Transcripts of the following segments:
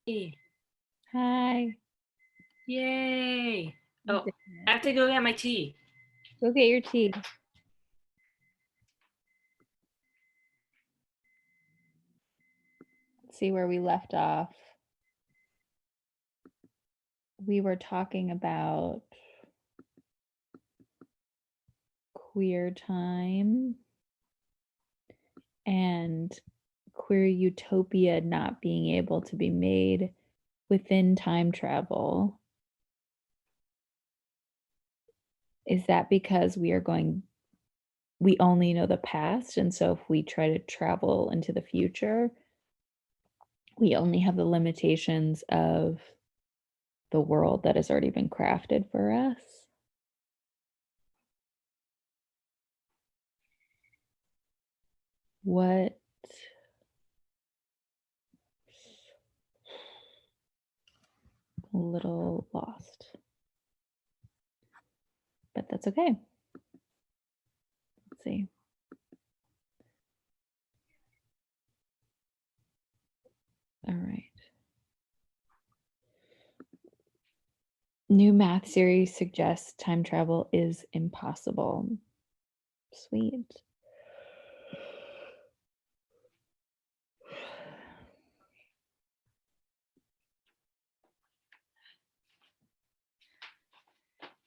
Hey, Hi. yay. You Oh, did I it. have to go get my tea. Go get your tea. Let's see where we left off. We were talking about queer time and queer utopia not being able to be made within time travel. Is that because we only know the past, and so if we try to travel into the future, we only have the limitations of the world that has already been crafted for us? What A little lost, but that's okay. Let's see. All right. New math series suggests time travel is impossible. Sweet.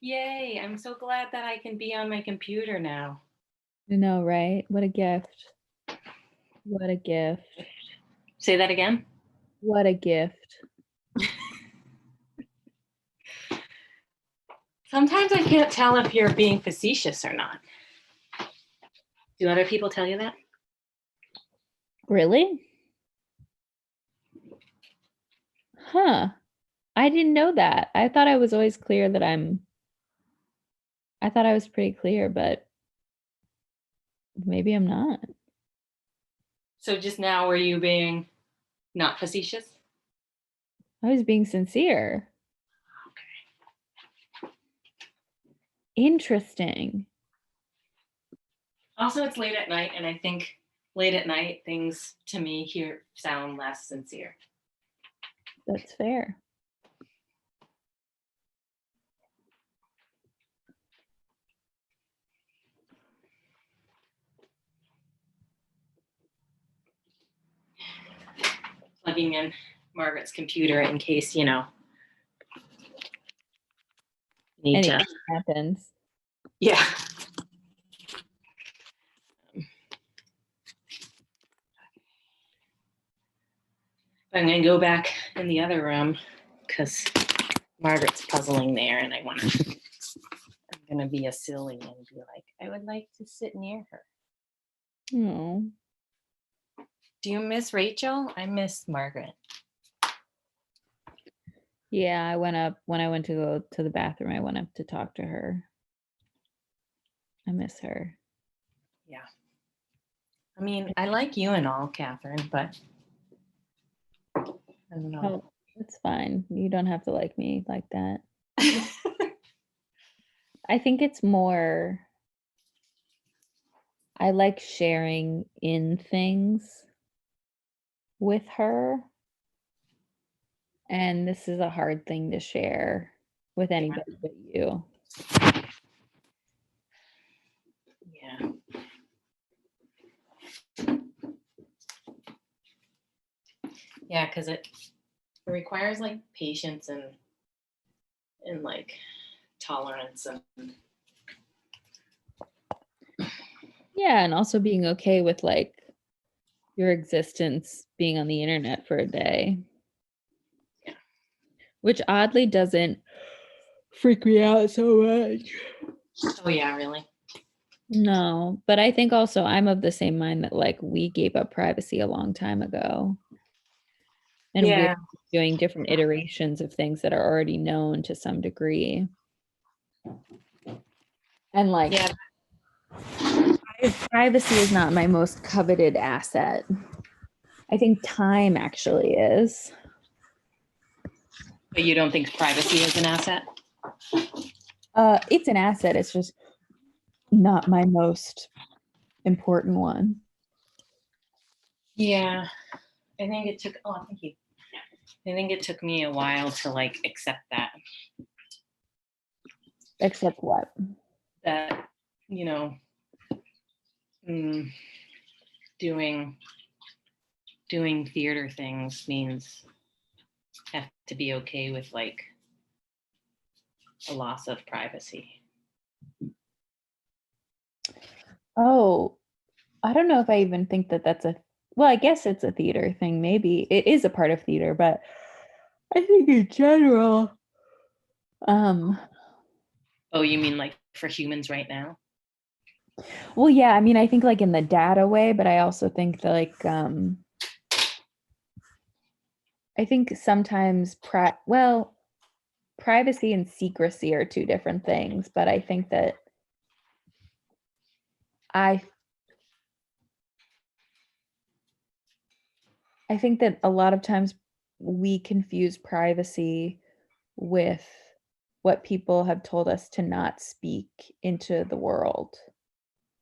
Yay, I'm so glad that I can be on my computer now. I know, right? What a gift. What a gift. Say that again. What a gift. Sometimes I can't tell if you're being facetious or not. Do other people tell you that? Really? Huh. I didn't know that. I thought I was always clear that I thought I was pretty clear, but maybe I'm not. So just now, were you being not facetious? I was being sincere. Okay. Interesting. Also, it's late at night, and I think late at night things to me here sound less sincere. That's fair. Plugging in Margaret's computer in case, need to. Anything happens. Yeah. I'm going to go back in the other room because Margaret's puzzling there, and I'm going to be a silly and be like, I would like to sit near her. Oh. Do you miss Rachel? I miss Margaret. Yeah, I went up when I went to go to the bathroom. I went up to talk to her. I miss her. Yeah. I mean, I like you and all, Catherine, but I don't know. Oh, it's fine. You don't have to like me like that. I think it's more, I like sharing in things with her. And this is a hard thing to share with anybody but you. Yeah. Yeah, because it requires like patience and like tolerance and Yeah, and also being okay with like your existence being on the internet for a day. Yeah. Which oddly doesn't freak me out so much. Oh yeah, really. No, but I think also I'm of the same mind that like we gave up privacy a long time ago. And we're Yeah. doing different iterations of things that are already known to some degree. And like Yeah. privacy is not my most coveted asset. I think time actually is. But you don't think privacy is an asset? It's an asset. It's just not my most important one. Yeah. I think it took, oh, thank you. I think it took me a while to like accept that, Except what? that, you know, mm, doing theater things means I have to be okay with like a loss of privacy. Oh, I don't know if I even think that that's well, I guess it's a theater thing. Maybe it is a part of theater, but I think in general, um, Oh, you mean like for humans right now? well, yeah, I mean, I think like in the data way, but I also think that like, I think sometimes privacy and secrecy are two different things, but I think that I I think that a lot of times we confuse privacy with what people have told us to not speak into the world.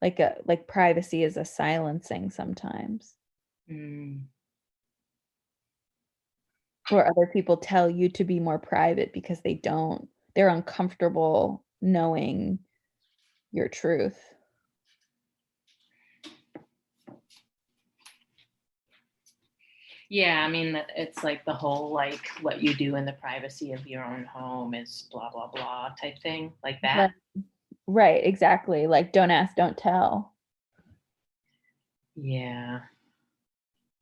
Like privacy is a silencing sometimes, Mm. where other people tell you to be more private because they're uncomfortable knowing your truth. Yeah, I mean that it's like the whole like what you do in the privacy of your own home is blah blah blah type thing, like Right. that. Right, exactly. Like don't ask, don't tell. Yeah.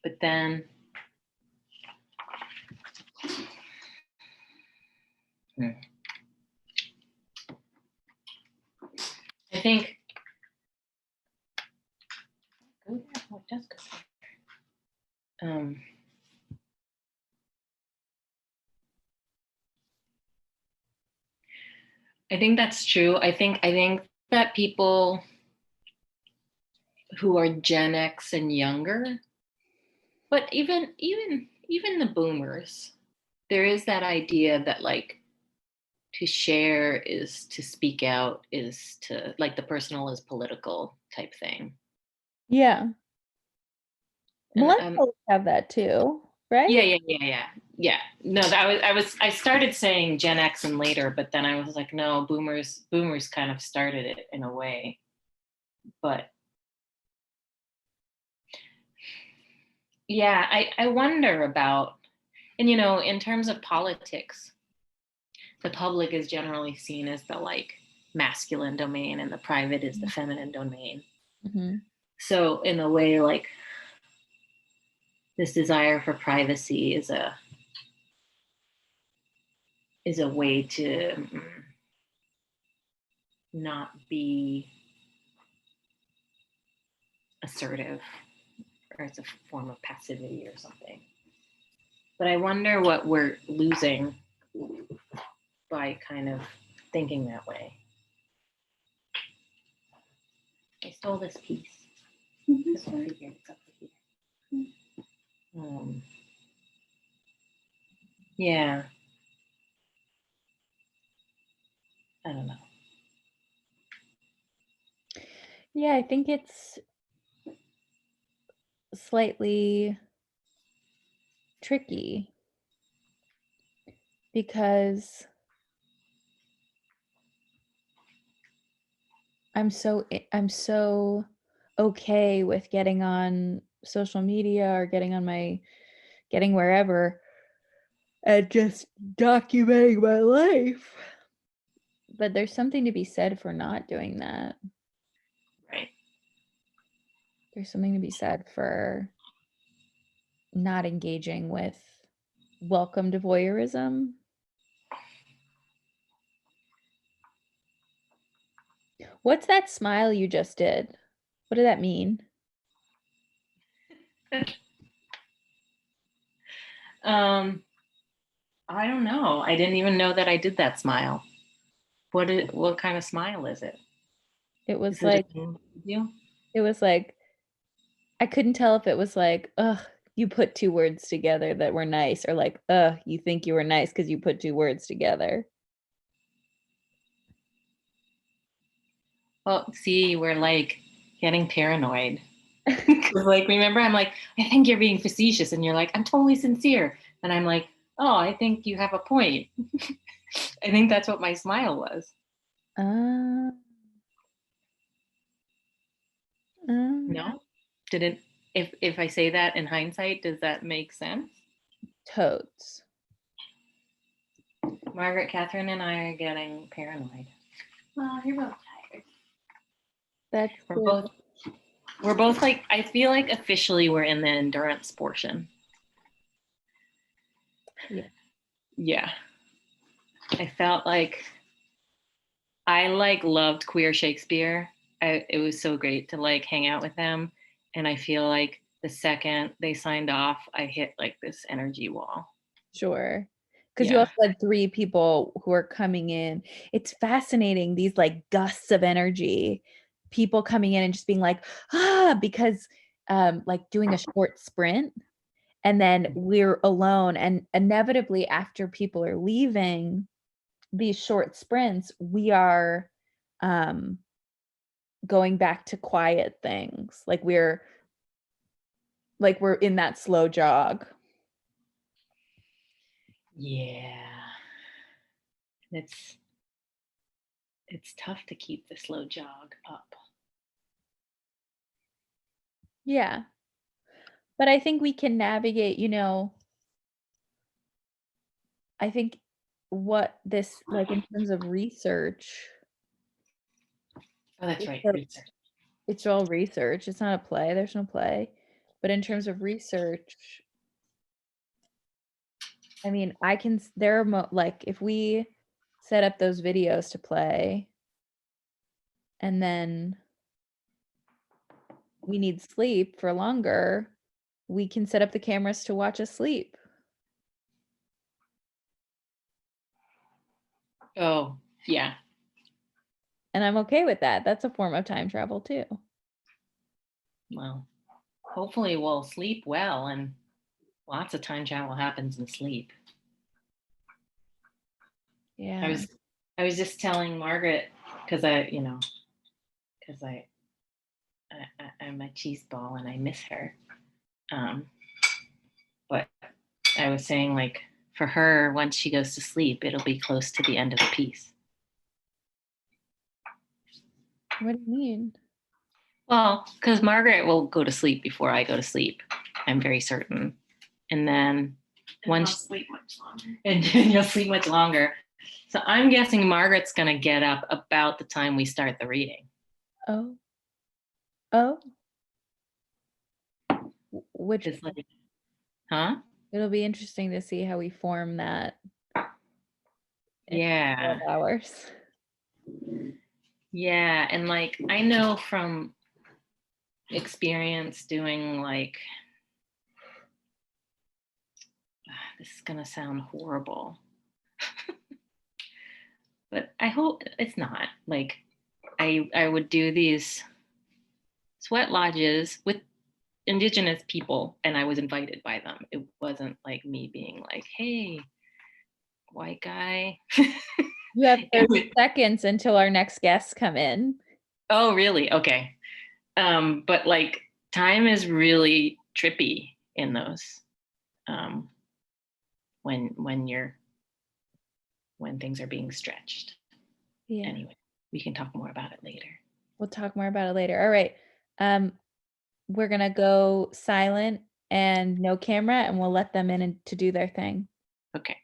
But then hmm, I think oh yeah, what does go there? I think that's true. I think that people who are Gen X and younger, but even the boomers, there is that idea that like to share is to speak out, is to like the personal is political type thing. Yeah. And Millennials have that too, yeah, right? yeah, yeah, yeah, yeah. No, that I started saying Gen X and later, but then I was like, no, boomers kind of started it in a way. But yeah, I wonder about, and you know, in terms of politics, the public is generally seen as the like masculine domain and the private is the feminine domain. Mhm. So in a way, like this desire for privacy is a way to not be assertive, or it's a form of passivity or something. But I wonder what we're losing by kind of thinking that way. I stole this piece because I figured it's up here. Yeah, I don't know. Yeah, I think it's slightly tricky because I'm so okay with getting on social media or getting wherever and just documenting my life. But there's something to be said for not doing that. Right. There's something to be said for not engaging with welcomed voyeurism. What's that smile you just did? What did that mean? um, I don't know. I didn't even know that I did that smile. What kind of smile is it? It Is was it a like thing with you? it was like I couldn't tell if it was like, "Ugh, you put 2 words together that were nice," or like, "Ugh, you think you were nice because you put 2 words together." Well, see, we're like getting paranoid. 'Cause, like, remember, I'm like, I think you're being facetious, and you're like, I'm totally sincere. And I'm like, oh, I think you have a point. I think that's what my smile was. Uh, No? Did it, if I say that in hindsight, does that make sense? totes. Margaret, Catherine, and I are getting paranoid. Well, you're both tired. That's We're good. both we're both like, I feel like officially we're in the endurance portion. Yeah. Yeah. I felt like I like loved Queer Shakespeare. It was so great to like hang out with them. And I feel like the second they signed off, I hit like this energy wall. Sure. Because you Yeah. also had 3 people who are coming in. It's fascinating, these like gusts of energy, people coming in and just being like, ah, because like doing a short sprint and then we're alone. And inevitably, after people are leaving these short sprints, we are um going back to quiet things. Like we're in that slow jog. Yeah. It's it's tough to keep the slow jog up. Yeah. But I think we can navigate, I think what this like in terms of research, Oh, that's it's right. a- Research. it's all research. It's not a play. There's no play. But in terms of research, I mean, there are like if we set up those videos to play and then we need sleep for longer, we can set up the cameras to watch us sleep. Oh, yeah. And I'm okay with that. That's a form of time travel too. Well, hopefully we'll sleep well, and lots of time travel happens in sleep. I Yeah. was I was just telling Margaret because because I'm a cheese ball and I miss her. Um, but I was saying like for her, once she goes to sleep, it'll be close to the end of the piece. What do you mean? Well, because Margaret will go to sleep before I go to sleep. I'm very certain. And then once sleep much longer. And then you'll sleep much longer. So I'm guessing Margaret's gonna get up about the time we start the reading. Oh. Oh. Which Just like, huh? it'll be interesting to see how we form that in Yeah. 12 hours. Yeah. And like I know from experience doing like this is gonna sound horrible. But I hope it's not. Like I would do these sweat lodges with indigenous people and I was invited by them. It wasn't like me being like, hey, white guy. You have 30 seconds until our next guests come in. Oh, really? Okay. But like time is really trippy in those. Um, when when things are being stretched. Yeah. Anyway, we can talk more about it later. We'll talk more about it later. All right. Um, we're gonna go silent and no camera, and we'll let them in and to do their thing. Okay.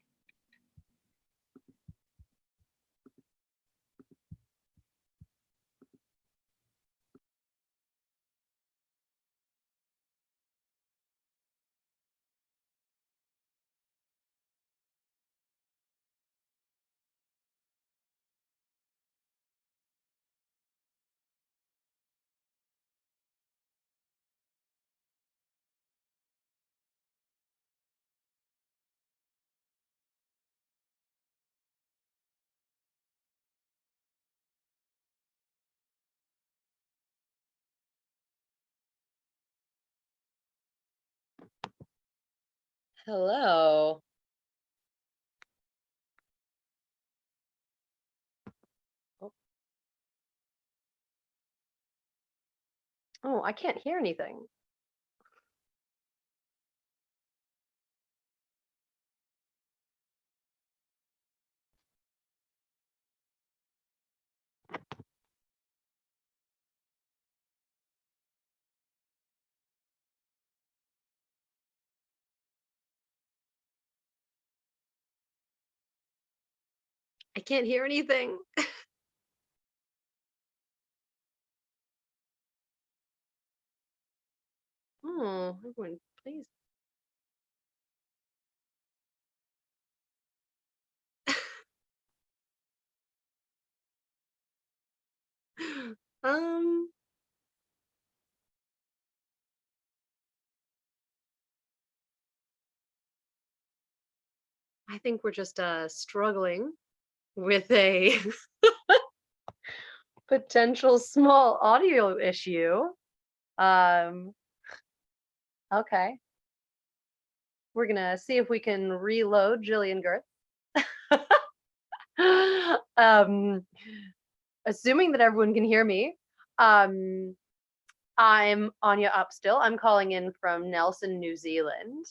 Hello. Oh, oh, I can't hear anything. I can't hear anything. Oh, everyone, please. Um, I think we're just struggling with a potential small audio issue. Um, okay. We're gonna see if we can reload Jillian Girth. um, assuming that everyone can hear me. Um, I'm Anya Upstill. I'm calling in from Nelson, New Zealand.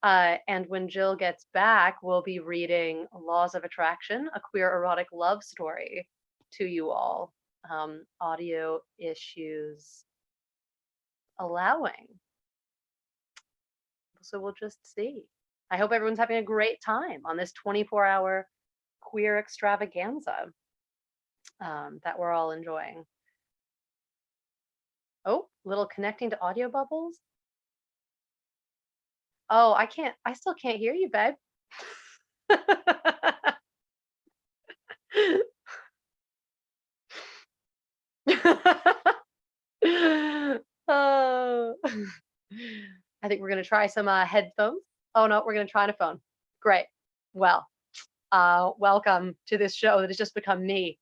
And when Jill gets back, we'll be reading Laws of Attraction, a queer erotic love story to you all. Audio issues allowing. So we'll just see. I hope everyone's having a great time on this 24-hour queer extravaganza that we're all enjoying. Oh, little connecting to audio bubbles. Oh, I still can't hear you, babe. Oh. I think we're gonna try some headphones. Oh no, we're gonna try on a phone. Great. Well, welcome to this show that has just become me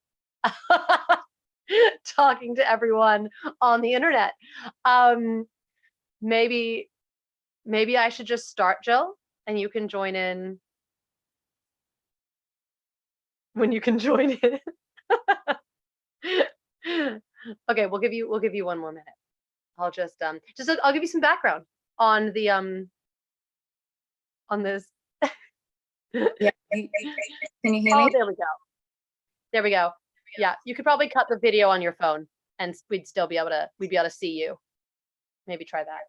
talking to everyone on the internet. Um, maybe I should just start, Jill, and you can join in when you can join in. Okay, we'll give you one more minute. I'll just I'll give you some background on the on this. Yeah. Can you hear Oh, me? there we go. There we go. Yeah, you could probably cut the video on your phone and we'd be able to see you. Maybe try that.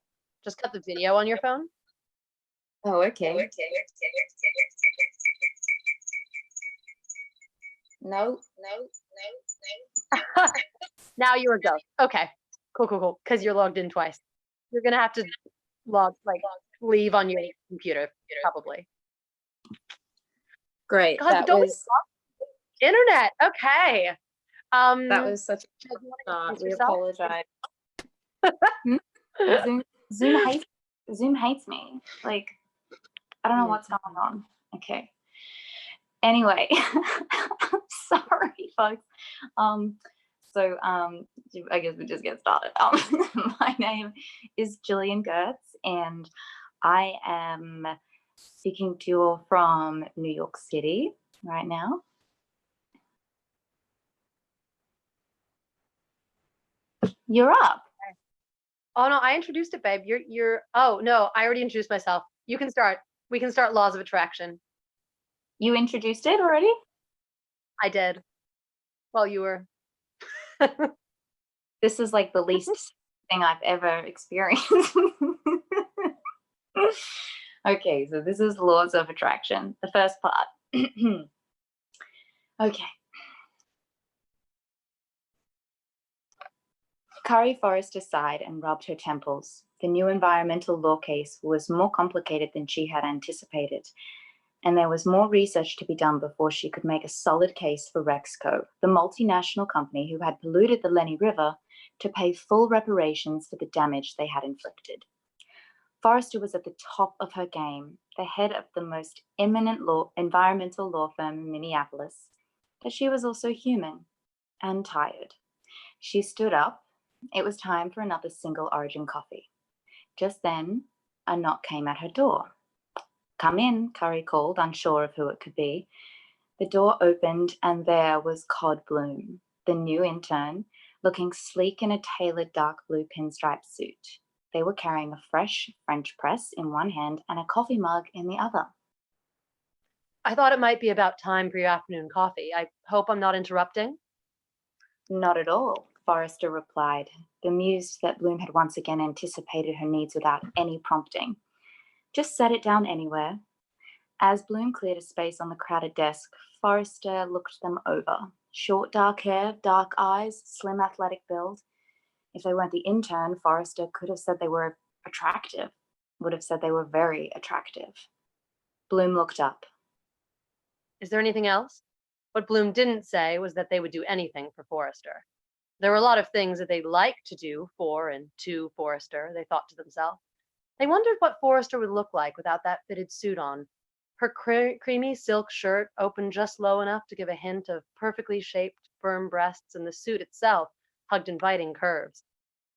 Just cut the video on your phone. Oh, okay. No. Now you're a ghost. Okay. Cool. Because you're logged in twice. You're gonna have to leave on your computer, probably. Great. God, That don't was internet. Okay. that was such a Jill, do you wanna start. introduce We yourself? apologize. Zoom hates me. Like, I don't know what's going on. Okay. Anyway, sorry, folks. I guess we just get started. My name is Jillian Gertz, and I am speaking to you all from New York City right now. You're up. Oh no, I introduced it, babe. You're oh no, I already introduced myself. You can start. We can start Laws of Attraction. You introduced it already? I did. Well, you were. This is like the least thing I've ever experienced. Okay, so this is Laws of Attraction, the first part. Okay. Kari Forrester sighed and rubbed her temples. The new environmental law case was more complicated than she had anticipated, and there was more research to be done before she could make a solid case for Rexco, the multinational company who had polluted the Lenny River, to pay full reparations for the damage they had inflicted. Forrester was at the top of her game, the head of the most eminent environmental law firm in Minneapolis, but she was also human and tired. She stood up. It was time for another single origin coffee. Just then, a knock came at her door. "Come in," Kari called, unsure of who it could be. The door opened and there was Cod Bloom, the new intern, looking sleek in a tailored dark blue pinstripe suit. They were carrying a fresh French press in one hand and a coffee mug in the other. I thought it might be about time for your afternoon coffee. I hope I'm not interrupting. "Not at all," Forrester replied, bemused that Bloom had once again anticipated her needs without any prompting. "Just set it down anywhere." As Bloom cleared a space on the crowded desk, Forrester looked them over. Short dark hair, dark eyes, slim athletic build. If they weren't the intern, Forrester could have said they were attractive, would have said they were very attractive. Bloom looked up. Is there anything else? What Bloom didn't say was that they would do anything for Forrester. There were a lot of things that they'd like to do for and to Forrester, they thought to themselves. They wondered what Forrester would look like without that fitted suit on. Her creamy silk shirt opened just low enough to give a hint of perfectly shaped, firm breasts, and the suit itself hugged inviting curves.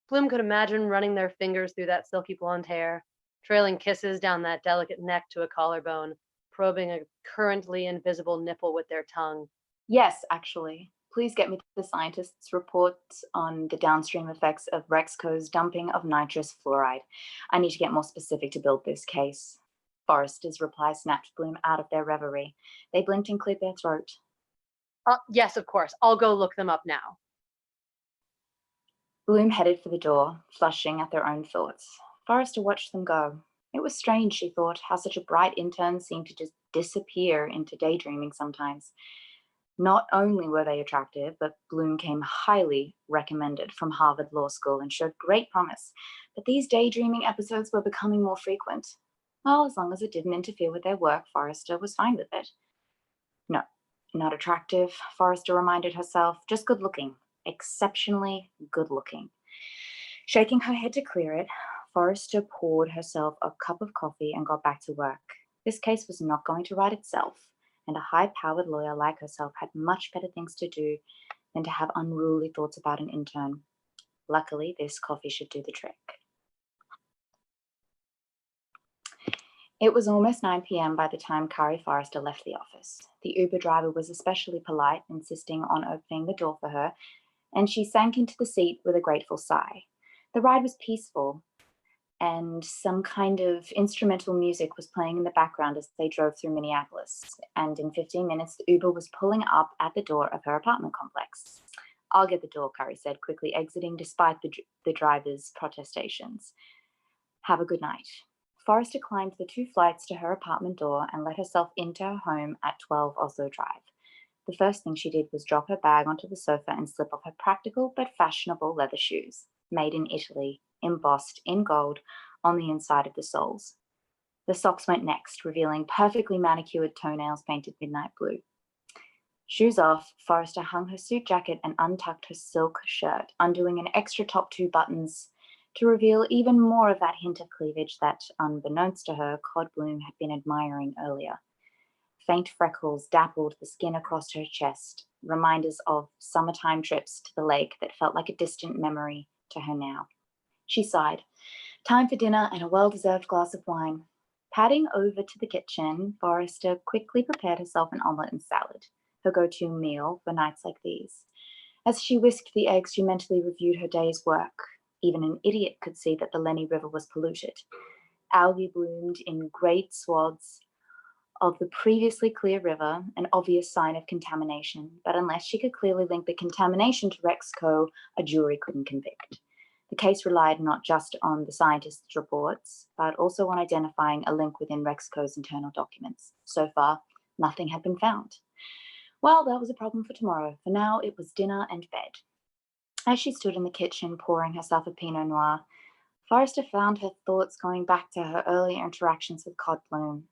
Bloom could imagine running their fingers through that silky blonde hair, trailing kisses down that delicate neck to a collarbone, probing a currently invisible nipple with their tongue. Yes, actually. Please get me the scientists' reports on the downstream effects of Rexco's dumping of nitrous fluoride. I need to get more specific to build this case. Forrester's reply snapped Bloom out of their reverie. They blinked and cleared their throat. Yes, of course. I'll go look them up now. Bloom headed for the door, flushing at their own thoughts. Forrester watched them go. It was strange, she thought, how such a bright intern seemed to just disappear into daydreaming sometimes. Not only were they attractive, but Bloom came highly recommended from Harvard Law School and showed great promise. But these daydreaming episodes were becoming more frequent. Well, as long as it didn't interfere with their work, Forrester was fine with it. No, not attractive, Forrester reminded herself, just good looking, exceptionally good looking. Shaking her head to clear it, Forrester poured herself a cup of coffee and got back to work. This case was not going to write itself, and a high-powered lawyer like herself had much better things to do than to have unruly thoughts about an intern. Luckily, this coffee should do the trick. It was almost 9 p.m. by the time Kari Forrester left the office. The Uber driver was especially polite, insisting on opening the door for her, and she sank into the seat with a grateful sigh. The ride was peaceful, and some kind of instrumental music was playing in the background as they drove through Minneapolis. And in 15 minutes, the Uber was pulling up at the door of her apartment complex. I'll get the door, Kari said, quickly exiting despite the driver's protestations. Have a good night. Forrester climbed the 2 flights to her apartment door and let herself into her home at 12 Oslo Drive. The first thing she did was drop her bag onto the sofa and slip off her practical but fashionable leather shoes, made in Italy, embossed in gold on the inside of the soles. The socks went next, revealing perfectly manicured toenails painted midnight blue. Shoes off, Forrester hung her suit jacket and untucked her silk shirt, undoing an extra top 2 buttons to reveal even more of that hint of cleavage that, unbeknownst to her, Cod Bloom had been admiring earlier. Faint freckles dappled the skin across her chest, reminders of summertime trips to the lake that felt like a distant memory to her now. She sighed. Time for dinner and a well-deserved glass of wine. Padding over to the kitchen, Forrester quickly prepared herself an omelette and salad, her go-to meal for nights like these. As she whisked the eggs, she mentally reviewed her day's work. Even an idiot could see that the Lenny River was polluted. Algae bloomed in great swaths of the previously clear river, an obvious sign of contamination, but unless she could clearly link the contamination to Rexco, a jury couldn't convict. The case relied not just on the scientists' reports, but also on identifying a link within Rexco's internal documents. So far, nothing had been found. Well, that was a problem for tomorrow. For now, it was dinner and bed. As she stood in the kitchen pouring herself a Pinot Noir, Forrester found her thoughts going back to her earlier interactions with Cod Bloom.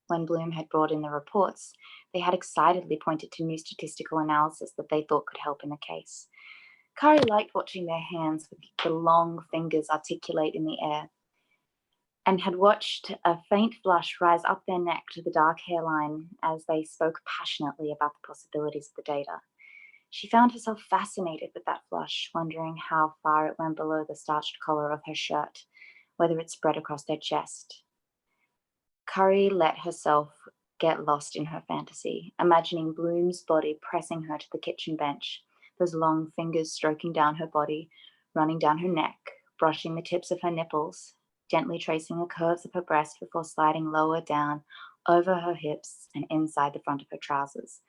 When Bloom had brought in the reports, they had excitedly pointed to new statistical analysis that they thought could help in the case. Kari liked watching their hands with the long fingers articulate in the air, and had watched a faint flush rise up their neck to the dark hairline as they spoke passionately about the possibilities of the data. She found herself fascinated with that flush, wondering how far it went below the starched collar of her shirt, whether it spread across their chest. Kari let herself get lost in her fantasy, imagining Bloom's body pressing her to the kitchen bench, those long fingers stroking down her body, running down her neck, brushing the tips of her nipples, gently tracing the curves of her breast before sliding lower down over her hips and inside the front of her trousers.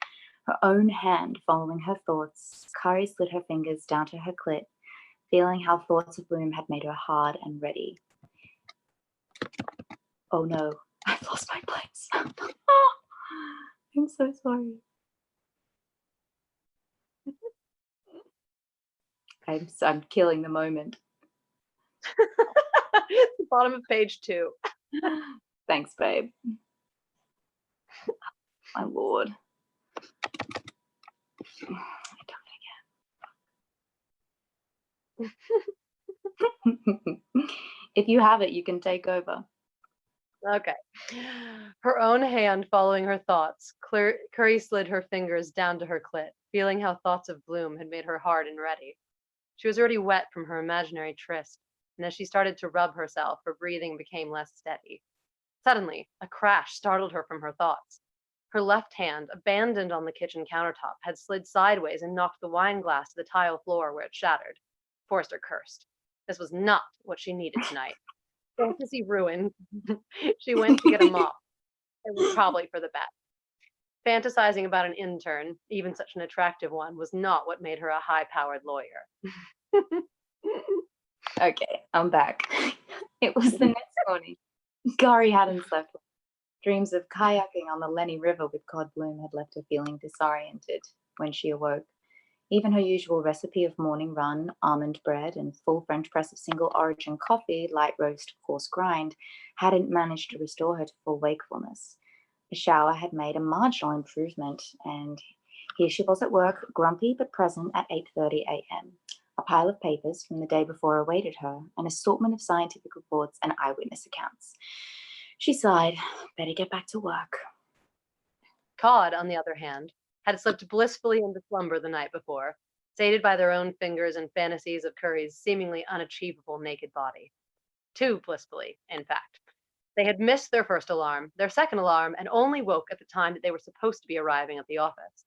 Her own hand following her thoughts, Kari slid her fingers down to her clit, feeling how thoughts of Bloom had made her hard and ready. Oh no, I've lost my place. I'm so sorry. I'm killing the moment. The bottom of page 2. Thanks, babe. My lord. I done it again. If you have it, you can take over. Okay. Her own hand following her thoughts, Curry slid her fingers down to her clit, feeling how thoughts of Bloom had made her hard and ready. She was already wet from her imaginary tryst, and as she started to rub herself, her breathing became less steady. Suddenly, a crash startled her from her thoughts. Her left hand, abandoned on the kitchen countertop, had slid sideways and knocked the wine glass to the tile floor where it shattered. Forrester cursed. This was not what she needed tonight. Fantasy ruined. She went to get a mop. It was probably for the best. Fantasizing about an intern, even such an attractive one, was not what made her a high-powered lawyer. Okay, I'm back. It was the next morning. Gary hadn't slept. Dreams of kayaking on the Lenny River with Cod Bloom had left her feeling disoriented when she awoke. Even her usual recipe of morning run, almond bread, and full French press of single origin coffee, light roast, coarse grind, hadn't managed to restore her to full wakefulness. The shower had made a marginal improvement, and here she was at work, grumpy but present at 8:30 a.m. A pile of papers from the day before awaited her, an assortment of scientific reports and eyewitness accounts. She sighed, better get back to work. Cod, on the other hand, had slipped blissfully into slumber the night before, sated by their own fingers and fantasies of Curry's seemingly unachievable naked body. Too blissfully, in fact. They had missed their first alarm, their second alarm, and only woke at the time that they were supposed to be arriving at the office.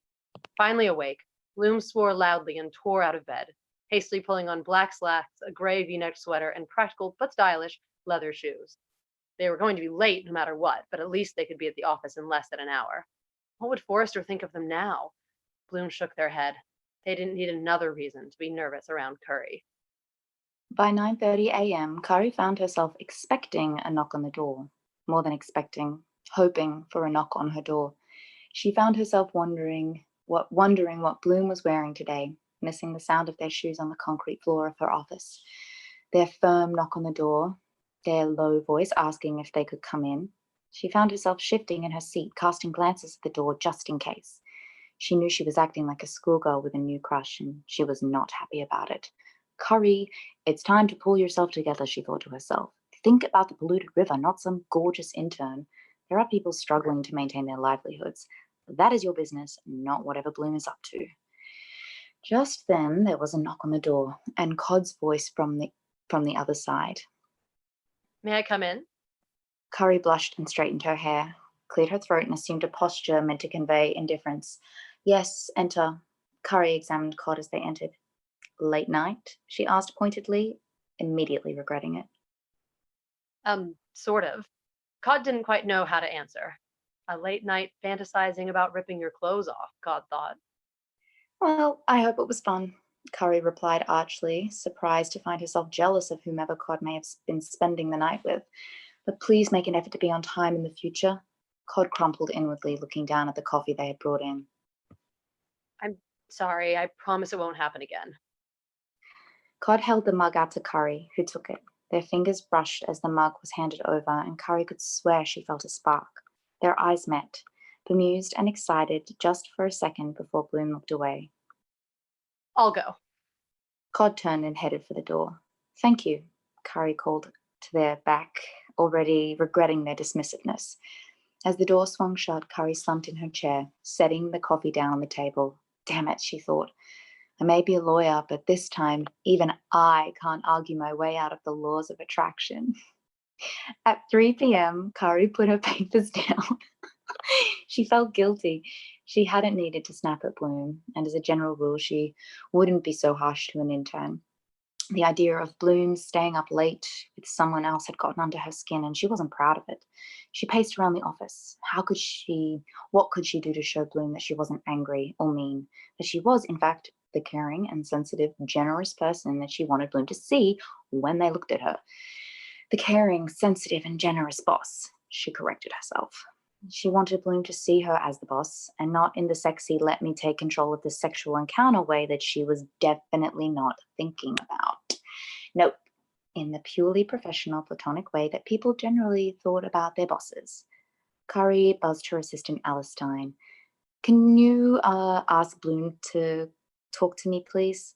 Finally awake, Bloom swore loudly and tore out of bed, hastily pulling on black slacks, a gray V-necked sweater, and practical but stylish leather shoes. They were going to be late no matter what, but at least they could be at the office in less than an hour. What would Forrester think of them now? Bloom shook their head. They didn't need another reason to be nervous around Curry. By 9:30 a.m., Curry found herself expecting a knock on the door. More than expecting, hoping for a knock on her door. She found herself wondering what Bloom was wearing today, missing the sound of their shoes on the concrete floor of her office. Their firm knock on the door, their low voice asking if they could come in. She found herself shifting in her seat, casting glances at the door just in case. She knew she was acting like a schoolgirl with a new crush, and she was not happy about it. Curry, it's time to pull yourself together, she thought to herself. Think about the polluted river, not some gorgeous intern. There are people struggling to maintain their livelihoods. That is your business, not whatever Bloom is up to. Just then, there was a knock on the door, and Cod's voice from the other side. May I come in? Curry blushed and straightened her hair, cleared her throat, and assumed a posture meant to convey indifference. Yes, enter. Curry examined Cod as they entered. Late night? She asked pointedly, immediately regretting it. Sort of. Cod didn't quite know how to answer. A late night fantasizing about ripping your clothes off, Cod thought. Well, I hope it was fun, Curry replied archly, surprised to find herself jealous of whomever Cod may have been spending the night with. But please make an effort to be on time in the future. Cod crumpled inwardly, looking down at the coffee they had brought in. I'm sorry, I promise it won't happen again. Cod held the mug out to Curry, who took it. Their fingers brushed as the mug was handed over, and Curry could swear she felt a spark. Their eyes met, bemused and excited just for a second before Bloom looked away. I'll go. Cod turned and headed for the door. Thank you, Curry called to their back, already regretting their dismissiveness. As the door swung shut, Curry slumped in her chair, setting the coffee down on the table. Damn it, she thought. I may be a lawyer, but this time even I can't argue my way out of the laws of attraction. At 3 p.m., Curry put her papers down. She felt guilty. She hadn't needed to snap at Bloom, and as a general rule, she wouldn't be so harsh to an intern. The idea of Bloom staying up late with someone else had gotten under her skin, and she wasn't proud of it. She paced around the office. What could she do to show Bloom that she wasn't angry or mean? That she was, in fact, the caring and sensitive, generous person that she wanted Bloom to see when they looked at her. The caring, sensitive, and generous boss, she corrected herself. She wanted Bloom to see her as the boss and not in the sexy let me take control of this sexual encounter way that she was definitely not thinking about. Nope, in the purely professional platonic way that people generally thought about their bosses. Curry buzzed her assistant Alice Stein. Can you ask Bloom to talk to me, please?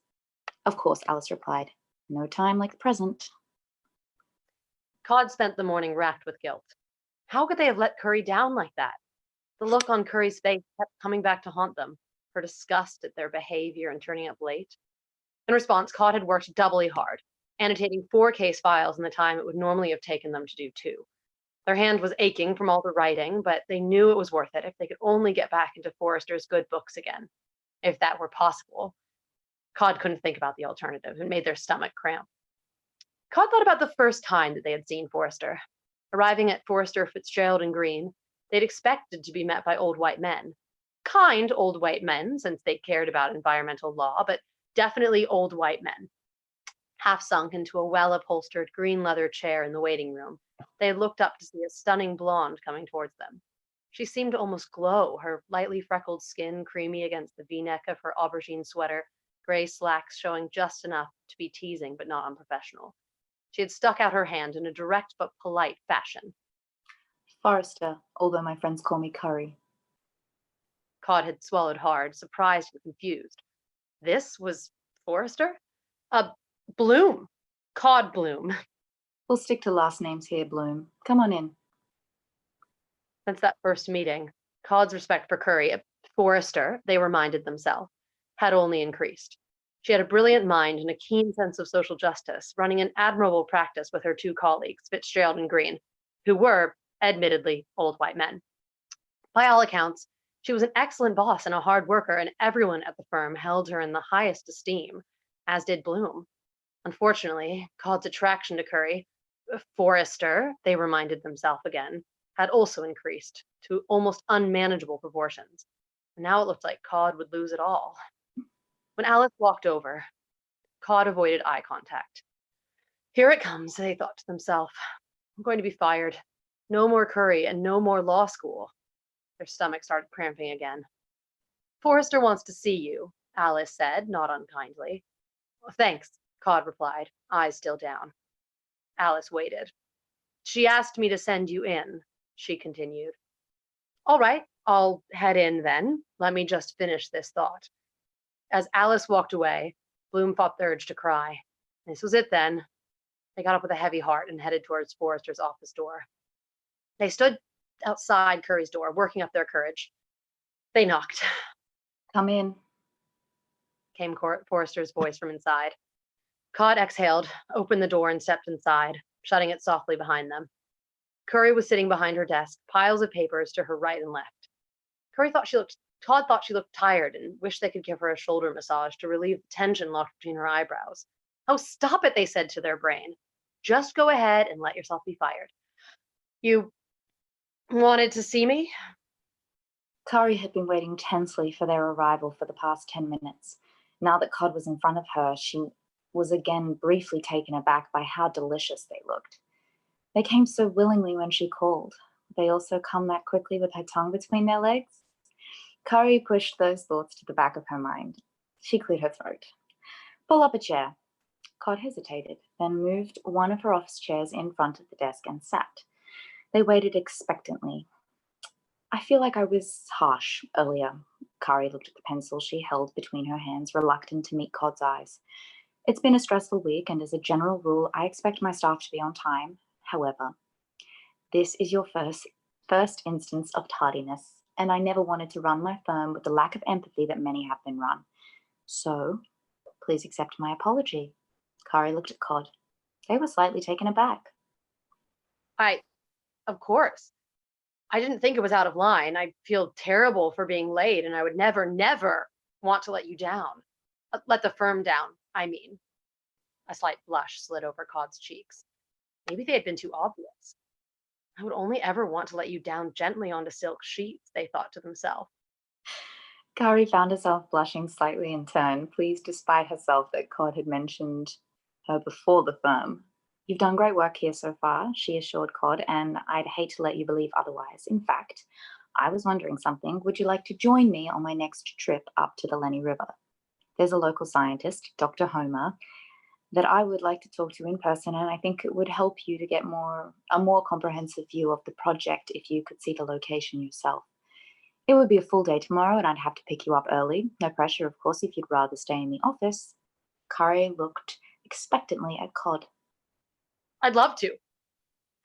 Of course, Alice replied. No time like the present. Cod spent the morning racked with guilt. How could they have let Curry down like that? The look on Curry's face kept coming back to haunt them, her disgust at their behavior and turning up late. In response, Cod had worked doubly hard, annotating 4 case files in the time it would normally have taken them to do 2. Their hand was aching from all the writing, but they knew it was worth it if they could only get back into Forrester's good books again, if that were possible. Cod couldn't think about the alternative. It made their stomach cramp. Cod thought about the first time that they had seen Forrester. Arriving at Forrester, Fitzgerald, and Green, they'd expected to be met by old white men. Kind old white men, since they cared about environmental law, but definitely old white men. Half sunk into a well-upholstered green leather chair in the waiting room, they had looked up to see a stunning blonde coming towards them. She seemed to almost glow, her lightly freckled skin creamy against the V-neck of her aubergine sweater, gray slacks showing just enough to be teasing but not unprofessional. She had stuck out her hand in a direct but polite fashion. Forrester, although my friends call me Curry. Cod had swallowed hard, surprised and confused. This was Forrester? Bloom. Cod Bloom. We'll stick to last names here, Bloom. Come on in. Since that first meeting, Cod's respect for Forrester, they reminded themselves, had only increased. She had a brilliant mind and a keen sense of social justice, running an admirable practice with her 2 colleagues, Fitzgerald and Green, who were, admittedly, old white men. By all accounts, she was an excellent boss and a hard worker, and everyone at the firm held her in the highest esteem, as did Bloom. Unfortunately, Cod's attraction to Forrester, they reminded themselves again, had also increased to almost unmanageable proportions. And now it looked like Cod would lose it all. When Alice walked over, Cod avoided eye contact. Here it comes, they thought to themselves. I'm going to be fired. No more Curry and no more law school. Their stomachs started cramping again. Forrester wants to see you, Alice said, not unkindly. Thanks, Cod replied, eyes still down. Alice waited. She asked me to send you in, she continued. All right, I'll head in then. Let me just finish this thought. As Alice walked away, Bloom fought the urge to cry. This was it then. They got up with a heavy heart and headed towards Forrester's office door. They stood outside Curry's door, working up their courage. They knocked. Come in, came Forrester's voice from inside. Cod exhaled, opened the door, and stepped inside, shutting it softly behind them. Curry was sitting behind her desk, piles of papers to her right and left. Todd thought she looked tired and wished they could give her a shoulder massage to relieve the tension locked between her eyebrows. Oh, stop it, they said to their brain. Just go ahead and let yourself be fired. You wanted to see me? Curry had been waiting tensely for their arrival for the past 10 minutes. Now that Cod was in front of her, she was again briefly taken aback by how delicious they looked. They came so willingly when she called. They also come that quickly with her tongue between their legs. Curry pushed those thoughts to the back of her mind. She cleared her throat. Pull up a chair. Cod hesitated, then moved one of her office chairs in front of the desk and sat. They waited expectantly. I feel like I was harsh earlier. Curry looked at the pencil she held between her hands, reluctant to meet Cod's eyes. It's been a stressful week, and as a general rule, I expect my staff to be on time. However, this is your first instance of tardiness, and I never wanted to run my firm with the lack of empathy that many have been run. So, please accept my apology. Curry looked at Cod. They were slightly taken aback. Of course. I didn't think it was out of line. I feel terrible for being late, and I would never, never want to let you down. Let the firm down, I mean. A slight blush slid over Cod's cheeks. Maybe they had been too obvious. I would only ever want to let you down gently onto silk sheets, they thought to themselves. Curry found herself blushing slightly in turn, pleased despite herself that Cod had mentioned her before the firm. You've done great work here so far, she assured Cod, and I'd hate to let you believe otherwise. In fact, I was wondering something. Would you like to join me on my next trip up to the Lenny River? There's a local scientist, Dr. Homer, that I would like to talk to in person, and I think it would help you to get a more comprehensive view of the project if you could see the location yourself. It would be a full day tomorrow, and I'd have to pick you up early. No pressure, of course, if you'd rather stay in the office. Curry looked expectantly at Cod. I'd love to,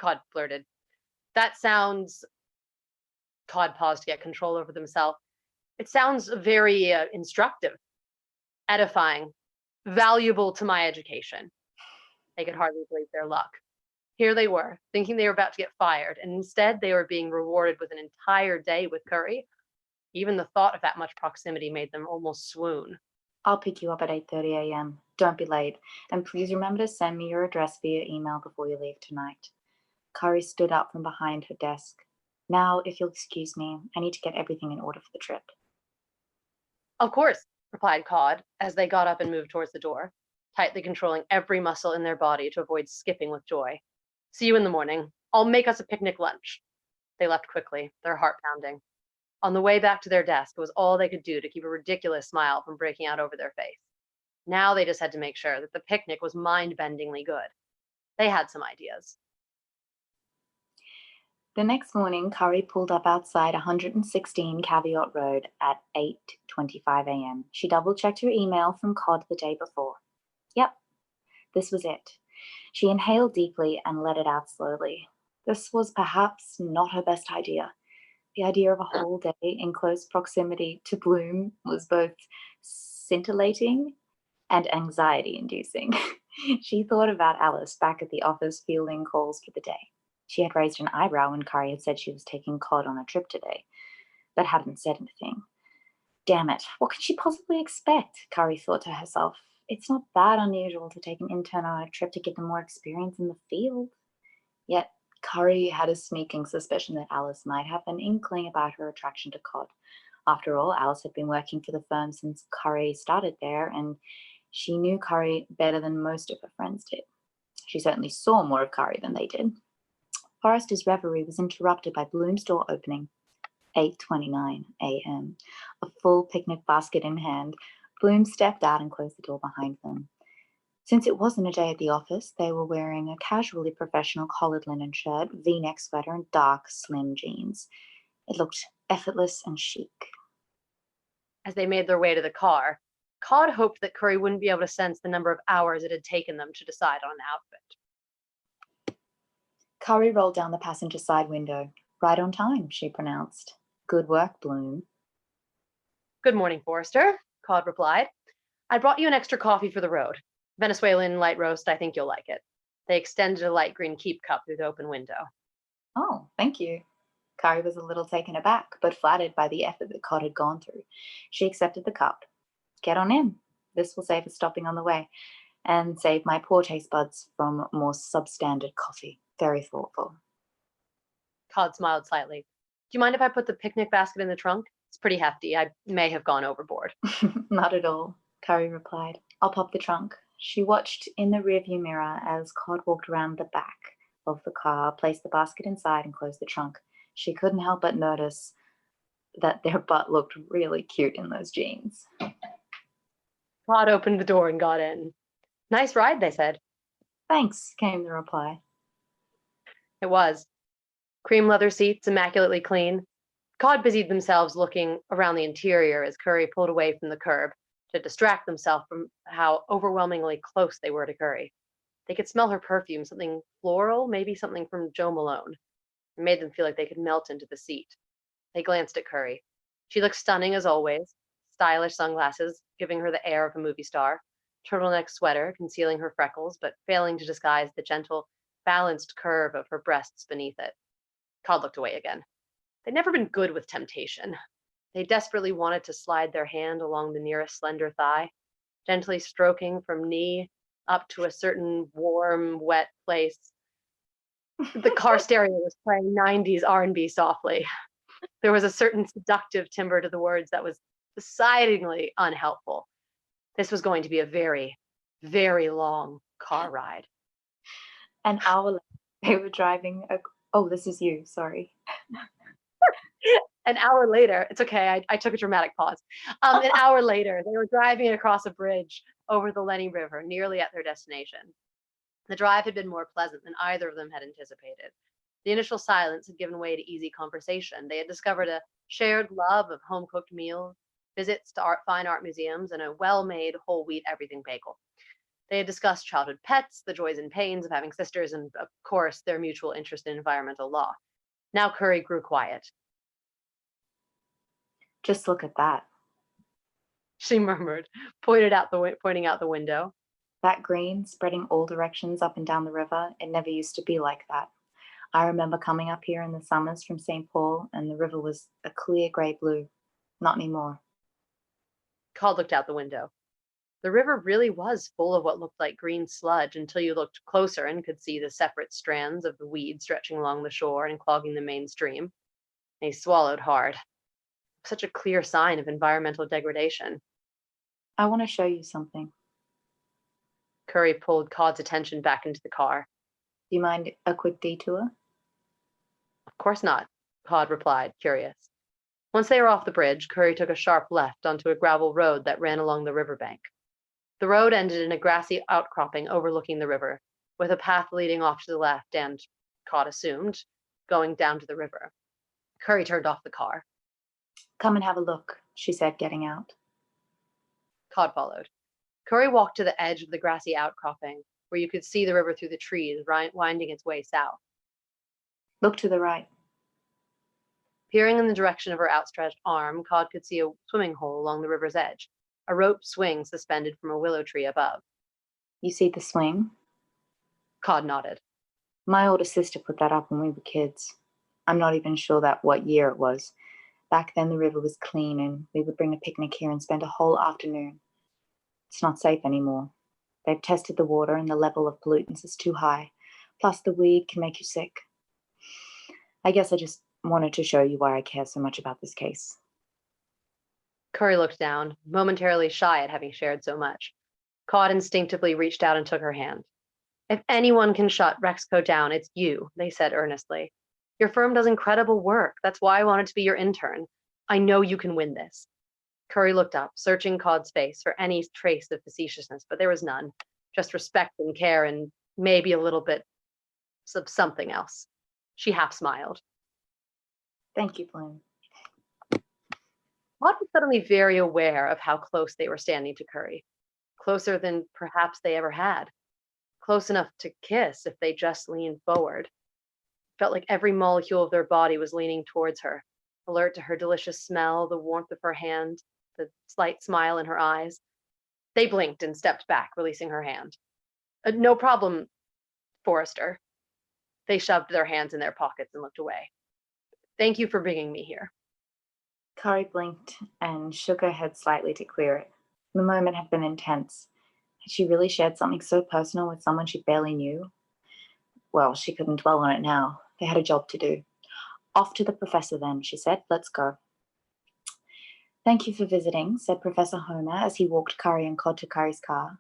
Cod blurted. That sounds. Cod paused to get control over themselves. It sounds very instructive, edifying, valuable to my education. They could hardly believe their luck. Here they were, thinking they were about to get fired, and instead they were being rewarded with an entire day with Curry. Even the thought of that much proximity made them almost swoon. I'll pick you up at 8:30 a.m. Don't be late. And please remember to send me your address via email before you leave tonight. Curry stood up from behind her desk. Now, if you'll excuse me, I need to get everything in order for the trip. Of course, replied Cod as they got up and moved towards the door, tightly controlling every muscle in their body to avoid skipping with joy. See you in the morning. I'll make us a picnic lunch. They left quickly, their heart pounding. On the way back to their desk, it was all they could do to keep a ridiculous smile from breaking out over their face. Now they just had to make sure that the picnic was mind-bendingly good. They had some ideas. The next morning, Curry pulled up outside 116 Caveat Road at 8:25 a.m. She double-checked her email from Cod the day before. Yep, this was it. She inhaled deeply and let it out slowly. This was perhaps not her best idea. The idea of a whole day in close proximity to Bloom was both scintillating and anxiety-inducing. She thought about Alice back at the office fielding calls for the day. She had raised an eyebrow when Curry had said she was taking Cod on a trip today, but hadn't said anything. Damn it, what could she possibly expect? Curry thought to herself. It's not that unusual to take an intern on a trip to get them more experience in the field. Yet Curry had a sneaking suspicion that Alice might have an inkling about her attraction to Cod. After all, Alice had been working for the firm since Curry started there, and she knew Curry better than most of her friends did. She certainly saw more of Curry than they did. Forrester's reverie was interrupted by Bloom's door opening. 8:29 a.m. A full picnic basket in hand, Bloom stepped out and closed the door behind them. Since it wasn't a day at the office, they were wearing a casually professional collared linen shirt, V-neck sweater, and dark, slim jeans. It looked effortless and chic. As they made their way to the car, Cod hoped that Curry wouldn't be able to sense the number of hours it had taken them to decide on an outfit. Curry rolled down the passenger side window. Right on time, she pronounced. Good work, Bloom. Good morning, Forrester, Cod replied. I brought you an extra coffee for the road. Venezuelan light roast, I think you'll like it. They extended a light green keep cup through the open window. Oh, thank you. Curry was a little taken aback, but flattered by the effort that Cod had gone through. She accepted the cup. Get on in. This will save us stopping on the way, and save my poor taste buds from more substandard coffee. Very thoughtful. Cod smiled slightly. Do you mind if I put the picnic basket in the trunk? It's pretty hefty. I may have gone overboard. Not at all, Curry replied. I'll pop the trunk. She watched in the rearview mirror as Cod walked around the back of the car, placed the basket inside, and closed the trunk. She couldn't help but notice that their butt looked really cute in those jeans. Cod opened the door and got in. Nice ride, they said. Thanks, came the reply. It was. Cream leather seats, immaculately clean. Cod busied themselves looking around the interior as Curry pulled away from the curb to distract themselves from how overwhelmingly close they were to Curry. They could smell her perfume, something floral, maybe something from Jo Malone. It made them feel like they could melt into the seat. They glanced at Curry. She looked stunning as always, stylish sunglasses giving her the air of a movie star, turtleneck sweater concealing her freckles but failing to disguise the gentle, balanced curve of her breasts beneath it. Cod looked away again. They'd never been good with temptation. They desperately wanted to slide their hand along the nearest slender thigh, gently stroking from knee up to a certain warm, wet place. The car stereo was playing 90s R&B softly. There was a certain seductive timbre to the words that was decidedly unhelpful. This was going to be a very, very long car ride. An hour later, they were driving. Oh, this is you. Sorry. An hour later, it's okay. I took a dramatic pause. An hour later, they were driving across a bridge over the Lenny River, nearly at their destination. The drive had been more pleasant than either of them had anticipated. The initial silence had given way to easy conversation. They had discovered a shared love of home-cooked meals, visits to fine art museums, and a well-made whole wheat everything bagel. They had discussed childhood pets, the joys and pains of having sisters, and of course, their mutual interest in environmental law. Now Curry grew quiet. Just look at that. She murmured, pointing out the window. That green spreading all directions up and down the river, it never used to be like that. I remember coming up here in the summers from St. Paul and the river was a clear grey blue. Not anymore. Cod looked out the window. The river really was full of what looked like green sludge until you looked closer and could see the separate strands of the weed stretching along the shore and clogging the main stream. He swallowed hard. Such a clear sign of environmental degradation. I want to show you something. Curry pulled Cod's attention back into the car. Do you mind a quick detour? Of course not, Cod replied, curious. Once they were off the bridge, Curry took a sharp left onto a gravel road that ran along the riverbank. The road ended in a grassy outcropping overlooking the river, with a path leading off to the left and, Cod assumed, going down to the river. Curry turned off the car. Come and have a look, she said, getting out. Cod followed. Curry walked to the edge of the grassy outcropping, where you could see the river through the trees winding its way south. Look to the right. Peering in the direction of her outstretched arm, Cod could see a swimming hole along the river's edge, a rope swing suspended from a willow tree above. You see the swing? Cod nodded. My older sister put that up when we were kids. I'm not even sure what year it was. Back then the river was clean and we would bring a picnic here and spend a whole afternoon. It's not safe anymore. They've tested the water and the level of pollutants is too high. Plus the weed can make you sick. I guess I just wanted to show you why I care so much about this case. Curry looked down, momentarily shy at having shared so much. Cod instinctively reached out and took her hand. If anyone can shut Rexco down, it's you, they said earnestly. Your firm does incredible work. That's why I wanted to be your intern. I know you can win this. Curry looked up, searching Cod's face for any trace of facetiousness, but there was none. Just respect and care and maybe a little bit of something else. She half smiled. Thank you, Bloom. Cod was suddenly very aware of how close they were standing to Curry. Closer than perhaps they ever had. Close enough to kiss if they just leaned forward. Felt like every molecule of their body was leaning towards her, alert to her delicious smell, the warmth of her hand, the slight smile in her eyes. They blinked and stepped back, releasing her hand. No problem, Forrester. They shoved their hands in their pockets and looked away. Thank you for bringing me here. Curry blinked and shook her head slightly to clear it. The moment had been intense. Had she really shared something so personal with someone she barely knew? Well, she couldn't dwell on it now. They had a job to do. Off to the professor then, she said. Let's go. Thank you for visiting, said Professor Homer as he walked Curry and Cod to Curry's car.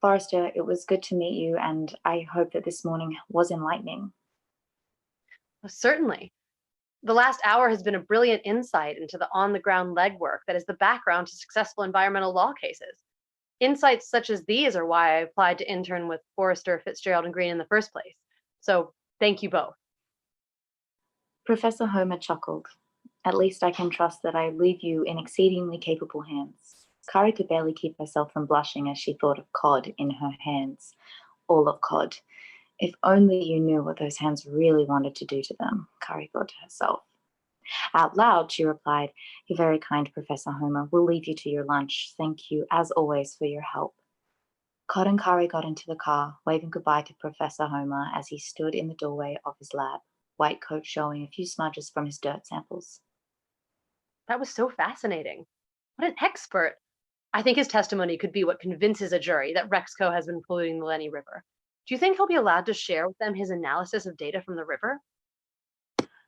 Forrester, it was good to meet you, and I hope that this morning was enlightening. Well, certainly. The last hour has been a brilliant insight into the on-the-ground legwork that is the background to successful environmental law cases. Insights such as these are why I applied to intern with Forrester, Fitzgerald, and Green in the first place. So thank you both. Professor Homer chuckled. At least I can trust that I leave you in exceedingly capable hands. Curry could barely keep herself from blushing as she thought of Cod in her hands. All of Cod. If only you knew what those hands really wanted to do to them, Curry thought to herself. Out loud, she replied, You're very kind, Professor Homer. We'll leave you to your lunch. Thank you, as always, for your help. Cod and Curry got into the car, waving goodbye to Professor Homer as he stood in the doorway of his lab, white coat showing a few smudges from his dirt samples. That was so fascinating. What an expert. I think his testimony could be what convinces a jury that Rexco has been polluting the Lenny River. Do you think he'll be allowed to share with them his analysis of data from the river?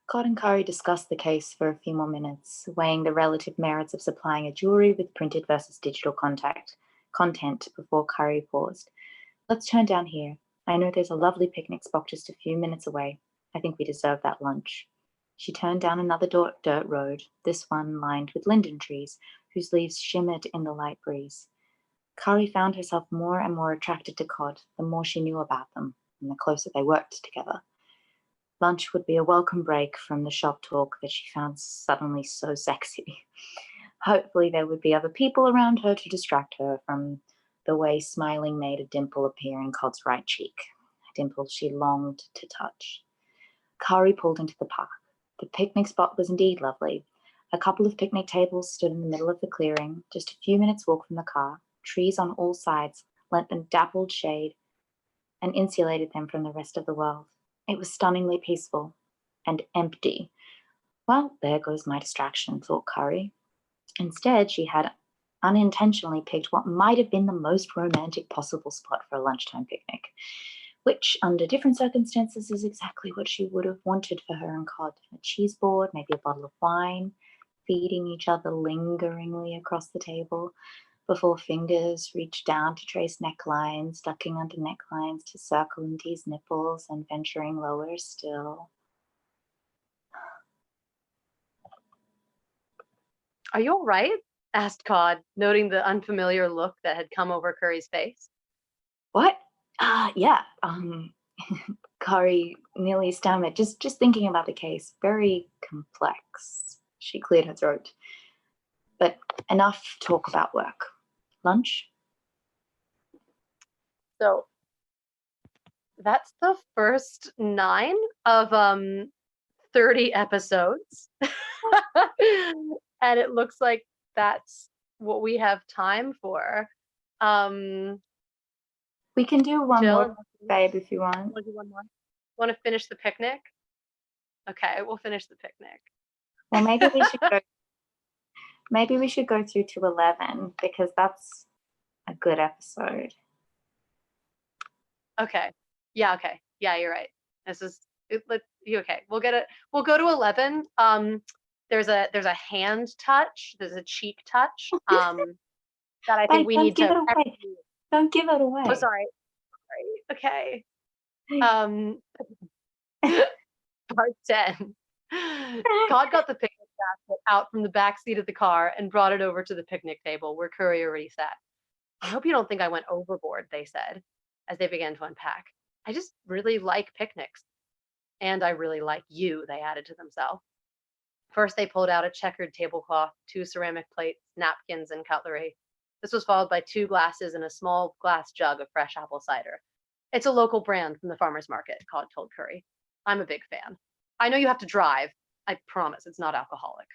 Cod and Curry discussed the case for a few more minutes, weighing the relative merits of supplying a jury with printed versus digital content before Curry paused. Let's turn down here. I know there's a lovely picnic spot just a few minutes away. I think we deserve that lunch. She turned down another dirt road, this one lined with linden trees, whose leaves shimmered in the light breeze. Kari found herself more and more attracted to Cod the more she knew about them and the closer they worked together. Lunch would be a welcome break from the shop talk that she found suddenly so sexy. Hopefully there would be other people around her to distract her from the way smiling made a dimple appear in Cod's right cheek, a dimple she longed to touch. Kari pulled into the park. The picnic spot was indeed lovely. A couple of picnic tables stood in the middle of the clearing, just a few minutes' walk from the car. Trees on all sides lent them dappled shade and insulated them from the rest of the world. It was stunningly peaceful and empty. Well, there goes my distraction, thought Kari. Instead, she had unintentionally picked what might have been the most romantic possible spot for a lunchtime picnic, which under different circumstances is exactly what she would have wanted for her and Cod. A cheese board, maybe a bottle of wine, feeding each other lingeringly across the table before fingers reached down to trace necklines, ducking under necklines to circle and tease nipples and venturing lower still. Are you all right? Asked Cod, noting the unfamiliar look that had come over Curry's face. What? Yeah. Kari nearly stammered, just thinking about the case. Very complex. She cleared her throat. But enough talk about work. Lunch? So that's the first 9 of 30 episodes. And it looks like that's what we have time for. We can do one Jill, more, babe, if you want. Want to do one more? Want to finish the picnic? Okay, we'll finish the picnic. Well, maybe we should go through to 11 because that's a good episode. Okay. Yeah, okay. Yeah, you're right. This is okay. We'll get it. We'll go to 11. There's a hand touch, there's a cheek touch. That I think we need to Don't give it away. Oh, sorry. Okay. Part 10. Cod got the picnic basket out from the back seat of the car and brought it over to the picnic table where Curry already sat. I hope you don't think I went overboard, they said, as they began to unpack. I just really like picnics. And I really like you, they added to themselves. First, they pulled out a checkered tablecloth, 2 ceramic plates, napkins, and cutlery. This was followed by 2 glasses and a small glass jug of fresh apple cider. It's a local brand from the farmer's market, Cod told Curry. I'm a big fan. I know you have to drive. I promise it's not alcoholic.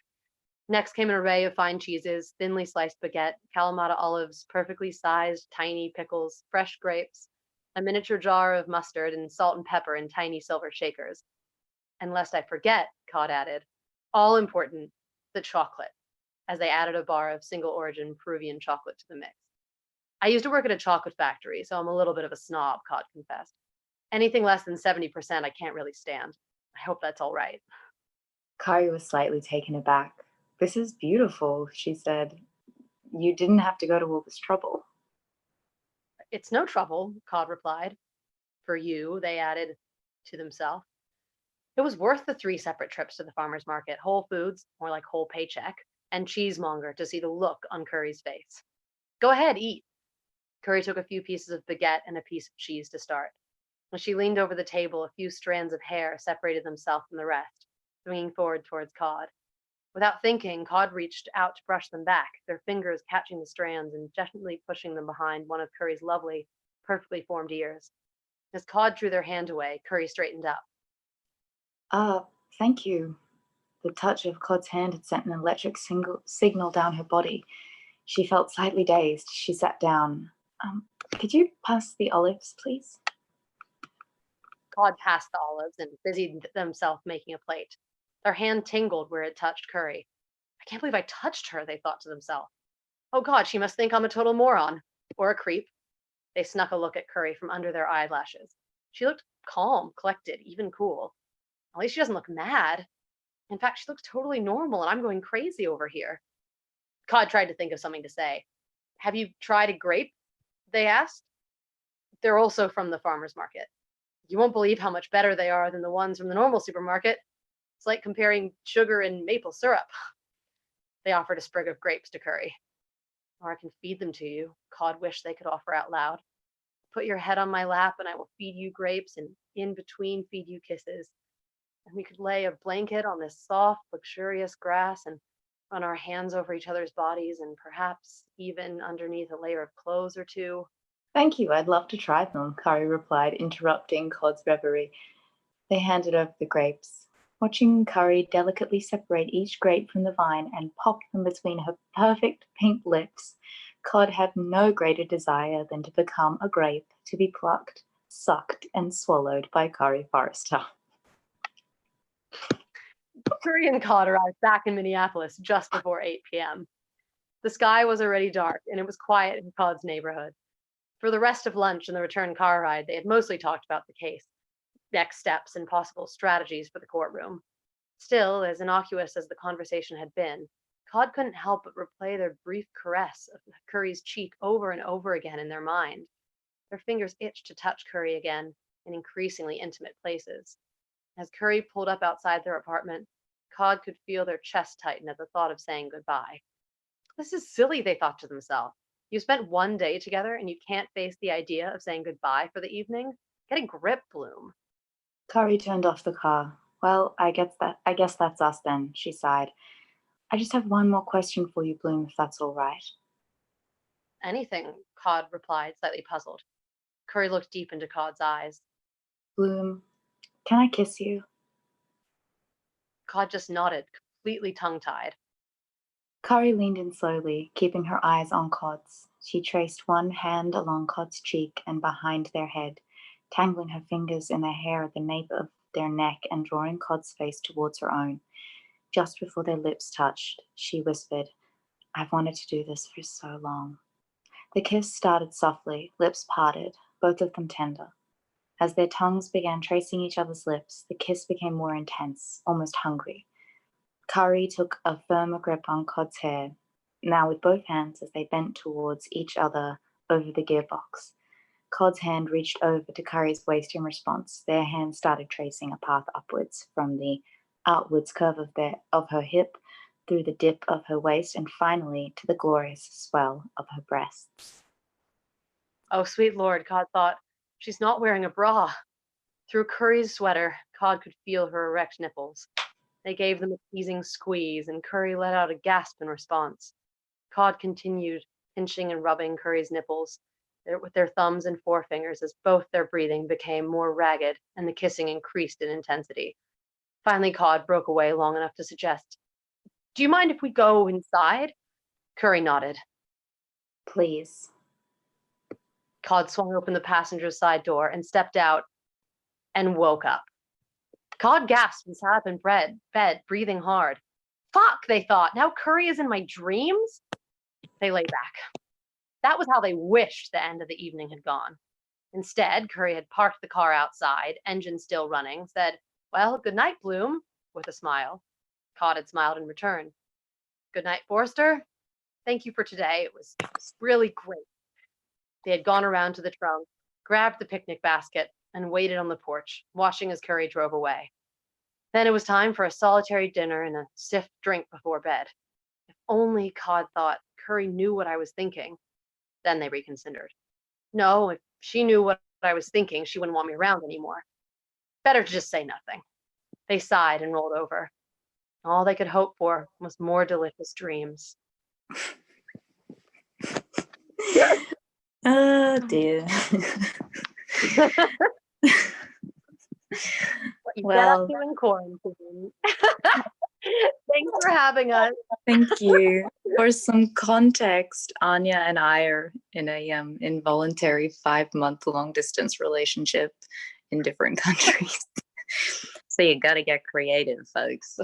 Next came an array of fine cheeses, thinly sliced baguette, Kalamata olives, perfectly sized tiny pickles, fresh grapes, a miniature jar of mustard, and salt and pepper in tiny silver shakers. And lest I forget, Cod added, all important, the chocolate, as they added a bar of single origin Peruvian chocolate to the mix. I used to work at a chocolate factory, so I'm a little bit of a snob, Cod confessed. Anything less than 70% I can't really stand. I hope that's all right. Kari was slightly taken aback. This is beautiful, she said. You didn't have to go to all this trouble. It's no trouble, Cod replied. For you, they added to themselves. It was worth the 3 separate trips to the farmer's market, Whole Foods, more like whole paycheck, and Cheesemonger to see the look on Curry's face. Go ahead, eat. Curry took a few pieces of baguette and a piece of cheese to start. As she leaned over the table, a few strands of hair separated themselves from the rest, swinging forward towards Cod. Without thinking, Cod reached out to brush them back, their fingers catching the strands and gently pushing them behind one of Curry's lovely, perfectly formed ears. As Cod drew their hand away, Curry straightened up. Thank you. The touch of Cod's hand had sent an electric signal down her body. She felt slightly dazed. She sat down. Could you pass the olives, please? Cod passed the olives and busied themselves making a plate. Their hand tingled where it touched Curry. I can't believe I touched her, they thought to themselves. Oh God, she must think I'm a total moron. Or a creep. They snuck a look at Curry from under their eyelashes. She looked calm, collected, even cool. At least she doesn't look mad. In fact, she looks totally normal and I'm going crazy over here. Cod tried to think of something to say. Have you tried a grape? They asked. They're also from the farmer's market. You won't believe how much better they are than the ones from the normal supermarket. It's like comparing sugar and maple syrup. They offered a sprig of grapes to Curry. Or I can feed them to you, Cod wished they could offer out loud. Put your head on my lap and I will feed you grapes and in between feed you kisses. And we could lay a blanket on this soft, luxurious grass and run our hands over each other's bodies and perhaps even underneath a layer of clothes or two. Thank you, I'd love to try them, Curry replied, interrupting Cod's reverie. They handed over the grapes. Watching Curry delicately separate each grape from the vine and pop them between her perfect pink lips, Cod had no greater desire than to become a grape to be plucked, sucked, and swallowed by Curry Forrester. Curry and Cod arrived back in Minneapolis just before 8 p.m. The sky was already dark and it was quiet in Cod's neighborhood. For the rest of lunch and the return car ride, they had mostly talked about the case, next steps, and possible strategies for the courtroom. Still, as innocuous as the conversation had been, Cod couldn't help but replay their brief caress of Curry's cheek over and over again in their mind. Their fingers itched to touch Curry again in increasingly intimate places. As Curry pulled up outside their apartment, Cod could feel their chest tighten at the thought of saying goodbye. This is silly, they thought to themselves. You spent one day together and you can't face the idea of saying goodbye for the evening? Get a grip, Bloom. Curry turned off the car. Well, I guess that's us then, she sighed. I just have one more question for you, Bloom, if that's all right. Anything, Cod replied, slightly puzzled. Curry looked deep into Cod's eyes. Bloom, can I kiss you? Cod just nodded, completely tongue-tied. Curry leaned in slowly, keeping her eyes on Cod's. She traced one hand along Cod's cheek and behind their head, tangling her fingers in the hair at the nape of their neck and drawing Cod's face towards her own. Just before their lips touched, she whispered, I've wanted to do this for so long. The kiss started softly, lips parted, both of them tender. As their tongues began tracing each other's lips, the kiss became more intense, almost hungry. Curry took a firmer grip on Cod's hair, now with both hands as they bent towards each other over the gearbox. Cod's hand reached over to Curry's waist in response. Their hands started tracing a path upwards from the outwards curve of her hip, through the dip of her waist, and finally to the glorious swell of her breasts. Oh, sweet Lord, Cod thought. She's not wearing a bra. Through Curry's sweater, Cod could feel her erect nipples. They gave them a teasing squeeze, and Curry let out a gasp in response. Cod continued pinching and rubbing Curry's nipples with their thumbs and forefingers as both their breathing became more ragged and the kissing increased in intensity. Finally, Cod broke away long enough to suggest, Do you mind if we go inside? Curry nodded. Please. Cod swung open the passenger's side door and stepped out and woke up. Cod gasped and sat up in bed, breathing hard. Fuck, they thought. Now Curry is in my dreams? They lay back. That was how they wished the end of the evening had gone. Instead, Curry had parked the car outside, engine still running, said, Well, good night, Bloom, with a smile. Cod had smiled in return. Good night, Forrester. Thank you for today. It was really great. They had gone around to the trunk, grabbed the picnic basket, and waited on the porch, watching as Curry drove away. Then it was time for a solitary dinner and a stiff drink before bed. If only, Cod thought, Curry knew what I was thinking. Then they reconsidered. No, if she knew what I was thinking, she wouldn't want me around anymore. Better to just say nothing. They sighed and rolled over. All they could hope for was more delicious dreams. Oh dear. What you Well- get up to in quarantine. Thanks for having us. Thank you. For some context, Anya and I are in a involuntary 5-month long distance relationship in different countries. So you got to get creative, folks.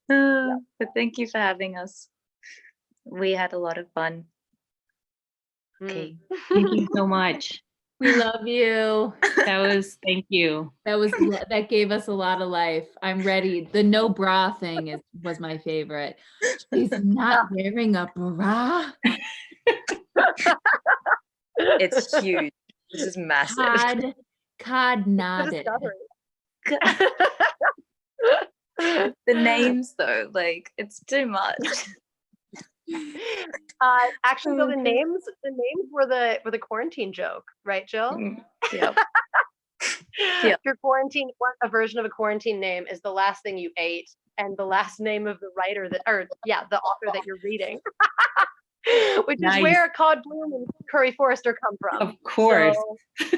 But thank you for having us. We had a lot of fun. Okay. Thank you so much. We love you. Thank you. That gave us a lot of life. I'm ready. The no bra thing was my favorite. She's not wearing a bra. It's huge. This is massive. Cod The nodded. discovery. The names though, like it's too much. Actually, though, the Okay. names were the quarantine joke, right, Jill? Yep. Yeah. Your quarantine, a version of a quarantine name is the last thing you ate and the last name of the writer the author that you're reading. Which is Nice. where Cod Bloom and Curry Forrester come from. Of course. So,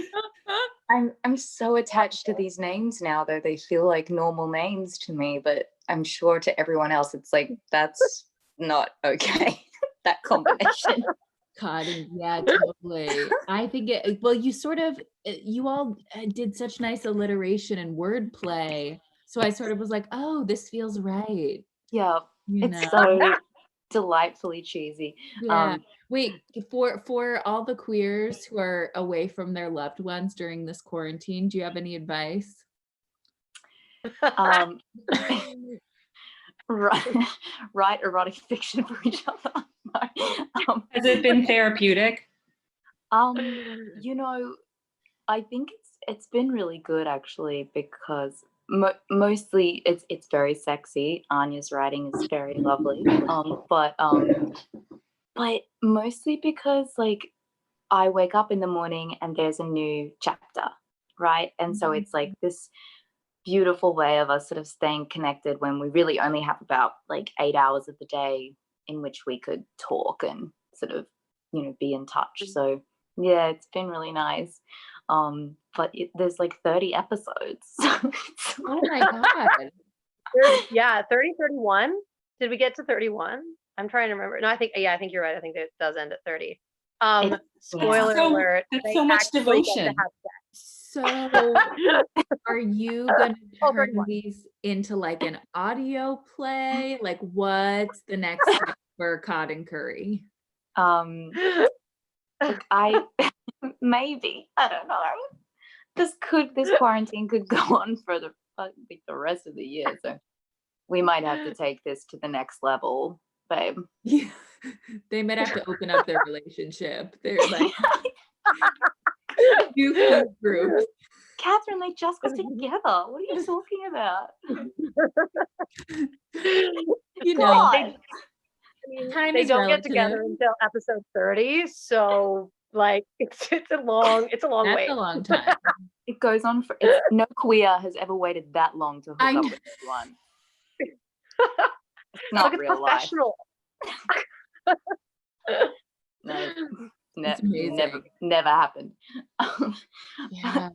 I'm so attached to these names now, though they feel like normal names to me, but I'm sure to everyone else it's like that's not okay. That combination. Cod, yeah, totally. I think well, you sort of, you all did such nice alliteration and wordplay. So I sort of was like, oh, this feels right. Yeah, You it's know? so delightfully cheesy. Yeah. Wait, for all the queers who are away from their loved ones during this quarantine, do you have any advice? Um, write erotic fiction for each other. No. Has it been therapeutic? You know, I think it's been really good actually because mostly it's very sexy. Anya's writing is very lovely. But mostly because like I wake up in the morning and there's a new chapter, right? And so it's like this beautiful way of us sort of staying connected when we really only have about like 8 hours of the day in which we could talk and sort of, you know, be in touch. So yeah, it's been really nice. But there's like 30 episodes. Oh my God. 30, 31. Did we get to 31? I'm trying to remember. No, I think you're right. I think it does end at 30. Spoiler alert. That's they so much actually get to devotion. have So are you gonna Oh, turn 31. these into like an audio play? Like what's the next step for Cod and Curry? Look, I maybe, I don't know. This quarantine could go on for the rest of the year. So we might have to take this to the next level, babe. Yeah. They might have to open up their relationship. They're like new food groups. Catherine, they just got together. What are you talking about? You know, God. I mean, time they is don't relative. get together until episode 30. So like it's a long That's wait. a long time. It goes on for no queer has ever waited that long to hook I up know. with anyone. It's not Look, it's real life. professional. No, It's amazing. never happened. Yeah.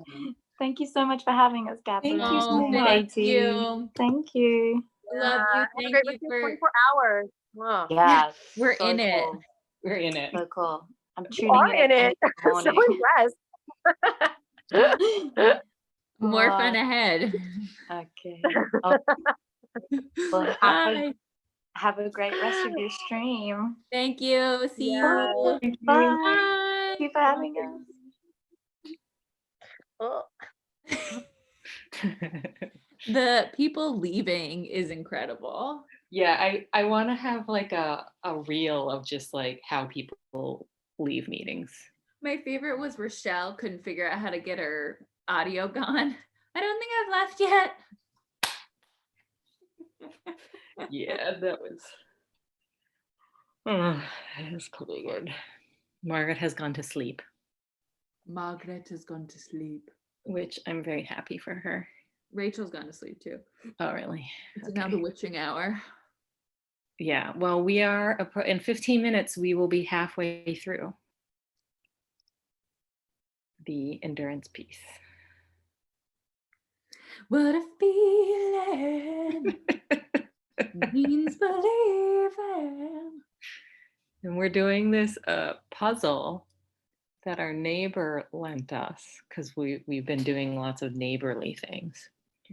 Thank you so much for having us, Catherine. Thank you so Oh, much. thank Katie. you. Thank you. Love you. Have a Thank great you rest of for. 24 hours. Wow. Yeah, We're so in it. cool. We're in it. So cool. I'm You tuning are in in at it. 8 in So the impressed. More Oh, fun ahead. Okay. Oh, well, Bye. have a great rest of your stream. Thank you. See Yeah. you. Thank you. Bye. Bye. Thank you for having us. Oh. The people leaving is incredible. Yeah, I want to have like a reel of just like how people leave meetings. My favorite was Rochelle couldn't figure out how to get her audio gone. I don't think I've left yet. Yeah, that was. Oh, that was pretty good. Margaret has gone to sleep, Margaret has gone to sleep. which I'm very happy for her. Rachel's gone to sleep too. Oh, really? It's now the witching hour. Yeah, well, we are in 15 minutes, we will be halfway through the endurance piece. What a feeling means believing. And we're doing this puzzle that our neighbor lent us because we've been doing lots of neighborly things.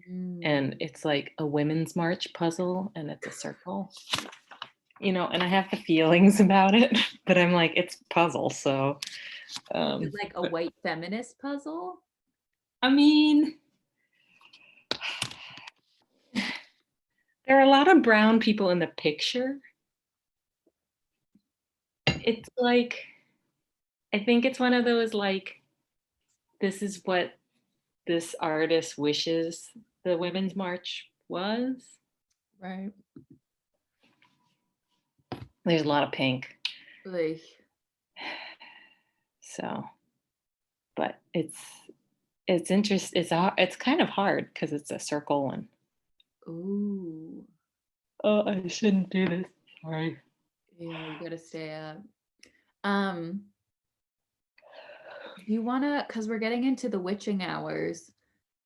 And it's like a women's march puzzle and it's a circle. You know, and I have the feelings about it, but I'm like, it's puzzle, so. It's like a white feminist puzzle. I mean, there are a lot of brown people in the picture. It's like, I think it's one of those like, this is what this artist wishes the Women's March was. Right. There's a lot of pink. Like, So, but it's interesting. It's kind of hard because it's a circle and. ooh. Oh, I shouldn't do this. Sorry. Yeah, you gotta stay up. Do you wanna, because we're getting into the witching hours,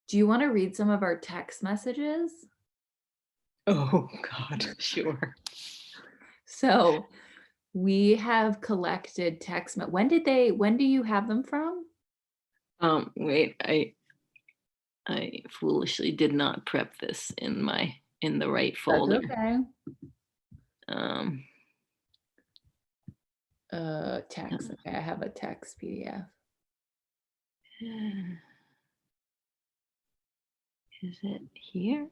do you want to read some of our text messages? Oh God, sure. So we have collected when do you have them from? Wait, I foolishly did not prep this in the right That's folder. okay. Um, Text. Okay, I have a text PDF. is it here?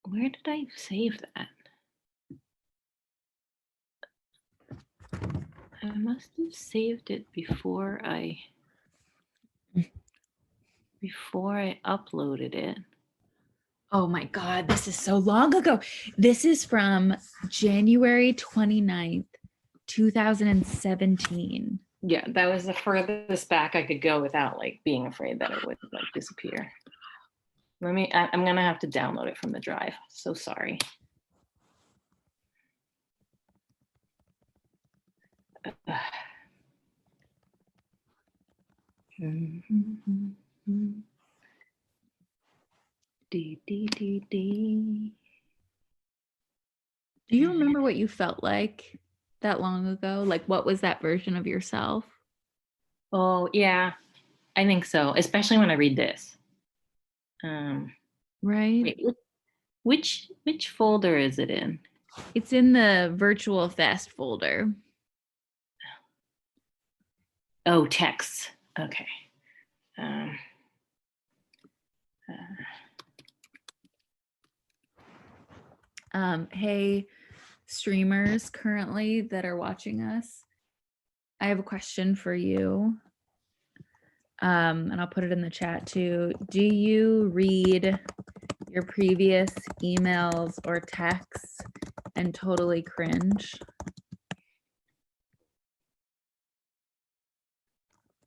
Where did I save that? I must have saved it before I uploaded it. Oh my God, this is so long ago. This is from January 29th, 2017. Yeah, that was the furthest back I could go without like being afraid that it would like disappear. I'm gonna have to download it from the drive. So sorry. Dee, dee, dee, dee. Do you remember what you felt like that long ago? Like, what was that version of yourself? Oh yeah, I think so. Especially when I read this. Right? Wait, which folder is it in? It's in the virtual fest folder. Oh, texts. Okay. Hey, streamers currently that are watching us, I have a question for you. And I'll put it in the chat too. Do you read your previous emails or texts and totally cringe?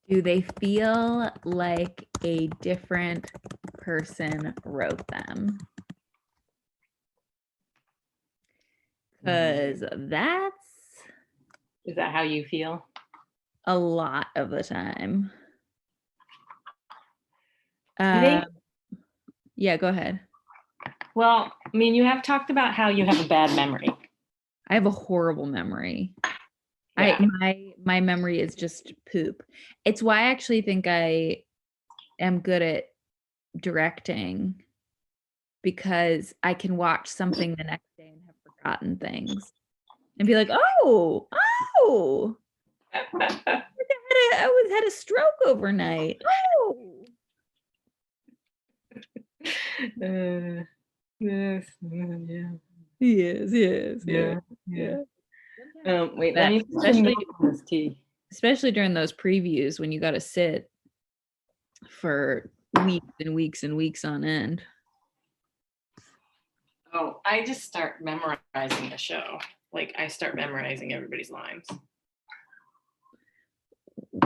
Do they feel like a different person wrote them? Because that's Is that how you feel? a lot of the time. I think. Yeah, go ahead. Well, I mean, you have talked about how you have a bad memory. I have a horrible memory. Yeah. My memory is just poop. It's why I actually think I am good at directing, because I can watch something the next day and have forgotten things and be like, oh, I had a stroke overnight. Oh. Yes. Yeah. Yes. Yeah. Wait, That, let me especially this tea. especially during those previews when you got to sit for weeks and weeks and weeks on end. Oh, I just start memorizing the show. Like I start memorizing everybody's lines.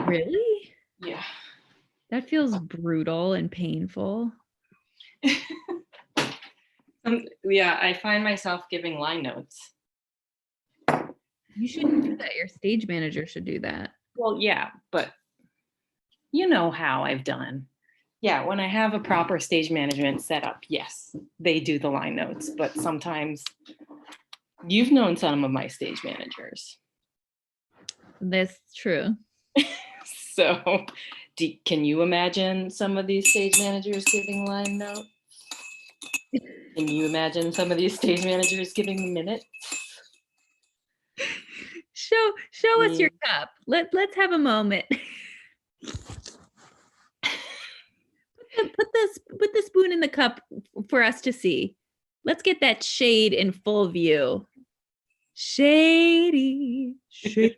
Really? Yeah. That feels brutal and painful. Yeah, I find myself giving line notes. You shouldn't do that. Your stage manager should do that. Well, yeah, but you know how I've done. Yeah, when I have a proper stage management setup, yes, they do the line notes. But sometimes you've known some of my stage managers. That's true. So can you imagine some of these stage managers giving line notes? Can you imagine some of these stage managers giving minutes? Show us your cup. Let's have a moment. Put the spoon in the cup for us to see. Let's get that shade in full view. Shady, shady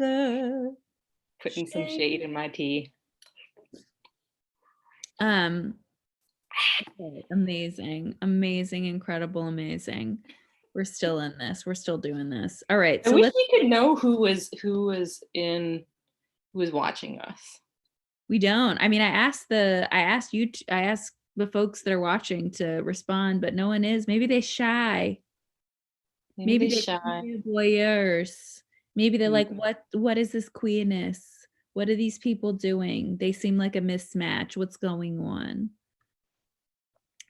motherfucker. Putting some shade in my tea. Okay, amazing, amazing, incredible, amazing. We're still in this. We're still doing this. All right. I So wish let's. we could know who was watching us. We don't. I mean, I asked the folks that are watching to respond, but no one is. Maybe they shy. Maybe they Maybe shy. they're voyeurs. Maybe they're like, Mm. what is this queerness? What are these people doing? They seem like a mismatch. What's going on?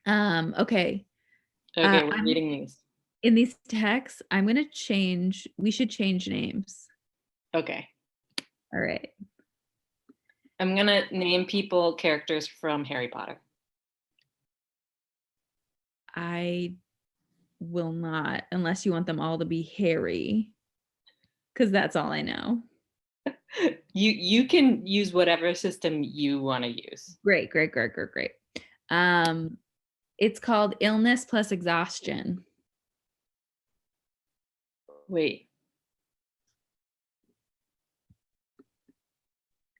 Okay. Okay, we're I'm reading these. in these texts, I'm gonna change. We should change names. Okay. All right. I'm gonna name people characters from Harry Potter. I will not, unless you want them all to be Harry, because that's all I know. You can use whatever system you want to use. Great. It's called illness plus exhaustion. Wait.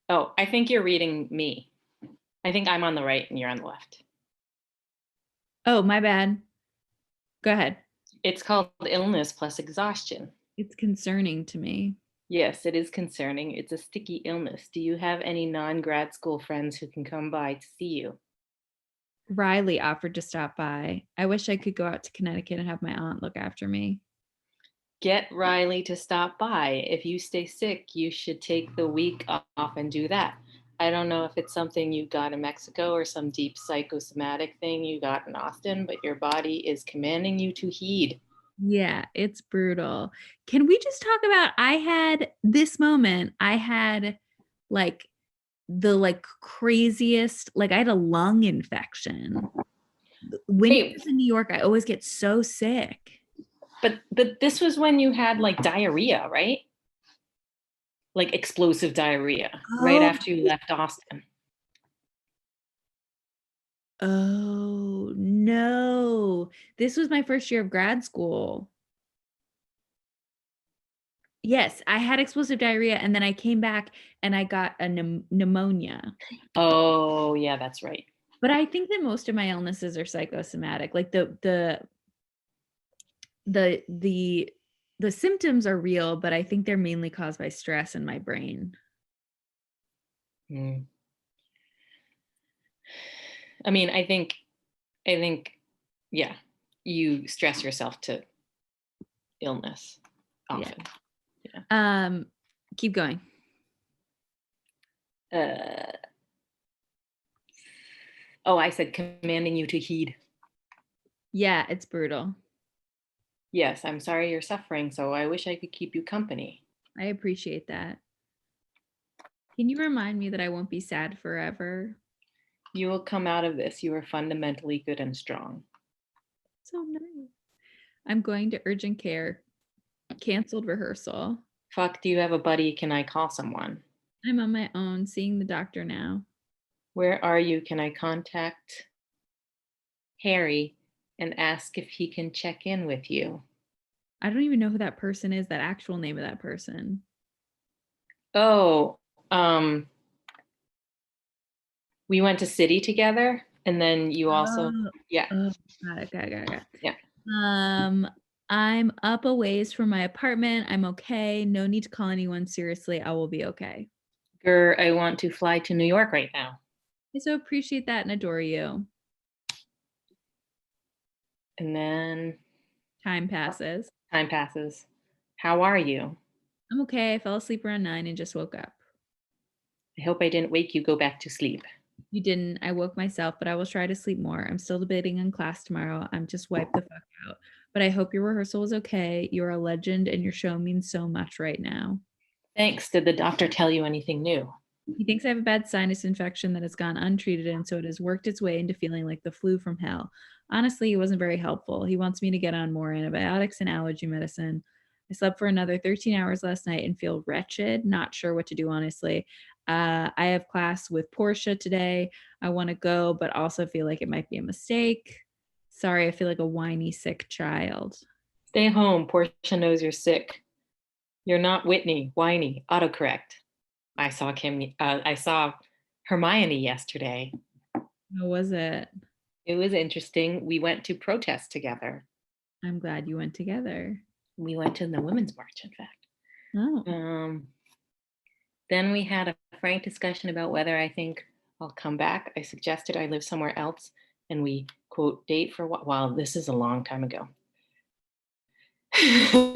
Oh, I think you're reading me. I think I'm on the right and you're on the left. Oh, my bad. Go ahead. It's called illness plus exhaustion. It's concerning to me. Yes, it is concerning. It's a sticky illness. Do you have any non-grad school friends who can come by to see you? Riley offered to stop by. I wish I could go out to Connecticut and have my aunt look after me. Get Riley to stop by. If you stay sick, you should take the week off and do that. I don't know if it's something you got in Mexico or some deep psychosomatic thing you got in Austin, but your body is commanding you to heed. Yeah, it's brutal. Can we just talk about I had like the craziest, like I had a lung infection. When I Wait, was in New York, I always get so sick. but this was when you had like diarrhea, right? Like explosive diarrhea right Oh, after you left Austin. oh no. This was my first year of grad school. Yes, I had explosive diarrhea and then I came back and I got a pneumonia. Oh, yeah, that's right. But I think that most of my illnesses are psychosomatic. Like the symptoms are real, but I think they're mainly caused by stress in my brain. Mm. I mean, I think, yeah, you stress yourself to illness often. Keep going. Oh, I said commanding you to heed. Yeah, it's brutal. Yes, I'm sorry you're suffering, so I wish I could keep you company. I appreciate that. Can you remind me that I won't be sad forever? You will come out of this. You are fundamentally good and strong. So nice. I'm going to urgent care. Canceled rehearsal. Fuck, do you have a buddy? Can I call someone? I'm on my own, seeing the doctor now. Where are you? Can I contact Harry and ask if he can check in with you? I don't even know who that person is, that actual name of that person. Oh, we went to City together, and then you also, yeah. Oh, got it. Yeah. I'm up a ways from my apartment. I'm okay. No need to call anyone seriously. I will be okay. I want to fly to New York right now. I so appreciate that and adore you. And then Time passes. time passes. How are you? I'm okay. I fell asleep around 9 and just woke up. I hope I didn't wake you. Go back to sleep. You didn't. I woke myself, but I will try to sleep more. I'm still debating in class tomorrow. I'm just wiped the fuck out. But I hope your rehearsal was okay. You're a legend and your show means so much right now. Thanks. Did the doctor tell you anything new? He thinks I have a bad sinus infection that has gone untreated, and so it has worked its way into feeling like the flu from hell. Honestly, he wasn't very helpful. He wants me to get on more antibiotics and allergy medicine. I slept for another 13 hours last night and feel wretched, not sure what to do, honestly. I have class with Portia today. I want to go, but also feel like it might be a mistake. Sorry, I feel like a whiny, sick child. Stay home. Portia knows you're sick. You're not Whitney. Whiny. Autocorrect. I saw Hermione yesterday. How was it? It was interesting. We went to protest together. I'm glad you went together. We went to the Women's March, in fact. Oh, Then we had a frank discussion about whether I think I'll come back. I suggested I live somewhere else, and we, quote, date for what? Well, this is a long time ago.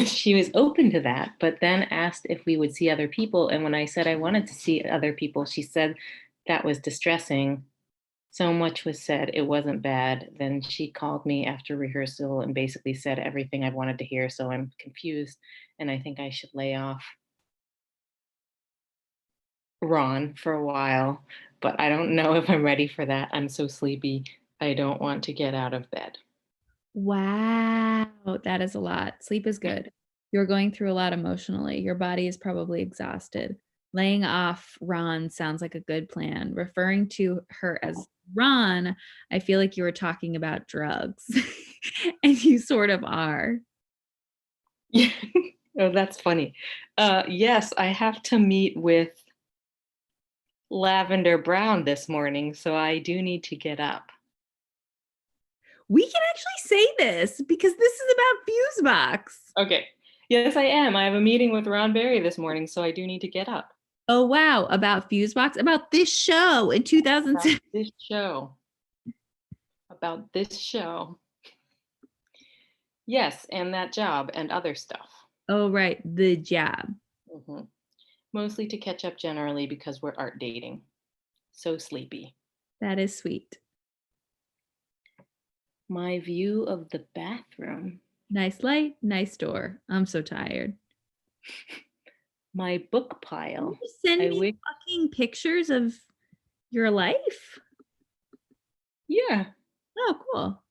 She was open to that, but then asked if we would see other people. And when I said I wanted to see other people, she said that was distressing. So much was said, it wasn't bad. Then she called me after rehearsal and basically said everything I wanted to hear. So I'm confused, and I think I should lay off Ron for a while, but I don't know if I'm ready for that. I'm so sleepy. I don't want to get out of bed. wow. That is a lot. Sleep is good. You're going through a lot emotionally. Your body is probably exhausted. Laying off Ron sounds like a good plan. Referring to her as Ron, I feel like you were talking about drugs, and you sort of are. Yeah. Oh, that's funny. Yes, I have to meet with Lavender Brown this morning, so I do need to get up. We can actually say this because this is about Fusebox. Okay. Yes, I am. I have a meeting with Ron Berry this morning, so I do need to get up. Oh, wow. About Fusebox? About this show in About 2007. this show. About this show. Yes, and that job and other stuff. Oh, right. The job. Mhm. Mostly to catch up generally because we're art dating. So sleepy. That is sweet. My view of the bathroom. Nice light, nice door. I'm so tired. My book pile. You send I me wish- fucking pictures of your life? Yeah. Oh, cool.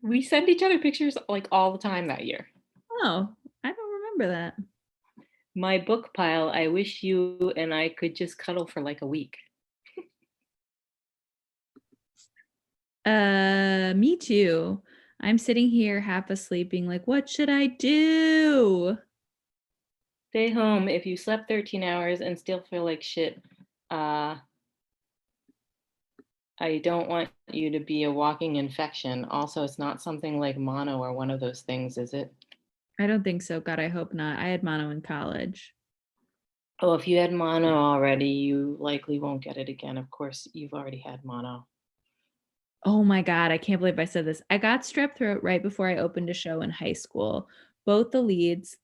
We send each other pictures like all the time that year. Oh, I don't remember that. My book pile. I wish you and I could just cuddle for like a week. Me too. I'm sitting here half asleep being like, what should I do? Stay home. If you slept 13 hours and still feel like shit, I don't want you to be a walking infection. Also, it's not something like mono or one of those things, is it? I don't think so. God, I hope not. I had mono in college. Oh, if you had mono already, you likely won't get it again. Of course, you've already had mono. Oh my God, I can't believe I said this. I got strep throat right before I opened a show in high school. Both the leads,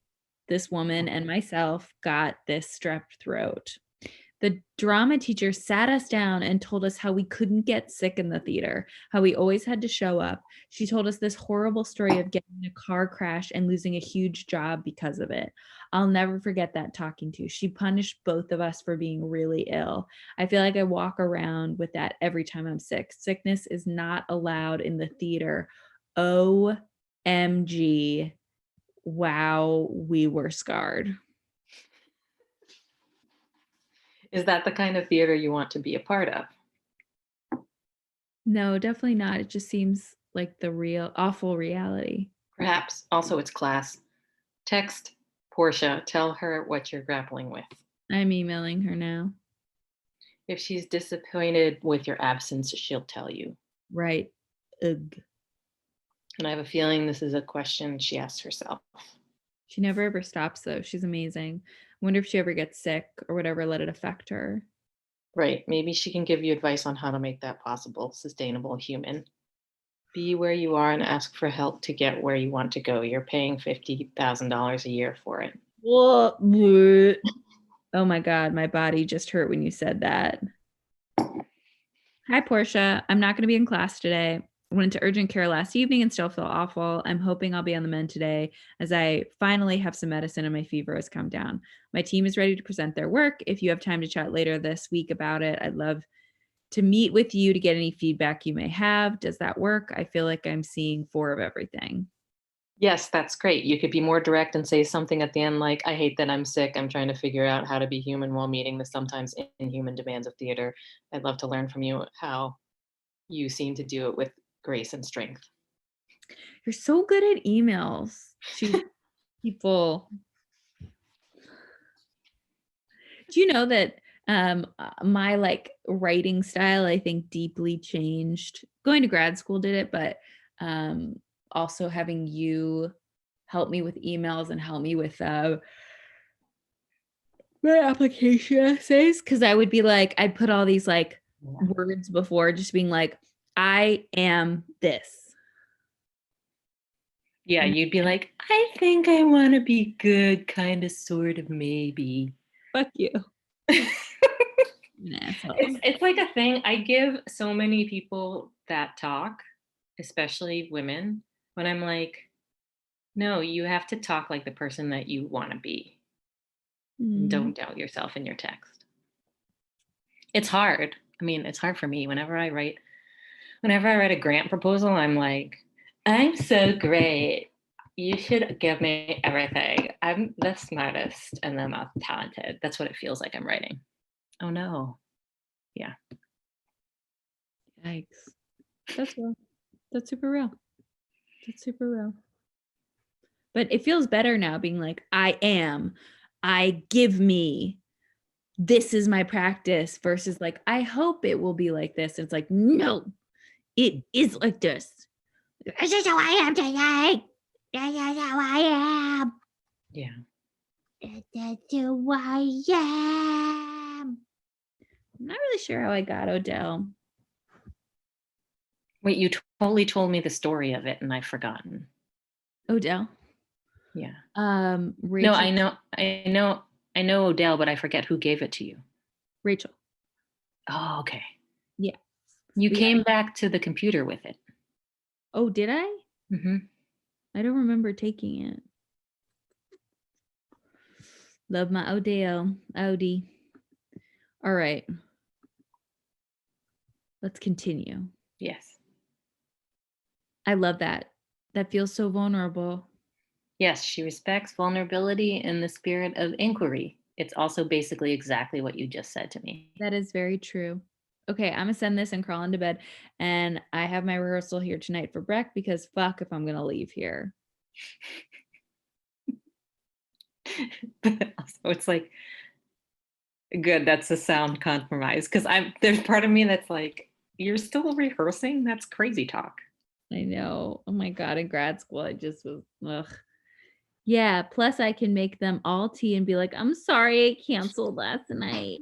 this woman and myself, got this strep throat. The drama teacher sat us down and told us how we couldn't get sick in the theater, how we always had to show up. She told us this horrible story of getting in a car crash and losing a huge job because of it. I'll never forget that talking to. She punished both of us for being really ill. I feel like I walk around with that every time I'm sick. Sickness is not allowed in the theater. OMG. Wow, we were scarred. Is that the kind of theater you want to be a part of? No, definitely not. It just seems like the real awful reality. Perhaps also it's class. Text Portia, tell her what you're grappling with. I'm emailing her now. If she's disappointed with your absence, she'll tell you. Right. Ugh. And I have a feeling this is a question she asks herself. She never ever stops though. She's amazing. I wonder if she ever gets sick or whatever let it affect her. Right. Maybe she can give you advice on how to make that possible, sustainable, human. Be where you are and ask for help to get where you want to go. You're paying $50,000 a year for it. What? Oh my God, my body just hurt when you said that. Hi, Portia. I'm not going to be in class today. I went to urgent care last evening and still feel awful. I'm hoping I'll be on the mend today as I finally have some medicine and my fever has come down. My team is ready to present their work. If you have time to chat later this week about it, I'd love to meet with you to get any feedback you may have. Does that work? I feel like I'm seeing 4 of everything. Yes, that's great. You could be more direct and say something at the end like, I hate that I'm sick. I'm trying to figure out how to be human while meeting the sometimes inhuman demands of theater. I'd love to learn from you how you seem to do it with grace and strength. You're so good at emails to people. Do you know that my like writing style, I think, deeply changed? Going to grad school did it, but also having you help me with emails and help me with my application essays, because I would be like, I'd put all these like words before just being like, I am this. Yeah, And you'd be like, I think I want to be good, kind of, sort of, maybe. fuck you. An asshole. It's like a thing. I give so many people that talk, especially women, when I'm like, no, you have to talk like the person that you want to be. Mm. Don't doubt yourself in your text. It's hard. I mean, it's hard for me. Whenever I write a grant proposal, I'm like, I'm so great. You should give me everything. I'm the smartest and the most talented. That's what it feels like I'm writing. Oh no. Yeah. Yikes. That's real. That's super real. That's super real. But it feels better now being like, I give me, this is my practice, versus like, I hope it will be like this. It's like, no, it is like this. This is how I am today. This is how I am. Yeah. That's who I am. I'm not really sure how I got Odell. Wait, you totally told me the story of it and I've forgotten. Odell. Yeah. Rachel. No, I know Odell, but I forget who gave it to you. Rachel. Oh, okay. Yeah. You We came back to the computer with it. Oh, did I? Mm-hmm. I don't remember taking it. Love my Odell. Odie. All right. Let's continue. Yes. I love that. That feels so vulnerable. Yes, she respects vulnerability in the spirit of inquiry. It's also basically exactly what you just said to me. That is very true. Okay, I'm gonna send this and crawl into bed. And I have my rehearsal here tonight for Breck, because fuck if I'm gonna leave here. But also it's like, good, that's a sound compromise. Because there's part of me that's like, you're still rehearsing? That's crazy talk. I know. Oh my God, in grad school, I just was, ugh. Yeah, plus I can make them all tea and be like, I'm sorry I canceled last night.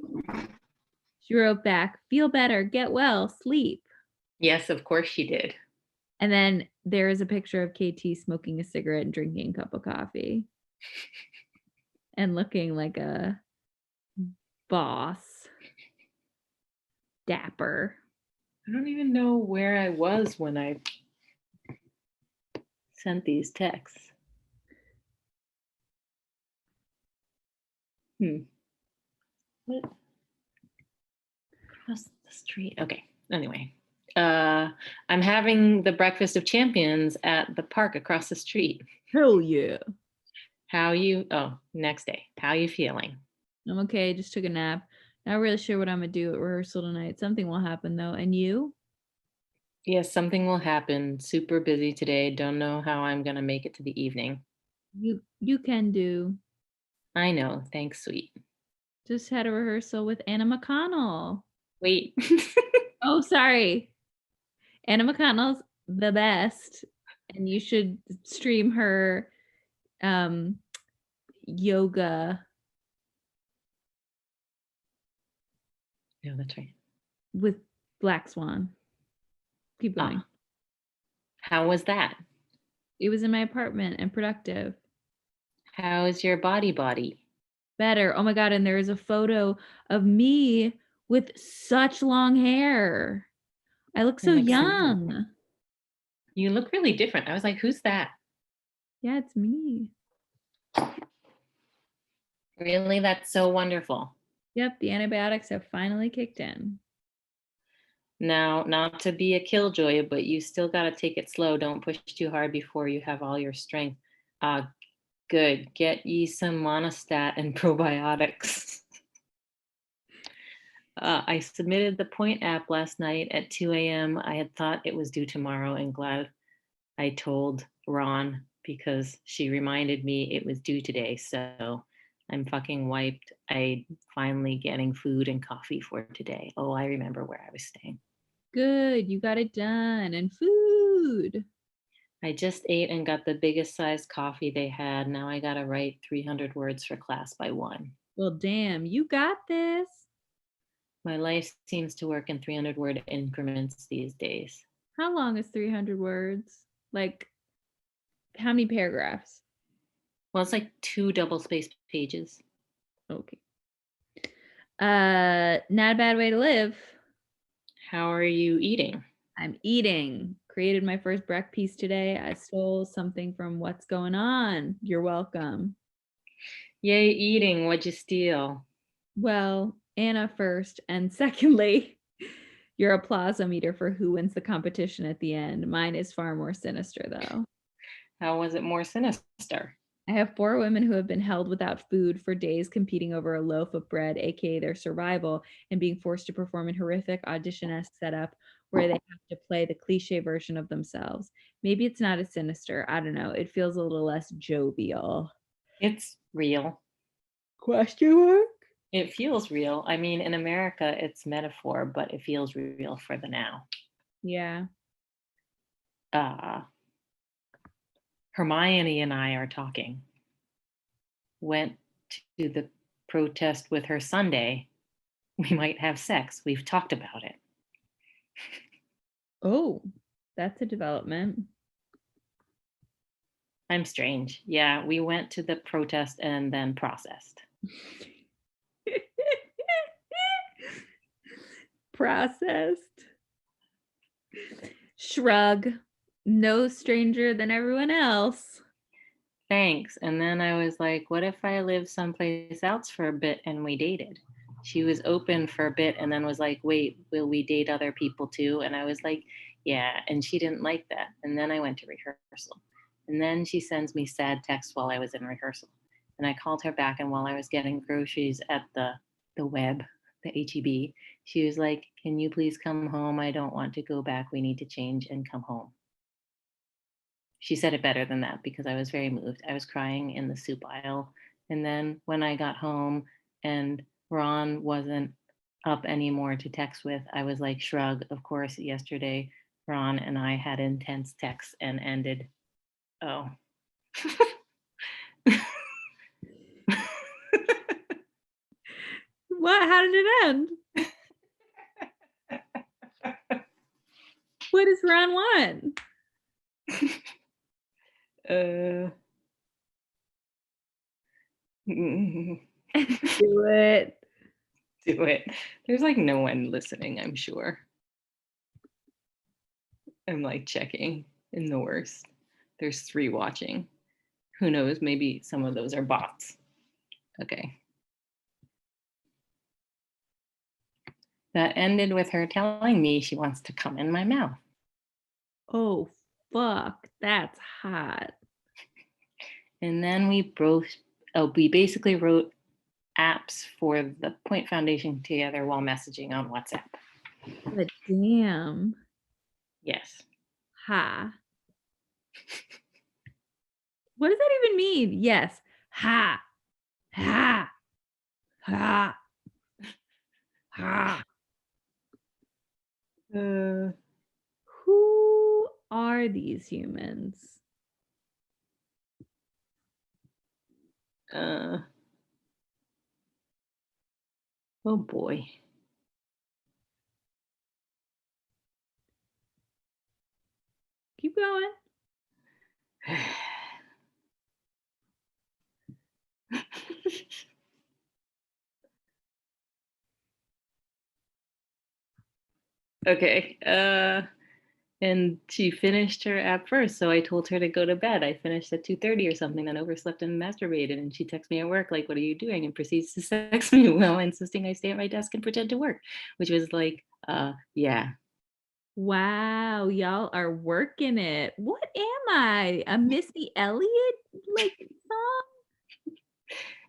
She wrote back, feel better, get well, sleep. Yes, of course she did. And then there is a picture of KT smoking a cigarette and drinking a cup of coffee and looking like a boss. Dapper. I don't even know where I was when I sent these texts. What? Across the street. Okay. Anyway, I'm having the breakfast of champions at the park across the street. Hell yeah. Next day. How you feeling? I'm okay. Just took a nap. Not really sure what I'm gonna do at rehearsal tonight. Something will happen though. And you? Yes, something will happen. Super busy today. Don't know how I'm gonna make it to the evening. You can do. I know. Thanks, sweet. Just had a rehearsal with Anna McConnell. Wait. Oh, sorry. Anna McConnell's the best. And you should stream her yoga No, that's right. with Black Swan. Keep going. How was that? It was in my apartment and productive. How is your body? Better. Oh my God. And there is a photo of me with such long hair. I look so like, young. You look really different. I was like, who's that? Yeah, it's me. Really? That's so wonderful. Yep, the antibiotics have finally kicked in. Now, not to be a killjoy, but you still got to take it slow. Don't push too hard before you have all your strength. Good. Get ye some Monistat and probiotics. I submitted the Point app last night at 2 a.m. I had thought it was due tomorrow and glad I told Ron because she reminded me it was due today. So I'm fucking wiped. I finally getting food and coffee for today. Oh, I remember where I was staying. Good, you got it done. And food. I just ate and got the biggest size coffee they had. Now I gotta write 300 words for class by 1. Well, damn, you got this. My life seems to work in 300 word increments these days. How long is 300 words? Like, how many paragraphs? Well, it's like 2 double-spaced pages. Okay. Not a bad way to live. How are you eating? I'm eating. Created my first break piece today. I stole something from What's Going On. You're welcome. Yay, eating. What'd you steal? Well, Anna first, and secondly, your applause-o-meter for who wins the competition at the end. Mine is far more sinister, though. How was it more sinister? I have 4 women who have been held without food for days, competing over a loaf of bread, aka their survival, and being forced to perform a horrific audition-esque setup where they have to play the cliche version of themselves. Maybe it's not as sinister. I don't know. It feels a little less jovial. It's real. Question mark? It feels real. I mean, in America, it's metaphor, but it feels real for the now. Yeah. Hermione and I are talking. Went to the protest with her Sunday. We might have sex. We've talked about it. Oh, that's a development. I'm strange. Yeah, we went to the protest and then processed. Processed. Shrug. No stranger than everyone else. Thanks. And then I was like, what if I live someplace else for a bit and we dated? She was open for a bit and then was like, wait, will we date other people too? And I was like, yeah. And she didn't like that. And then I went to rehearsal. And then she sends me sad texts while I was in rehearsal. And I called her back. And while I was getting groceries at the web, the HEB, she was like, can you please come home? I don't want to go back. We need to change and come home. She said it better than that because I was very moved. I was crying in the soup aisle. And then when I got home and Ron wasn't up anymore to text with, I was like, shrug. Of course, yesterday, Ron and I had intense texts and ended. Oh. What? How did it end? What does Ron want? Do Do it. it. There's like no one listening, I'm sure. I'm like checking in the worst. There's 3 watching. Who knows? Maybe some of those are bots. Okay. That ended with her telling me she wants to come in my mouth. Oh, fuck. That's hot. And then we basically wrote apps for the Point Foundation together while messaging on WhatsApp. But damn. Yes. Ha. What does that even mean? Yes. Ha. Ha. Ha. Ha. Who are these humans? Oh boy. Keep going. Okay. And she finished her app first, so I told her to go to bed. I finished at 2:30 or something, then overslept and masturbated. And she texts me at work, like, "What are you doing?" And proceeds to sex me while insisting I stay at my desk and pretend to work, which was like, yeah. Wow, y'all are working it. What am I? A Missy Elliott like song?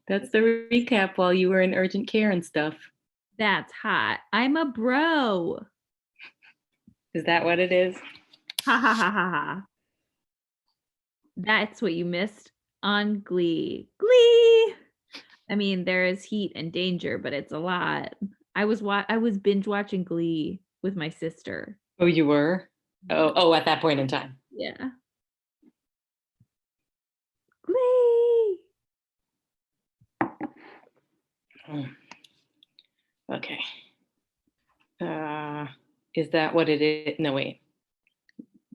That's the recap while you were in urgent care and stuff. That's hot. I'm a bro. Is that what it is? Ha ha ha ha ha. That's what you missed on Glee. Glee. I mean, there is heat and danger, but it's a lot. I was binge watching Glee with my sister. Oh, you were? Oh, at that point in time. Yeah. Glee. Hmm. Okay. Is that what it is? No, wait.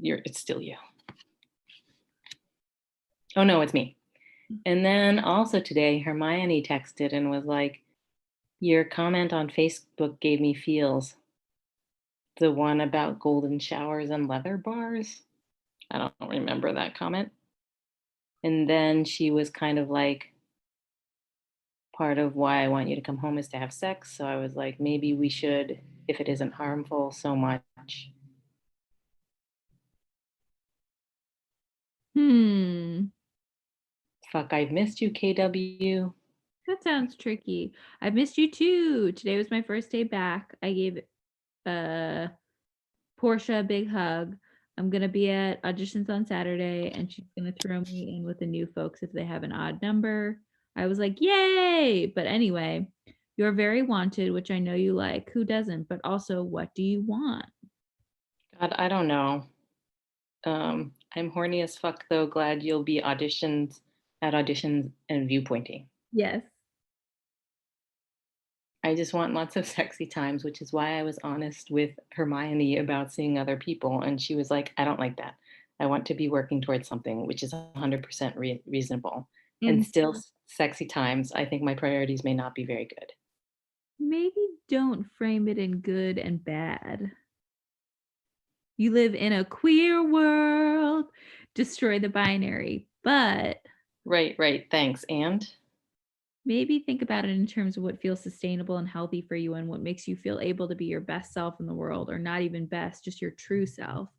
It's still you. Oh no, it's me. And then also today, Hermione texted and was like, your comment on Facebook gave me feels. The one about golden showers and leather bars. I don't remember that comment. And then she was kind of like, part of why I want you to come home is to have sex. So I was like, maybe we should, if it isn't harmful so much. Fuck, I've missed you, KW. That sounds tricky. I missed you too. Today was my first day back. I gave Portia a big hug. I'm gonna be at auditions on Saturday, and she's gonna throw me in with the new folks if they have an odd number. I was like, yay! But anyway, you're very wanted, which I know you like. Who doesn't? But also, what do you want? God, I don't know. I'm horny as fuck though. Glad you'll be at auditions and viewpointing. Yes. I just want lots of sexy times, which is why I was honest with Hermione about seeing other people. And she was like, I don't like that. I want to be working towards something, which is 100% reasonable. And still sexy times, I think my priorities may not be very good. Maybe don't frame it in good and bad. You live in a queer world. Destroy the binary. But Right. Thanks. And maybe think about it in terms of what feels sustainable and healthy for you and what makes you feel able to be your best self in the world, or not even best, just your true self.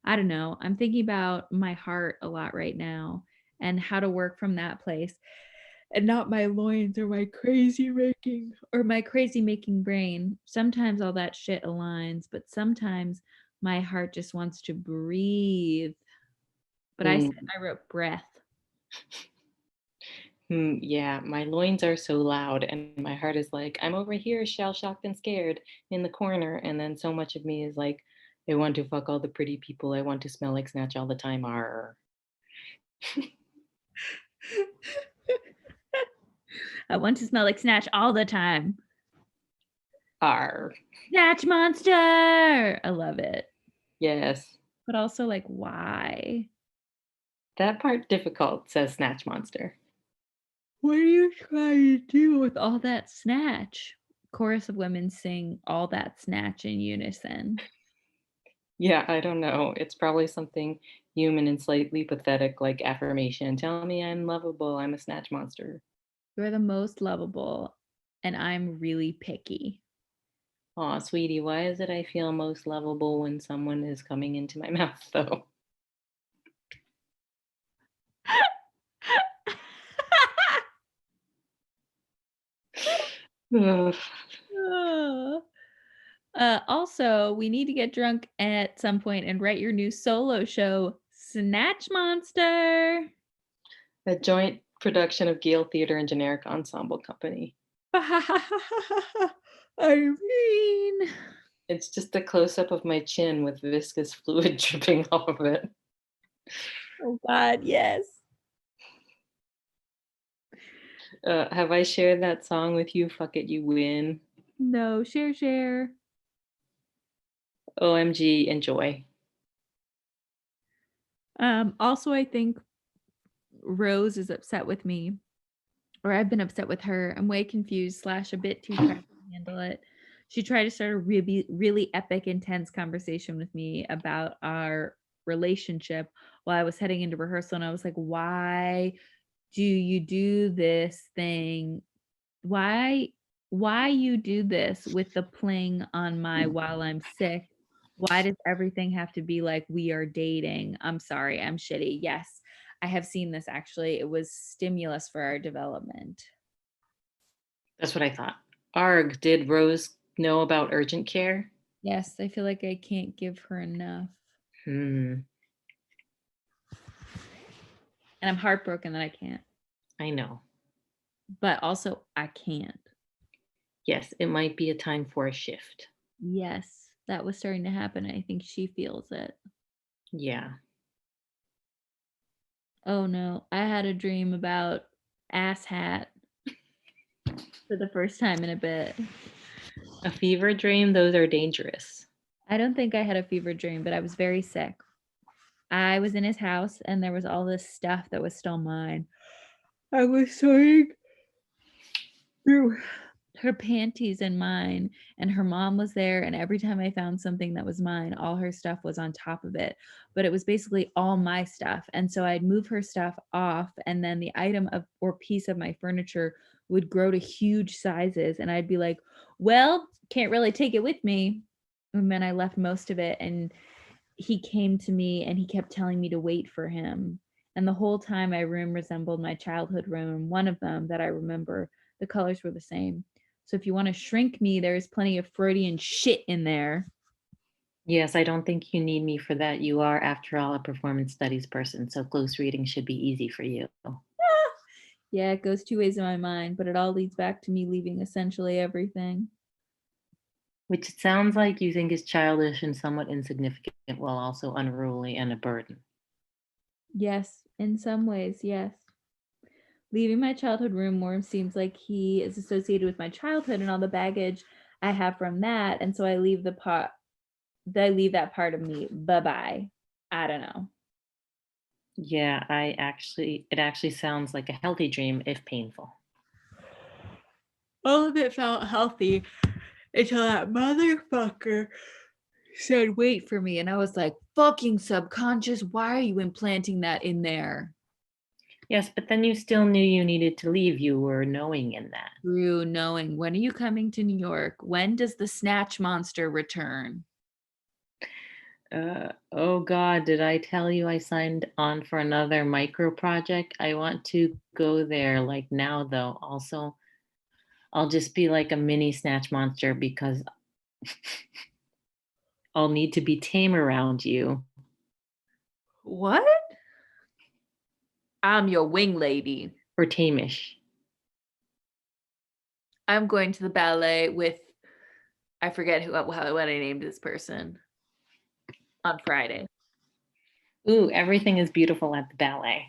I don't know. I'm thinking about my heart a lot right now and how to work from that place and not my loins or my crazy making brain. Sometimes all that shit aligns, but sometimes my heart just wants to breathe. But I wrote breath. Yeah, my loins are so loud and my heart is like, I'm over here, shell shocked and scared in the corner. And then so much of me is like, I want to fuck all the pretty people. I want to smell like Snatch all the time. Arr. I want to smell like Snatch all the time. Arr. Snatch monster. I love it. Yes. But also, like, why? That part difficult, says Snatch Monster. What are you trying to do with all that snatch? Chorus of women sing all that snatch in unison. Yeah, I don't know. It's probably something human and slightly pathetic, like affirmation. Tell me I'm lovable. I'm a Snatch Monster. You're the most lovable, and I'm really picky. Aw, sweetie, why is it I feel most lovable when someone is coming into my mouth, though? Ugh. Also, we need to get drunk at some point and write your new solo show, Snatch Monster. A joint production of Gale Theater and Generic Ensemble Company. Irene. It's just a close up of my chin with viscous fluid dripping off of it. Oh God, yes. Have I shared that song with you? Fuck it, you win. No, share. OMG, enjoy. Also, I think Rose is upset with me, or I've been upset with her. I'm way confused / a bit too tired to handle it. She tried to start a really epic, intense conversation with me about our relationship while I was heading into rehearsal, and I was like, why do you do this thing? Why you do this with the pling on my while I'm sick? Why does everything have to be like we are dating? I'm sorry, I'm shitty. Yes, I have seen this actually. It was stimulus for our development. That's what I thought. Arg, did Rose know about urgent care? Yes, I feel like I can't give her enough. And I'm heartbroken that I can't. I know. But also I can't. Yes, it might be a time for a shift. Yes, that was starting to happen. I think she feels it. Yeah. Oh no, I had a dream about ass hat for the first time in a bit. A fever dream, those are dangerous. I don't think I had a fever dream, but I was very sick. I was in his house and there was all this stuff that was still mine. I was sorting through her panties and mine, and her mom was there. And every time I found something that was mine, all her stuff was on top of it. But it was basically all my stuff. And so I'd move her stuff off, and then the item of or piece of my furniture would grow to huge sizes. And I'd be like, well, can't really take it with me. And then I left most of it. And he came to me and he kept telling me to wait for him. And the whole time my room resembled my childhood room, one of them that I remember. The colors were the same. So if you want to shrink me, there's plenty of Freudian shit in there. Yes, I don't think you need me for that. You are, after all, a performance studies person, so close reading should be easy for you. Yeah, it goes two ways in my mind, but it all leads back to me leaving essentially everything. Which it sounds like you think is childish and somewhat insignificant while also unruly and a burden. Yes, in some ways, yes. Leaving my childhood room more seems like he is associated with my childhood and all the baggage I have from that. And so I leave that part of me. Bye-bye. I don't know. Yeah, it actually sounds like a healthy dream, if painful. All of it felt healthy until that motherfucker said, wait for me. And I was like, fucking subconscious, why are you implanting that in there? Yes, but then you still knew you needed to leave. You were knowing in that. Through knowing, when are you coming to New York? When does the snatch monster return? Oh God, did I tell you I signed on for another micro project? I want to go there like now, though. Also, I'll just be like a mini snatch monster because I'll need to be tame around you. What? I'm your wing lady. Or tamish. I'm going to the ballet with, I forget what I named this person, on Friday. Ooh, everything is beautiful at the ballet.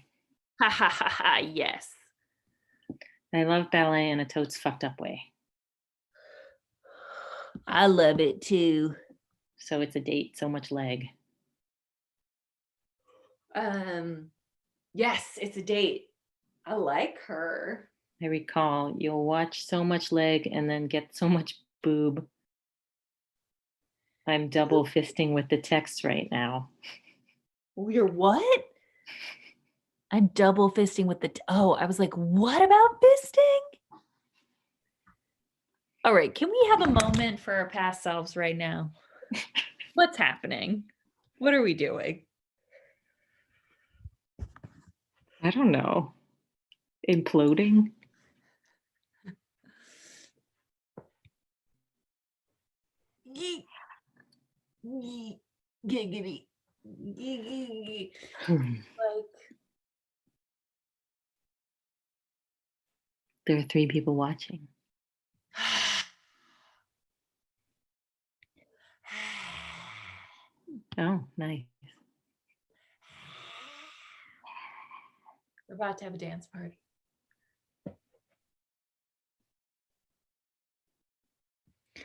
Ha ha ha ha, yes. I love ballet in a totes fucked up way. I love it too. So it's a date, so much leg. Yes, it's a date. I like her. I recall you'll watch so much leg and then get so much boob. I'm double fisting with the text right now. You're what? I'm double fisting with oh, I was like, what about fisting? All right, can we have a moment for our past selves right now? What's happening? What are we doing? I don't know. Imploding? Giggity. Like, There are 3 people watching. Oh, nice. we're about to have a dance party.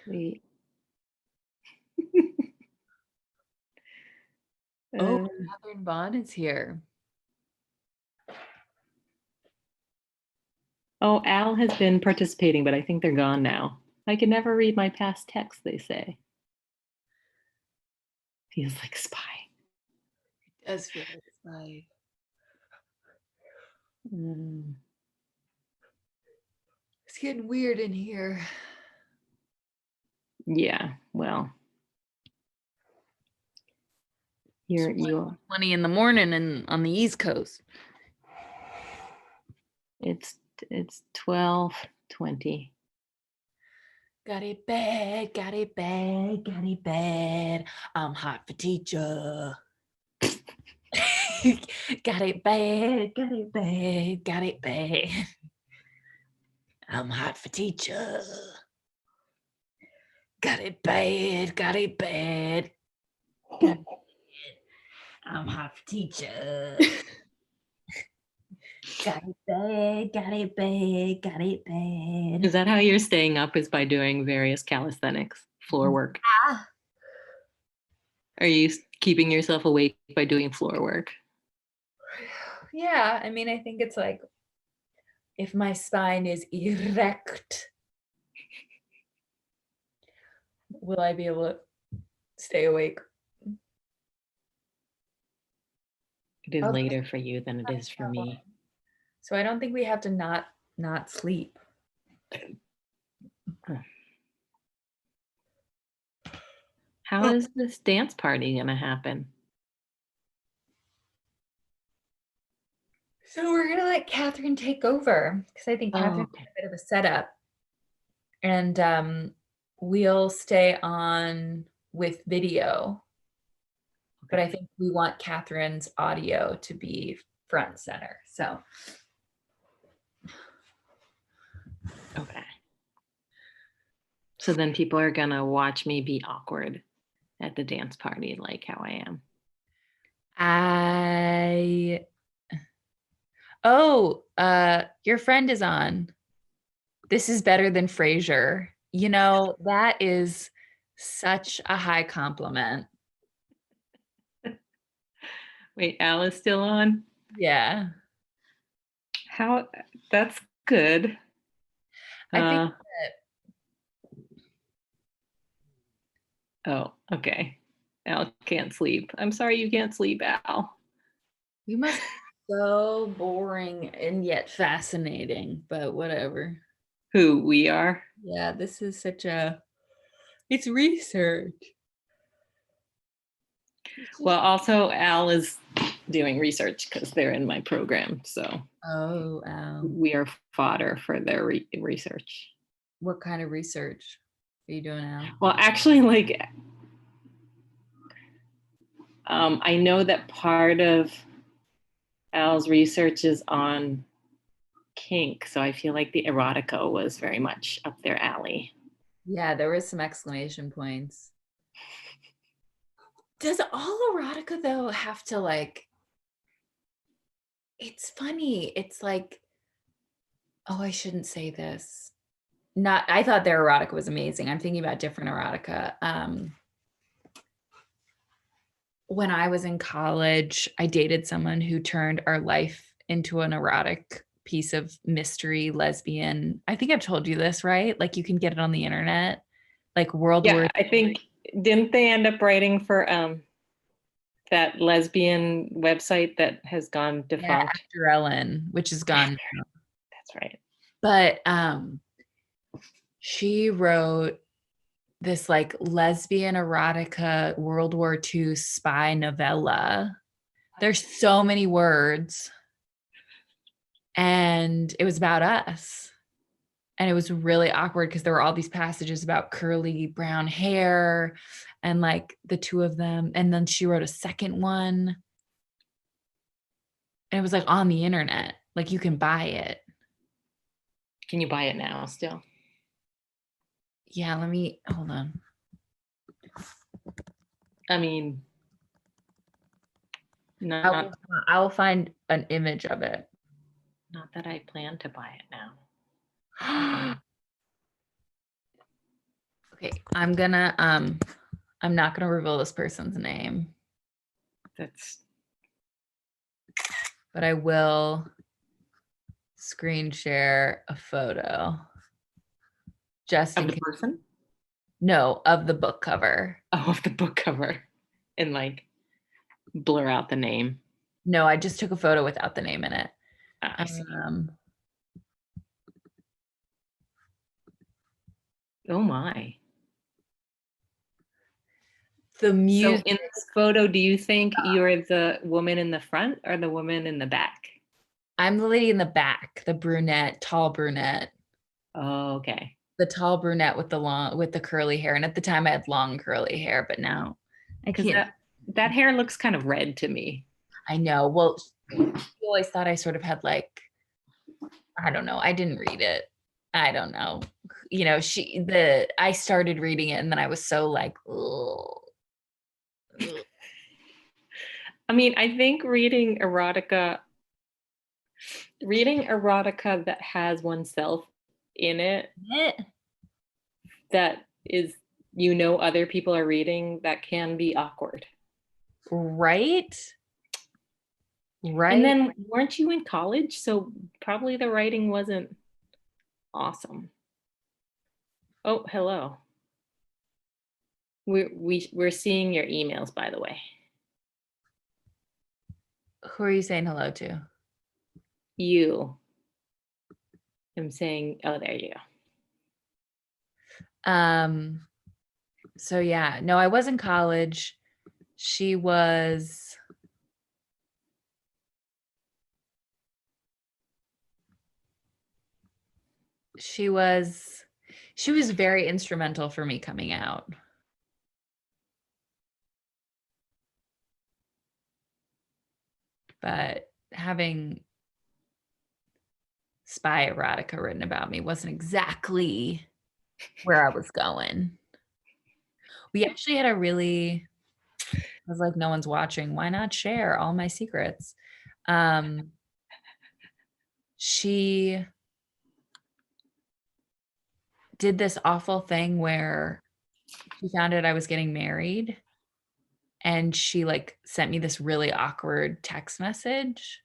Wait. Oh, Catherine Vaughn is here. Oh, Al has been participating, but I think they're gone now. I can never read my past texts, they say. Feels like a spy. It does feel like a spy. It's getting weird in here. Yeah, well. You're 20 in the morning and on the East Coast. it's 12:20. Got it bad, got it bad, got it bad. I'm hot for teacher. Got it bad, got it bad, got it bad. I'm hot for teacher. Got it bad, got it bad. Got it bad. I'm hot for teacher. Got it bad, got it bad, got it bad. Is that how you're staying up, is by doing various calisthenics, floor work? Ah. Are you keeping yourself awake by doing floor work? Yeah, I mean, I think it's like if my spine is erect, will I be able to stay awake? It is Okay. later for you than it is for me. So I don't think we have to not sleep. How is this dance party gonna happen? So we're gonna let Catherine take over because I think Oh, Catherine's okay. a bit of a setup, and we'll stay on with video. But I think we want Catherine's audio to be front and center. So Okay. So then people are gonna watch me be awkward at the dance party, like how I am. Your friend is on. This is better than Frasier. You know, that is such a high compliment. Wait, Al is still on? Yeah. How? That's good. I think Oh, okay. Al can't sleep. I'm sorry you can't sleep, Al. you must be so boring and yet fascinating, but whatever. Who we are? Yeah, this is it's research. Well, also Al is doing research because they're in my program. So Oh, we are fodder for their research. what kind of research are you doing now? Well, actually, like, I know that part of Al's research is on kink, so I feel like the erotica was very much up their alley. Yeah, there was some exclamation points. Does all erotica though have to like, it's funny. It's like, oh, I shouldn't say this. I thought their erotica was amazing. I'm thinking about different erotica. When I was in college, I dated someone who turned our life into an erotic piece of mystery lesbian. I think I've told you this, right? Like you can get it on the internet, like World War. Yeah, I think, didn't they end up writing for that lesbian website that has gone Yeah, defunct? After Ellen, which is gone. That's right. But she wrote this like lesbian erotica World War II spy novella. There's so many words. And it was about us. And it was really awkward because there were all these passages about curly brown hair and like the two of them. And then she wrote a second one. And it was like on the internet. Like you can buy it. Can you buy it now still? Yeah, hold on. I mean, I will find an image of it. not that I plan to buy it now. Okay, I'm not gonna reveal this person's name, but I will screen share a photo. Just Of in the case. person? No, of the book cover. Oh, of the book cover. And like blur out the name. No, I just took a photo without the name in it. I see. Oh my. The music. So in this photo, do you think you're the woman in the front or the woman in the back? I'm the lady in the back, the brunette, tall brunette. Oh, okay. The tall brunette with the curly hair. And at the time I had long curly hair, but now I can't. That hair looks kind of red to me. I know. Well, she always thought I sort of had like, I don't know. I didn't read it. I don't know. You know, I started reading it and then I was so like, ugh. I mean, I think reading erotica that has oneself in it, that is, you know, other people are reading, that can be awkward. Right? Right. And then weren't you in college? So probably the writing wasn't awesome. Oh, hello. We're seeing your emails, by the way. Who are you saying hello to? You. I'm saying, oh, there you go. So yeah, no, I was in college. She was very instrumental for me coming out. But having spy erotica written about me wasn't exactly where I was going. We actually had I was like, no one's watching. Why not share all my secrets? She did this awful thing where she found out I was getting married and she like sent me this really awkward text message.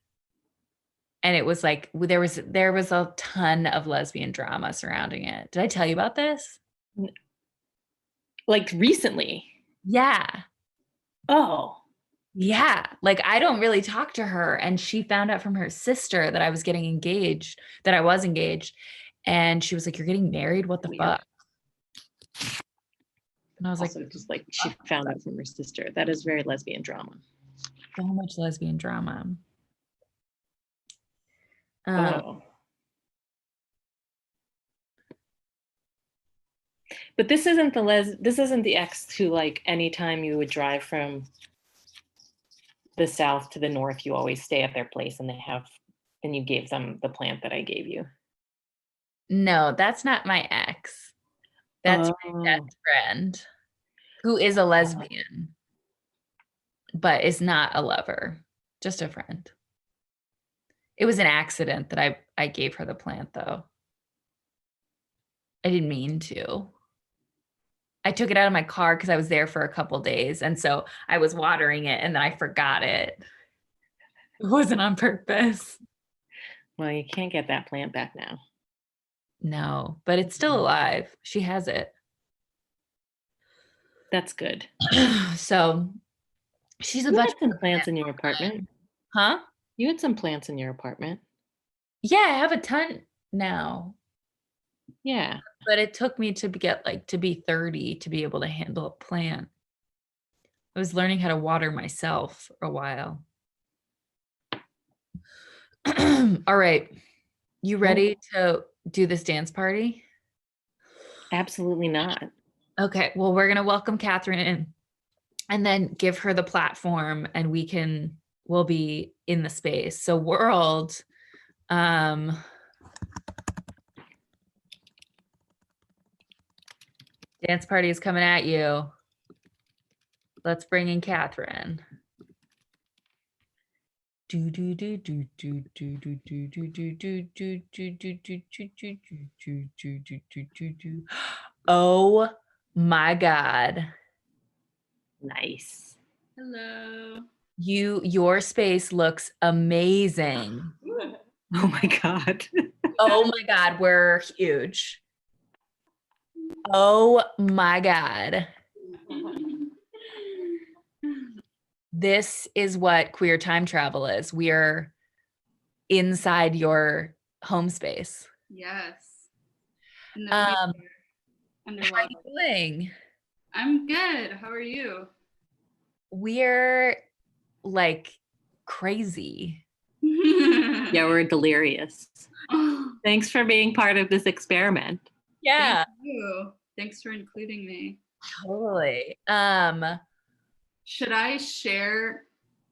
And it was like there was a ton of lesbian drama surrounding it. Did I tell you about this? Like recently? Yeah. Oh. Yeah. Like I don't really talk to her. And she found out from her sister that I was engaged. And she was like, "You're getting married? What the Weird. fuck?" And I was Also, like, just like she found out from her sister. That is very lesbian drama. so much lesbian drama. Oh. But this isn't the ex who, like, anytime you would drive from the south to the north, you always stay at their place and you gave them the plant that I gave you. No, that's not my ex. That's my best friend who is a lesbian, but is not a lover, just a friend. It was an accident that I gave her the plant, though. I didn't mean to. I took it out of my car because I was there for a couple days. And so I was watering it and then I forgot it. It wasn't on purpose. Well, you can't get that plant back now. No, but it's still alive. She has it. That's good. So she's a You bunch had some plants in your apartment. Huh? You had some plants in your apartment. Yeah, I have a ton now. Yeah. But it took me to be 30 to be able to handle a plant. I was learning how to water myself for a while. All right. You ready to do this dance party? Absolutely not. Okay. Well, we're going to welcome Catherine in and then give her the platform and we'll be in the space. So world, dance party is coming at you. Let's bring in Catherine. Oh my God. Nice. Hello. Your space looks amazing. Oh my God. Oh my God, we're huge. Oh my God. This is what queer time travel is. We are inside your home space. Yes. In the How future, are underwater. you doing? I'm good. How are you? We're like crazy. Yeah, we're delirious. Thanks for being part of this experiment. Yeah, Thank you. Thanks for including me. totally. Should I share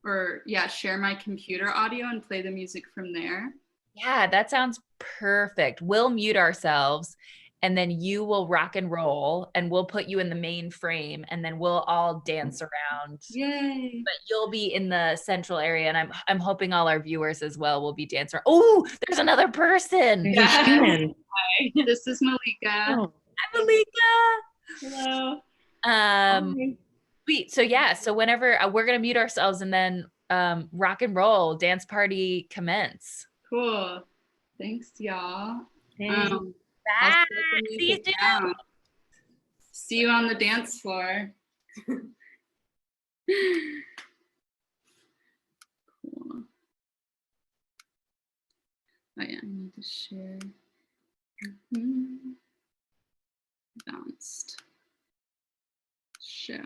or yeah, share my computer audio and play the music from there. Yeah, that sounds perfect. We'll mute ourselves and then you will rock and roll and we'll put you in the main frame and then we'll all dance around. Yay. But you'll be in the central area and I'm hoping all our viewers as well will be dancing. Oh, there's another person. There's Yeah. a human. This is Malika. Oh, Hi, Malika. Hello. Sweet. So yeah, so whenever we're gonna mute ourselves and then rock and roll, dance party commence. Cool. Thanks, y'all. thanks. I'll Bye. set the See you music soon. down. See you on the dance floor. Cool. Oh yeah, I need to share. Bounced. Share.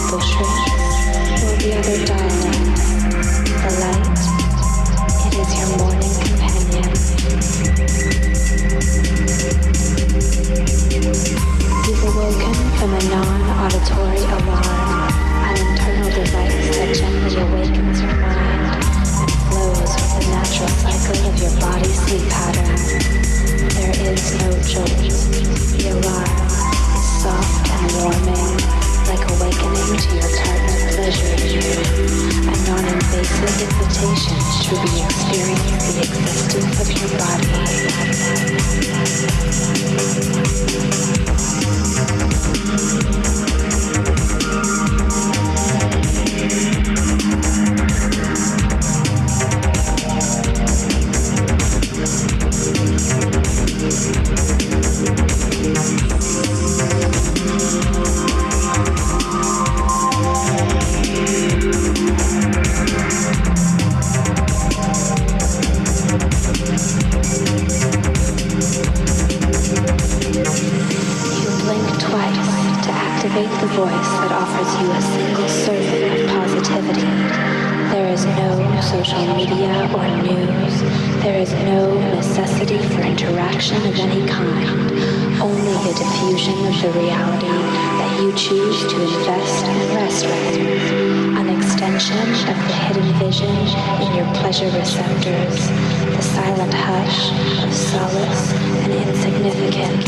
simple shrieks will be other darlings. The light, it is your morning companion. You've awoken from a non-auditory alarm, an internal device that gently awakens your mind and flows with the natural cycle of your body's sleep pattern. There is no jolt. The alarm is soft and warming, like awakening to your partner pleasure you. A non-invasive invitation to re-experience the existence of your body. Activate the voice that offers you a single serving of positivity. There is no social media or news. There is no necessity for interaction of any kind. Only a diffusion of the reality that you choose to invest and rest with. An extension of the hidden vision in your pleasure receptors. The silent hush of solace and insignificance.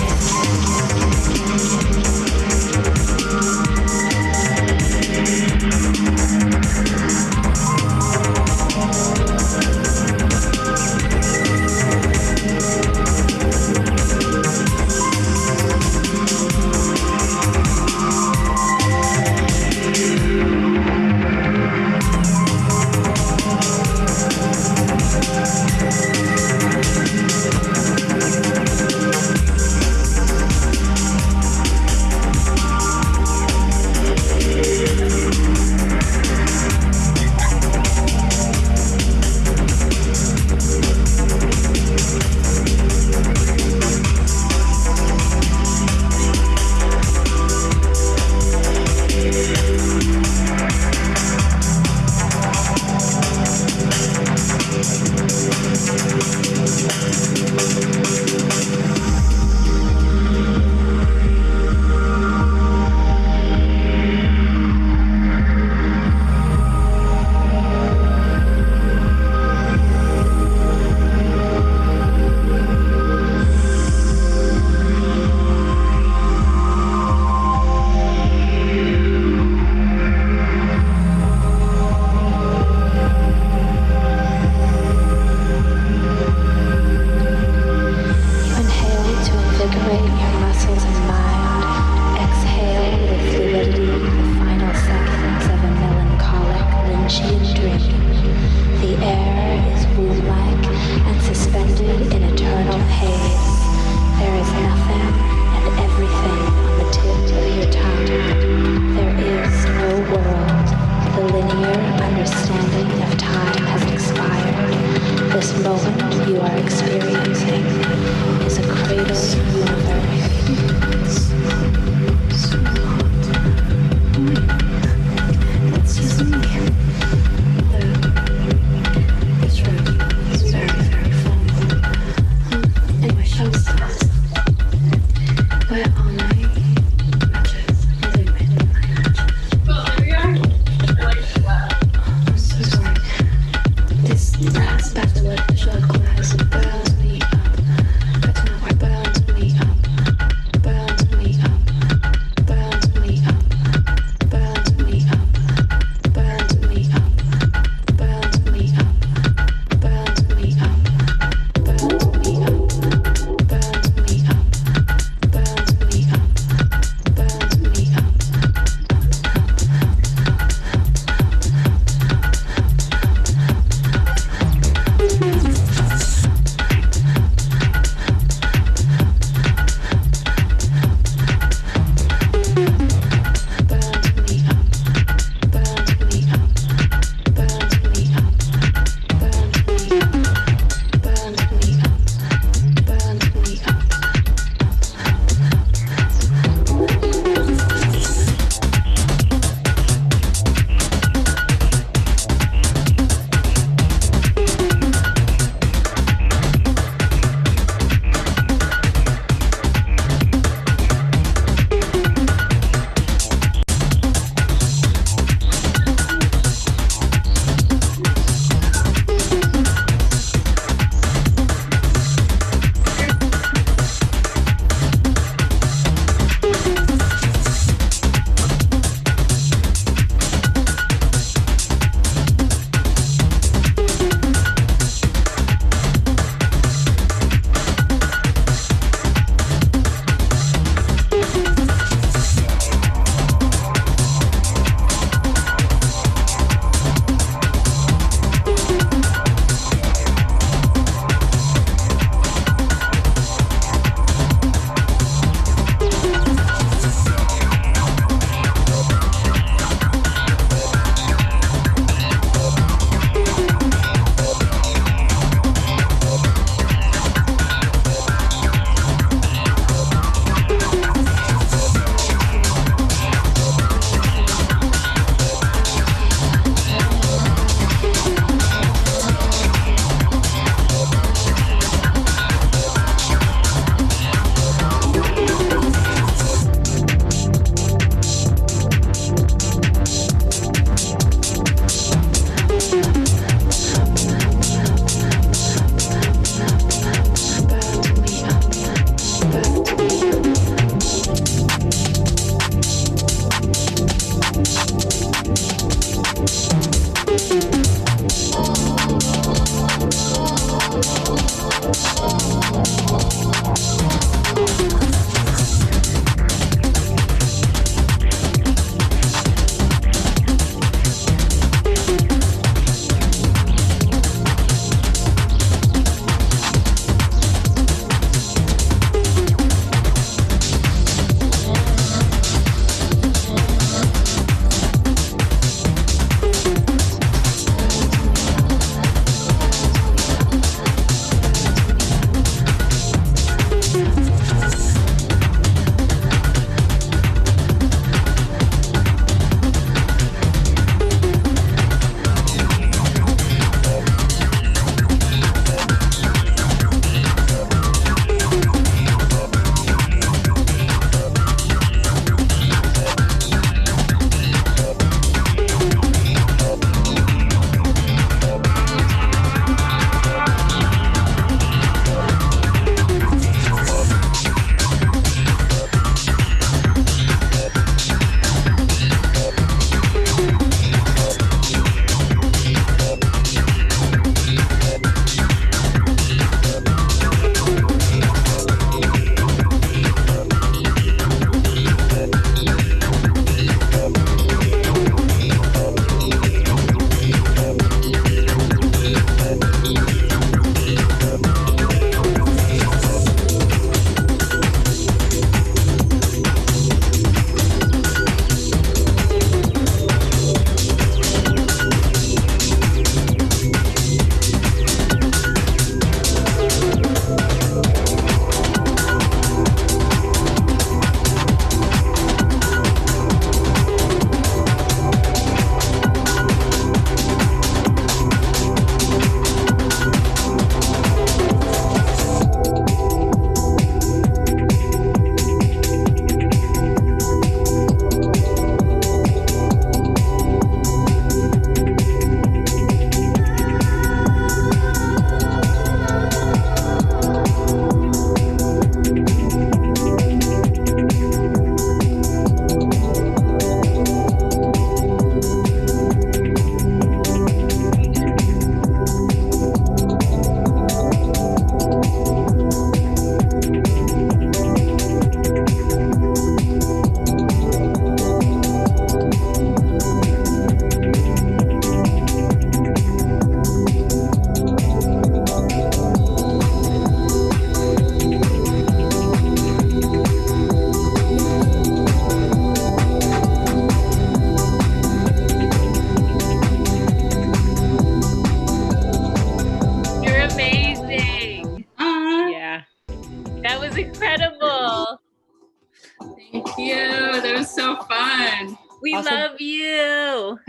you. That was so fun. We Also- love you.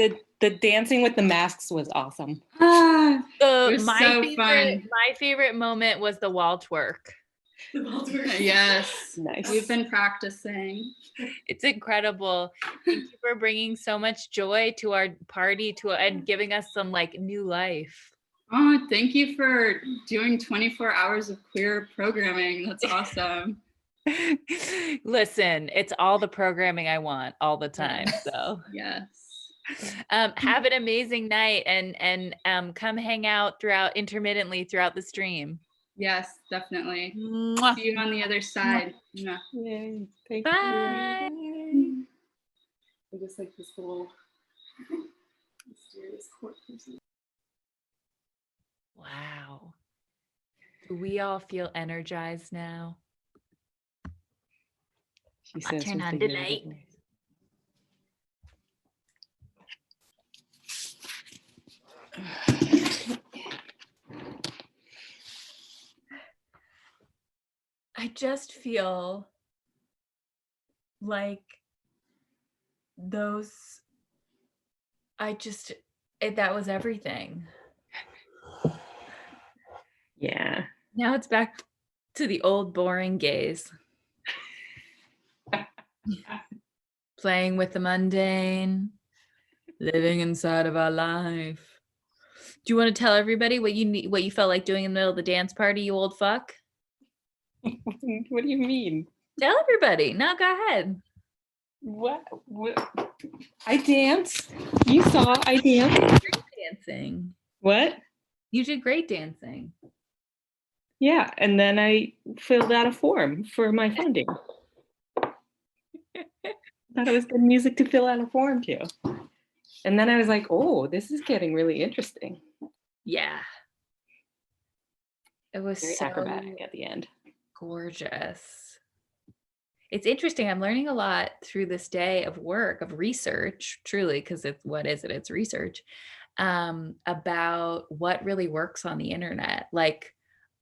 The dancing with the masks was awesome. Ah, it was My so favorite, fun. my favorite moment was the wall twerk. Yes. Nice. We've been practicing. It's incredible. Thank you for bringing so much joy to our party and giving us some like new life. Oh, thank you for doing 24 hours of queer programming. That's awesome. Listen, it's all the programming I want all the time. So Yes. have an amazing night and come hang out intermittently throughout the stream. Yes, definitely. Mwah. See you on the other side. Yeah. Yay. Thank Bye. you. I just like this little mysterious court person. Wow. Do we all feel energized now? She I'll says turn with on the tonight. yellow. I just feel like that was everything. Yeah. Now it's back to the old boring gaze. Playing with the mundane, living inside of our life. Do you want to tell everybody what you felt like doing in the middle of the dance party, you old fuck? What do you mean? Tell everybody. No, go ahead. What? I danced. You saw I danced. Dancing. What? You did great dancing. Yeah, and then I filled out a form for my funding. Thought it was good music to fill out a form to. And then I was like, oh, this is getting really interesting. Yeah. It was Very so acrobatic at the end. gorgeous. It's interesting. I'm learning a lot through this day of work, of research, truly, because what is it? It's research about what really works on the internet, like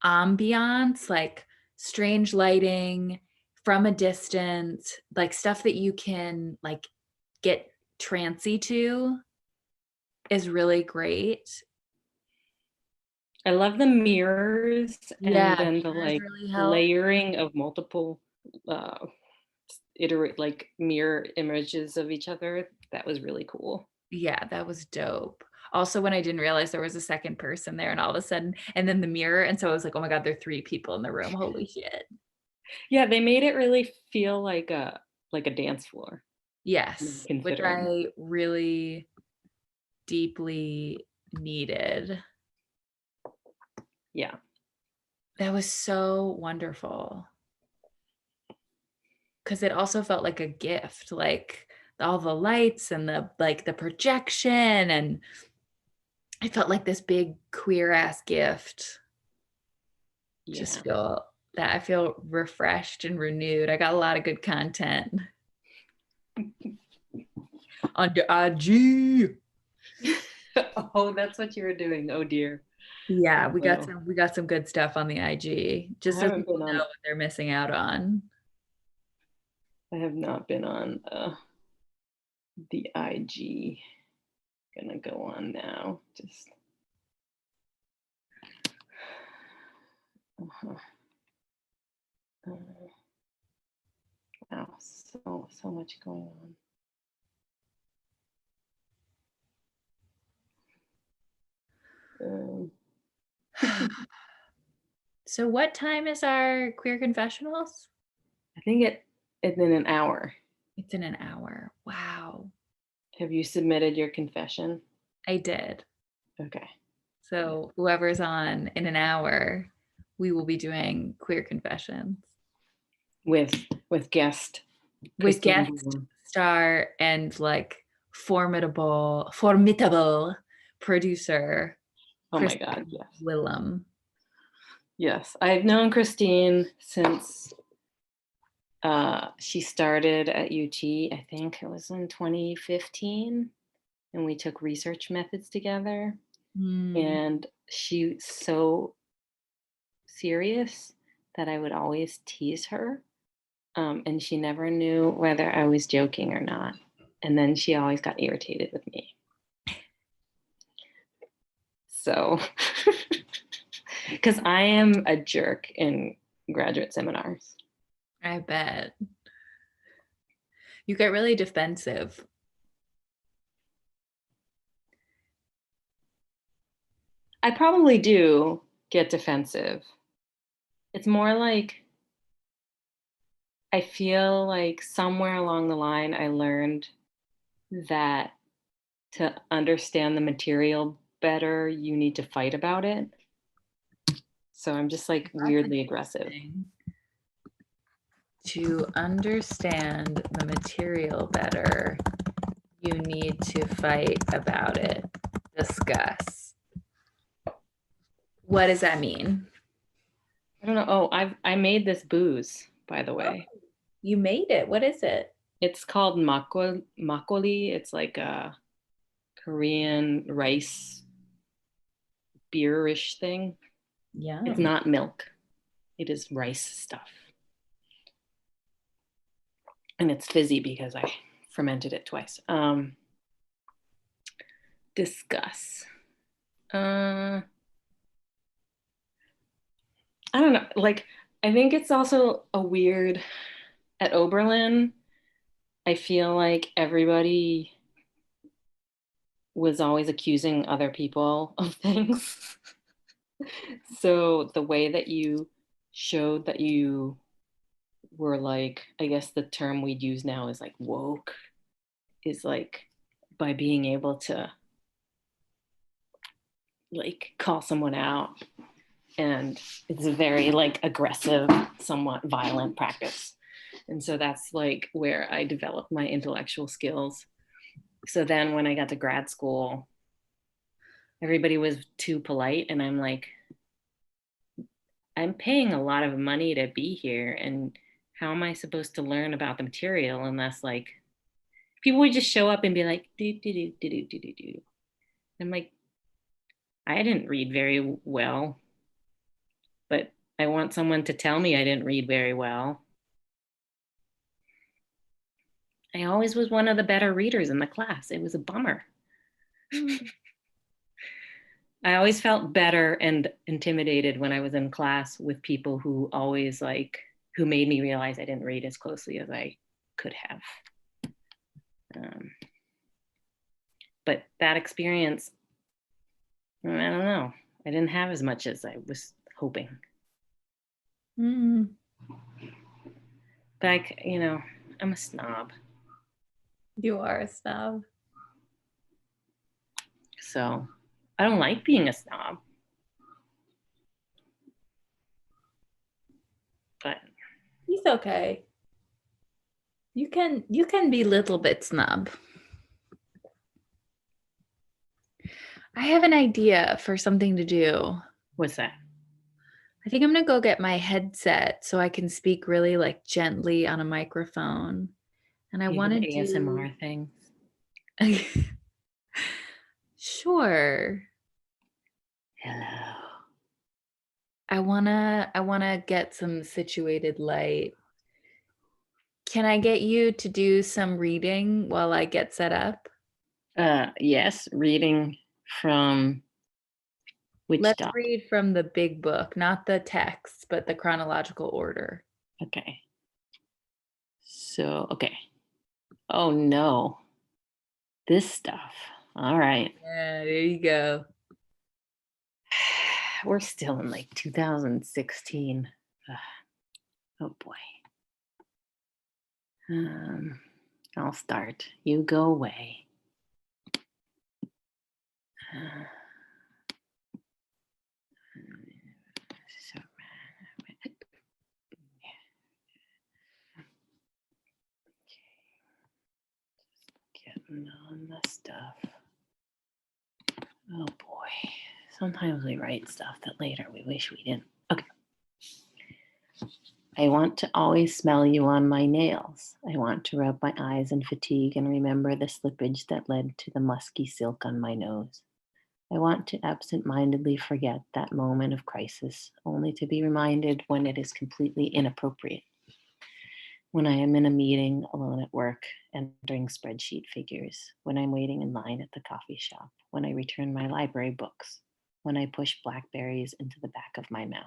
ambiance, like strange lighting from a distance, like stuff that you can like get trancy to is really great. I love the mirrors and Yeah, then the mirrors like really help. layering of multiple like mirror images of each other. That was really cool. Yeah, that was dope. Also, when I didn't realize there was a second person there and all of a sudden, and then the mirror. And so I was like, oh my God, there are 3 people in the room. Holy shit. Yeah, they made it really feel like a dance floor. Yes, which Considering. I really deeply needed. Yeah. That was so wonderful. Because it also felt like a gift, like all the lights and the projection, and it felt like this big queer ass gift. Yeah. Just feel that I feel refreshed and renewed. I got a lot of good content on the IG. Oh, that's what you were doing. Oh dear. Yeah, we got Wow. some good stuff on the IG. Just so haven't people been know on- what they're missing out on. I have not been on the IG. Gonna go on now. Just wow, so much going on. So what time is our queer confessionals? I think it's in an hour. It's in an hour. Wow. Have you submitted your confession? I did. Okay. So whoever's on in an hour, we will be doing queer confessions With guest. with Christine guest Bloom. star and like formidable producer. Oh my Christine God, yes. Willem. Yes, I've known Christine since she started at UT. I think it was in 2015, and we took research methods together. And she's so serious that I would always tease her And she never knew whether I was joking or not. And then she always got irritated with me. So, because I am a jerk in graduate seminars. I bet. You get really defensive. I probably do get defensive. It's more like I feel like somewhere along the line I learned that to understand the material better, you need to fight about it. So I'm just like weirdly aggressive. To understand the material better, you need to fight about it. Discuss. What does that mean? I don't know. Oh, I made this booze, by the way. You made it. What is it? It's called makgeolli. It's like a Korean rice beerish thing. Yeah. It's not milk. It is rice stuff. And it's fizzy because I fermented it twice. Discuss. I don't know. Like, I think it's also a weird, at Oberlin, I feel like everybody was always accusing other people of things. So the way that you showed that you were like, I guess the term we'd use now is like woke, is like by being able to like call someone out. And it's a very like aggressive, somewhat violent practice. And so that's like where I developed my intellectual skills. So then when I got to grad school, everybody was too polite. And I'm like, I'm paying a lot of money to be here. And how am I supposed to learn about the material unless like people would just show up and be like, do, do, do, do, do, do, do, do. I'm like, I didn't read very well, but I want someone to tell me I didn't read very well. I always was one of the better readers in the class. It was a bummer. I always felt better and intimidated when I was in class with people who always like, who made me realize I didn't read as closely as I could have. But that experience, I don't know. I didn't have as much as I was hoping. But I'm a snob. You are a snob. So I don't like being a snob. But He's okay. You can be a little bit snob. I have an idea for something to do. what's that? I think I'm gonna go get my headset so I can speak really like gently on a microphone. And I You want have to do ASMR things. Sure. Hello. I wanna get some situated light. Can I get you to do some reading while I get set up? Yes, reading from which Let's doc? read from the big book, not the text, but the chronological order. Okay. So, okay. Oh no. This stuff. All right. Yeah, there you go. We're still in like 2016. Oh boy. I'll start. You go away. Getting on the stuff. Oh boy. Sometimes we write stuff that later we wish we didn't. Okay. I want to always smell you on my nails. I want to rub my eyes in fatigue and remember the slippage that led to the musky silk on my nose. I want to absent-mindedly forget that moment of crisis, only to be reminded when it is completely inappropriate. when I am in a meeting alone at work, entering spreadsheet figures, when I'm waiting in line at the coffee shop, when I return my library books, when I push blackberries into the back of my mouth.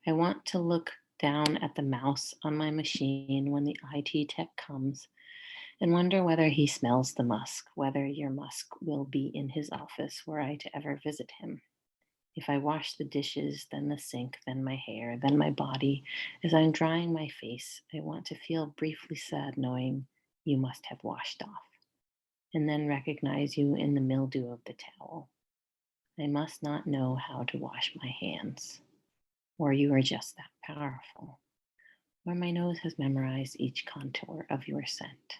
I want to look down at the mouse on my machine when the IT tech comes and wonder whether he smells the musk, whether your musk will be in his office were I to ever visit him. If I wash the dishes, then the sink, then my hair, then my body, as I'm drying my face, I want to feel briefly sad knowing you must have washed off, and then recognize you in the mildew of the towel. I must not know how to wash my hands, or you are just that powerful, or my nose has memorized each contour of your scent.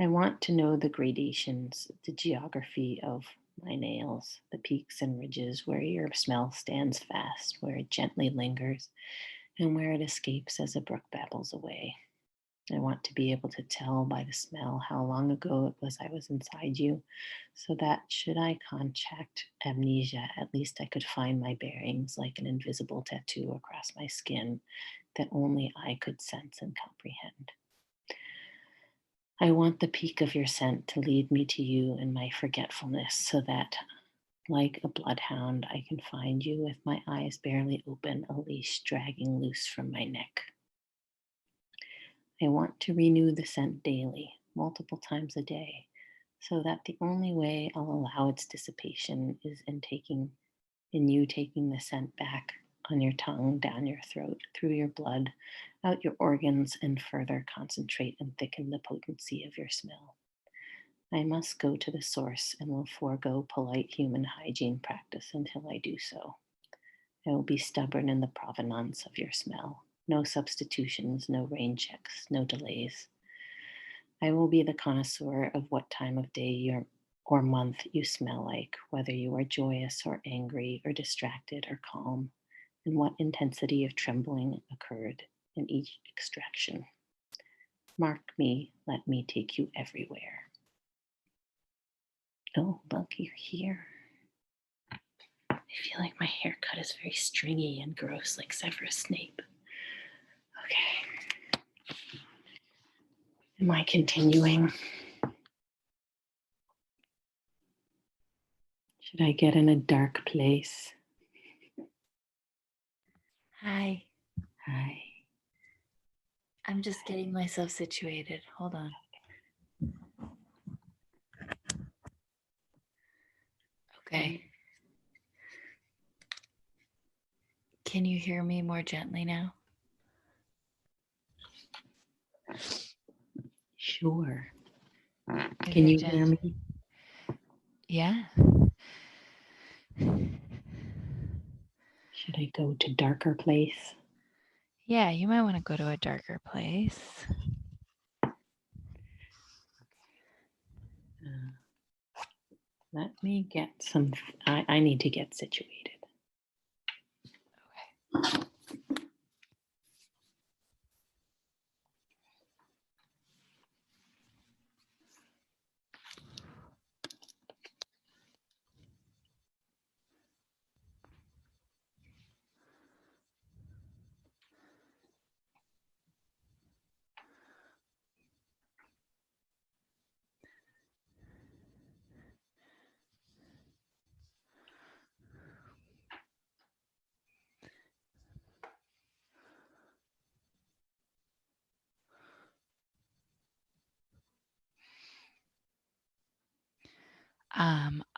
I want to know the gradations, the geography of my nails, the peaks and ridges where your smell stands fast, where it gently lingers, and where it escapes as a brook babbles away. I want to be able to tell by the smell how long ago it was I was inside you, so that should I contract amnesia, at least I could find my bearings like an invisible tattoo across my skin that only I could sense and comprehend. I want the peak of your scent to lead me to you in my forgetfulness so that, like a bloodhound, I can find you with my eyes barely open, a leash dragging loose from my neck. I want to renew the scent daily, multiple times a day, so that the only way I'll allow its dissipation is in you taking the scent back on your tongue, down your throat, through your blood, out your organs, and further concentrate and thicken the potency of your smell. I must go to the source and will forego polite human hygiene practice until I do so. I will be stubborn in the provenance of your smell. No substitutions, no rain checks, no delays. I will be the connoisseur of what time of day or month you smell like, whether you are joyous or angry or distracted or calm, and what intensity of trembling occurred in each extraction. Mark me, let me take you everywhere. Oh, look, you're here. I feel like my haircut is very stringy and gross, like Severus Snape. Okay. Am I continuing? Should I get in a dark place? Hi. Hi. I'm just getting myself situated. Hold on. Okay. Can you hear me more gently now? Sure. Is Can it you hear me? Yeah. Should I go to darker place? Yeah, you might want to go to a darker place. Let me get some, I need to get situated. Okay.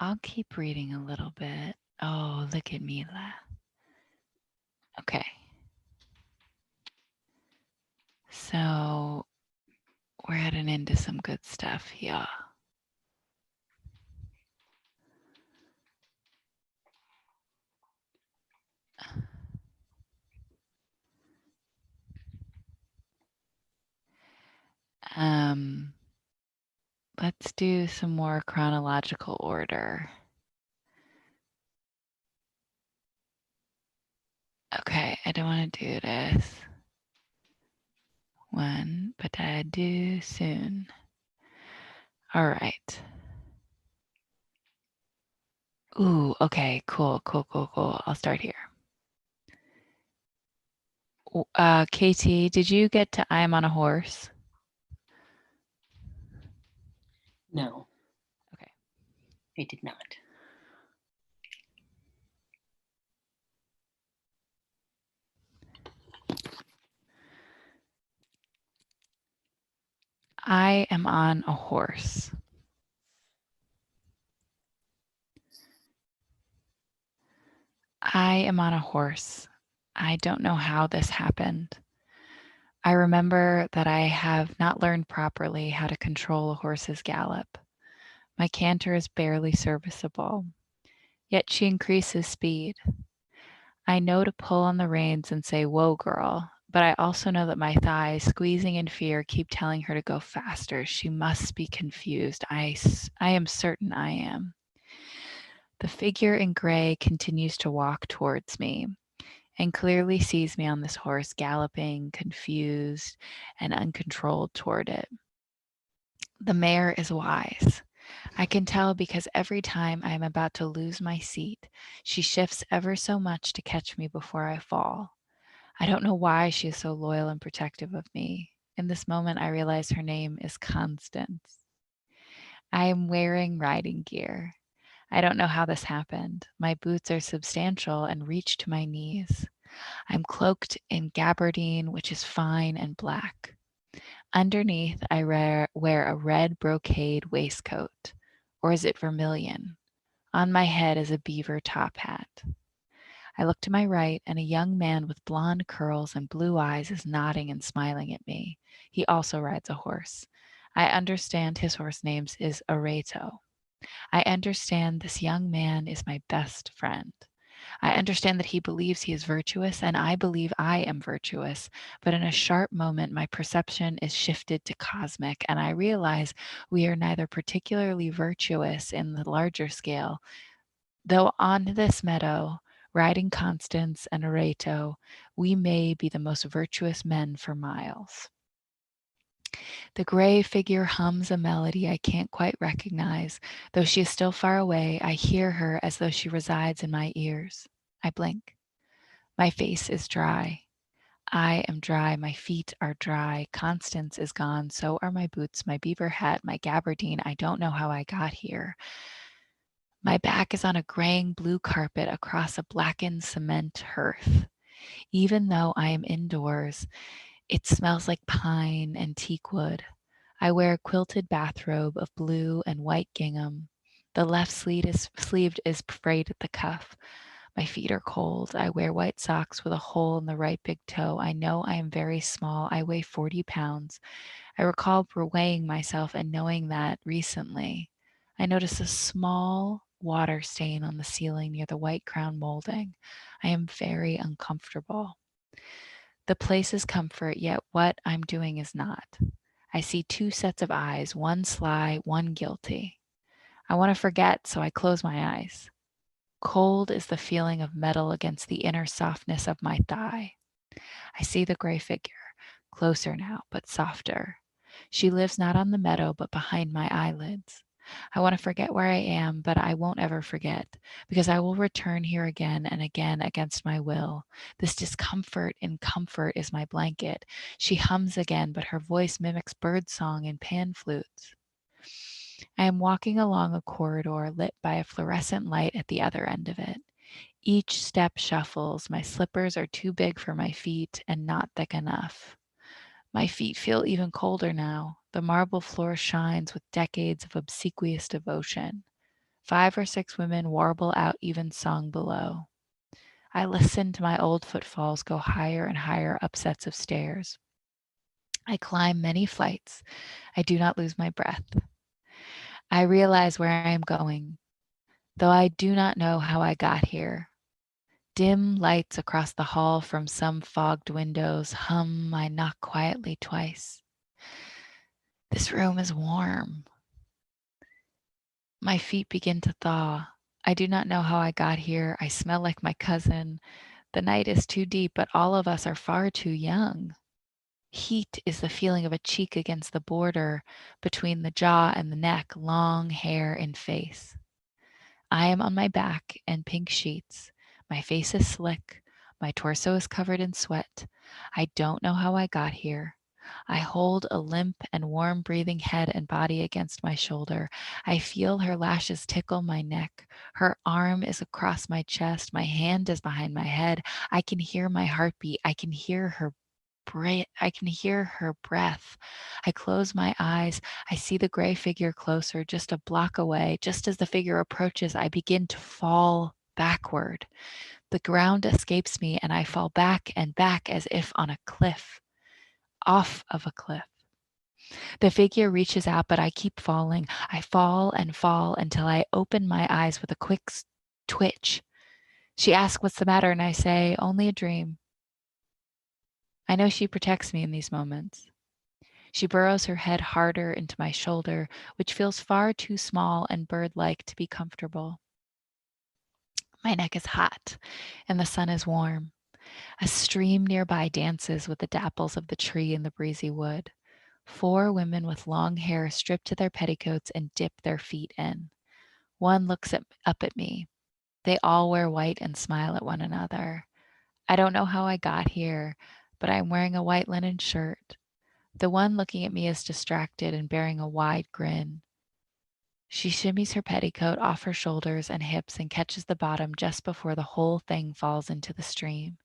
I'll keep reading a little bit. Oh, look at Mila. Okay. So we're heading into some good stuff here. Let's do some more chronological order. Okay, I don't want to do this one, but I do soon. All right. Ooh, okay, cool. I'll start here. KT, did you get to I'm on a horse? No. Okay. I did not. I am on a horse. I am on a horse. I don't know how this happened. I remember that I have not learned properly how to control a horse's gallop. My canter is barely serviceable, yet she increases speed. I know to pull on the reins and say, "Whoa, girl," but I also know that my thighs, squeezing in fear, keep telling her to go faster. She must be confused. I am certain I am. The figure in gray continues to walk towards me and clearly sees me on this horse galloping, confused, and uncontrolled toward it. The mare is wise. I can tell because every time I am about to lose my seat, she shifts ever so much to catch me before I fall. I don't know why she is so loyal and protective of me. In this moment, I realize her name is Constance. I am wearing riding gear. I don't know how this happened. My boots are substantial and reach to my knees. I'm cloaked in gabardine, which is fine and black. Underneath, I wear a red brocade waistcoat, or is it vermilion? On my head is a beaver top hat. I look to my right, and a young man with blonde curls and blue eyes is nodding and smiling at me. He also rides a horse. I understand his horse name is Areto. I understand this young man is my best friend. I understand that he believes he is virtuous, and I believe I am virtuous. But in a sharp moment, my perception is shifted to cosmic, and I realize we are neither particularly virtuous in the larger scale, though on this meadow, riding Constance and Areto, we may be the most virtuous men for miles. The gray figure hums a melody I can't quite recognize. Though she is still far away, I hear her as though she resides in my ears. I blink. My face is dry. I am dry. My feet are dry. Constance is gone. So are my boots, my beaver hat, my gabardine. I don't know how I got here. My back is on a graying blue carpet across a blackened cement hearth. Even though I am indoors, it smells like pine and teak wood. I wear a quilted bathrobe of blue and white gingham. The left sleeve is frayed at the cuff. My feet are cold. I wear white socks with a hole in the right big toe. I know I am very small. I weigh 40 pounds. I recall weighing myself and knowing that recently. I noticed a small water stain on the ceiling near the white crown molding. I am very uncomfortable. The place is comfort, yet what I'm doing is not. I see two sets of eyes, one sly, one guilty. I want to forget, so I close my eyes. Cold is the feeling of metal against the inner softness of my thigh. I see the gray figure, closer now, but softer. She lives not on the meadow, but behind my eyelids. I want to forget where I am, but I won't ever forget, because I will return here again and again against my will. This discomfort in comfort is my blanket. She hums again, but her voice mimics birdsong and pan flutes. I am walking along a corridor lit by a fluorescent light at the other end of it. Each step shuffles. My slippers are too big for my feet and not thick enough. My feet feel even colder now. The marble floor shines with decades of obsequious devotion. 5 or 6 women warble out even song below. I listen to my old footfalls go higher and higher up sets of stairs. I climb many flights. I do not lose my breath. I realize where I am going, though I do not know how I got here. Dim lights across the hall from some fogged windows hum. I knock quietly twice. This room is warm. My feet begin to thaw. I do not know how I got here. I smell like my cousin. The night is too deep, but all of us are far too young. Heat is the feeling of a cheek against the border between the jaw and the neck, long hair and face. I am on my back and pink sheets. My face is slick. My torso is covered in sweat. I don't know how I got here. I hold a limp and warm breathing head and body against my shoulder. I feel her lashes tickle my neck. Her arm is across my chest. My hand is behind my head. I can hear my heartbeat. I can hear her breath. I close my eyes. I see the gray figure closer, just a block away. Just as the figure approaches, I begin to fall backward. The ground escapes me and I fall back and back as if on a cliff, off of a cliff. The figure reaches out, but I keep falling. I fall and fall until I open my eyes with a quick twitch. She asks what's the matter, and I say, only a dream. I know she protects me in these moments. She burrows her head harder into my shoulder, which feels far too small and bird-like to be comfortable. My neck is hot, and the sun is warm. A stream nearby dances with the dapples of the tree in the breezy wood. 4 women with long hair strip to their petticoats and dip their feet in. One looks up at me. They all wear white and smile at one another. I don't know how I got here, but I'm wearing a white linen shirt. The one looking at me is distracted and bearing a wide grin. She shimmies her petticoat off her shoulders and hips and catches the bottom just before the whole thing falls into the stream.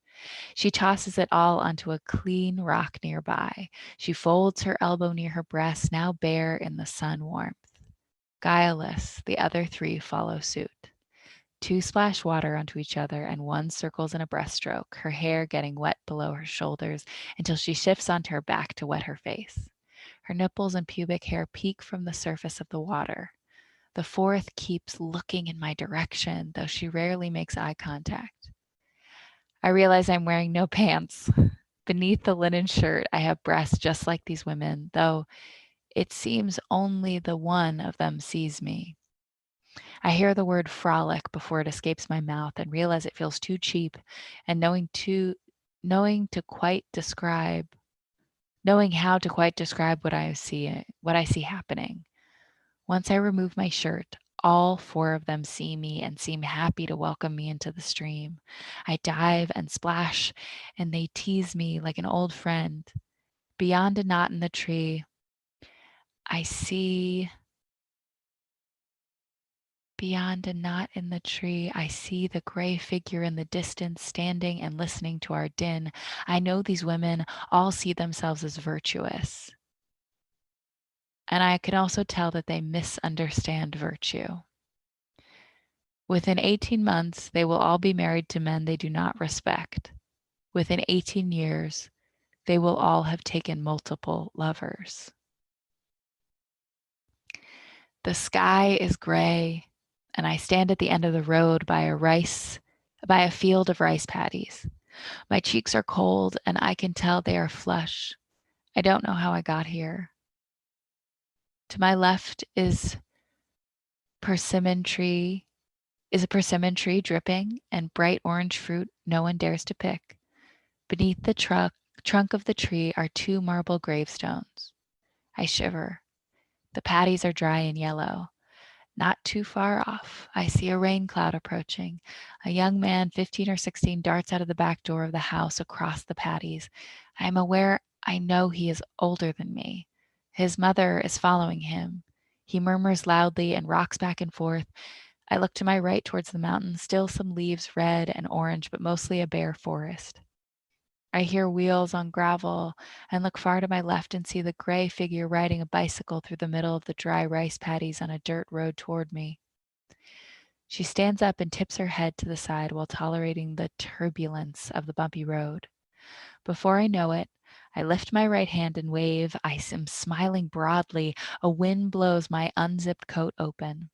She tosses it all onto a clean rock nearby. She folds her elbow near her breast, now bare in the sun warmth. Guileless, the other 3 follow suit. 2 splash water onto each other and 1 circles in a breaststroke, her hair getting wet below her shoulders until she shifts onto her back to wet her face. Her nipples and pubic hair peek from the surface of the water. The 4th keeps looking in my direction, though she rarely makes eye contact. I realize I'm wearing no pants. Beneath the linen shirt, I have breasts just like these women, though it seems only the one of them sees me. I hear the word frolic before it escapes my mouth and realize it feels too cheap, and knowing how to quite describe what I see happening. Once I remove my shirt, all 4 of them see me and seem happy to welcome me into the stream. I dive and splash, and they tease me like an old friend. Beyond a knot in the tree, I see the gray figure in the distance standing and listening to our din. I know these women all see themselves as virtuous. And I can also tell that they misunderstand virtue. Within 18 months, they will all be married to men they do not respect. Within 18 years, they will all have taken multiple lovers. The sky is gray, and I stand at the end of the road by a field of rice paddies. My cheeks are cold, and I can tell they are flush. I don't know how I got here. To my left is a persimmon tree dripping, and bright orange fruit no one dares to pick. Beneath the trunk of the tree are 2 marble gravestones. I shiver. The paddies are dry and yellow. Not too far off, I see a rain cloud approaching. A young man, 15 or 16, darts out of the back door of the house across the paddies. I know he is older than me. His mother is following him. He murmurs loudly and rocks back and forth. I look to my right towards the mountain, still some leaves red and orange, but mostly a bare forest. I hear wheels on gravel and look far to my left and see the gray figure riding a bicycle through the middle of the dry rice paddies on a dirt road toward me. She stands up and tips her head to the side while tolerating the turbulence of the bumpy road. Before I know it, I lift my right hand and wave. I am smiling broadly. A wind blows my unzipped coat open.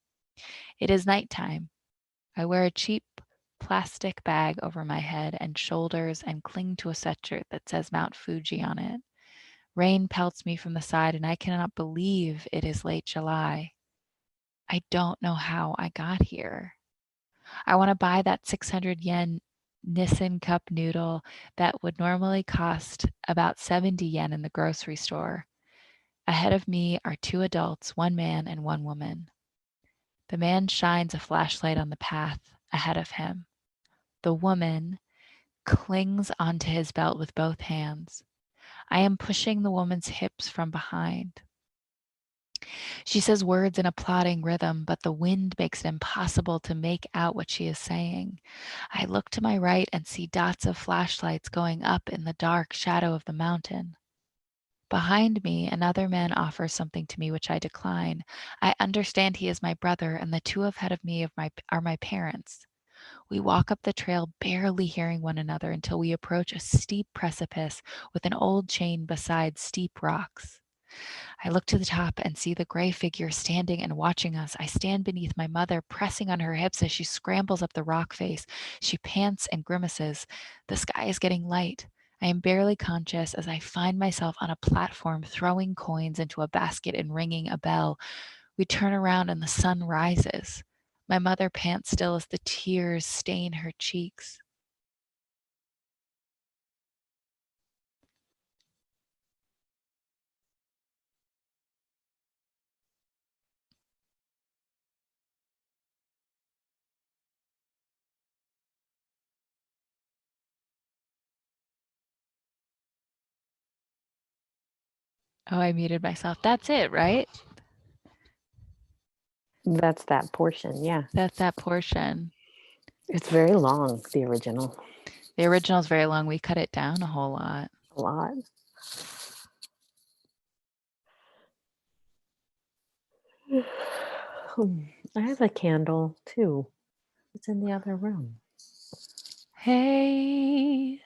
It is nighttime. I wear a cheap plastic bag over my head and shoulders and cling to a sweatshirt that says Mount Fuji on it. Rain pelts me from the side and I cannot believe it is late July. I don't know how I got here. I want to buy that 600 yen Nissin cup noodle that would normally cost about 70 yen in the grocery store. Ahead of me are 2 adults, 1 man and 1 woman. The man shines a flashlight on the path ahead of him. The woman, clings onto his belt with both hands. I am pushing the woman's hips from behind. She says words in a plodding rhythm, but the wind makes it impossible to make out what she is saying. I look to my right and see dots of flashlights going up in the dark shadow of the mountain. Behind me, another man offers something to me which I decline. I understand he is my brother, and the two ahead of me are my parents. We walk up the trail, barely hearing one another until we approach a steep precipice with an old chain beside steep rocks. I look to the top and see the gray figure standing and watching us. I stand beneath my mother, pressing on her hips as she scrambles up the rock face. She pants and grimaces. The sky is getting light. I am barely conscious as I find myself on a platform throwing coins into a basket and ringing a bell. We turn around and the sun rises. My mother pants still as the tears stain her cheeks. Oh, I muted myself. That's it, right? That's that portion. Yeah. That's that portion. It's very long, the original. The original is very long. We cut it down a whole lot. A lot. I have a candle too. It's in the other room. Hey,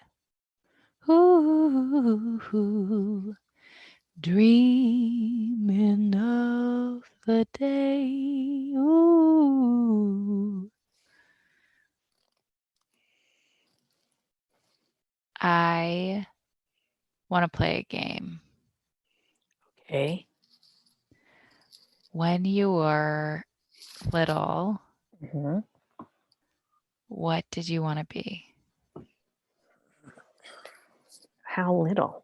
ooh, dreaming of the day. Ooh. I want to play a game. Okay. When you were little, Mm-hmm. what did you want to be? How little?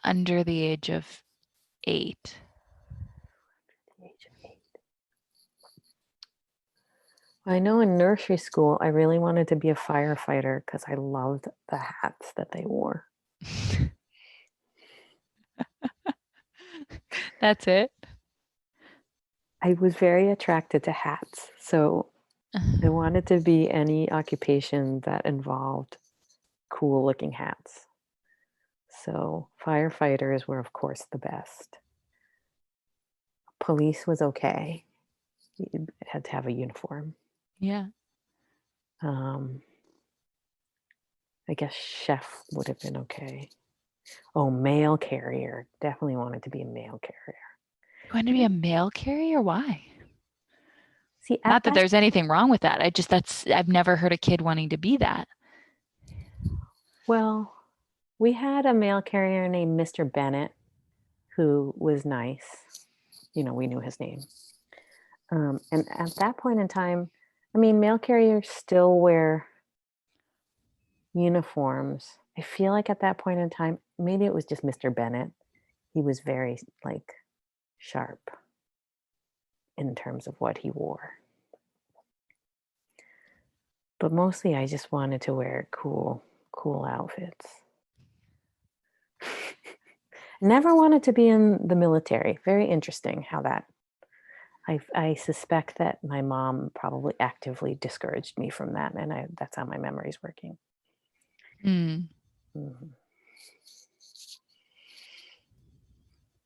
Under the age of 8. The age of 8. I know in nursery school, I really wanted to be a firefighter because I loved the hats that they wore. That's it? I was very attracted to hats. So I wanted to be any occupation that involved cool looking hats. So firefighters were, of course, the best. Police was okay. You had to have a uniform. Yeah. I guess chef would have been okay. Oh, mail carrier. Definitely wanted to be a mail carrier. You want to be a mail carrier? Why? See, Not that there's anything wrong with that. I've never heard a kid wanting to be that. Well, we had a mail carrier named Mr. Bennett who was nice. You know, we knew his name. And at that point in time, I mean, mail carriers still wear uniforms. I feel like at that point in time, maybe it was just Mr. Bennett. He was very like sharp in terms of what he wore. But mostly I just wanted to wear cool outfits. Never wanted to be in the military. Very interesting how that, I suspect that my mom probably actively discouraged me from that. And that's how my memory is working.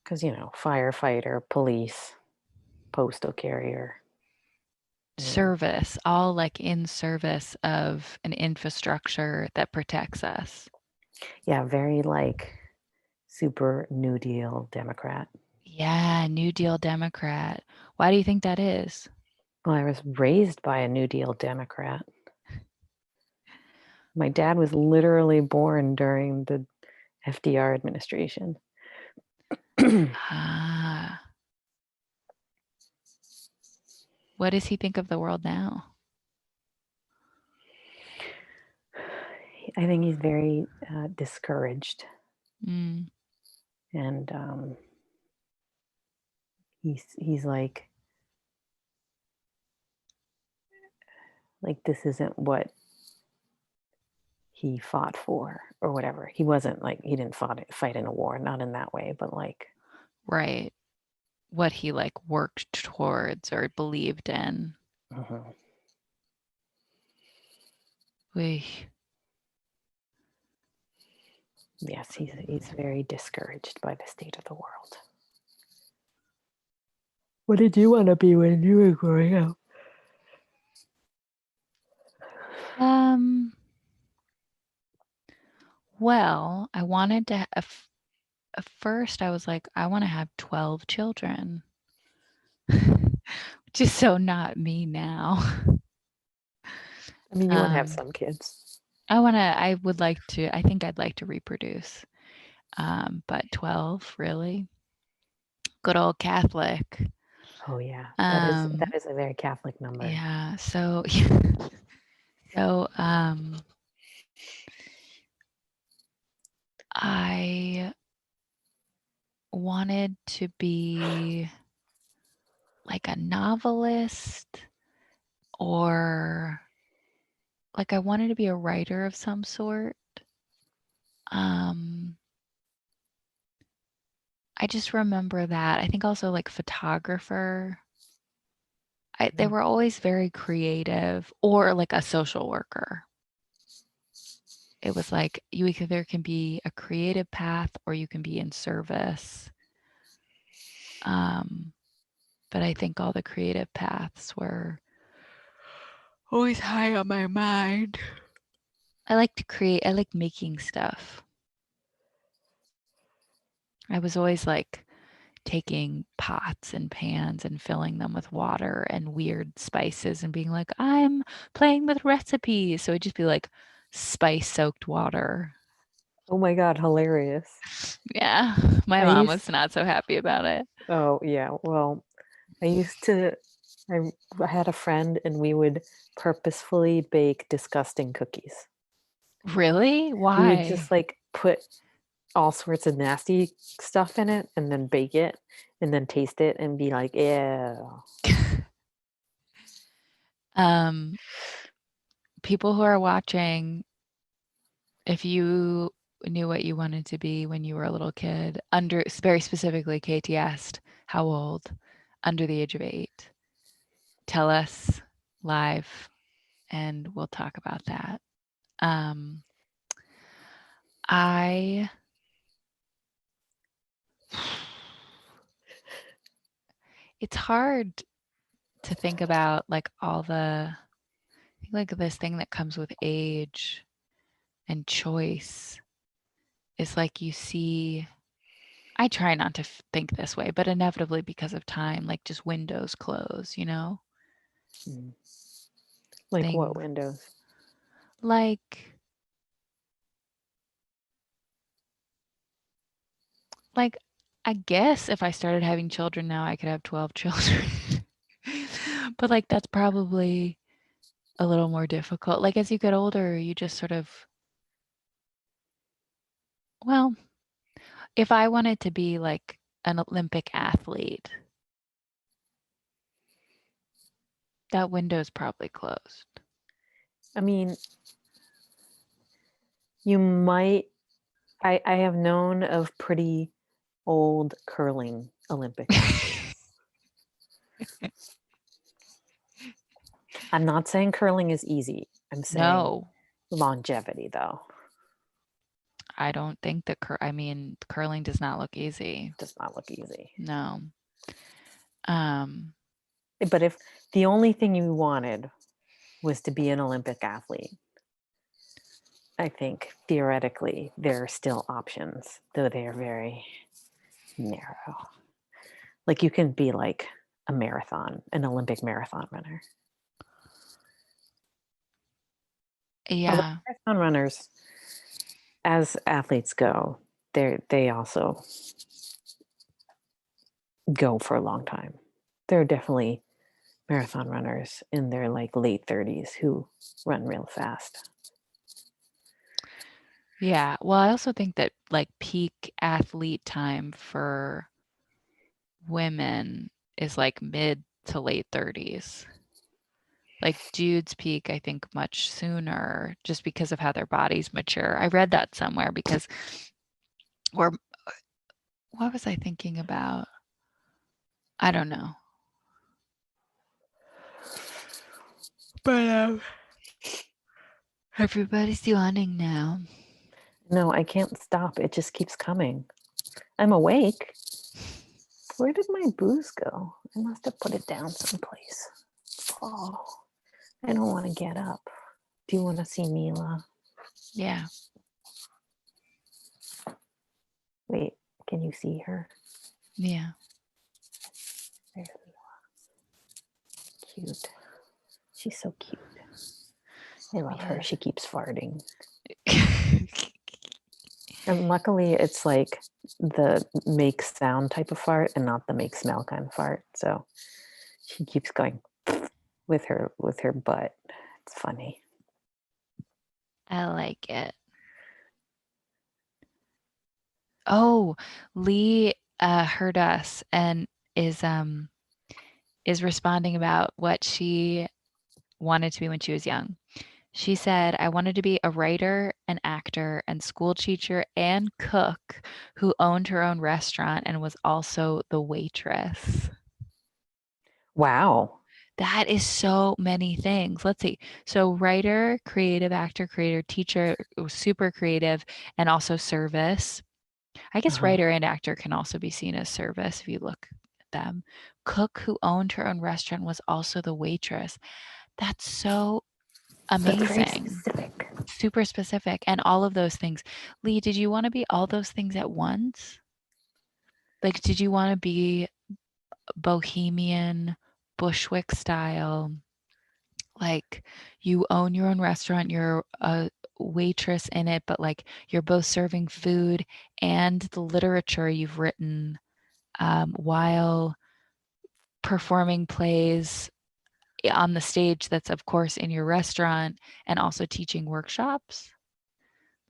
Because, you know, firefighter, police, postal carrier. Service, all like in service of an infrastructure that protects us. Yeah, very like super New Deal Democrat. Yeah, New Deal Democrat. Why do you think that is? Well, I was raised by a New Deal Democrat. My dad was literally born during the FDR administration. What does he think of the world now? I think he's very discouraged. Mm. And he's like Like this isn't what he fought for or whatever. He wasn't like he didn't fight in a war, not in that way, but like Right. What he like worked towards or believed in. mhm. We Yes, he's very discouraged by the state of the world. What did you want to be when you were growing up? Well, I wanted to at first I was like, I want to have 12 children. Which is so not me now. I mean, you want to have Um, some kids. I think I'd like to reproduce. But 12, really? Good old Catholic. Oh yeah, Um, that is a very Catholic number. yeah, so so I wanted to be like a novelist, or like I wanted to be a writer of some sort. I just remember that. I think also like photographer. They were always very creative, or like a social worker. It was like you either can be a creative path or you can be in service. But I think all the creative paths were always high on my mind. I like to create, I like making stuff. I was always like taking pots and pans and filling them with water and weird spices and being like, I'm playing with recipes. So it'd just be like spice soaked water. Oh my God, hilarious. Yeah. My I mom used was not so happy about it. Oh yeah, well, I had a friend and we would purposefully bake disgusting cookies. Really? We Why? would just like put all sorts of nasty stuff in it and then bake it and then taste it and be like, yeah. People who are watching, if you knew what you wanted to be when you were a little kid, very specifically, Katie asked, how old? Under the age of 8. Tell us live and we'll talk about that. It's hard to think about like like this thing that comes with age and choice is like you see, I try not to think this way, but inevitably because of time, like just windows close, you know? Like what Things windows? like I guess if I started having children now, I could have 12 children. But like that's probably a little more difficult. Like as you get older, you just sort of, well, if I wanted to be like an Olympic athlete, that window's probably closed. I mean, you might, I have known of pretty old curling Olympic athletes. I'm not saying curling is easy. I'm saying No, longevity though. I don't think that curling does not look easy. Does not look easy. No. But if the only thing you wanted was to be an Olympic athlete, I think theoretically there are still options, though they are very narrow. Like you can be like an Olympic marathon runner. Yeah. Marathon runners, as athletes go, they also go for a long time. There are definitely marathon runners in their like late 30s who run real fast. Yeah. Well, I also think that like peak athlete time for women is like mid to late 30s. Like dudes peak, I think, much sooner just because of how their bodies mature. I read that somewhere because or what was I thinking about? I don't know. But everybody's yawning now. No, I can't stop. It just keeps coming. I'm awake. Where did my booze go? I must have put it down someplace. Oh, I don't want to get up. Do you want to see Mila? Yeah. Wait, can you see her? Yeah. There's Mila. Cute. She's so cute. I love her. Yeah. She keeps farting. And luckily, it's like the make sound type of fart and not the make smell kind of fart. So she keeps going with her butt. It's funny. I like it. Oh, Lee heard us and is responding about what she wanted to be when she was young. She said, I wanted to be a writer, an actor, and school teacher and cook who owned her own restaurant and was also the waitress. Wow. That is so many things. Let's see. So writer, creative, actor, creator, teacher, super creative, and also service. I guess Uh-huh. writer and actor can also be seen as service if you look at them. Cook who owned her own restaurant was also the waitress. That's so That's very amazing. specific. Super specific. And all of those things. Lee, did you want to be all those things at once? Like, did you want to be bohemian, Bushwick style? Like, you own your own restaurant, you're a waitress in it, but like you're both serving food and the literature you've written while performing plays on the stage that's of course in your restaurant and also teaching workshops.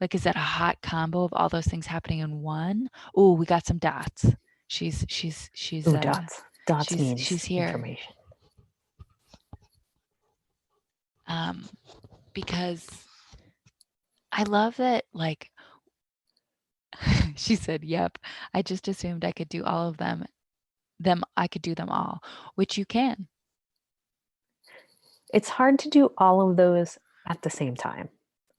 Like, is that a hot combo of all those things happening in one? Oh, we got some dots. She's Ooh, dots. Dots means she's here. information. Because I love that, like, she said, yep, I just assumed I could do all of them. I could do them all, which you can. It's hard to do all of those at the same time.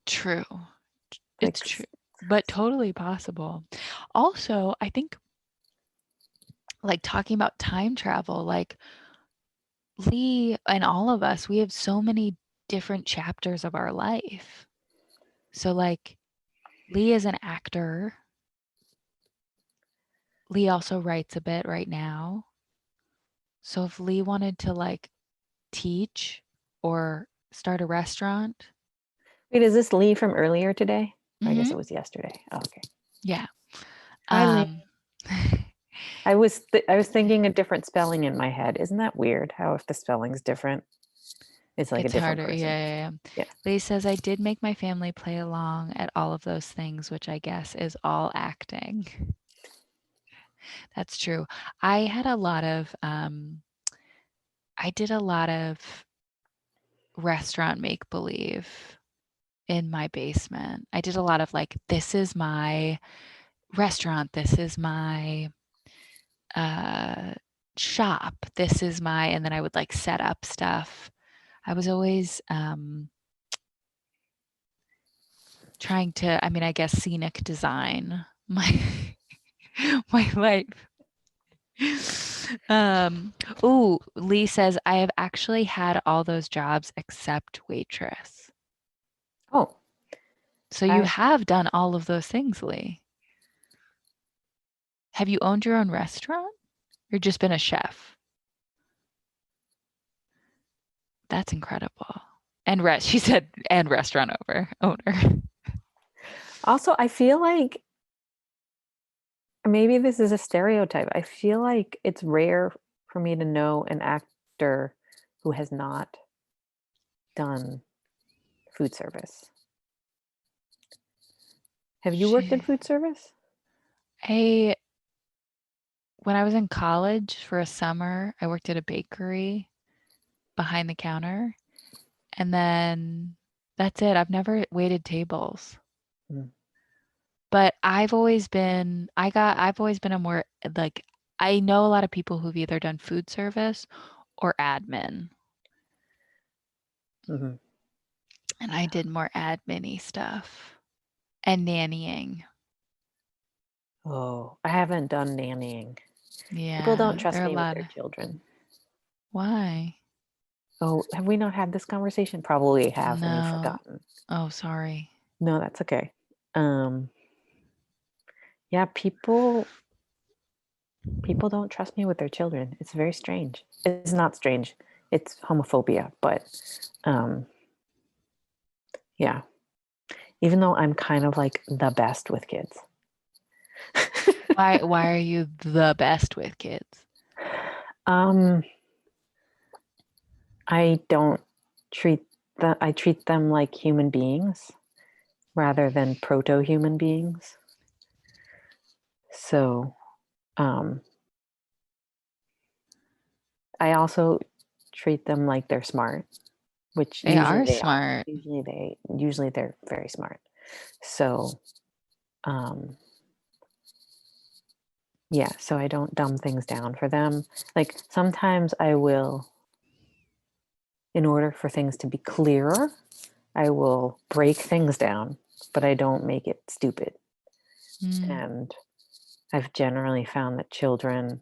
True. Like, It's true, but totally possible. Also, I think, like, talking about time travel, like Lee and all of us, we have so many different chapters of our life. So, like, Lee is an actor. Lee also writes a bit right now. So if Lee wanted to like teach or start a restaurant. Wait, is this Lee from earlier today? I guess Mhm. it was yesterday. Oh, okay. Yeah. Hi, Lee. I was thinking a different spelling in my head. Isn't that weird? How if the spelling's different, it's like It's a different harder. person. Yeah. Lee says, I did make my family play along at all of those things, which I guess is all acting. That's true. I had a lot of, I did a lot of restaurant make believe in my basement. I did a lot of like, this is my restaurant, this is my shop, this is my, and then I would like set up stuff. I was always trying to, I mean, I guess scenic design my my life. Ooh, Lee says, I have actually had all those jobs except waitress. Oh. So you have done all of those things, Lee. Have you owned your own restaurant or just been a chef? That's incredible. And she said, and restaurant owner. Also, I feel like maybe this is a stereotype. I feel like it's rare for me to know an actor who has not done food service. Have you worked in food service? When I was in college for a summer, I worked at a bakery behind the counter. And then that's it. I've never waited tables. Mm. But I've always been a more like, I know a lot of people who've either done food service or admin. Mhm. And I did more admin-y stuff and nannying. Oh, I haven't done nannying. Yeah. People don't trust there are a me with lot their of, children. why? Oh, have we not had this conversation? Probably have, and you've No. forgotten. Oh, sorry. No, that's okay. Yeah, people don't trust me with their children. It's very strange. It's not strange. It's homophobia, but yeah. Even though I'm kind of like the best with kids. Why are you the best with kids? I don't I treat them like human beings rather than proto-human beings. So, I also treat them like they're smart, which They usually are they are. smart. Usually they're very smart. So, yeah, so I don't dumb things down for them. Like sometimes I will, in order for things to be clearer, I will break things down, but I don't make it stupid. And I've generally found that children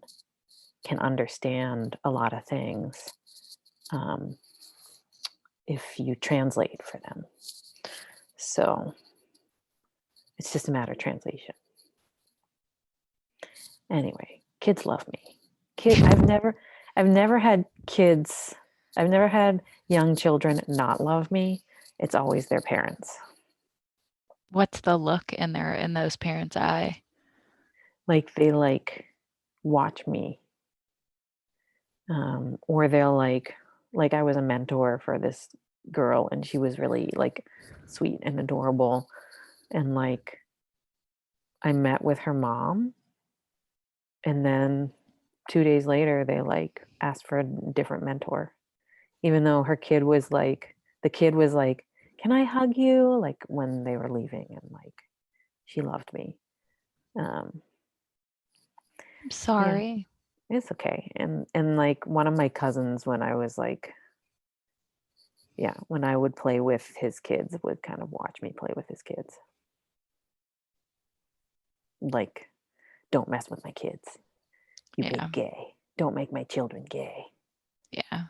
can understand a lot of things if you translate for them. So it's just a matter of translation. Anyway, kids love me. I've never had kids. I've never had young children not love me. It's always their parents. What's the look in those parents' eye? Like they like watch me. Or they'll like I was a mentor for this girl and she was really like sweet and adorable. And like I met with her mom and then 2 days later they like asked for a different mentor. Even though her kid was like the kid was like, "Can I hug you?" like when they were leaving and like she loved me. I'm Yeah, sorry. it's okay. And like one of my cousins when I was like when I would play with his kids would kind of watch me play with his kids. Like, don't mess with my kids. You Yeah. big gay. Don't make my children gay. Yeah.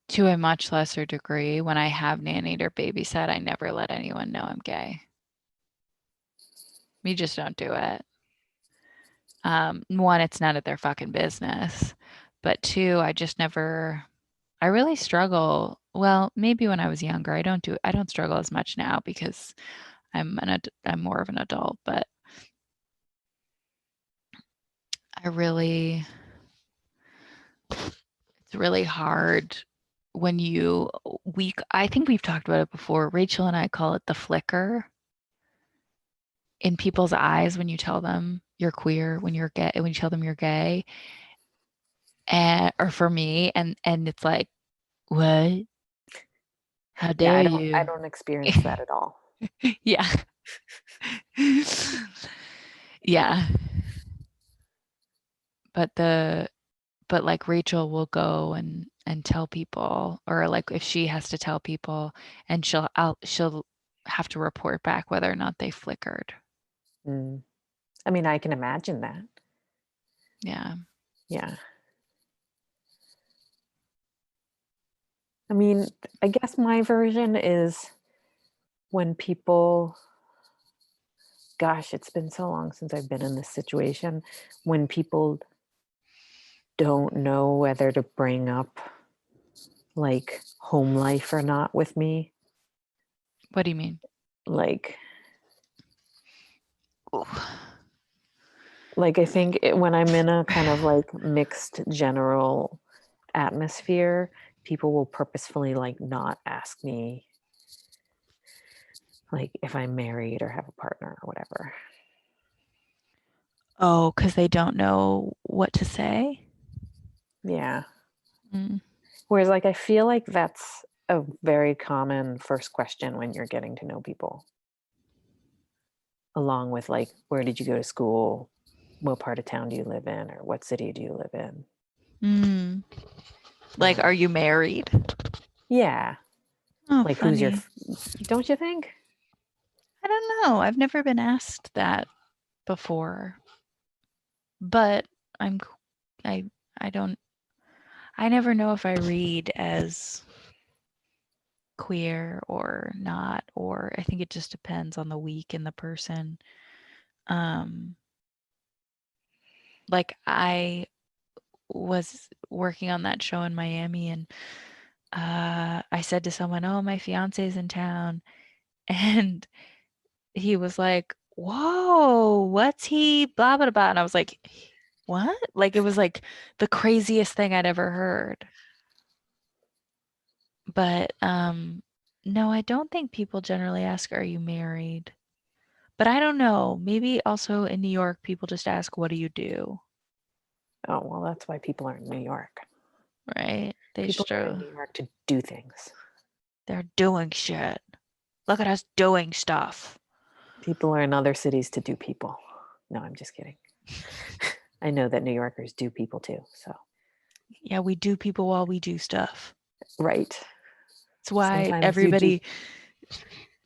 To a much lesser degree, when I have nannied or babysat, I never let anyone know I'm gay. We just don't do it. One, it's none of their fucking business. But two, I really struggle. Well, maybe when I was younger, I don't struggle as much now because I'm more of an adult, but it's really hard when I think we've talked about it before. Rachel and I call it the flicker in people's eyes when you tell them you're queer, when you're gay, when you tell them you're gay. Or for me, and it's like, what? How dare you? I don't experience that at all. Yeah. Yeah. But like Rachel will go and tell people, or like if she has to tell people, and she'll have to report back whether or not they flickered. I mean, I can imagine that. Yeah. Yeah. I mean, I guess my version is when people, gosh, it's been so long since I've been in this situation, when people don't know whether to bring up like home life or not with me. What do you mean? Like I think when I'm in a kind of like mixed general atmosphere, people will purposefully like not ask me like if I'm married or have a partner or whatever. Oh, because they don't know what to say? Yeah. Mm. Whereas like I feel like that's a very common first question when you're getting to know people. Along with like, where did you go to school? What part of town do you live in? Or what city do you live in? Mm. Like, are you married? Yeah. Oh, Like who's your, funny. don't you think? I don't know. I've never been asked that before. But I don't, I never know if I read as queer or not, or I think it just depends on the week and the person. Like I was working on that show in Miami, and I said to someone, "Oh, my fiance's in town," and he was like, "Whoa, what's he blah blah blah?" And I was like, "What?" Like it was like the craziest thing I'd ever heard. But no, I don't think people generally ask, "Are you married?" But I don't know. Maybe also in New York, people just ask, "What do you do?" Oh, well, that's why people are in New York. Right? They People just are in New York to do things. they're doing shit. Look at us doing stuff. People are in other cities to do people. No, I'm just kidding. I know that New Yorkers do people too. So, Yeah, we do people while we do stuff. right. That's why Sometimes everybody,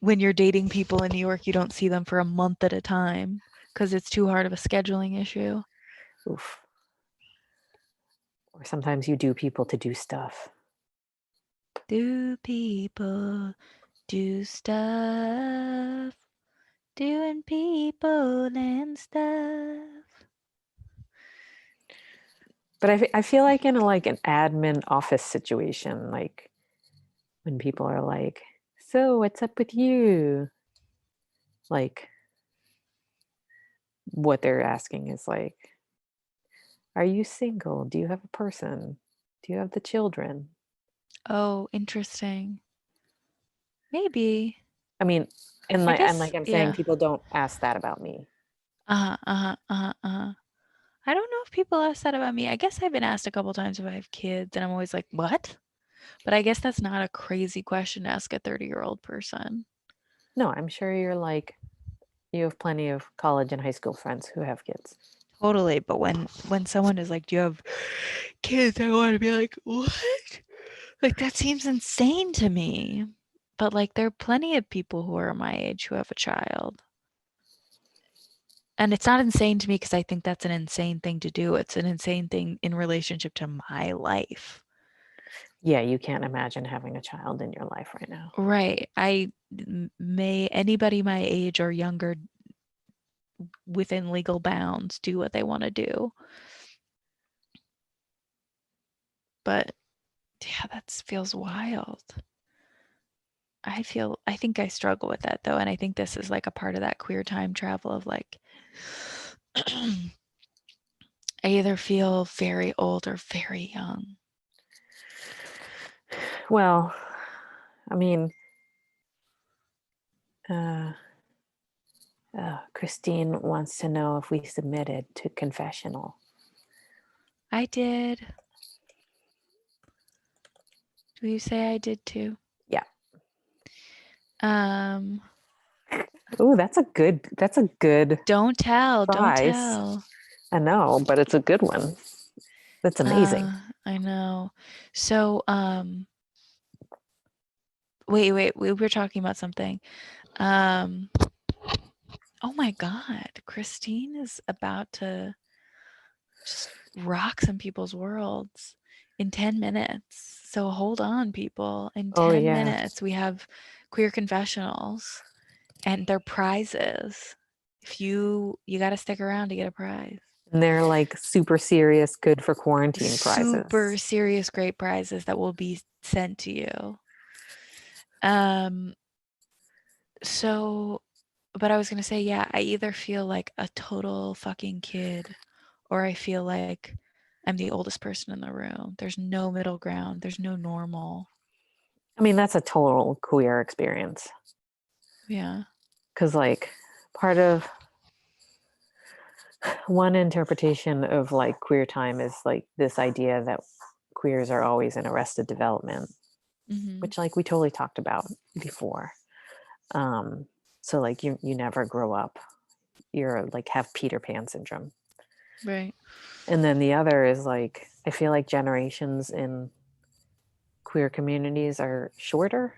when you're dating people in New York, you don't see them for a month at a time because it's too hard of a scheduling issue. Oof. Or sometimes you do people to do stuff. Do people do stuff? Doing people and stuff. But I feel like in like an admin office situation, like when people are like, "So what's up with you?" Like what they're asking is like, "Are you single? Do you have a person? Do you have the children?" Oh, interesting. Maybe. I mean, and I like guess, I'm saying, yeah. people don't ask that about me. I don't know if people ask that about me. I guess I've been asked a couple times if I have kids, and I'm always like, what? But I guess that's not a crazy question to ask a 30-year-old person. No, I'm sure you're like, you have plenty of college and high school friends who have kids. Totally. But when someone is like, do you have kids? I want to be like, what? Like, that seems insane to me. But like, there are plenty of people who are my age who have a child. And it's not insane to me because I think that's an insane thing to do. It's an insane thing in relationship to my life. Yeah, you can't imagine having a child in your life right now. Right. May anybody my age or younger within legal bounds do what they want to do. But yeah, that feels wild. I think I struggle with that though. And I think this is like a part of that queer time travel of like, I either feel very old or very young. Well, I mean, Christine wants to know if we submitted to confessional. I did. Do you say I did too? Yeah. Oh, that's a good don't tell, prize. don't tell. I know, but it's a good one. That's amazing. I know. So, wait, we were talking about something. Oh my God, Christine is about to just rock some people's worlds in 10 minutes. So hold on, people. In 10 minutes, we have queer confessionals and their prizes. If you got to stick around to get a prize. And they're like super serious, good for quarantine prizes. Super serious, great prizes that will be sent to you. So, but I was going to say, yeah, I either feel like a total fucking kid or I feel like I'm the oldest person in the room. There's no middle ground. There's no normal. I mean, that's a total queer experience. Yeah. Because like part of one interpretation of like queer time is like this idea that queers are always in arrested development, Mhm. which like we totally talked about before. So like you never grow up. You're like have Peter Pan syndrome. Right. And then the other is like I feel like generations in queer communities are shorter.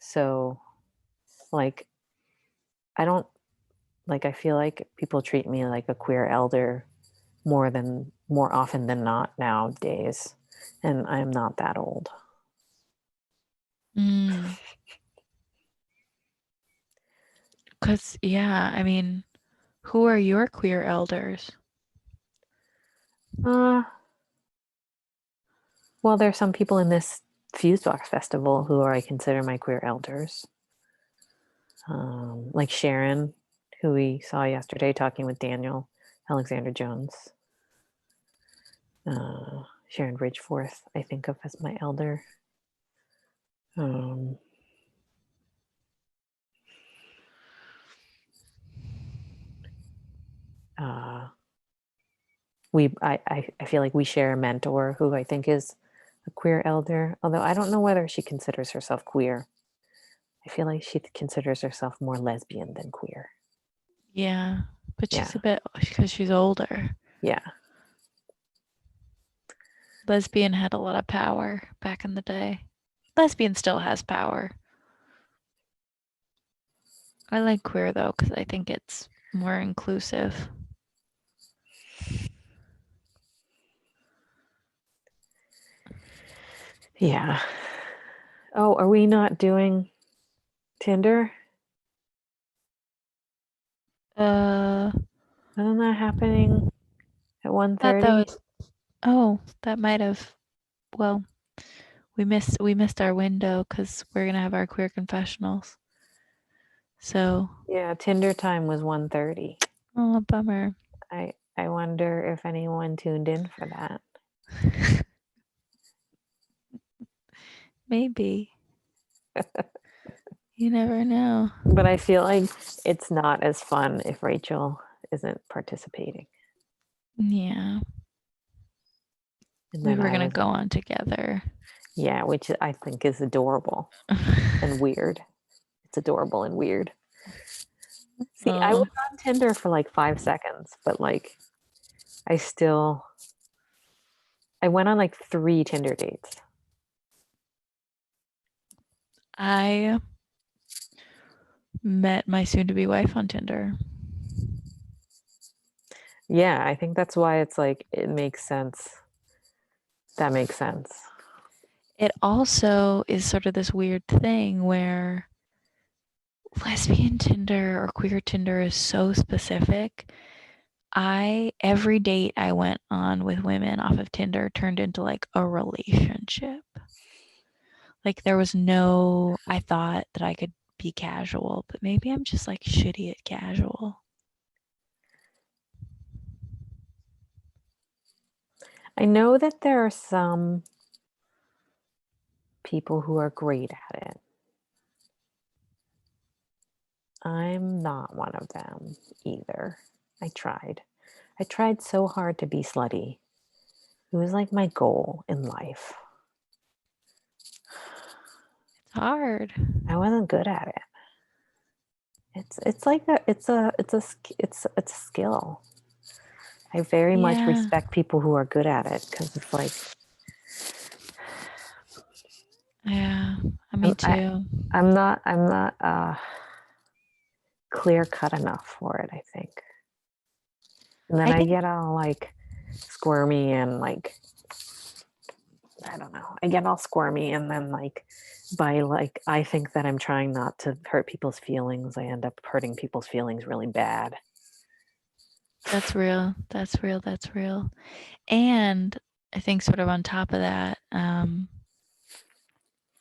So like I don't like I feel like people treat me like a queer elder more often than not nowadays. And I'm not that old. Because, yeah, I mean, who are your queer elders? Well, there's some people in this Fusebox Festival who I consider my queer elders. Like Sharon, who we saw yesterday talking with Daniel Alexander Jones. Sharon Ridgeforth, I think of as my elder. I feel like we share a mentor who I think is a queer elder, although I don't know whether she considers herself queer. I feel like she considers herself more lesbian than queer. Yeah, but she's Yeah. a bit, because she's older. Yeah. Lesbian had a lot of power back in the day. Lesbian still has power. I like queer though, because I think it's more inclusive. Yeah. Oh, are we not doing Tinder? Isn't that happening at 1:30? Thought that was. Oh, that might have. Well, we missed our window because we're gonna have our queer confessionals. So. Yeah, Tinder time was 1:30. Oh, bummer. I wonder if anyone tuned in for that. Maybe. You never know. But I feel like it's not as fun if Rachel isn't participating. Yeah. And We then were I gonna was- go on together. Yeah, which I think is adorable and weird. It's adorable and weird. See, I was on Tinder for like 5 seconds, but like I went on like 3 Tinder dates. I met my soon-to-be wife on Tinder. Yeah, I think that's why it's like it makes sense. That makes sense. It also is sort of this weird thing where lesbian Tinder or queer Tinder is so specific. Every date I went on with women off of Tinder turned into like a relationship. Like there was I thought that I could be casual, but maybe I'm just like shitty at casual. I know that there are some people who are great at it. I'm not one of them either. I tried so hard to be slutty. It was like my goal in life. It's hard. I wasn't good at it. It's like it's a skill. I very much Yeah. respect people who are good at it because it's like Yeah, me too. I'm not clear cut enough for it, I think. And then I get all like squirmy and like I don't know. I get all squirmy and then like by like I think that I'm trying not to hurt people's feelings. I end up hurting people's feelings really bad. That's real. That's real. That's real. And I think sort of on top of that,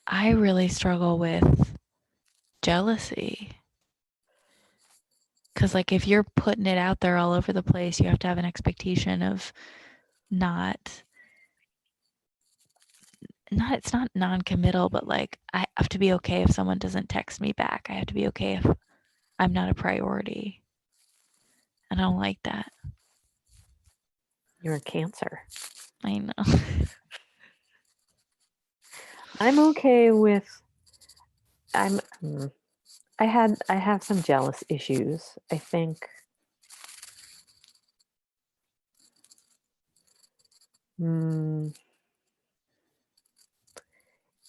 I really struggle with jealousy. Because like if you're putting it out there all over the place, you have to have an expectation of it's not non-committal, but like I have to be okay if someone doesn't text me back. I have to be okay if I'm not a priority. I don't like that. You're a Cancer. I know. I'm okay with. I'm. I have some jealous issues. I think. Mm,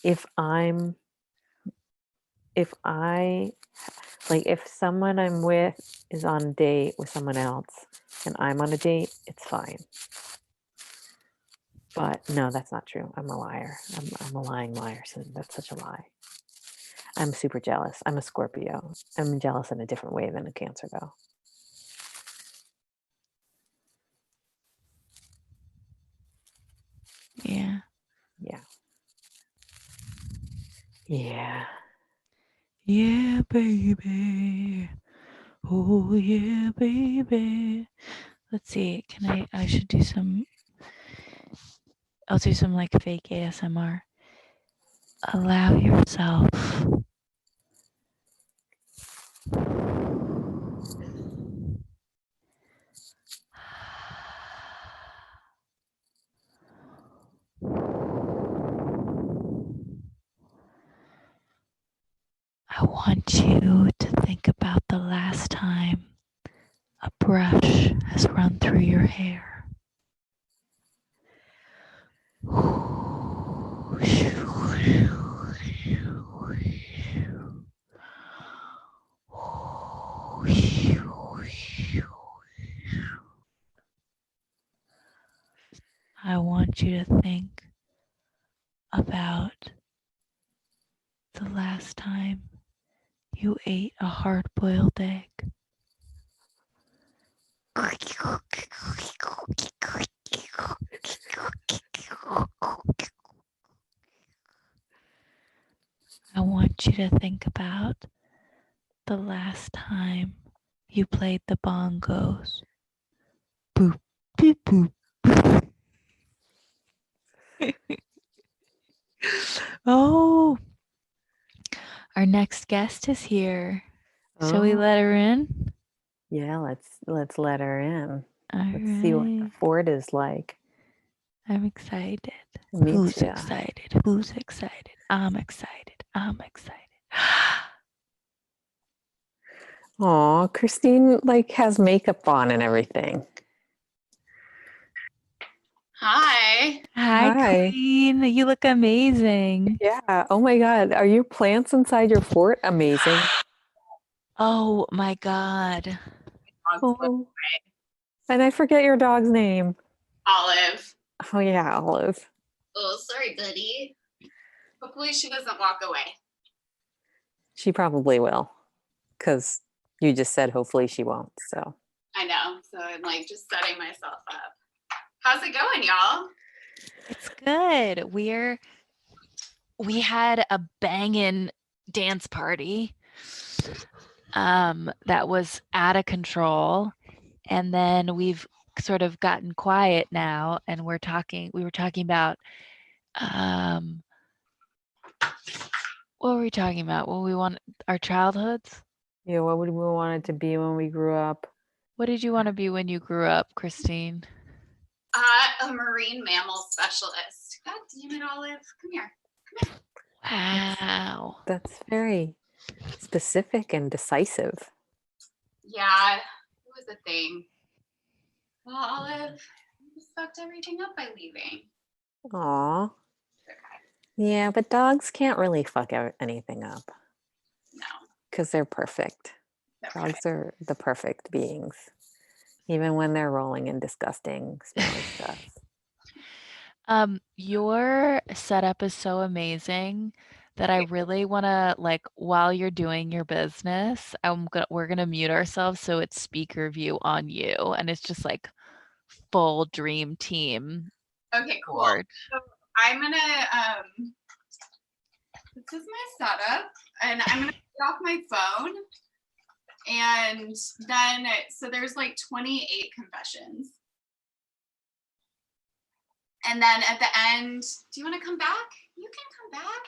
if I'm if I like if someone I'm with is on a date with someone else and I'm on a date, it's fine. But no, that's not true. I'm a liar. I'm a lying liar. So that's such a lie. I'm super jealous. I'm a Scorpio. I'm jealous in a different way than a Cancer, though. Yeah. Yeah. Yeah. Yeah, baby. Oh, yeah, baby. Let's see. I should do some. I'll do some like fake ASMR. Allow yourself I want you to think about the last time a brush has run through your hair. I want you to think about the last time you ate a hard-boiled egg. I want you to think about the last time you played the bongos. Boop, boop, boop, boop. Oh, our next guest is here. Shall we Oh, let her in? yeah. Let's let her in. All Let's see what the right. fort is like. I'm excited. Me Who's too. excited? Who's excited? I'm excited. I'm excited. Oh, Christine like has makeup on and everything. Hi. Hi, Hi. Queen. You look amazing. Yeah. Oh my God. Are your plants inside your fort amazing? Oh my God. Oh. And I forget your dog's name. Olive. Oh yeah, Olive. Oh, sorry, buddy. Hopefully she doesn't walk away. She probably will, because you just said hopefully she won't. So I know. So I'm like just setting myself up. How's it going, y'all? It's good. We had a banging dance party that was out of control, and then we've sort of gotten quiet now, and we were talking about what were we talking about? What we want our childhoods? yeah, what would we want it to be when we grew up? What did you want to be when you grew up, Christine? A marine mammal specialist. God damn it, Olive. Come here. Wow. That's very specific and decisive. Yeah, it was a thing. Well, Olive, you just fucked everything up by leaving. Aw. Okay. Yeah, but dogs can't really fuck anything up No. because they're perfect. Okay. Dogs are the perfect beings, even when they're rolling in disgusting, smelly stuff. Your setup is so amazing that I really want to, like, while you're doing your business, we're gonna mute ourselves so it's speaker view on you, and it's just like full dream team Okay, cool. board. So I'm gonna this is my setup, and I'm gonna get off my phone, and then so there's like 28 confessions, and then at the end, do you want to come back? You can come back.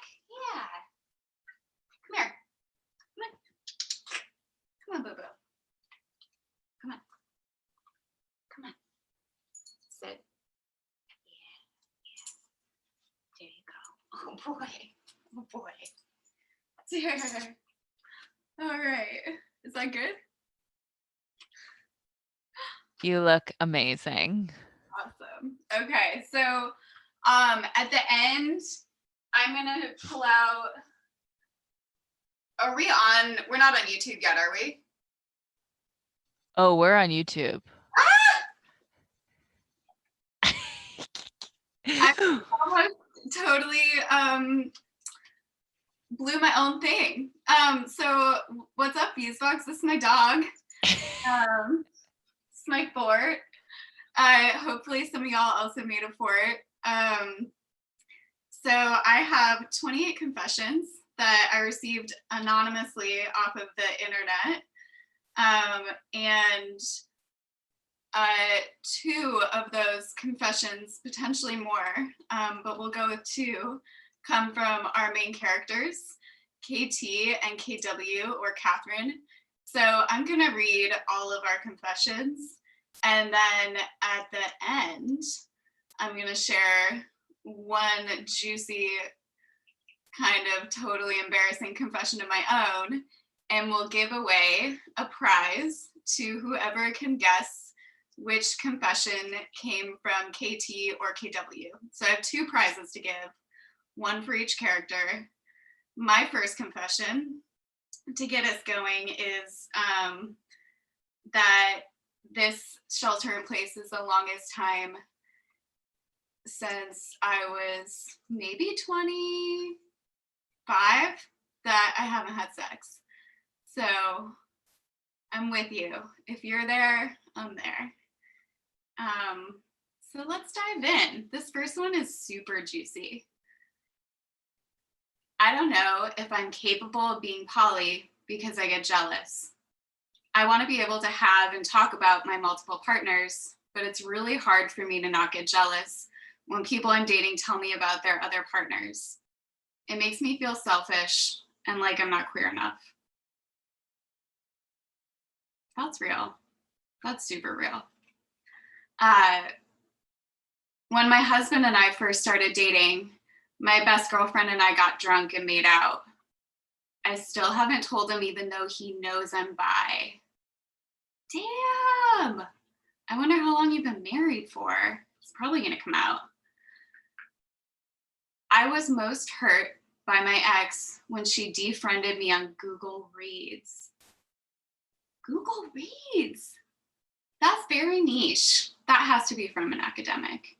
Yeah. Come here. Come on, boo boo. Come on. Come on. Sit. boy. Oh boy. There. All right. Is that good? You look amazing. Awesome. Okay, so at the end, I'm gonna pull out. Are we on? We're not on YouTube yet, are we? Oh, we're on YouTube. I almost totally blew my own thing. So what's up, Beesbox? This is my dog. It's my fort. Hopefully some of y'all also made a fort. So I have 28 confessions that I received anonymously off of the internet. And 2 of those confessions, potentially more, but we'll go with 2, come from our main characters, KT and KW, or Catherine. So I'm gonna read all of our confessions, and then at the end, I'm gonna share one juicy, kind of totally embarrassing confession of my own, and we'll give away a prize to whoever can guess which confession came from KT or KW. So I have 2 prizes to give, one for each character. My first confession to get us going is that this shelter in place is the longest time since I was maybe 25 that I haven't had sex. So I'm with you. If you're there, I'm there. So let's dive in. This first one is super juicy. I don't know if I'm capable of being poly because I get jealous. I want to be able to have and talk about my multiple partners, but it's really hard for me to not get jealous when people I'm dating tell me about their other partners. It makes me feel selfish and like I'm not queer enough. That's real. That's super real. When my husband and I first started dating, my best girlfriend and I got drunk and made out. I still haven't told him even though he knows I'm bi. Damn! I wonder how long you've been married for. It's probably gonna come out. I was most hurt by my ex when she defriended me on Google Reads. Google Reads? That's very niche. That has to be from an academic.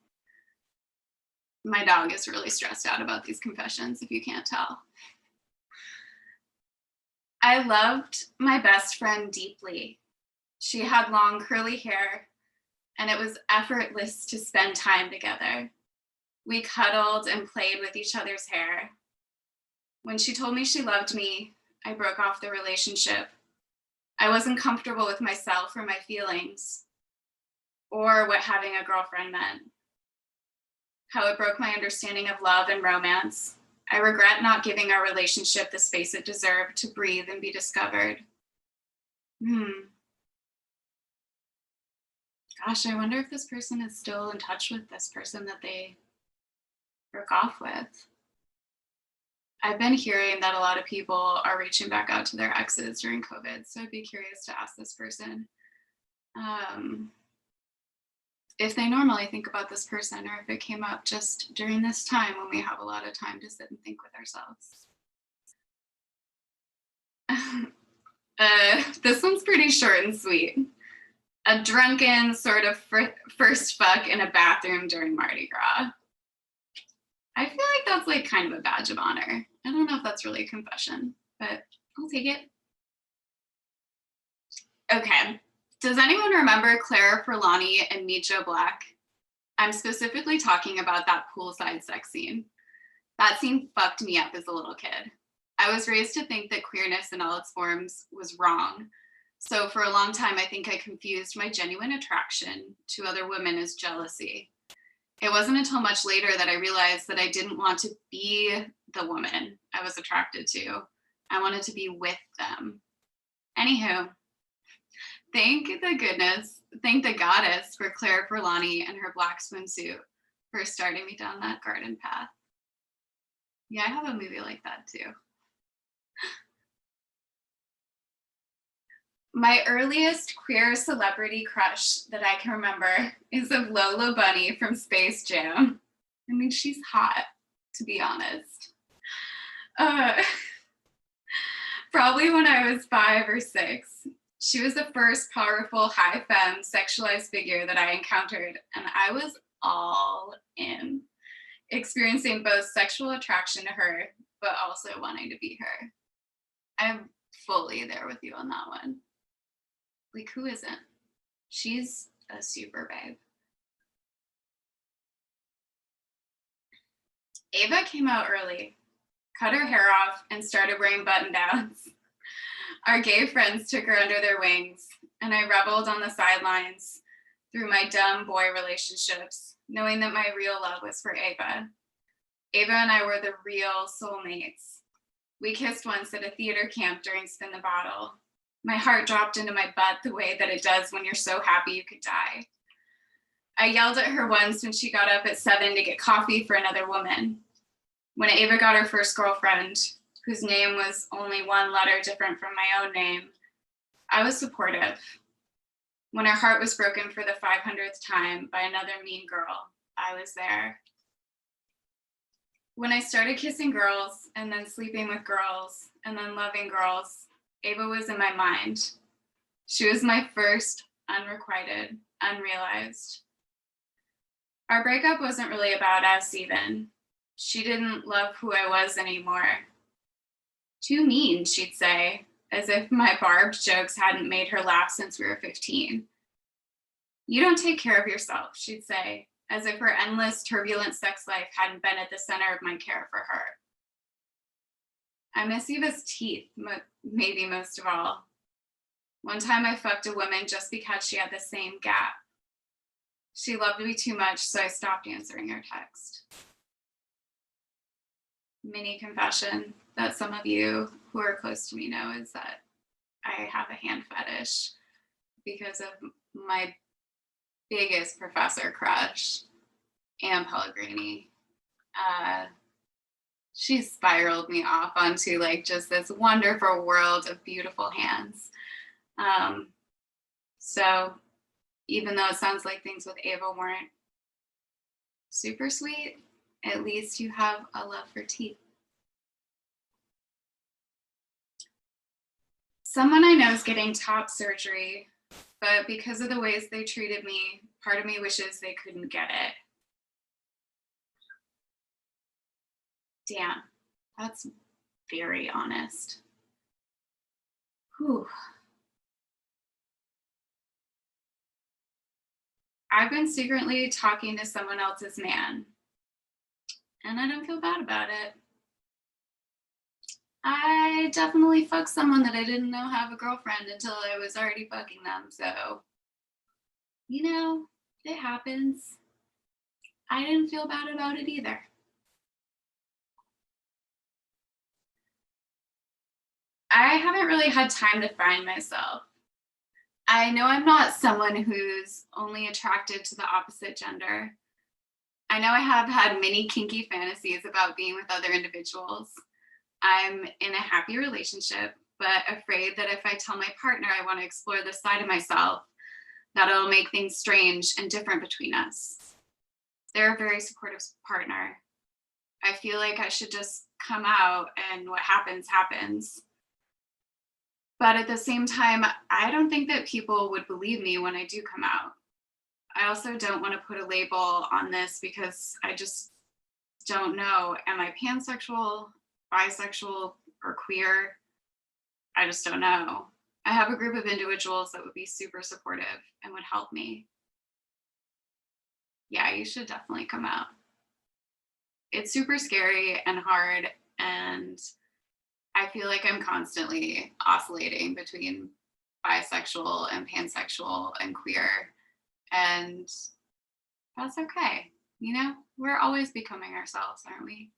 My dog is really stressed out about these confessions, if you can't tell. I loved my best friend deeply. She had long curly hair, and it was effortless to spend time together. We cuddled and played with each other's hair. When she told me she loved me, I broke off the relationship. I wasn't comfortable with myself or my feelings, or what having a girlfriend meant. How it broke my understanding of love and romance. I regret not giving our relationship the space it deserved to breathe and be discovered. Gosh, I wonder if this person is still in touch with this person that they broke off with. I've been hearing that a lot of people are reaching back out to their exes during COVID, so I'd be curious to ask this person if they normally think about this person or if it came up just during this time when we have a lot of time to sit and think with ourselves. This one's pretty short and sweet. A drunken sort of first fuck in a bathroom during Mardi Gras. I feel like that's like kind of a badge of honor. I don't know if that's really a confession, but I'll take it. Okay. Does anyone remember Clara Furlani and Meet Joe Black? I'm specifically talking about that poolside sex scene. That scene fucked me up as a little kid. I was raised to think that queerness in all its forms was wrong. So for a long time, I think I confused my genuine attraction to other women as jealousy. It wasn't until much later that I realized that I didn't want to be the woman I was attracted to. I wanted to be with them. Anywho, thank the goddess for Clara Furlani and her black swimsuit for starting me down that garden path. Yeah, I have a movie like that too. My earliest queer celebrity crush that I can remember is of Lola Bunny from Space Jam. I mean, she's hot, to be honest. Probably when I was 5 or 6. She was the first powerful, high femme, sexualized figure that I encountered, and I was all in, experiencing both sexual attraction to her, but also wanting to be her. I'm fully there with you on that one. Like, who isn't? She's a super babe. Ava came out early, cut her hair off, and started wearing button-downs. Our gay friends took her under their wings, and I reveled on the sidelines through my dumb boy relationships, knowing that my real love was for Ava. Ava and I were the real soulmates. We kissed once at a theater camp during Spin the Bottle. My heart dropped into my butt the way that it does when you're so happy you could die. I yelled at her once when she got up at 7 to get coffee for another woman. When Ava got her first girlfriend, whose name was only one letter different from my own name, I was supportive. When her heart was broken for the 500th time by another mean girl, I was there. When I started kissing girls and then sleeping with girls and then loving girls, Ava was in my mind. She was my first unrequited, unrealized. Our breakup wasn't really about us even. She didn't love who I was anymore. Too mean, she'd say, as if my barbed jokes hadn't made her laugh since we were 15. You don't take care of yourself, she'd say, as if her endless, turbulent sex life hadn't been at the center of my care for her. I miss Eva's teeth, maybe most of all. One time I fucked a woman just because she had the same gap. She loved me too much, so I stopped answering her text. Mini confession that some of you who are close to me know is that I have a hand fetish because of my biggest professor crush, Anne Pellegrini. She spiraled me off onto like just this wonderful world of beautiful hands. So even though it sounds like things with Ava weren't super sweet, at least you have a love for teeth. Someone I know is getting top surgery, but because of the ways they treated me, part of me wishes they couldn't get it. Damn, that's very honest. Whew. I've been secretly talking to someone else's man, and I don't feel bad about it. I definitely fucked someone that I didn't know have a girlfriend until I was already fucking them, so, you know, it happens. I didn't feel bad about it either. I haven't really had time to find myself. I know I'm not someone who's only attracted to the opposite gender. I know I have had many kinky fantasies about being with other individuals. I'm in a happy relationship, but afraid that if I tell my partner I want to explore this side of myself, that it'll make things strange and different between us. They're a very supportive partner. I feel like I should just come out and what happens, happens. But at the same time, I don't think that people would believe me when I do come out. I also don't want to put a label on this because I just don't know. Am I pansexual, bisexual, or queer? I just don't know. I have a group of individuals that would be super supportive and would help me. Yeah, you should definitely come out. It's super scary and hard, and I feel like I'm constantly oscillating between bisexual and pansexual and queer, and that's okay. You know, we're always becoming ourselves, aren't we?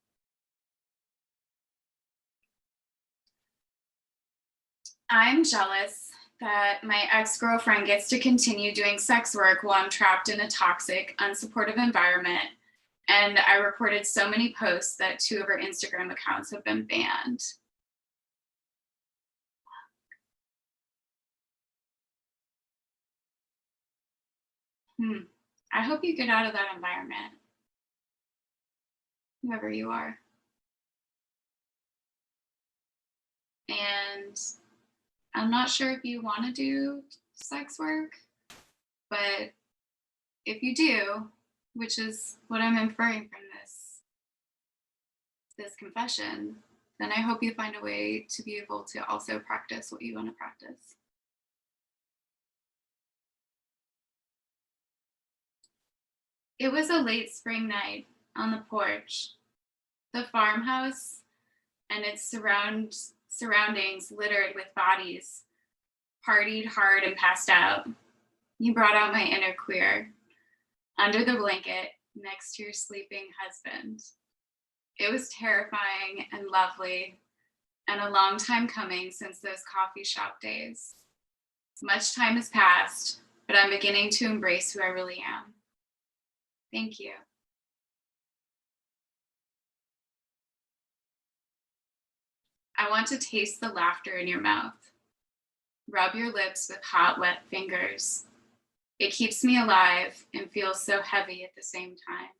I'm jealous that my ex-girlfriend gets to continue doing sex work while I'm trapped in a toxic, unsupportive environment, And I reported so many posts that 2 of her Instagram accounts have been banned. I hope you get out of that environment, whoever you are. And I'm not sure if you want to do sex work, but if you do, which is what I'm inferring from this confession, then I hope you find a way to be able to also practice what you want to practice. It was a late spring night on the porch. The farmhouse and its surroundings littered with bodies, partied hard and passed out. You brought out my inner queer, under the blanket next to your sleeping husband. It was terrifying and lovely, and a long time coming since those coffee shop days. Much time has passed, but I'm beginning to embrace who I really am. Thank you. I want to taste the laughter in your mouth. Rub your lips with hot, wet fingers. It keeps me alive and feels so heavy at the same time.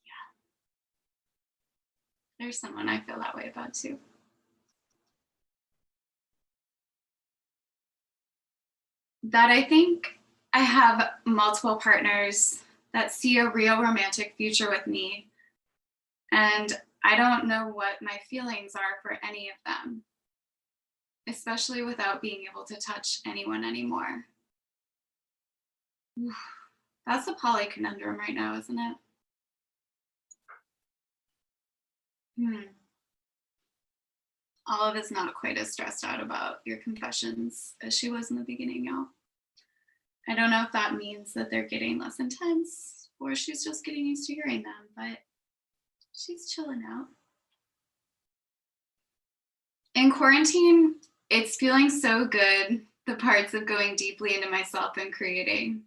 Yeah. There's someone I feel that way about too. That I think I have multiple partners that see a real romantic future with me, and I don't know what my feelings are for any of them, especially without being able to touch anyone anymore. That's a poly conundrum right now, isn't it? Olive is not quite as stressed out about your confessions as she was in the beginning, y'all. I don't know if that means that they're getting less intense or she's just getting used to hearing them, but she's chilling out. In quarantine, it's feeling so good, the parts of going deeply into myself and creating.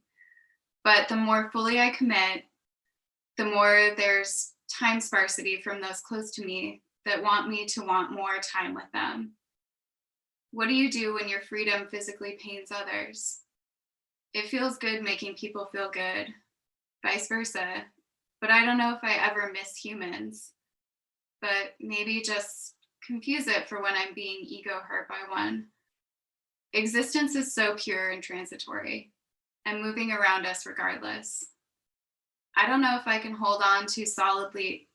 But the more fully I commit, the more there's time sparsity from those close to me that want me to want more time with them. What do you do when your freedom physically pains others? It feels good making people feel good, vice versa. But I don't know if I ever miss humans, but maybe just confuse it for when I'm being ego hurt by one. Existence is so pure and transitory and moving around us regardless. I don't know if I can hold on to solidly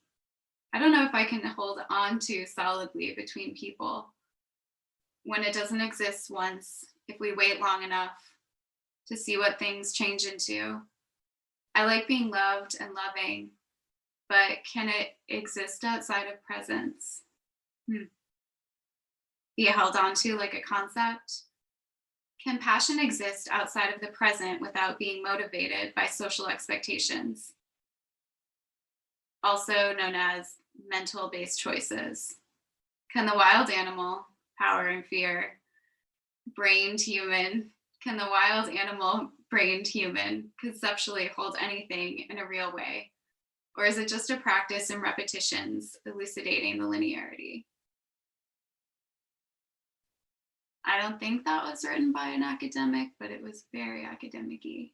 between people when it doesn't exist once, if we wait long enough to see what things change into. I like being loved and loving, but can it exist outside of presence? Be held onto like a concept? Can passion exist outside of the present without being motivated by social expectations? Also known as mental-based choices. Can the wild animal, power and fear, brained human, can the wild animal, brained human conceptually hold anything in a real way? Or is it just a practice and repetitions elucidating the linearity? I don't think that was written by an academic, but it was very academic-y.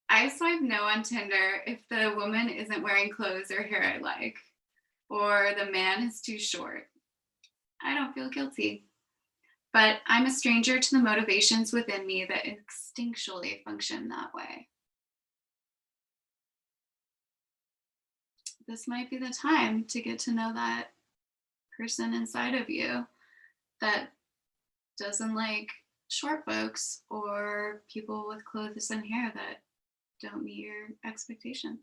I swipe no on Tinder if the woman isn't wearing clothes or hair I like, or the man is too short. I don't feel guilty, but I'm a stranger to the motivations within me that instinctually function that way. This might be the time to get to know that person inside of you that doesn't like short folks or people with clothes and hair that don't meet your expectations.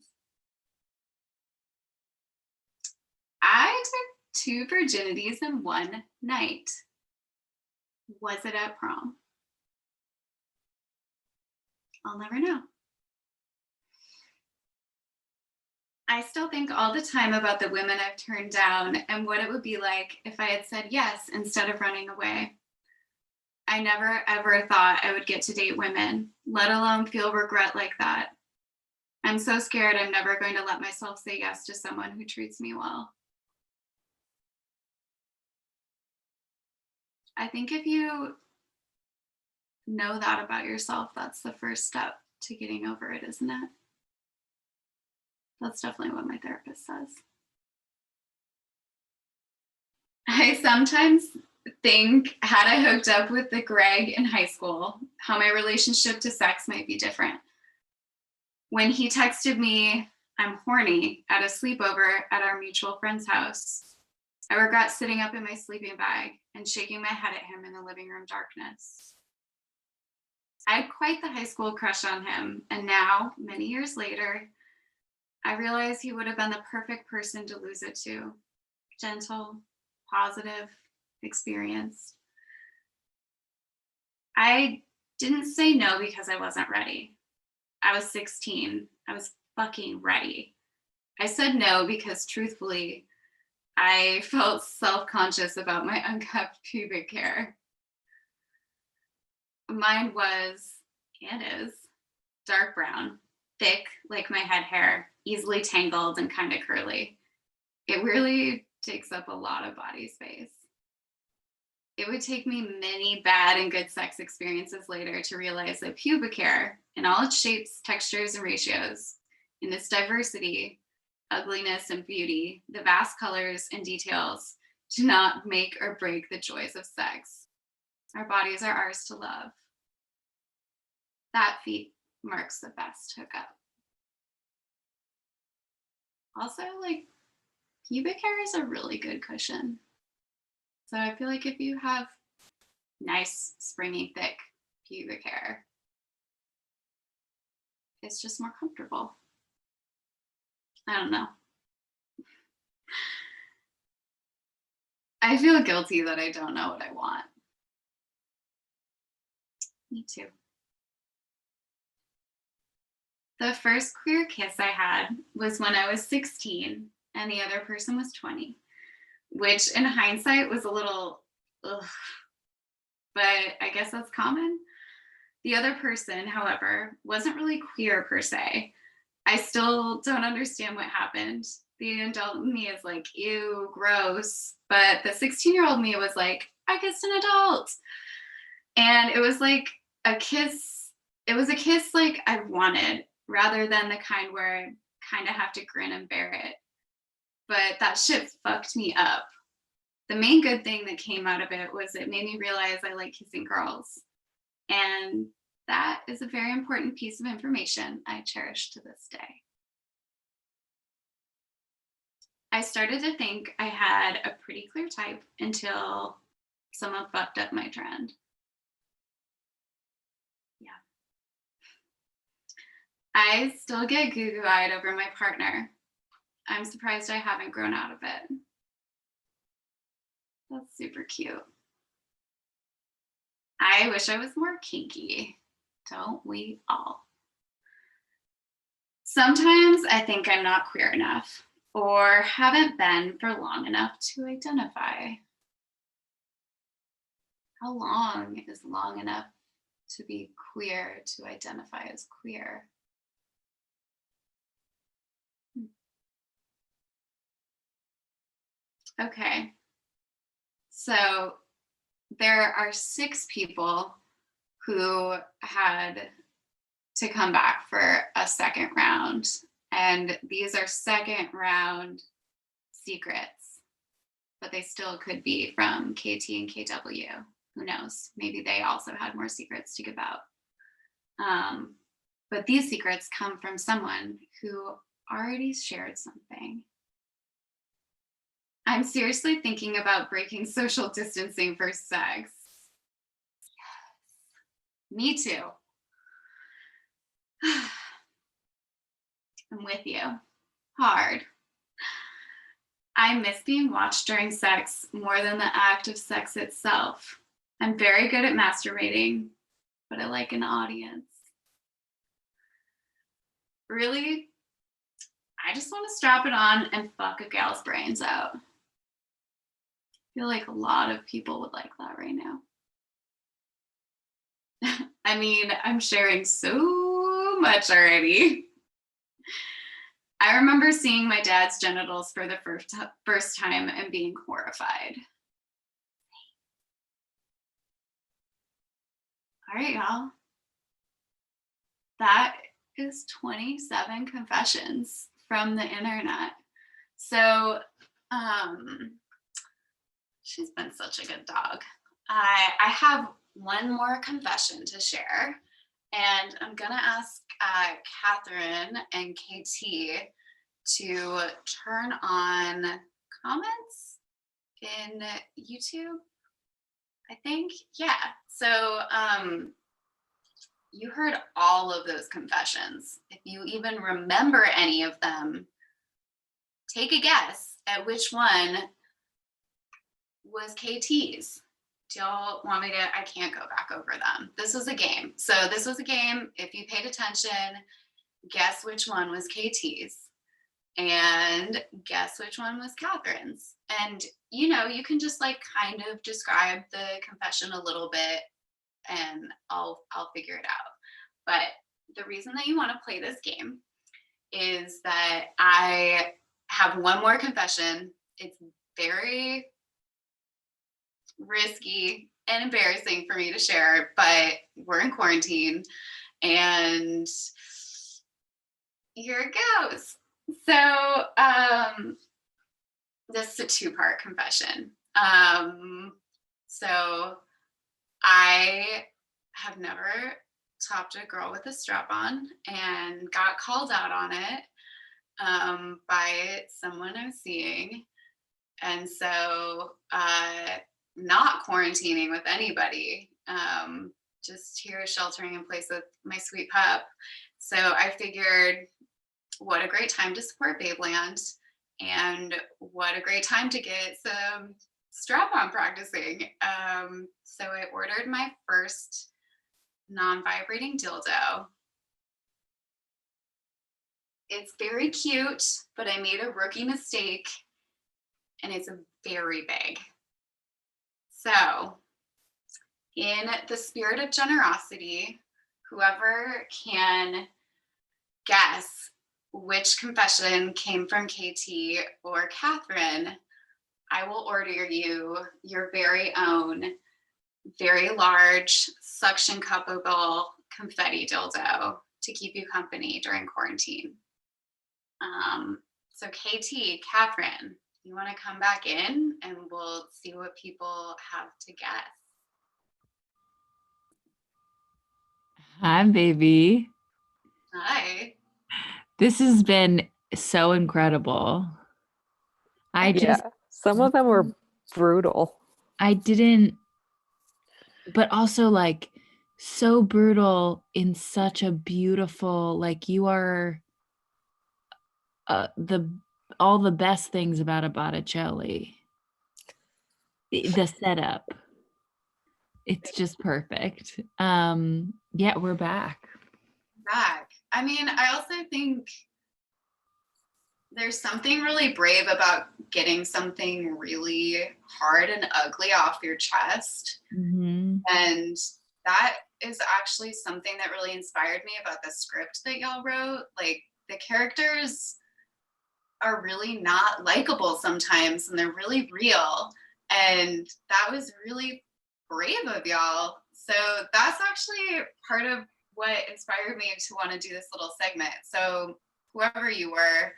I took 2 virginities in one night. Was it at prom? I'll never know. I still think all the time about the women I've turned down and what it would be like if I had said yes instead of running away. I never ever thought I would get to date women, let alone feel regret like that. I'm so scared I'm never going to let myself say yes to someone who treats me well. I think if you know that about yourself, that's the first step to getting over it, isn't it? That's definitely what my therapist says. I sometimes think, had I hooked up with the Greg in high school, how my relationship to sex might be different. When he texted me, "I'm horny," at a sleepover at our mutual friend's house, I regret sitting up in my sleeping bag and shaking my head at him in the living room darkness. I had quite the high school crush on him, and now, many years later, I realize he would have been the perfect person to lose it to. Gentle, positive, experienced. I didn't say no because I wasn't ready. I was 16. I was fucking ready. I said no because truthfully, I felt self-conscious about my unkept pubic hair. Mine was, and is, dark brown, thick like my head hair, easily tangled and kind of curly. It really takes up a lot of body space. It would take me many bad and good sex experiences later to realize that pubic hair, in all its shapes, textures, and ratios, in its diversity, ugliness, and beauty, the vast colors and details do not make or break the joys of sex. Our bodies are ours to love. That feat marks the best hookup. Also, like, pubic hair is a really good cushion. So I feel like if you have nice, springy, thick pubic hair, it's just more comfortable. I don't know. I feel guilty that I don't know what I want. Me too. The first queer kiss I had was when I was 16 and the other person was 20, which in hindsight was a little, ugh, but I guess that's common. The other person, however, wasn't really queer per se. I still don't understand what happened. The adult me is like, ew, gross. But the 16-year-old me was like, I kissed an adult. And it was like a kiss. It was a kiss like I wanted, rather than the kind where I kind of have to grin and bear it. But that shit fucked me up. The main good thing that came out of it was it made me realize I like kissing girls. And that is a very important piece of information I cherish to this day. I started to think I had a pretty clear type until someone fucked up my trend. Yeah. I still get goo-goo-eyed over my partner. I'm surprised I haven't grown out of it. That's super cute. I wish I was more kinky. Don't we all? Sometimes I think I'm not queer enough or haven't been for long enough to identify. How long is long enough to be queer to identify as queer? Okay, so there are 6 people who had to come back for a second round. And these are second round secrets, but they still could be from KT and KW. Who knows? Maybe they also had more secrets to give out. But these secrets come from someone who already shared something. I'm seriously thinking about breaking social distancing for sex. Yes. Me too. I'm with you. Hard. I miss being watched during sex more than the act of sex itself. I'm very good at masturbating, but I like an audience. Really, I just want to strap it on and fuck a gal's brains out. I feel like a lot of people would like that right now. I mean, I'm sharing so much already. I remember seeing my dad's genitals for the first time and being horrified. All right, y'all. That is 27 confessions from the internet. So, she's been such a good dog. I have one more confession to share, and I'm gonna ask Catherine and KT to turn on comments in YouTube, I think. Yeah, so you heard all of those confessions. If you even remember any of them, take a guess at which one was KT's. Do y'all want me to? I can't go back over them. This was a game. So this was a game. If you paid attention, guess which one was KT's and guess which one was Catherine's. And you can just like kind of describe the confession a little bit and I'll figure it out. But the reason that you want to play this game is that I have one more confession. It's very risky and embarrassing for me to share, but we're in quarantine and here it goes. So this is a two-part confession. So I have never topped a girl with a strap on and got called out on it by someone I'm seeing. And so not quarantining with anybody, just here sheltering in place with my sweet pup. So I figured what a great time to support Babeland and what a great time to get some strap-on practicing. So I ordered my first non-vibrating dildo. It's very cute, but I made a rookie mistake and it's very big. So in the spirit of generosity, whoever can guess which confession came from KT or Catherine, I will order you your very own, very large suction cuppable confetti dildo to keep you company during quarantine. So KT, Catherine, you want to come back in and we'll see what people have to guess. Hi, baby. Hi. This has been so incredible. Some of them were brutal. I didn't, but also like so brutal in such a beautiful, like you are all the best things about a Botticelli. The setup. It's just perfect. Yeah, we're back. I mean, I also think there's something really brave about getting something really hard and ugly off your chest. Mm-hmm. And that is actually something that really inspired me about the script that y'all wrote. Like the characters are really not likable sometimes and they're really real. And that was really brave of y'all. So that's actually part of what inspired me to want to do this little segment. So whoever you were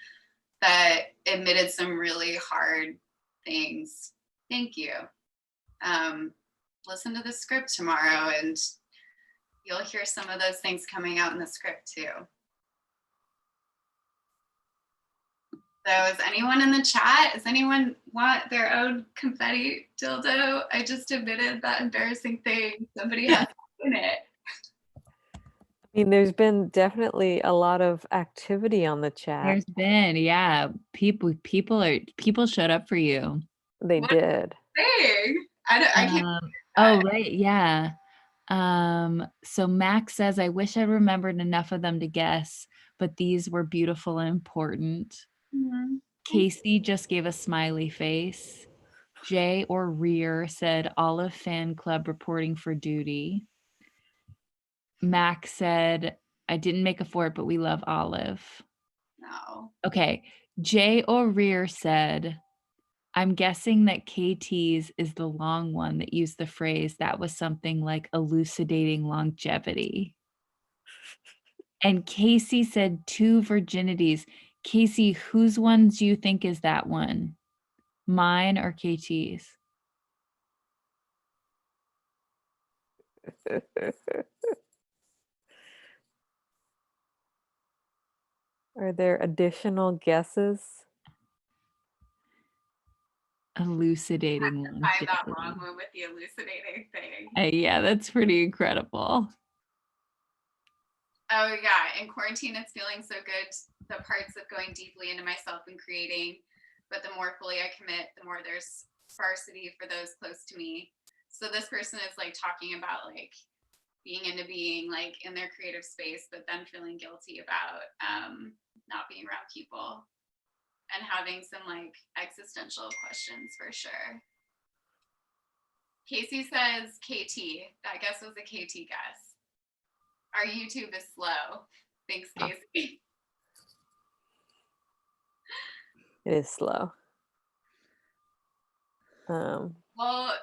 that admitted some really hard things, thank you. Listen to the script tomorrow and you'll hear some of those things coming out in the script too. So is anyone in the chat? Does anyone want their own confetti dildo? I just admitted that embarrassing thing. Somebody has to own it. I mean, there's been definitely a lot of activity on the chat. There's been, yeah, people showed up for you. They did. Hey, I can't. Oh, right, yeah. So Max says, I wish I remembered enough of them to guess, but these were beautiful and important. Mhm. Casey just gave a smiley face. Jay or Rear said Olive Fan Club reporting for duty. Max said, I didn't make a fort, but we love Olive. No. Okay. Jay O'Rear said, I'm guessing that KT's is the long one that used the phrase that was something like elucidating longevity. And Casey said 2 virginities. Casey, whose one do you think is that one? Mine or KT's? Are there additional guesses? Elucidating Find that wrong longevity. one with the elucidating thing. Yeah, that's pretty incredible. Oh yeah, in quarantine it's feeling so good. The parts of going deeply into myself and creating, but the more fully I commit, the more there's sparsity for those close to me. So this person is like talking about like being into being like in their creative space, but then feeling guilty about not being around people and having some like existential questions for sure. Casey says KT. That guess was a KT guess. Our YouTube is slow. Thanks, Casey. It is slow. Well,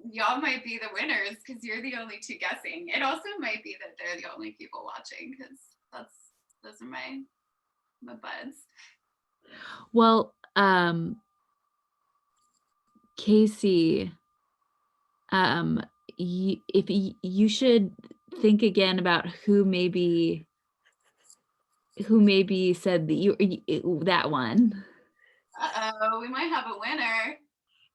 y'all might be the winners because you're the only 2 guessing. It also might be that they're the only people watching because those are my buds. Well, Casey, you should think again about who maybe said that that one. Uh-oh, we might have a winner.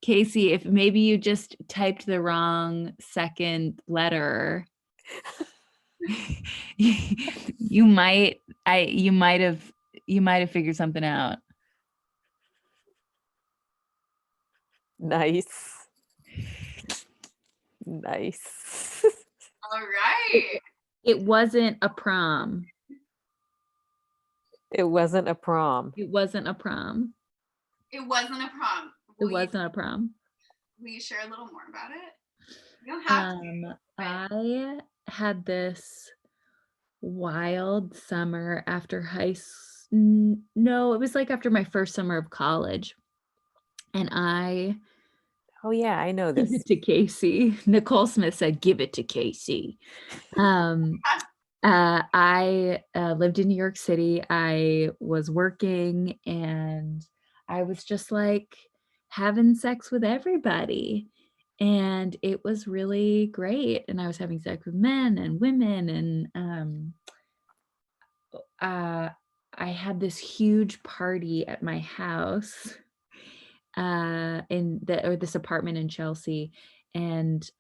Casey, if maybe you just typed the wrong second letter, you might have figured something out. Nice. Nice. All right. It wasn't a prom. It wasn't a prom. It wasn't a prom. It wasn't a prom. It wasn't a prom. Will you share a little more about it? You don't have to. I had this wild summer after no, it was like after my first summer of college. And I Oh yeah, I know give this. it to Casey. Nicole Smith said, give it to Casey. I lived in New York City. I was working and I was just like having sex with everybody. And it was really great. And I was having sex with men and women. And I had this huge party at my house this apartment in Chelsea. And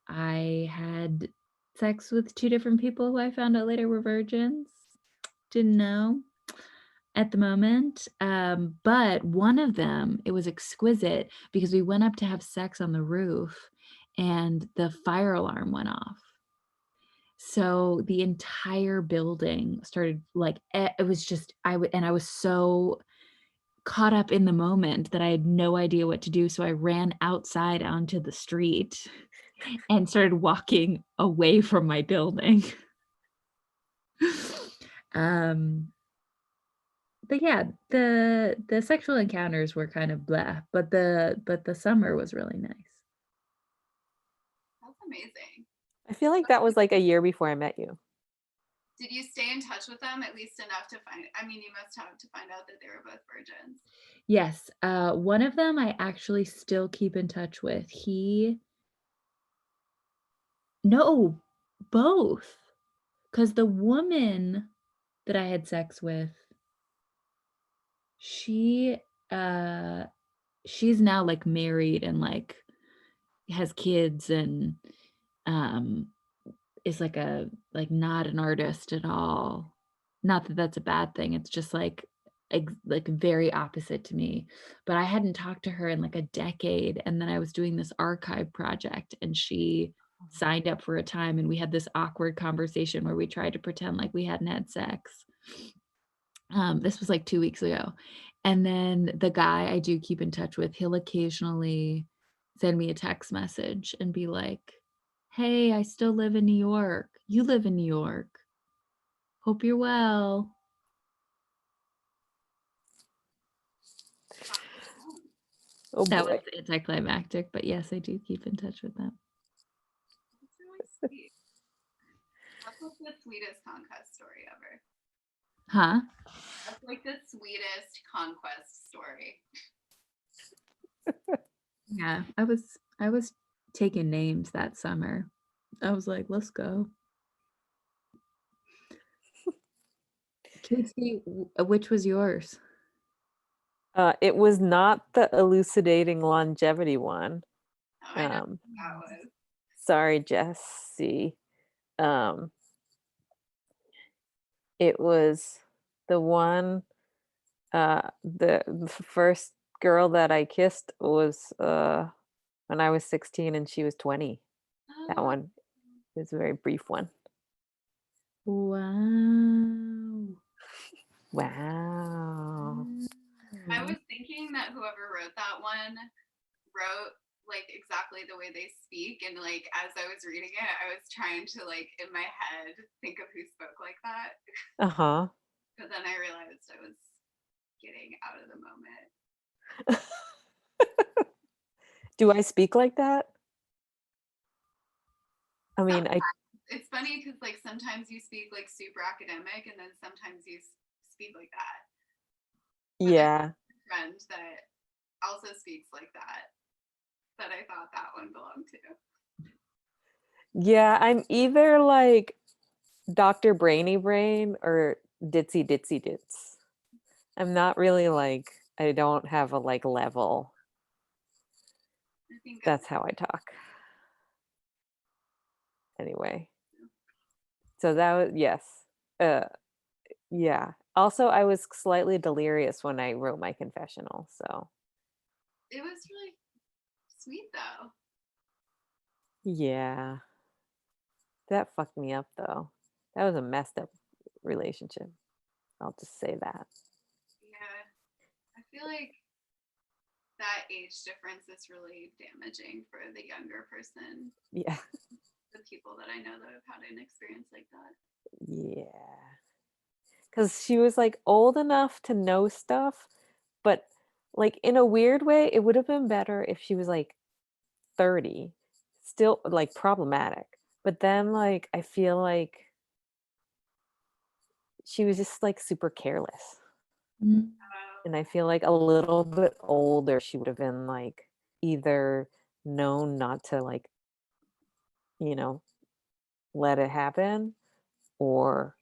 I had sex with 2 different people who I found out later were virgins. Didn't know at the moment. But one of them, it was exquisite because we went up to have sex on the roof and the fire alarm went off. So the entire building started like, it was just, I was so caught up in the moment that I had no idea what to do. So I ran outside onto the street and started walking away from my building. But yeah, the sexual encounters were kind of blah, but the summer was really nice. That's amazing. I feel like that was like a year before I met you. Did you stay in touch with them at least enough to find? I mean, you must have to find out that they were both virgins. Yes, one of them I actually still keep in touch with. No, both. Because the woman that I had sex with, she's now like married and like has kids and is like not an artist at all. Not that that's a bad thing. It's just like very opposite to me. But I hadn't talked to her in like a decade. And then I was doing this archive project and she signed up for a time and we had this awkward conversation where we tried to pretend like we hadn't had sex. This was like 2 weeks ago. And then the guy I do keep in touch with, he'll occasionally send me a text message and be like, Hey, I still live in New York. You live in New York. Hope you're well. Oh That was boy. anticlimactic, but yes, I do keep in touch with them. That's really sweet. That's like the sweetest conquest story ever. Huh? That's like the sweetest conquest story. Yeah, I was taking names that summer. I was like, let's go. Casey, which was yours? It was not the elucidating longevity one. Oh, I know who that was. Sorry, Jesse. Um, it was the one, the first girl that I kissed was when I was 16 and she was 20. That Oh, one was a very brief one. Wow. Wow. I was thinking that whoever wrote that one wrote like exactly the way they speak, and like as I was reading it, I was trying to like in my head think of who spoke like that, Uh-huh. but then I realized I was getting out of the moment. Do I speak like that? I mean, I It's funny because like sometimes you speak like super academic, and then sometimes you speak like that. But there's yeah. a friend that also speaks like that I thought that one belonged to. Yeah, I'm either like Dr. Brainy Brain or Ditsy Ditsy Dits. I'm not really like, I don't have a like level. I think That's how I talk. Anyway. So that was, yes. Yeah. Also, I was slightly delirious when I wrote my confessional. So it was really sweet though. yeah. That fucked me up though. That was a messed up relationship. I'll just say that. Yeah. I feel like that age difference is really damaging for the younger person. Yeah. The people that I know that have had an experience like that. Yeah. Because she was like old enough to know stuff, but like in a weird way, it would have been better if she was like 30, still like problematic. But then like I feel like she was just like super careless. Mm. And I feel like a little bit older, she would have been like either known not to like, you know, let it happen or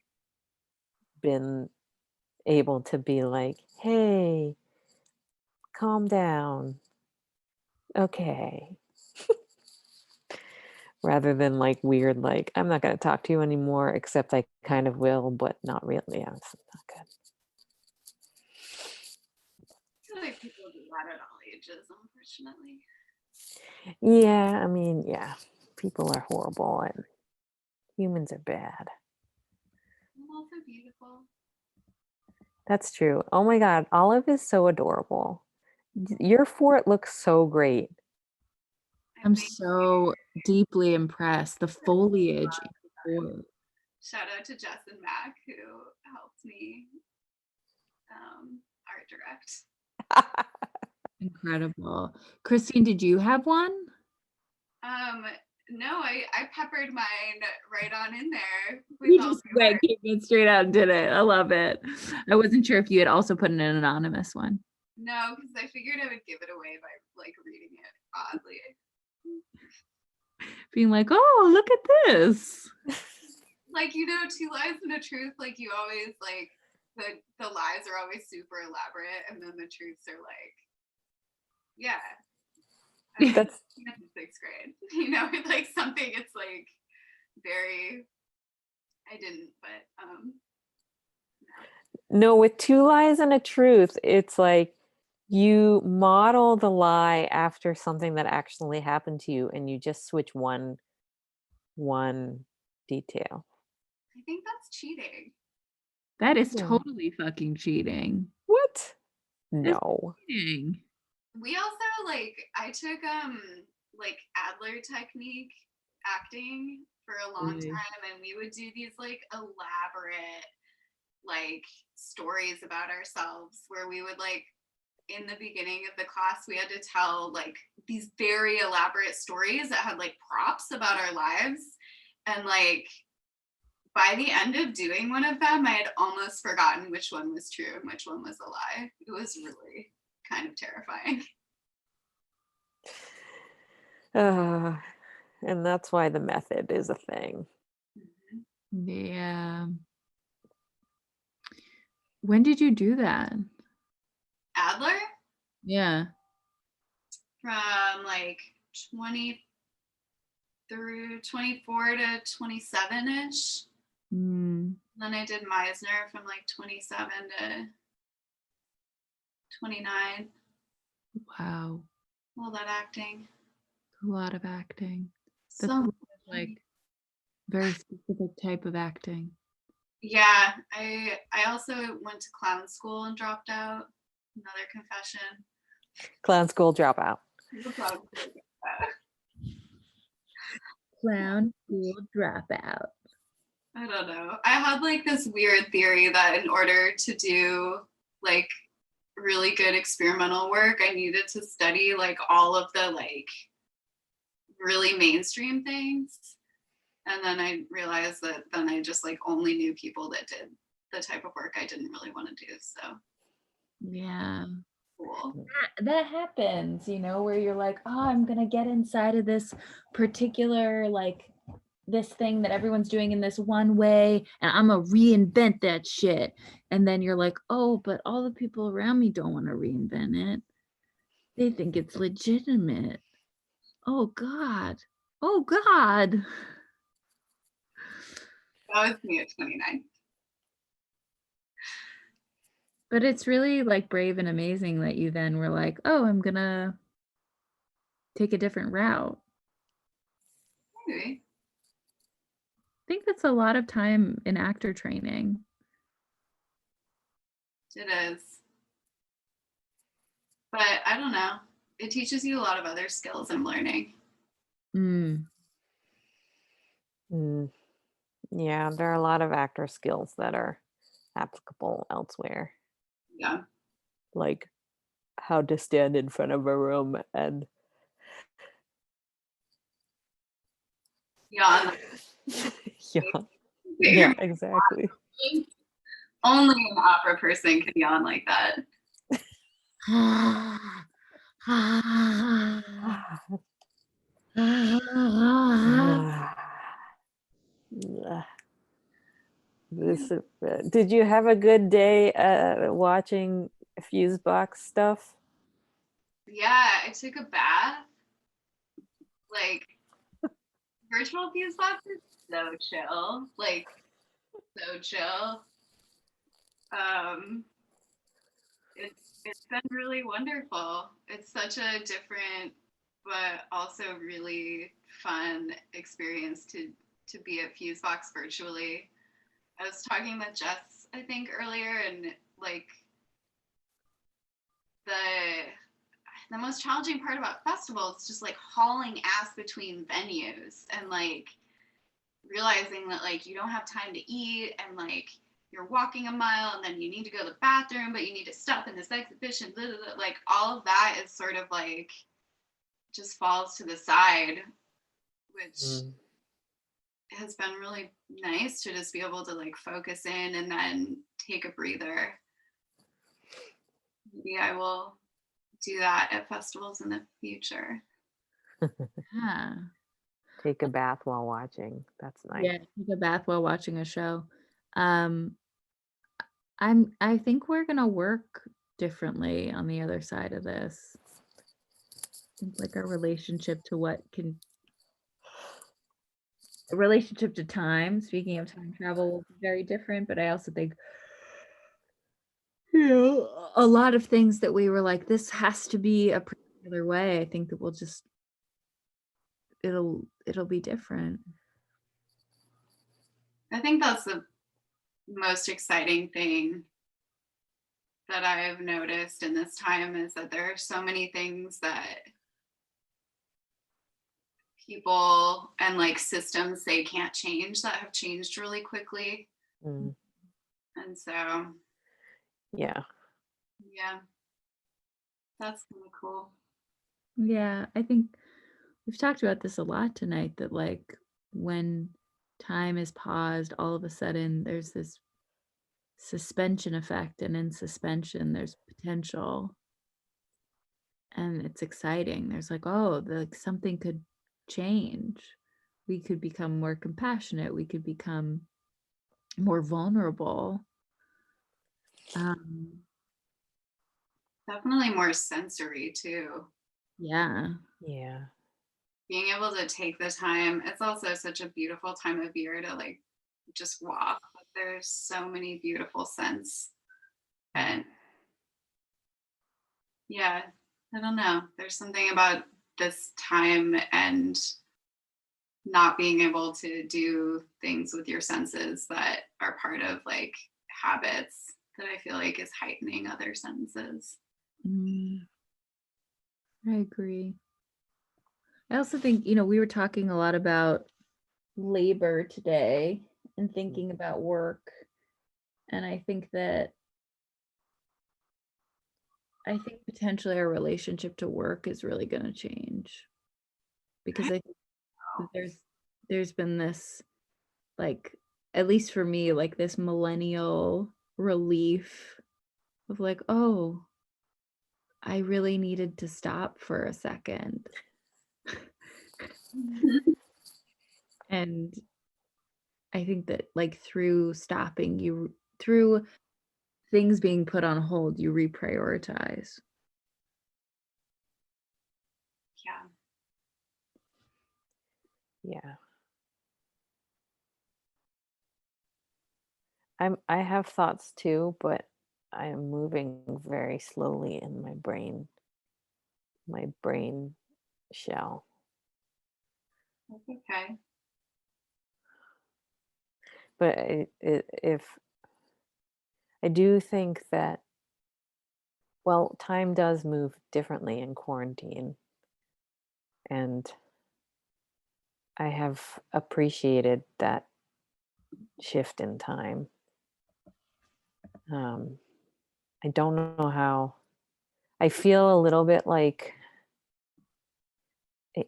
been able to be like, hey, calm down. Okay. Rather than like weird, like, I'm not going to talk to you anymore, except I kind of will, but not really. Yeah, it's not good. I feel like people do that at all ages, unfortunately. Yeah, I mean, yeah, people are horrible and humans are bad. And also beautiful. That's true. Oh my God, Olive is so adorable. Your fort looks so great. I'm so deeply impressed. The foliage. is gorgeous. Shout out to Jess and Mac who helped me art direct. Incredible. Christine, did you have one? No, I peppered mine right on in there. You just went, came in straight out and did it. I love it. I wasn't sure if you had also put in an anonymous one. No, because I figured I would give it away by like reading it oddly. Being like, oh, look at this. Like, you know, Two Lies and a Truth, like you always like the lies are always super elaborate and then the truths are like, yeah. I mean, That's in sixth grade. You know, it's like something it's like very I didn't, but no, with Two Lies and a Truth, it's like you model the lie after something that actually happened to you and you just switch one detail. I think that's cheating. That is Yeah. totally fucking cheating. What? That's No. cheating. We also like I took like Adler technique acting for a long Mm. time, and we would do these like elaborate like stories about ourselves where we would like in the beginning of the class we had to tell like these very elaborate stories that had like props about our lives, and like by the end of doing one of them I had almost forgotten which one was true and which one was a lie. It was really kind of terrifying. And that's why the method is a thing. Yeah. When did you do that? Adler Yeah. from like 20 through 24 to 27-ish. Mm. Then I did Meisner from like 27 to 29. Wow. All that acting. A lot of acting. That's So like very specific type of acting. yeah, I also went to clown school and dropped out. Another confession. Clown school dropout. Clown school dropout. I don't know. I had like this weird theory that in order to do like really good experimental work, I needed to study like all of the like really mainstream things. And then I realized that then I just like only knew people that did the type of work I didn't really want to do. So Yeah. cool. That happens, where you're like, oh, I'm gonna get inside of this particular like this thing that everyone's doing in this one way, and I'm gonna reinvent that shit. And then you're like, oh, but all the people around me don't want to reinvent it. They think it's legitimate. Oh God. Oh God. That was me at 29. But it's really like brave and amazing that you then were like, oh, I'm gonna take a different route. Maybe. I think that's a lot of time in actor training. It is. But I don't know. It teaches you a lot of other skills I'm learning. Mm. Yeah, there are a lot of actor skills that are applicable elsewhere. Yeah. Like how to stand in front of a room and Yawn. yeah, yeah, exactly. Only an opera person can yawn like that. Did you have a good day watching Fusebox stuff? Yeah, I took a bath. Like virtual Fusebox is so chill. Like so chill. It's been really wonderful. It's such a different but also really fun experience to be at Fusebox virtually. I was talking with Jess, I think, earlier, and like the most challenging part about festivals is just like hauling ass between venues and like realizing that like you don't have time to eat and like you're walking a mile and then you need to go to the bathroom, but you need to stop in this exhibition, blah, blah, blah. Like all of that is sort of like just falls to the side, which has been really nice to just be able to like focus in and then take a breather. Maybe I will do that at festivals in the future. Yeah. Take a bath while watching. That's nice. Yeah, take a bath while watching a show. I think we're gonna work differently on the other side of this. I think like our relationship to relationship to time, speaking of time travel, will be very different, but I also think a lot of things that we were like, this has to be a particular way. I think that we'll just it'll be different. I think that's the most exciting thing that I've noticed in this time is that there are so many things that people and like systems they can't change that have changed really quickly. Mm, And so, yeah. yeah, that's kind of cool. Yeah, I think we've talked about this a lot tonight, that like when time is paused, all of a sudden there's this suspension effect, and in suspension there's potential, and it's exciting. There's like, oh, like something could change. We could become more compassionate. We could become more vulnerable. Um, Definitely more sensory too. yeah. Yeah. Being able to take the time. It's also such a beautiful time of year to like just walk. There's so many beautiful scents. And yeah, I don't know. There's something about this time and not being able to do things with your senses that are part of like habits that I feel like is heightening other senses. Mm, I agree. I also think, we were talking a lot about labor today and thinking about work. And I think potentially our relationship to work is really going to change, because I think that there's been this, like, at least for me, like this millennial relief of like, oh, I really needed to stop for a second. And I think that like through stopping, through things being put on hold, you reprioritize. Yeah. Yeah. I have thoughts too, but I am moving very slowly in my brain shell. That's okay. But if I do think that, well, time does move differently in quarantine, and I have appreciated that shift in time. I don't know how. I feel a little bit like,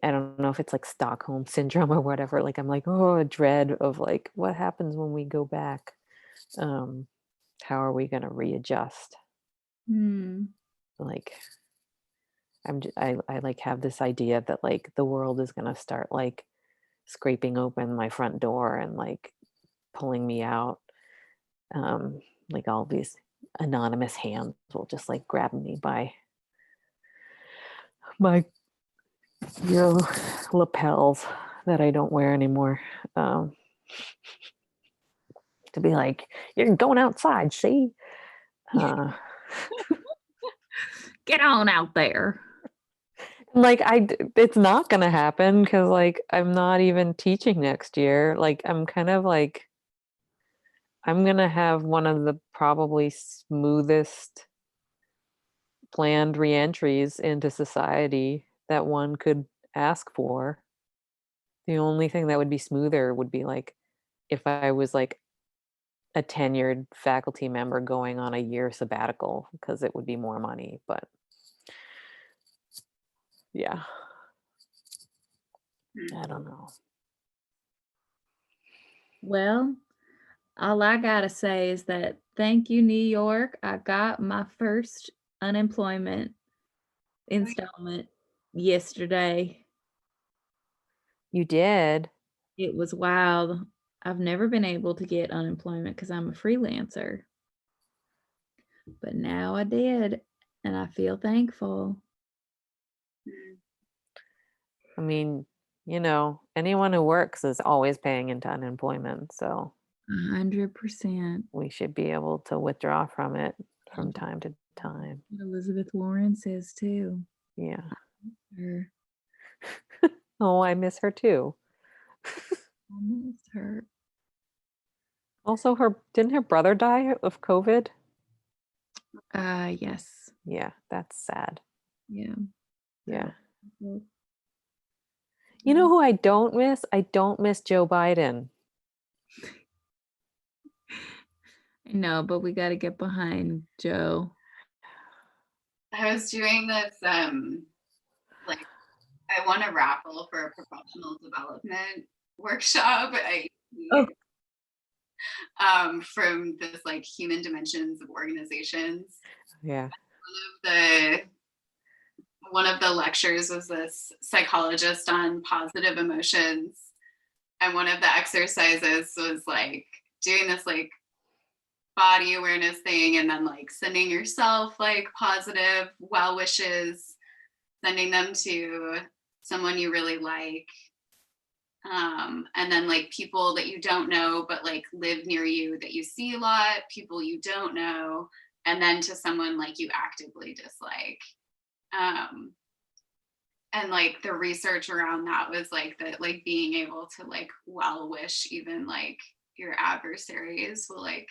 I don't know if it's like Stockholm syndrome or whatever. Like I'm like, oh, a dread of like, what happens when we go back? How are we going to readjust? Like, I like have this idea that like the world is going to start like scraping open my front door and like pulling me out. Like all these anonymous hands will just like grab me by my lapels that I don't wear anymore. To be like, you're going outside, see? Get on out there. Like it's not gonna happen because like I'm not even teaching next year. Like I'm kind of like, I'm gonna have one of the probably smoothest planned reentries into society that one could ask for. The only thing that would be smoother would be like if I was like a tenured faculty member going on a year sabbatical, because it would be more money. But yeah, I don't know. Well, all I gotta say is that thank you, New York. I got my first unemployment installment yesterday. You did? It was wild. I've never been able to get unemployment because I'm a freelancer. But now I did, and I feel thankful. I mean, anyone who works is always paying into unemployment, so 100%. we should be able to withdraw from it from time to time. Elizabeth Warren says too. Yeah. Her. Oh, I miss her too. I miss her. Also, didn't her brother die of COVID? Yes. Yeah, that's sad. Yeah. Yeah. You know who I don't miss? I don't miss Joe Biden. I know, but we got to get behind Joe. I was doing this like I won a raffle for a professional development workshop from this like Human Dimensions of Organizations. Yeah. One of the lectures was this psychologist on positive emotions, and one of the exercises was like doing this like body awareness thing, and then like sending yourself like positive well wishes, sending them to someone you really like, and then like people that you don't know but like live near you that you see a lot, people you don't know, and then to someone like you actively dislike. And like the research around that was like that, like being able to like well wish even like your adversaries will like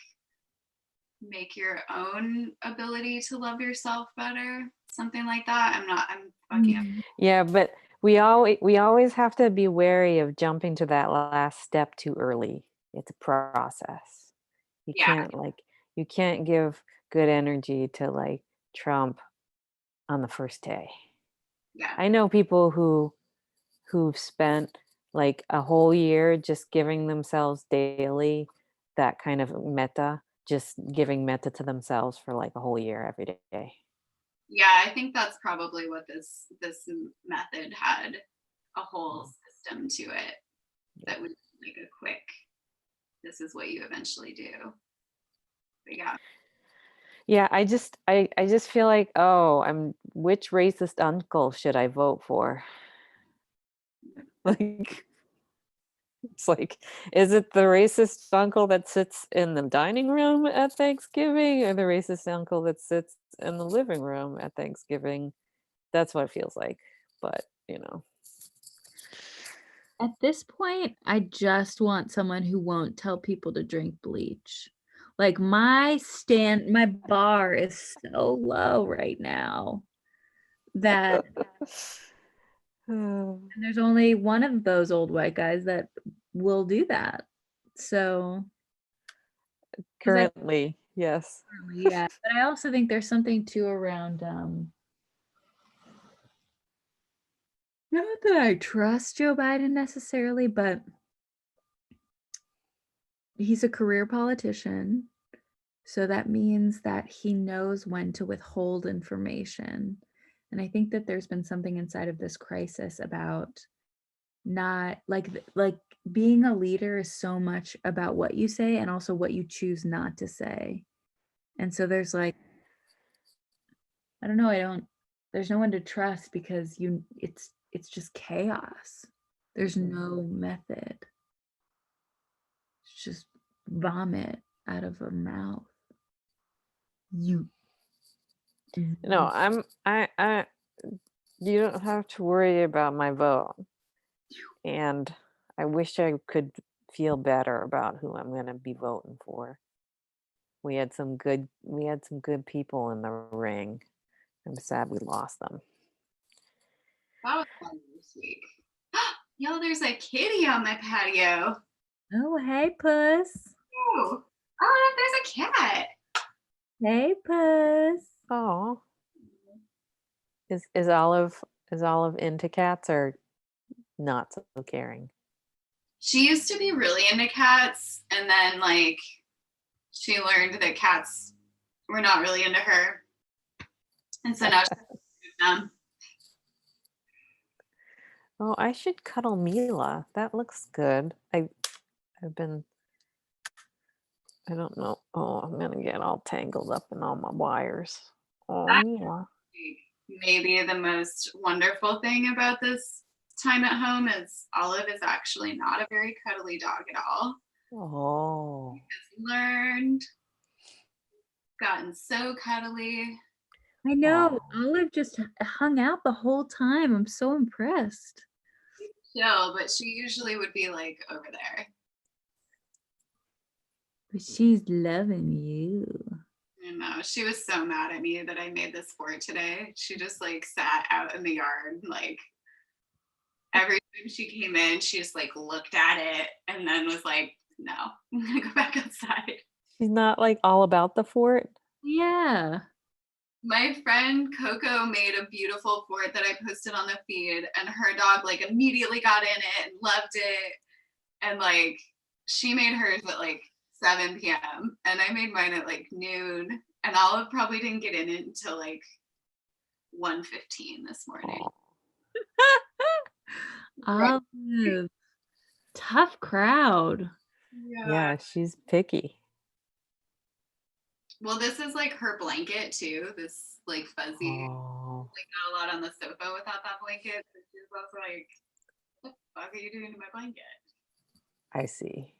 make your own ability to love yourself better, something like that. I'm fucking up. Yeah, but we always have to be wary of jumping to that last step too early. It's a process. You can't give good energy to like Trump on the first day. Yeah. I know people who've spent like a whole year just giving themselves daily that kind of metta, just giving metta to themselves for like a whole year every day. Yeah, I think that's probably what this method had, a whole system to it that was like a quick, this is what you eventually do. But yeah. Yeah, I just feel like, which racist uncle should I vote for? Like, it's like, is it the racist uncle that sits in the dining room at Thanksgiving or the racist uncle that sits in the living room at Thanksgiving? That's what it feels like. But, At this point, I just want someone who won't tell people to drink bleach. Like my bar is so low right now that and there's only one of those old white guys that will do that. So currently, yes. yeah, but I also think there's something too around not that I trust Joe Biden necessarily, but he's a career politician. So that means that he knows when to withhold information. And I think that there's been something inside of this crisis about not like being a leader is so much about what you say and also what you choose not to say. And so there's like, I don't know, there's no one to trust because it's just chaos. There's no method. It's just vomit out of a mouth. No, you don't have to worry about my vote. And I wish I could feel better about who I'm going to be voting for. We had some good people in the ring. I'm sad we lost them. That was fun this week. Yo, there's a kitty on my patio. Oh, hey, Puss. Oh, there's a cat. Hey, Puss. Oh. Is Olive into cats or not so caring? She used to be really into cats, and then like she learned that cats were not really into her, and so now she's them. Oh, I should cuddle Mila. That looks good. I don't know. Oh, I'm gonna get all tangled up in all my wires. Oh, Mila. Maybe the most wonderful thing about this time at home is Olive is actually not a very cuddly dog at all. Oh. She's learned, gotten so cuddly. I know. Olive just hung out the whole time. I'm so impressed. Chill, but she usually would be like over there. But she's loving you. I know. She was so mad at me that I made this fort today. She just like sat out in the yard, like every time she came in, she just like looked at it and then was like, no, I'm gonna go back outside. She's not like all about the fort. Yeah. My friend Coco made a beautiful fort that I posted on the feed, and her dog like immediately got in it and loved it. And like she made hers at like 7 p.m. and I made mine at like noon. And Olive probably didn't get in it until like 1:15 this morning. Olive. Tough crowd. Yeah, she's picky. Well, this is like her blanket too. This like fuzzy, Oh, like not a lot on the sofa without that blanket. So she's also like, what the fuck are you doing to my blanket? I see.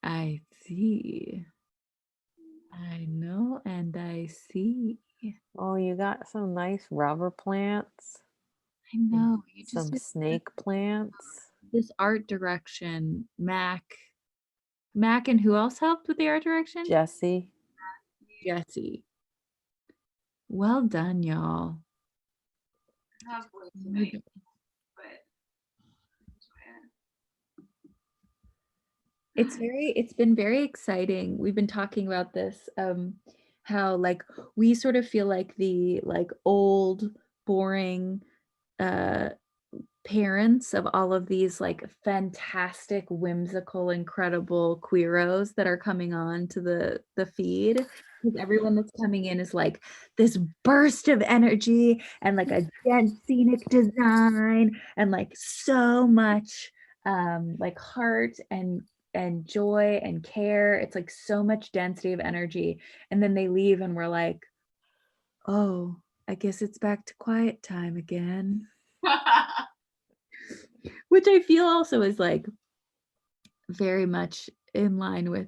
I see. I know and I see. Oh, you got some nice rubber plants, I know. You just some did snake plants. this art direction. Mac and who else helped with the art direction? Jesse. Jesse. Well done, y'all. I have way too many, but It's been very exciting. We've been talking about this, how like we sort of feel like the like old, boring parents of all of these like fantastic, whimsical, incredible queeros that are coming on to the feed. Because everyone that's coming in is like this burst of energy and like a dense scenic design and like so much like heart and joy and care. It's like so much density of energy. And then they leave and we're like, oh, I guess it's back to quiet time again. Which I feel also is like very much in line with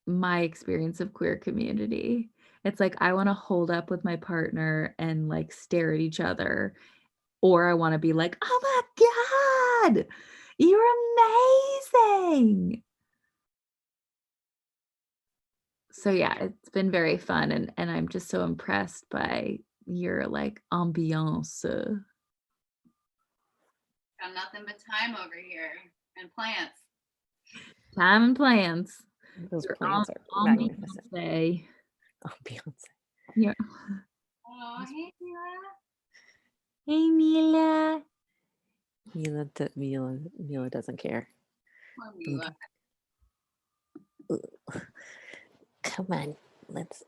my experience of queer community. It's like I want to hold up with my partner and like stare at each other, or I want to be like, oh my God, you're amazing. So yeah, it's been very fun and I'm just so impressed by your like ambiance. got nothing but time over here and plants. Time and plans. Those Your plants are ambiance. magnificent. Oh, Beyonce. Yeah. Oh, hey, Mila. Hey Mila. Mila doesn't care. Poor Mila. Come on, let's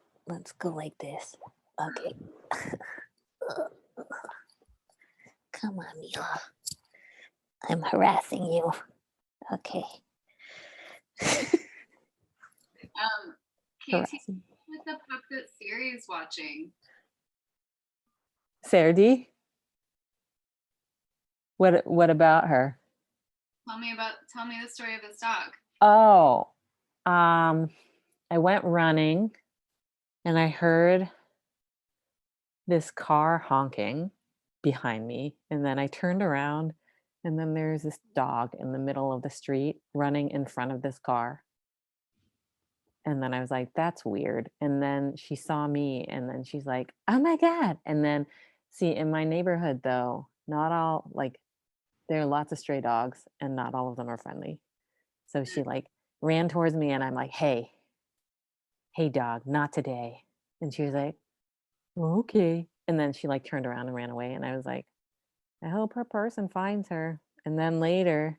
go like this. Okay. Come on, Mila. I'm harassing you. Okay. Katie, Harassing. what's the Pop That series watching? Serdi? What about her? Tell me the story of this dog. Oh, I went running and I heard this car honking behind me. And then I turned around and then there's this dog in the middle of the street running in front of this car. And then I was like, that's weird. And then she saw me and then she's like, oh my God. And then see, in my neighborhood though, not all like there are lots of stray dogs and not all of them are friendly. So she like ran towards me and I'm like, hey dog, not today. And she was like, well, okay. And then she like turned around and ran away. And I was like, I hope her person finds her. And then later,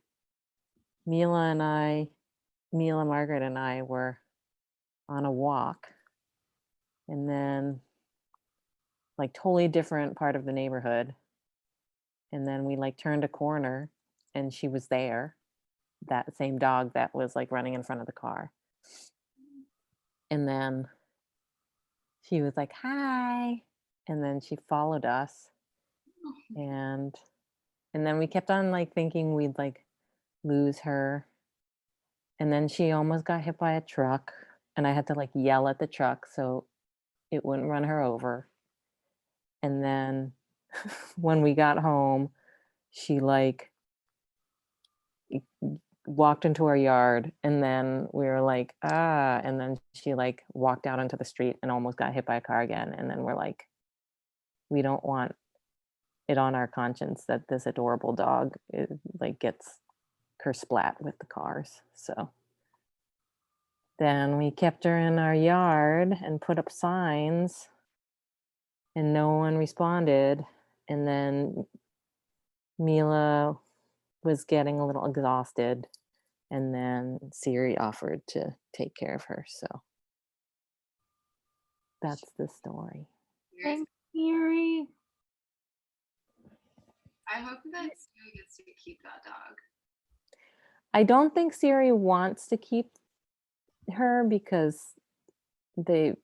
Mila, Margaret and I were on a walk. And then like totally different part of the neighborhood. And then we like turned a corner and she was there. That same dog that was like running in front of the car. And then she was like, hi. And then she followed us. And then we kept on like thinking we'd like lose her. And then she almost got hit by a truck. And I had to like yell at the truck so it wouldn't run her over. And then when we got home, she like walked into our yard and then we were like, and then she like walked out onto the street and almost got hit by a car again. And then we're like, we don't want it on our conscience that this adorable dog like gets kersplat with the cars. So then we kept her in our yard and put up signs, and no one responded. And then Mila was getting a little exhausted, and then Siri offered to take care of her. So that's the story. Thanks, Mary. I hope that Siri gets to keep that dog. I don't think Siri wants to keep her because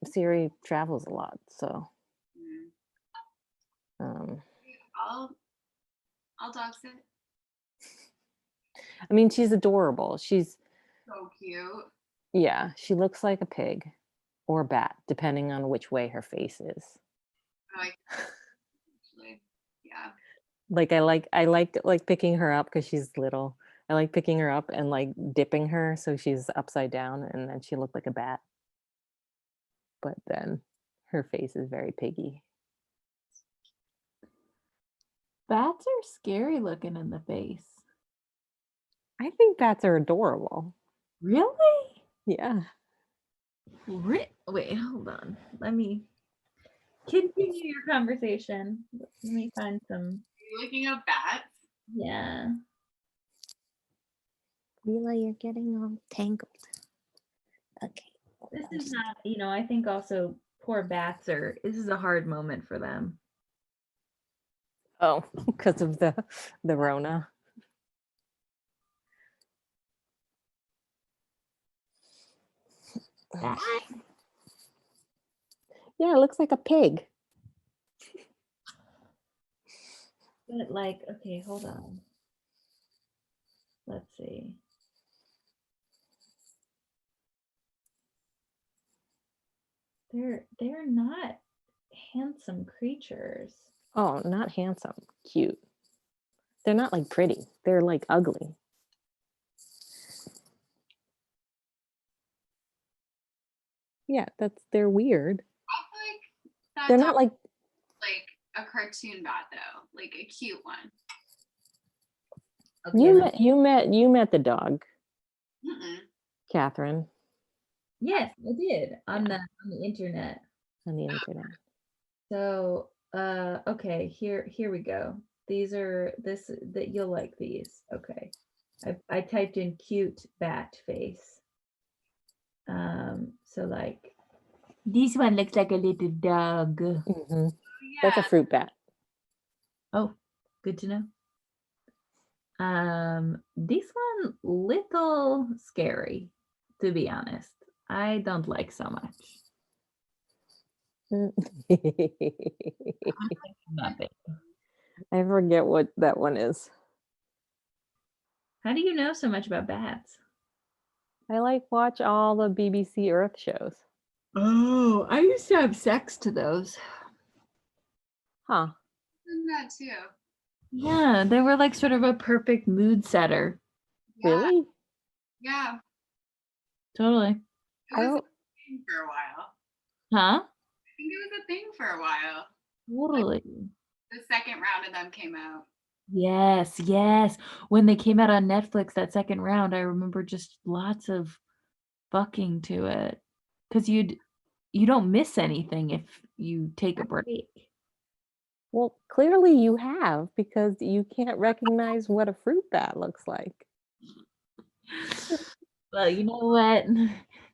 Siri travels a lot. So I'll dog sit. I mean, she's adorable. She's So cute. yeah, she looks like a pig or a bat, depending on which way her face is. Like, actually, yeah. Like I like picking her up because she's little. I like picking her up and like dipping her so she's upside down, and then she looked like a bat. But then her face is very piggy. Bats are scary looking in the face. I think bats are adorable. Really? Yeah. Wait, hold on. Let me continue your conversation. Let me find some. Are you looking up bats? Yeah. Mila, you're getting all tangled. Okay. This is not, I think also poor bats this is a hard moment for them. Oh, because of the Rona. Bat. Yeah, it looks like a pig. But like, okay, hold on. Let's see. They're not handsome creatures. Oh, not handsome, cute. They're not like pretty. They're like ugly. Yeah, they're weird. That They're dog not like like a cartoon bat though, like a cute one. Okay, you met the dog, Mm-mm. Catherine, yes, I did on the internet. on the internet. So, okay, here we go. These are that you'll like these. Okay. I typed in cute bat face. So like this one looks like a little dog. Mm-hmm. That's a Yeah. fruit bat. Oh, good to know. This one little scary, to be honest. I don't like so much. Not big. I forget what that one is. How do you know so much about bats? I like watch all the BBC Earth shows. Oh, I used to have sex to those. Huh. Isn't that too? Yeah, they were like sort of a perfect mood setter. Yeah. Really? Yeah. Totally. It I was a don't. thing for a while. Huh? I think it was a thing for a while. Totally. The second round of them came out. Yes, yes. When they came out on Netflix, that second round, I remember just lots of fucking to it. Because you don't miss anything if you take a break. Well, clearly you have, because you can't recognize what a fruit bat looks like. Well, you know what?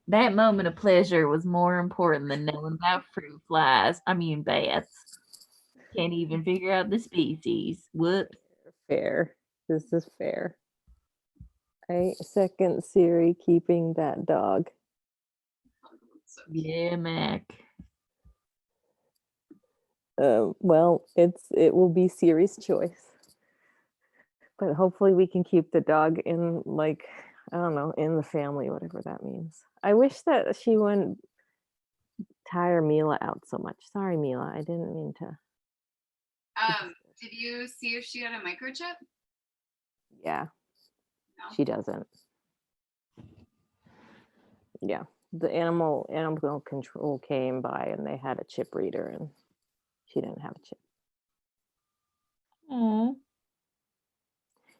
That moment of pleasure was more important than knowing about fruit flies. I mean, bats. Can't even figure out the species. Whoops. Fair. This is fair. I second Siri keeping that dog. Yeah, Mac. Well, it will be Siri's choice. But hopefully we can keep the dog in, like, I don't know, in the family, whatever that means. I wish that she wouldn't tire Mila out so much. Sorry, Mila. I didn't mean to. Did you see if she had a microchip? Yeah, No. she doesn't. Yeah, the animal control came by and they had a chip reader and she didn't have a chip. Aw.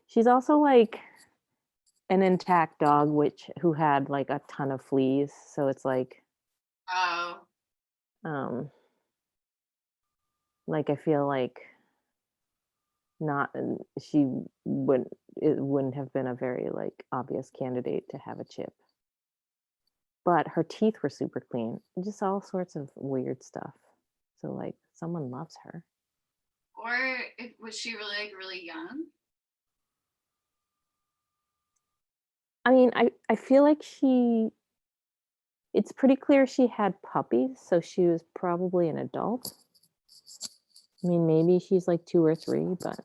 She's also like an intact dog, who had like a ton of fleas. So it's Oh, um, like I feel like not she wouldn't it wouldn't have been a very like obvious candidate to have a chip. But her teeth were super clean. Just all sorts of weird stuff. So like someone loves her. or was she really like really young? I mean, I feel like it's pretty clear she had puppies, so she was probably an adult. I mean, maybe she's like 2 or 3, but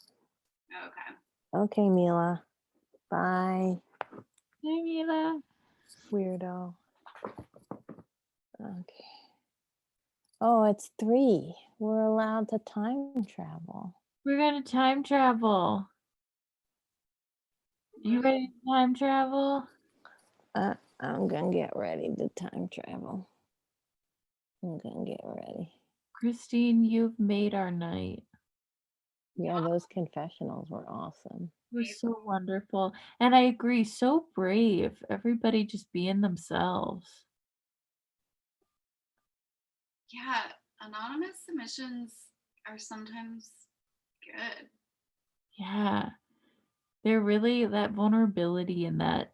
Okay. okay, Mila. Bye, Hey, Mila. weirdo. Okay. Oh, it's 3. We're allowed to time travel. We're gonna time travel. You ready to time travel? I'm gonna get ready to time travel. I'm gonna get ready. Christine, you've made our night. Yeah, those confessionals were awesome. It was so wonderful. And I agree, so brave. Everybody just being themselves. Yeah, anonymous submissions are sometimes good. Yeah. They're really that vulnerability and that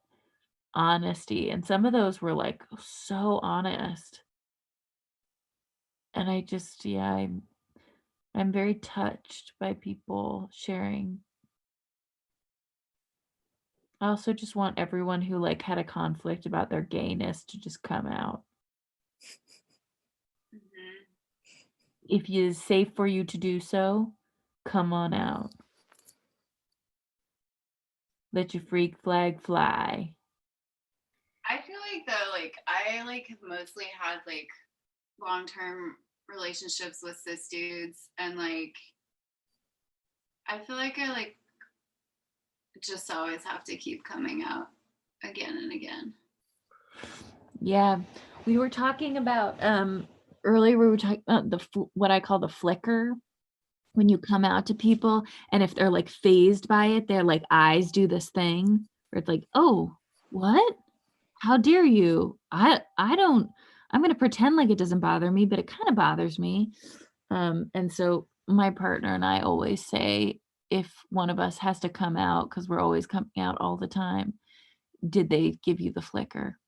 honesty. And some of those were like so honest. And I just, yeah, I'm very touched by people sharing. I also just want everyone who like had a conflict about their gayness to just come out. Mhm. If it is safe for you to do so, come on out. Let your freak flag fly. I feel like though, like I like have mostly had like long-term relationships with cis dudes, and like I feel like I like just always have to keep coming out again and again. Yeah, we were talking about earlier. We were talking about what I call the flicker when you come out to people, and if they're like phased by it, their like eyes do this thing where it's like, oh, what? How dare you? I don't. I'm gonna pretend like it doesn't bother me, but it kind of bothers me. And so my partner and I always say, if one of us has to come out, because we're always coming out all the time, did they give you the flicker?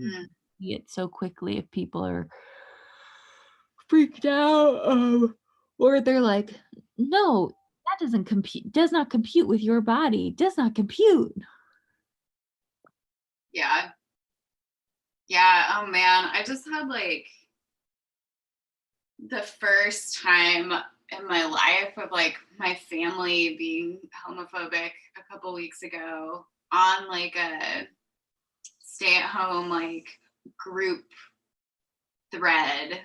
Mm. See it so quickly if people are freaked out, or they're like, no, that does not compute with your body, does not compute. Yeah. Yeah. Oh man, I just had like the first time in my life of like my family being homophobic a couple weeks ago on like a stay at home like group thread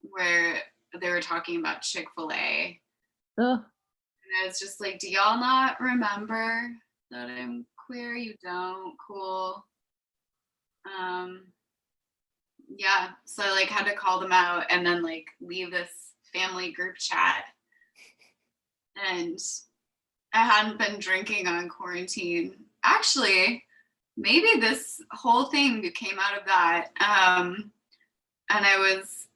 where they were talking about Chick-fil-A. Ugh. And I was just like, do y'all not remember that I'm queer? You don't? Cool. Yeah, so I like had to call them out and then like leave this family group chat. And I hadn't been drinking on quarantine. Actually, maybe this whole thing came out of that. And I was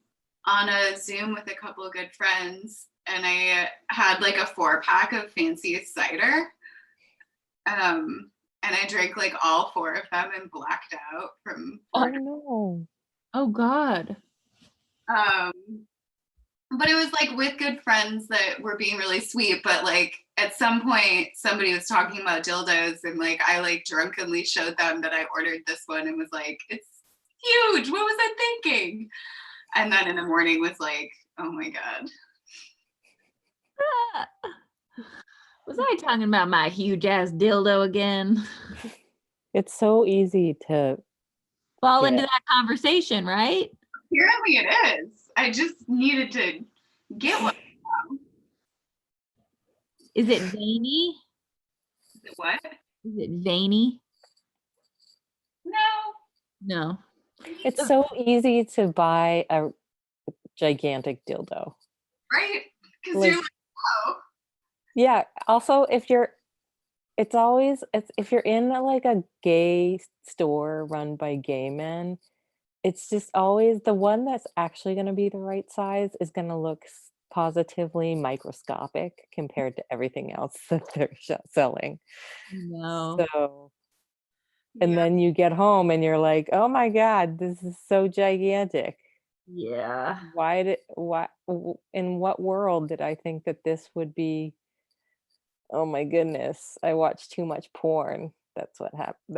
on a Zoom with a couple of good friends, and I had like a 4-pack of fancy cider. And I drank like all 4 of them and blacked out from 4. No. Oh God. But it was like with good friends that were being really sweet, but like at some point somebody was talking about dildos, and like I like drunkenly showed them that I ordered this one and was like, it's huge, what was I thinking? And then in the morning was like, oh my God. Was I talking about my huge ass dildo again? It's so easy to Fall get. into that conversation, right? Apparently it is. I just needed to get one. Is it veiny? What? Is it veiny? No. No. It's so easy to buy a gigantic dildo. Right? Because Like- you're like, oh. Yeah. Also, if you're in like a gay store run by gay men, it's just always the one that's actually going to be the right size is going to look positively microscopic compared to everything else that they're selling. No. So, and Yeah. then you get home and you're like, oh my God, this is so gigantic. Yeah. In what world did I think that this would be? Oh my goodness, I watch too much porn. That's what happened.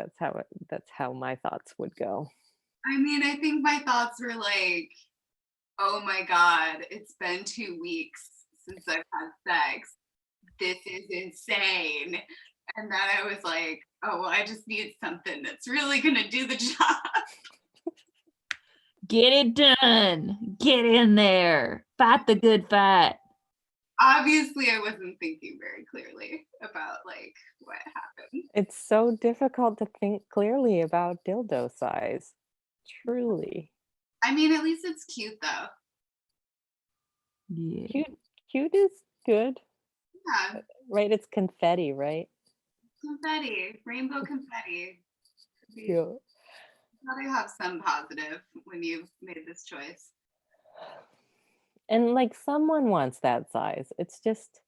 That's how my thoughts would go. I mean, I think my thoughts were like, oh my God, it's been 2 weeks since I've had sex. This is insane. And then I was like, oh, well, I just need something that's really going to do the job. Get it done. Get in there. Fight the good fight. Obviously, I wasn't thinking very clearly about like what happened. It's so difficult to think clearly about dildo size. Truly. I mean, at least it's cute though. Yeah. Cute is good. Yeah, Right? It's confetti, right? confetti, rainbow confetti. Could be- Yeah. Gotta have some positive when you've made this choice. And like someone wants that size. It's just,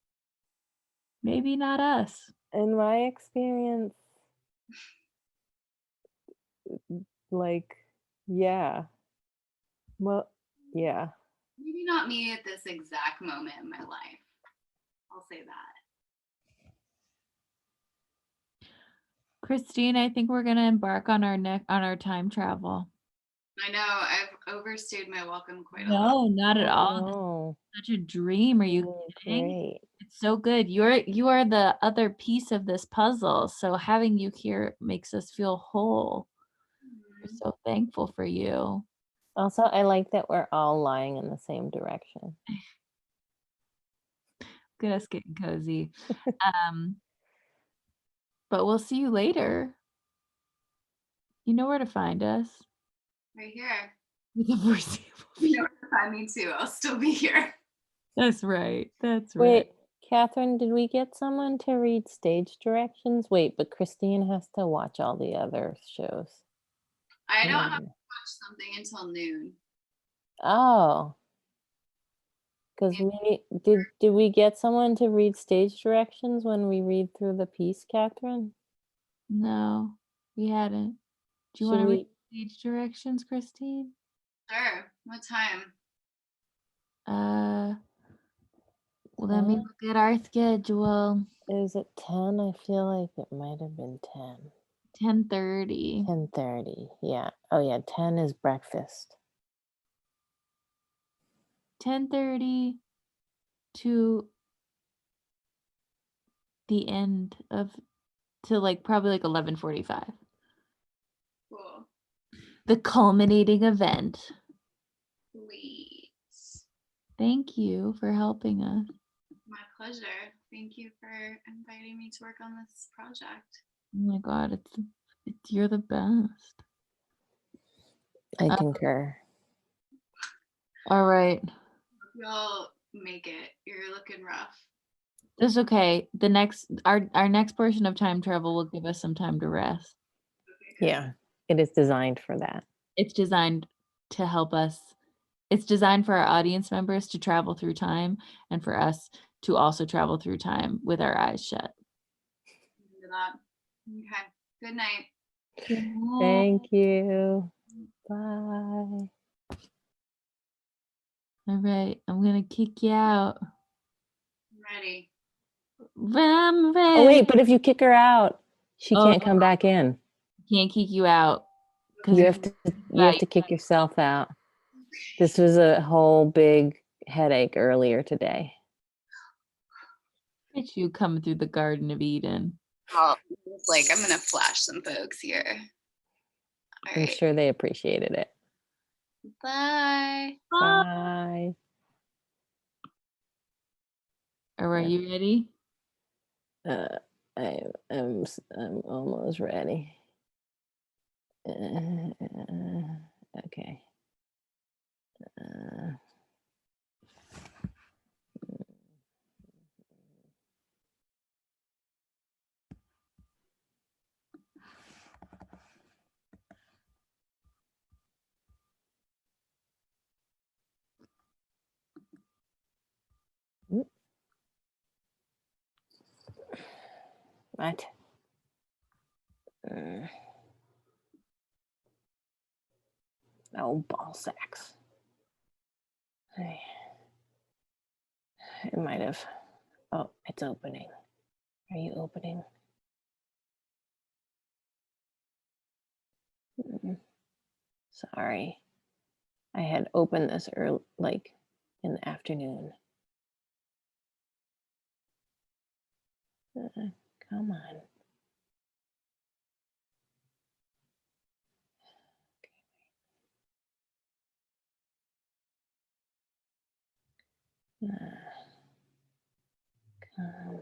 Maybe not us. in my experience, like, yeah. Well, yeah. Maybe not me at this exact moment in my life. I'll say that. Christine, I think we're gonna embark on our time travel. I know I've overstayed my welcome quite a lot. No, not at all. No. Such a dream. Are you Oh, kidding? great. It's so good. You are the other piece of this puzzle. So having you here makes us feel whole. We're so thankful for you. Also, I like that we're all lying in the same direction. Look at us getting cozy. But we'll see you later. You know where to find us. Right here. With the foreseeable You know where to find me too. I'll still be here. That's right. That's Wait, right. Catherine, did we get someone to read stage directions? Wait, but Christine has to watch all the other shows. I don't have to Mm. watch something until noon. Oh. Because did we get someone to read stage directions when we read through the piece, Catherine? No, we hadn't. Do you Should want to we? read stage directions, Christine? Sure. What time? Let me 10? look at our schedule. Is it 10? I feel like it might have been 10. 10:30. 10:30. Yeah. Oh yeah, 10 is breakfast. 10:30 to the end of to like probably like 11:45. Cool. The culminating event. Sweet. Thank you for helping us. My pleasure. Thank you for inviting me to work on this project. Oh my god, you're the best. I concur. All right. You'll make it. You're looking rough. That's okay. Our next portion of time travel will give us some time to rest. Yeah, it is designed for that. It's designed to help us. It's designed for our audience members to travel through time and for us to also travel through time with our eyes shut. Into that. Okay. Good night. Thank you. Bye. All right, I'm gonna kick you out. I'm ready. I'm ready. Oh wait, but if you kick her out, she Oh. can't come back in. Can't kick you out. You have to kick yourself out. This was a whole big headache earlier today. It's you coming through the Garden of Eden. Well, like I'm gonna flash some folks here. All I'm right. sure they appreciated it. Bye. Bye. All right, you ready? I'm almost ready. Okay. What? Mm. Oh, ball sacks. It might have. Oh, it's opening. Are you opening? Sorry. I had opened this early, like in the afternoon. Come on. Come on.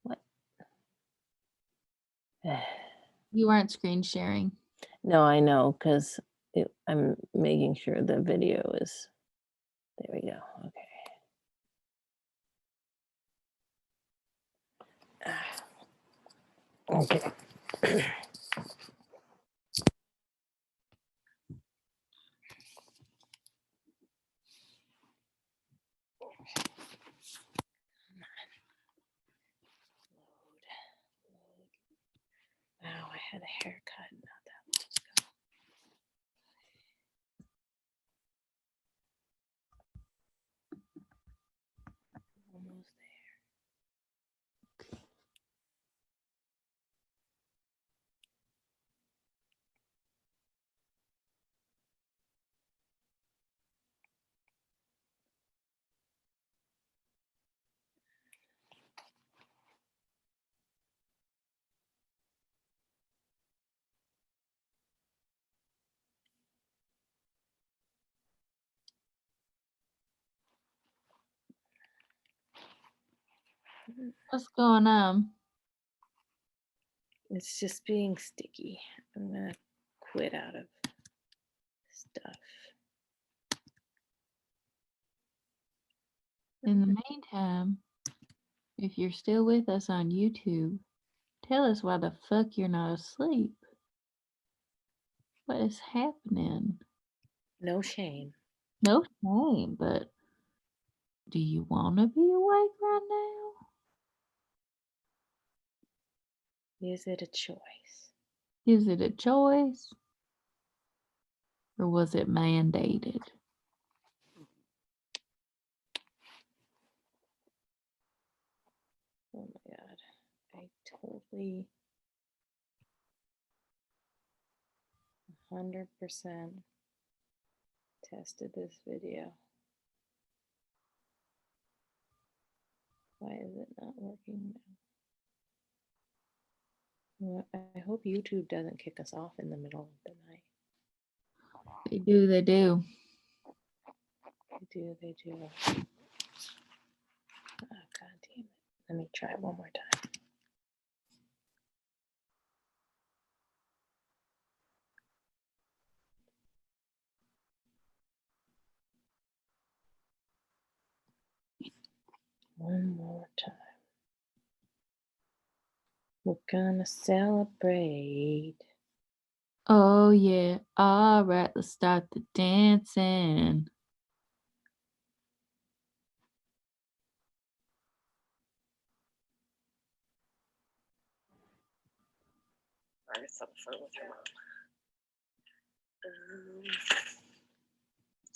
What? You aren't screen sharing. No, I know, because I'm making sure the video is. There we go. Okay. Okay. Wow, I had a haircut not that long ago. Almost there. What's going on? It's just being sticky. I'm gonna quit out of stuff. In the meantime, if you're still with us on YouTube, tell us why the fuck you're not asleep. What is happening? No shame. No shame, but do you want to be awake right now? Is it a choice? Is it a choice? Or was it mandated? Oh my God. I totally 100% tested this video. Why is it not working now? Well, I hope YouTube doesn't kick us off in the middle of the night. They do, they do. They do. Oh, God damn it. Let me try one more time. One more time. We're gonna celebrate. Oh yeah. All right, let's start the dancing. Margaret's on the phone with her mom.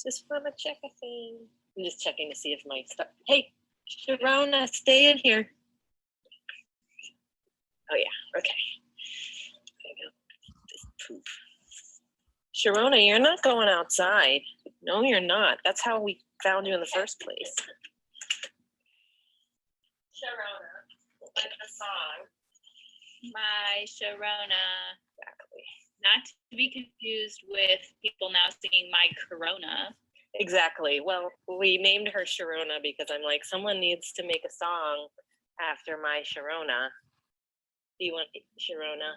Just want to check a thing. I'm just checking to see if my stuff. Hey, Sharona, stay in here. Oh yeah, okay. I know this poop. Sharona, you're not going outside. No, you're not. That's how we found you in the first place. Sharona, like a song. My Sharona. Exactly. Not to be confused with people now singing My Corona. Exactly. Well, we named her Sharona because I'm like, someone needs to make a song after my Sharona. Do you want Sharona?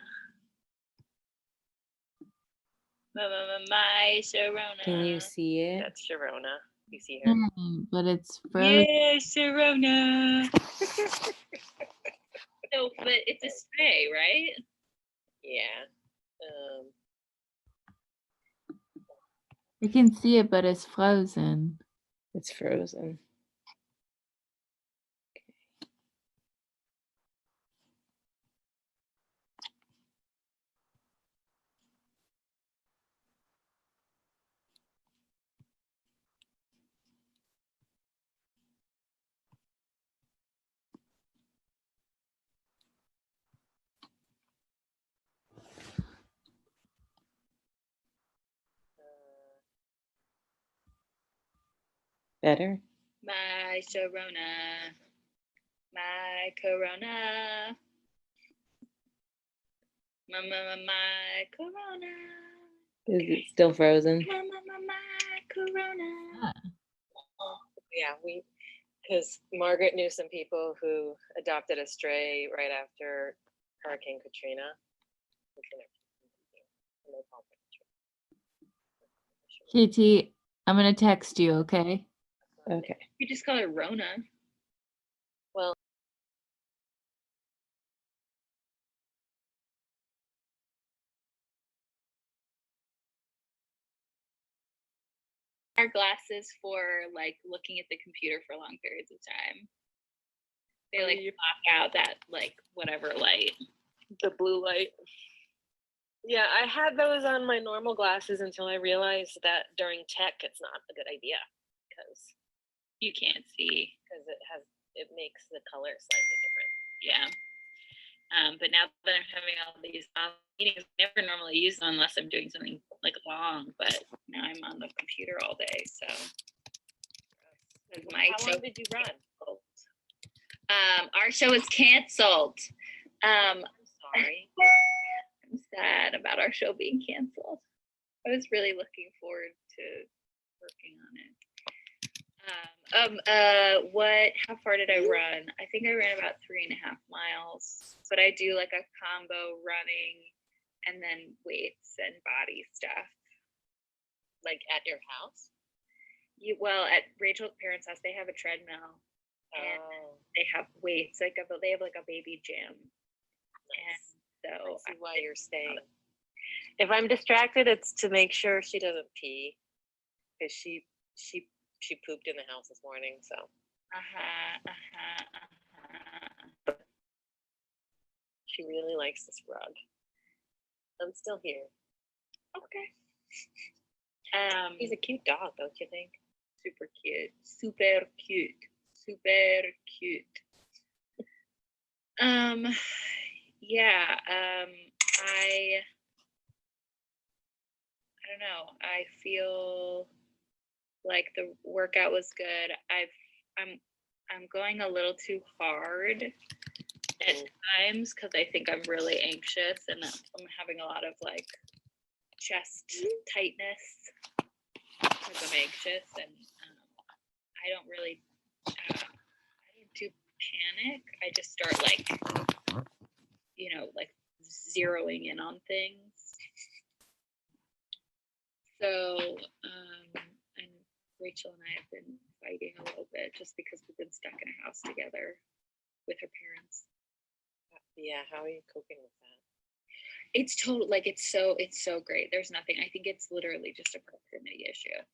My Sharona. Can you see it? That's Sharona. You see her? But it's frozen. Yeah, Sharona. So, but it's a spray, right? Yeah. I can see it, but it's frozen. It's frozen. Better? My Sharona. My Corona. My Corona. Is it still frozen? My Corona. Yeah, because Margaret knew some people who adopted a stray right after Hurricane Katrina. Katie, I'm gonna text you, okay? Okay. You just call her Rona. Well, our glasses for like looking at the computer for long periods of time. They like block out that like whatever light. the blue light. Yeah, I had those on my normal glasses until I realized that during tech, it's not a good idea because you can't see. Because it makes the color slightly different. Yeah. But now that I'm having all these meetings, I never normally use them unless I'm doing something like long, but now I'm on the computer all day, so. How long did you run? Our show is canceled. I'm sorry. I'm sad about our show being canceled. I was really looking forward to working on it. How far did I run? I think I ran about 3.5 miles, but I do like a combo running and then weights and body stuff. Like at your house? Well, at Rachel's parents' house, they have a treadmill and they have weights, they have like a baby gym. Nice. And so I see why you're staying. If I'm distracted, it's to make sure she doesn't pee, because she pooped in the house this morning, so. She really likes this rug. I'm still here. Okay. He's a cute dog, don't you think? Super cute. Super cute. Super cute. Yeah. I don't know. I feel like the workout was good. I'm going a little too hard at times because I think I'm really anxious and I'm having a lot of like chest tightness because I'm anxious, and I don't really I don't do panic. I just start like like zeroing in on things. So and Rachel and I have been fighting a little bit just because we've been stuck in a house together with her parents. Yeah, how are you coping with that? It's total like it's so great. There's nothing. I think it's literally just a proximity issue.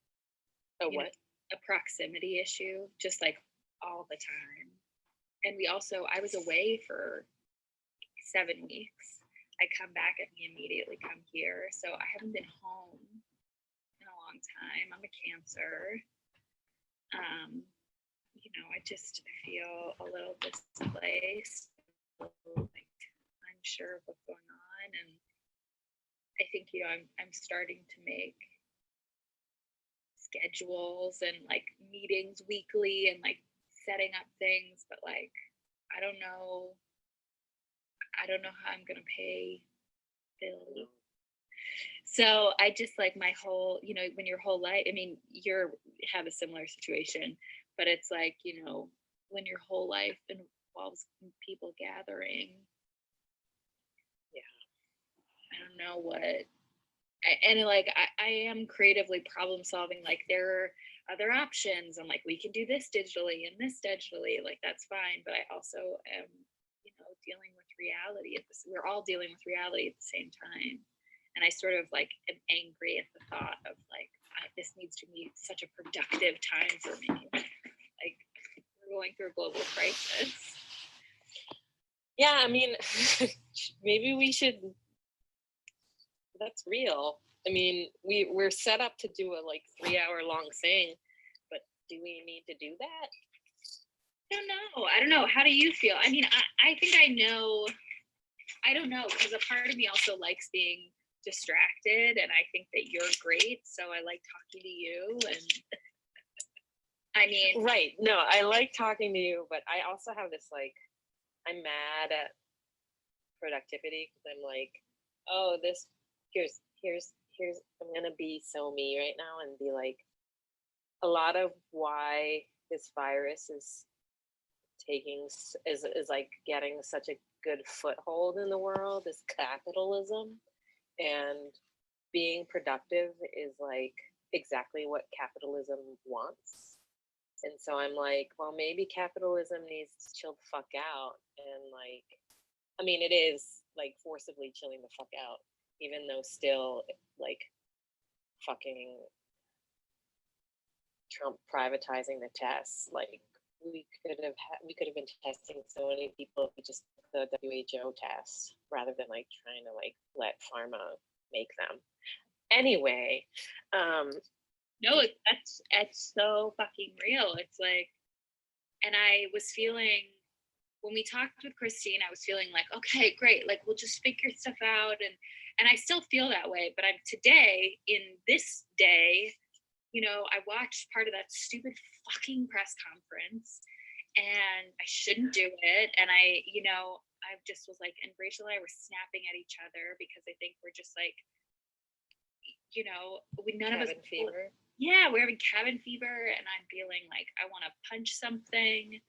A what? A proximity issue, just like all the time. And I was away for 7 weeks. I come back and we immediately come here. So I haven't been home in a long time. I'm a Cancer. I just feel a little displaced, like unsure of what's going on, and I think I'm starting to make schedules and like meetings weekly and like setting up things, but like I don't know how I'm gonna pay bills. So I just like my whole, when your whole life, I mean, you have a similar situation, but it's like, when your whole life involves people gathering. Yeah. I don't know what, and like, I am creatively problem solving. Like there are other options. I'm like, we can do this digitally and this digitally, like that's fine. But I also am, dealing with reality. We're all dealing with reality at the same time. And I sort of like am angry at the thought of like, this needs to be such a productive time for me. Like, we're going through a global crisis. Yeah, I mean, maybe we should, that's real. I mean, we're set up to do a like 3-hour-long thing, but do we need to do that? I don't know. How do you feel? I mean, I think I know, I don't know, because a part of me also likes being distracted, and I think that you're great, so I like talking to you. And I mean, right, no, I like talking to you, but I also have this like, I'm mad at productivity because I'm like, oh, this, here's I'm gonna be so me right now and be like, a lot of why this virus is like getting such a good foothold in the world is capitalism, and being productive is like exactly what capitalism wants. And so I'm like, well, maybe capitalism needs to chill the fuck out. And like, I mean, it is like forcibly chilling the fuck out, even though still like fucking Trump privatizing the tests. Like, we could have been testing so many people if we just took the WHO test rather than like trying to like let pharma make them. Anyway, no, it's so fucking real. It's like, and I was feeling, when we talked with Christine, I was feeling like, okay, great, like we'll just figure stuff out, and I still feel that way. But I'm today, in this day, you know, I watched part of that stupid fucking press conference, and I shouldn't do it. And I just was like, and Rachel and I were snapping at each other because I think we're just like, you know, none of us. Cabin fever. Yeah, we're having cabin fever, and I'm feeling like I want to punch something.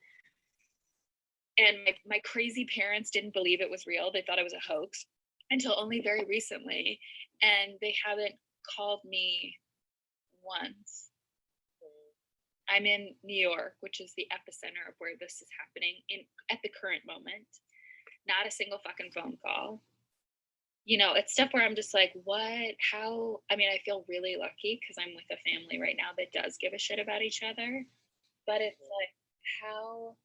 And my crazy parents didn't believe it was real. They thought it was a hoax until only very recently. And they haven't called me once. I'm in New York, which is the epicenter of where this is happening at the current moment. Not a single fucking phone call. You know, it's stuff where I'm just like, what, how? I mean, I feel really lucky because I'm with a family right now that does give a shit about each other. But it's like, how?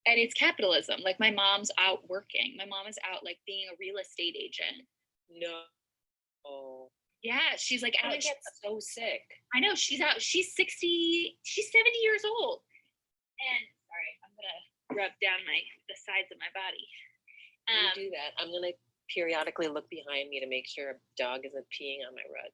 And it's capitalism. Like, my mom's out working. My mom is out like being a real estate agent. No. Oh. Yeah, she's like out. I get so sick. I know, she's out. She's 60. She's 70 years old. And sorry, I'm gonna rub down the sides of my body. You do that. I'm gonna periodically look behind me to make sure a dog isn't peeing on my rug.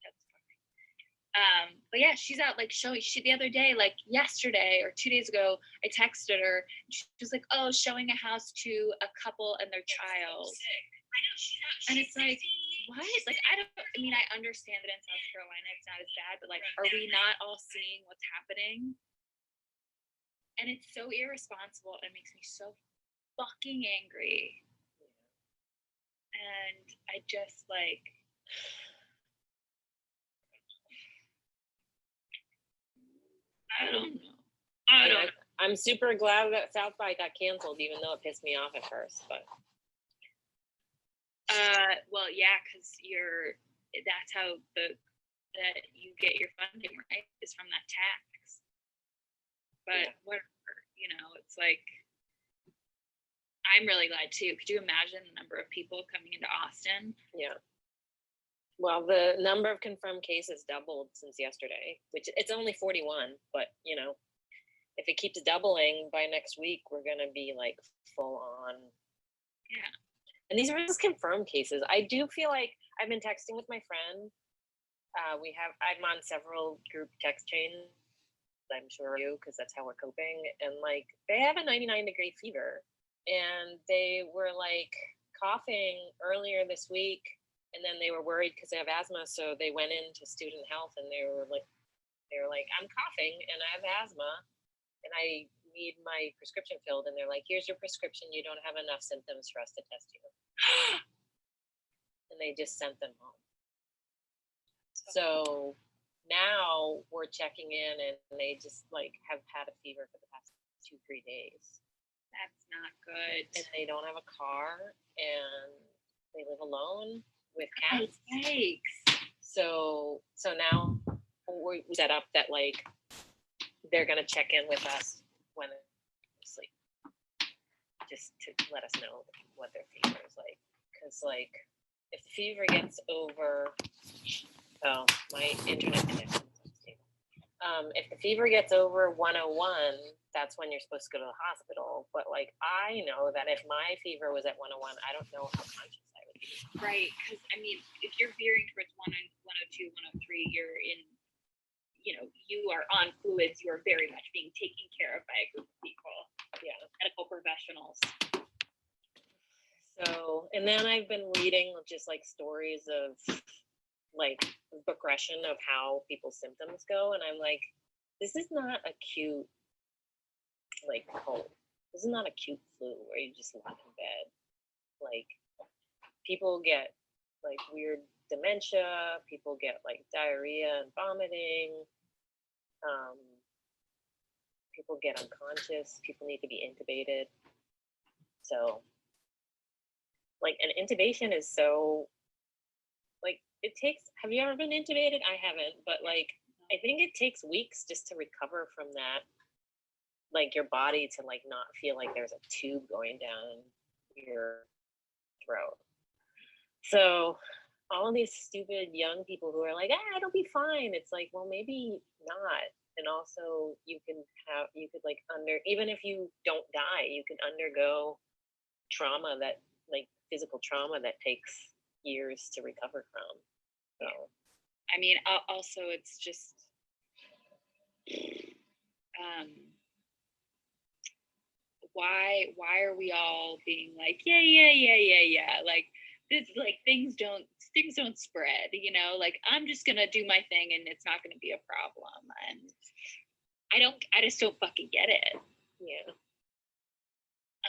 That's fine. But yeah, she's out like showing. The other day, like yesterday or 2 days ago, I texted her. She was like, "Oh, showing a house to a couple and their child." So I know she's out. And it's like, what? Like, I mean, I understand that in South Carolina it's not as bad, but like, are we not all seeing what's happening? And it's so irresponsible. It makes me so fucking angry. And I just like, I don't know. I'm super glad that South by got canceled, even though it pissed me off at first. But well, yeah, because that's how that you get your funding, right? Is from that tax. But whatever, you know, it's like, I'm really glad too. Could you imagine the number of people coming into Austin? Yeah. Well, the number of confirmed cases doubled since yesterday, which it's only 41, but you know, if it keeps doubling by next week, we're gonna be like full on. Yeah. And these are just confirmed cases. I do feel like I've been texting with my friend. I'm on several group text chains. I'm sure you, because that's how we're coping. And like, they have a 99-degree fever, and they were like coughing earlier this week, and then they were worried because they have asthma, so they went into student health, and they were like, I'm coughing and I have asthma, and I need my prescription filled. And they're like, here's your prescription. You don't have enough symptoms for us to test you. And they just sent them home. So now we're checking in, and they just like have had a fever for the past 2-3 days. That's not good. and they don't have a car, and they live alone with cats. Yikes. So now we set up that like they're gonna check in with us when they're asleep, just to let us know what their fever is like. Because like if the fever gets over, oh, my internet connection is unstable. If the fever gets over 101, that's when you're supposed to go to the hospital. But like I know that if my fever was at 101, I don't know how conscious I would be. Right, because I mean, if you're veering towards 102, 103, you're in, you know, you are on fluids. You are very much being taken care of by a group of people. Yeah, medical professionals. So, and then I've been reading just like stories of like progression of how people's symptoms go, and I'm like, this is not a cute like cold. This is not a cute flu where you just lie in bed. Like people get like weird dementia, people get like diarrhea and vomiting, people get unconscious, people need to be intubated. So like an intubation is so like it takes, have you ever been intubated? I haven't, but like I think it takes weeks just to recover from that, like your body to like not feel like there's a tube going down your throat. So all of these stupid young people who are like, it'll be fine. It's like, well, maybe not. And also you could like even if you don't die, you can undergo trauma that like physical trauma that takes years to recover from. So, I mean, also it's just, why are we all being like, yeah, like this, like things don't spread, you know, like I'm just gonna do my thing and it's not gonna be a problem. And I just don't fucking get it. Yeah.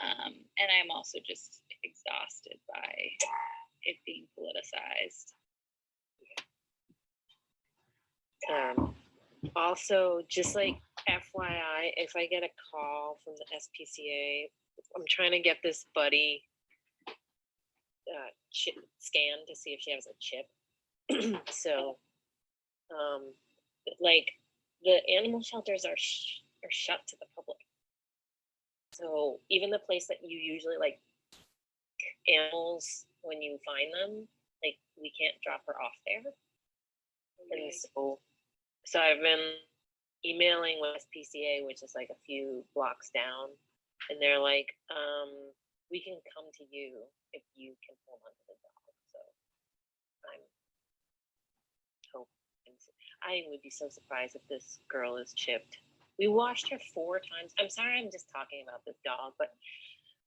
And I'm also just exhausted by it being politicized. Also, just like FYI, if I get a call from the SPCA, I'm trying to get this buddy chip scan to see if she has a chip. So, like the animal shelters are shut to the public. So even the place that you usually like animals when you find them, like we can't drop her off there. Okay. And so I've been emailing with SPCA, which is like a few blocks down, and they're like, we can come to you if you can hold on to the dog. So I'm hoping. I would be so surprised if this girl is chipped. We washed her 4 times. I'm sorry, I'm just talking about this dog, but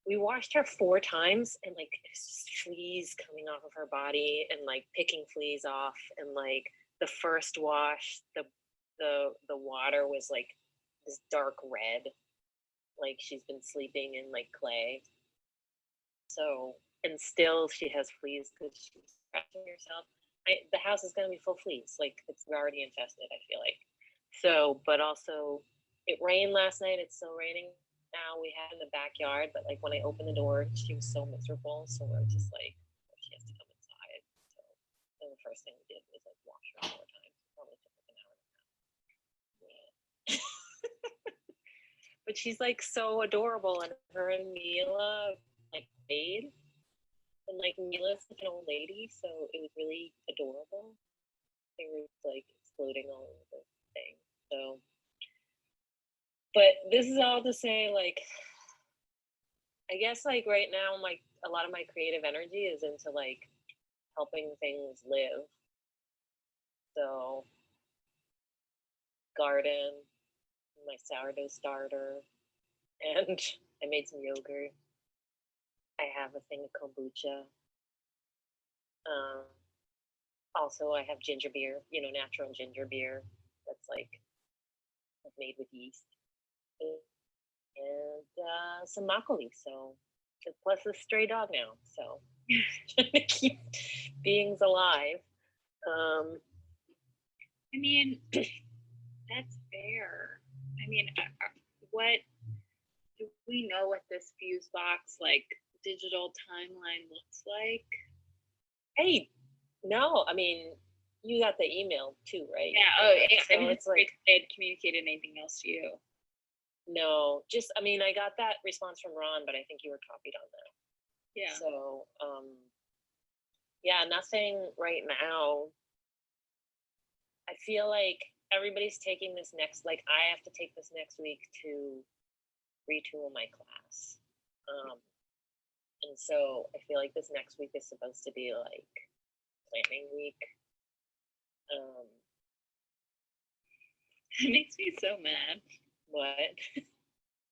we washed her 4 times, and like there's fleas coming off of her body, and like picking fleas off, and like the first wash, the water was like this dark red, like she's been sleeping in like clay. So, and still she has fleas because she's scratching herself. The house is gonna be full of fleas. Like it's already infested, I feel like. So, but also it rained last night. It's still raining now. We had in the backyard, but like when I opened the door, she was so miserable. So we're just like, she has to come inside. So then the first thing we did was like wash her 4 times. Probably took like an hour and a half. Yeah. But she's like so adorable, and her and Mila like played, and like Mila's like an old lady, so it was really adorable. They were like exploding all over the thing. So, but this is all to say, like, I guess like right now, like a lot of my creative energy is into like helping things live. So, garden, my sourdough starter, and I made some yogurt. I have a thing of kombucha. Also, I have ginger beer, natural ginger beer that's like made with yeast, and some makgeolli. So, plus a stray dog now. So, trying to keep beings alive. I mean, that's fair. I mean, what we know what this Fusebox like digital timeline looks like? Hey, no, I mean, you got the email too, right? Yeah. Oh, yeah. So I mean, it's like, they had communicated anything else to you? no, just, I mean, I got that response from Ron, but I think you were copied on that. Yeah. So, yeah, nothing right now. I feel like everybody's taking this next, like I have to take this next week to retool my class. And so I feel like this next week is supposed to be like planning week. It makes me so mad. What?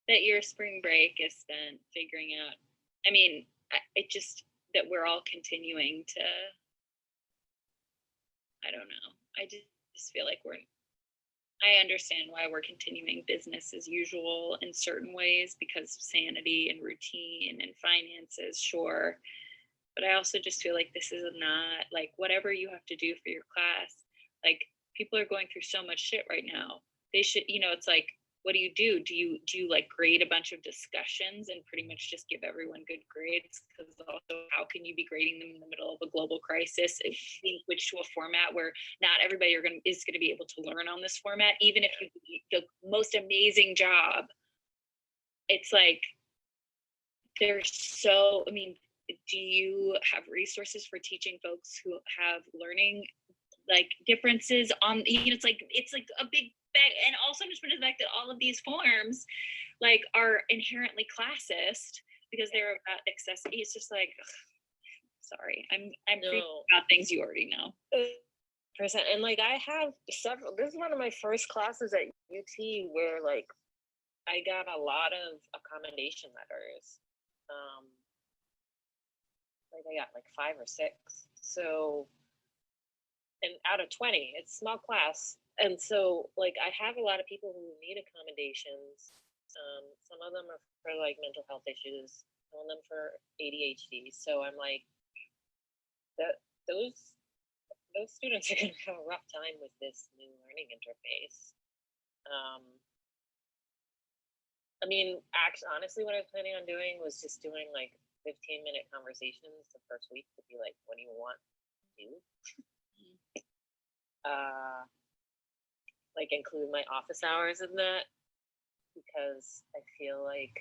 That your spring break is spent figuring out. I mean, it just that we're all continuing to. I don't know. I just feel like I understand why we're continuing business as usual in certain ways because of sanity and routine and finances, sure. But I also just feel like this is not like whatever you have to do for your class. Like people are going through so much shit right now. They should, it's like, what do? Do you like grade a bunch of discussions and pretty much just give everyone good grades? Because also, how can you be grading them in the middle of a global crisis if you switch to a format where not everybody is going to be able to learn on this format, even if you do the most amazing job? It's like there's so. I mean, do you have resources for teaching folks who have learning like differences on? It's like a big. And also just the fact that all of these forms like are inherently classist because they're about accessibility. It's just like, ugh, sorry, I'm preaching about things you already know. Percent. And like I have several, this is one of my first classes at UT where like I got a lot of accommodation letters. Like I got like 5 or 6. So, and out of 20, it's a small class. And so like I have a lot of people who need accommodations. Some of them are for like mental health issues, some of them for ADHD. So I'm like, those students are gonna have a rough time with this new learning interface. I mean, actually, honestly, what I was planning on doing was just doing like 15-minute conversations the first week to be like, what do you want to do? Like include my office hours in that, because I feel like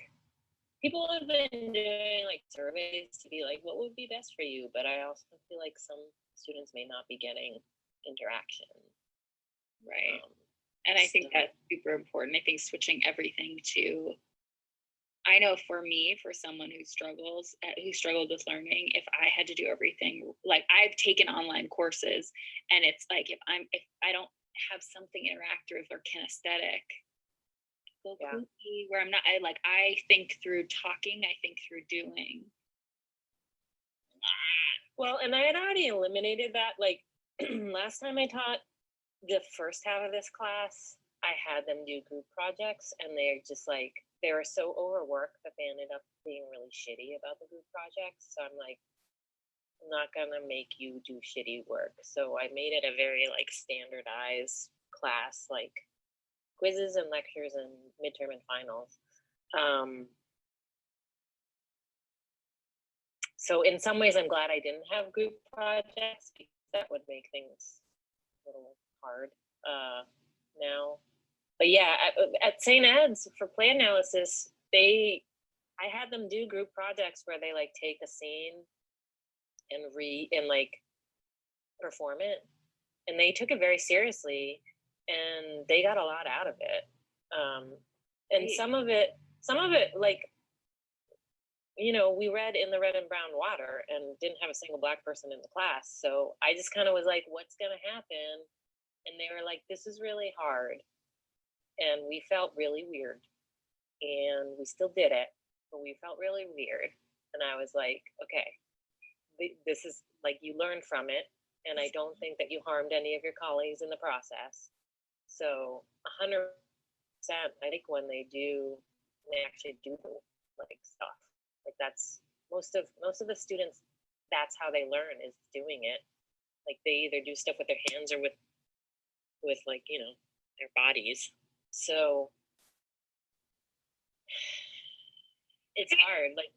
people have been doing like surveys to be like, what would be best for you? But I also feel like some students may not be getting interaction. Right. And I think that's super important. I think switching everything to, I know for me, for someone who struggled with learning, if I had to do everything, like I've taken online courses and it's like, if I don't have something interactive or kinesthetic, where I'm not, I think through talking, I think through doing. Well, and I had already eliminated that. Like last time I taught the first half of this class, I had them do group projects and they're just like, they were so overworked that they ended up being really shitty about the group projects. So I'm like, I'm not gonna make you do shitty work. So I made it a very like standardized class, like quizzes and lectures and midterm and finals. So in some ways, I'm glad I didn't have group projects because that would make things a little hard now. But yeah, at St. Ed's for play analysis, I had them do group projects where they like take a scene and like perform it, and they took it very seriously, and they got a lot out of it. And some of it, like, we read In the Red and Brown Water and didn't have a single Black person in the class. So I just kind of was like, what's gonna happen? And they were like, this is really hard. And we felt really weird. And we still did it, but we felt really weird. And I was like, okay, this is like, you learned from it. And I don't think that you harmed any of your colleagues in the process. So 100%, I think when they actually do like stuff, like that's most of the students, that's how they learn, is doing it. Like they either do stuff with their hands or with like, their bodies. So it's hard. Like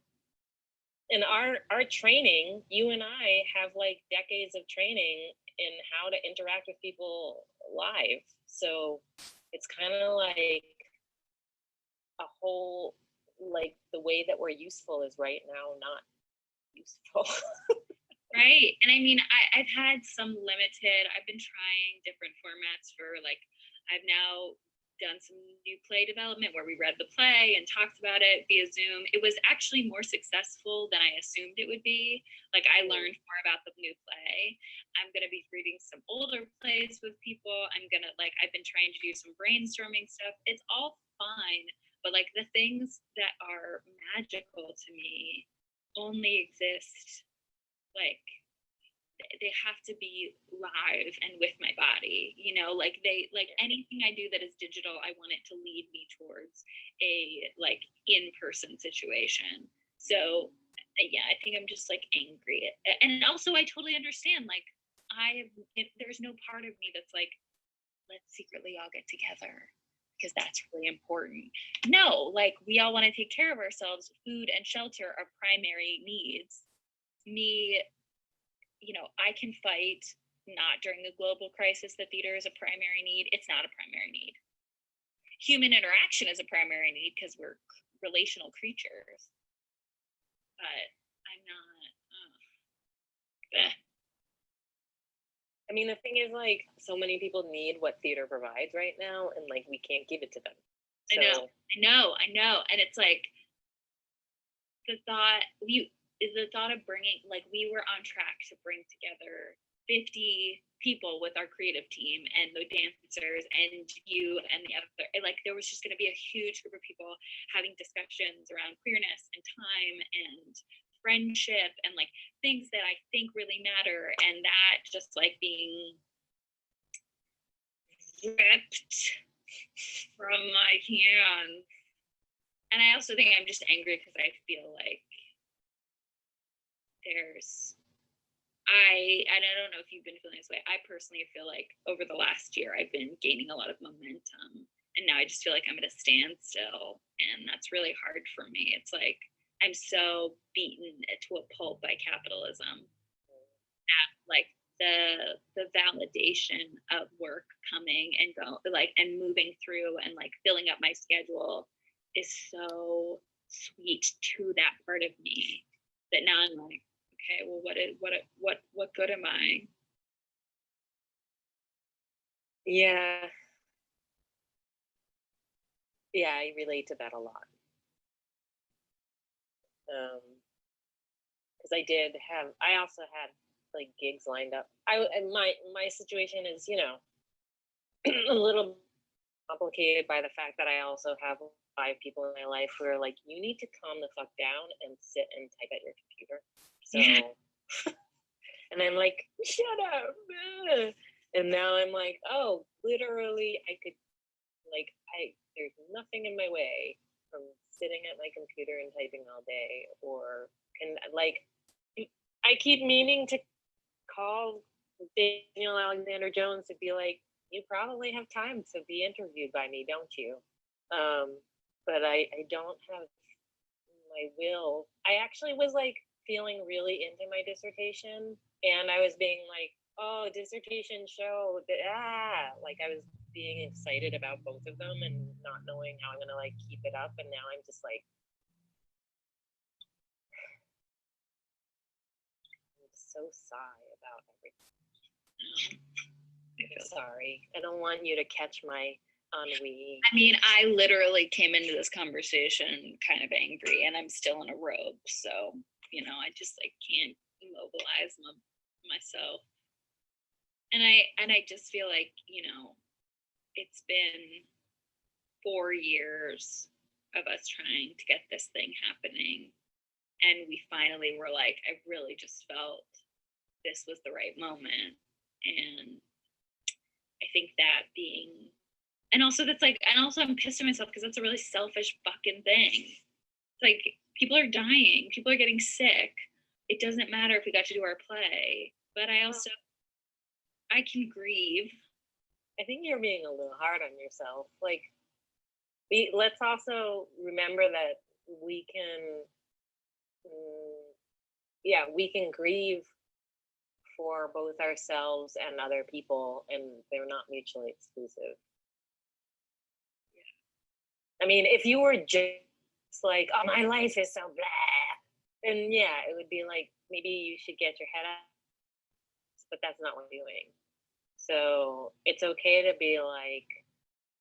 in our training, you and I have like decades of training in how to interact with people live. So it's kind of like a whole, like the way that we're useful is right now not useful. Right. And I mean, I've had some limited, I've been trying different formats for like, I've now done some new play development where we read the play and talked about it via Zoom. It was actually more successful than I assumed it would be. Like I learned more about the new play. I'm going to be reading some older plays with people. I've been trying to do some brainstorming stuff. It's all fine. But like the things that are magical to me only exist like they have to be live and with my body, like anything I do that is digital, I want it to lead me towards a like in-person situation. So yeah, I think I'm just like angry. And also I totally understand, like there's no part of me that's like, let's secretly all get together because that's really important. No, like we all want to take care of ourselves. Food and shelter are primary needs. I can fight not during the global crisis that theater is a primary need. It's not a primary need. Human interaction is a primary need because we're relational creatures. But I'm not. I mean, the thing is, like, so many people need what theater provides right now, and like we can't give it to them. So, I know. And it's like the thought of bringing, like, we were on track to bring together 50 people with our creative team and the dancers and you and the other, like there was just going to be a huge group of people having discussions around queerness and time and friendship and like things that I think really matter, and that just like being ripped from my hands. And I also think I'm just angry because I feel like I don't know if you've been feeling this way. I personally feel like over the last year I've been gaining a lot of momentum, and now I just feel like I'm at a standstill, and that's really hard for me. It's like I'm so beaten to a pulp by capitalism that like the validation of work coming and and moving through and like filling up my schedule is so sweet to that part of me that now I'm like, okay, well, what good am I? yeah, I relate to that a lot. Because I also had like gigs lined up. My situation is, a little complicated by the fact that I also have 5 people in my life who are like, you need to calm the fuck down and sit and type at your computer. So, and I'm like, shut up. And now I'm like, oh, literally, I could, like, there's nothing in my way from sitting at my computer and typing all day, or I keep meaning to call Daniel Alexander Jones to be like, you probably have time to be interviewed by me, don't you? But I don't have my will. I actually was like feeling really into my dissertation, and I was being like, oh, dissertation show, like I was being excited about both of them and not knowing how I'm gonna like keep it up, and now I'm just like, I'm so sigh about everything. I'm sorry, I don't want you to catch my ennui. I mean, I literally came into this conversation kind of angry, and I'm still in a robe, so I just like can't mobilize myself. And I just feel like, it's been 4 years of us trying to get this thing happening, and we finally were like, I really just felt this was the right moment. And I think that being, and also I'm pissed at myself because that's a really selfish fucking thing. It's like, people are dying, people are getting sick. It doesn't matter if we got to do our play, but I can grieve. I think you're being a little hard on yourself. Like, let's also remember that we can, yeah, we can grieve for both ourselves and other people, and they're not mutually exclusive. Yeah. I mean, if you were just like, oh, my life is so blah, then yeah, it would be like, maybe you should get your head out, but that's not what we're doing. So it's okay to be like,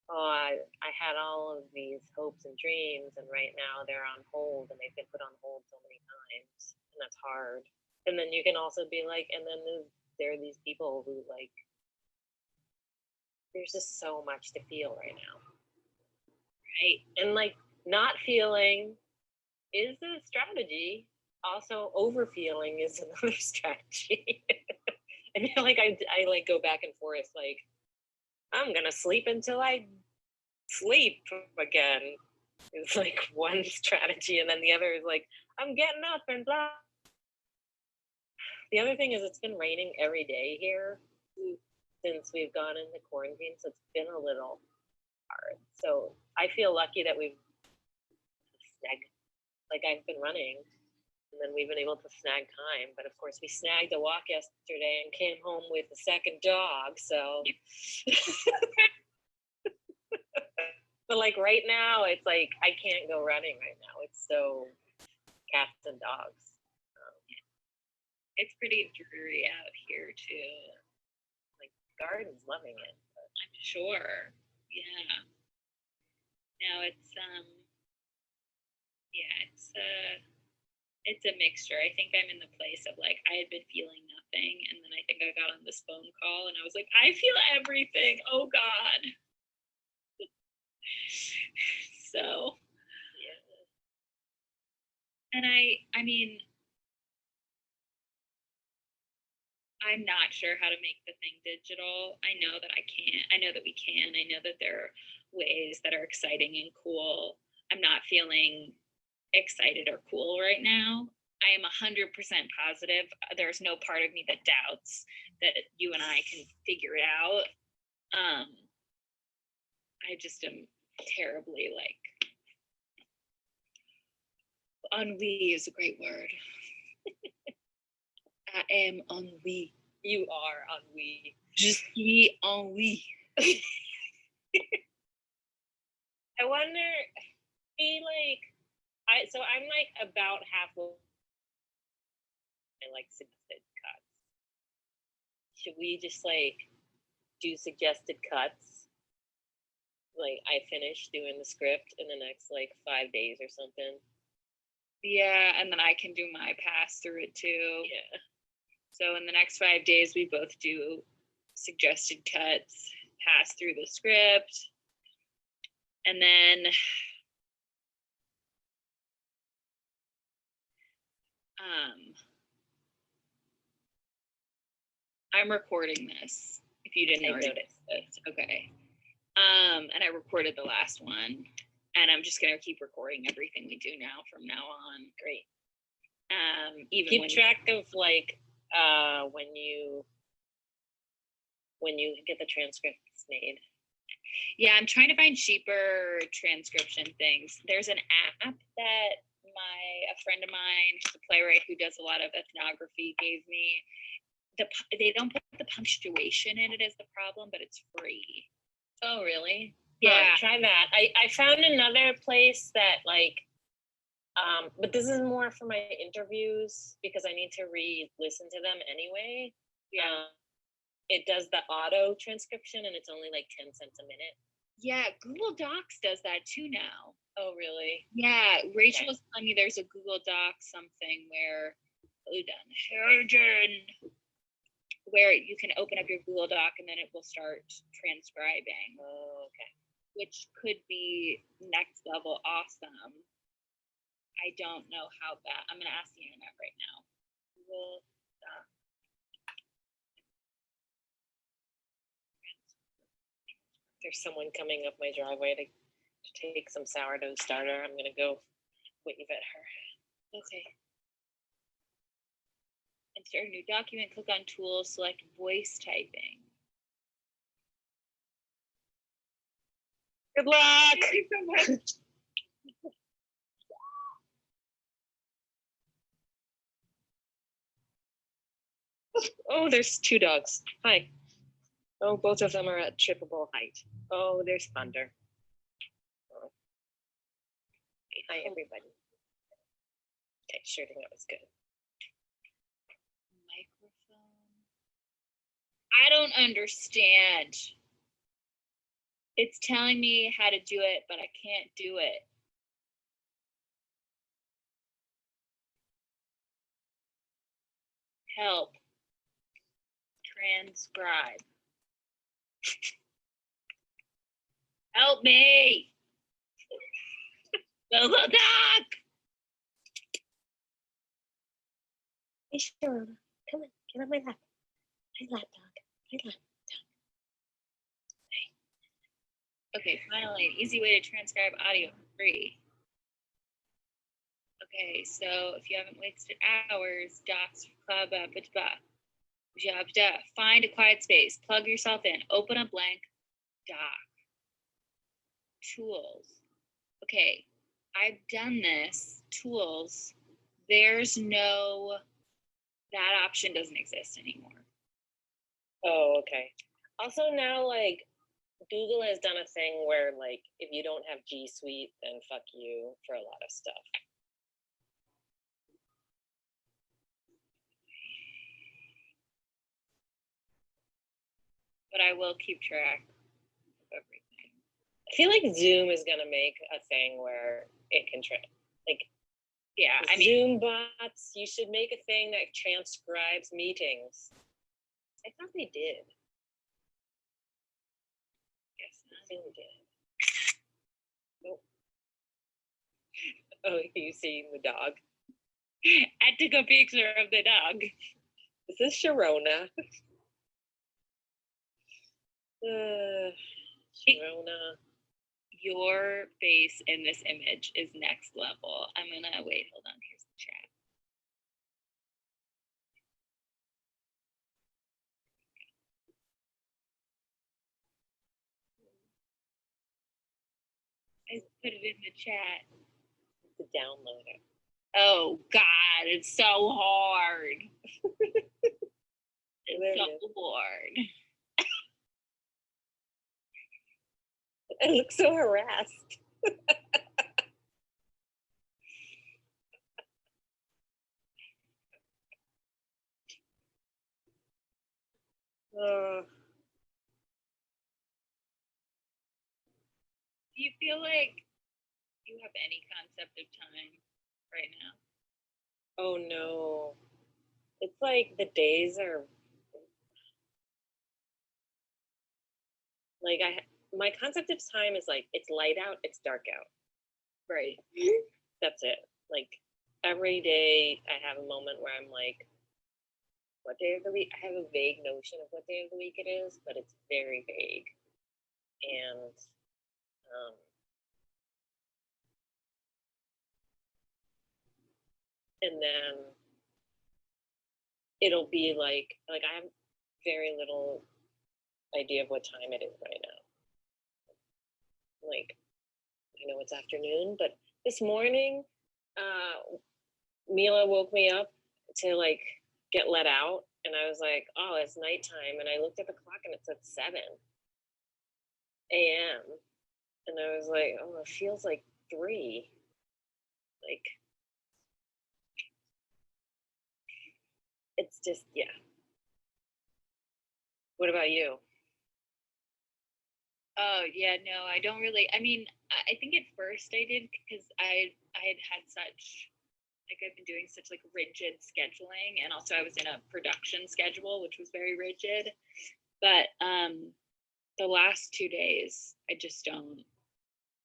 oh, I had all of these hopes and dreams, and right now they're on hold, and they've been put on hold so many times, and that's hard. And then you can also be like, and then there are these people who like, there's just so much to feel right now, right? And like, not feeling is a strategy. Also, over feeling is another strategy. I feel like I like go back and forth, like, I'm gonna sleep until I sleep again. It's like one strategy, and then the other is like, I'm getting up and blah. The other thing is, it's been raining every day here since we've gone into quarantine, so it's been a little hard. So I feel lucky that we've snagged, like I've been running, and then we've been able to snag time. But of course, we snagged a walk yesterday and came home with a second dog. So, but like right now, it's like I can't go running right now. It's so cats and dogs. It's pretty dreary out here too. Like garden's loving it. But. I'm sure. Yeah. No, it's yeah, it's a mixture. I think I'm in the place of like I had been feeling nothing, and then I think I got on this phone call and I was like, I feel everything. Oh God. So yeah. And I mean, I'm not sure how to make the thing digital. I know that I can't. I know that we can. I know that there are ways that are exciting and cool. I'm not feeling excited or cool right now. I am 100% positive. There's no part of me that doubts that you and I can figure it out. I just am terribly like, ennui is a great word. I am ennui. You are ennui. Je suis ennui. I wonder, so I'm like about halfway. I like suggested cuts. Should we just like do suggested cuts? Like I finish doing the script in the next like 5 days or something. Yeah, and then I can do my pass through it too. Yeah. So in the next 5 days, we both do suggested cuts, pass through the script, and then I'm recording this. If you didn't already notice this, okay. And I recorded the last one, and I'm just gonna keep recording everything we do now from now on. Great. Even keep track of like when you get the transcripts made. Yeah, I'm trying to find cheaper transcription things. There's an app that a friend of mine, who's a playwright who does a lot of ethnography, gave me. They don't put the punctuation in it as the problem, but it's free. Oh, really? Yeah. Try that. I found another place that like, but this is more for my interviews because I need to re-listen to them anyway. Yeah. It does the auto transcription and it's only like 10 cents a minute. Yeah, Google Docs does that too now. Oh, really? Yeah, Rachel was telling me there's a Google Doc something where, where you can open up your Google Doc and then it will start transcribing. Oh, okay. Which could be next level awesome. I don't know how that. I'm gonna ask the internet right now. Google Doc. There's someone coming up my driveway to take some sourdough starter. I'm gonna go wave at her. Okay. Insert a new document, click on tools, select voice typing. Good luck. Thank you so much. Oh, there's 2 dogs. Hi. Oh, both of them are at triple height. Oh, there's Thunder. Oh. Hi, everybody. Okay, sure thing, that was good. Microphone. I don't understand. It's telling me how to do it, but I can't do it. Help. Transcribe. Help me. Go dog. Hey, Sharona, come on, get on my lap. Hi, lap dog. Hi, lap. Okay, finally, an easy way to transcribe audio for free. Okay, so if you haven't wasted hours, docs, blah, blah, blah, blah. Find a quiet space, plug yourself in, open a blank doc. Tools. Okay, I've done this. Tools. There's no, that option doesn't exist anymore. Oh, okay. Also now, like, Google has done a thing where, like, if you don't have G Suite, then fuck you for a lot of stuff. But I will keep track of everything. I feel like Zoom is gonna make a thing where it can like, yeah, I mean, Zoom bots. You should make a thing that transcribes meetings. I thought they did. Guess not. Zoom did. Nope. Oh, you seeing the dog? I took a picture of the dog. This is Sharona. Sharona. Your face in this image is next level. I'm gonna wait, hold on, here's the chat. I put it in the chat. To download it. Oh God, it's so hard. It's so hard. I look so harassed. Do you feel like you have any concept of time right now? Oh no. It's like the days are like my concept of time is like it's light out, it's dark out. Right. That's it. Like every day I have a moment where I'm like, what day of the week? I have a vague notion of what day of the week it is, but it's very vague. And then it'll be like I have very little idea of what time it is right now. Like, I know it's afternoon, but this morning, Mila woke me up to like get let out, and I was like, oh, it's nighttime, and I looked at the clock and it said 7 a.m. and I was like, oh, it feels like 3. Like, it's just, yeah. What about you? Oh yeah, no, I don't really. I mean, I think at first I did because I had such, like, I've been doing such like rigid scheduling, and also I was in a production schedule which was very rigid. But the last 2 days I just don't,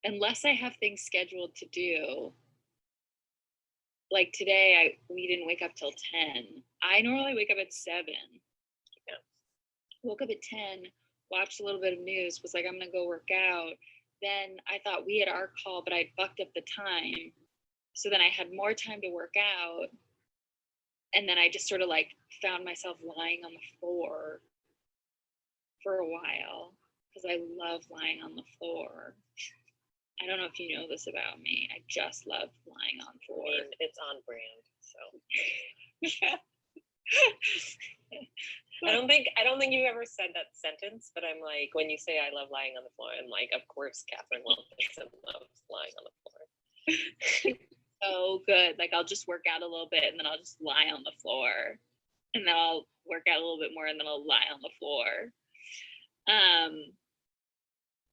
unless I have things scheduled to do. Like today, we didn't wake up till 10. I normally wake up at 7. Yeah. Woke up at 10, watched a little bit of news, was like, I'm gonna go work out. Then I thought we had our call, but I fucked up the time. So then I had more time to work out. And then I just sort of like found myself lying on the floor for a while because I love lying on the floor. I don't know if you know this about me. I just love lying on the floor. I mean, it's on brand, so. I don't think you've ever said that sentence, but I'm like, when you say I love lying on the floor, I'm like, of course Catherine Wilkinson loves lying on the floor. So good. Like I'll just work out a little bit and then I'll just lie on the floor. And then I'll work out a little bit more and then I'll lie on the floor.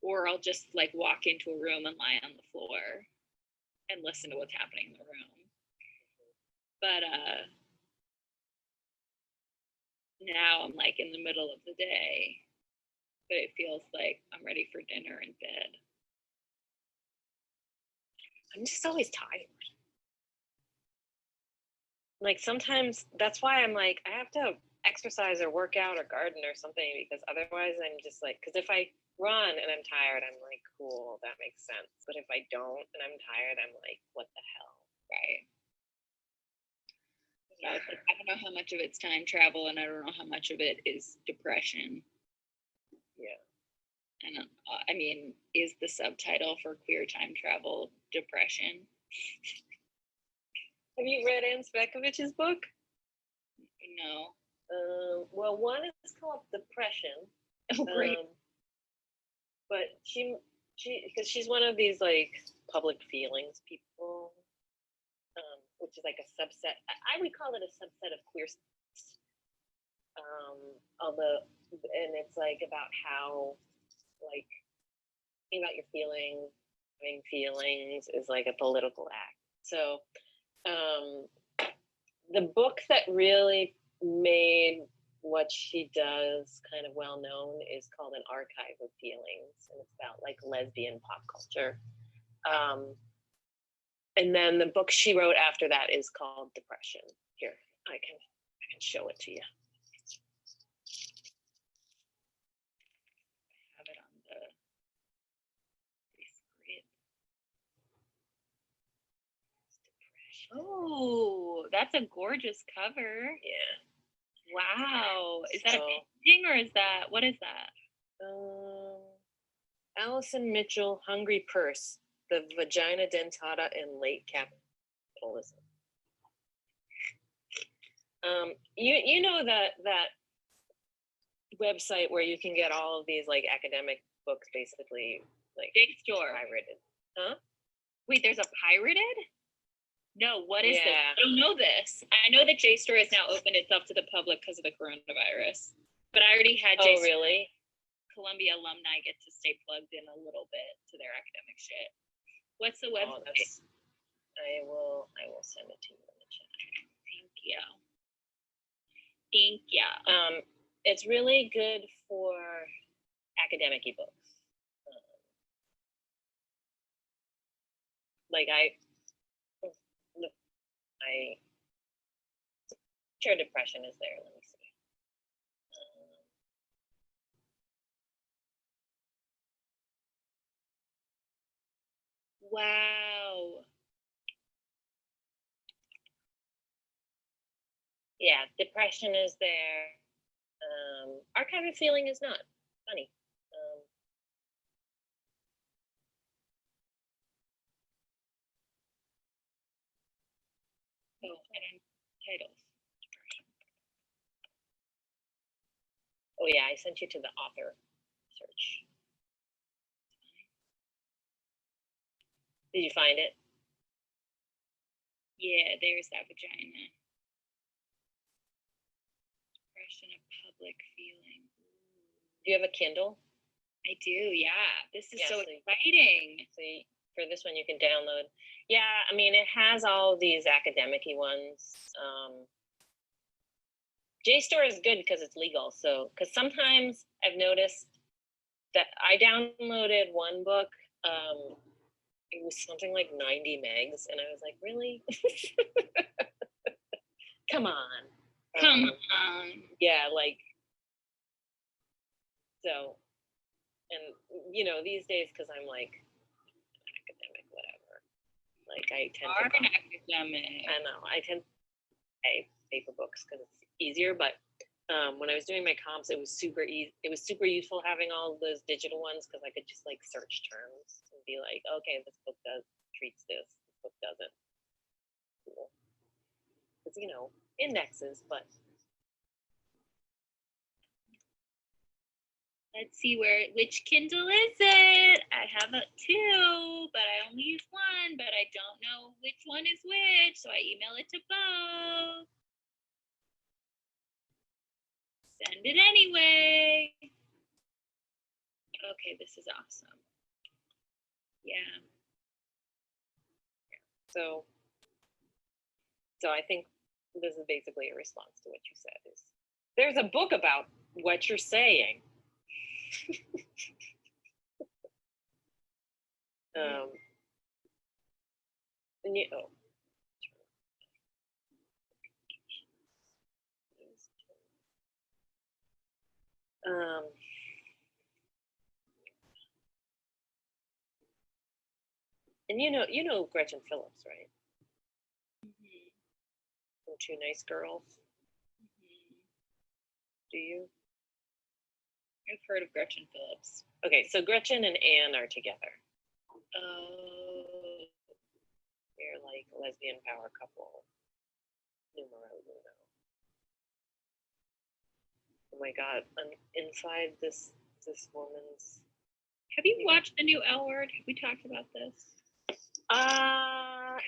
Or I'll just like walk into a room and lie on the floor and listen to what's happening in the room. But now I'm like in the middle of the day, but it feels like I'm ready for dinner in bed. I'm just always tired. Like sometimes that's why I'm like, I have to exercise or work out or garden or something, because otherwise I'm just like, because if I run and I'm tired, I'm like, cool, that makes sense. But if I don't and I'm tired, I'm like, what the hell? Right. So it's like, I don't know how much of it's time travel and I don't know how much of it is depression. Yeah. And I mean, is the subtitle for queer time travel depression? Have you read Anne Speckovich's book? No. Well, one is called Depression. Oh, great. But she, because she's one of these like public feelings people, which is like a subset. I would call it a subset of queer. And it's like about how, like, thinking about your feelings, having feelings is like a political act. So, the book that really made what she does kind of well known is called An Archive of Feelings, and it's about like lesbian pop culture. And then the book she wrote after that is called Depression. Here, I can show it to you. I have it on the screen. Oh, that's a gorgeous cover. Yeah. Wow. Is that a painting or is that, what is that? Allison Mitchell, Hungry Purse, The Vagina Dentata in Late Capitalism. You know that website where you can get all of these like academic books basically like JSTOR. pirated. Huh? Wait, there's a pirated? No, what is this? Yeah. I don't know this. I know that JSTOR has now opened itself to the public because of the coronavirus. But I already had Oh, JSTOR. really? Columbia alumni get to stay plugged in a little bit to their academic shit. What's the Oh, website? I will send it to you in the chat. Thank you. Thank you. It's really good for academic ebooks. Like I Shared Depression is there. Let me see. Wow. Yeah, Depression is there. Archive of Feeling is not. Funny. Oh, and titles. Oh yeah, I sent you to the author search. Did you find it? Yeah, there's that vagina. Depression of public feeling. Do you have a Kindle? I do, yeah. This is Yeah, so so- exciting. See, for this one you can download. Yeah, I mean it has all these academic-y ones. JSTOR is good because it's legal. So, because sometimes I've noticed that I downloaded one book. It was something like 90 megs, and I was like, really? Come on. Come on. Yeah, like, so, and you know, these days, because I'm like academic, whatever. Like, I tend Are to. an academic. I know. I tend to buy paper books because it's easier, but when I was doing my comps, it was super easy. It was super useful having all those digital ones because I could just like search terms and be like, okay, this book treats this book doesn't. Cool. Because you know, indexes, but Let's see which Kindle is it? I have two, but I only use one, but I don't know which one is which, so I email it to both. Send it anyway. Okay, this is awesome. Yeah. So I think this is basically a response to what you said. Is there's a book about what you're saying. And you, and you know Gretchen Phillips, right? From Two Nice Girls. Do you? I've heard of Gretchen Phillips. Okay, so Gretchen and Anne are together. Oh. They're like a lesbian power couple. Numero uno. Oh my God! I'm inside this woman's. Have you watched the new L Word? Have we talked about this?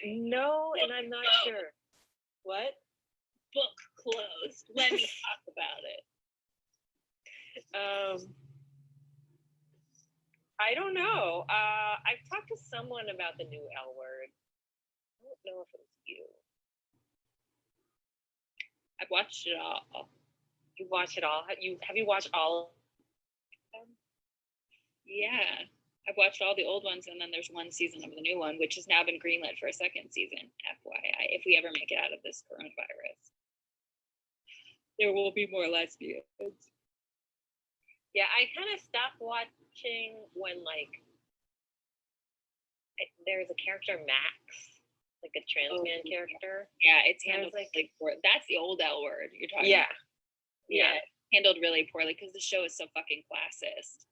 No, and I'm not sure. What? Book closed. Let me talk about it. I don't know. I've talked to someone about the new L Word. I don't know if it was you. I've watched it all. You watch it all? Have you watched all of them? Yeah. I've watched all the old ones, and then there's one season of the new one, which has now been greenlit for a second season, FYI, if we ever make it out of this coronavirus. There will be more lesbians. Yeah, I kind of stopped watching when, like, there's a character, Max, like a trans man character. Yeah, it's handled like really poor. That's the old L Word you're talking Yeah. about. Yeah, handled really poorly because the show is so fucking classist.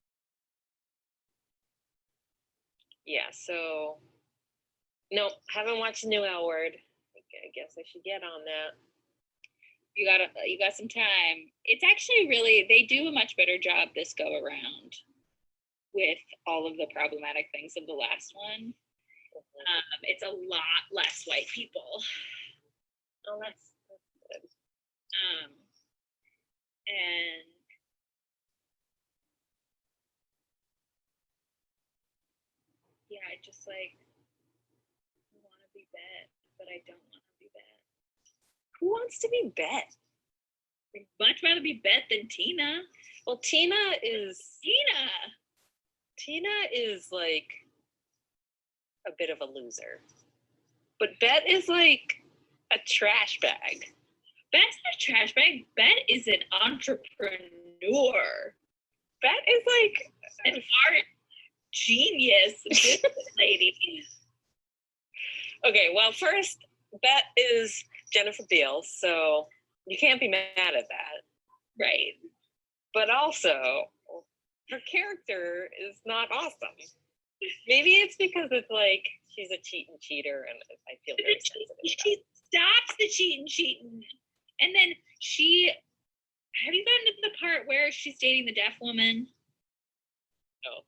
Yeah, so no, haven't watched the new L Word. I guess I should get on that. You got some time. It's actually really, they do a much better job this go around with all of the problematic things of the last one. It's a lot less white people. Oh, that's good. And yeah, I just like want to be Bet, but I don't want to be Bet. Who wants to be Bet? I'd much rather be Bet than Tina. Well, Tina is like a bit of a loser. But Bet is like a trash bag. Bet's not a trash bag. Bet is an entrepreneur. Bet is like an art genius business lady. Okay, well, first, Bet is Jennifer Beals, so you can't be mad at that. Right. But also, her character is not awesome. Maybe it's because it's like she's a cheater, and I feel very sensitive. She stops the cheating. And then have you gotten to the part where she's dating the deaf woman? No.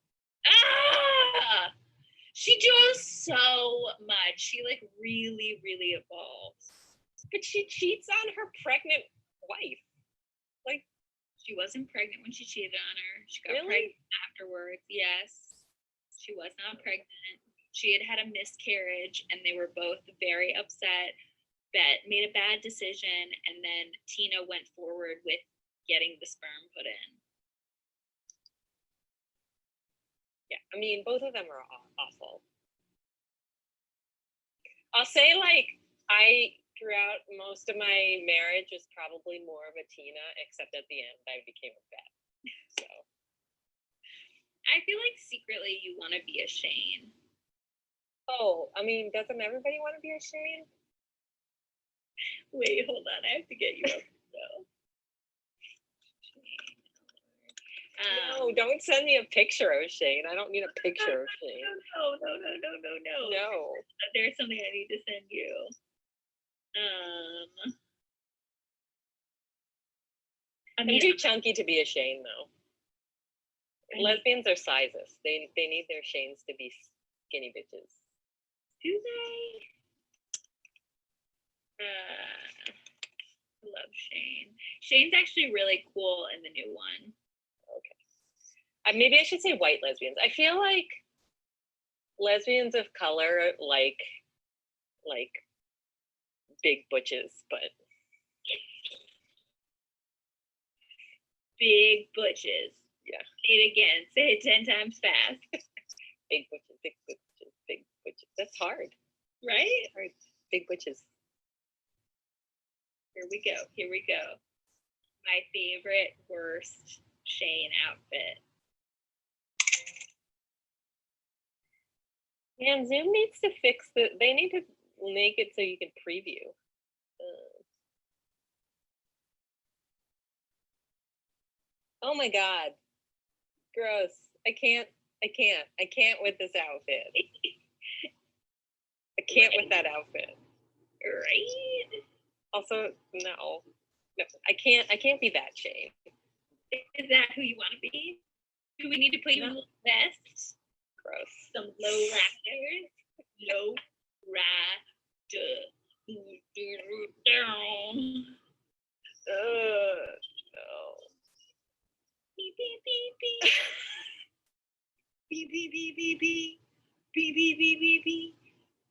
She does so much. She like really, really evolves. But she cheats on her pregnant wife. Like, she wasn't pregnant when she cheated on her. She got really? pregnant afterwards. Yes. She was not pregnant. She had a miscarriage, and they were both very upset. Bet made a bad decision, and then Tina went forward with getting the sperm put in. Yeah, I mean, both of them are awful. I'll say, like, throughout most of my marriage was probably more of a Tina, except at the end I became a Bet. So I feel like secretly you want to be a Shane. Oh, I mean, doesn't everybody want to be a Shane? Wait, hold on. I have to get you up. No, don't send me a picture of Shane. I don't need a picture of Shane. No. There's something I need to send you. I'm too chunky to be a Shane, though. Lesbians are sizes. They need their Shanes to be skinny bitches. Do they? Love Shane. Shane's actually really cool in the new one. Okay. Maybe I should say white lesbians. I feel like lesbians of color like big butches, but Big butches. yeah. Say it again. Say it 10 times fast. Big butches, big butches, big butches. That's hard. Right? Hard. Big butches. Here we go. Here we go. My favorite worst Shane outfit. Man, Zoom needs to fix they need to make it so you can preview. Oh my God. Gross. I can't with this outfit. I can't with that outfit. Right? Also, no, I can't be that Shane. Is that who you want to be? Do we need to put you in a little vest? Gross. Some low riders? Low rider. Down. No. Beep, beep, beep, beep. Beep, beep, beep, beep, beep. Beep, beep, beep, beep, beep.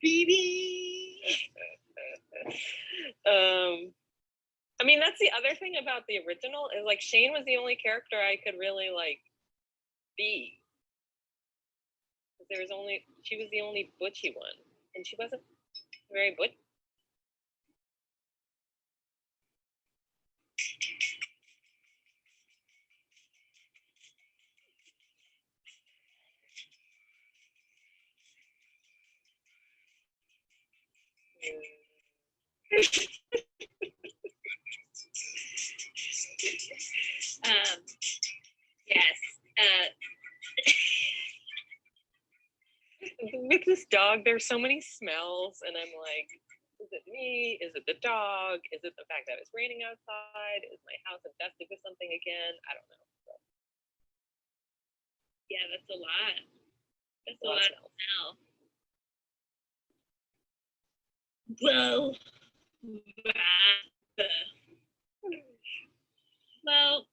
Beep, beep. I mean, that's the other thing about the original is like Shane was the only character I could really like be. She was the only butchy one, and she wasn't very butch. Yes. With this dog, there's so many smells, and I'm like, is it me? Is it the dog? Is it the fact that it's raining outside? Is my house infested with something again? I don't know. Yeah, that's a lot. That's a lot of smell. Whoa. Well,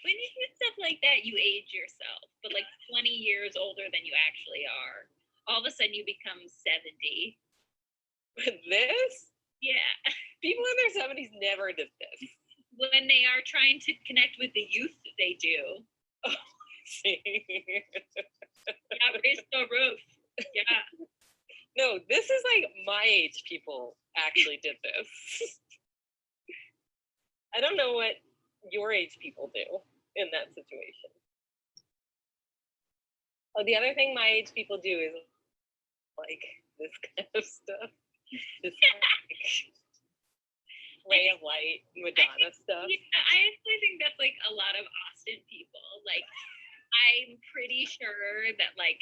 when you do stuff like that, you age yourself, but like 20 years older than you actually are. All of a sudden, you become 70. With this? Yeah. People in their 70s never did this. When they are trying to connect with the youth, they do. Oh, I see. Yeah, raise the roof. Yeah. No, this is like my age people actually did this. I don't know what your age people do in that situation. Oh, the other thing my age people do is like this kind of stuff. This like, ray of light, Madonna stuff. Yeah, I actually think that's like a lot of Austin people. Like, I'm pretty sure that like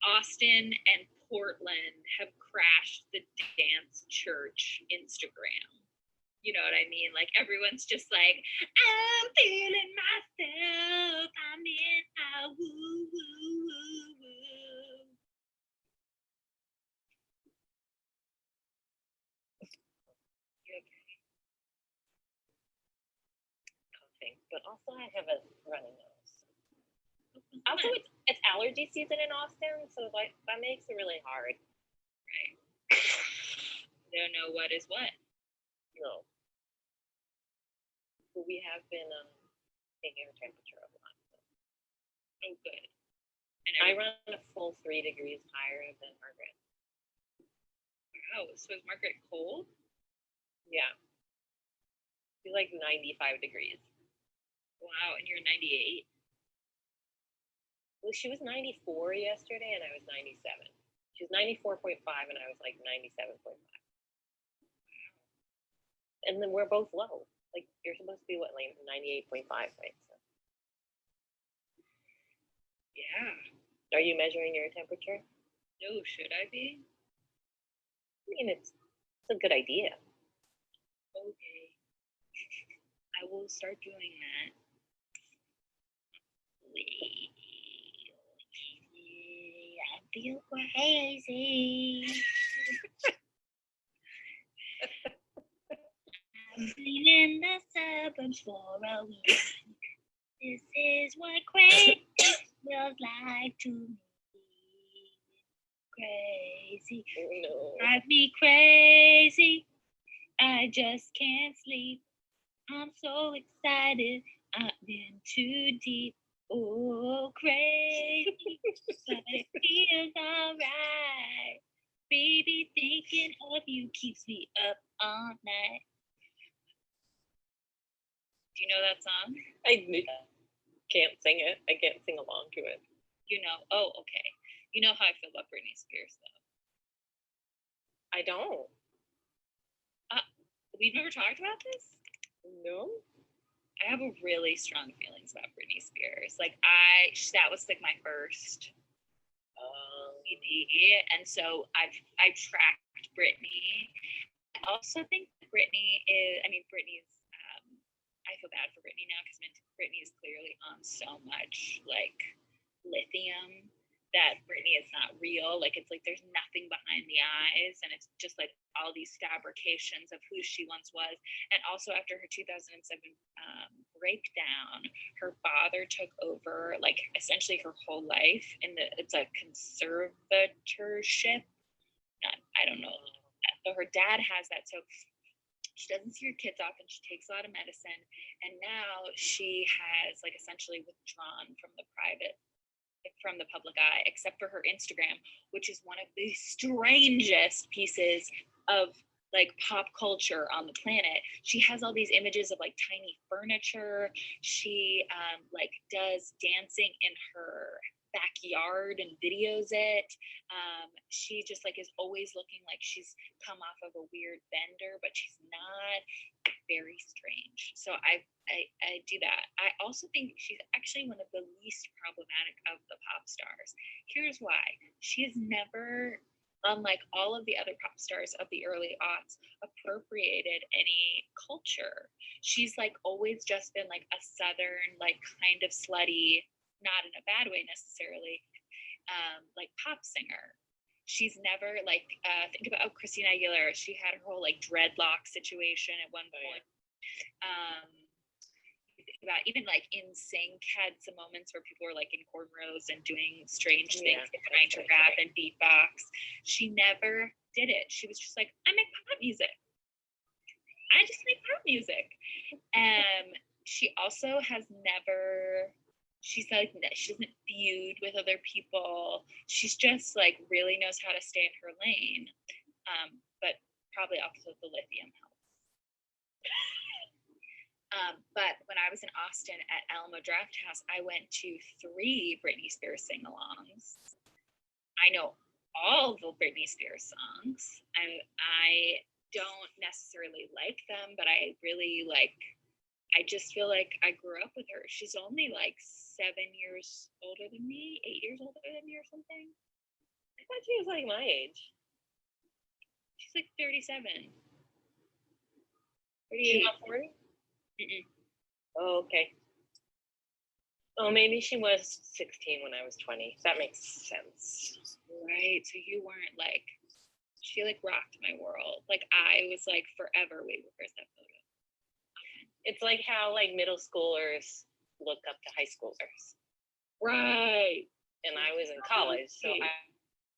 Austin and Portland have crashed the dance church Instagram. You know what I mean? Like everyone's just like, I'm feeling myself. I'm in a woo woo woo woo. Coughing, but also I have a runny nose. Also, it's allergy season in Austin, so like that makes it really hard. Right. Don't know what is what. No. But we have been taking our temperature a lot. Oh, good. And I run a full 3 degrees higher than Margaret. Wow, so is Margaret cold? Yeah. She's like 95 degrees. Wow, and you're 98? Well, she was 94 yesterday, and I was 97. She was 94.5, and I was like 97.5. And then we're both low. Like, you're supposed to be, what, like 98.5, right? So. Yeah. Are you measuring your temperature? No, should I be? I mean, it's a good idea. Okay. I will start doing that. I feel crazy. I've been in the suburbs for a week. This is what crazy feels like to me. Crazy. No. Drive me crazy. I just can't sleep. I'm so excited. I've been too deep. Oh, crazy. But it feels alright. Baby, thinking of you keeps me up all night. Do you know that song? Can't sing it. I can't sing along to it. You know, oh, okay. You know how I feel about Britney Spears, though. I don't. We've never talked about this? No. I have a really strong feelings about Britney Spears. Like that was like my first CD, and so I've tracked Britney. I also think that Britney's. I feel bad for Britney now because Britney is clearly on so much like lithium that Britney is not real. Like it's like there's nothing behind the eyes, and it's just like all these fabrications of who she once was. And also after her 2007 breakdown, her father took over like essentially her whole life, and it's a conservatorship. I don't know. So her dad has that. So she doesn't see her kids often. She takes a lot of medicine, and now she has like essentially withdrawn from the public eye, except for her Instagram, which is one of the strangest pieces of like pop culture on the planet. She has all these images of like tiny furniture. She like does dancing in her backyard and videos it. She just like is always looking like she's come off of a weird bender, but she's not. Very strange. So I do that. I also think she's actually one of the least problematic of the pop stars. Here's why. She has never, unlike all of the other pop stars of the early aughts, appropriated any culture. She's like always just been like a Southern, like kind of slutty, not in a bad way necessarily, like pop singer. She's never like think about Christina Aguilera. She had her whole like dreadlock situation at one point. Think about even like NSYNC had some moments where people were like in cornrows and doing strange things and trying to rap and beatbox. She never did it. She was just like, I make pop music. I just make pop music. She also has never. She's like, she doesn't feud with other people. She's just like really knows how to stay in her lane. But probably also the lithium helps. But when I was in Austin at Alamo Drafthouse, I went to 3 Britney Spears sing-alongs. I know all the Britney Spears songs. I don't necessarily like them, but I really like. I just feel like I grew up with her. She's only like 7 years older than me, 8 years older than me or something. I thought she was like my age. She's like 37. 38. She's not 40? Mm-mm. Oh, okay. Oh, maybe she was 16 when I was 20. That makes sense. Right. So you weren't like, she like rocked my world. Like I was like forever, wait, where's that photo? It's like how like middle schoolers look up to high schoolers. Right. And I was in college, so I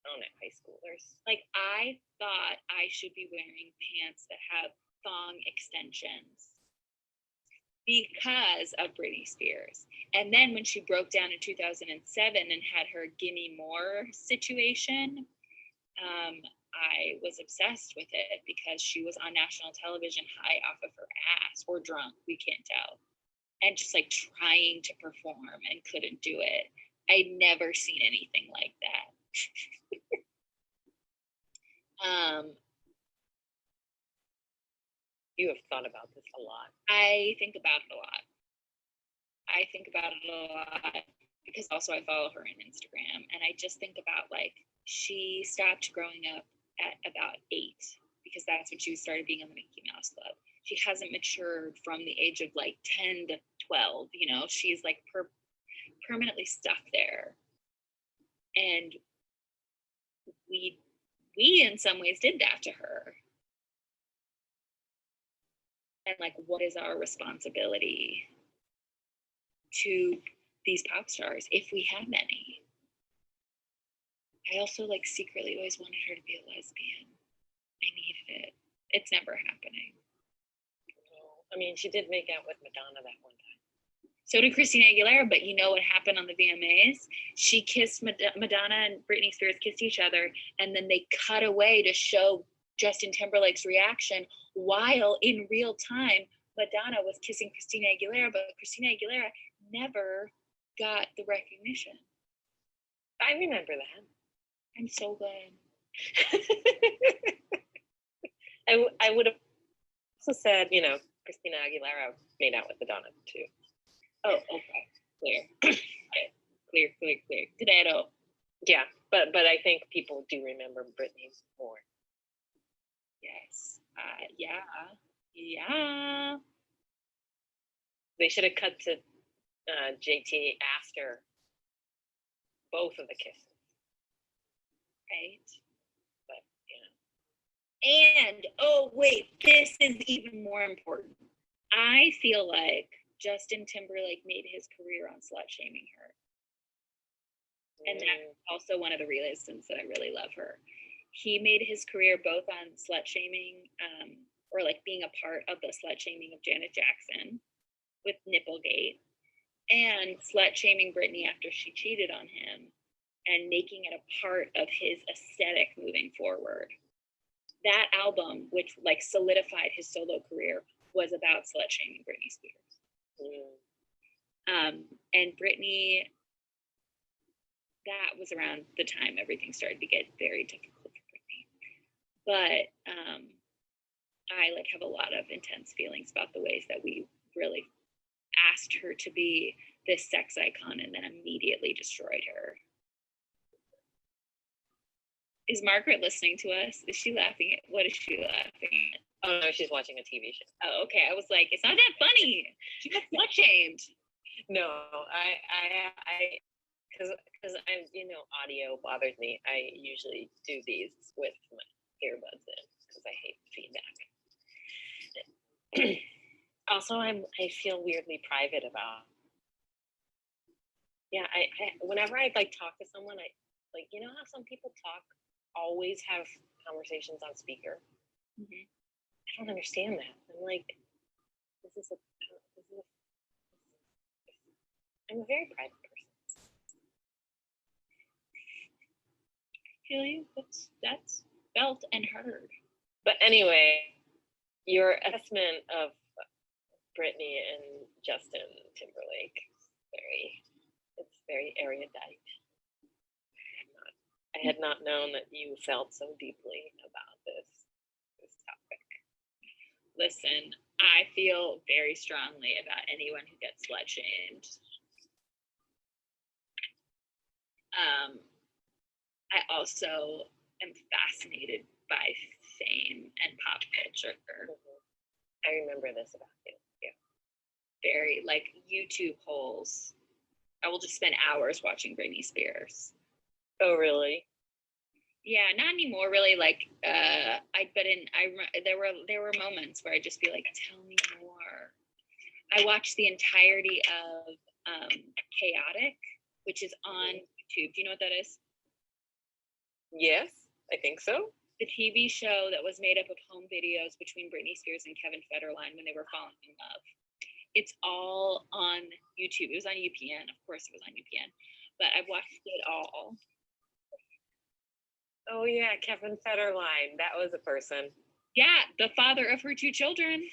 don't know high schoolers. Like I thought I should be wearing pants that have thong extensions because of Britney Spears. And then when she broke down in 2007 and had her Gimme More situation, I was obsessed with it because she was on national television high off of her ass or drunk, we can't tell, and just like trying to perform and couldn't do it. I'd never seen anything like that. You have thought about this a lot. I think about it a lot. Because also I follow her on Instagram, and I just think about like she stopped growing up at about 8 because that's when she started being on the Mickey Mouse Club. she hasn't matured from the age of like 10 to 12, you know, she's like permanently stuck there. And we in some ways did that to her. And like, what is our responsibility to these pop stars if we have any? I also like secretly always wanted her to be a lesbian. I needed it. It's never happening. I mean, she did make out with Madonna that one time. So did Christina Aguilera, but you know what happened on the VMAs? She kissed Madonna and Britney Spears kissed each other, and then they cut away to show Justin Timberlake's reaction while in real time Madonna was kissing Christina Aguilera, but Christina Aguilera never got the recognition. I remember that. I'm so glad. I would have also said, you know, Christina Aguilera made out with Madonna too. Oh, okay. Clear. Claro. Yeah, but I think people do remember Britney more. Yes. Yeah. They should have cut to JT after both of the kisses. Right. But, you know. And, oh, wait, this is even more important. I feel like Justin Timberlake made his career on slut shaming her. And that's also one of the reasons that I really love her. He made his career both on slut shaming, or like being a part of the slut shaming of Janet Jackson with Nipplegate, and slut shaming Britney after she cheated on him and making it a part of his aesthetic moving forward. That album, which like solidified his solo career, was about slut shaming Britney Spears. And Britney, that was around the time everything started to get very difficult for Britney. But I like have a lot of intense feelings about the ways that we really asked her to be this sex icon and then immediately destroyed her. Is Margaret listening to us? Is she laughing at what is she laughing at? Oh no, she's watching a TV show. Oh, okay. I was like, it's not that funny. She got slut shamed. No, I because I'm, you know, audio bothers me. I usually do these with my earbuds in because I hate feedback. Also, I feel weirdly private about. Yeah, I whenever I like talk to someone, I like, you know how some people always have conversations on speaker. Mm-hmm. I don't understand that. I'm like, I'm a very private person. I feel you. That's felt and heard. But anyway, your assessment of Britney and Justin Timberlake it's very erudite. I had not known that you felt so deeply about this topic. Listen, I feel very strongly about anyone who gets slut shamed. I also am fascinated by fame and pop culture. I remember this about you. Yeah. Very like YouTube holes. I will just spend hours watching Britney Spears. Oh, really? Yeah, not anymore. Really, like there were moments where I'd just be like, "Tell me more." I watched the entirety of Chaotic, which is on YouTube. Do you know what that is? Yes, I think so. The TV show that was made up of home videos between Britney Spears and Kevin Federline when they were falling in love. It's all on YouTube. It was on UPN. Of course it was on UPN. But I've watched it all. Oh yeah, Kevin Federline. That was a person. Yeah, the father of her two children,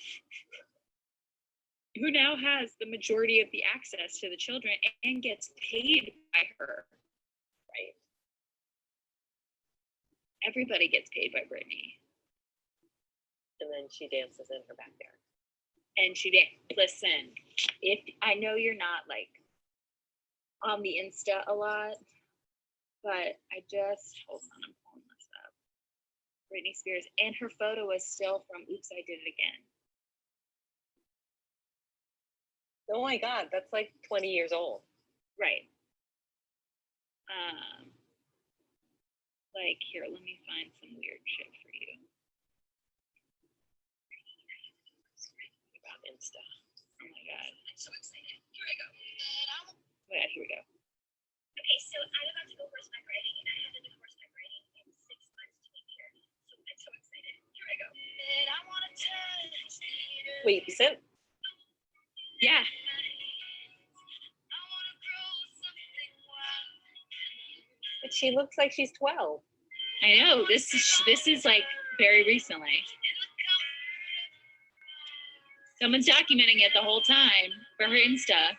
who now has the majority of the access to the children and gets paid by her. Right. Everybody gets paid by Britney. And then she dances in her backyard. And she did. Listen, if I know you're not like on the Insta a lot, but I just hold on, I'm pulling this up. Britney Spears, and her photo is still from Oops, I Did It Again. Oh my God, that's like 20 years old. Right. Like here, let me find some weird shit for you. About Insta. Oh my God. I'm so excited. Here I go. Oh yeah, here we go. Okay, so I'm about to go horseback riding, and I haven't been horseback riding in 6 months to be here. So I'm so excited. Here I go. And I want to touch. Wait, you sent? Yeah. But she looks like she's 12. I know. This is like very recently. Someone's documenting it the whole time for her Insta.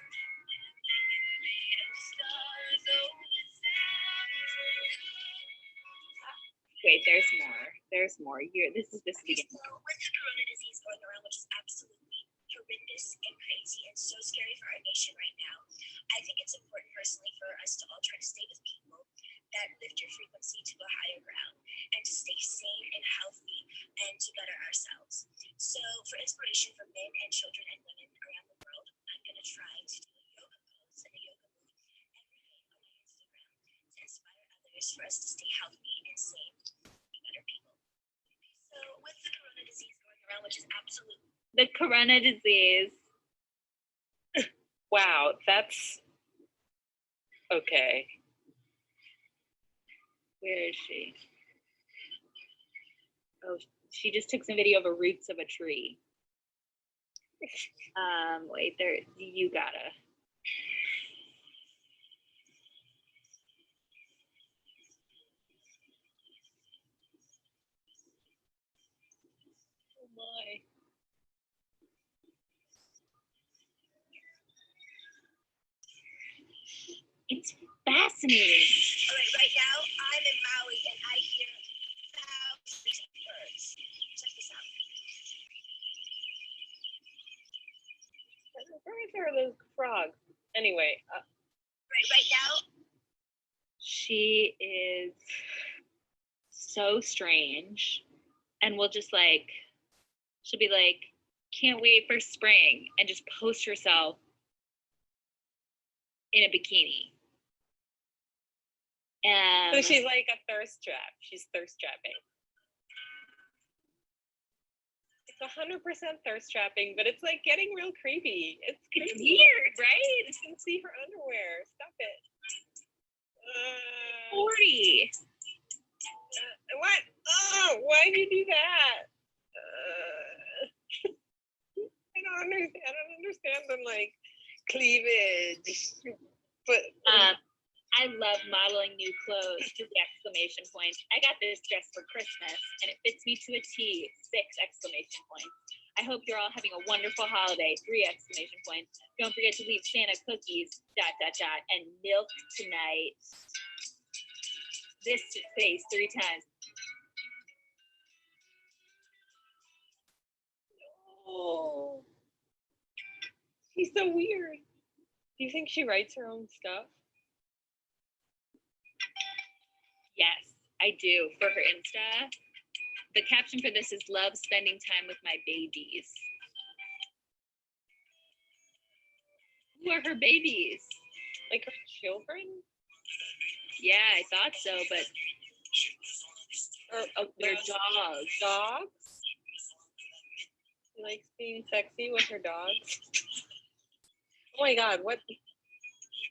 Wait, there's more. There's more. Here, this is this beginning. So with the corona disease going around, which is absolutely horrendous and crazy and so scary for our nation right now, I think it's important personally for us to all try to stay with people that lift your frequency to a higher ground and to stay sane and healthy and to better ourselves. So for inspiration for men and children and women around the world, I'm going to try to do a yoga pose and a yoga move every day on my Instagram to inspire others for us to stay healthy and sane, be better people. So with the corona disease going around, which is absolutely The corona disease. Wow, that's okay. Where is she? Oh, she just took some video of the roots of a tree. Wait, there, you gotta. Oh my. It's fascinating. all right, right now I'm in Maui and I hear thousands of birds. Check this out. Where are those frogs? Anyway, Right now. She is so strange, and will just like, she'll be like, can't wait for spring, and just post herself in a bikini. so she's like a thirst trap. She's thirst trapping. It's 100% thirst trapping, but it's like getting real creepy. It's creepy. weird, right? You can see her underwear. Stop it. 40. What? Oh, why'd you do that? I don't understand the like cleavage. But I love modeling new clothes to the exclamation point. I got this dress for Christmas and it fits me to a T, 6 exclamation points. I hope you're all having a wonderful holiday, 3 exclamation points. Don't forget to leave Santa cookies, ... and milk tonight. This face 3 times. oh, she's so weird. Do you think she writes her own stuff? Yes, I do. For her Insta. The caption for this is love spending time with my babies. Who are her babies? Like her children? Yeah, I thought so, but they're dogs. Dogs? She likes being sexy with her dogs. Oh my god, what?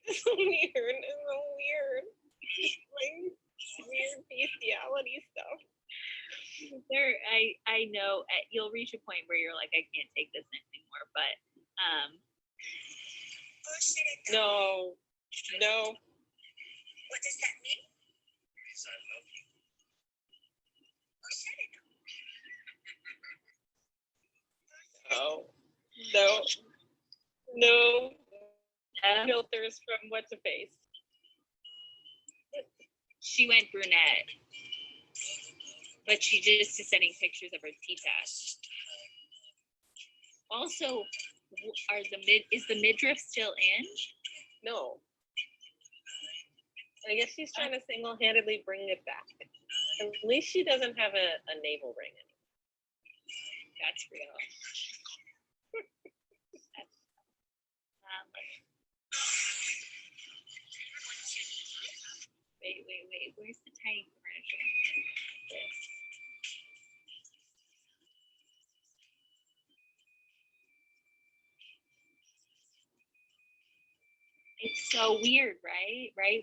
It's so weird. It's so weird. Like weird bestiality stuff. I know you'll reach a point where you're like, I can't take this anymore, but No. What does that mean? Because I love you. No. Filters from what's a face. she went brunette, but she just is sending pictures of her tetas. Also, is the midriff still in? No. I guess she's trying to single-handedly bring it back. At least she doesn't have a navel ring anymore. That's real. tiny furniture. It's so weird, right? Right.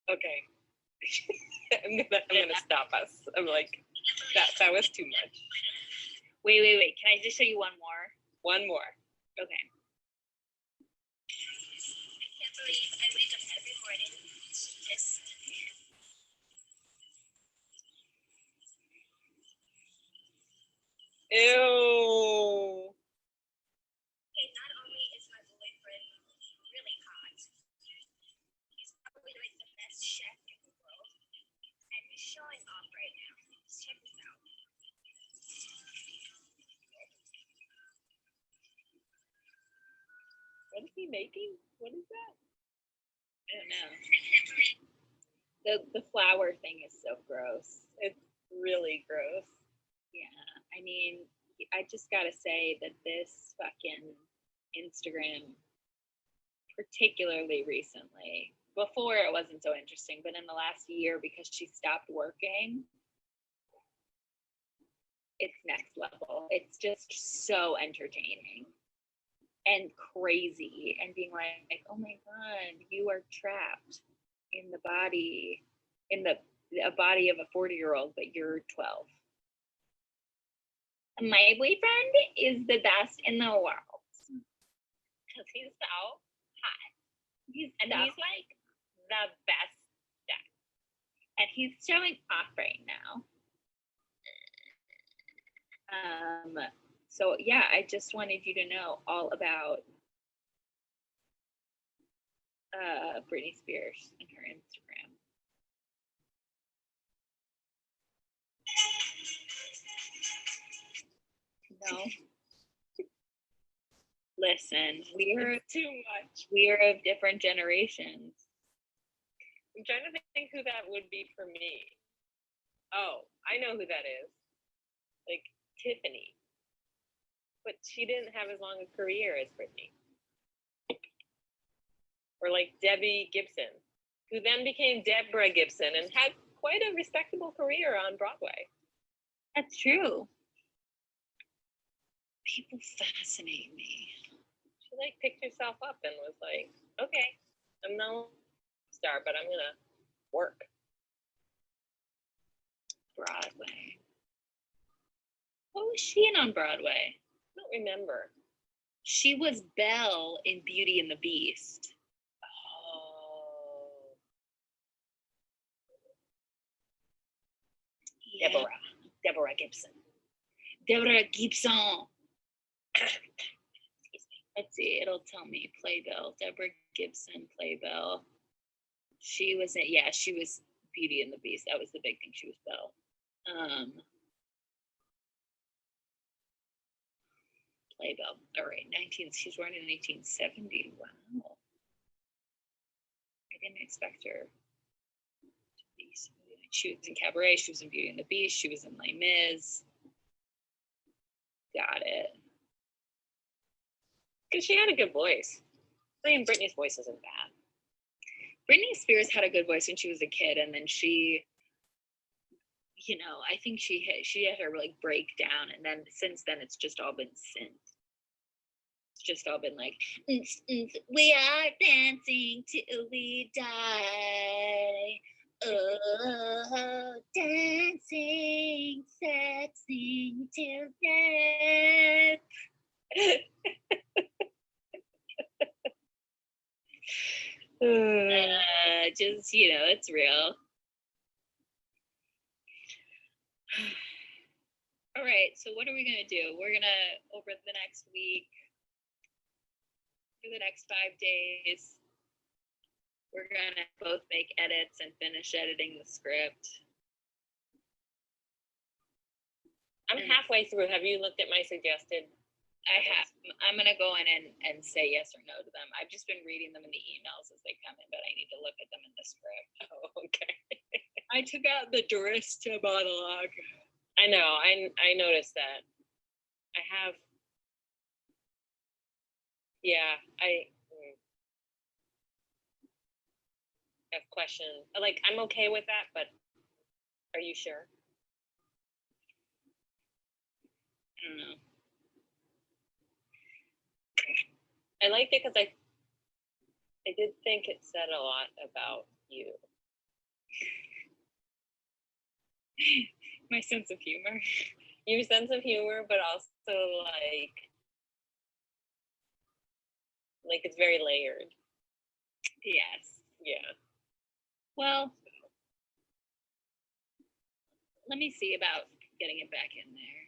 Okay. I'm gonna stop us. I'm like, that was too much. Wait. Can I just show you one more? One more. Okay. I can't believe I wake up every morning to this. Ew. Okay, not only is my boyfriend really hot, he's probably like the best chef in the world, and he's showing off right now. Just check this out. What is he making? What is that? I don't know. The flower thing is so gross. It's really gross. Yeah, I mean, I just gotta say that this fucking Instagram, particularly recently, before it wasn't so interesting, but in the last year, because she stopped working, it's next level. It's just so entertaining and crazy, and being like, oh my God, you are trapped in the body, a body of a 40-year-old, but you're 12. My boyfriend is the best in the world because he's so hot. He's like the best chef, and he's showing off right now. So yeah, I just wanted you to know all about Britney Spears and her Instagram. No. Listen, we're too much. We're of different generations. I'm trying to think who that would be for me. Oh, I know who that is. Like Tiffany. But she didn't have as long a career as Britney. Or like Debbie Gibson, who then became Deborah Gibson and had quite a respectable career on Broadway. That's true. People fascinate me. She like picked herself up and was like, okay, I'm no star, but I'm gonna work. Broadway. What was she in on Broadway? I don't remember. She was Belle in Beauty and the Beast. Oh. Yeah. Deborah Gibson. Deborah Gibson. Let's see, it'll tell me Playbill. Deborah Gibson, Playbill. She was she was Beauty and the Beast. That was the big thing. She was Belle. Playbill. All right, she's born in 1970. Wow. I didn't expect her to be so. She was in Cabaret, she was in Beauty and the Beast, she was in Les Mis. Got it. Because she had a good voice. I mean, Britney's voice isn't bad. Britney Spears had a good voice when she was a kid, and then she, I think she had her like breakdown, and then since then it's just all been synth. It's just all been like, we are dancing till we die. Oh, dancing, sexing till death. Just, it's real. All right, so what are we gonna do? We're gonna, over the next week, for the next 5 days, we're gonna both make edits and finish editing the script. I'm halfway through. Have you looked at my suggested? I have. I'm gonna go in and say yes or no to them. I've just been reading them in the emails as they come in, but I need to look at them in the script. Oh, okay. I took out the Durista monologue. I know. I noticed that. I have. Yeah. have questions. Like, I'm okay with that, but are you sure? I don't know. I liked it because I did think it said a lot about you. My sense of humor. Your sense of humor, but also like it's very layered. Yes. Yeah. Well, let me see about getting it back in there.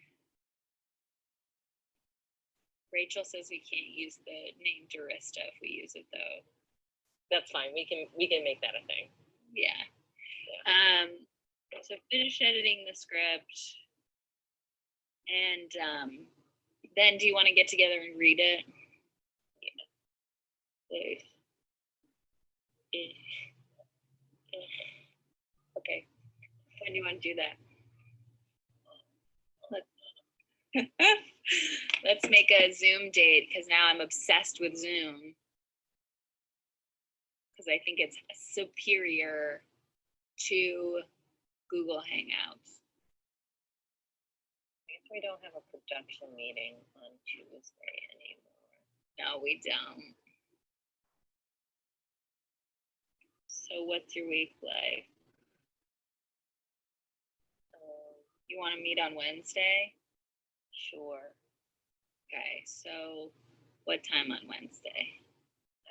Rachel says we can't use the name Durista if we use it though. That's fine. We can make that a thing. Yeah. So finish editing the script. And then do you want to get together and read it? Yeah. Okay. When do you want to do that? Let's make a Zoom date because now I'm obsessed with Zoom. Because I think it's superior to Google Hangouts. I guess we don't have a production meeting on Tuesday anymore. No, we don't. So what's your week like? You want to meet on Wednesday? Sure. Okay, so what time on Wednesday?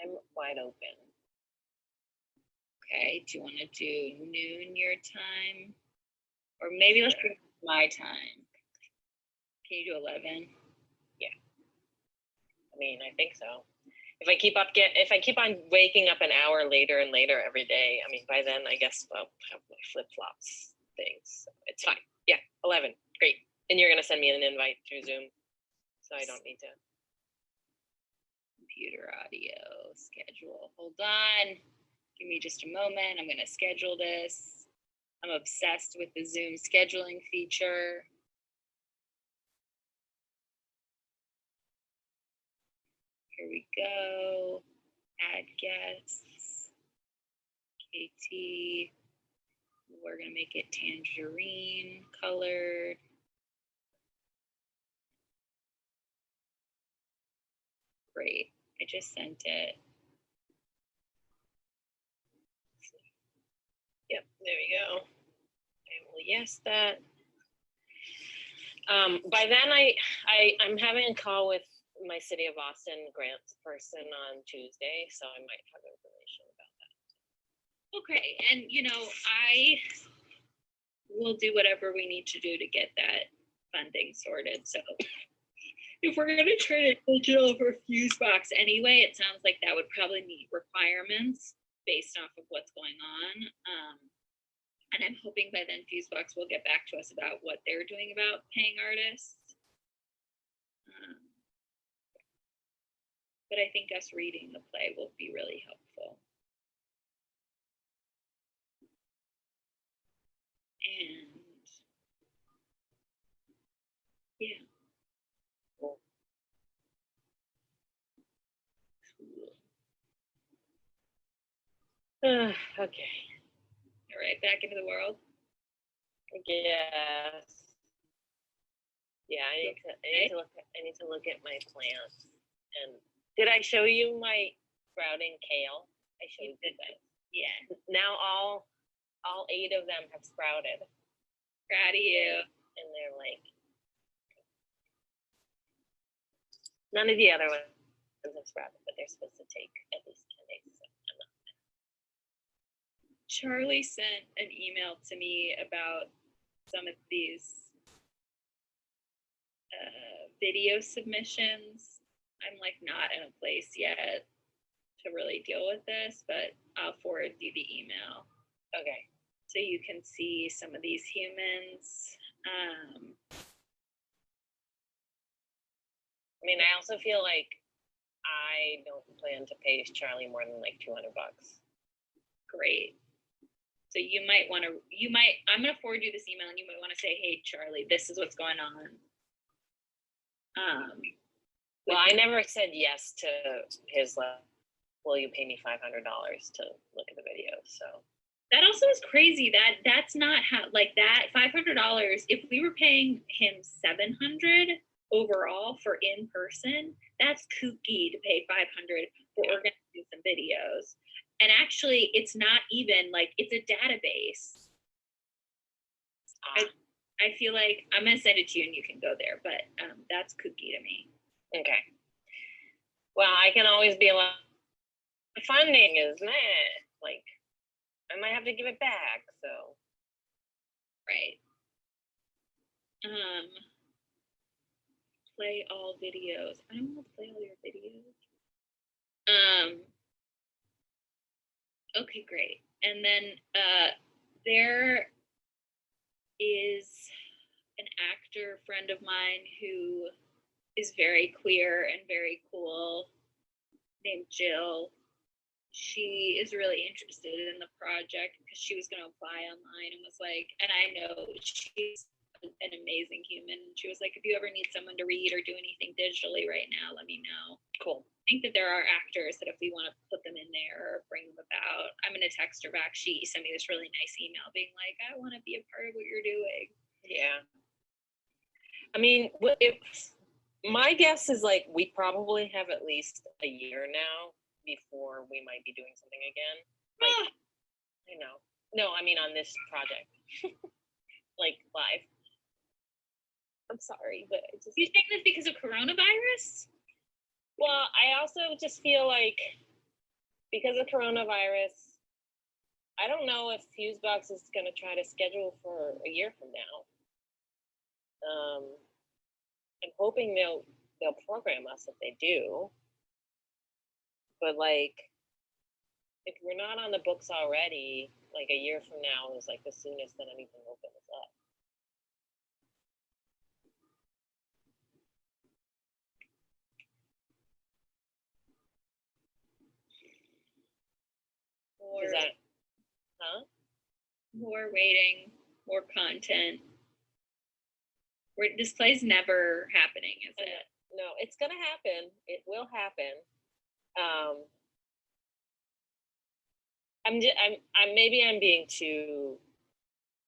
I'm wide open. Okay, do you want to do noon your time? Or maybe let's do my time. Can you do 11? Yeah. I mean, I think so. If I keep on waking up an hour later and later every day, I mean, by then I guess I'll have my flip-flops things. So it's fine. Yeah, 11. Great. And you're gonna send me an invite through Zoom, so I don't need to. Computer audio schedule. Hold on. Give me just a moment. I'm gonna schedule this. I'm obsessed with the Zoom scheduling feature. Here we go. Add guests. KT. We're gonna make it tangerine colored. Great. I just sent it. Yep, there we go. I will yes that. By then I'm having a call with my City of Austin grants person on Tuesday, so I might have information about that. Okay, and I will do whatever we need to do to get that funding sorted. So if we're going to try to digital for Fusebox anyway, it sounds like that would probably meet requirements based off of what's going on. And I'm hoping by then Fusebox will get back to us about what they're doing about paying artists. But I think us reading the play will be really helpful. And yeah. Cool. Okay. All right, back into the world. Yes. Yeah, I need to look at my plants. And did I show you my sprouting kale? I showed you that. Yeah. Now all 8 of them have sprouted. Proud of you. And they're like, none of the other ones have sprouted, but they're supposed to take at least 10 days. So I'm not. Charlie sent an email to me about some of these video submissions. I'm like not in a place yet to really deal with this, but I'll forward you the email. Okay. So you can see some of these humans. I mean, I also feel like I don't plan to pay Charlie more than like $200. Great. So I'm going to forward you this email and you might want to say, hey, Charlie, this is what's going on. Well, I never said yes to his will you pay me $500 to look at the video? So That also is crazy. That's not how, like, that $500. If we were paying him $700 overall for in person, that's kooky to pay $500 for organizing some videos. And actually, it's not even like, it's a database. I feel like I'm gonna send it to you and you can go there, but that's kooky to me. okay. Well, I can always be like, the funding is meh. Like, I might have to give it back. So Right. Play all videos. I don't want to play all your videos. Okay, great. And then there is an actor friend of mine who is very queer and very cool, named Jill. She is really interested in the project because she was going to apply online and was like, and I know she's an amazing human. She was like, if you ever need someone to read or do anything digitally right now, let me know. cool. I think that there are actors that if we want to put them in there or bring them about, I'm going to text her back. She sent me this really nice email being like, I want to be a part of what you're doing. Yeah. I mean, my guess is like we probably have at least a year now before we might be doing something again. Like, you know, no, I mean on this project, like live. I'm sorry, but I just. You think that's because of coronavirus? Well, I also just feel like because of coronavirus, I don't know if Fusebox is going to try to schedule for a year from now. I'm hoping they'll program us if they do. But like, if we're not on the books already, like a year from now is like the soonest that anything opens up. Is that, huh? More waiting, more content. This play's never happening, is it? No, it's gonna happen. It will happen. Maybe I'm being too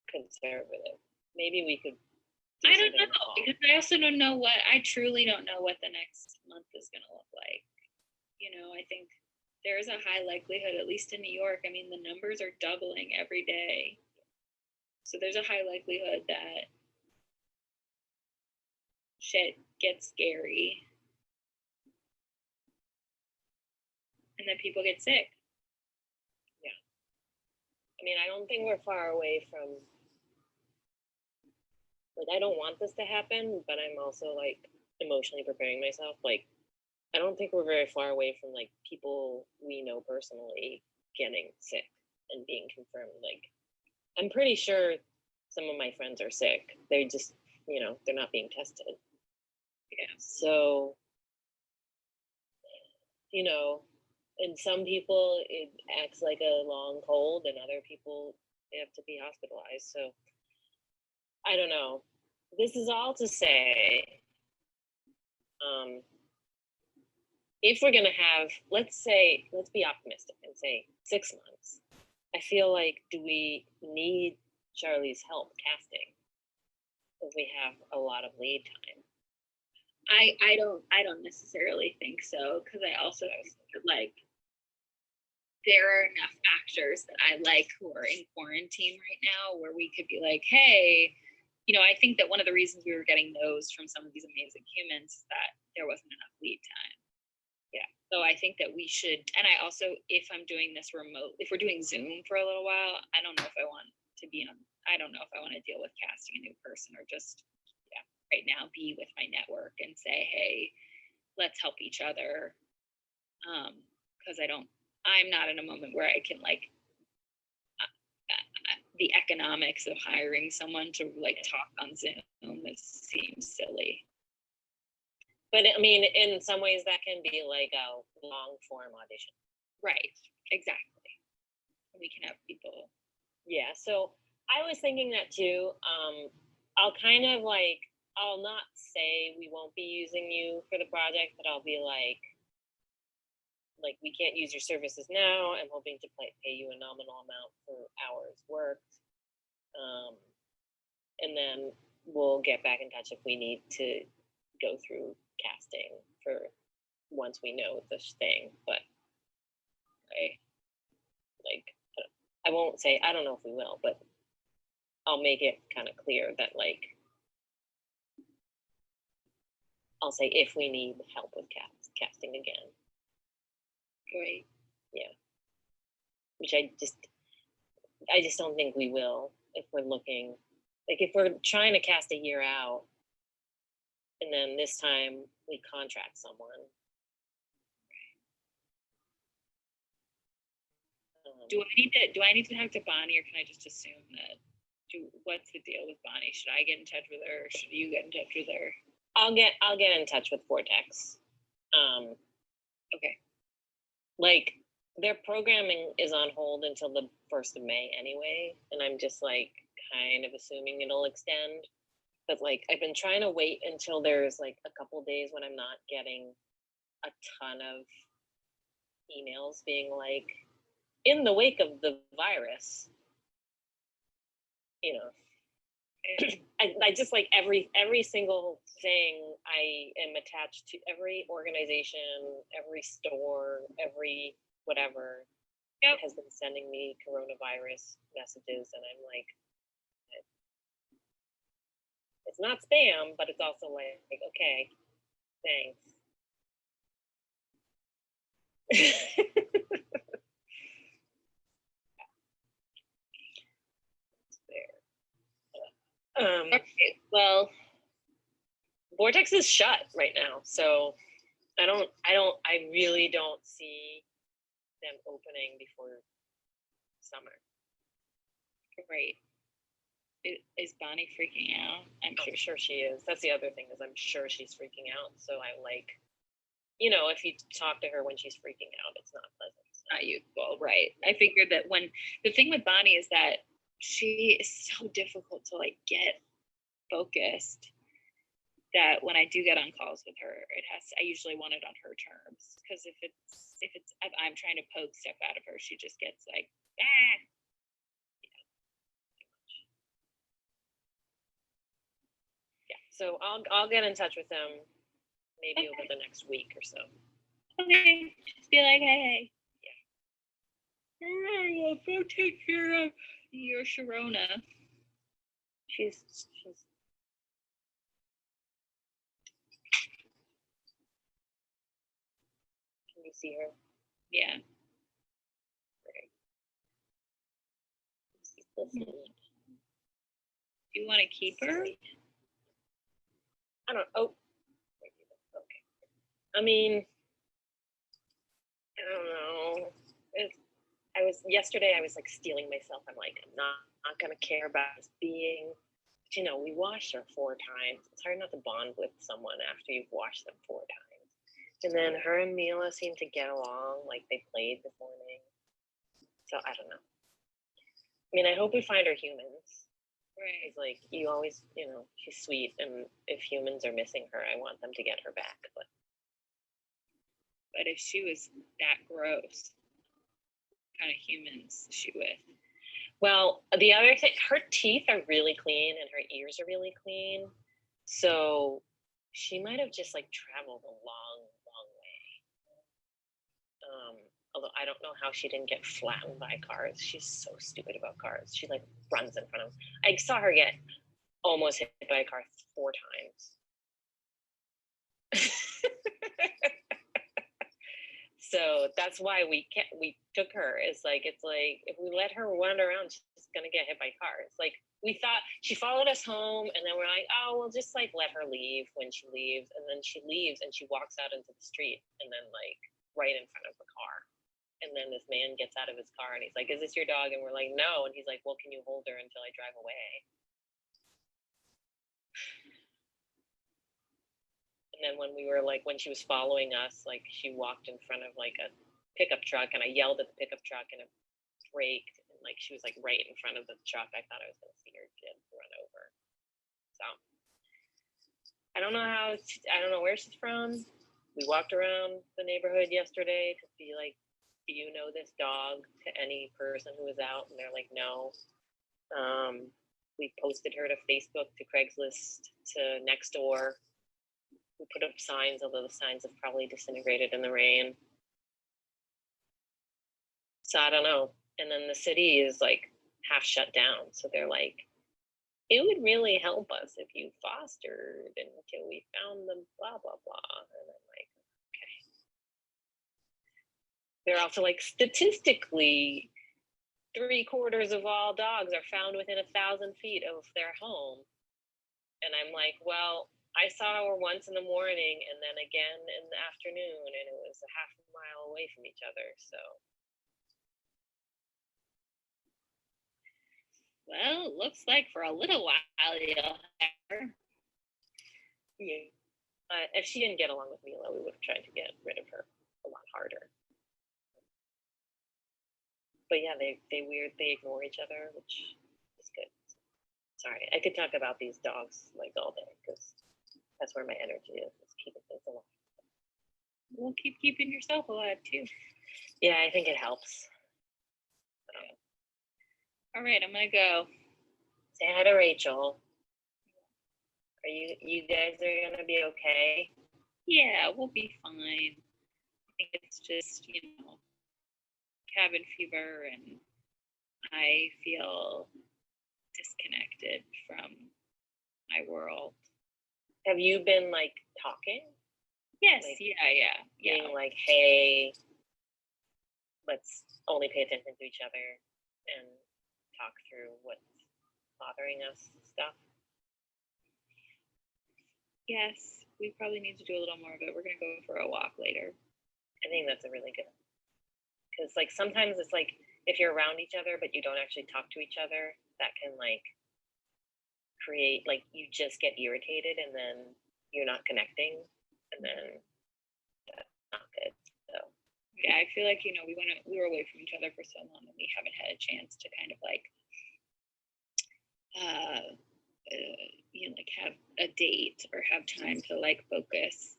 conservative. Maybe we could. I don't know, because I also don't know I truly don't know what the next month is gonna look like. You know, I think there is a high likelihood, at least in New York, I mean, the numbers are doubling every day. So there's a high likelihood that shit gets scary and that people get sick. Yeah. I mean, I don't think we're far away from, like, I don't want this to happen, but I'm also like emotionally preparing myself. Like, I don't think we're very far away from like people we know personally getting sick and being confirmed. Like, I'm pretty sure some of my friends are sick. They're just, you know, they're not being tested. Yeah. So, you know, and some people it acts like a long cold, and other people they have to be hospitalized. So, I don't know. This is all to say, if we're gonna have, let's be optimistic and say 6 months. I feel like, do we need Charlie's help casting if we have a lot of lead time? I don't necessarily think so, because I also like there are enough actors that I like who are in quarantine right now where we could be like, hey, you know, I think that one of the reasons we were getting those from some of these amazing humans is that there wasn't enough lead time. Yeah. So I think that we should, and I also, if I'm doing this remote, if we're doing Zoom for a little while, I don't know if I want to be on, I don't know if I want to deal with casting a new person or just, yeah, right now be with my network and say, hey, let's help each other. Because I'm not in a moment where I can like, the economics of hiring someone to like talk on Zoom, it seems silly. But I mean, in some ways that can be like a long form audition. Right, exactly. We can have people. Yeah, so I was thinking that too. I'll kind of like, I'll not say we won't be using you for the project, but I'll be like, like, we can't use your services now. I'm hoping to pay you a nominal amount for hours worked. And then we'll get back in touch if we need to go through casting for once we know this thing. But I won't say, I don't know if we will, but I'll make it kind of clear that, like, I'll say if we need help with casting again. Great. Yeah. Which I just don't think we will if we're looking, like, if we're trying to cast a year out and then this time we contract someone. Do I need to talk to Bonnie, or can I just assume that? What's the deal with Bonnie? Should I get in touch with her, or should you get in touch with her? I'll get in touch with Vortex. Okay. Like, their programming is on hold until the 1st of May anyway, and I'm just like kind of assuming it'll extend. But like, I've been trying to wait until there's like a couple days when I'm not getting a ton of emails being like, in the wake of the virus, you know. I just like every single thing I am attached to, every organization, every store, every whatever has been sending me coronavirus messages, and I'm like, it's not spam, but it's also like okay, thanks. Okay, well, Vortex is shut right now, so I really don't see them opening before summer. Great. Is Bonnie freaking out? I'm sure she is. That's the other thing, is I'm sure she's freaking out. So I'm like, you know, if you talk to her when she's freaking out, it's not pleasant. Not useful, right? I figured that when the thing with Bonnie is that she is so difficult to like get focused, that when I do get on calls with her, I usually want it on her terms, because if I'm trying to poke stuff out of her, she just gets like, ah. Yeah, so I'll get in touch with them maybe over the next week or so. Okay, just be like, hey. I'll go take care of your Sharona. She's. Can you see her? Yeah. Listen. Do you want to keep her? I don't. Oh. Okay. I mean, I don't know. Yesterday I was like stealing myself. I'm like, I'm not gonna care about this being. But, you know, we washed her 4 times. It's hard not to bond with someone after you've washed them 4 times. And then her and Mila seemed to get along, like they played this morning. So I don't know. I mean, I hope we find her humans. Right. It's like, you always, you know, she's sweet, and if humans are missing her, I want them to get her back. But if she was that gross, what kind of humans is she with? Well, the other thing, her teeth are really clean and her ears are really clean. So she might have just like traveled a long way. Although I don't know how she didn't get flattened by cars. She's so stupid about cars. She like runs in front of them. I saw her get almost hit by a car 4 times. So that's why we took her. It's like if we let her wander around, she's gonna get hit by cars. Like, we thought she followed us home, and then we're like, oh, we'll just like let her leave when she leaves. And then she leaves and she walks out into the street, and then like right in front of the car. And then this man gets out of his car and he's like, is this your dog? And we're like, no. And he's like, well, can you hold her until I drive away? And then when she was following us, like she walked in front of like a pickup truck, and I yelled at the pickup truck, and it braked, and like she was like right in front of the truck. I thought I was gonna see her get run over. So I don't know where she's from, we walked around the neighborhood yesterday to be like, do you know this dog, to any person who was out? And they're like, no. We posted her to Facebook, to Craigslist, to Nextdoor. We put up signs, although the signs have probably disintegrated in the rain. So I don't know. And then the city is like half shut down. So they're like, it would really help us if you fostered until we found them, blah, blah, blah. And I'm like, okay. They're also like, statistically, 3/4 of all dogs are found within 1,000 feet of their home. And I'm like, well, I saw her once in the morning and then again in the afternoon, and it was a half a mile away from each other. So. Well, it looks like for a little while you'll have her. Yeah. If she didn't get along with Mila, we would have tried to get rid of her a lot harder. But yeah, they ignore each other, which is good. Sorry, I could talk about these dogs like all day because that's where my energy is keeping things alive. We'll keep keeping yourself alive too. Yeah, I think it helps. All right, I'm gonna go. Say hi to Rachel. Are you guys are gonna be okay? Yeah, we'll be fine. I think it's just, cabin fever, and I feel disconnected from my world. Have you been like talking? Yes, Like, yeah. Being like, hey, let's only pay attention to each other and talk through what's bothering us and stuff. Yes, we probably need to do a little more of it. We're gonna go for a walk later. I think that's a really good, because like sometimes it's like if you're around each other but you don't actually talk to each other, that can like create like you just get irritated and then you're not connecting, and then that's not good. So Yeah, I feel like we were away from each other for so long and we haven't had a chance to kind of like like have a date or have time to like focus,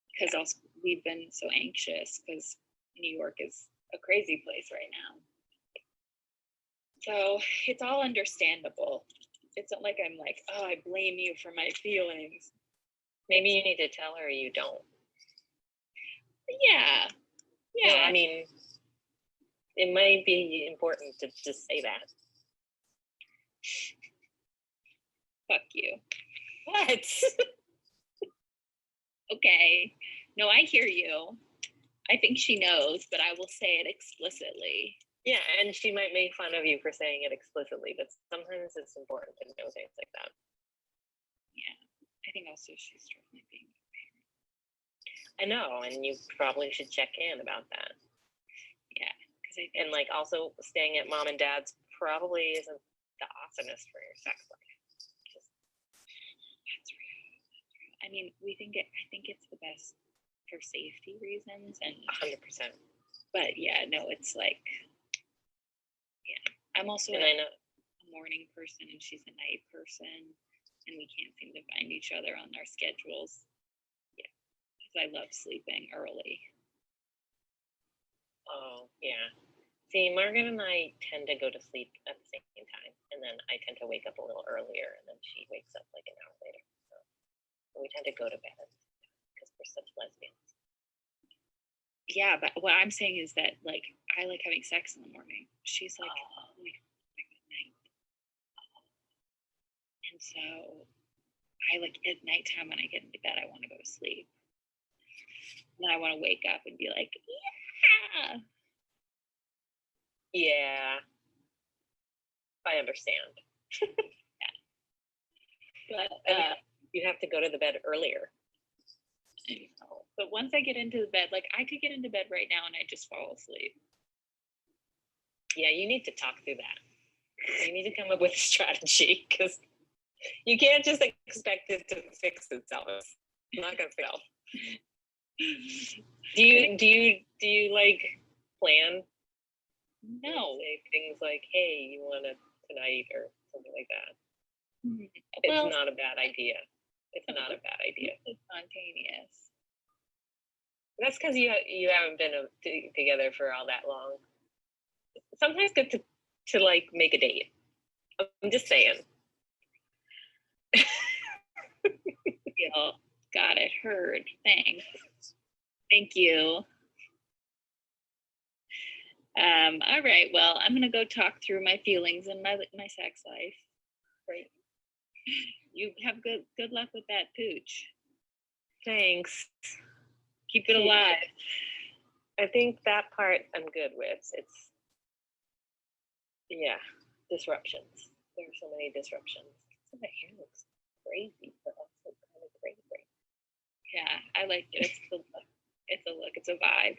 because also we've been so anxious because New York is a crazy place right now. So it's all understandable. It's not like I'm like, oh, I blame you for my feelings. maybe you need to tell her you don't. Yeah. I mean, it might be important to just say that. Fuck you. What? Okay. No, I hear you. I think she knows, but I will say it explicitly. Yeah, and she might make fun of you for saying it explicitly, but sometimes it's important to know things like that. Yeah. I think also she's struggling being a parent. I know, and you probably should check in about that. Yeah, because and like also staying at mom and dad's probably isn't the awesomest for your sex life. That's real. I mean, I think it's the best for safety reasons, and 100%. But yeah, no, it's like, yeah. I'm also I know a morning person and she's a night person, and we can't seem to find each other on our schedules. Yeah, because I love sleeping early. Oh, yeah. See, Margaret and I tend to go to sleep at the same time, and then I tend to wake up a little earlier, and then she wakes up like an hour later. So we tend to go to bed because we're such lesbians. Yeah, but what I'm saying is that like I like having sex in the morning. She's like, at night. And so I like at nighttime when I get into bed, I want to go to sleep. And then I want to wake up and be like, yeah. Yeah. I understand. Yeah. But you have to go to the bed earlier. But once I get into the bed, like I could get into bed right now and I just fall asleep. Yeah, you need to talk through that. You need to come up with a strategy, because you can't just expect it to fix itself. It's not gonna fail. Do you like plan? No. Say things like, hey, you wanna tonight or something like that. Well, it's not a bad idea. It's not a bad idea. It's spontaneous. That's because you haven't been together for all that long. Sometimes good to like make a date. I'm just saying. Got it. Heard. Thanks. Thank you. All right. Well, I'm gonna go talk through my feelings and my sex life. Great. You have good luck with that pooch. Thanks. Keep it alive. I think that part I'm good with. It's disruptions. There are so many disruptions. So my hair looks crazy, but also kind of crazy. Yeah, I like it. It's a look. It's a look. It's a vibe.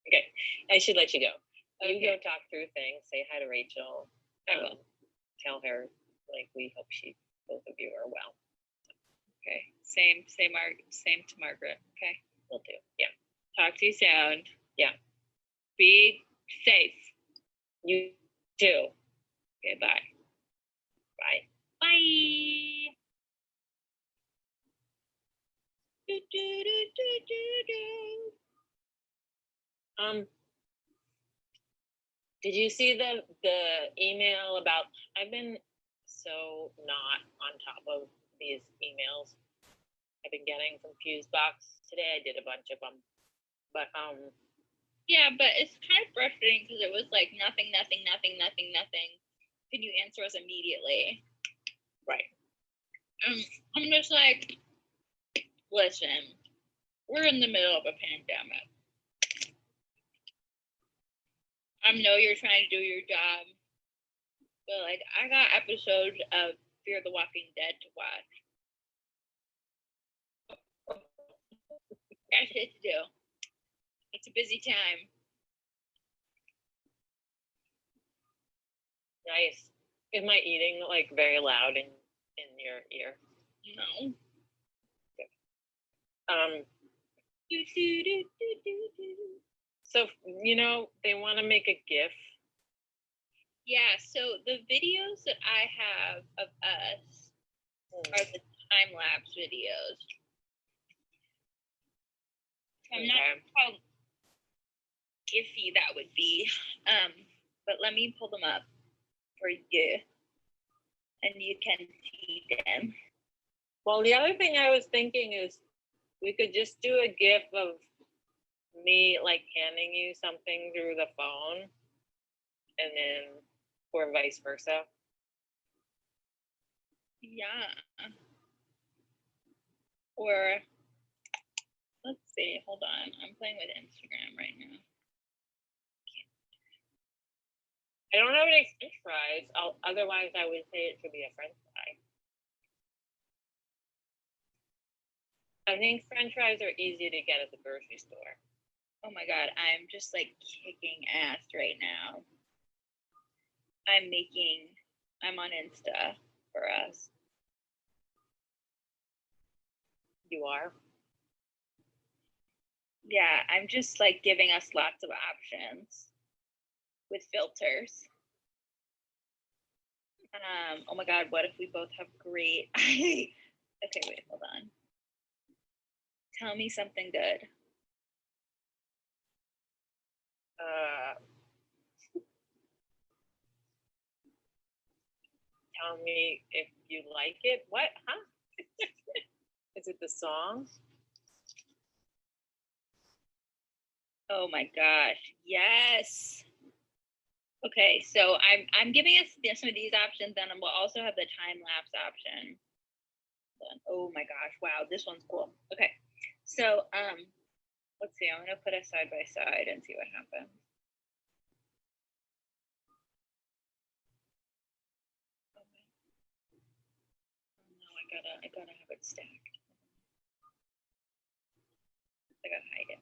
Okay, I should let you go. You Okay. go talk through things. Say hi to Rachel. I will. Tell her like we hope both of you are well. Okay. Same to Margaret. Okay. Will do. Yeah. Talk to you soon. Yeah. Be safe. You too. Okay. Bye. Bye. Bye. Do, do, do, do, do, do. Did you see the email about? I've been so not on top of these emails I've been getting from Fusebox. Today I did a bunch of them, but Yeah, but it's kind of frustrating because it was like nothing. Can you answer us immediately? Right. I'm just like, listen, we're in the middle of a pandemic. I know you're trying to do your job, but like I got episodes of Fear the Walking Dead to watch. Got shit to do. It's a busy time. Nice. Is my eating like very loud in your ear? No. So they want to make a GIF. Yeah, so the videos that I have of us are the time-lapse videos. I'm not sure how gify that would be, but let me pull them up for you, and you can see them. Well, the other thing I was thinking is we could just do a GIF of me like handing you something through the phone, and then or vice versa. Yeah. Or let's see, hold on. I'm playing with Instagram right now. I don't have any French fries. Otherwise, I would say it should be a French fry. I think French fries are easy to get at the grocery store. Oh my God, I'm just like kicking ass right now. I'm on Insta for us. You are? Yeah, I'm just like giving us lots of options with filters. Oh my God, what if we both have great, okay, wait, hold on. Tell me something good. Tell me if you like it. What? Huh? Is it the song? Oh my gosh, yes. Okay, so I'm giving us some of these options, and we'll also have the time lapse option. Oh my gosh, wow, this one's cool. Okay, so let's see. I'm gonna put us side by side and see what happens. I gotta have it stacked. I gotta hide it.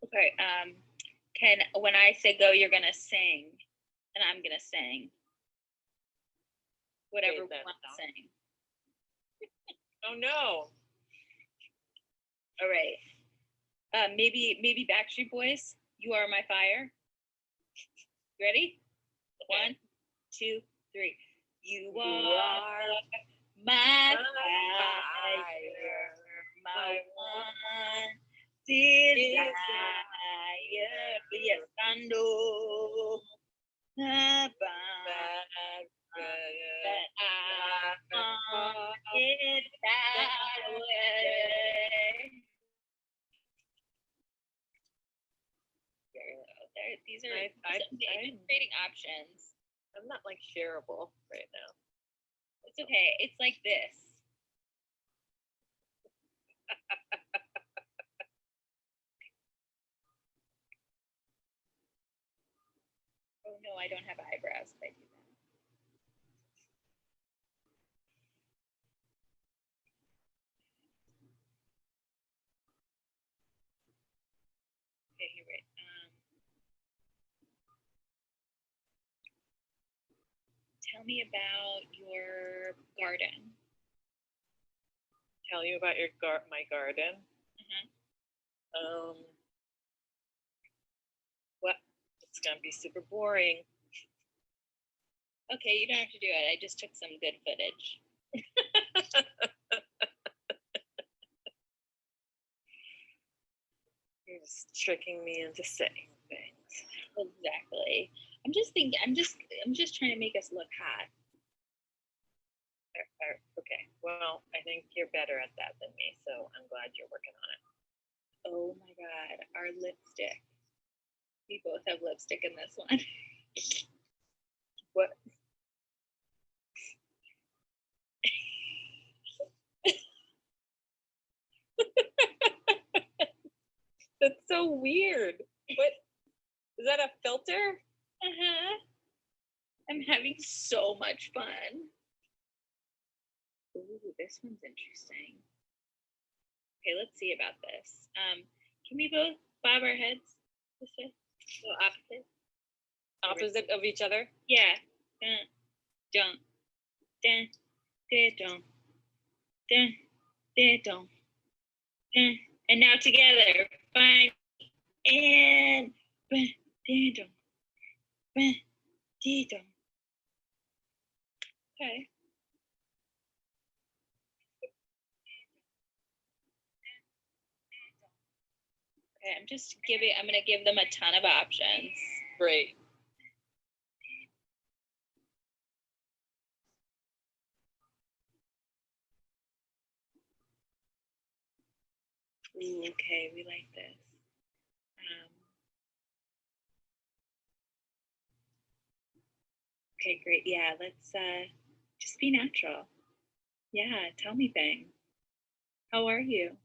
Okay, when I say go, you're gonna sing, and I'm gonna sing. Whatever we want to sing. Oh no. All right. Maybe Backstreet Boys, You Are My Fire. Ready? Okay. 1, 2, 3. You are my fire, my one desire, viajando that I it that way. These are I'm creating options. I'm not like shareable right now. It's okay. It's like this. Oh no, I don't have eyebrows if I do that. Okay, you're right. Tell me about your garden. Tell you about my garden. What? It's gonna be super boring. Okay, you don't have to do it. I just took some good footage. You're just tricking me into saying things. Exactly. I'm just trying to make us look hot. Okay. Well, I think you're better at that than me, so I'm glad you're working on it. Oh my god, our lipstick. We both have lipstick in this one. What? That's so weird. What? Is that a filter? I'm having so much fun. Ooh, this one's interesting. Okay, let's see about this. Can we both bob our heads this way? So opposite? Opposite of each other? Yeah. Dun, dun, dun, dun, dun, dun, dun, dun. And now together. Fine. And dun, dun, dun, dun, dun. Okay. Okay, I'm gonna give them a ton of options. Great. Ooh, okay, we like this. Okay, great. Yeah, let's just be natural. Yeah, tell me things. How are you?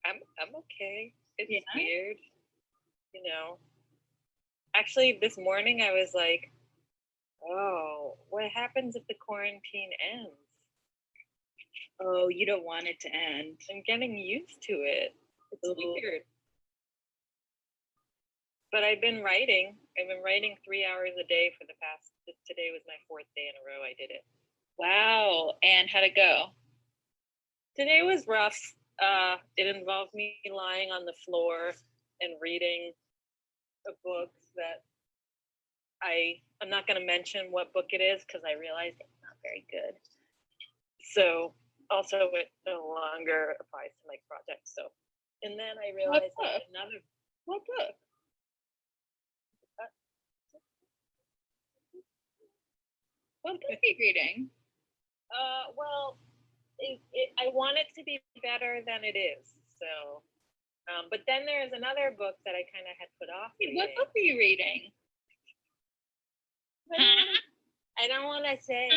I'm okay. It's Yeah? weird. You know. Actually, this morning I was like, oh, what happens if the quarantine ends? Oh, you don't want it to end. I'm getting used to it. It's Ooh. weird. But I've been writing 3 hours a day for the past, today was my 4th day in a row I did it. Wow. And how'd it go? Today was rough. It involved me lying on the floor and reading a book that I'm not going to mention what book it is because I realized it's not very good. So also it no longer applies to my project. So, and then I realized that What book? What book are you reading? Well, I want it to be better than it is. So, but then there's another book that I kind of had put off. What book are you reading? I don't want to say.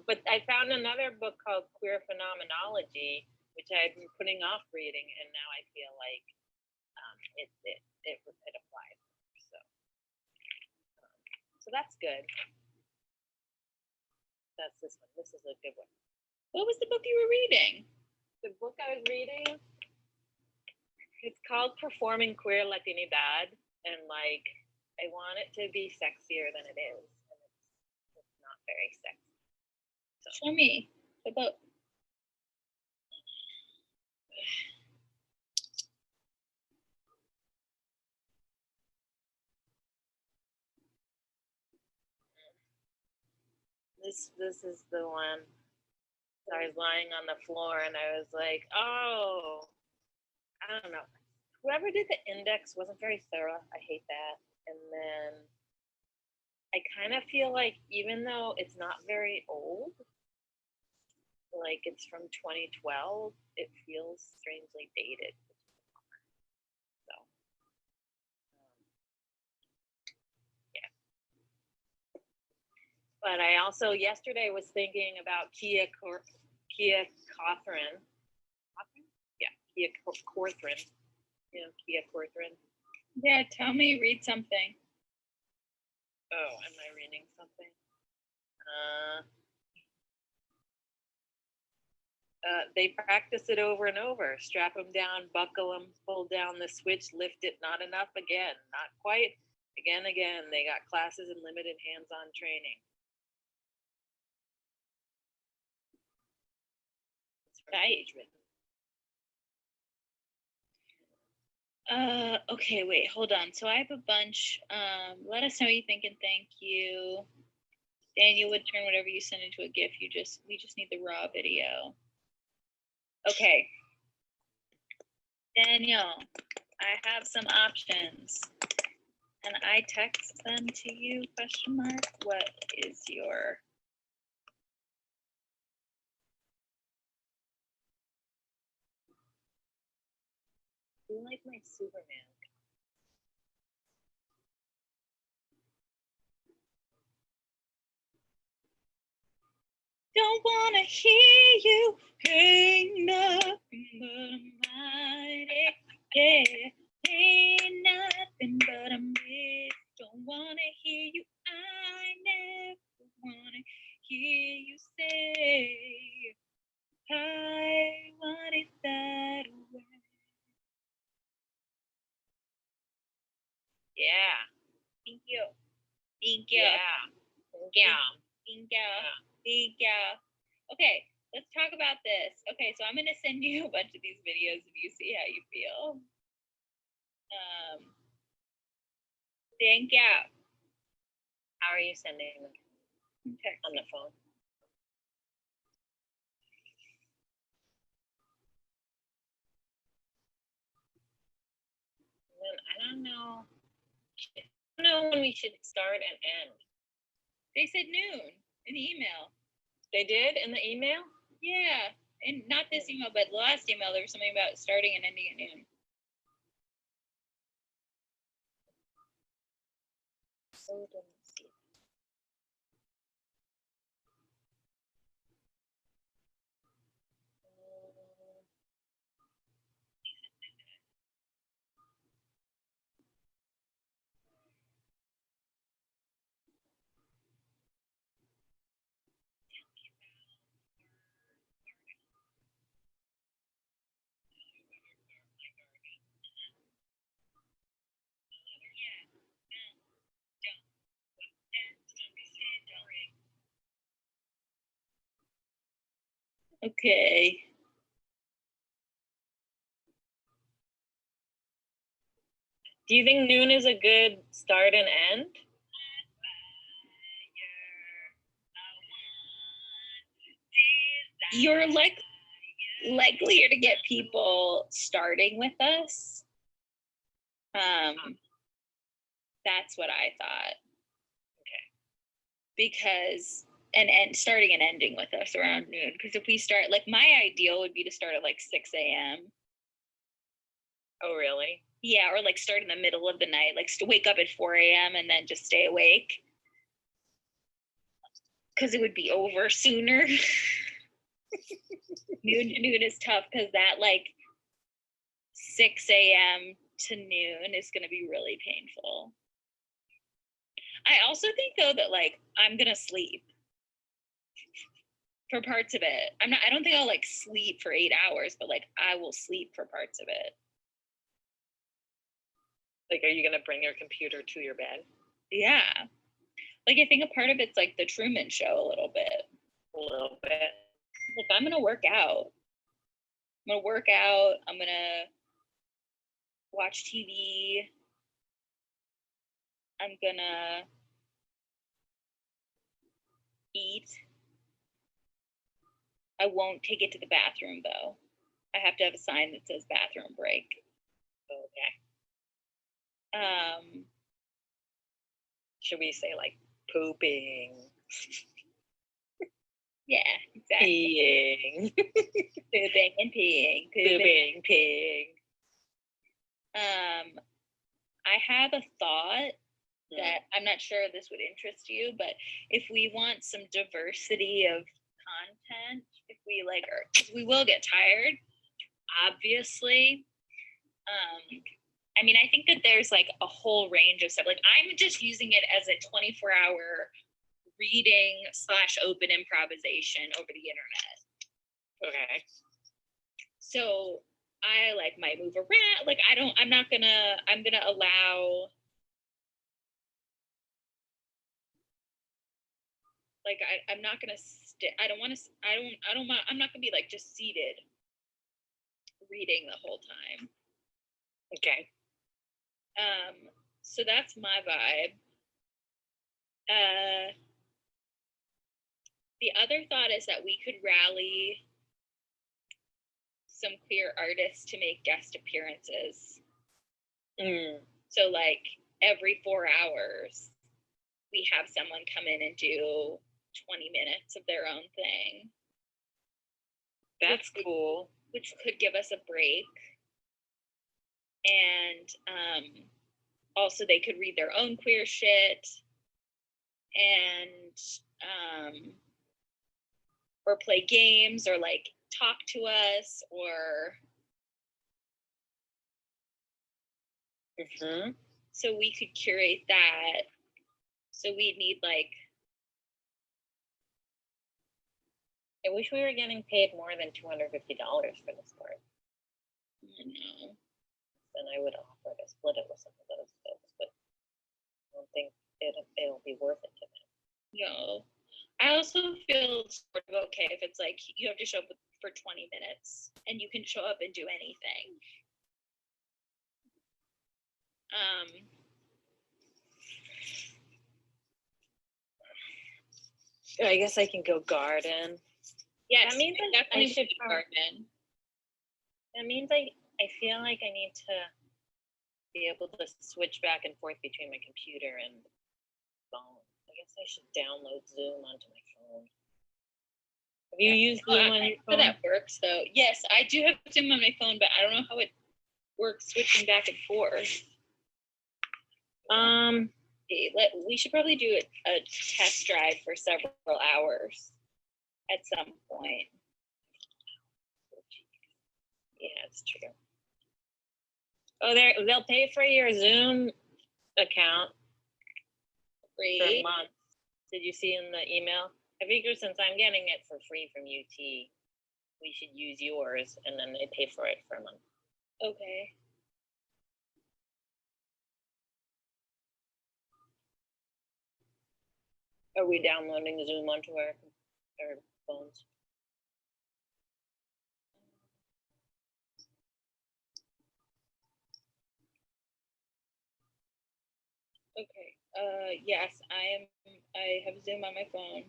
But I found another book called Queer Phenomenology, which I've been putting off reading, and now I feel like it applies. So that's good. That's this one. This is a good one. What was the book you were reading? The book I was reading, it's called Performing Queer Latinidad, and like I want it to be sexier than it is, and it's not very sexy. So. Show me the book. This is the one. So I was lying on the floor and I was like, oh, I don't know. Whoever did the index wasn't very thorough. I hate that. And then I kind of feel like even though it's not very old, like it's from 2012, it feels strangely dated. So, yeah. But I also yesterday was thinking about Kia Corcoran. Yeah, Kia Corcoran. You know, Kia Corcoran. Yeah, tell me, read something. Oh, am I reading something? They practice it over and over. Strap them down, buckle them, pull down the switch, lift it, not enough again, not quite, again. They got classes and limited hands-on training. It's right. Okay, wait, hold on. So I have a bunch. Let us know what you think and thank you. Daniel would turn whatever you send into a GIF. We just need the raw video. Okay. Daniel, I have some options. And I text them to you, question mark. What is your You like my Superman? Don't wanna hear you ain't nothing but a mighty, yeah, ain't nothing but a miss. Don't wanna hear you, I never wanna hear you say I want it that way. Yeah. Thank you. Thank you. Yeah. Yeah. Thank you. Thank you. Okay, let's talk about this. Okay, so I'm gonna send you a bunch of these videos and you see how you feel. Thank you. How are you sending them? Text. On the phone. Then I don't know. I don't know when we should start and end. They said noon in the email. They did in the email? Yeah, and not this email, but the last email, there was something about starting and ending at noon. So didn't see it. Okay. Do you think noon is a good start and end? You're like likelier to get people starting with us. That's what I thought. Okay. Because and starting and ending with us around noon. Because if we start, like, my ideal would be to start at like 6 a.m. Oh, really? Yeah, or like start in the middle of the night, like wake up at 4 a.m. and then just stay awake. Because it would be over sooner. Noon to noon is tough because that like 6 a.m. to noon is going to be really painful. I also think though that like I'm going to sleep for parts of it. I don't think I'll like sleep for 8 hours, but like I will sleep for parts of it. Like, are you going to bring your computer to your bed? Yeah. Like I think a part of it's like the Truman Show a little bit. A little bit. Like I'm going to work out. I'm going to watch TV. I'm going to eat. I won't take it to the bathroom though. I have to have a sign that says bathroom break. Okay. Should we say like pooping? Yeah, exactly. Peeing. Pooping and peeing. Pooping, peeing. I have a thought that I'm not sure this would interest you, but if we want some diversity of content, if we like, we will get tired, obviously. I mean, I think that there's like a whole range of stuff. Like I'm just using it as a 24-hour reading / open improvisation over the internet. Okay. So I like might move around. Like I'm gonna allow, like I'm not gonna I'm not gonna be like just seated reading the whole time. Okay. So that's my vibe. The other thought is that we could rally some queer artists to make guest appearances. So like every 4 hours, we have someone come in and do 20 minutes of their own thing. That's cool. Which could give us a break. And also they could read their own queer shit and or play games or like talk to us or so we could curate that. So we'd need like, I wish we were getting paid more than $250 for this part. I know. Then I would offer to split it with some of those folks, but I don't think it'll be worth it to them. No. I also feel sort of okay if it's like you have to show up for 20 minutes and you can show up and do anything. I guess I can go garden. Yes, that means definitely I should garden. That means I feel like I need to be able to switch back and forth between my computer and phone. I guess I should download Zoom onto my phone. Have you used Zoom on your phone? That works though. Yes, I do have Zoom on my phone, but I don't know how it works switching back and forth. We should probably do a test drive for several hours at some point. Yeah, it's true. Oh, they'll pay for your Zoom account for a month. Did you see in the email? I figured since I'm getting it for free from UT, we should use yours, and then they pay for it for a month. Okay. Are we downloading Zoom onto our phones? Okay. Yes, I have Zoom on my phone.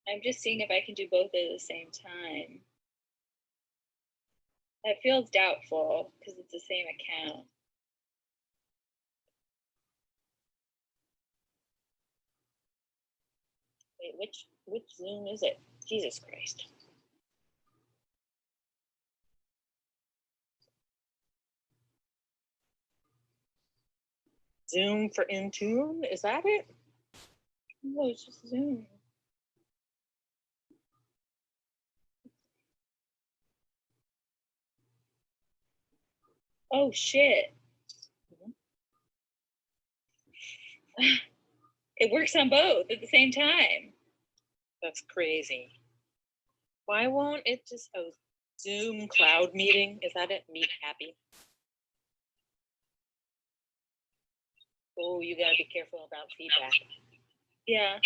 I'm just seeing if I can do both at the same time. That feels doubtful because it's the same account. Wait, which Zoom is it? Jesus Christ. Zoom for Intune? Is that it? No, it's just Zoom. Oh shit. It works on both at the same time. That's crazy. Why won't it just Zoom cloud meeting? Is that it? Meet Happy. Oh, you gotta be careful about feedback. Yeah.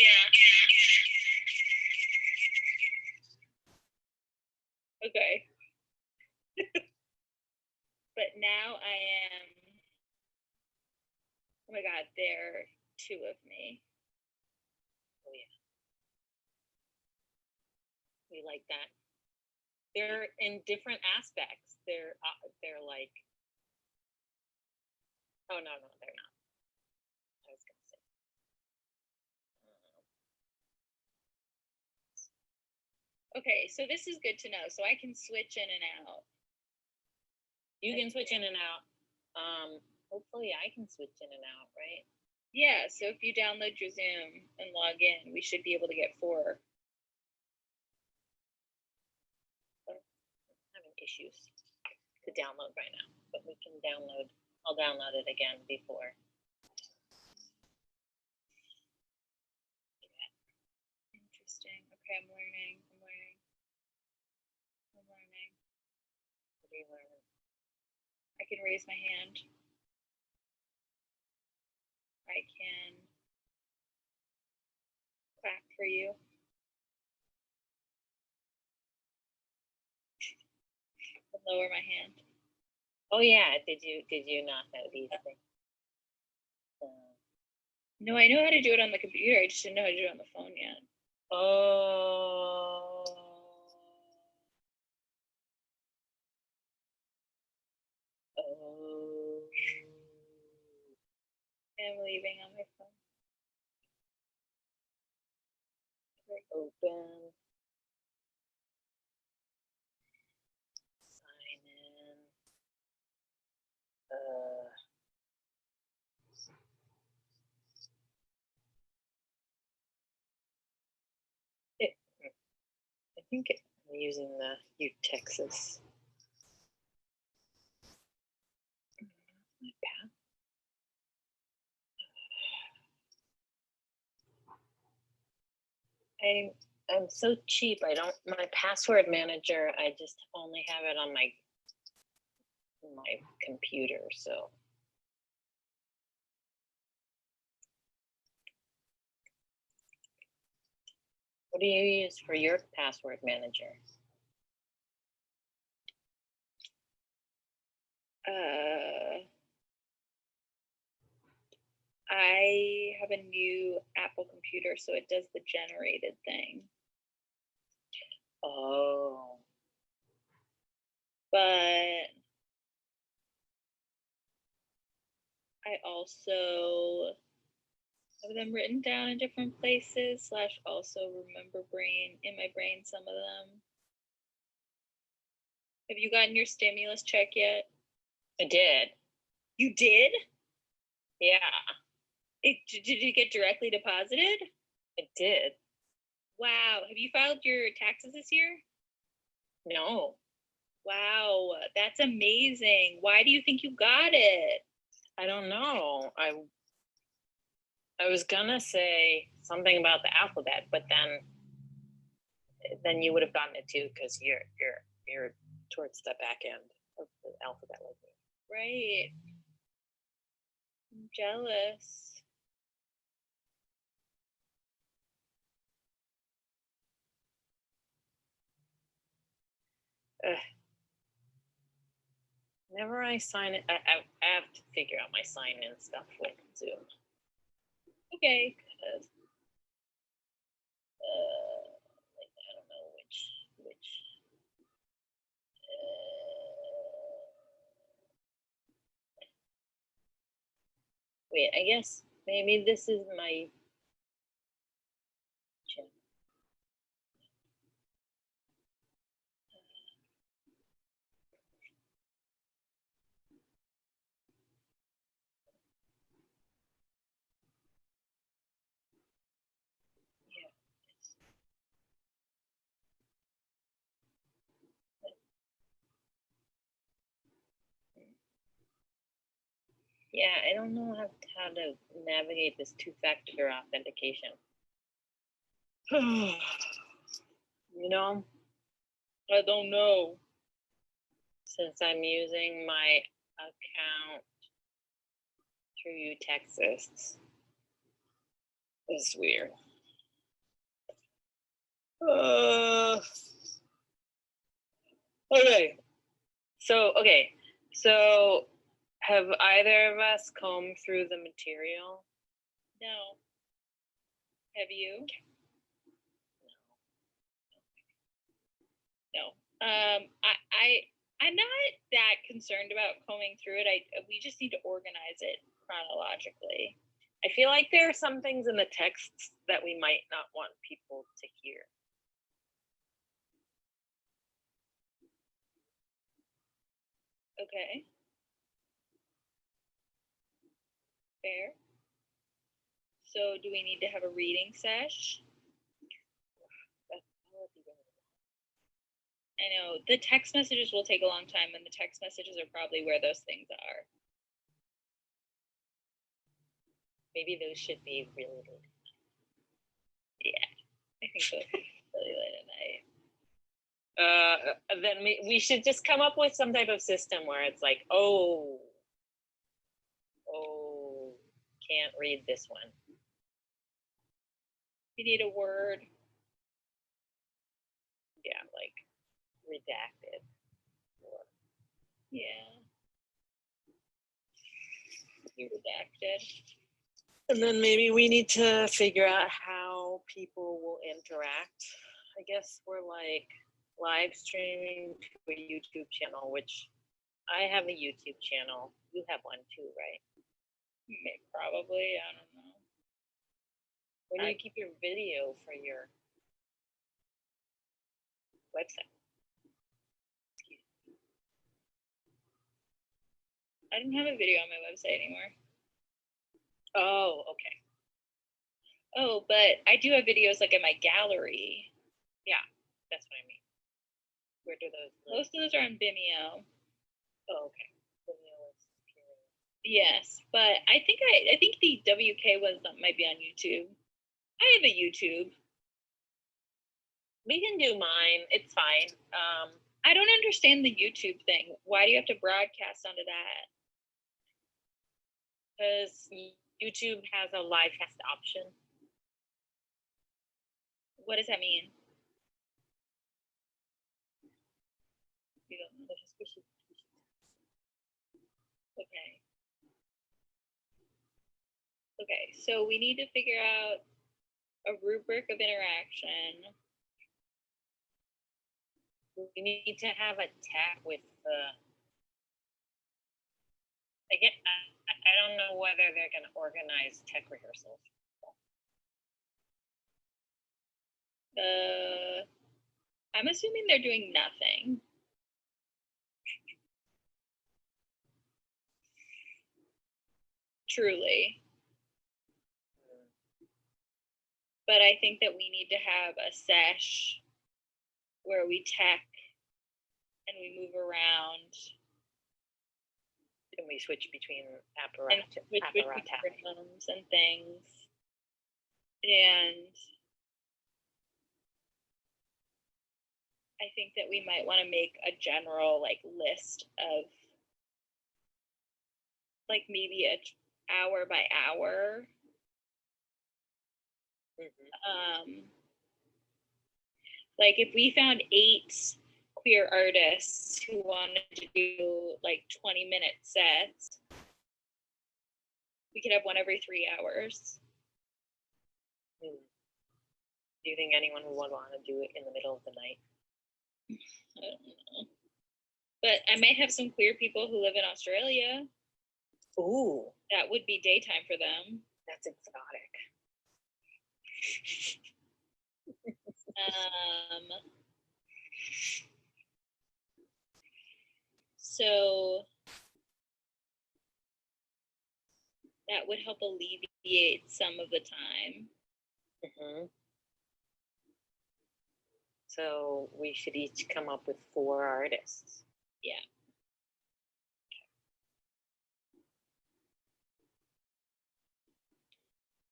Okay. But now I am. Oh my God, there are two of me. Oh yeah. exactly like that. They're in different aspects. They're like, oh no, they're not. I was gonna say. Okay, so this is good to know. So I can switch in and out. You can switch in and out. Hopefully I can switch in and out, right? Yeah, so if you download your Zoom and log in, we should be able to get 4. I'm having issues to download right now, but we can download. I'll download it again before. Interesting. Okay, I'm learning. What are you learning? I can raise my hand. I can clap for you. And lower my hand. Oh yeah, did you not know these things? No, I know how to do it on the computer. I just didn't know how to do it on the phone yet. Oh. Oh. I'm leaving on my phone. Open. Sign in. I think I'm using the U Texas. My path. I'm so cheap. I don't my password manager. I just only have it on my computer. So what do you use for your password manager? I have a new Apple computer, so it does the generated thing. Oh. But I also have them written down in different places, / also remember in my brain some of them. Have you gotten your stimulus check yet? I did. You did? Yeah. Did it get directly deposited? It did. Wow. Have you filed your taxes this year? No. Wow, that's amazing. Why do you think you got it? I don't know. I was gonna say something about the alphabet, but then you would have gotten it too because you're towards the back end of the alphabet like me. Right. I'm jealous. Whenever I sign it, I have to figure out my sign in stuff with Zoom. Okay. Because like, I don't know which wait, I guess maybe this is my check. Yeah, I don't know how to navigate this two-factor authentication. You know? I don't know. Since I'm using my account through U Texas. It's weird. Okay. So have either of us combed through the material? No. Have you? I'm not that concerned about combing through it. We just need to organize it chronologically. I feel like there are some things in the texts that we might not want people to hear. Okay. Fair. So do we need to have a reading sesh? I know the text messages will take a long time, and the text messages are probably where those things are. Maybe those should be really late. Yeah, I think those should be really late at night. Then we should just come up with some type of system where it's like, oh, can't read this one. You need a word. Yeah, like redacted. Yeah. You redacted. And then maybe we need to figure out how people will interact. I guess we're like live streaming to a YouTube channel, which I have a YouTube channel. You have one too, right? Probably, I don't know. Where do you keep your video for your website? I don't have a video on my website anymore. Oh, okay. Oh, but I do have videos like in my gallery. Yeah, that's what I mean. Where do those live? Most of those are on Vimeo. Oh, okay. Vimeo is appearing. Yes, but I think the WK ones that might be on YouTube. I have a YouTube. We can do mine. It's fine. I don't understand the YouTube thing. Why do you have to broadcast onto that? Because YouTube has a live cast option. What does that mean? Okay. Okay, so we need to figure out a rubric of interaction. We need to have a tag with the. Again, I don't know whether they're going to organize tech rehearsals. I'm assuming they're doing nothing. Truly. But I think that we need to have a sesh where we tech and we move around. And we switch between And apparatus rhythms and things. And I think that we might want to make a general list of maybe a hour by hour. If we found 8 queer artists who wanted to do 20-minute sets, we could have one every 3 hours. Do you think anyone would want to do it in the middle of the night? I don't know. But I might have some queer people who live in Australia. Ooh. That would be daytime for them. That's exotic. So that would help alleviate some of the time. So we should each come up with 4 artists. Yeah.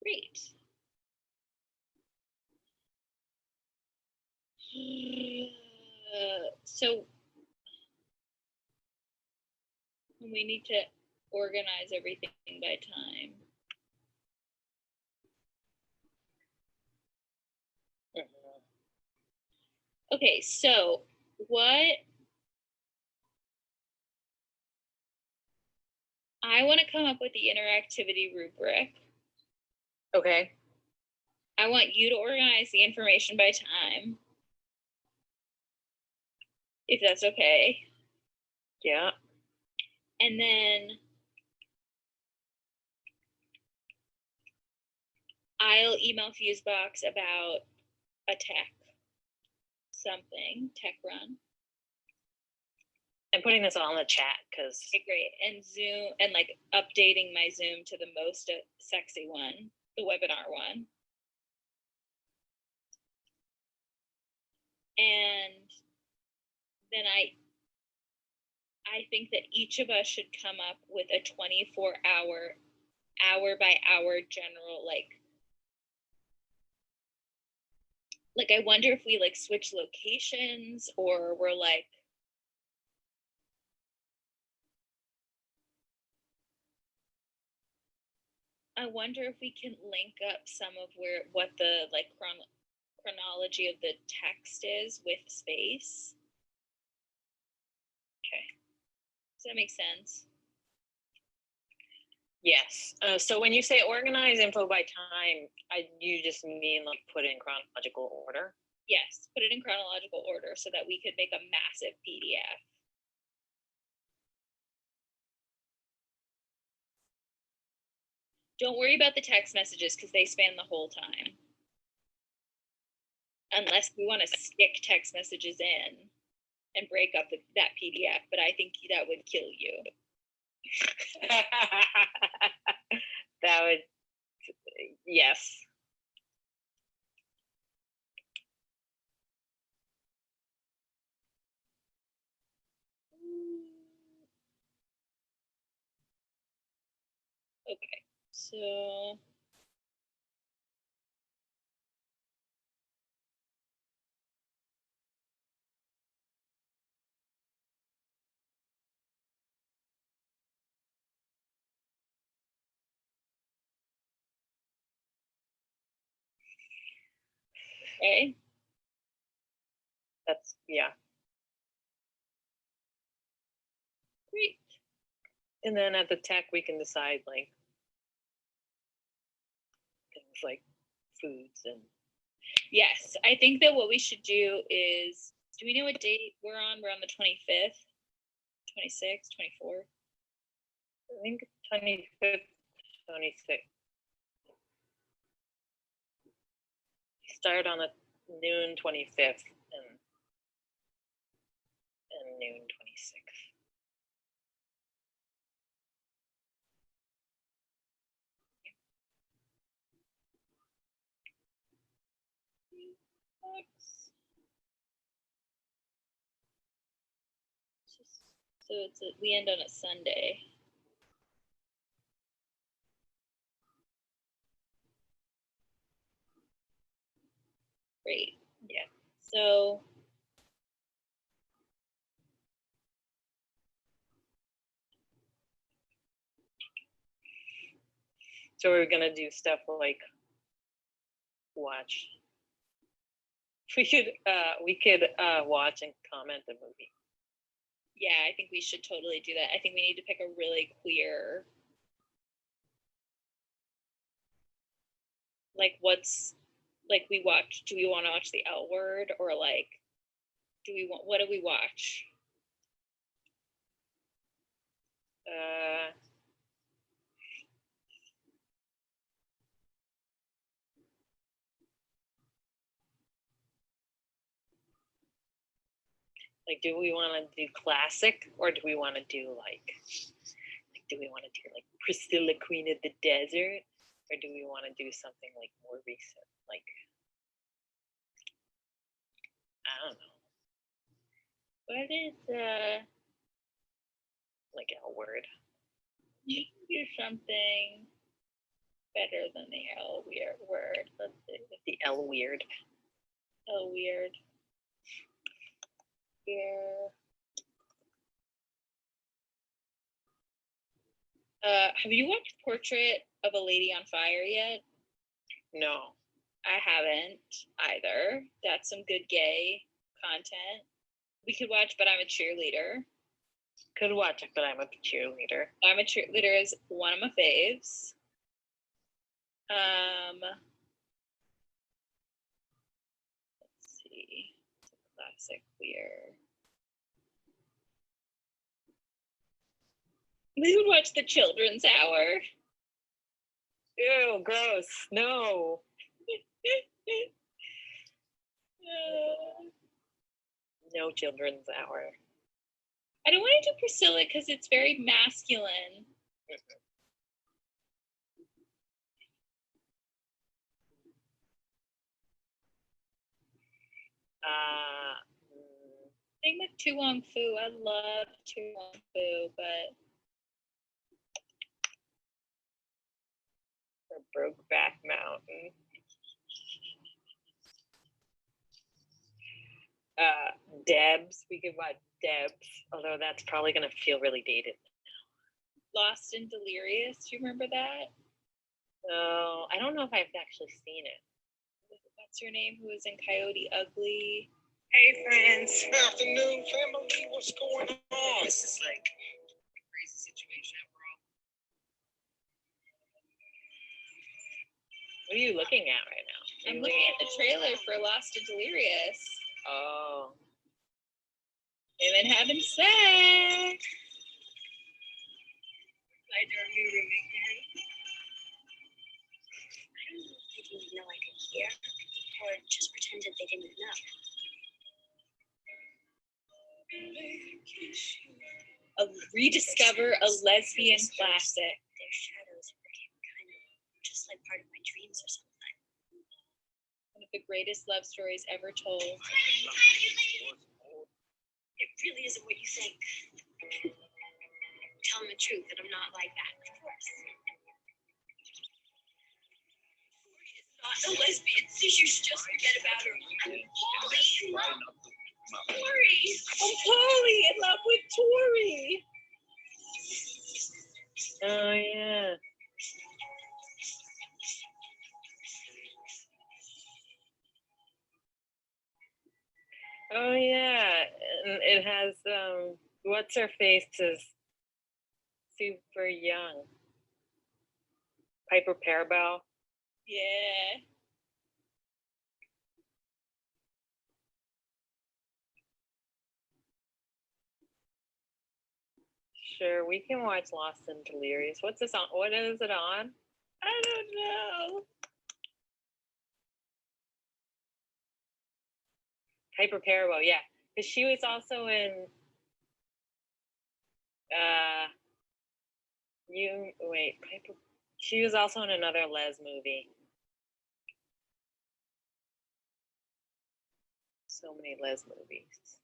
Great. So we need to organize everything by time. Okay, so I want to come up with the interactivity rubric. Okay. I want you to organize the information by time. if that's okay. Yeah. And then I'll email Fusebox about a tech run. I'm putting this all in the chat because Okay, great. And Zoom, and like updating my Zoom to the most sexy one, the webinar one. And then I think that each of us should come up with a 24-hour, hour by hour general, like I wonder if we like switch locations, or we're like, I wonder if we can link up some of what the like chronology of the text is with space. Okay, does that make sense? yes. So when you say organize info by time, you just mean like put it in chronological order? Yes, put it in chronological order so that we could make a massive PDF. Don't worry about the text messages because they span the whole time. Unless we want to stick text messages in and break up that PDF, but I think that would kill you. That would, yes. Okay, so okay. That's, yeah. Great. And then at the tech, we can decide like things like foods and. Yes, I think that what we should do is, do we know what date we're on? We're on the 25th, 26th, 24th? I think 25th, 26th. Start on the noon 25th and noon 26th. So we end on a Sunday. Great. Yeah. So we're gonna do stuff like watch. We could watch and comment the movie. yeah, I think we should totally do that. I think we need to pick a really clear, like what's, like we watch, do we want to watch the L Word, or like, what do we watch? Like, do we want to do classic, or do we want to do like do we want to do like Priscilla, Queen of the Desert, or do we want to do something like more recent, like I don't know. What is like L Word? You can do something better than the L word. Let's see. The L Weird. L weird. Here. Have you watched Portrait of a Lady on Fire yet? No. I haven't either. That's some good gay content. We could watch But I'm a Cheerleader. Could watch it, but I'm a cheerleader. I'm a Cheerleader is one of my faves. Let's see. It's a classic queer. We would watch the Children's Hour. Ew, gross. No. No Children's Hour. I don't want to do Priscilla because it's very masculine. Same with Tu Wong Fu. I love Tu Wong Fu, but Or Brokeback Mountain. Debs. We could watch Debs, although that's probably gonna feel really dated. Lost and Delirious. Do you remember that? No, I don't know if I've actually seen it. What's her name? Who was in Coyote Ugly? Hey friends. Afternoon, family. What's going on? This is like a crazy situation, bro. What are you looking at right now? I'm looking at the trailer for Lost and Delirious. Oh. Women having sex. Like our new roommate, Mary. I don't know if they didn't know I could hear or just pretended they didn't know. Rediscover a lesbian classic. Their shadows became kind of just like part of my dreams or something. One of the greatest love stories ever told. It really isn't what you think. Tell them the truth that I'm not like that, of course. Tori is not a lesbian, so you should just forget about her. Holy Tori! I'm totally in love with Tori. Oh yeah. Oh yeah. And it has what's her face is super young. Piper Parabel. Yeah. Sure, we can watch Lost and Delirious. What's this on? What is it on? I don't know. Piper Parabel, yeah. Because she was also in Piper. She was also in another Les movie. So many Les movies.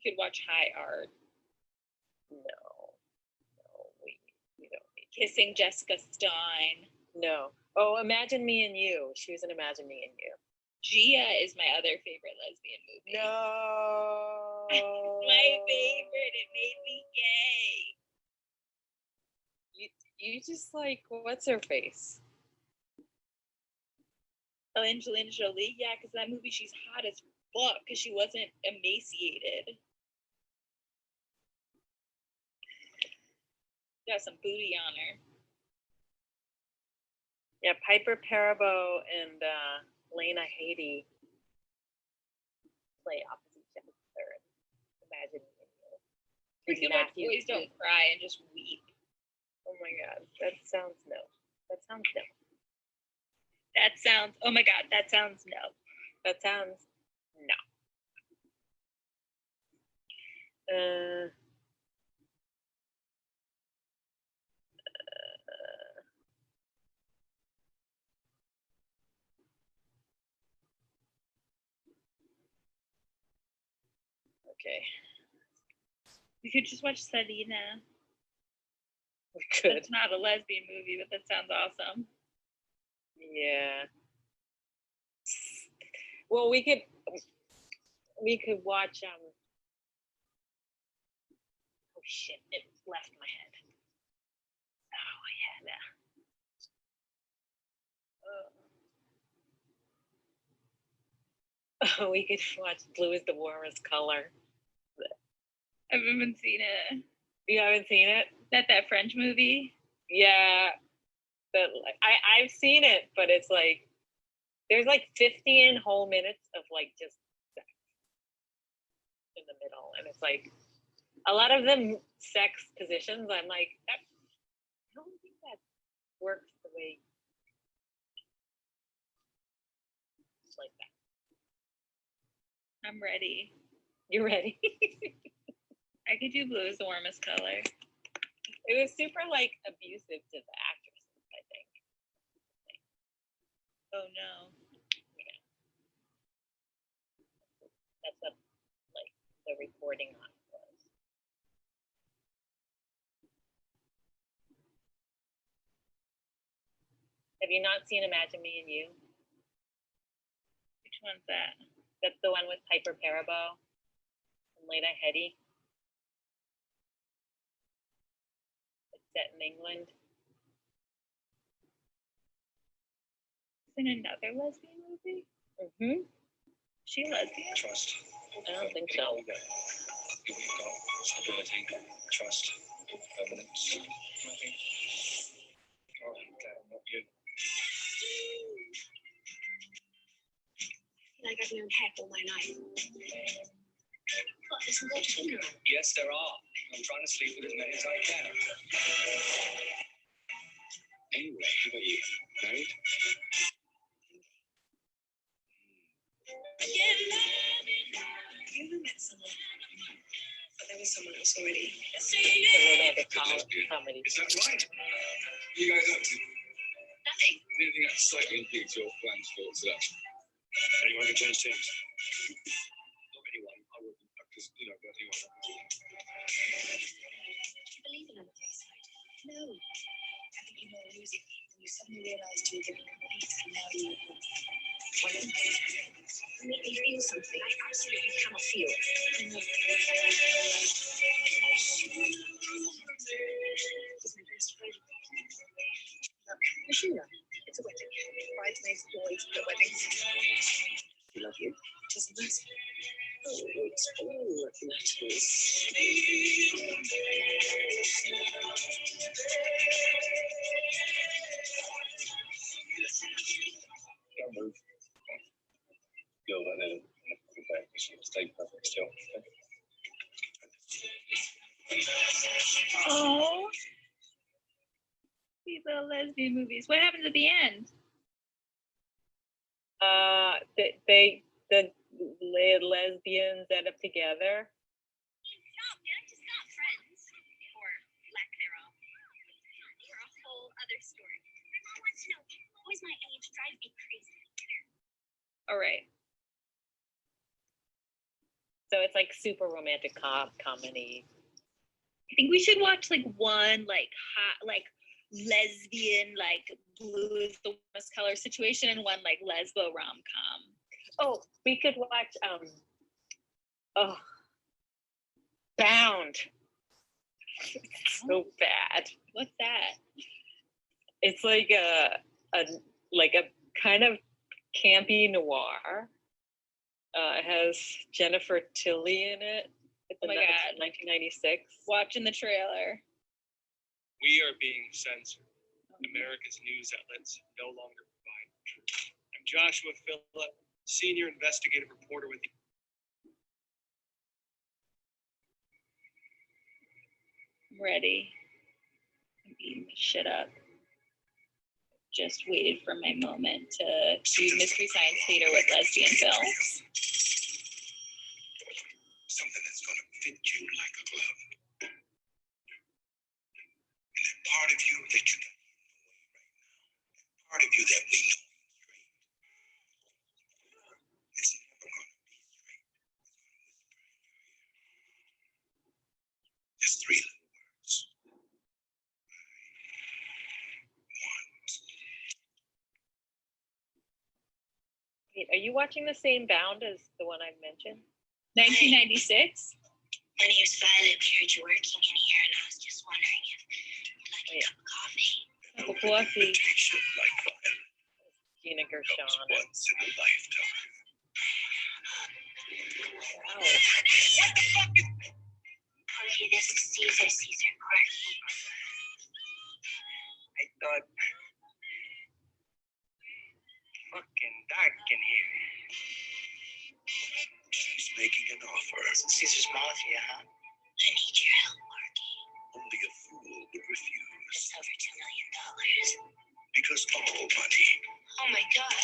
You could watch High Art. No, we don't need Kissing Jessica Stein. No. Oh, Imagine Me and You. She was in Imagine Me and You. Gia is my other favorite lesbian movie. No. My favorite. It made me gay. You just like, what's her face? Oh, Angelina Jolie? Yeah, because that movie she's hot as fuck because she wasn't emaciated. Got some booty on her. Yeah, Piper Parabo and Lena Headey play opposite each other. Imagine Me and You. We can watch Boys Don't Cry and just weep. Oh my god, that sounds no. That sounds no. That sounds, oh my god, that sounds no. That sounds no. Okay. We could just watch Selena. We could. That's not a lesbian movie, but that sounds awesome. Yeah. Well, we could watch oh shit, it left my head. Oh, we could watch Blue is the Warmest Color. I haven't seen it. You haven't seen it? That French movie? Yeah. But like, I've seen it, but it's like there's like 15 whole minutes of like just sex in the middle, and it's like a lot of them sex positions. I'm like, I don't think that works the way like that. I'm ready. You're ready. I could do blue as the warmest color. It was super like abusive to the actresses, I think. Oh no. That's what like the reporting on it was. Have you not seen Imagine Me and You? Which one's that? That's the one with Piper Perabo and Lena Headey. It's set in England. Is it another lesbian movie? Mm-hmm. She lesbian? Trust. I don't think so. Stability, trust, permanence. Nothing. Oh, I'm glad I'm not you. Like I've known heck all my life. What, there's some good finger on? Yes, there are. I'm trying to sleep with as many as I can. Anyway, how about you? Married? You ever met someone? But there was someone else already. It's a romantic comedy. Is that right? You guys up to? Nothing. Anything that slightly impedes your plans for today? Anyone can change teams? Not anyone. I wouldn't, because, you know, but anyone. Do you believe in another side? No. I think you were losing when you suddenly realized you were giving complete and now you were. Why don't you make me feel something I absolutely cannot feel? I know. He's my best friend. Look, Machina, it's a wedding. Bridesmaids always at weddings. I love you. Doesn't matter. Oh, it's all that matters. Don't move. You'll let it okay, stay perfect still. Oh. These little lesbian movies. What happens at the end? The lesbians end up together. Stop, they're just not friends. Or lack thereof. You're a whole other story. My mom wants to know, boys my age drive me crazy. All right. So it's like super romantic comedy. I think we should watch like one like hot like lesbian like blue is the warmest color situation and one like lesbo rom-com. Oh, we could watch Bound. So bad. What's that? It's like a kind of campy noir. It has Jennifer Tilly in it. It's Oh my God. 1996. Watching the trailer. We are being censored. America's news outlets no longer provide truth. I'm Joshua Phillip, senior investigative reporter with the I'm ready. I'm eating my shit up. Just waited for my moment to do Mystery Science Theater with lesbian films. something that's going to fit you like a glove. And that part of you that you got right now, part of you that we know is never going to be straight. Just three little words. Wait, are you watching the same Bound as the one I mentioned? 1996? One of your spy loop heard you working in here, and I was just wondering if you'd like a cup of coffee. Coffee. Gina Gershon. Once in a lifetime. Wow. What the fuck is... Okay, this is Caesar Court. I thought fucking dark in here. She's making an offer. Caesar's Mafia, huh? I need your help, Marky. Only a fool would refuse. It's over $2 million. Because all money Oh my God.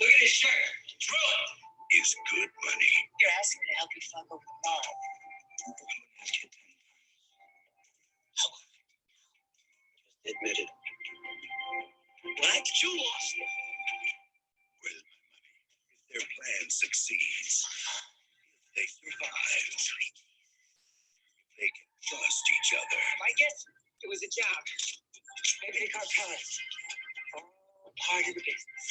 Look at his shirt. Is good money. You're asking me to help you fuck over the mob. Admit it. What? You lost it. Where's my money? If their plan succeeds, if they survive, they can trust each other. I guess it was a job. Maybe the cartels. All part of the business.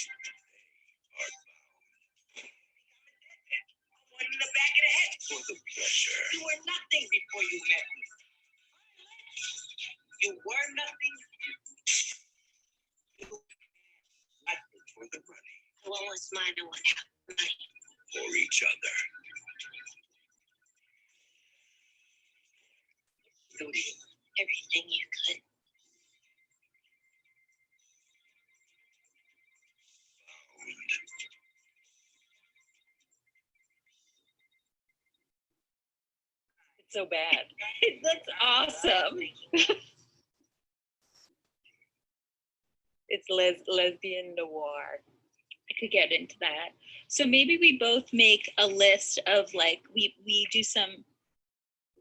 One in the back of the head. For the pleasure. You were nothing before you met me. You were nothing. Nothing for the money. What was mine and what happened? Money. For each other. Doing everything you could. It's so bad. That's awesome. It's lesbian noir. I could get into that. So maybe we both make a list of like we do some.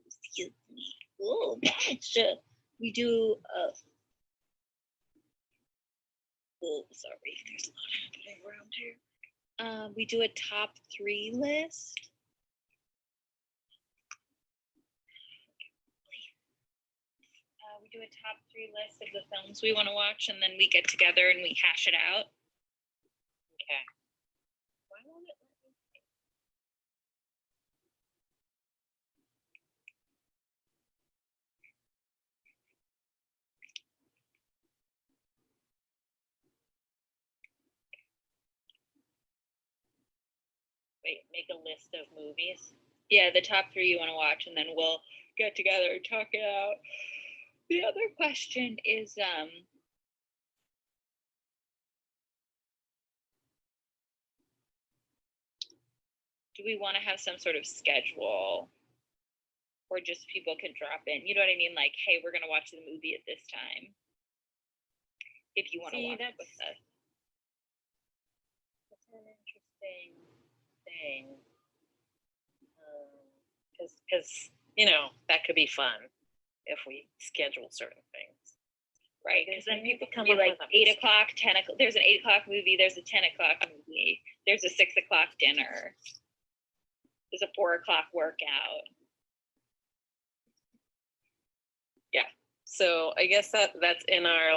Excuse me. Oh, gotcha. We do oh, sorry. There's a lot happening around here. We do a top 3 list. We do a top 3 list of the films we want to watch, and then we get together and we hash it out. Okay. Why won't it let me? Wait, make a list of movies. Yeah, the top 3 you want to watch, and then we'll get together and talk it out. The other question is, do we want to have some sort of schedule, or just people can drop in? You know what I mean? Like, hey, we're gonna watch the movie at this time. If you want to See, watch it that's- with us. That's an interesting thing. Because that could be fun if we schedule certain things. Right, because then We need to people can come be up like with a- 8 o'clock, 10 o'clock. There's an 8 o'clock movie. There's a 10 o'clock movie. There's a 6 o'clock dinner. There's a 4 o'clock workout. So I guess that's in our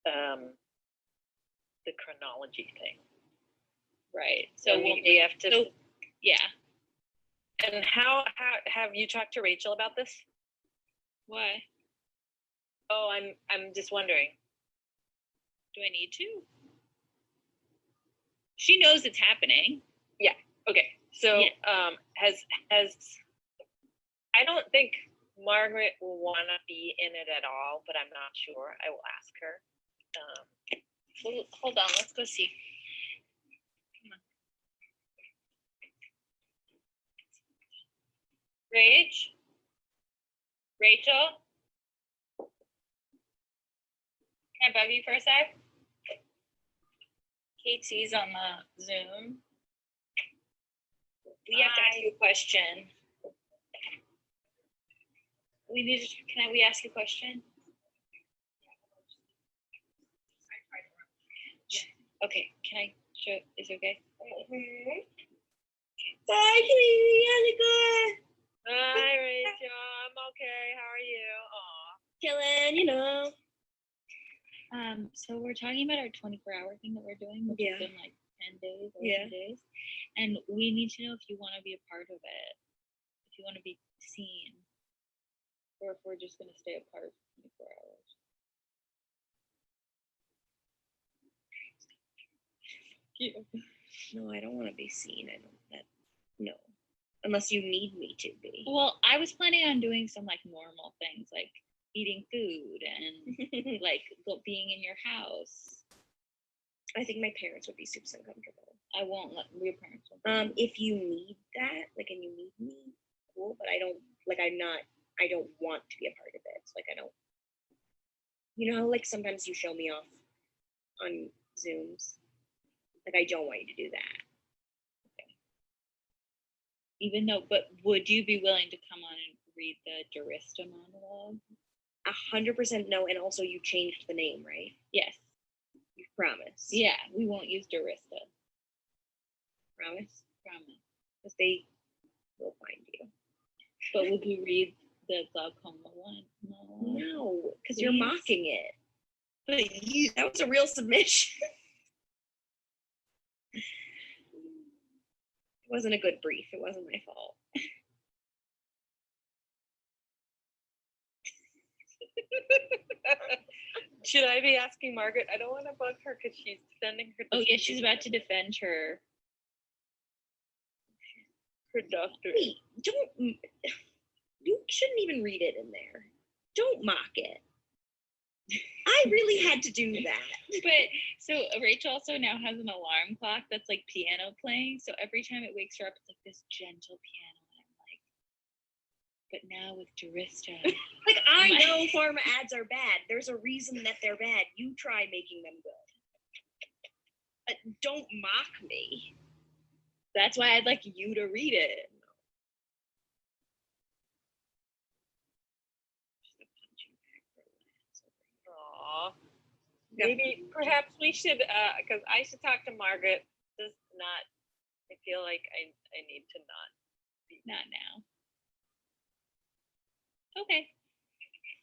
the chronology thing. Right. So So we have to. So, yeah. And how have you talked to Rachel about this? Why? Oh, I'm just wondering. Do I need to? She knows it's happening. Yeah. Okay. So Yeah. has I don't think Margaret will want to be in it at all, but I'm not sure. I will ask her. Hold on. Let's go see. Come on. Rachel? Can I bug you for a sec? Katie's on the Zoom. We have to ask you a question. We ask you a question? Okay, can I show, is it okay? Bye, Katie, how's it going? Hi, Rachel. I'm okay. How are you? Aw. Chilling, you know. So we're talking about our 24-hour thing that we're doing, which Yeah. has been like 10 days, 11 Yeah. days. And we need to know if you want to be a part of it, if you want to be seen, or if we're just going to stay apart for 24 hours. No, I don't want to be seen. I don't. No, unless you need me to be. Well, I was planning on doing some like normal things, like eating food and like being in your house. I think my parents would be super uncomfortable. I won't let your parents. If you need that, like, and you need me, cool. But I don't like. I don't want to be a part of it. It's like I don't. You know, like sometimes you show me off on Zooms. Like I don't want you to do that. Even though, but would you be willing to come on and read the Durista monologue? 100% no. And also, you changed the name, right? Yes. You promise. Yeah, we won't use Durista. Promise. Promise. Because they will find you. But would you read the glaucoma one? No, because you're mocking it. But that was a real submission. It wasn't a good brief. It wasn't my fault. Should I be asking Margaret? I don't want to bug her because she's sending her. Oh yeah, she's about to defend her doctorate. Wait, don't. You shouldn't even read it in there. Don't mock it. I really had to do that. But so Rachel also now has an alarm clock that's like piano playing. So every time it wakes her up, it's like this gentle piano. And I'm like, but now with Durista. Like, I know pharma ads are bad. There's a reason that they're bad. You try making them good. But don't mock me. That's why I'd like you to read it. Aw. Maybe, perhaps we should, because I should talk to Margaret. Just not. I feel like I need to not. Not now. Okay.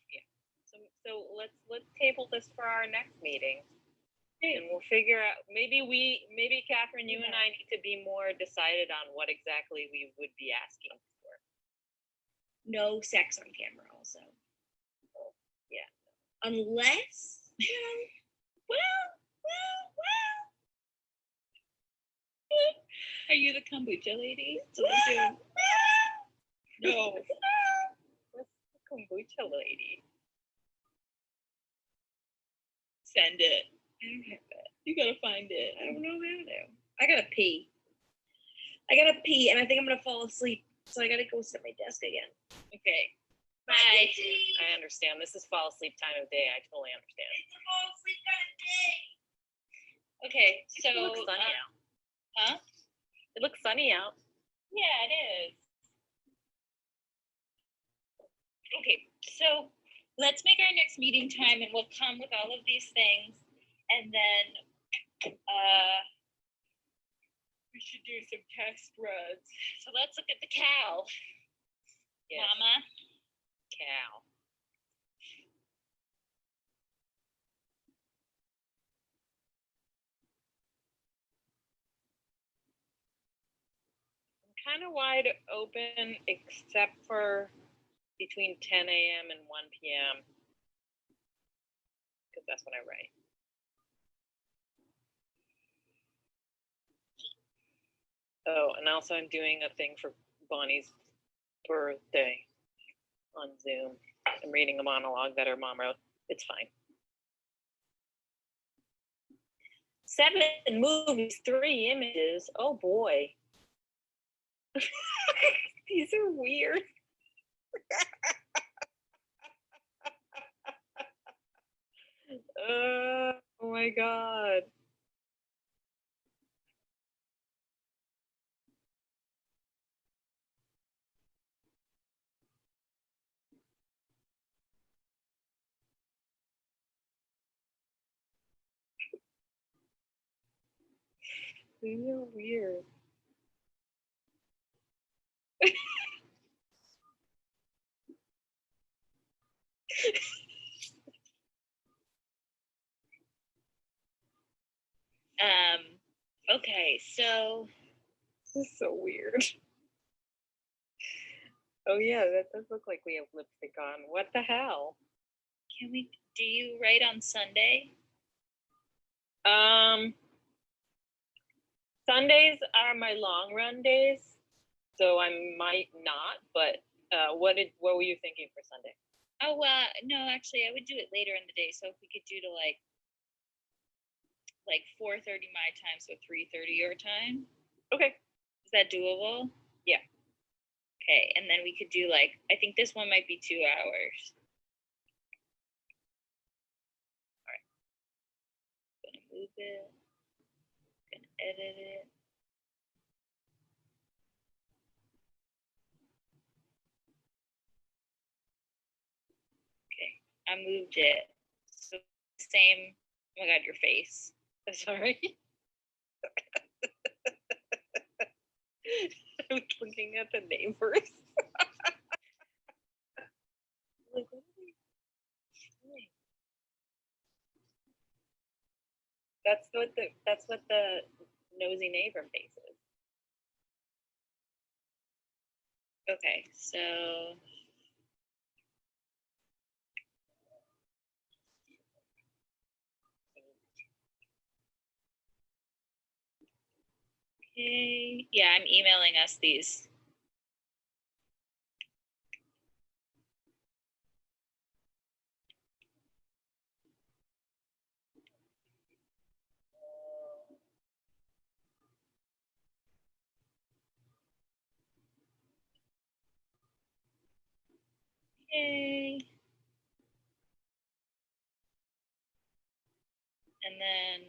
Yeah. So let's table this for our next meeting. And we'll figure out, maybe Catherine, you and I need to be more decided on what exactly we would be asking for. No sex on camera also. Yeah. Unless, well. Are you the kombucha lady? No. What's the kombucha lady? Send it. I don't have it. You gotta find it. I don't know how to. I gotta pee. And I think I'm gonna fall asleep. So I gotta go sit at my desk again. Okay. Bye. I understand. This is fall asleep time of day. I totally understand. It's a fall asleep kind of day. Okay, so It looks sunny out. Huh? It looks sunny out. Yeah, it is. Okay, so let's make our next meeting time and we'll come with all of these things and then we should do some test runs. So let's look at the cow. Yes. Mama. Cow. I'm kind of wide open except for between 10 a.m. and 1 p.m. because that's when I write. Oh, and also I'm doing a thing for Bonnie's birthday on Zoom. I'm reading a monologue that her mom wrote. It's fine. 7 movies, 3 images. Oh boy. These are weird. Oh my God. These are weird. Okay, so this is so weird. Oh yeah, that does look like we have lipstick on. What the hell? do you write on Sunday? Sundays are my long run days, so I might not, but what were you thinking for Sunday? Oh, no, actually I would do it later in the day. So if we could do to like like 4:30 my time, so 3:30 your time. Okay. Is that doable? Yeah. Okay, and then we could do like, I think this one might be 2 hours. All right. Gonna move it. Gonna edit it. Okay, I moved it. So same. Oh my God, your face. Sorry. I was looking at the neighbors. Like, what are they doing? That's what the nosy neighbor face is. Okay, so okay, yeah, I'm emailing us these. Okay. And then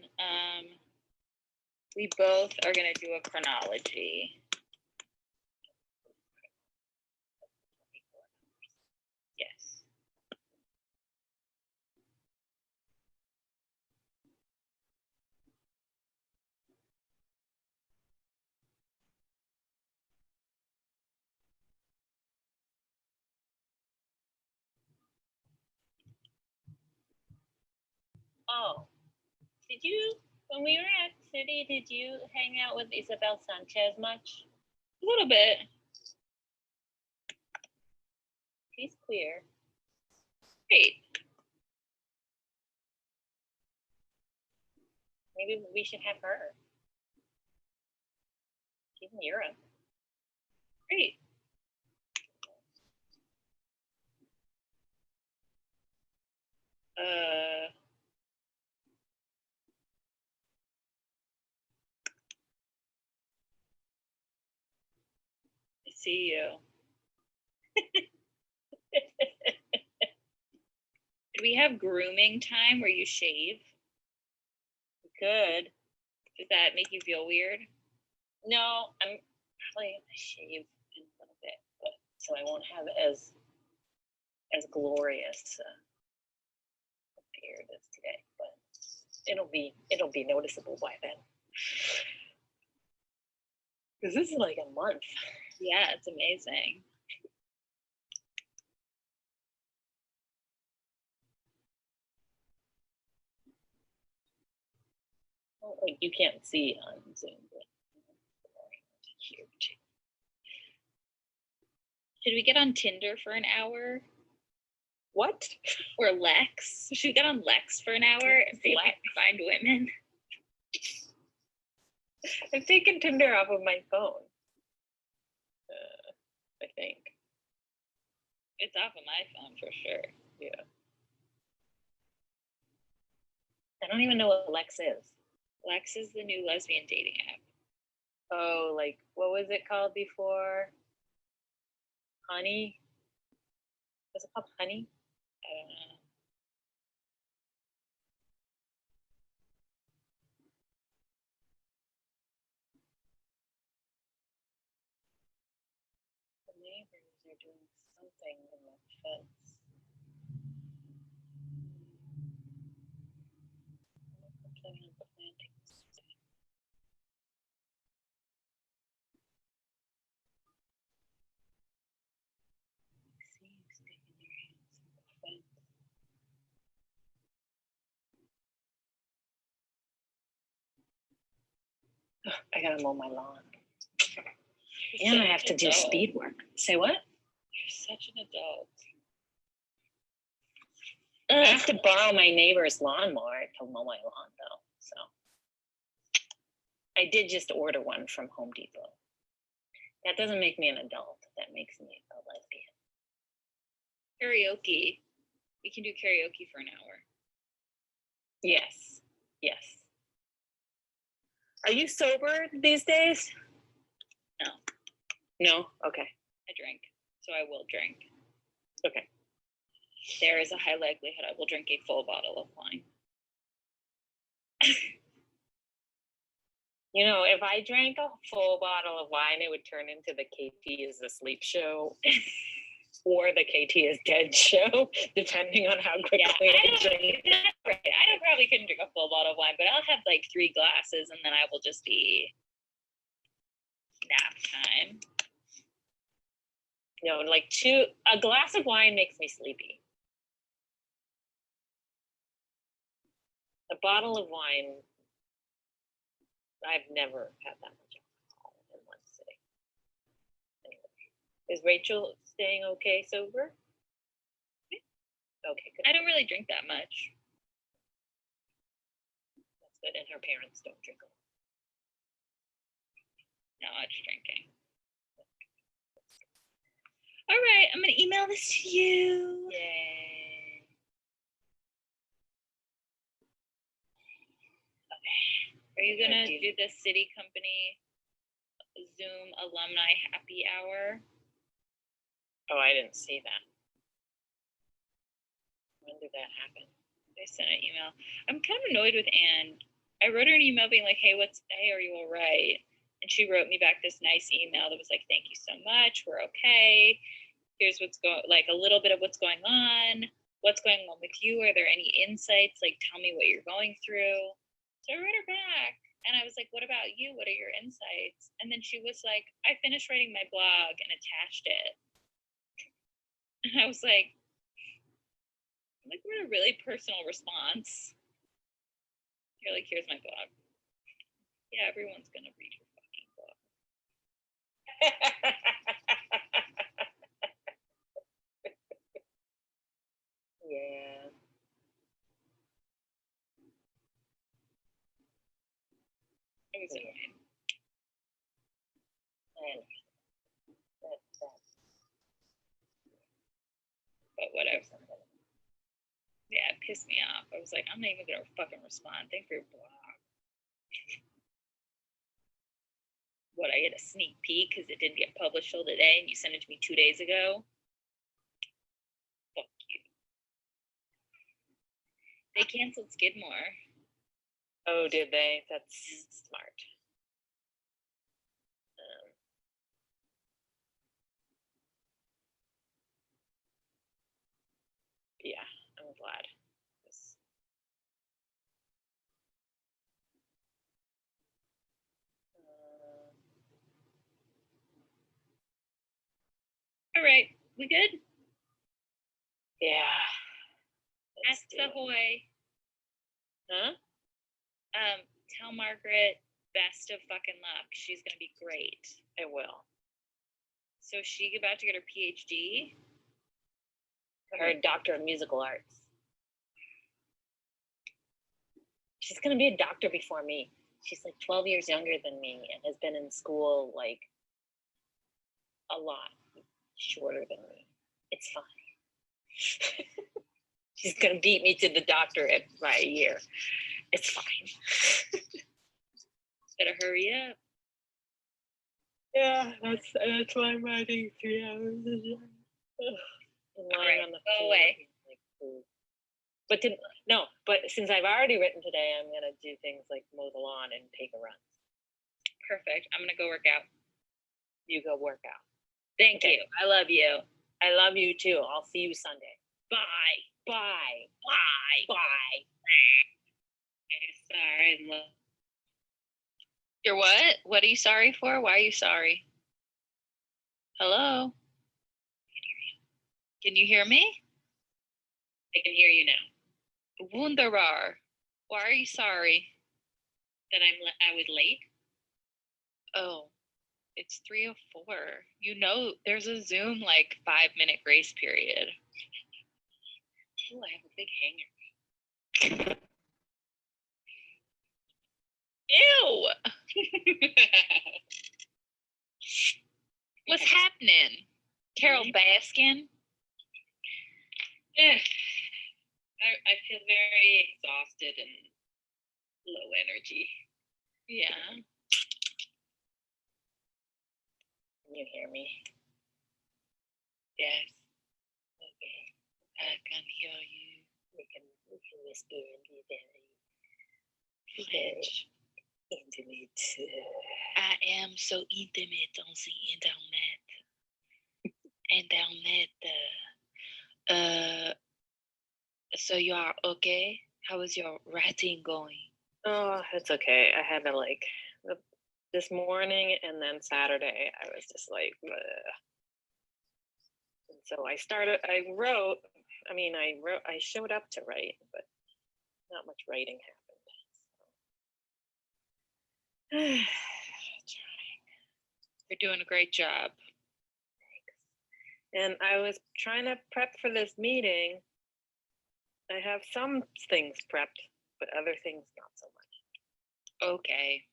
we both are gonna do a chronology. Yes. Oh, when we were at City, did you hang out with Isabel Sanchez much? A little bit. She's queer. Great. Maybe we should have her. She's in Europe. Great. I see you. Do we have grooming time where you shave? We could. Does that make you feel weird? No, I'm probably gonna shave in a little bit, but so I won't have as glorious a beard as today, but it'll be noticeable by then. Because this is like a month. Yeah, it's amazing. Well, like you can't see on Zoom, but here too. Should we get on Tinder for an hour? What? Or Lex? Should we get on Lex for an hour and see if we can find women? I've taken Tinder off of my phone. I think. It's off of my phone for sure. Yeah. I don't even know what Lex is. Lex is the new lesbian dating app. Oh, like what was it called before? Honey? Was it called Honey? I don't know. The neighbors are doing something in the fence. I gotta mow my lawn. And I have to do speed work. Say what? You're such an adult. I have to borrow my neighbor's lawnmower to mow my lawn though, so. I did just order one from Home Depot. That doesn't make me an adult, that makes me a lesbian. Karaoke. We can do karaoke for an hour. Yes, yes. Are you sober these days? No, No? Okay. I drink, so I will drink. Okay. There is a high likelihood I will drink a full bottle of wine. You know, if I drank a full bottle of wine, it would turn into the KT is asleep show or the KT is dead show, depending on how quickly I drink. Right. I probably couldn't drink a full bottle of wine, but I'll have like 3 glasses and then I will just be nap time. No, like a glass of wine makes me sleepy. A bottle of wine, I've never had that much alcohol in one sitting. Anyway, is Rachel staying okay sober? Okay, good. I don't really drink that much. That's good. And her parents don't drink a lot. Not much drinking. All right, I'm gonna email this to you. Yay. Are you gonna do the city company Zoom alumni happy hour? Oh, I didn't see that. When did that happen? I sent an email. I'm kind of annoyed with Anne. I wrote her an email being like, hey, are you all right? And she wrote me back this nice email that was like, thank you so much. We're okay. Here's what's going, like a little bit of what's going on. What's going on with you? Are there any insights? Like, tell me what you're going through. So I wrote her back and I was like, what about you? What are your insights? And then she was like, I finished writing my blog and attached it. And I was like, what a really personal response. You're like, here's my blog. Yeah, everyone's gonna read your fucking book. Yeah. It was annoying. But whatever. Yeah, it pissed me off. I was like, I'm not even gonna fucking respond. Thank you for your blog. What, I get a sneak peek because it didn't get published till today and you sent it to me 2 days ago? Fuck you. They canceled Skidmore. Oh, did they? That's smart. Yeah, I'm glad. All right, we good? Yeah. Ask Ahoy. Huh? Tell Margaret best of fucking luck. She's gonna be great. I will. So is she about to get her PhD? Her doctor of musical arts. She's gonna be a doctor before me. She's like 12 years younger than me and has been in school like a lot shorter than me. It's fine. She's gonna beat me to the doctorate by a year. It's fine. Better hurry up. Yeah, that's why I'm writing 3 hours a day. Lying on the go floor away. like food. But since I've already written today, I'm gonna do things like mow the lawn and take a run. Perfect. I'm gonna go work out. You go work out. Thank you. I love you. I love you too. I'll see you Sunday. Bye. Bye. Bye. Bye. Sorry. You're what? What are you sorry for? Why are you sorry? Hello? Can you hear me? I can hear you now. Wunderbar. Why are you sorry? That I was late? Oh, it's 3:04. You know, there's a Zoom like 5-minute grace period. Oh, I have a big hanger. Ew! What's happening? Carol Baskin? I feel very exhausted and low energy. Yeah. Can you hear me? Yes. Okay. I can hear you. We can whisper and be very French. intimate. I am so intimate on the internet. So you are okay? How is your writing going? Oh, it's okay. I had to like this morning and then Saturday. I was just like, bleh. And so I wrote. I showed up to write, but not much writing happened. You're doing a great job. And I was trying to prep for this meeting. I have some things prepped, but other things not so much. Okay.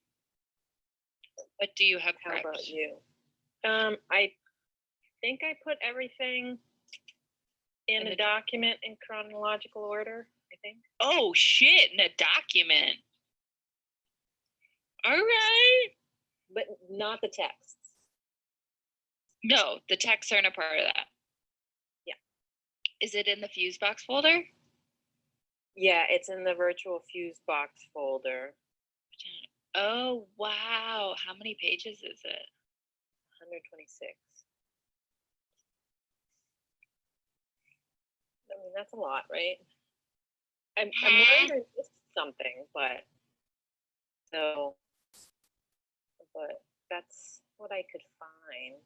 What do you have How prepped? about you? I think I put everything in a document in chronological order, I think. Oh shit, in a document. All right. But not the texts. No, the texts aren't a part of that. Yeah. Is it in the Fusebox folder? Yeah, it's in the virtual Fusebox folder. Oh, wow. How many pages is it? 126. I mean, that's a lot, right? I'm worried I missed something, but that's what I could find.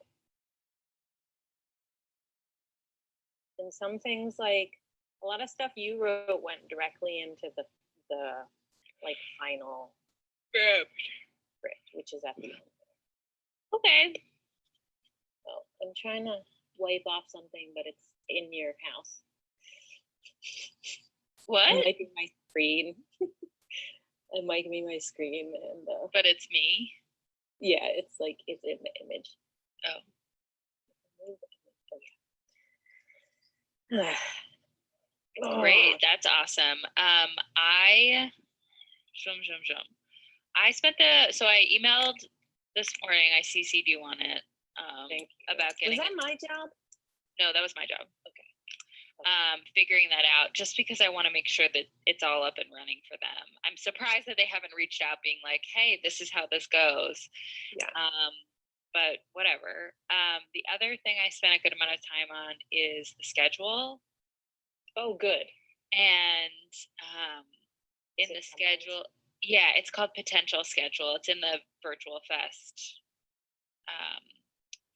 And some things, like a lot of stuff you wrote went directly into the like final script, which is at the end. Okay. So I'm trying to wipe off something, but it's in your house. What? I'm wiping my screen. I'm wiping my screen, and but it's me. Yeah, it's like it's in the image. Oh. Great, that's awesome. I spent so I emailed this morning. I CC'd you on it about getting. Was that my job? No, that was my job. Okay. Figuring that out, just because I want to make sure that it's all up and running for them. I'm surprised that they haven't reached out being like, hey, this is how this goes. Yeah. But whatever. The other thing I spent a good amount of time on is the schedule. Oh, good. And in the schedule, yeah, it's called Potential Schedule. It's in the Virtual Fest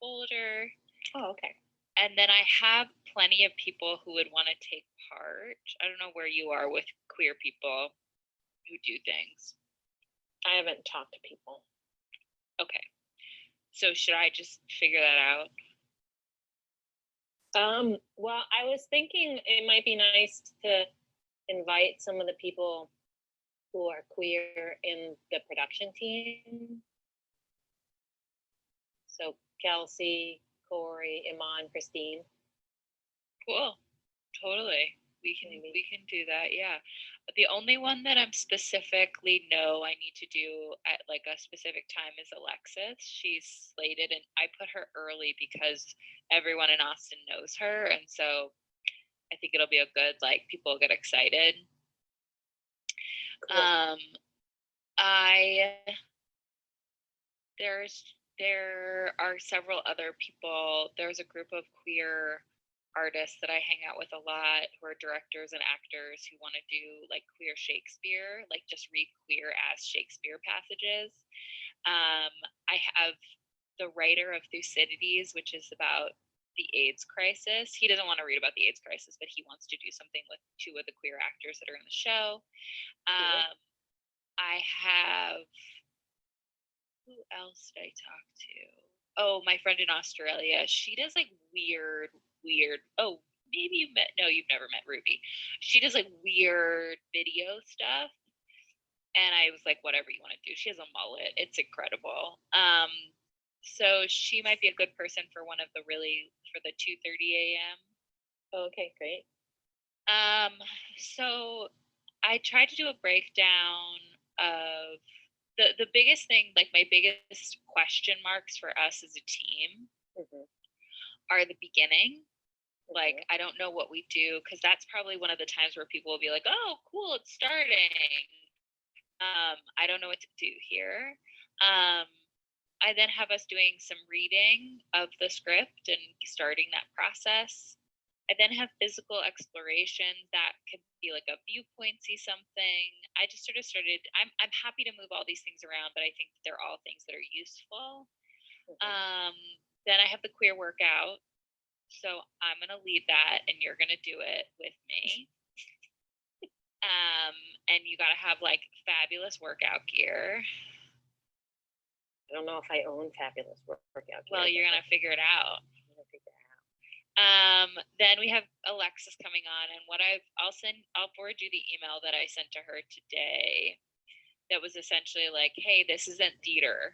folder. Oh, okay. And then I have plenty of people who would want to take part. I don't know where you are with queer people who do things. I haven't talked to people. Okay. So should I just figure that out? Well, I was thinking it might be nice to invite some of the people who are queer in the production team. So Kelsey, Corey, Iman, Christine. Cool. Totally. We can do that. Yeah. But the only one that I'm specifically know I need to do at like a specific time is Alexis. She's slated, and I put her early because everyone in Austin knows her, and so I think it'll be a good, like, people will get excited. Cool. There are several other people. There's a group of queer artists that I hang out with a lot who are directors and actors who want to do like queer Shakespeare, like just read queer as Shakespeare passages. I have the writer of Thucydides, which is about the AIDS crisis. He doesn't want to read about the AIDS crisis, but he wants to do something with two of the queer actors that are in the show. I have, who else did I talk to? Oh, my friend in Australia. She does like weird. Oh, maybe you've never met Ruby. She does like weird video stuff. And I was like, whatever you want to do. She has a mullet. It's incredible. So she might be a good person for for the 2:30 a.m. Okay, great. So I tried to do a breakdown of the biggest thing, like my biggest question marks for us as a team are the beginning. Like, I don't know what we do, because that's probably one of the times where people will be like, oh, cool, it's starting. I don't know what to do here. I then have us doing some reading of the script and starting that process. I then have physical exploration that could be like a viewpoint, see something. I just sort of started, I'm happy to move all these things around, but I think they're all things that are useful. Then I have the queer workout. So I'm going to lead that and you're going to do it with me. And you got to have like fabulous workout gear. I don't know if I own fabulous workout gear. Well, you're going to figure it out. Then we have Alexis coming on, and what I'll forward you the email that I sent to her today that was essentially like, hey, this isn't theater.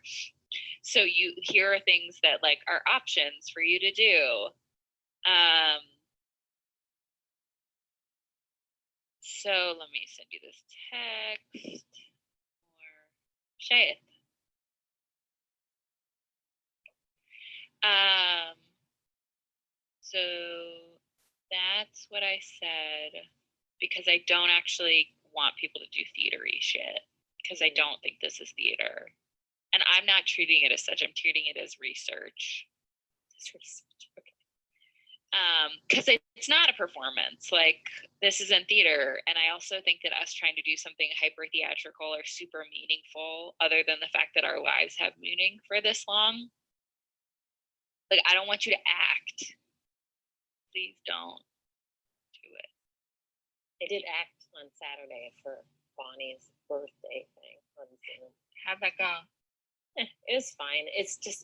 So here are things that like are options for you to do. So let me send you this text or share it. So that's what I said, because I don't actually want people to do theatery shit, because I don't think this is theater. And I'm not treating it as such, I'm treating it as research. It's research, okay. Because it's not a performance, like this isn't theater. And I also think that us trying to do something hyper theatrical or super meaningful, other than the fact that our lives have meaning for this long, like I don't want you to act. Please don't do it. I did act on Saturday for Bonnie's birthday thing on Zoom. How'd that go? It was fine. It's just,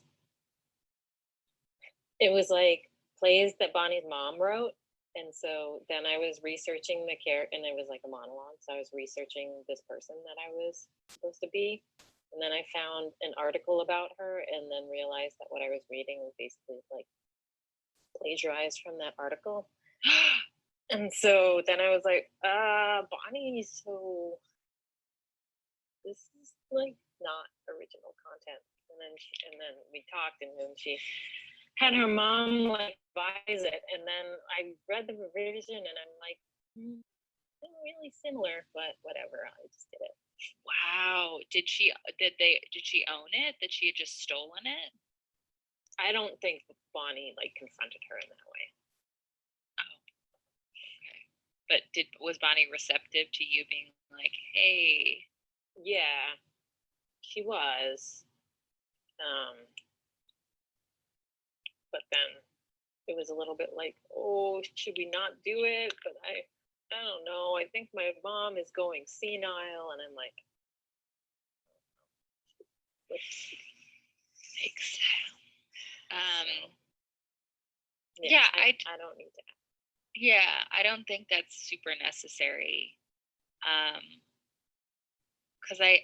it was like plays that Bonnie's mom wrote. And so then I was researching the character, and it was like a monologue. So I was researching this person that I was supposed to be. And then I found an article about her, and then realized that what I was reading was basically like plagiarized from that article. And so then I was like, Bonnie, so this is like not original content. And then we talked, and then she had her mom like revise it, and then I read the revision, and I'm like, not really similar, but whatever. I just did it. Wow. Did she own it? That she had just stolen it? I don't think Bonnie like confronted her in that way. Oh, okay. But was Bonnie receptive to you being like, hey? Yeah, she was. But then it was a little bit like, oh, should we not do it? But I don't know. I think my mom is going senile, and I'm like, Makes sense. Yeah, I don't need to. Yeah, I don't think that's super necessary. Because I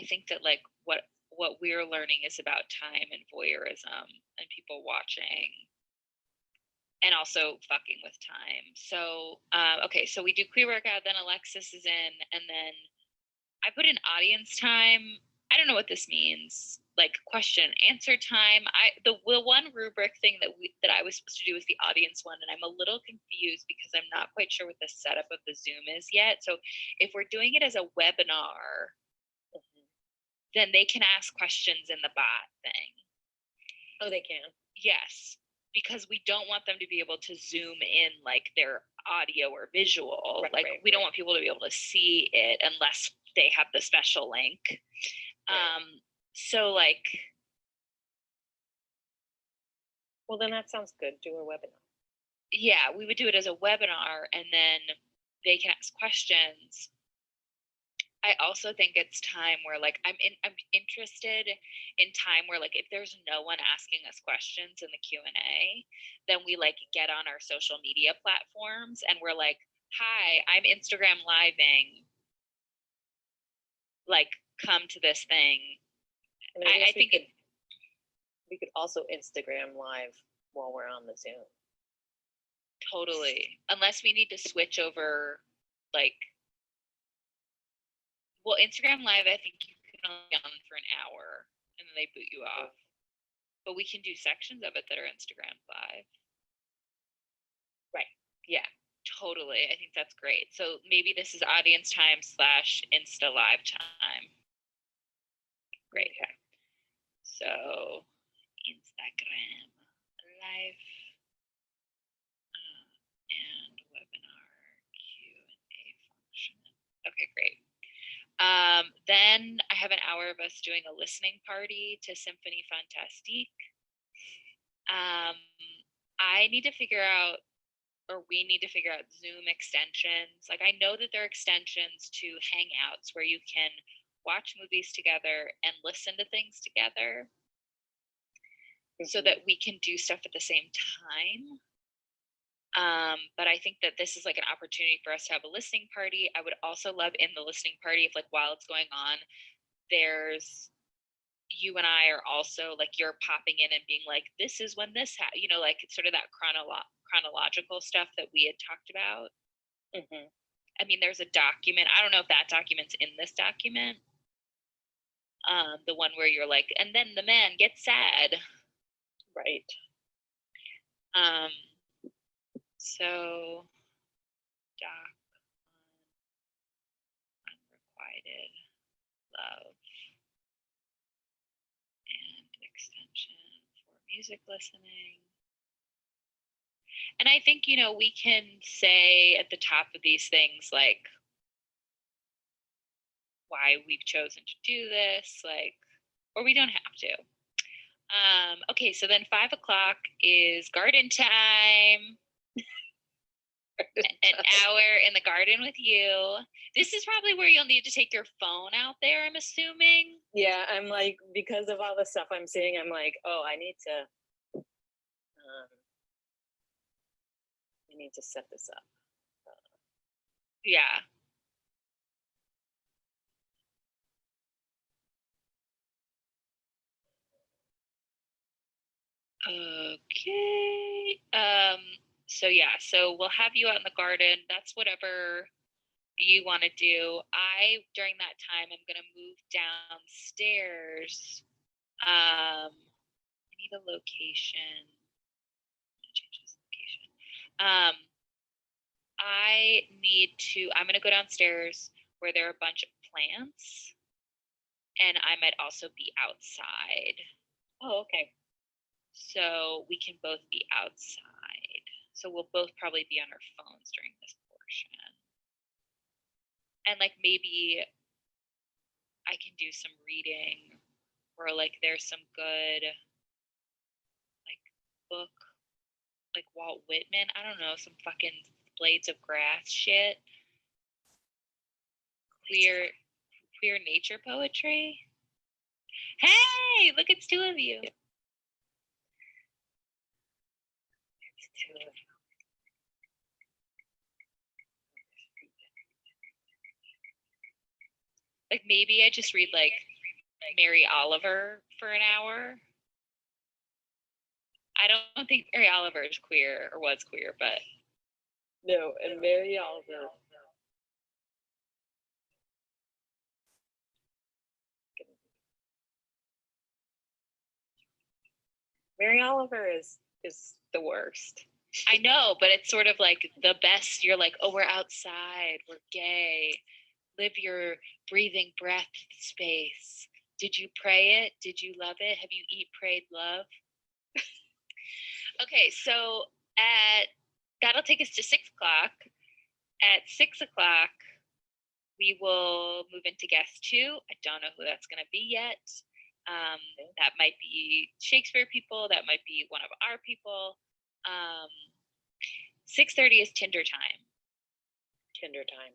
think that like what we're learning is about time and voyeurism and people watching and also fucking with time. So okay, so we do queer workout, then Alexis is in, and then I put in audience time. I don't know what this means. Like question and answer time. The one rubric thing that I was supposed to do was the audience one, and I'm a little confused because I'm not quite sure what the setup of the Zoom is yet. So if we're doing it as a webinar, then they can ask questions in the bot thing. Oh, they can? Yes, because we don't want them to be able to zoom in like their audio or visual. We don't want people to be able to see it unless they have the special link. So like, well, then that sounds good. Do a webinar. Yeah, we would do it as a webinar, and then they can ask questions. I also think it's time where like I'm interested in time where like if there's no one asking us questions in the Q&A, then we like get on our social media platforms and we're like, hi, I'm Instagram living, like come to this thing. And I think we could also Instagram live while we're on the Zoom. Totally. Unless we need to switch over, like, well, Instagram live, I think you only on for an hour and then they boot you off. But we can do sections of it that are Instagram live. Right. Yeah, totally. I think that's great. So maybe this is audience time / Insta live time. Great. Okay. So Instagram live and webinar Q&A function. Okay, great. Then I have an hour of us doing a listening party to Symphony Fantastique. I need to figure out, or we need to figure out Zoom extensions. Like I know that there are extensions to Hangouts where you can watch movies together and listen to things together so that we can do stuff at the same time. But I think that this is like an opportunity for us to have a listening party. I would also love in the listening party if like while it's going on, there's you and I are also like you're popping in and being like, this is when this you know, like it's sort of that chronological stuff that we had talked about. I mean, there's a document. I don't know if that document's in this document. The one where you're like, and then the man gets sad. Right. So doc on unrequited love and extension for music listening. And I think, you know, we can say at the top of these things like why we've chosen to do this, like, or we don't have to. Okay, so then 5 o'clock is garden time. An hour in the garden with you. This is probably where you'll need to take your phone out there, I'm assuming. Yeah, I'm like, because of all the stuff I'm seeing, I'm like, oh, I need to set this up. Yeah. Okay. So yeah, so we'll have you out in the garden. That's whatever you want to do. During that time, I'm gonna move downstairs. I need a location. Change this location. I'm gonna go downstairs where there are a bunch of plants, and I might also be outside. Oh, okay. So we can both be outside. So we'll both probably be on our phones during this portion. And like maybe I can do some reading, or like there's some good like book, like Walt Whitman. I don't know, some fucking Blades of Grass shit. Queer nature poetry. Hey, look, it's two of you. Like maybe I just read like Mary Oliver for an hour. I don't think Mary Oliver is queer or was queer, but no, and Mary Oliver. Mary Oliver is the worst. I know, but it's sort of like the best. You're like, oh, we're outside, we're gay. Live your breathing breath space. Did you pray it? Did you love it? Have you eat, prayed, love? Okay, so that'll take us to 6 o'clock. At 6 o'clock, we will move into guest 2. I don't know who that's going to be yet. That might be Shakespeare people. That might be one of our people. 6:30 is Tinder time. Tinder time.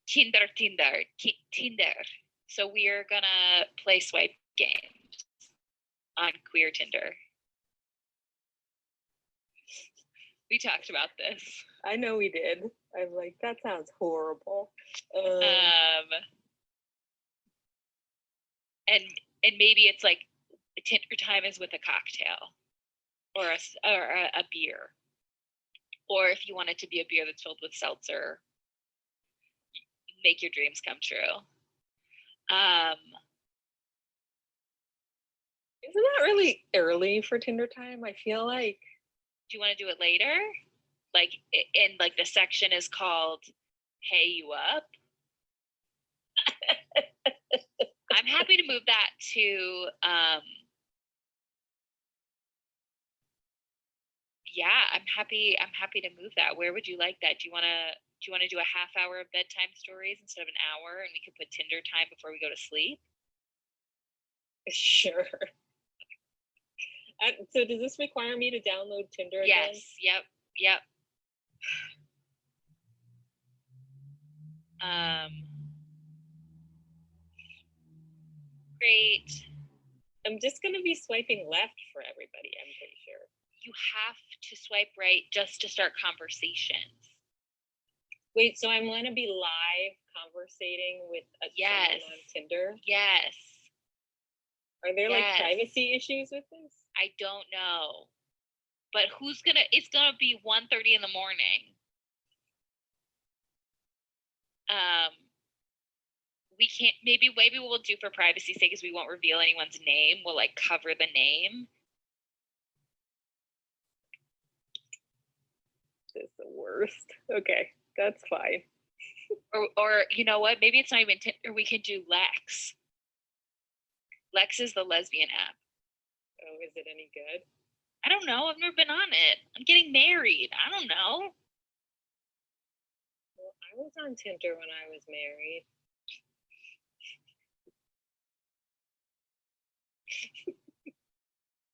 Tinder. So we are gonna play swipe games on queer Tinder. We talked about this. I know we did. I'm like, that sounds horrible. And maybe it's like Tinder time is with a cocktail or a beer, or if you want it to be a beer that's filled with seltzer, make your dreams come true. Isn't that really early for Tinder time? I feel like. Do you want to do it later? Like, and like the section is called "Pay You Up." I'm happy to move that to. Yeah, I'm happy. I'm happy to move that. Where would you like that? Do you want to do a half hour of bedtime stories instead of an hour, and we could put Tinder time before we go to sleep? Sure. So does this require me to download Tinder again? Yes. Yep. Yep. Great. I'm just gonna be swiping left for everybody, I'm pretty sure. You have to swipe right just to start conversations. Wait, so I'm gonna be live conversating with someone on Tinder? Yes. Are there like Yes. privacy issues with this? I don't know. But it's gonna be 1:30 in the morning. We can't, maybe we'll do for privacy's sake is we won't reveal anyone's name. We'll like cover the name. This is the worst. Okay, that's fine. Or you know what? Maybe it's not even Tinder. We can do Lex. Lex is the lesbian app. Oh, is it any good? I don't know. I've never been on it. I'm getting married. I don't know. Well, I was on Tinder when I was married.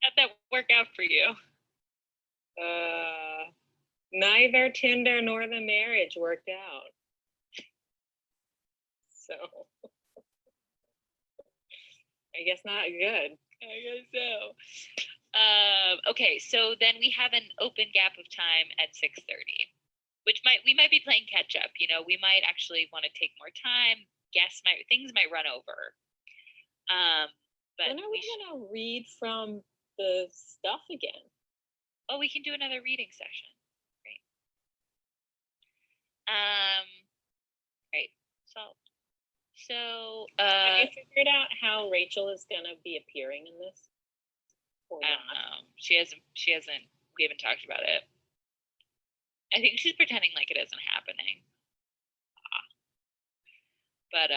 How'd that work out for you? Neither Tinder nor the marriage worked out. So I guess not good. I guess so. Okay, so then we have an open gap of time at 6:30, which we might be playing catch up. You know, we might actually want to take more time. Things might run over. But when are we gonna read from the stuff again? Oh, we can do another reading session. Great. Great. Solved. So have you figured out how Rachel is gonna be appearing in this? I don't know. She hasn't we haven't talked about it. I think she's pretending like it isn't happening. But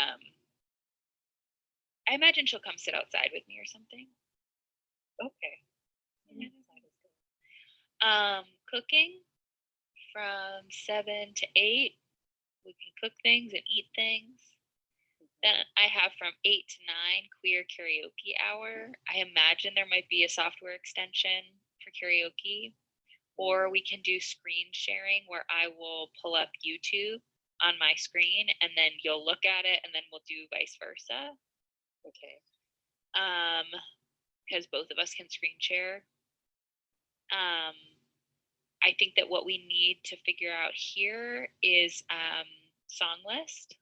I imagine she'll come sit outside with me or something. Okay. Cooking from 7 to 8. We can cook things and eat things. Then I have from 8 to 9 queer karaoke hour. I imagine there might be a software extension for karaoke, or we can do screen sharing where I will pull up YouTube on my screen and then you'll look at it and then we'll do vice versa. Okay. Because both of us can screen share. I think that what we need to figure out here is song list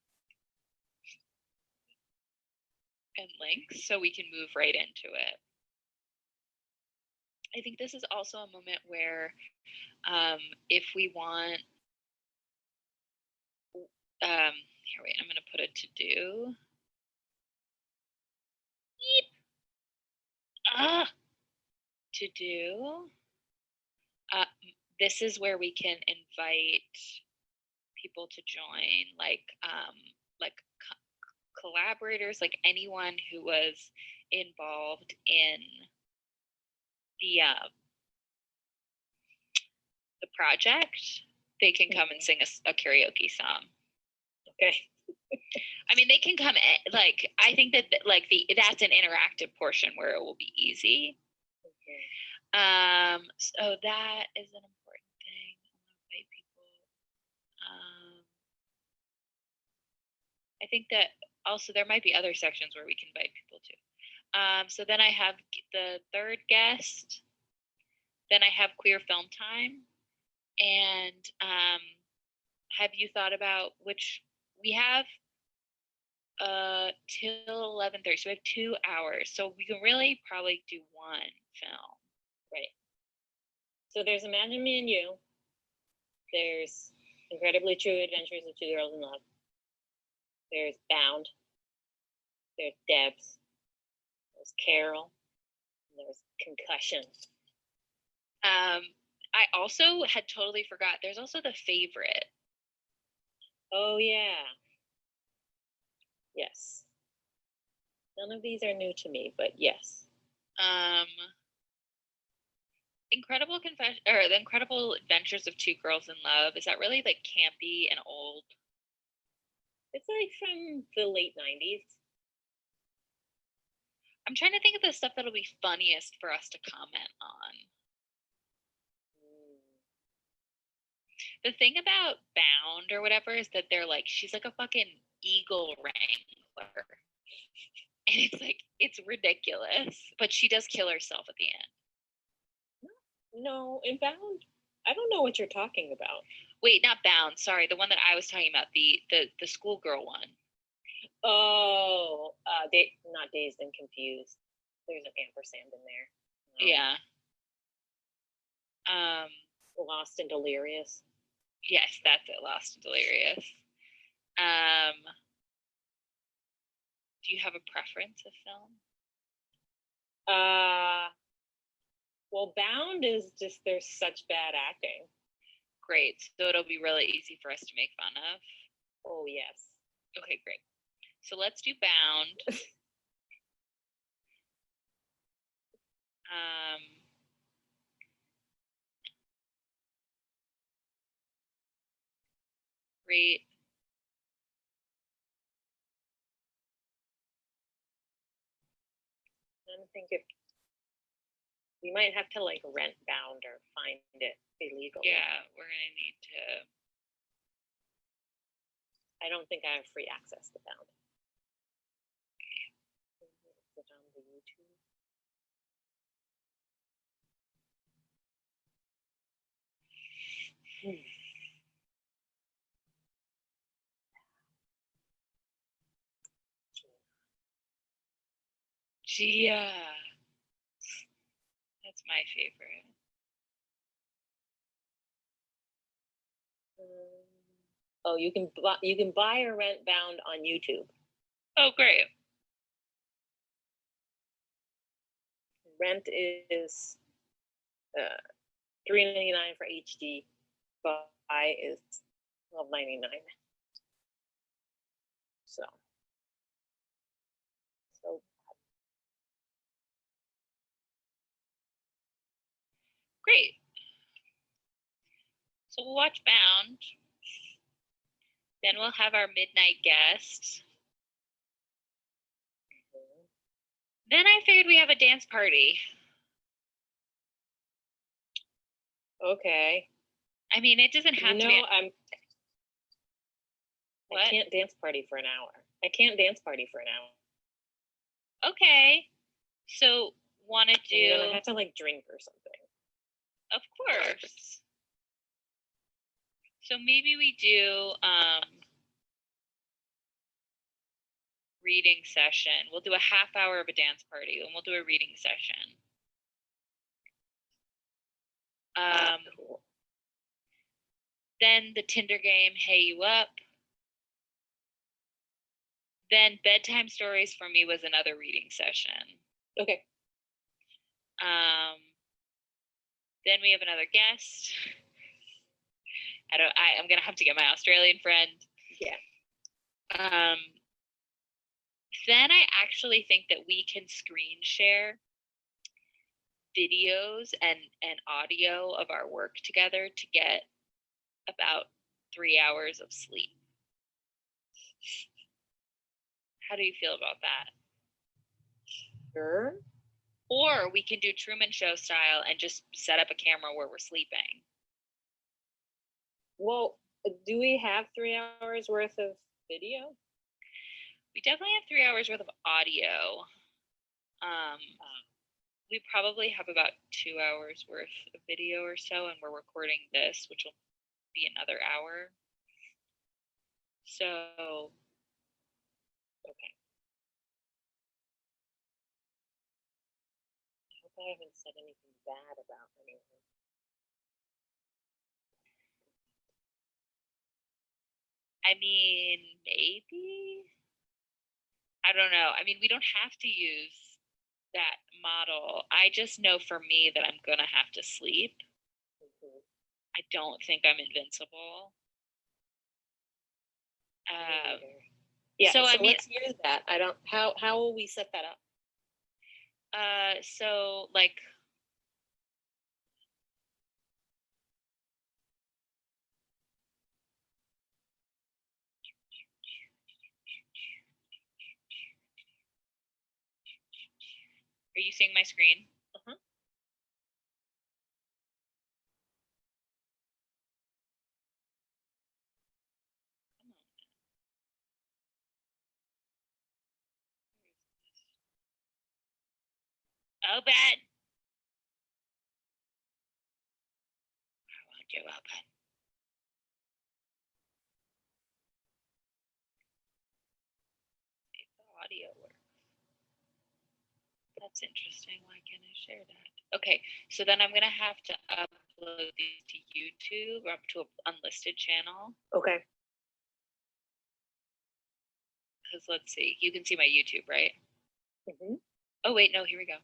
and links so we can move right into it. I think this is also a moment where if we want, here, wait, I'm going to put a to do. To do. This is where we can invite people to join, like collaborators, like anyone who was involved in the project. They can come and sing a karaoke song. Okay. I mean, they can come. Like, I think that that's an interactive portion where it will be easy. Okay. So that is an important thing. I want to invite people. I think that also there might be other sections where we can invite people too. So then I have the third guest. Then I have queer film time. And have you thought about which we have till 11:30? So we have 2 hours. So we can really probably do one film. Right. So there's Imagine Me and You. There's Incredibly True Adventures of Two Girls in Love. There's Bound. There's Debs. There's Carol. There was concussion. I also had totally forgot. There's also The Favorite. Oh yeah. Yes. None of these are new to me, but yes. Incredible Confession or The Incredible Adventures of Two Girls in Love. Is that really like campy and old? It's like from the late 90s. I'm trying to think of the stuff that'll be funniest for us to comment on. The thing about Bound or whatever is that they're like, she's like a fucking eagle wrangler. And it's like, it's ridiculous. But she does kill herself at the end. No, in Bound, I don't know what you're talking about. Wait, not Bound. Sorry, the one that I was talking about, the schoolgirl one. Oh, not Dazed and Confused. There's an ampersand in there. Yeah. Lost and Delirious. Yes, that's it. Lost and Delirious. Do you have a preference of film? Well, Bound is just, there's such bad acting. Great. So it'll be really easy for us to make fun of. Oh yes. Okay, great. So let's do Bound. Great. I don't think we might have to like rent Bound or find it illegal. Yeah, we're gonna need to. I don't think I have free access to Bound. Is it on the YouTube? Gia. That's my favorite. Oh, you can buy or rent Bound on YouTube. Oh, great. Rent is $3.99 for HD. Buy is $12.99. So Great. So we'll watch Bound. Then we'll have our midnight guest. Then I figured we have a dance party. Okay. I mean, it doesn't have to be. I can't dance party for an hour. I can't dance party for an hour. Okay. So want to do? And then I have to like drink or something. Of course. So maybe we do reading session. We'll do a half hour of a dance party, and we'll do a reading session. Cool. Then the Tinder game, Hey You Up. Then bedtime stories for me was another reading session. Okay. Then we have another guest. I'm gonna have to get my Australian friend. Yeah. Then I actually think that we can screen share videos and audio of our work together to get about 3 hours of sleep. How do you feel about that? Sure. Or we can do Truman Show style and just set up a camera where we're sleeping. Well, do we have 3 hours worth of video? We definitely have 3 hours worth of audio. We probably have about 2 hours worth of video or so, and we're recording this, which will be another hour. So, okay. I hope I haven't said anything bad about anyone. I mean, maybe. I don't know. I mean, we don't have to use that model. I just know for me that I'm gonna have to sleep. I don't think I'm invincible. Yeah, so so, I mean, let's use that. I don't, how will we set that up? so like, are you seeing my screen? Open. I won't you open. If the audio works. That's interesting. Why can't I share that? Okay, so then I'm gonna have to upload these to YouTube or up to an unlisted channel. Okay. Because let's see, you can see my YouTube, right? Mm-hmm. Oh wait, no, here we go.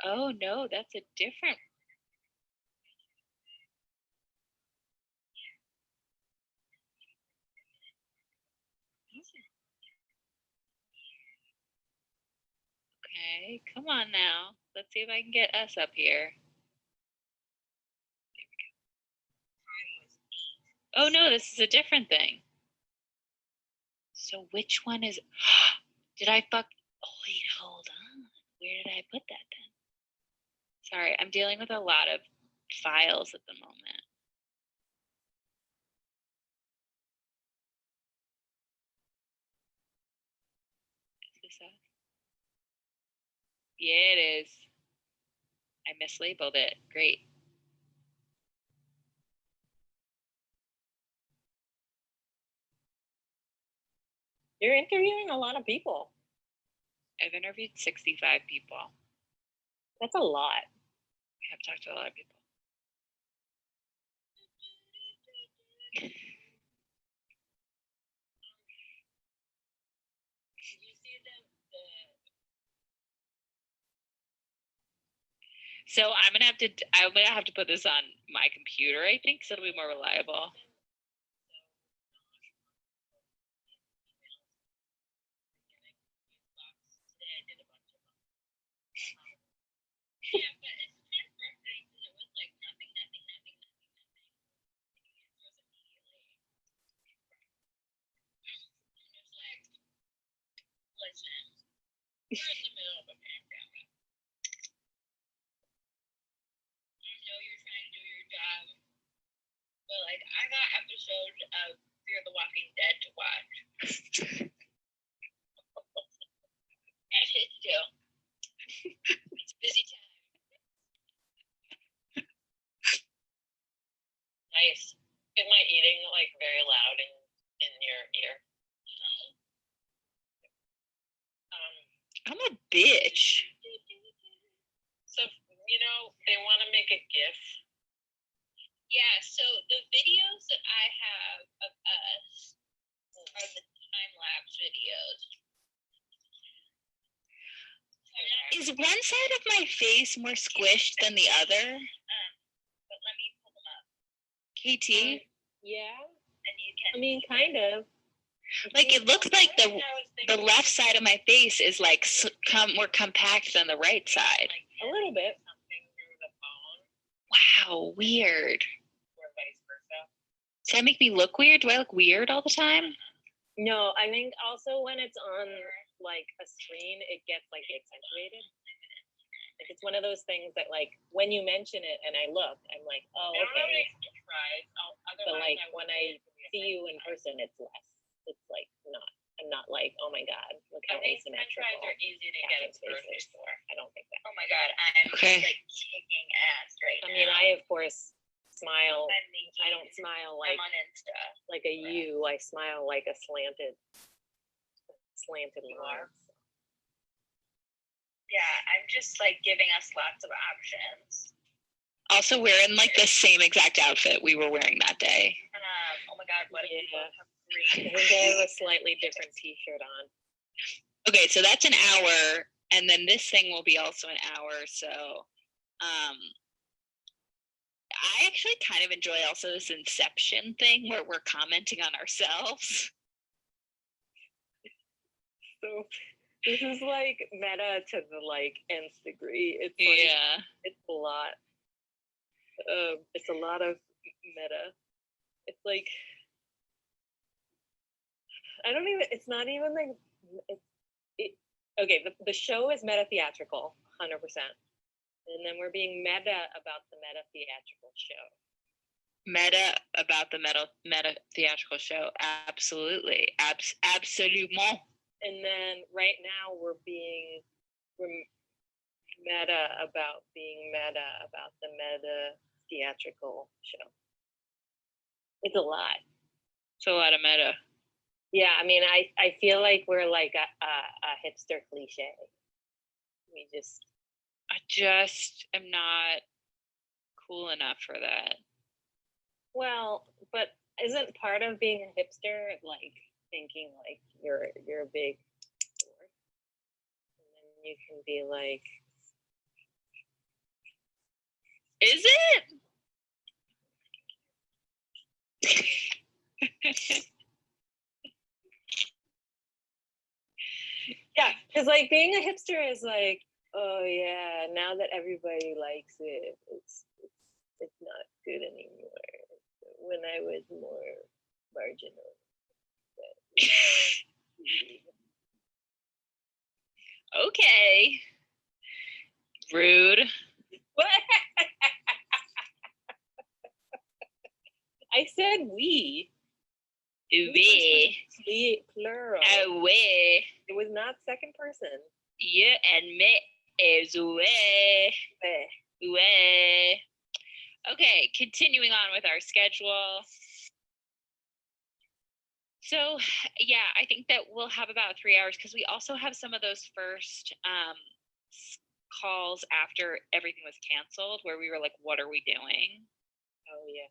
Oh no, that's a different. Okay, come on now. Let's see if I can get us up here. Oh no, this is a different thing. So which one is, did I fuck, oh wait, hold on. Where did I put that then? Sorry, I'm dealing with a lot of files at the moment. Is this up? Yeah, it is. I mislabeled it. Great. You're interviewing a lot of people. I've interviewed 65 people. That's a lot. I've talked to a lot of people. So I'm gonna have to put this on my computer, I think, so it'll be more reliable. We're in the middle of a pandemic. I know you're trying to do your job, but like I got episodes of Fear the Walking Dead to watch. I shit to do. It's busy time. Nice. Is my eating like very loud in your ear? No. I'm a bitch. So, you know, they want to make a GIF. Yeah, so the videos that I have of us are the time-lapse videos. Is one side of my face more squished than the other? But let me pull them up. KT? Yeah. And you can. I mean, kind of. Like it looks like the left side of my face is like more compact than the right side. A little bit. Wow, weird. Or vice versa. Does that make me look weird? Do I look weird all the time? No, I think also when it's on like a screen, it gets like accentuated. Like it's one of those things that like when you mention it and I look, I'm like, oh, okay. But like when I see you in person, it's less. It's like not. I'm not like, oh my god, look how asymmetrical. French fries are easy to get at the grocery store. I don't think that. Oh my god, I'm like kicking ass right now. I mean, I of course smile. I don't smile like I'm on Insta. like a U. I smile like a slanted line. Yeah, I'm just like giving us lots of options. Also, we're in like the same exact outfit we were wearing that day. Oh my God, what if we both have green? I think I have a slightly different t-shirt on. Okay, so that's an hour, and then this thing will be also an hour. So, I actually kind of enjoy also this Inception thing where we're commenting on ourselves. So this is like meta to the like nth degree. It's like, Yeah. it's a lot. It's a lot of meta. It's like, I don't even, it's not even like, okay, the show is meta theatrical, 100%. And then we're being meta about the meta theatrical show. Meta about the meta theatrical show. Absolutely. Absolument. And then right now we're meta about being meta about the meta theatrical show. It's a lot. It's a lot of meta. Yeah, I mean, I feel like we're like a hipster cliche. I just am not cool enough for that. Well, but isn't part of being a hipster like thinking like you're a big dork? And then you can be like, is it? Yeah, because like being a hipster is like, oh yeah, now that everybody likes it, it's not good anymore. When I was more marginal. Okay. Rude. I said we. We. Plural. We. It was not second person. You and me is we. We. Okay, continuing on with our schedule. So, yeah, I think that we'll have about 3 hours because we also have some of those first calls after everything was canceled where we were like, what are we doing? Oh, yeah.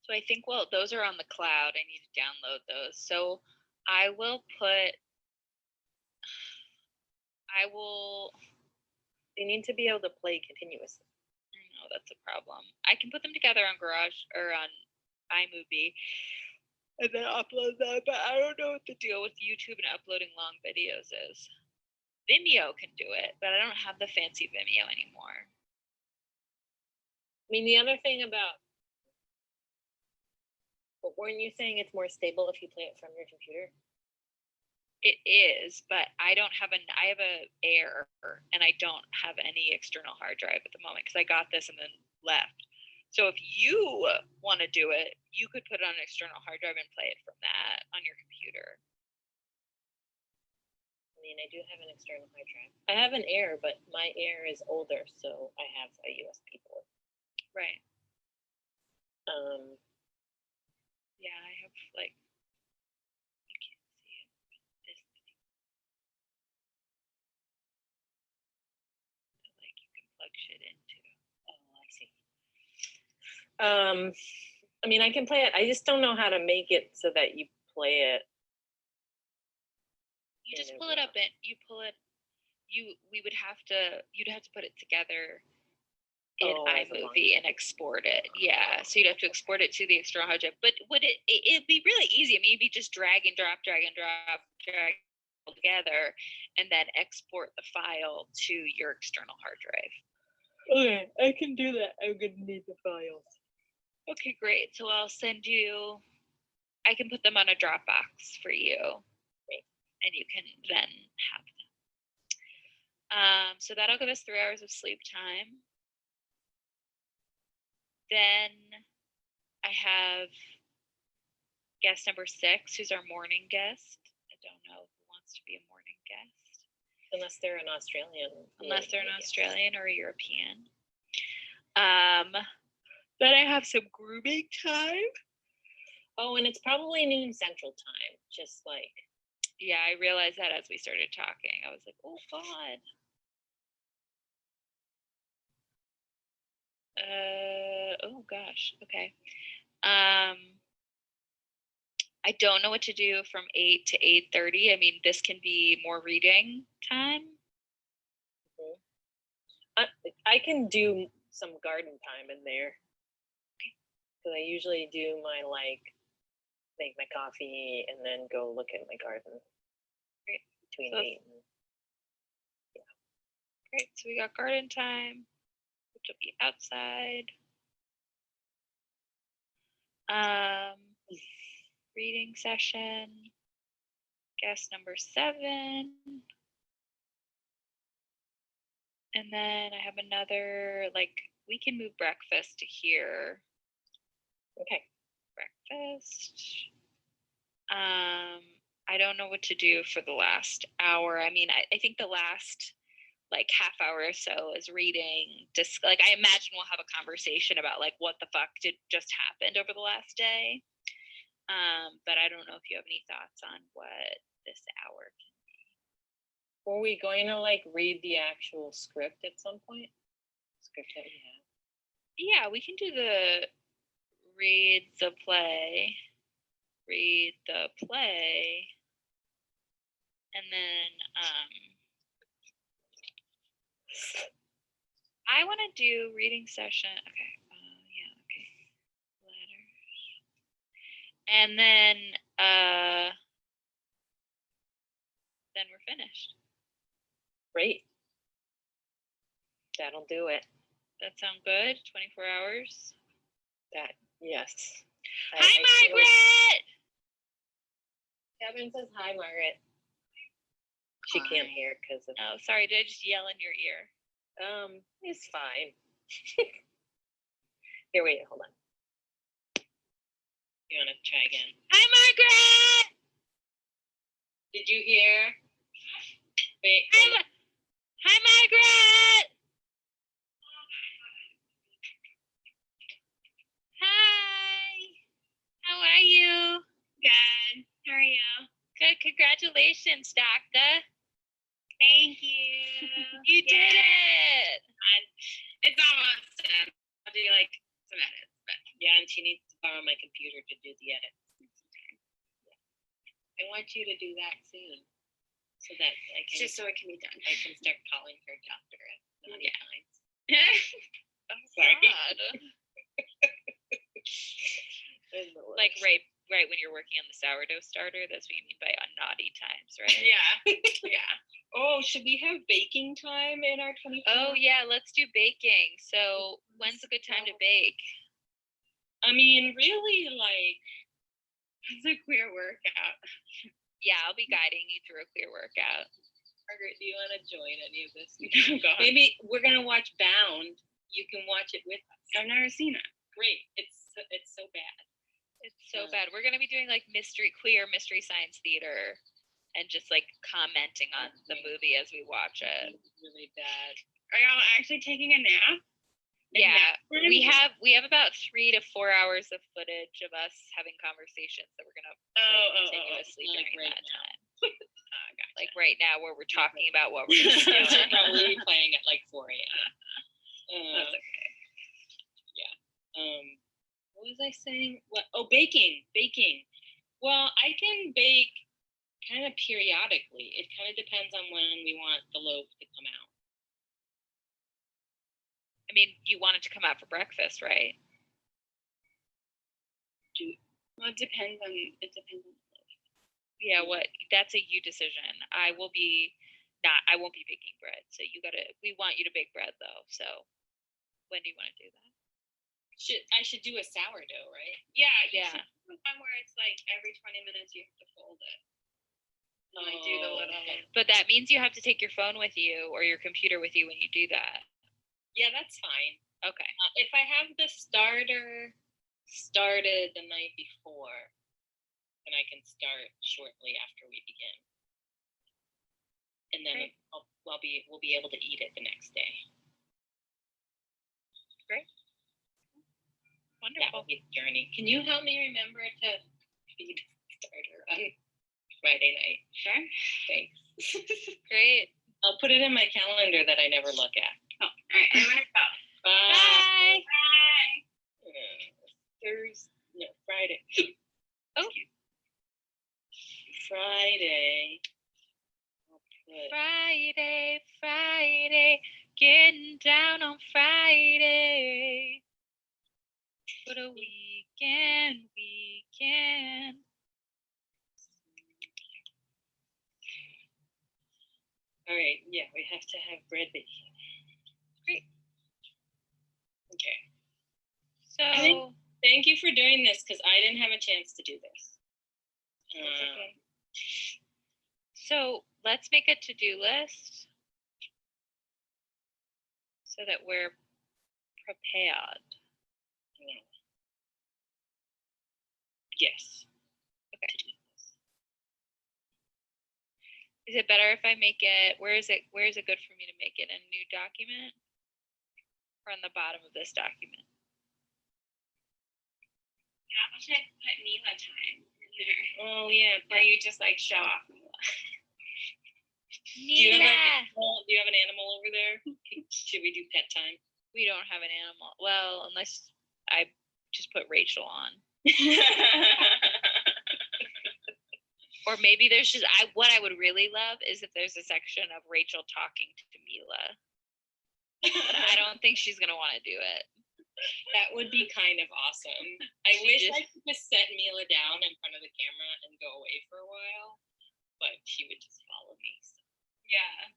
So I think, well, those are on the cloud. I need to download those. So They need to be able to play continuously. No, that's a problem. I can put them together on Garage or on iMovie and then upload them, but I don't know what the deal with YouTube and uploading long videos is. Vimeo can do it, but I don't have the fancy Vimeo anymore. I mean, the other thing about, but weren't you saying it's more stable if you play it from your computer? It is, but I have a Air and I don't have any external hard drive at the moment because I got this and then left. So if you want to do it, you could put it on an external hard drive and play it from that on your computer. I mean, I do have an external hard drive. I have an Air, but my Air is older, so I have a USB port. Right. Yeah, I have like, you can't see it. This thing. Like you can plug shit into. Oh, I see. I mean, I can play it. I just don't know how to make it so that you play it. You just pull it up and you'd have to put it together in iMovie and export it. Yeah, so you'd have to export it to the external hard drive. But it'd be really easy. I mean, you'd be just drag and drop all together, and then export the file to your external hard drive. Okay, I can do that. I'm gonna need the files. Okay, great. So I can put them on a Dropbox for you. Great. And you can then have them. So that'll give us 3 hours of sleep time. Then I have guest number 6, who's our morning guest. I don't know who wants to be a morning guest. Unless they're an Australian. Unless they're an Australian or a European. Then I have some grooming time. Oh, and it's probably noon Central Time, just like. Yeah, I realized that as we started talking. I was like, oh, God. Oh gosh. Okay. I don't know what to do from 8 to 8:30. I mean, this can be more reading time. I can do some garden time in there. Because I usually do my make my coffee and then go look at my garden. Great. Between So 8 and Great. So we got garden time, which will be outside. Reading session. Guest number 7. And then I have another, we can move breakfast to here. Okay. Breakfast. I don't know what to do for the last hour. I mean, I think the last half hour or so is reading. I imagine we'll have a conversation about what the fuck just happened over the last day. But I don't know if you have any thoughts on what this hour can be. Were we going to read the actual script at some point? Script that we have. Yeah, we can do the read the play, and then I want to do reading session. Okay. Yeah. Okay. Letters. And then we're finished. Great. That'll do it. That sound good? 24 hours? Yes. Hi, Margaret! Kevin says hi, Margaret. She can't hear because of. Oh, sorry. Did I just yell in your ear? It's fine. Here, wait, hold on. You want to try again? Hi, Margaret! Did you hear? Wait. Hi, Margaret! Hi. How are you? Good. How are you? Good. Congratulations, Daka. Thank you. You did it. It's almost done. I'll do some edits, but Yeah, and she needs to borrow my computer to do the edits. I want you to do that soon, so that I can. just so it can be done. I can start calling her doctor at naughty times. Oh, Sorry. God. Right when you're working on the sourdough starter, that's what you mean by on naughty times, right? Yeah. Yeah. Oh, should we have baking time in our 24? Oh yeah, let's do baking. So when's a good time to bake? I mean, really, It's a queer workout. Yeah, I'll be guiding you through a clear workout. Margaret, do you want to join any of this? Go on. Maybe we're gonna watch Bound. You can watch it with us. I've never seen it. Great. It's so bad. It's so bad. We're gonna be doing mystery science theater, and just commenting on the movie as we watch it. It's really bad. Are y'all actually taking a nap? Yeah, we have about 3 to 4 hours of footage of us having conversations that we're gonna play continuously during that time. Gotcha. Right now, where we're talking about what we're gonna do. Probably playing at 4 a.m. That's okay. Yeah. What was I saying? What? Oh, baking. Well, I can bake kind of periodically. It kind of depends on when we want the loaf to come out. I mean, you want it to come out for breakfast, right? Well, it depends on the loaf. Yeah, that's a you decision. I won't be baking bread. So we want you to bake bread though. So when do you want to do that? I should do a sourdough, right? Yeah. Yeah. One where it's every 20 minutes you have to fold it. And do the little. Okay. But that means you have to take your phone with you or your computer with you when you do that. Yeah, that's fine. Okay. If I have the starter started the night before, then I can start shortly after we begin. And then we'll be able to eat it the next day. Great. Wonderful. That will be the journey. Can you help me remember to feed starter on Friday night? Sure. Thanks. Great. I'll put it in my calendar that I never look at. Oh, all right. I'm gonna go. Bye. Bye. Thursday, no, Friday. Oh. Friday. I'll put Friday, Friday, getting down on Friday. What a weekend. All right, yeah, we have to have bread baking. Great. Okay. So, Thank you for doing this because I didn't have a chance to do this. it's okay. So let's make a to-do list so that we're prepared. Yes. Okay. Is it better if I make it, where is it good for me to make it? A new document? Or on the bottom of this document? Yeah, I should put Mila time in there. Oh yeah. Where you just like show off Mila. Do you have an animal over there? Should we do pet time? We don't have an animal. Well, unless I just put Rachel on. Or maybe there's just what I would really love is if there's a section of Rachel talking to Mila. But I don't think she's gonna want to do it. That would be kind of awesome. I wish I could just set Mila down in front of the camera and go away for a while, but she would just follow me. So. Yeah.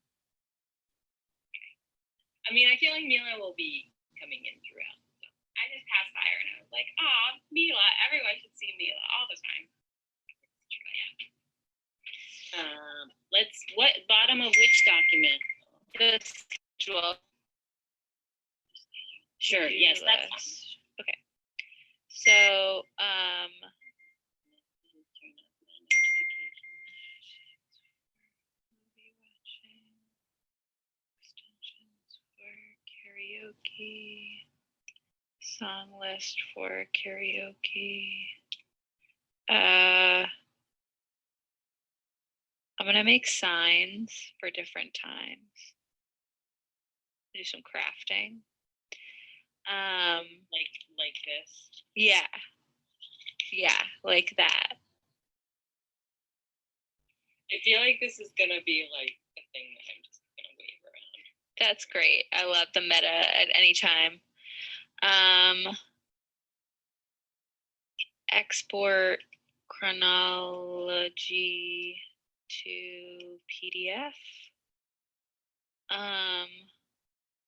I mean, I feel like Mila will be coming in throughout. So. I just passed by her and I was like, "Oh, Mila! Everyone should see Mila all the time." What bottom of which document? The schedule. Sure. Yes, that's fine. Okay. So, karaoke, song list for karaoke. I'm gonna make signs for different times. Do some crafting. Like this. Yeah, like that. I feel like this is gonna be like a thing that I'm just gonna wave around. That's great. I love the meta at any time. Export chronology to PDF.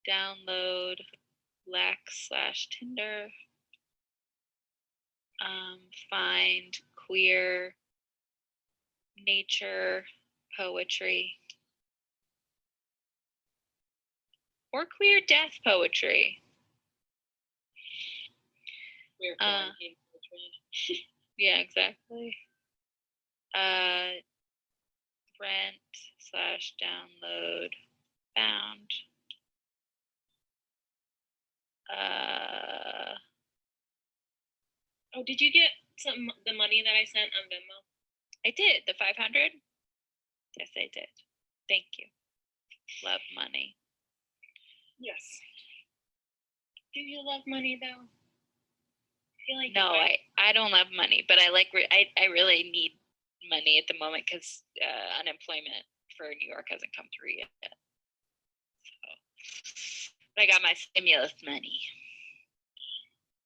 Download Lack/Tinder. Find queer nature poetry. Or queer death poetry. We're quarantine poetry. Yeah, exactly. Rent/download found. Oh, did you get the money that I sent on Venmo? I did, the 500. Yes, I did. Thank you. Love money. Yes. Do you love money though? I feel like No, I don't love money, but I really need money at the moment because unemployment for New York hasn't come through yet. So, but I got my stimulus money.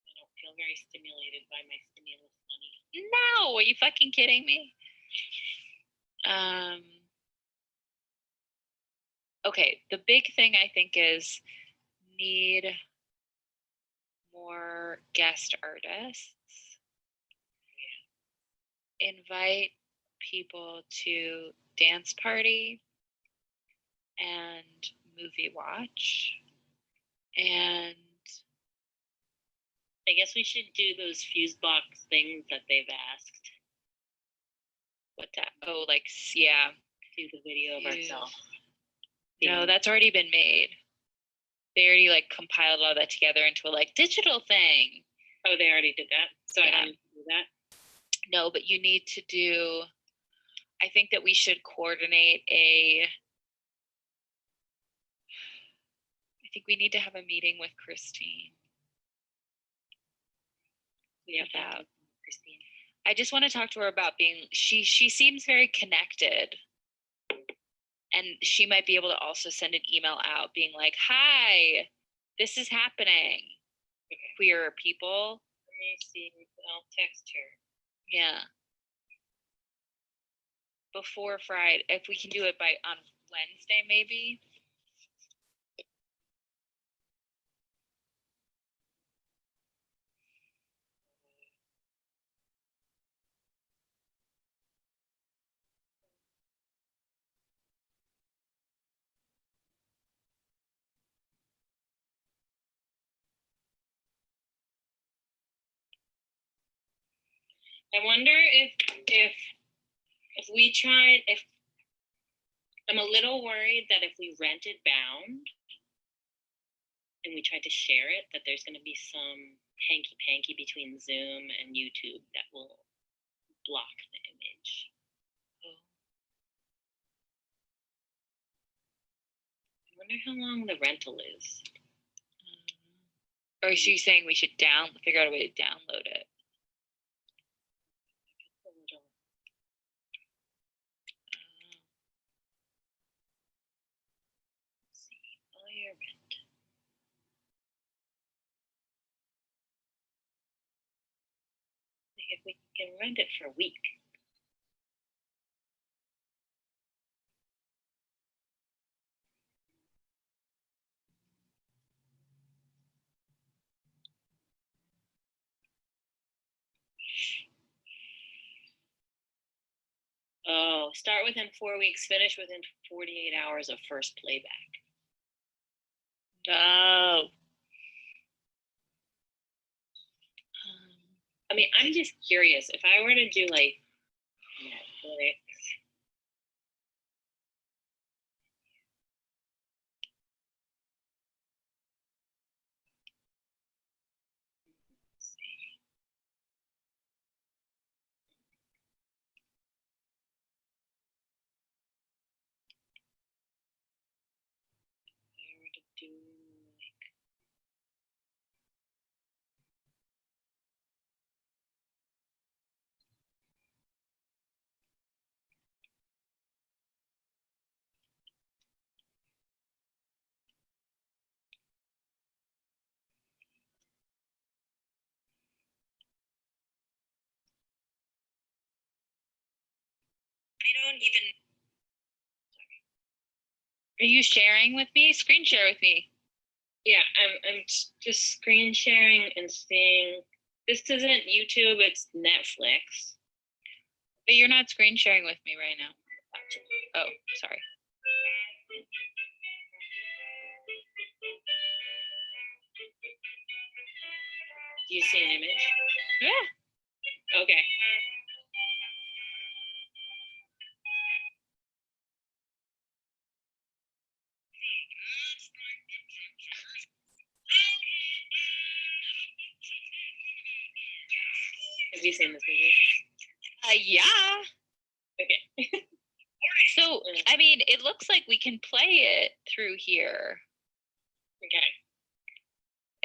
I don't feel very stimulated by my stimulus money. No, are you fucking kidding me? Okay, the big thing I think is need more guest artists. Invite people to dance party and movie watch. And I guess we should do those fuse box things that they've asked. What's that? Oh, like, yeah. Do the video of ourselves. No, that's already been made. They already like compiled all that together into a like digital thing. Oh, they already did that? So Yeah. I don't need to do that? No, but you need to do, I think that we should coordinate I think we need to have a meeting with Christine. about Christine. I just want to talk to her about being, she seems very connected. And she might be able to also send an email out being like, hi, this is happening. Queer people. Let me see. I'll text her. Yeah. Before Friday, if we can do it on Wednesday, maybe. I wonder if we tried, if I'm a little worried that if we rented Bound and we tried to share it, that there's going to be some hanky-panky between Zoom and YouTube that will block the image. I wonder how long the rental is. Or is she saying we should figure out a way to download it? If we can rent it for a week. Oh, start within 4 weeks, finish within 48 hours of first playback. No. I mean, I'm just curious. If I were to do like Netflix, if I were to do like I don't even. Are you sharing with me? Screen share with me. Yeah, I'm just screen sharing and seeing. This isn't YouTube, it's Netflix. But you're not screen sharing with me right now. Oh, sorry. Do you see an image? Yeah. Okay. Have you seen this movie? Yeah. Okay. So, I mean, it looks like we can play it through here. Okay.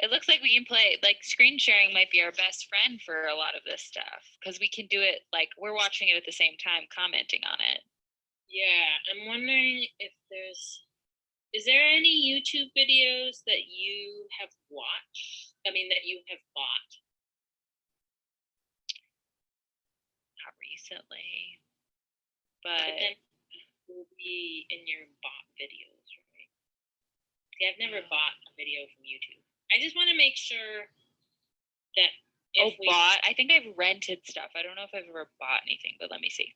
It looks like we can play, like, screen sharing might be our best friend for a lot of this stuff because we can do it like we're watching it at the same time, commenting on it. Yeah, I'm wondering if is there any YouTube videos that you have watched? I mean, that you have bought? Not recently, But but then will be in your bought videos, right? See, I've never bought a video from YouTube. I just want to make sure that if we bought. I think I've rented stuff. I don't know if I've ever bought anything, but let me see.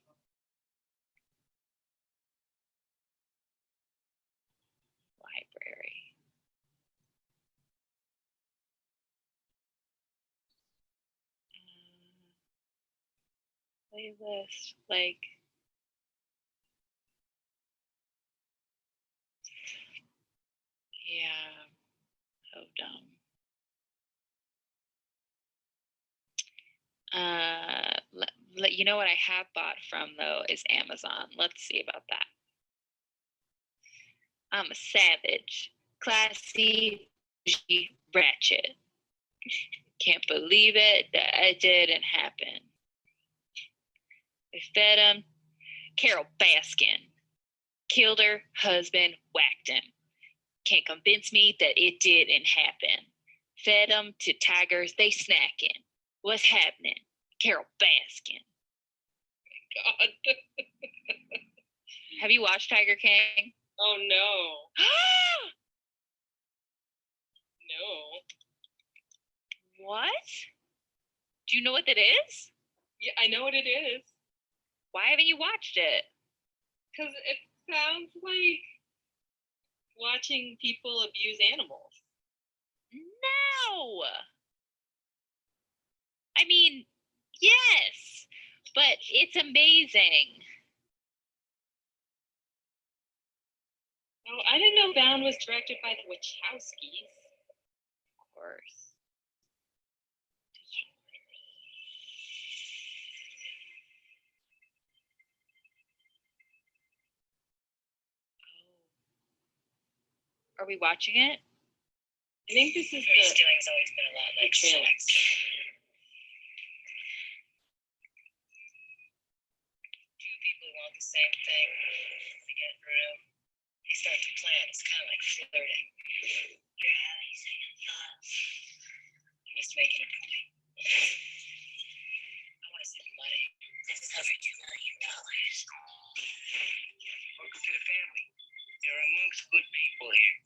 Library. Playlist, like. Yeah. Oh, dumb. You know what I have bought from though is Amazon. Let's see about that. I'm a savage, classy, bougie, ratchet. Can't believe it. That didn't happen. They fed him. Carol Baskin killed her husband, whacked him. Can't convince me that it didn't happen. Fed them to tigers, they snacking. What's happening? Carol Baskin. God. Have you watched Tiger King? Oh no. No. What? Do you know what that is? Yeah, I know what it is. Why haven't you watched it? Because it sounds like watching people abuse animals. No. I mean, yes, but it's amazing. Oh, I didn't know Bound was directed by the Wachowskis. Of course. Are we watching it? I think this is Grace Stilling's always been a lot like trailer. Two people who want the same thing to get through. They start to plan. It's kind of like flirting. You're having second thoughts. I'm just making a point. I want to save money. This is over $2 million. Welcome to the family. You're amongst good people here.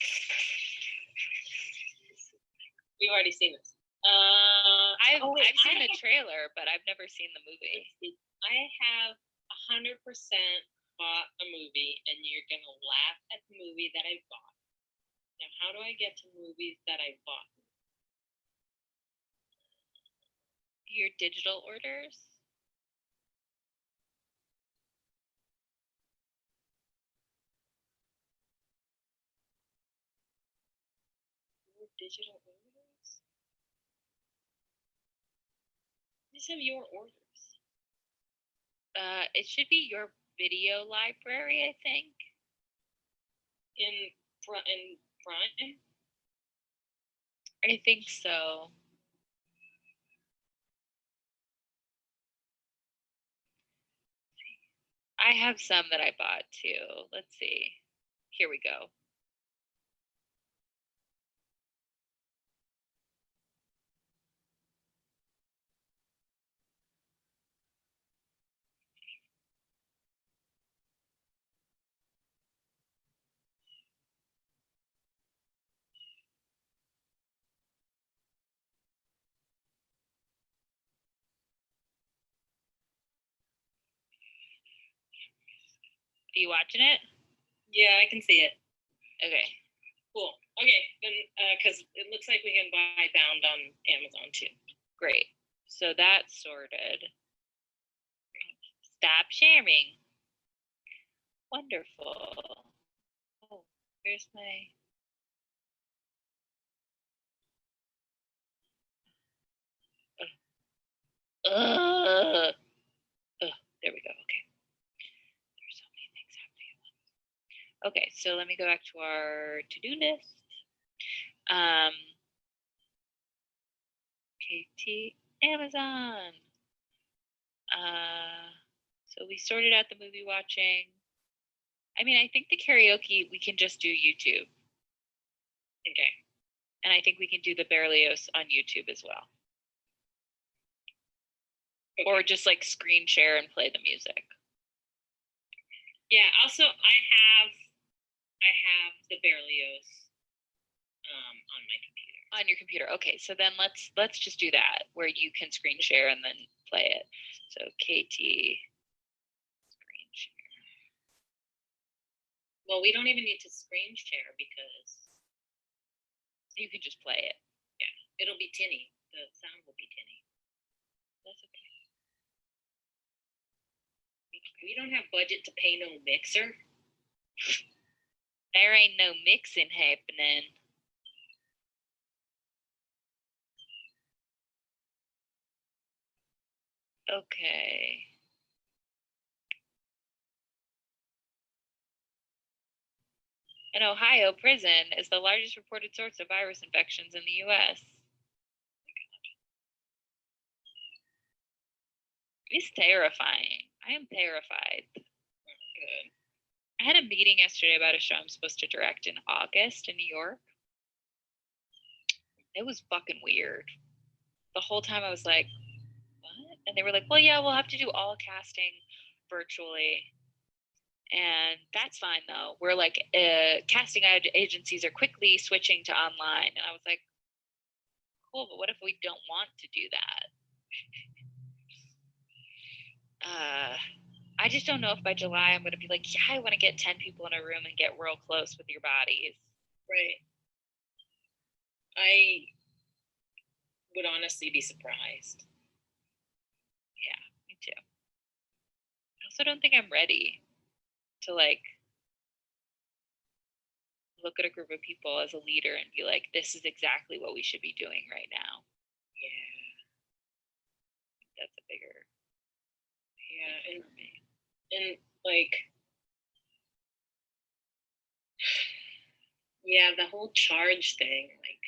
We've already seen this. I've wait, seen I the have- trailer, but I've never seen the movie. I have 100% bought a movie, and you're gonna laugh at the movie that I bought. Now, how do I get to movies that I bought? Your digital orders? Your digital orders? Just have your orders. It should be your video library, I think. In Prime? I think so. I have some that I bought too. Let's see. Here we go. Are you watching it? Yeah, I can see it. Okay. Cool. Okay, then because it looks like we can buy Bound on Amazon too. Great. So that's sorted. Stop sharing. Wonderful. Oh, here's my. Ugh. There we go. Okay. There's so many things happening at once. Okay, so let me go back to our to-do list. KT Amazon. So we sorted out the movie watching. I mean, I think the karaoke we can just do YouTube. Okay. And I think we can do the Berlioz on YouTube as well. Okay. Or just like screen share and play the music. Yeah. Also, I have the Berlioz on my computer. On your computer. Okay, so then let's just do that where you can screen share and then play it. So KT screen share. Well, we don't even need to screen share because you can just play it. Yeah, it'll be tinny. The sound will be tinny. That's okay. We don't have budget to pay no mixer. There ain't no mixing happening. Okay. An Ohio prison is the largest reported source of virus infections in the U.S. It's terrifying. I am terrified. Good. I had a meeting yesterday about a show I'm supposed to direct in August in New York. It was fucking weird. The whole time I was like, what? And they were like, well, yeah, we'll have to do all casting virtually. And that's fine though. We're like, casting agencies are quickly switching to online. And I was like, cool, but what if we don't want to do that? I just don't know if by July I'm going to be like, yeah, I want to get 10 people in a room and get real close with your bodies. Right. I would honestly be surprised. Yeah, me too. I also don't think I'm ready to like look at a group of people as a leader and be like, this is exactly what we should be doing right now. Yeah. That's a bigger Yeah, and like, yeah, the whole charge thing, like,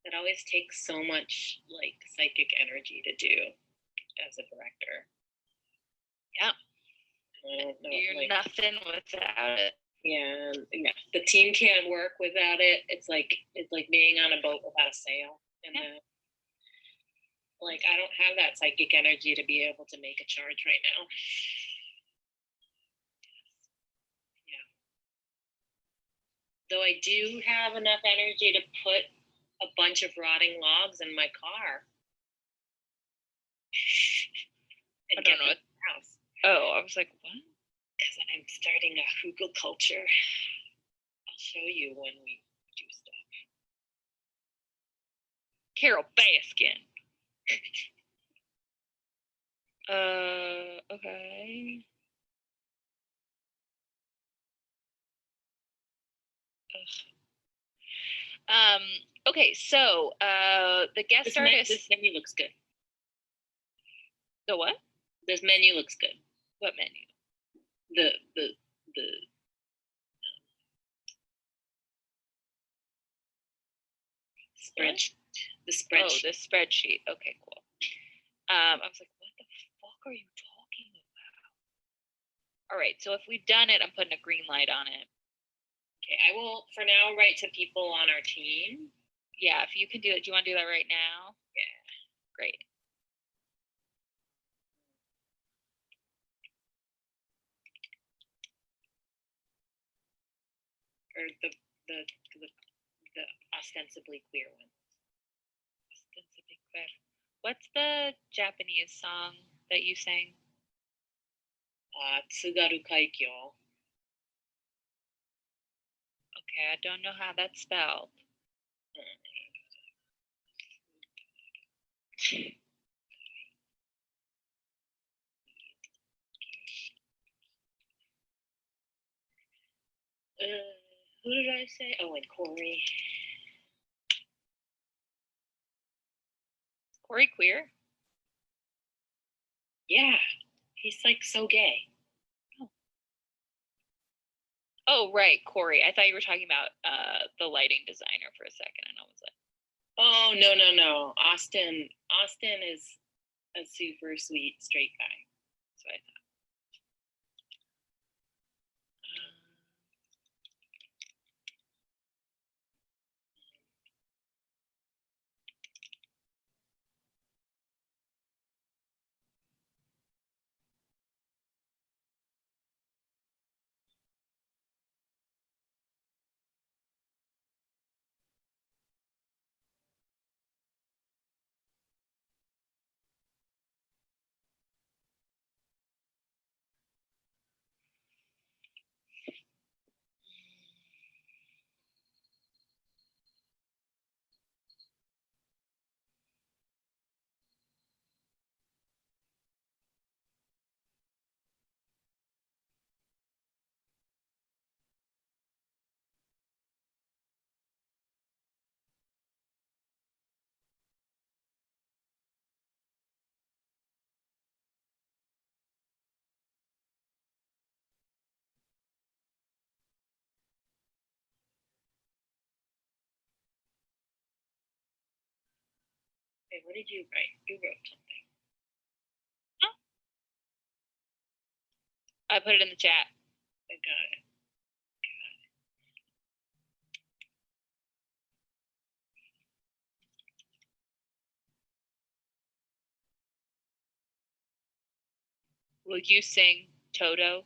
it always takes so much like psychic energy to do as a director. Yeah. I don't know, You're like, nothing without it. yeah, the team can't work without it. It's like being on a boat without a sail, and like I don't have that psychic energy to be able to make a charge right now. Yeah. Though I do have enough energy to put a bunch of rotting logs in my car. I don't know. House. Oh, I was like, what? Because I'm starting a hugel culture. I'll show you when we do stuff. Carol Baskin. Okay. Ugh. Okay, so the guest artist. This menu looks good. The what? This menu looks good. What menu? The spreadsheet. The spreadsheet. Oh, the spreadsheet. Okay, cool. I was like, what the fuck are you talking about? All right, so if we've done it, I'm putting a green light on it. Okay, I will for now write to people on our team. Yeah, if you can do it. Do you want to do that right now? Yeah. Great. Or the ostensibly queer one. Ostensibly queer. What's the Japanese song that you sang? Tsugaru Kaikyo. Okay, I don't know how that's spelled. Who did I say? Oh, and Corey. Corey queer? Yeah, he's like so gay. Oh, right, Corey. I thought you were talking about the lighting designer for a second, and I was like, oh no. Austin is a super sweet straight guy. That's what I thought. Okay, what did you write? You wrote something. I put it in the chat. I got it. Will you sing Toto?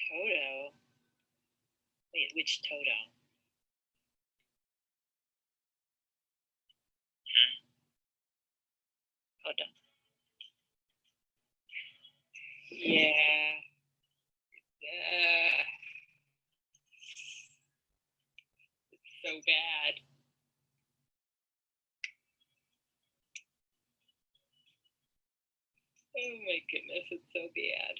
Toto. Wait, which Toto? Hold on. Yeah. It's so bad. Oh my goodness, it's so bad.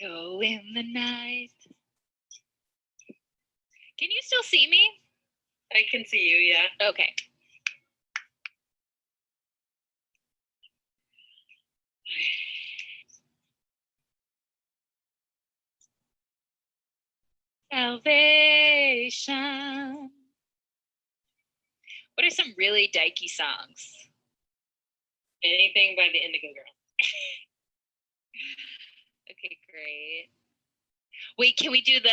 Go in the night. Can you still see me? I can see you, yeah. Okay. Salvation. What are some really dykey songs? Anything by the Indigo Girls. Okay, great. Wait, can we do the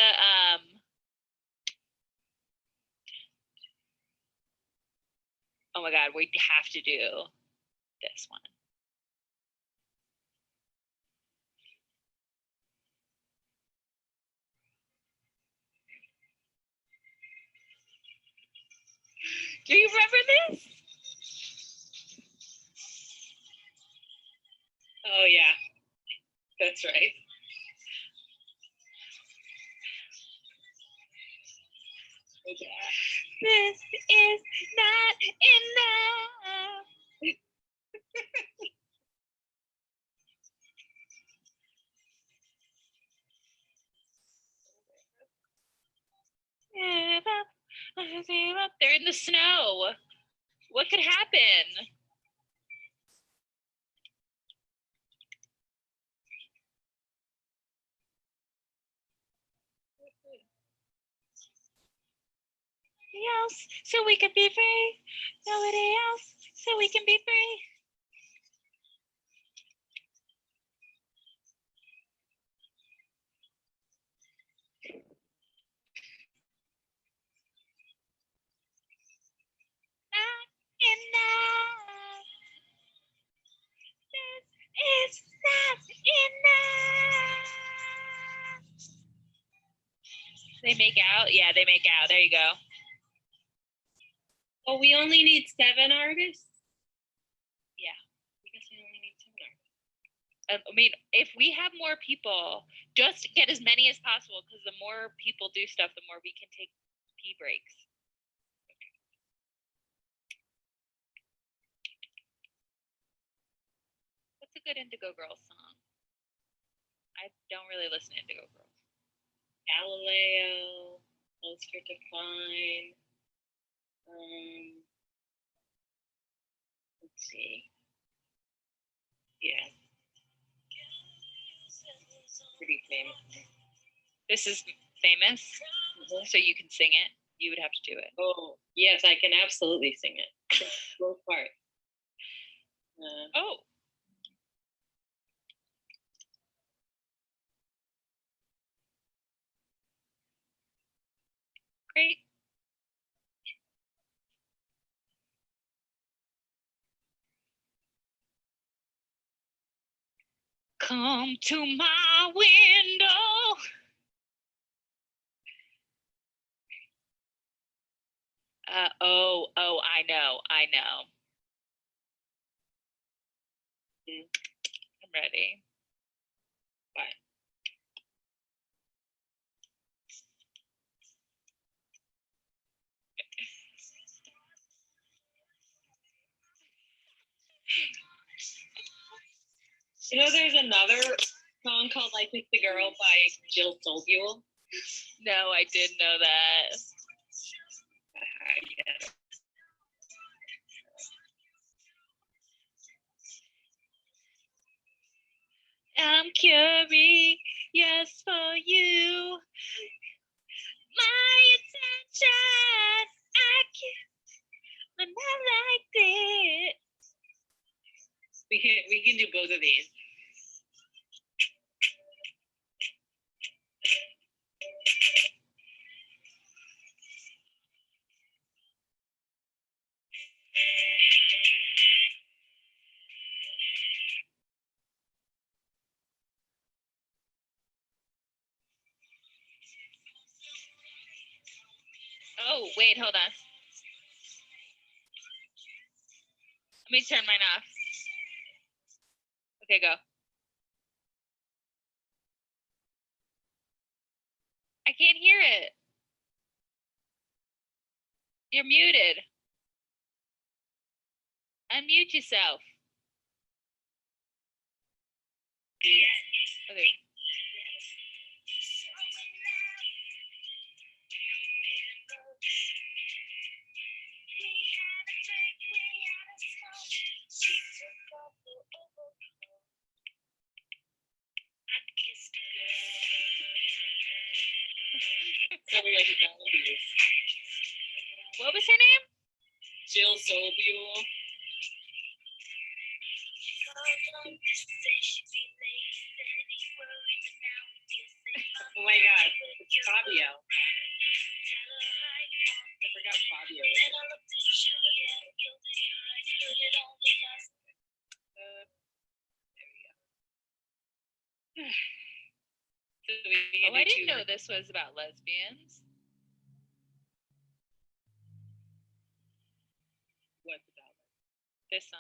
oh my god, we have to do this one. Do you remember this? Oh yeah. That's right. Okay. This is not enough. They're in the snow. What could happen? Else, so we can be free. Nobody else, so we can be free. Not enough. This is not enough. They make out? Yeah, they make out. There you go. Oh, we only need 7 artists? Yeah. I guess we only need 7 artists. I mean, if we have more people, just get as many as possible, because the more people do stuff, the more we can take pee breaks. What's a good Indigo Girls song? I don't really listen to Indigo Girls. Galileo, Closer to Fine. Let's see. Yeah. Pretty famous. This is famous, so you can sing it. You would have to do it. Oh, yes, I can absolutely sing it. Both parts. Oh. Great. Come to my window. I know. I'm ready. Bye. You know, there's another song called "I Picked the Girl" by Jill Solbuel. No, I didn't know that. Yes. I'm curious for you. My attention, I can't. like this. We can do both of these. Oh, wait, hold on. Let me turn mine off. Okay, go. I can't hear it. You're muted. Unmute yourself. Okay. So we like melodies. What was her name? Jill Sobule. Oh my god, it's Fabio. I forgot Fabio. Oh, I didn't know this was about lesbians. What's about This song.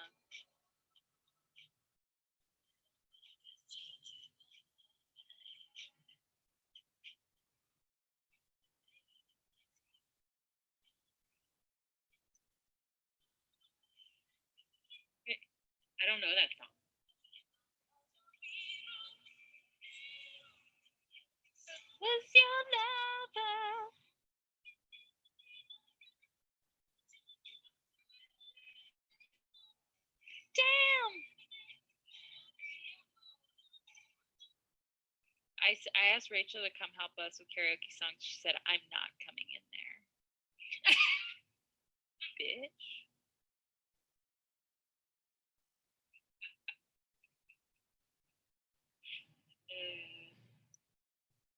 I don't know that song. Was your lover? Damn. I asked Rachel to come help us with karaoke songs. She said, I'm not coming in there. Bitch.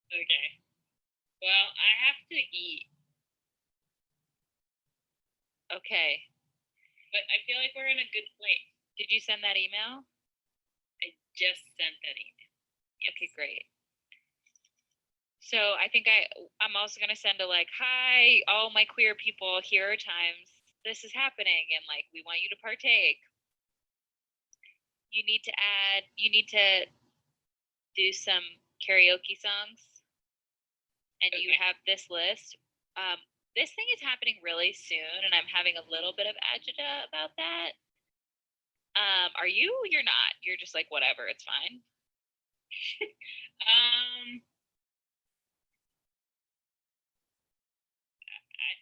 Okay. Well, I have to eat. Okay. But I feel like we're in a good place. Did you send that email? I just sent that email. Okay, great. So I think I'm also gonna send a like, hi, all my queer people, here are times this is happening, and like we want you to partake. You need to do some karaoke songs, and you have this list. This thing is happening really soon, and I'm having a little bit of agita about that. Are you? You're not. You're just like, whatever, it's fine.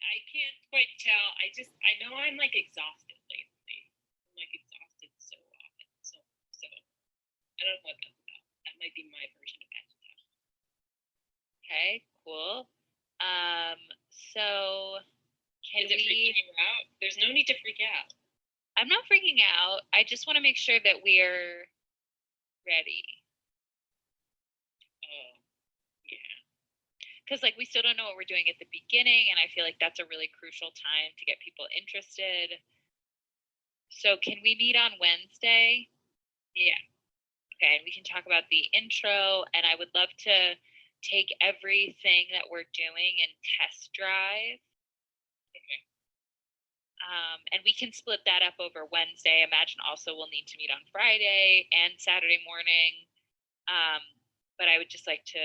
I can't quite tell. I know I'm like exhausted lately. I'm like exhausted so often. So I don't know what that's about. That might be my version of agitation. Okay, cool. So can Is it freaking you out? There's no need to freak out. I'm not freaking out. I just want to make sure that we're ready. Oh, yeah. Because like we still don't know what we're doing at the beginning, and I feel like that's a really crucial time to get people interested. So can we meet on Wednesday? Yeah. Okay, and we can talk about the intro, and I would love to take everything that we're doing and test drive. Okay. And we can split that up over Wednesday. Imagine also we'll need to meet on Friday and Saturday morning. But I would just like to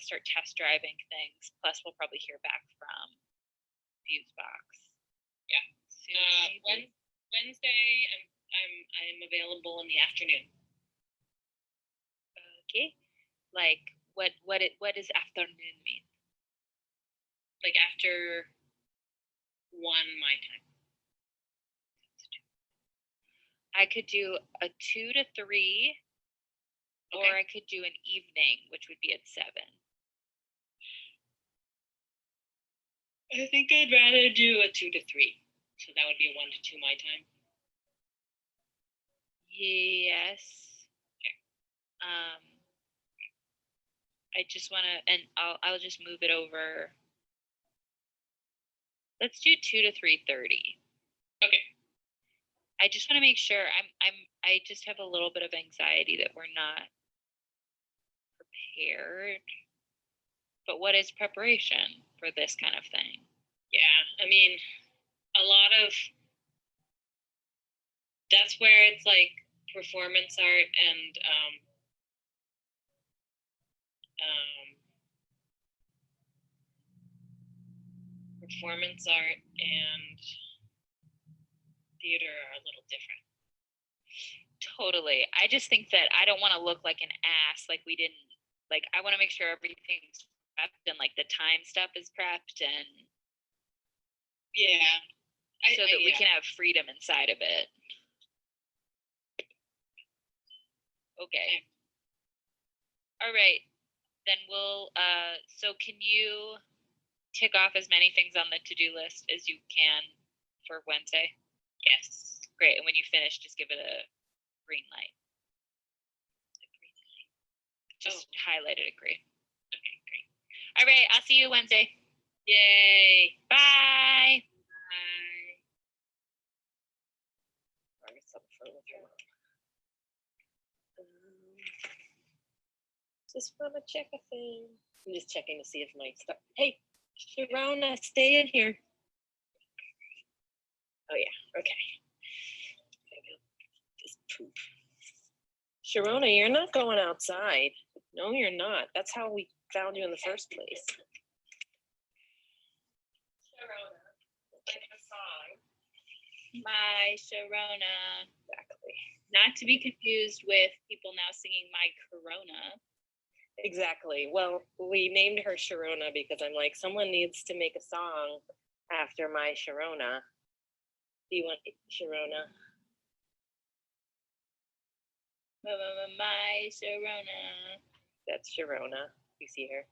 start test driving things. Plus, we'll probably hear back from Fusebox. Yeah. Wednesday, I'm available in the afternoon. Okay. Like what does afternoon mean? Like after 1 my time. I could do a 2 to 3, or I could do an evening, which would be at 7. I think I'd rather do a 2 to 3. So that would be a 1 to 2 my time. Yes. I just want to, and I'll just move it over. Let's do 2 to 3:30. Okay. I just want to make sure I just have a little bit of anxiety that we're not prepared. But what is preparation for this kind of thing? Yeah, I mean, a lot of that's where it's like performance art and performance art and theater are a little different. Totally. I just think that I don't want to look like an ass, like we didn't, like, I want to make sure everything's prepped and like the time stuff is prepped and Yeah. so that we can have freedom inside of it. Okay. All right. Then we'll, so can you tick off as many things on the to-do list as you can for Wednesday? Yes. Great. And when you finish, just give it a green light. Just highlight it a green. Okay, great. All right. I'll see you Wednesday. Yay. Bye. Bye. Just want to check a thing. I'm just checking to see if my stuff. Hey, Sharona, stay in here. Oh yeah, okay. Just poop. Sharona, you're not going outside. No, you're not. That's how we found you in the first place. Sharona, like a song. My Sharona. Exactly. Not to be confused with people now singing My Corona. Exactly. Well, we named her Sharona because I'm like, someone needs to make a song after my Sharona. Do you want Sharona? My Sharona. That's Sharona. You see her?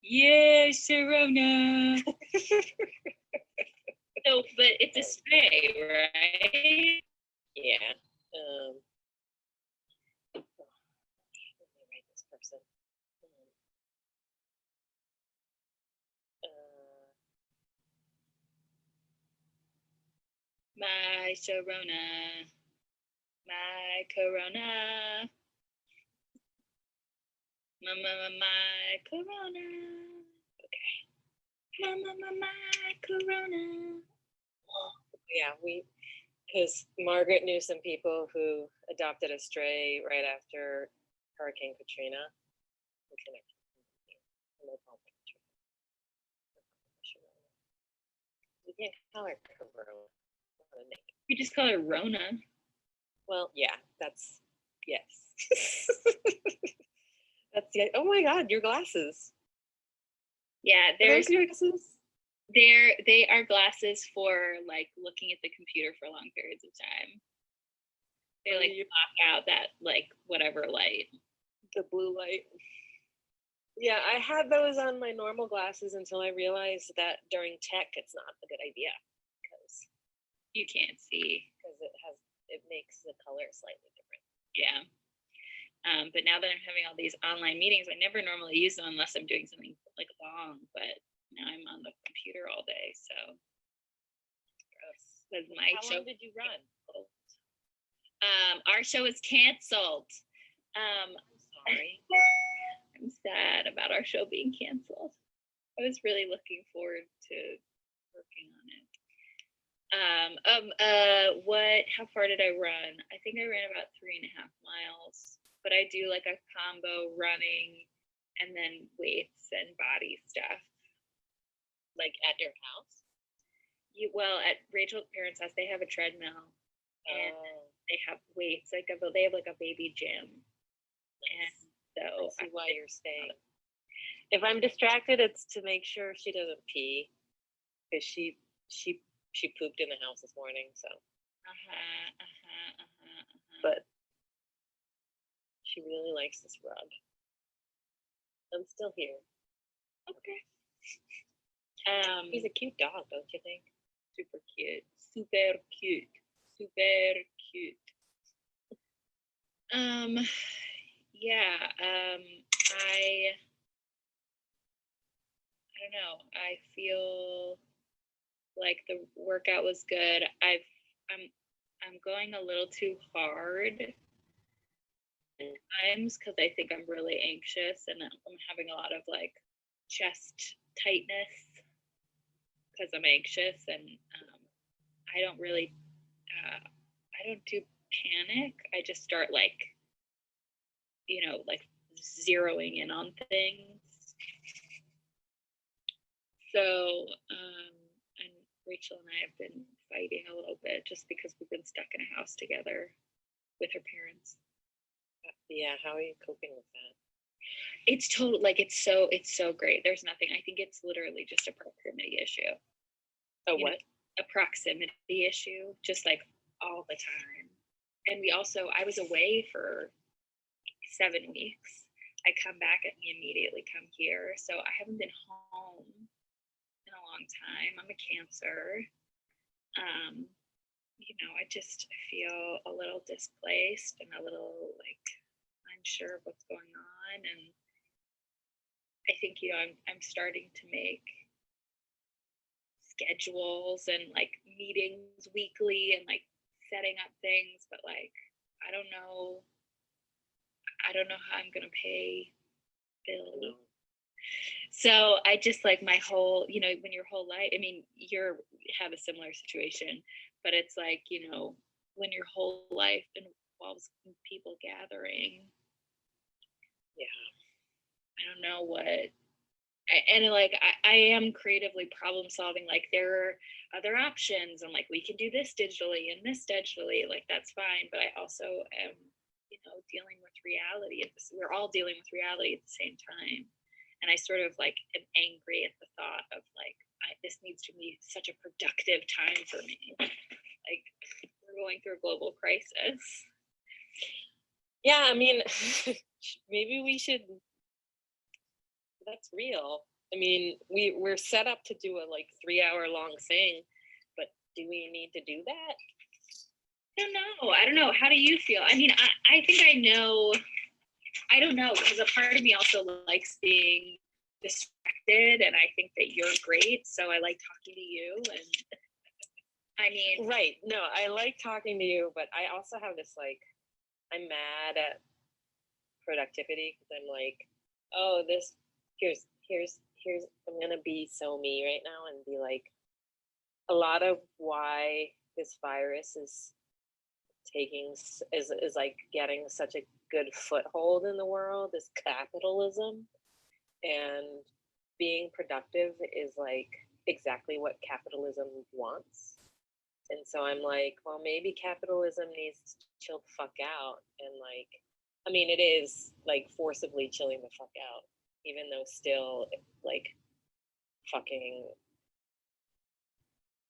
Yeah, Sharona. So, but it's a stray, right? Yeah. Let me write this person. My Sharona. My Corona. My Corona. Okay. My Corona. Yeah, because Margaret knew some people who adopted a stray right after Hurricane Katrina. We can't call her Corona. You just call her Rona. Well, yeah, that's, yes. That's the, oh my God, your glasses. Yeah, There's your glasses. They are glasses for like looking at the computer for long periods of time. They like block out that like whatever light. The blue light. Yeah, I had those on my normal glasses until I realized that during tech it's not a good idea because you can't see. Because it makes the color slightly different. Yeah. But now that I'm having all these online meetings, I never normally use them unless I'm doing something like long, but now I'm on the computer all day, so. Gross. How long did you run? Our show is canceled. I'm sorry. I'm sad about our show being canceled. I was really looking forward to working on it. How far did I run? I think I ran about 3.5 miles, but I do like a combo running and then weights and body stuff. Like at your house? Well, at Rachel's parents' house, they have a treadmill and they have weights. They have like a baby gym. And so I see why you're staying. If I'm distracted, it's to make sure she doesn't pee, because she pooped in the house this morning. So. But she really likes this rug. I'm still here. Okay. He's a cute dog, don't you think? Super cute. Super cute. Super cute. Yeah, I don't know. I feel like the workout was good. I'm going a little too hard at times because I think I'm really anxious and I'm having a lot of like chest tightness because I'm anxious, and I don't really I don't do panic. I just start like, like zeroing in on things. So, and Rachel and I have been fighting a little bit just because we've been stuck in a house together with her parents. Yeah, how are you coping with that? It's total, like it's so great. There's nothing. I think it's literally just a proximity issue. A what? A proximity issue, just like all the time. And I was away for 7 weeks. I come back and we immediately come here. So I haven't been home in a long time. I'm a Cancer. I just feel a little displaced and a little like unsure of what's going on. And I think, I'm starting to make schedules and like meetings weekly and like setting up things, but like I don't know how I'm gonna pay bills. So I just like my whole, when your whole life, I mean, you have a similar situation, but it's like, when your whole life involves people gathering. Yeah. I don't know what, and like I am creatively problem solving. Like there are other options. I'm like, we can do this digitally and this digitally. Like that's fine, but I also am, dealing with reality. We're all dealing with reality at the same time, and I sort of like am angry at the thought of like this needs to be such a productive time for me. Like we're going through a global crisis. Yeah, I mean, maybe we should. That's real. I mean, we're set up to do a like 3-hour-long thing, but do we need to do that? I don't know. How do you feel? I mean, I think I know. I don't know, because a part of me also likes being distracted, and I think that you're great, so I like talking to you. And I mean, right? No, I like talking to you, but I also have this like, I'm mad at productivity because I'm like, oh, here's I'm gonna be so me right now and be like, a lot of why this virus is like getting such a good foothold in the world is capitalism, and being productive is like exactly what capitalism wants. And so I'm like, well, maybe capitalism needs to chill the fuck out. And like, I mean, it is like forcibly chilling the fuck out, even though still like fucking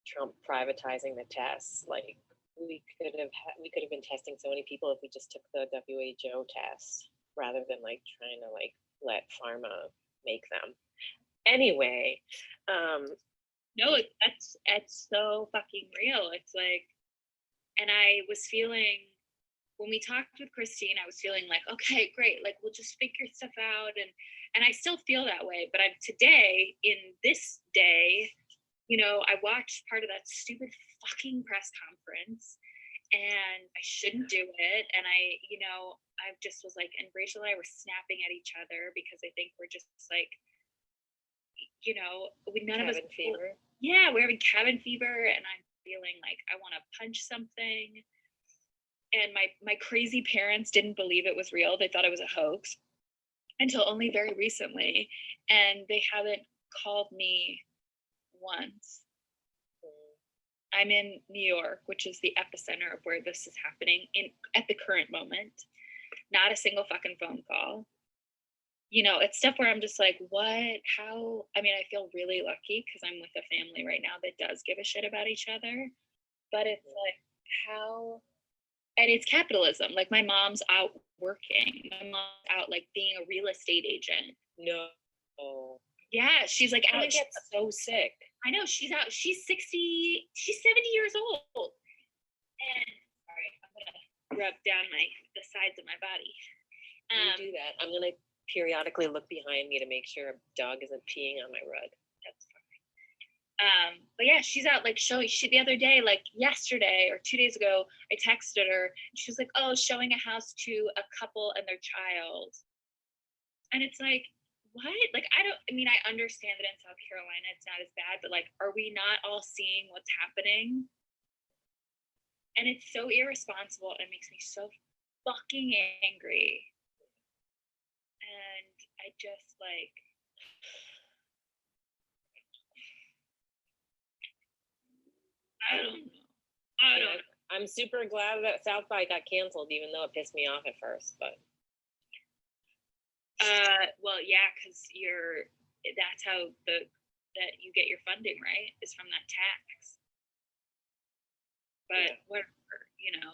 Trump privatizing the tests. Like we could have been testing so many people if we just took the WHO test rather than like trying to like let pharma make them. Anyway, no, it's so fucking real. It's like, and I was feeling, when we talked with Christine, I was feeling like, okay, great, like we'll just figure stuff out, and I still feel that way. But today, in this day, I watched part of that stupid fucking press conference, and I shouldn't do it. And I just was like, and Rachel and I were snapping at each other because I think we're just like, none of us. Cabin fever. Yeah, we're having cabin fever, and I'm feeling like I want to punch something. And my crazy parents didn't believe it was real. They thought it was a hoax until only very recently, and they haven't called me once. I'm in New York, which is the epicenter of where this is happening at the current moment. Not a single fucking phone call. It's stuff where I'm just like, what? How? I mean, I feel really lucky because I'm with a family right now that does give a shit about each other. But it's like, how? And it's capitalism. Like my mom's out working. My mom's out like being a real estate agent. No. Yeah, she's like I'm gonna out. get so sick. I know she's out. She's 60. She's 70 years old. And sorry, I'm gonna rub down the sides of my body. You do that. I'm gonna periodically look behind me to make sure a dog isn't peeing on my rug. That's fine. But yeah, she's out like showing. She the other day, like yesterday or 2 days ago, I texted her. And she was like, "Oh, showing a house to a couple and their child." And it's like, what? Like, I mean, I understand that in South Carolina it's not as bad, but like, are we not all seeing what's happening? And it's so irresponsible. It makes me so fucking angry. And I just like, I don't know. I'm super glad that South by got canceled, even though it pissed me off at first, but. Well, yeah, because that's how that you get your funding, right? Is from that tax. But whatever,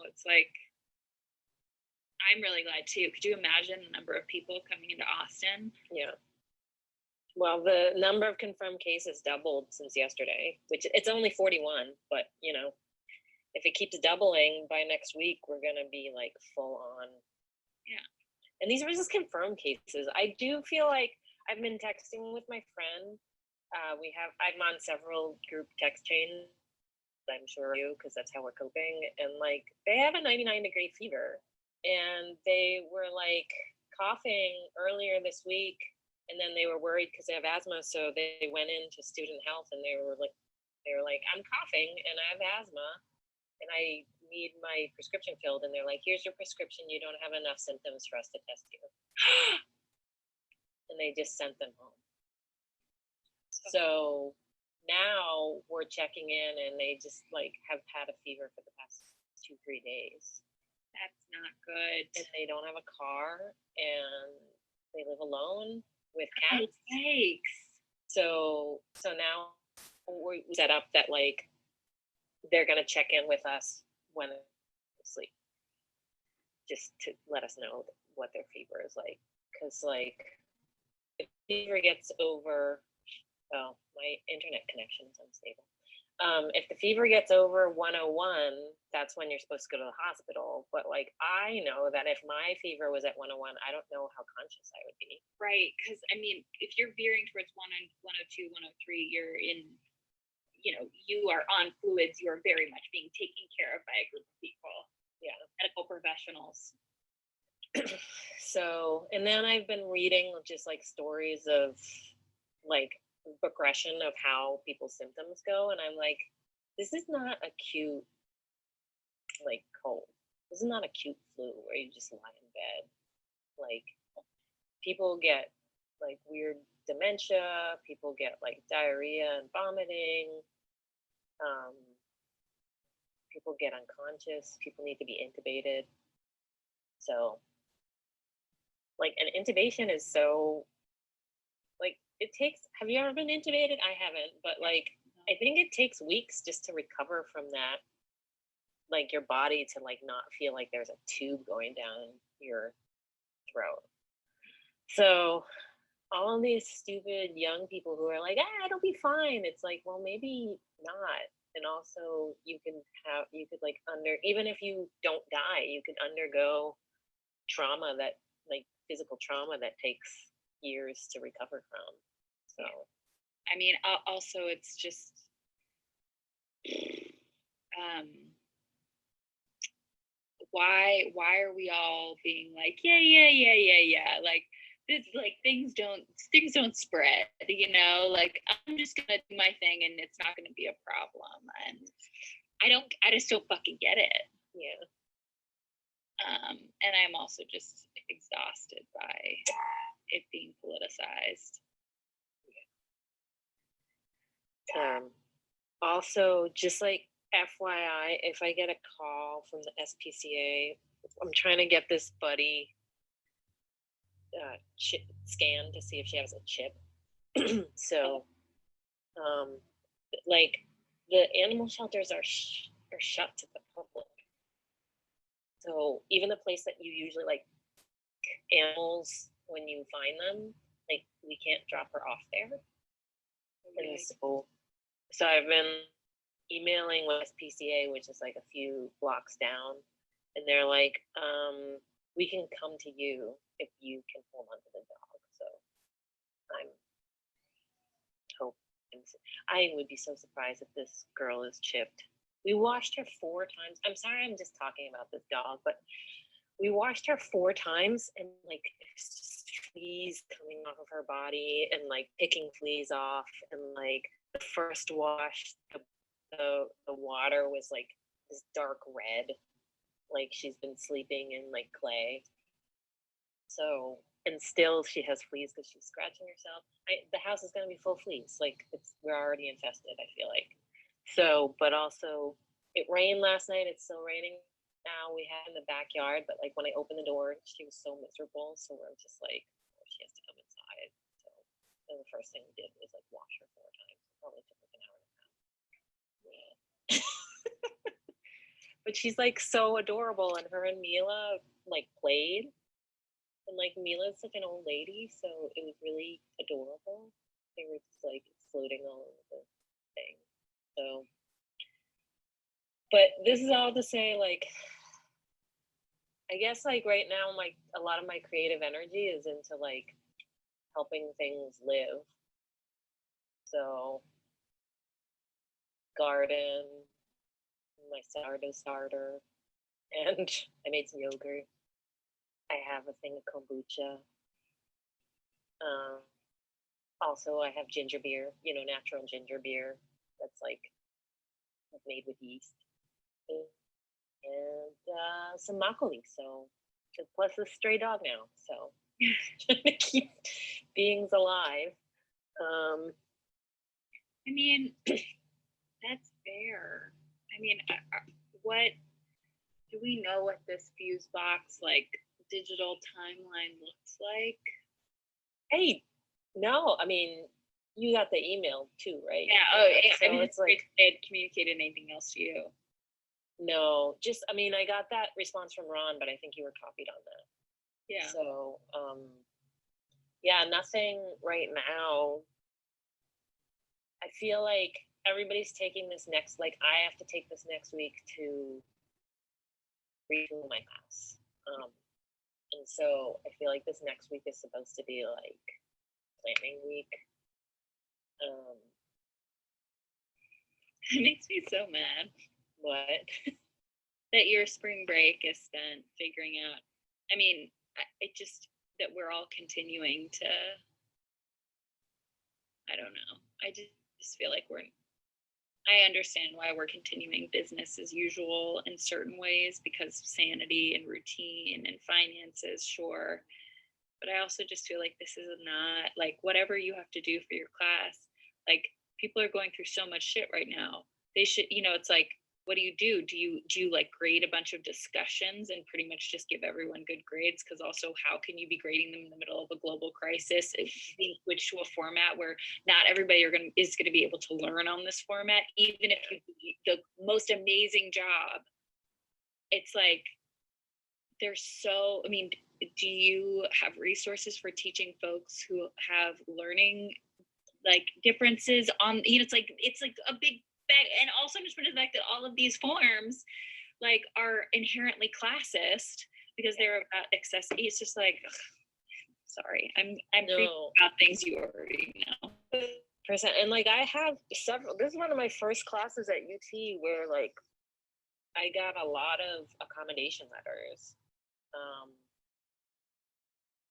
it's like, I'm really glad too. Could you imagine the number of people coming into Austin? Yeah. Well, the number of confirmed cases doubled since yesterday, which it's only 41, but if it keeps doubling by next week, we're gonna be like full on. Yeah. And these are just confirmed cases. I do feel like I've been texting with my friend. I'm on several group text chains. I'm sure you, because that's how we're coping. And like, they have a 99-degree fever, and they were like coughing earlier this week, and then they were worried because they have asthma, so they went into student health, and they were like, I'm coughing and I have asthma, and I need my prescription filled. And they're like, here's your prescription. You don't have enough symptoms for us to test you. And they just sent them home. So now we're checking in, and they just like have had a fever for the past 2-3 days. That's not good. And they don't have a car, and they live alone with cats. Yikes. So now we set up that like they're gonna check in with us when they sleep, just to let us know what their fever is like. Because like, if fever gets over, oh, my internet connection is unstable. If the fever gets over 101, that's when you're supposed to go to the hospital. But like, I know that if my fever was at 101, I don't know how conscious I would be. Right, because I mean, if you're veering towards 102, 103, you're in, you are on fluids. You are very much being taken care of by a group of people. Yeah, medical professionals. So, and then I've been reading just like stories of like progression of how people's symptoms go, and I'm like, this is not a cute like cold. This is not a cute flu where you just lie in bed. Like, people get like weird dementia, people get like diarrhea and vomiting, people get unconscious, people need to be intubated. So like, an intubation is so like, it takes, have you ever been intubated? I haven't, but like, I think it takes weeks just to recover from that, like your body to like not feel like there's a tube going down your throat. So all of these stupid young people who are like, it'll be fine. It's like, well, maybe not. And also you could like even if you don't die, you could undergo trauma that like physical trauma that takes years to recover from. So, I mean, also it's just, why are we all being like, yeah, like this, like things don't spread, like I'm just gonna do my thing and it's not gonna be a problem. And I just don't fucking get it. Yeah. And I'm also just exhausted by it being politicized. Also, just like FYI, if I get a call from the SPCA, I'm trying to get this buddy chip scan to see if she has a chip. So, like, the animal shelters are shut to the public. So even the place that you usually like animals when you find them, like we can't drop her off there. And so I've been emailing with PCA, which is like a few blocks down, and they're like, we can come to you if you can hold on to the dog. So I'm hoping. I would be so surprised if this girl is chipped. We washed her 4 times. I'm sorry, I'm just talking about this dog, but we washed her 4 times, and like fleas coming off of her body and like picking fleas off, and like the first wash, the water was like this dark red, like she's been sleeping in like clay. So, and still she has fleas because she's scratching herself. The house is gonna be full of fleas. Like we're already infested, I feel like. So, but also it rained last night. It's still raining now. We had in the backyard, but like when I opened the door, she was so miserable. So we're just like, oh, she has to come inside. So then the first thing we did was like wash her 4 times. It probably took like an hour and a half. Yeah. But she's like so adorable, and her and Mila like played. And like Mila's such an old lady, so it was really adorable. They were just like floating all over the thing. So, but this is all to say, like, I guess like right now, like a lot of my creative energy is into like helping things live. So, garden, my sourdough starter, and I made some yogurt. I have a thing of kombucha. Also, I have ginger beer, natural ginger beer that's like made with yeast. And some makgeolli. So, plus a stray dog now. So, trying to keep beings alive. I mean, that's fair. I mean, what do we know what this fuse box like digital timeline looks like? Hey, no, I mean, you got the email too, right? Yeah. So I mean, it's like they had communicated anything else to you? no, just I mean, I got that response from Ron, but I think you were copied on that. Yeah. So, yeah, nothing right now. I feel like everybody's taking this next, like I have to take this next week to retool my house. And so I feel like this next week is supposed to be like planning week. It makes me so mad. What? That your spring break is spent figuring out. I mean, it just that we're all continuing to. I don't know. I just feel like I understand why we're continuing business as usual in certain ways because of sanity and routine and finances, sure. But I also just feel like this is not like whatever you have to do for your class. Like people are going through so much shit right now. They should, it's like, what do? Do you like grade a bunch of discussions and pretty much just give everyone good grades? Because also, how can you be grading them in the middle of a global crisis? Being switched to a format where not everybody is going to be able to learn on this format, even if you do the most amazing job. It's like there's so. I mean, do you have resources for teaching folks who have learning like differences on? It's like a big. And also just for the fact that all of these forms like are inherently classist because they're about accessibility. It's just like, ugh, sorry, I'm preaching about things you already know. And like I have several. This is one of my first classes at UT where like I got a lot of accommodation letters.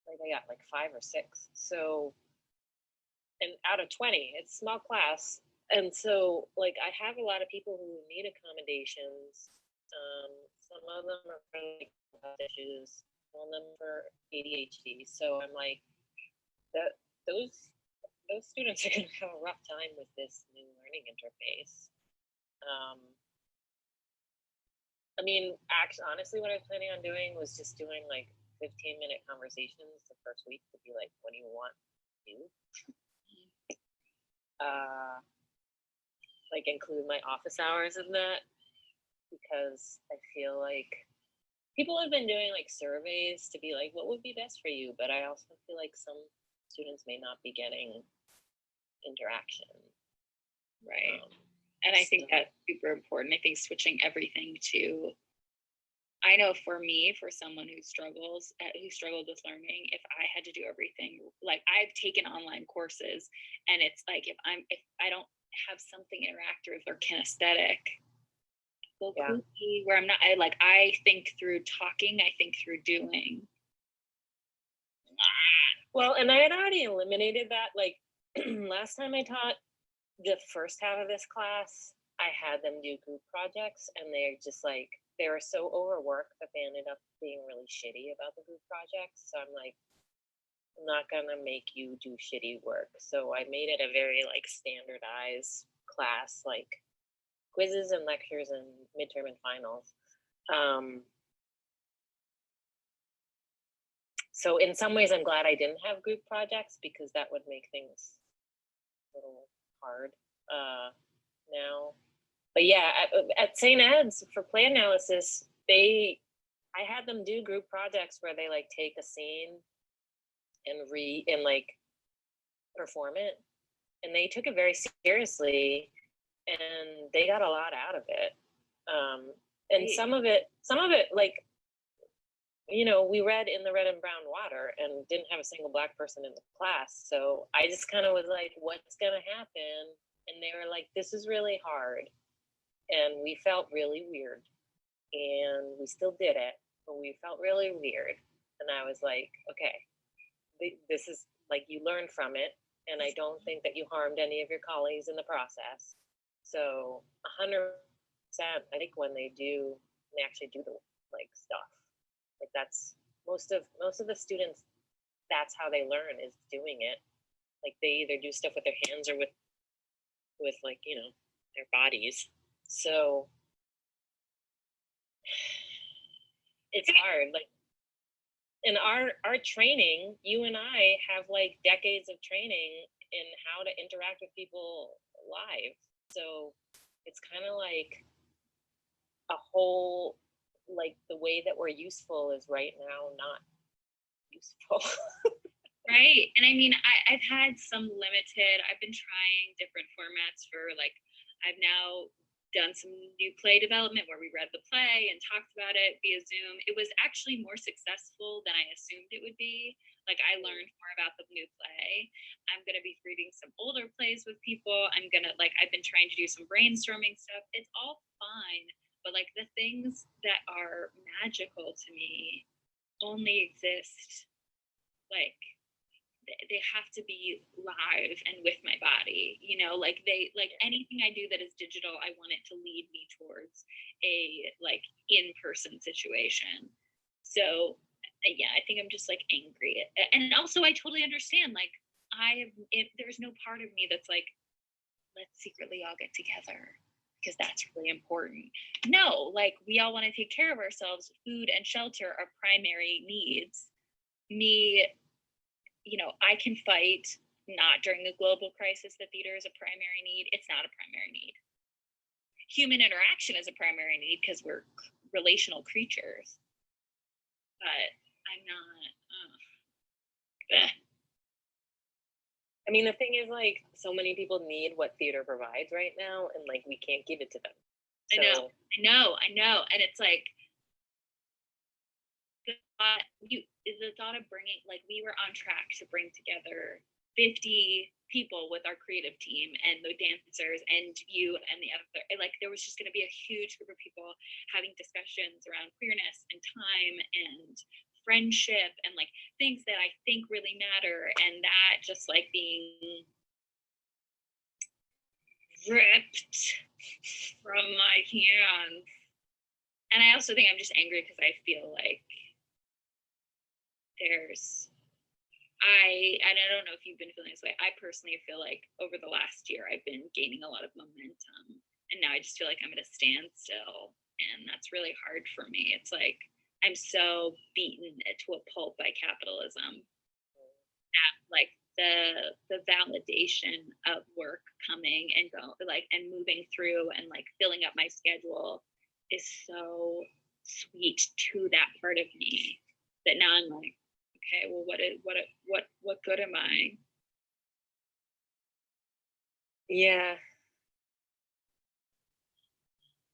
Like I got like 5 or 6. So, and out of 20, it's a small class. And so, like, I have a lot of people who need accommodations. Some of them are for like health issues, some of them for ADHD. So I'm like, those students are going to have a rough time with this new learning interface. I mean, actually, honestly, what I was planning on doing was just doing like 15-minute conversations the first week to be like, what do you want to do? Like include my office hours in that because I feel like people have been doing like surveys to be like what would be best for you, but I also feel like some students may not be getting interaction. Right. And I think that's super important. I think switching everything to, I know for me, for someone who struggled with learning, if I had to do everything, like I've taken online courses, and it's like if I don't have something interactive or kinesthetic, where I'm not, I think through talking, I think through doing. Well, and I had already eliminated that. Like last time I taught the first half of this class, I had them do group projects, and they're just like, they were so overworked that they ended up being really shitty about the group projects. So I'm like, I'm not gonna make you do shitty work. So I made it a very like standardized class, like quizzes and lectures and midterm and finals. So in some ways, I'm glad I didn't have group projects, because that would make things a little hard now. But yeah, at St. Ed's for play analysis, I had them do group projects where they like take a scene and like perform it, and they took it very seriously, and they got a lot out of it. And some of it, like, you know, we read In the Red and Brown Water and didn't have a single Black person in the class. So I just kind of was like, what's gonna happen? And they were like, this is really hard. And we felt really weird. And we still did it, but we felt really weird. And I was like, okay, this is like, you learned from it. And I don't think that you harmed any of your colleagues in the process. So 100%, I think when they actually do the like stuff, like that's most of the students, that's how they learn, is doing it. Like they either do stuff with their hands or with like, you know, their bodies. So it's hard. Like in our training, you and I have like decades of training in how to interact with people live. So it's kind of like a whole, like the way that we're useful is right now not useful. Right. And I mean, I've had some limited, I've been trying different formats for like, I've now done some new play development where we read the play and talked about it via Zoom. It was actually more successful than I assumed it would be. Like I learned more about the new play. I'm going to be reading some older plays with people. I've been trying to do some brainstorming stuff. It's all fine. But like the things that are magical to me only exist, like they have to be live and with my body, you know, like anything I do that is digital, I want it to lead me towards a like in-person situation. So yeah, I think I'm just like angry. And also I totally understand, like there's no part of me that's like, let's secretly all get together because that's really important. No, like we all want to take care of ourselves. Food and shelter are primary needs. Me, you know, I can fight, not during a global crisis that theater is a primary need. It's not a primary need. Human interaction is a primary need because we're relational creatures. But I'm not. I mean, the thing is, like, so many people need what theater provides right now, and like we can't give it to them. So, I know, and it's like the thought of bringing, like, we were on track to bring together 50 people with our creative team and the dancers and you and the other, like there was just going to be a huge group of people having discussions around queerness and time and friendship and like things that I think really matter, and that just like being ripped from my hands. And I also think I'm just angry because I feel like and I don't know if you've been feeling this way. I personally feel like over the last year I've been gaining a lot of momentum, and now I just feel like I'm at a standstill, and that's really hard for me. It's like I'm so beaten to a pulp by capitalism that like the validation of work coming and and moving through and like filling up my schedule is so sweet to that part of me that now I'm like, okay, well, what good am I? Yeah.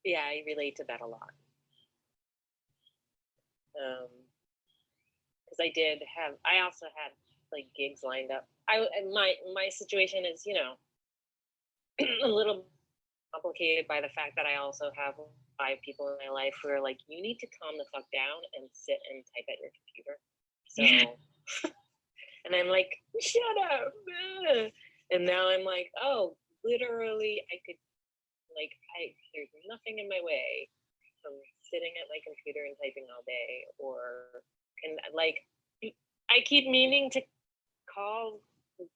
Yeah, I relate to that a lot. Because I also had like gigs lined up. And my situation is, you know, a little complicated by the fact that I also have 5 people in my life who are like, you need to calm the fuck down and sit and type at your computer. So, and I'm like, shut up. And now I'm like, oh, literally, I could, like, there's nothing in my way from sitting at my computer and typing all day, and like, I keep meaning to call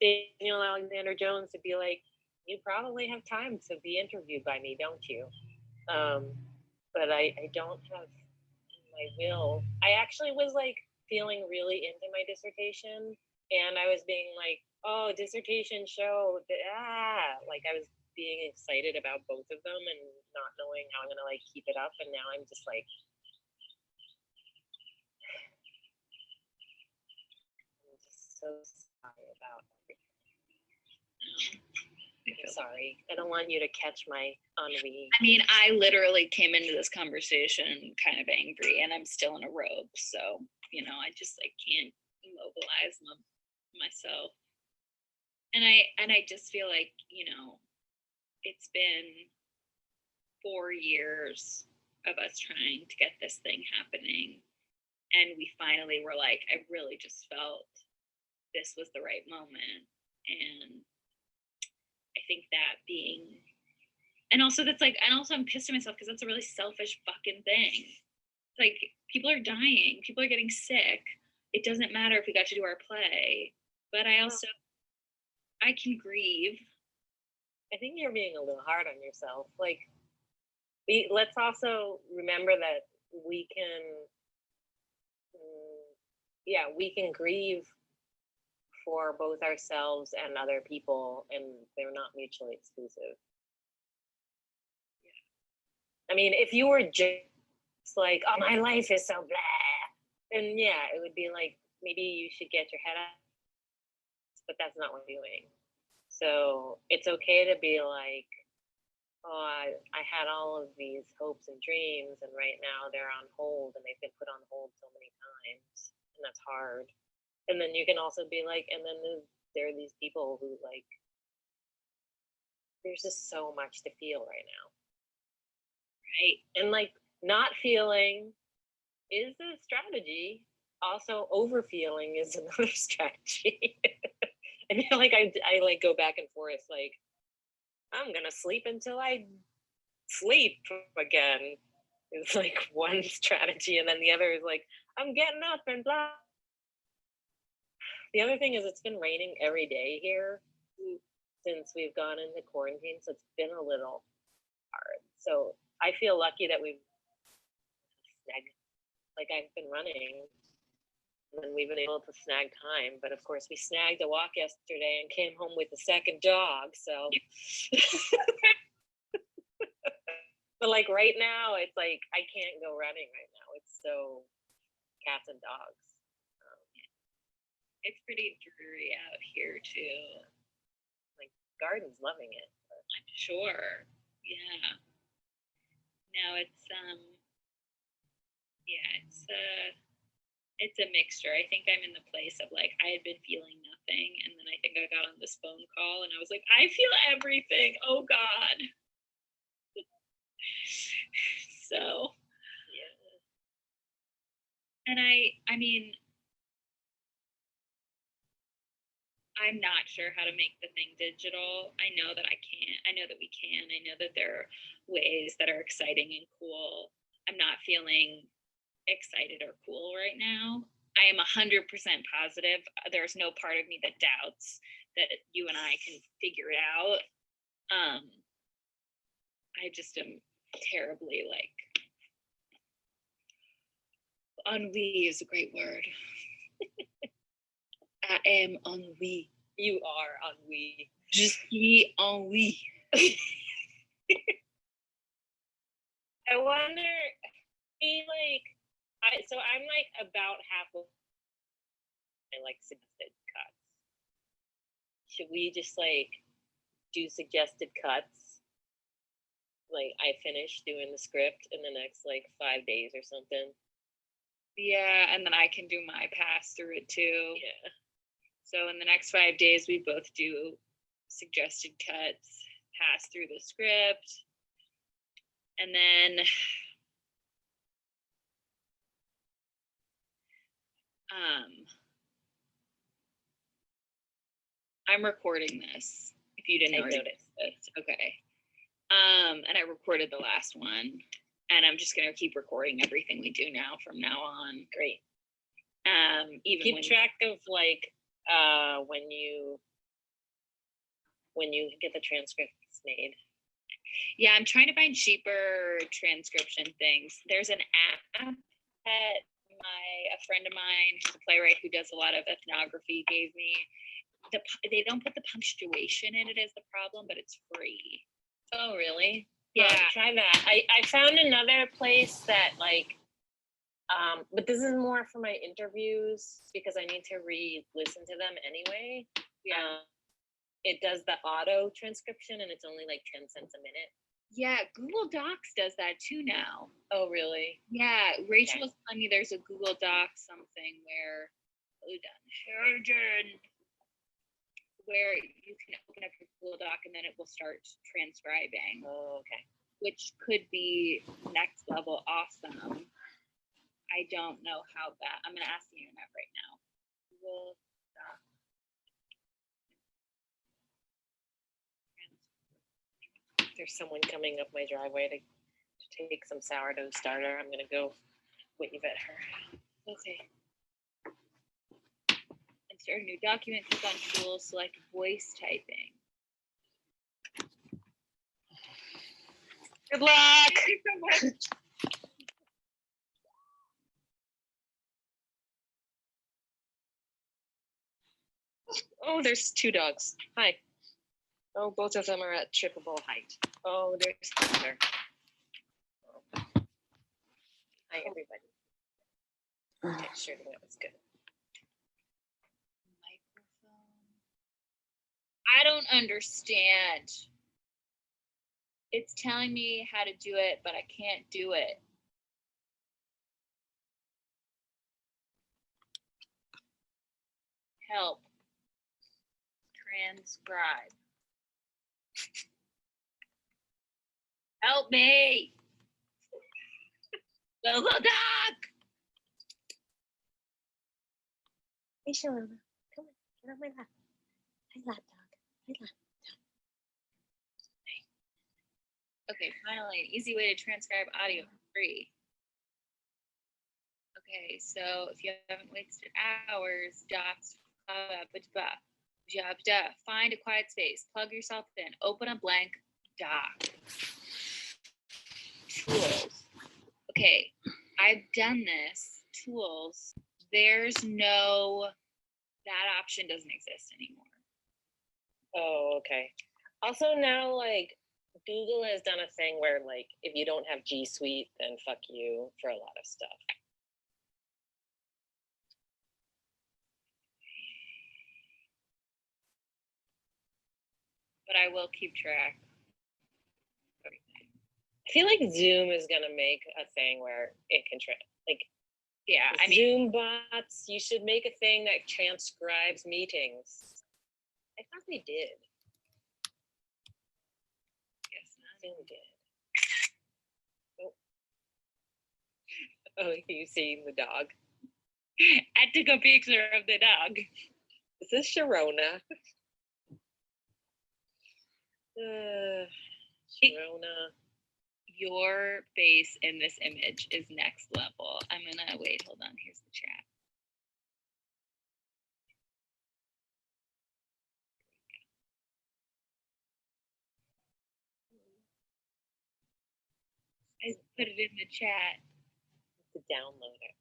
Daniel Alexander Jones to be like, you probably have time to be interviewed by me, don't you? But I don't have my will. I actually was like feeling really into my dissertation, and I was being like, oh, dissertation show, like I was being excited about both of them and not knowing how I'm gonna like keep it up, and now I'm just like, I'm just so sorry about everything. I'm sorry. I don't want you to catch my ennui. I mean, I literally came into this conversation kind of angry, and I'm still in a robe. So, you know, I just like can't immobilize myself. And I just feel like, you know, it's been 4 years of us trying to get this thing happening. And we finally were like, I really just felt this was the right moment. And I think that being, and also that's like, and also I'm pissed at myself because that's a really selfish fucking thing. It's like, people are dying, people are getting sick. It doesn't matter if we got to do our play, but I can grieve. I think you're being a little hard on yourself. Like, let's also remember that we can grieve for both ourselves and other people, and they're not mutually exclusive. I mean, if you were just like, oh, my life is so blah, then yeah, it would be like, maybe you should get your head out, but that's not what we're doing. So it's okay to be like, oh, I had all of these hopes and dreams, and right now they're on hold, and they've been put on hold so many times, and that's hard. And then you can also be like, and then there are these people who like, there's just so much to feel right now. Right. And like, not feeling is a strategy. Also, overfeeling is another strategy. I feel like I like go back and forth, like, I'm gonna sleep until I sleep again. It's like one strategy, and then the other is like, I'm getting up and blah. The other thing is, it's been raining every day here since we've gone into quarantine, so it's been a little hard. So I feel lucky that we've I've been running, and we've been able to snag time. But of course, we snagged a walk yesterday and came home with a second dog. So, but like right now, it's like I can't go running right now. It's so cats and dogs. It's pretty dreary out here too. Like Garden's loving it. I'm sure. Yeah. No, it's it's a mixture. I think I'm in the place of like, I had been feeling nothing, and then I think I got on this phone call and I was like, I feel everything. Oh God. So yeah. And I mean, I'm not sure how to make the thing digital. I know that I can. I know that we can. I know that there are ways that are exciting and cool. I'm not feeling excited or cool right now. I am 100% positive. There's no part of me that doubts that you and I can figure it out. I just am terribly like, ennui is a great word. I am ennui. You are ennui. Je suis ennui. I wonder, I'm like about halfway. I like suggested cuts. should we just like do suggested cuts? Like I finish doing the script in the next like 5 days or something. Yeah, and then I can do my pass through it too. Yeah. So in the next 5 days, we both do suggested cuts, pass through the script, and then I'm recording this. If you didn't I already noticed. notice, okay. And I recorded the last one, and I'm just gonna keep recording everything we do now from now on. Great. Even Keep when track of like when you get the transcripts made. Yeah, I'm trying to find cheaper transcription things. There's an app that a friend of mine, who's a playwright who does a lot of ethnography, gave me. They don't put the punctuation in it as the problem, but it's free. Oh, really? Yeah. Try that. I found another place that like, but this is more for my interviews because I need to re-listen to them anyway. Yeah. It does the auto transcription and it's only like 10 cents a minute. Yeah, Google Docs does that too now. Oh, really? Yeah, Rachel was telling me there's a Google Doc something where you can open up your Google Doc and then it will start transcribing. Oh, okay. Which could be next level awesome. I don't know how that. I'm gonna ask the internet right now. Google Doc. There's someone coming up my driveway to take some sourdough starter. I'm gonna go wave at her. Okay. Insert a new document, click on tools, select voice typing. Good luck. Thank you so much. Oh, there's 2 dogs. Hi. Oh, both of them are at trippable height. Oh, there's Thunder. Hi, everybody. Okay, sure, that was good. I don't understand. It's telling me how to do it, but I can't do it. Help. Transcribe. Help me. Google Doc. Hey, Shalana, come on, get on my lap. Hi, lap dog. Hi, lap. Okay, finally, an easy way to transcribe audio for free. Okay, so if you haven't wasted hours, docs, find a quiet space, plug yourself in, open a blank doc. Tools. Okay, I've done this. Tools. There's no, that option doesn't exist anymore. Oh, okay. Also now, like, Google has done a thing where, like, if you don't have G Suite, then fuck you for a lot of stuff. But I will keep track. I feel like Zoom is gonna make a thing where it can like, yeah, I mean, Zoom bots. You should make a thing that transcribes meetings. I thought they did. Yes, Zoom did. Oh, you seeing the dog? I took a picture of the dog. This is Sharona. Sharona. Your face in this image is next level. I'm gonna wait, hold on, here's the chat. I put it in the chat. To download it.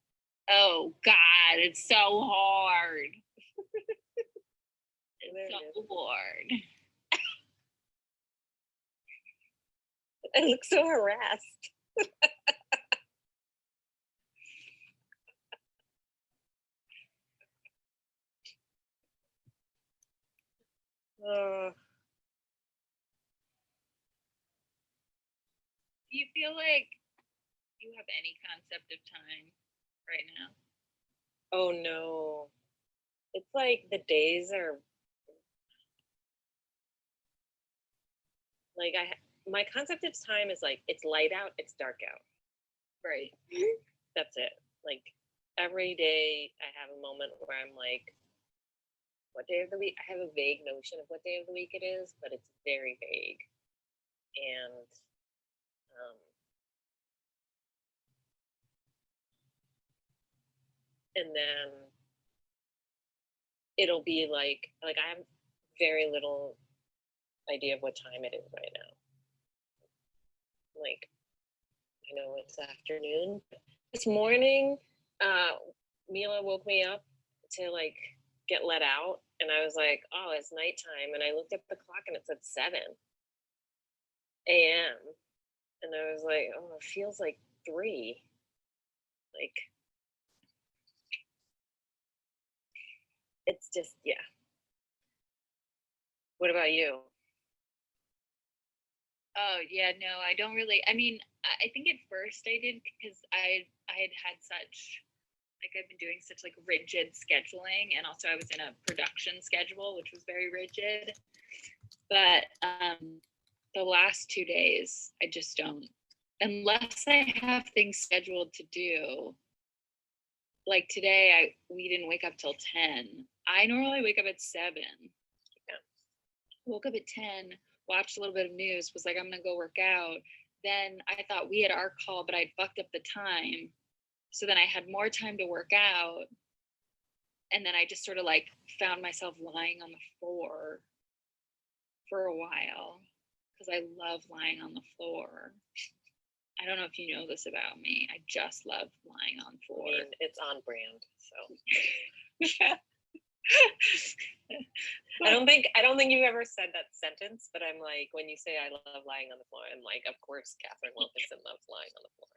Oh God, it's so hard. It's so hard. I look so harassed. Do you feel like you have any concept of time right now? Oh no. It's like the days are like my concept of time is like it's light out, it's dark out. Right. That's it. Like every day I have a moment where I'm like, what day of the week? I have a vague notion of what day of the week it is, but it's very vague. And then it'll be like I have very little idea of what time it is right now. Like I know it's afternoon. This morning, Mila woke me up to like get let out, and I was like, oh, it's nighttime. And I looked at the clock and it said 7 a.m. And I was like, oh, it feels like 3. Like it's just, yeah. What about you? Oh yeah, no, I don't really. I mean, I think at first I did because I had such like I've been doing such like rigid scheduling, and also I was in a production schedule which was very rigid. But the last 2 days I just don't, unless I have things scheduled to do. Like today, we didn't wake up till 10. I normally wake up at 7. Yeah. Woke up at 10, watched a little bit of news, was like, I'm gonna go work out. Then I thought we had our call, but I'd fucked up the time. So then I had more time to work out. And then I just sort of like found myself lying on the floor for a while because I love lying on the floor. I don't know if you know this about me. I just love lying on floor. I mean, it's on brand, so. I don't think you've ever said that sentence, but I'm like, when you say I love lying on the floor, I'm like, of course Catherine Wilkinson loves lying on the floor.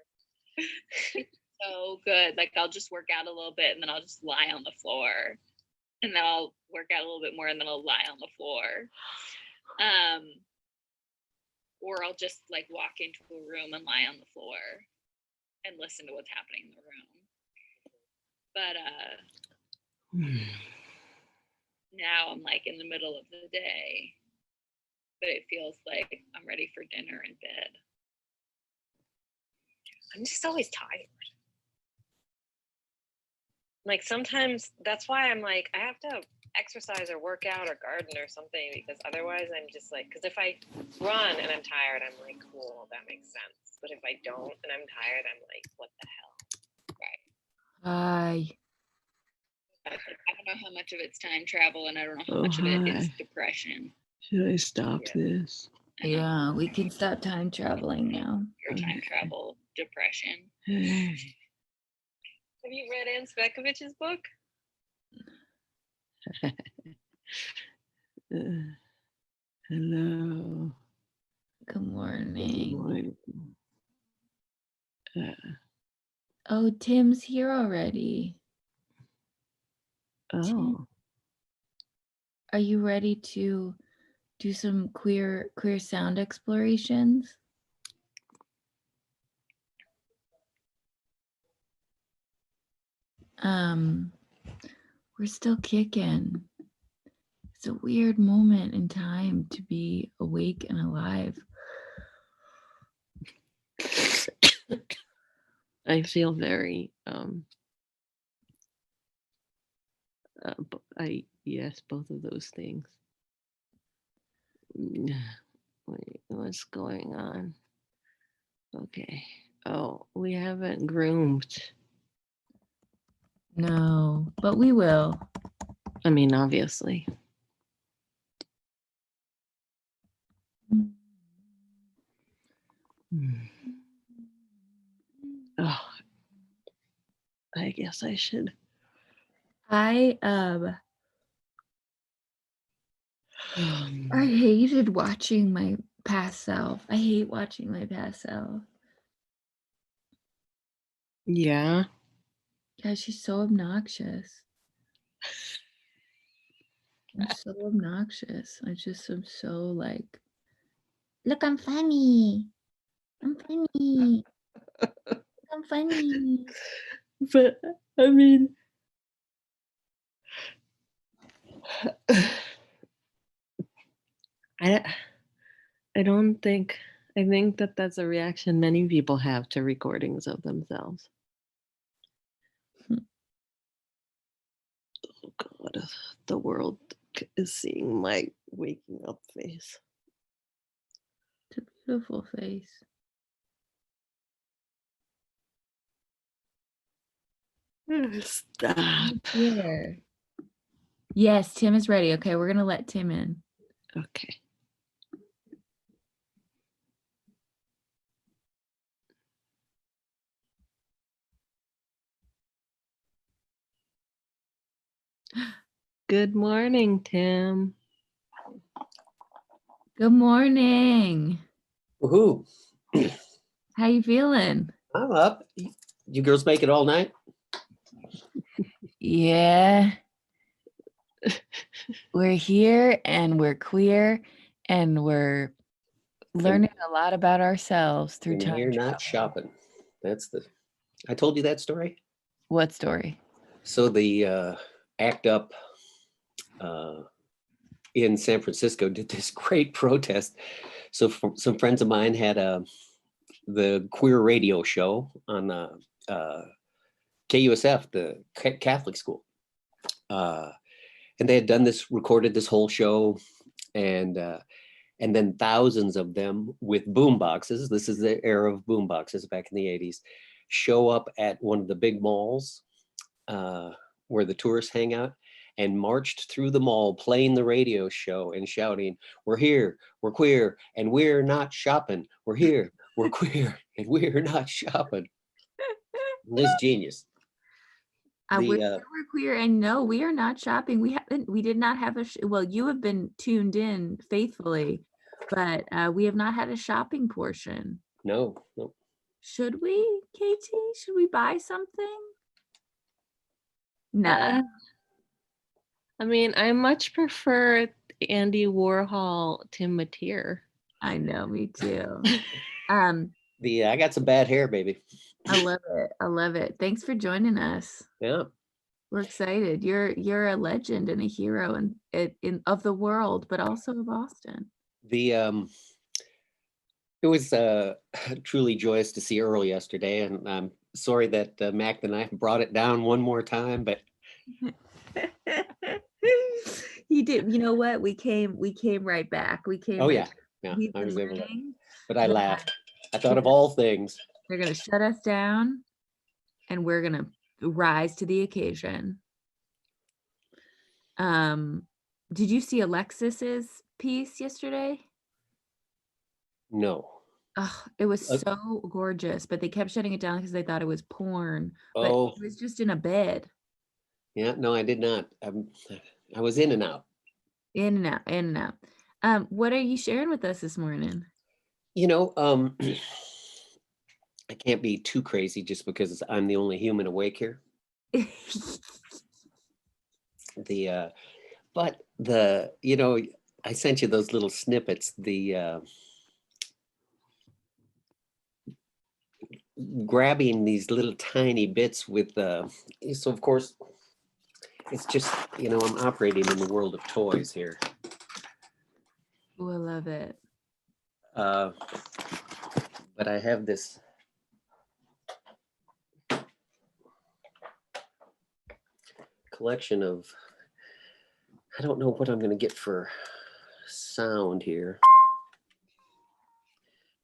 So good. Like I'll just work out a little bit and then I'll just lie on the floor. And then I'll work out a little bit more and then I'll lie on the floor. Or I'll just like walk into a room and lie on the floor and listen to what's happening in the room. But now I'm like in the middle of the day, but it feels like I'm ready for dinner in bed. I'm just always tired. Like sometimes that's why I'm like, I have to exercise or work out or garden or something, because otherwise I'm just like, because if I run and I'm tired, I'm like, cool, that makes sense. But if I don't and I'm tired, I'm like, what the hell? Hi. I don't know how much of it's time travel and I don't know how Oh, much of it is hi. depression. Should I stop this? Yeah, we can stop time traveling now. Your time travel depression. Hey. Have you read Anne Spekovich's book? Hello. Good morning. Good morning. Oh, Tim's here already. Oh. Are you ready to do some queer sound explorations? We're still kicking. It's a weird moment in time to be awake and alive. I feel very yes, both of those things. Wait, what's going on? Okay. Oh, we haven't groomed. No, but we will. I mean, obviously. Oh, I guess I should. I hated watching my past self. I hate watching my past self. Yeah. Yeah, she's so obnoxious. I'm so obnoxious. I just am so like, look, I'm funny. I'm funny. I'm funny. But I mean, I don't think, I think that that's a reaction many people have to recordings of themselves. Oh God, the world is seeing my waking up face. It's a beautiful face. Stop. Here. Yes, Tim is ready. Okay, we're gonna let Tim in. Okay. Good morning, Tim. Good morning. Woohoo. How you feeling? I'm up. You girls make it all night? Yeah. We're here and we're queer and we're learning a lot about ourselves through And time you're travel. not shopping. I told you that story. What story? So the ACT UP in San Francisco did this great protest. So some friends of mine had the queer radio show on KUSF, the Catholic school. And they had recorded this whole show, and then thousands of them with boom boxes. This is the era of boom boxes back in the 80s, show up at one of the big malls where the tourists hang out, and marched through the mall playing the radio show and shouting, "We're here, we're queer, and we're not shopping. We're here, we're queer, and we're not shopping." This genius. We're queer, and no, we are not shopping. We did not have well, you have been tuned in faithfully, but we have not had a shopping portion. No. Should we, Katie? Should we buy something? No. I mean, I much prefer Andy Warhol, Tim Mateer. I know, me too. I got some bad hair, baby. I love it. I love it. Thanks for joining us. Yeah. We're excited. You're a legend and a hero of the world, but also of Austin. It was truly joyous to see Earl yesterday, and I'm sorry that Mac the Knife brought it down one more time, but He did. You know what? We came right back. We came. Oh right yeah, back. yeah. We've I been was able to, learning but I that laughed. I thought of all things. They're gonna shut us down, and we're gonna rise to the occasion. Did you see Alexis's piece yesterday? No. Oh, it was so gorgeous, but they kept shutting it down because they thought it was porn. But Oh. it was just in a bed. Yeah, no, I did not. I was in and out. In and out, in and out. What are you sharing with us this morning? You know, I can't be too crazy just because I'm the only human awake here. I sent you those little snippets, grabbing these little tiny bits with, so of course, it's just, I'm operating in the world of toys here. Oh, I love it. But I have this collection of, I don't know what I'm going to get for sound here,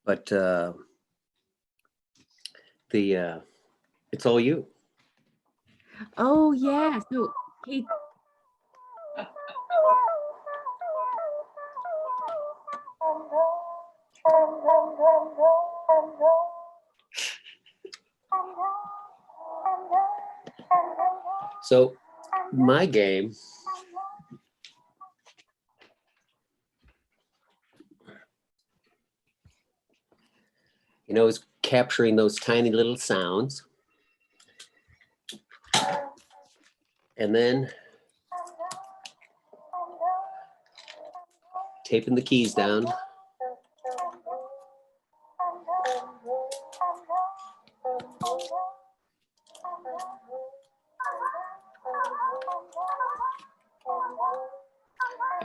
but it's all you. Oh yeah. So Kate. So my game is capturing those tiny little sounds. And then taping the keys down.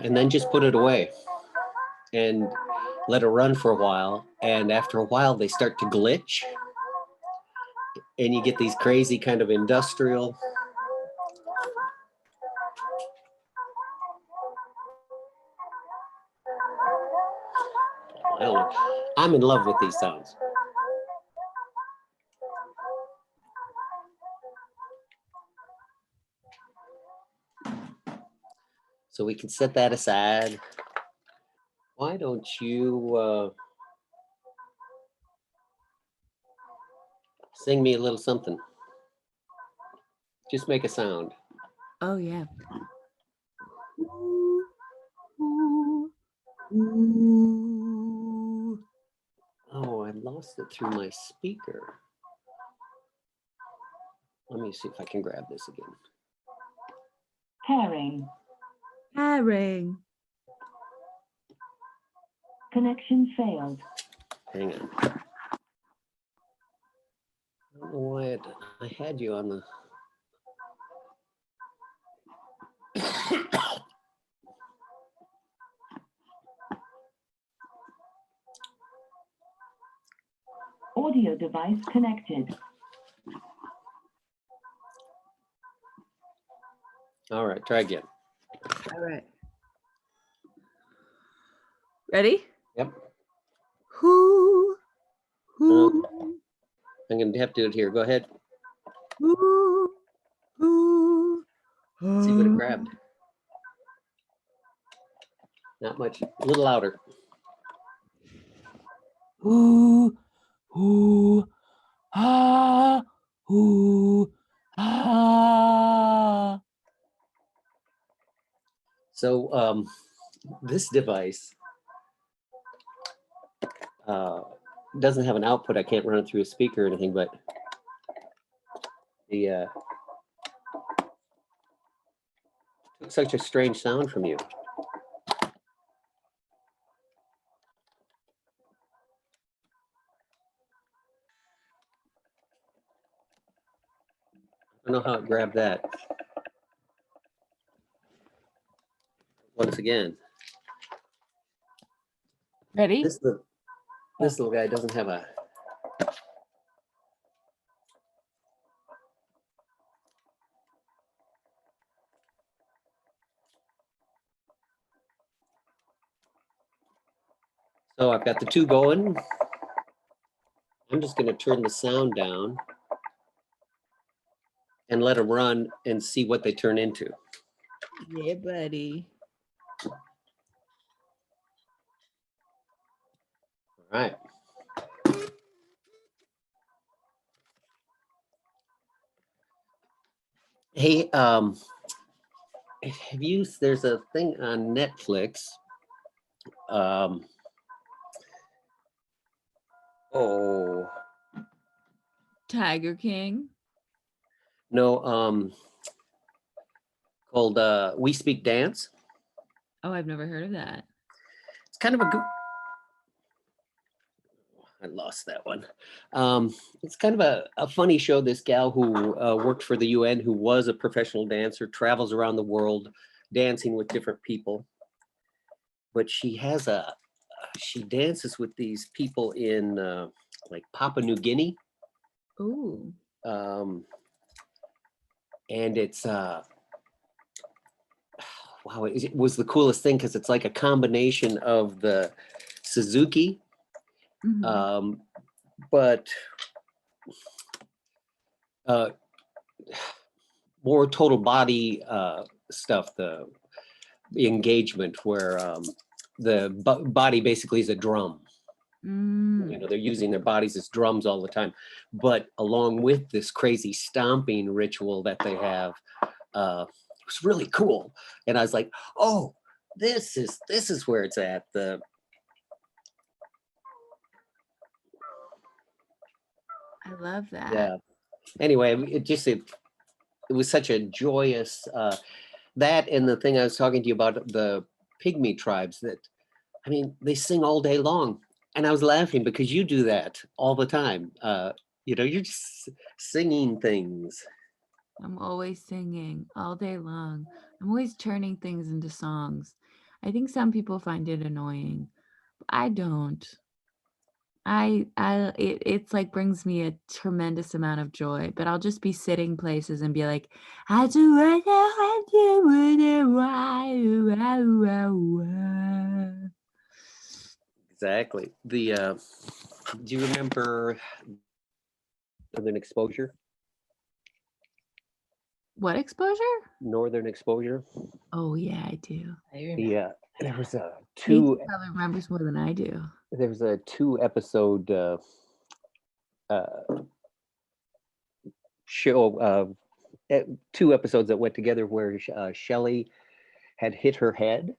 And then just put it away and let it run for a while. And after a while, they start to glitch. And you get these crazy kind of industrial. I don't know. I'm in love with these sounds. So we can set that aside. Why don't you sing me a little something? Just make a sound. Oh yeah. Oh, I lost it through my speaker. Let me see if I can grab this again. Pairing. Pairing. Connection failed. Hang on. I don't know why I had you on the. Audio device connected. All right, try again. All right. Ready? Yep. Who? I'm gonna have to do it here. Go ahead. See what it grabbed. Not much. A little louder. Ooh, ooh, ah, ooh, ah. So this device doesn't have an output. I can't run it through a speaker or anything, but the took such a strange sound from you. I don't know how it grabbed that. Once again. Ready? This little guy doesn't have a. So I've got the two going. I'm just going to turn the sound down and let them run and see what they turn into. Yeah, buddy. All right. Hey, there's a thing on Netflix. Tiger King. No, called We Speak Dance. Oh, I've never heard of that. It's kind of a good. I lost that one. It's kind of a funny show. This gal who worked for the UN, who was a professional dancer, travels around the world dancing with different people. But she dances with these people in like Papua New Guinea. Ooh. And it's wow, it was the coolest thing because it's like a combination of the Suzuki, but more total body stuff, the engagement where the body basically is a drum. You know, they're using their bodies as drums all the time, but along with this crazy stomping ritual that they have, it's really cool. And I was like, oh, this is where it's at. I love that. Yeah. Anyway, it was such a joyous that, and the thing I was talking to you about, the pygmy tribes, that I mean, they sing all day long. And I was laughing because you do that all the time. You're just singing things. I'm always singing all day long. I'm always turning things into songs. I think some people find it annoying. I don't. It's like brings me a tremendous amount of joy, but I'll just be sitting places and be like, I do it, I do it. Exactly. Do you remember Northern Exposure? What exposure? Northern Exposure. Oh yeah, I do. There was a Katie probably remembers more than I do. There was a 2-episode show, 2 episodes that went together where Shelley had hit her head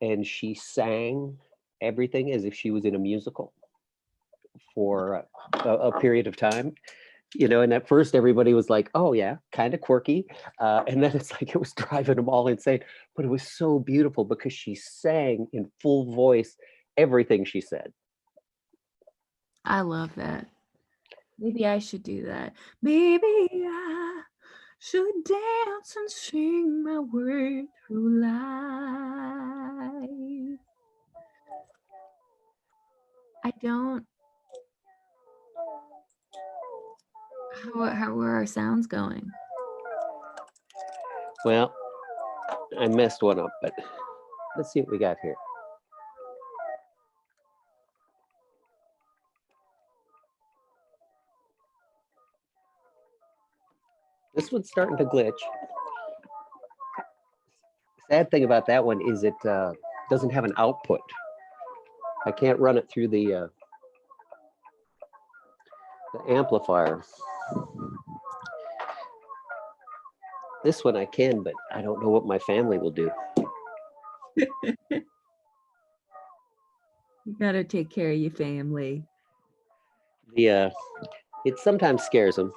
and she sang everything as if she was in a musical for a period of time. And at first everybody was like, oh yeah, kind of quirky. And then it's like it was driving them all insane. But it was so beautiful because she sang in full voice everything she said. I love that. Maybe I should do that. Maybe I should dance and sing my way through life. I don't. How are our sounds going? Well, I messed one up, but let's see what we got here. This one's starting to glitch. Sad thing about that one is it doesn't have an output. I can't run it through the amplifier. This one I can, but I don't know what my family will do. You gotta take care of your family. It sometimes scares them.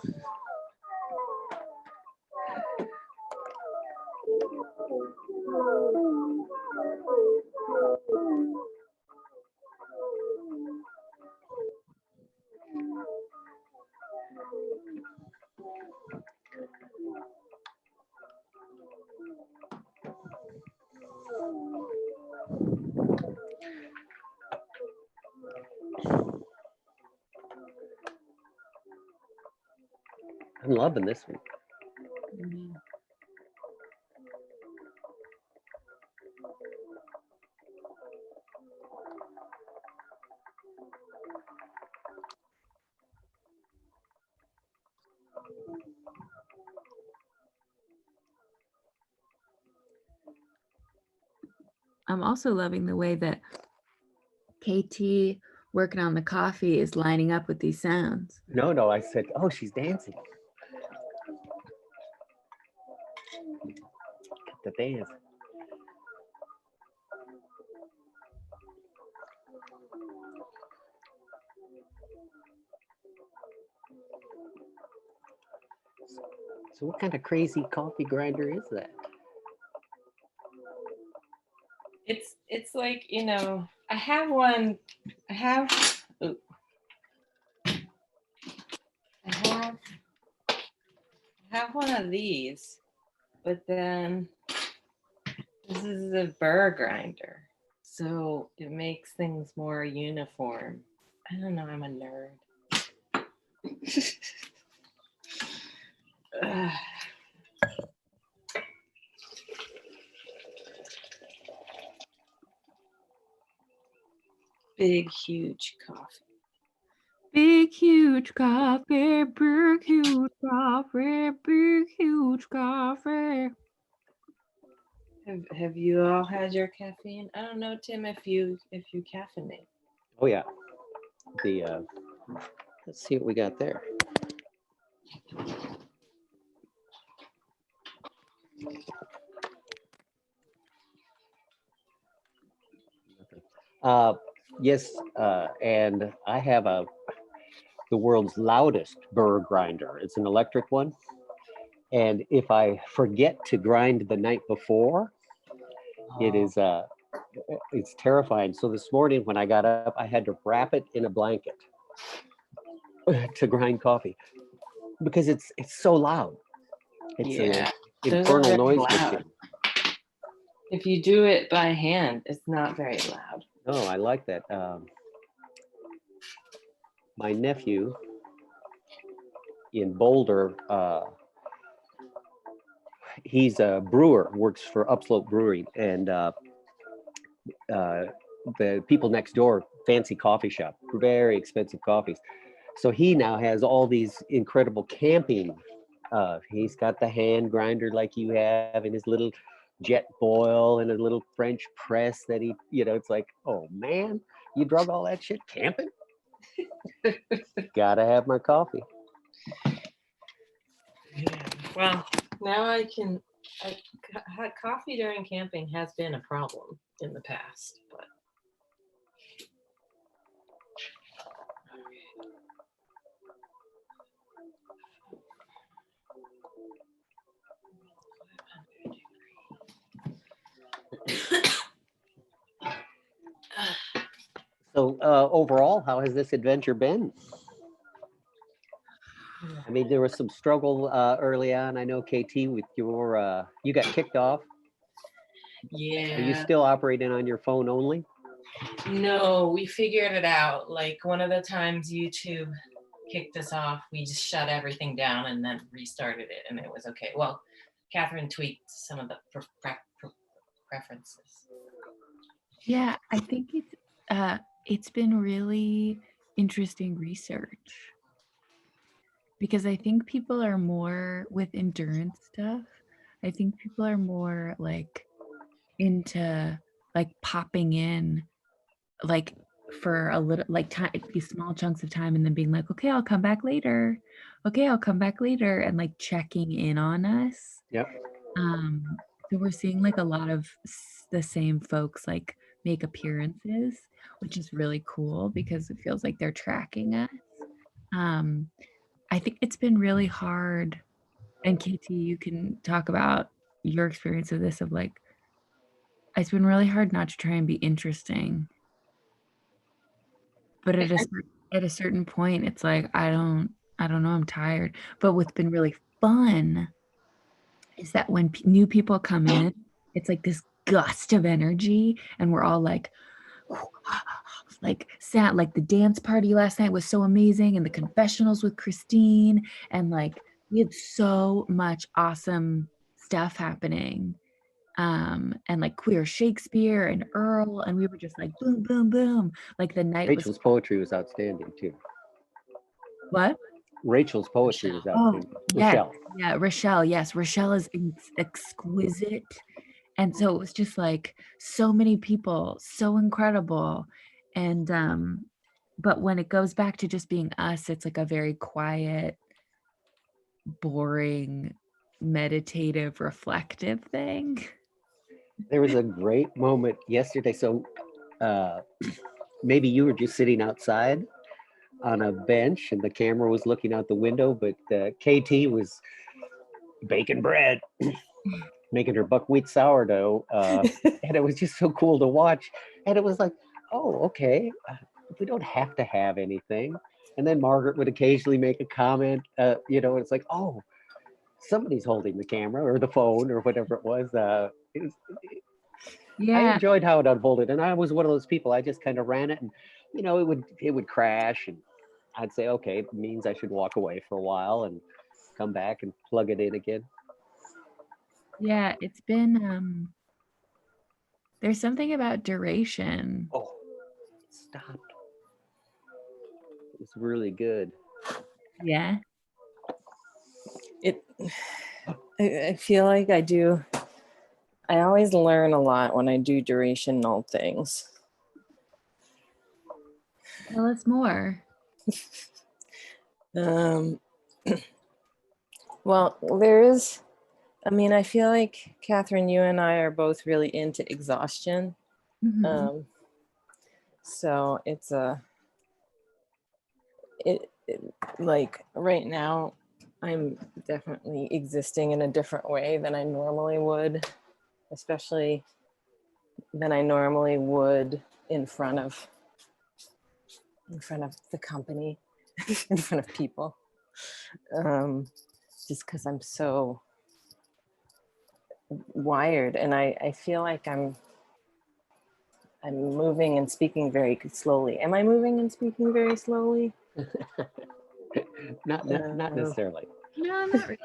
I'm loving this one. I'm also loving the way that KT working on the coffee is lining up with these sounds. No, I said, oh, she's dancing. The dance. So what kind of crazy coffee grinder is that? It's like, I have one. I have one of these, but then this is a burr grinder, so it makes things more uniform. I don't know, I'm a nerd. Ugh. Big, huge coffee. Big, huge coffee, big, huge coffee, big, huge coffee. Have you all had your caffeine? I don't know, Tim, if you caffeinate. Oh yeah. Let's see what we got there. Yes, and I have the world's loudest burr grinder. It's an electric one. And if I forget to grind the night before, it is it's terrifying. So this morning when I got up, I had to wrap it in a blanket to grind coffee because it's so loud. It's Yeah, an those are infernal very noise loud. machine. If you do it by hand, it's not very loud. No, I like that. My nephew in Boulder, he's a brewer, works for Upslope Brewing, and the people next door, fancy coffee shop, very expensive coffees. So he now has all these incredible camping. He's got the hand grinder like you have, and his little jet boil, and a little French press that he, it's like, oh man, you drug all that shit camping? Gotta have my coffee. Well, now I can. Coffee during camping has been a problem in the past, but. So overall, how has this adventure been? I mean, there was some struggle early on. I know, KT, with your, you got kicked off. Yeah. Are you still operating on your phone only? No, we figured it out. Like one of the times YouTube kicked us off, we just shut everything down and then restarted it, and it was okay. Well, Catherine tweaked some of the preferences. Yeah, I think it's been really interesting research because I think people are more with endurance stuff. I think people are more like into like popping in like for a little like time, these small chunks of time, and then being like, okay, I'll come back later. Okay, I'll come back later, and like checking in on us. Yep. So we're seeing like a lot of the same folks like make appearances, which is really cool because it feels like they're tracking us. I think it's been really hard, and KT, you can talk about your experience of this, of like, it's been really hard not to try and be interesting. But at a certain point, it's like, I don't know, I'm tired. But what's been really fun is that when new people come in, it's like this gust of energy, and we're all like sad. Like the dance party last night was so amazing, and the confessionals with Christine, and like we had so much awesome stuff happening. And like queer Shakespeare and Earl, and we were just like boom, boom, boom. Like the night Rachel's poetry was outstanding too. What? Rachel's poetry was outstanding. Yeah, Rochelle. yeah, Rochelle. Yes, Rochelle is exquisite, and so it was just like so many people, so incredible, and but when it goes back to just being us, it's like a very quiet, boring, meditative, reflective thing. There was a great moment yesterday. So maybe you were just sitting outside on a bench and the camera was looking out the window, but KT was baking bread, making her buckwheat sourdough. And it was just so cool to watch. And it was like, oh, okay, we don't have to have anything. And then Margaret would occasionally make a comment, it's like, oh, somebody's holding the camera or the phone or whatever it was. Yeah. I enjoyed how it unfolded, and I was one of those people. I just kind of ran it, and it would crash, and I'd say, okay, it means I should walk away for a while and come back and plug it in again. Yeah, it's been there's something about duration. Oh, stop. It's really good. Yeah. I feel like I always learn a lot when I do durational things. Tell us more. Well, I feel like Catherine, you and I are both really into exhaustion. Mhm. So it's like right now, I'm definitely existing in a different way than I normally would, especially than I normally would in front of the company, in front of people. Just because I'm so wired, and I feel like I'm moving and speaking very slowly. Am I moving and speaking very slowly? Not necessarily. No, not really.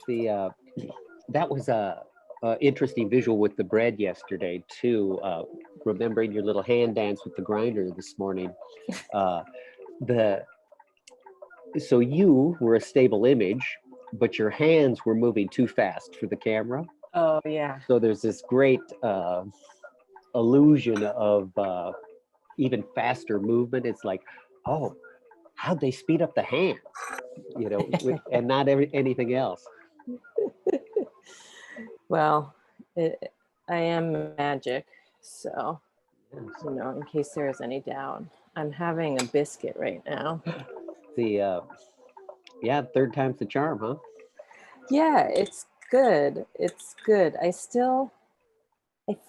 The that was a interesting visual with the bread yesterday too. Remembering your little hand dance with the grinder this morning. So you were a stable image, but your hands were moving too fast for the camera. Oh yeah. So there's this great illusion of even faster movement. It's like, oh, how'd they speed up the hands? You know, and not anything else. Well, I am magic, so you know, in case there is any doubt, I'm having a biscuit right now. Yeah, third time's the charm, huh? Yeah, it's good. It's good. I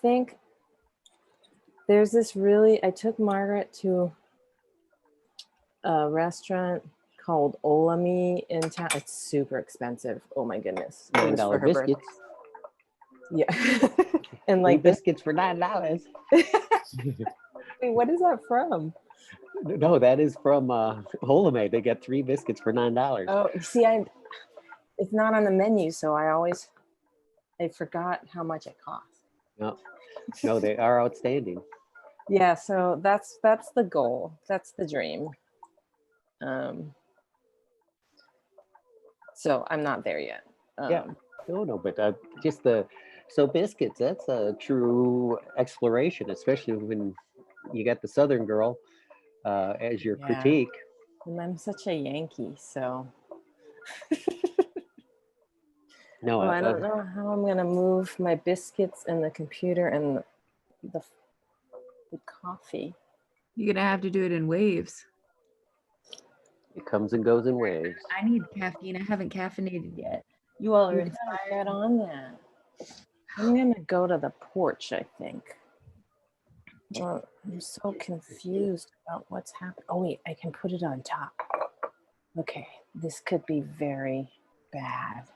think there's this I took Margaret to a restaurant called Olami in town. It's super expensive. Oh my goodness. It was for $9 her birthday. biscuits. Yeah. And Three like biscuits for $9. Wait, what is that from? No, that is from Holame. They get 3 biscuits for $9. Oh, you see, it's not on the menu, so I forgot how much it costs. No, they are outstanding. Yeah, so that's the goal. That's the dream. So I'm not there yet. Yeah, no, but just so biscuits, that's a true exploration, especially when you got the Southern girl as your Yeah. critique. And I'm such a Yankee, so. No, Well, I don't know how I'm gonna move my biscuits and the computer and the coffee. You're gonna have to do it in waves. It comes and goes in waves. I need caffeine. I haven't caffeinated yet. You all are You gotta get on that. I'm gonna go to the porch, I think. Well, I'm so confused about what's happening. Oh wait, I can put it on top. Okay, this could be very bad.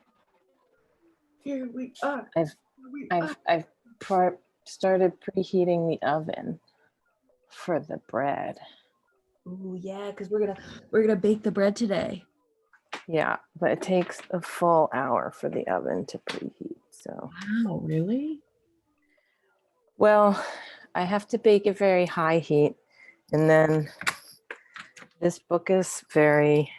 Here we are. I've started preheating the oven for the bread. Oh yeah, because we're gonna bake the bread today. Yeah, but it takes a full hour for the oven to preheat. So. Wow, really? Well, I have to bake at very high heat, and then this book is very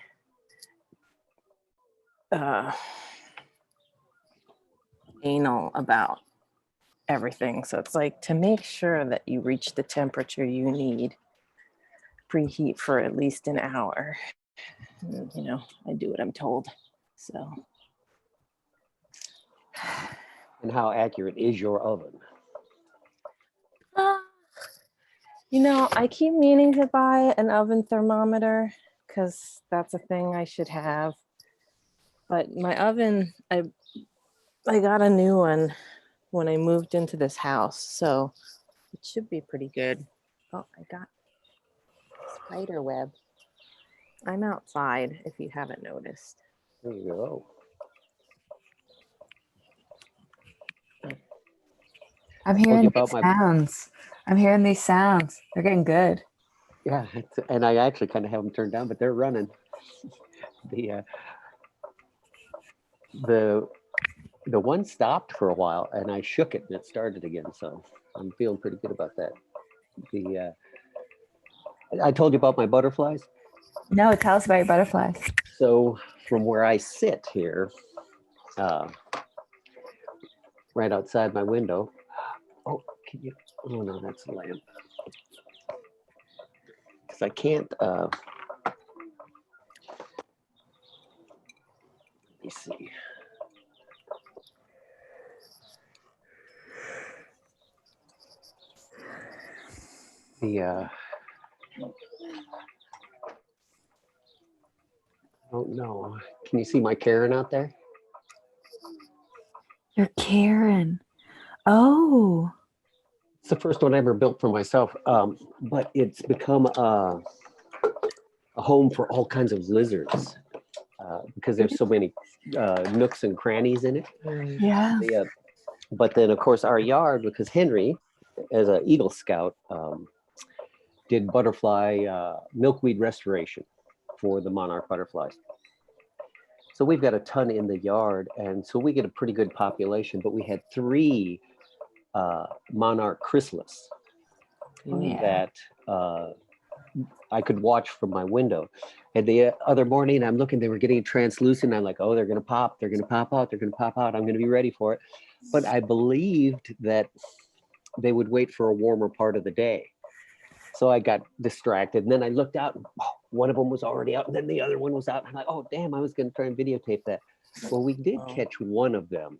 anal about everything. So it's like, to make sure that you reach the temperature you need, preheat for at least an hour. And, you know, I do what I'm told. So. And how accurate is your oven? You know, I keep meaning to buy an oven thermometer because that's a thing I should have. But my oven, I got a new one when I moved into this house, so it should be pretty good. Oh, I got spider web. I'm outside, if you haven't noticed. There you go. I'm hearing these sounds. I'm hearing these sounds. They're getting good. Yeah, and I actually kind of have them turned down, but they're running. The one stopped for a while, and I shook it, and it started again. So I'm feeling pretty good about that. I told you about my butterflies. No, tell us about your butterflies. So from where I sit here, right outside my window. Oh, can you? Oh no, that's a lamp. Because I can't. Let me see. I don't know. Can you see my Karen out there? You're Karen. Oh. It's the first one I ever built for myself, but it's become a home for all kinds of lizards because there's so many nooks and crannies in it. Yeah. But then, of course, our yard, because Henry, as an Eagle Scout, did butterfly milkweed restoration for the monarch butterflies. So we've got a ton in the yard, and so we get a pretty good population, but we had 3 monarch chrysalis that I could watch from my window. And the other morning I'm looking, they were getting translucent. I'm like, oh, they're going to pop. They're going to pop out. They're going to pop out. I'm going to be ready for it. But I believed that they would wait for a warmer part of the day. So I got distracted. And then I looked out, and one of them was already out. And then the other one was out. And I'm like, oh, damn, I was going to try and videotape that. Well, we did catch one of them.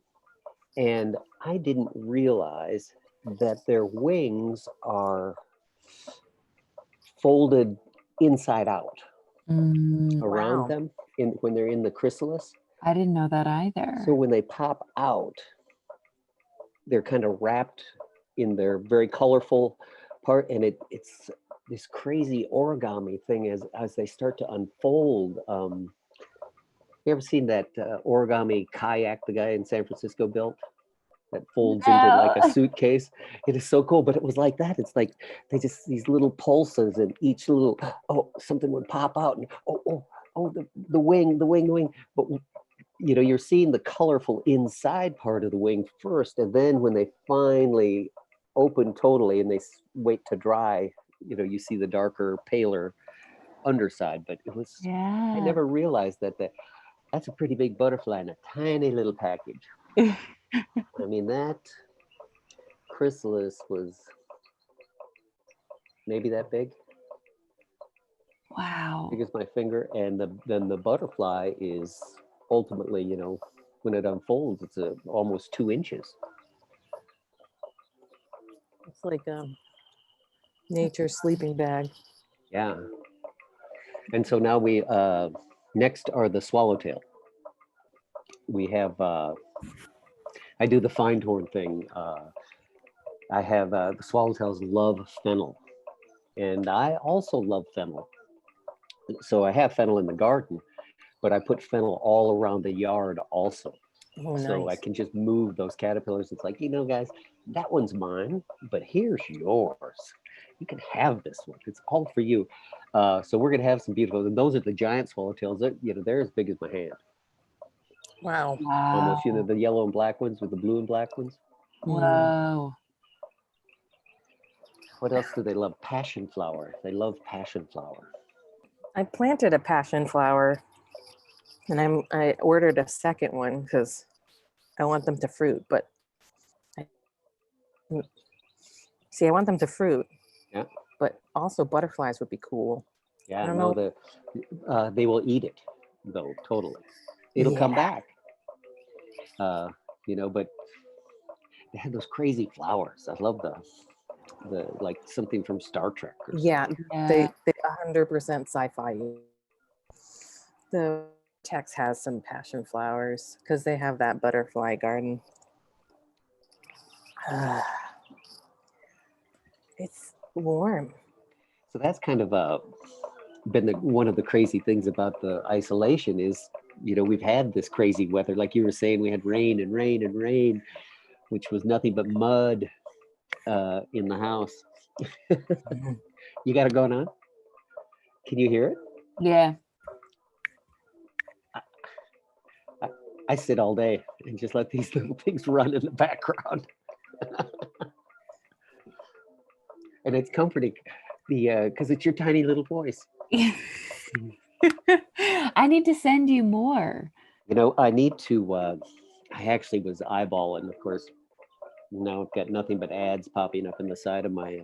And I didn't realize that their wings are folded inside out around them when they're in the chrysalis. I didn't know that either. So when they pop out, they're kind of wrapped in their very colorful part, and it's this crazy origami thing as they start to unfold. You ever seen that origami kayak the guy in San Francisco built? That folds into like a suitcase. It is so cool, but it was like that. It's like they just these little pulses, and each little something would pop out, and the wing. But you know, you're seeing the colorful inside part of the wing first, and then when they finally open totally and they wait to dry, you know, you see the darker, paler underside. But it was I never realized that's a pretty big butterfly in a tiny little package. I mean, that chrysalis was maybe that big. Wow. Big as my finger. And then the butterfly is ultimately, you know, when it unfolds, it's almost 2 inches. It's like nature's sleeping bag. Yeah. And so now we, next are the swallowtail. We have, I do the fine horn thing. I have the swallowtails love fennel, and I also love fennel. So I have fennel in the garden, but I put fennel all around the yard also. Oh, so nice. I can just move those caterpillars. It's like, you know, guys, that one's mine, but here's yours. You can have this one. It's all for you. So we're gonna have some beautiful, and those are the giant swallowtails. They're as big as my hand. Wow. Almost, you know, the yellow and black ones with the blue and black ones. Whoa. What else do they love? Passion flower. They love passion flower. I planted a passion flower, and I ordered a second one because I want them to fruit. But I want them to fruit. Yeah. But also butterflies would be cool. Yeah, I don't no, know. they will eat it though. Totally, it'll come back. You know, but they had those crazy flowers. I love the like something from Star Trek. Or Yeah, something. they 100% sci-fi. The Tex has some passion flowers because they have that butterfly garden. It's warm. So that's kind of been one of the crazy things about the isolation is, you know, we've had this crazy weather. Like you were saying, we had rain and rain and rain, which was nothing but mud in the house. You got it going on? Can you hear it? Yeah. I sit all day and just let these little things run in the background. And it's comforting because it's your tiny little voice. I need to send you more. You know, I need to, I actually was eyeballing, of course, now I've got nothing but ads popping up in the side of my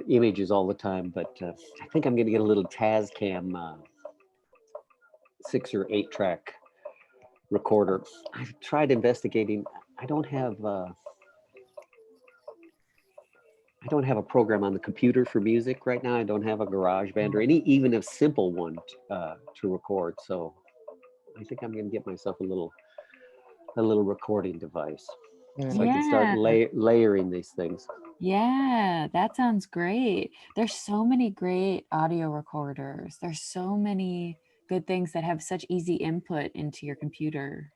images all the time, but I think I'm going to get a little Tascam 6 or 8 track recorder. I've tried investigating. I don't have a program on the computer for music right now. I don't have a GarageBand or even a simple one to record. So I think I'm going to get myself a little recording device. So I can start layering these things. Yeah, that sounds great. There's so many great audio recorders. There's so many good things that have such easy input into your computer.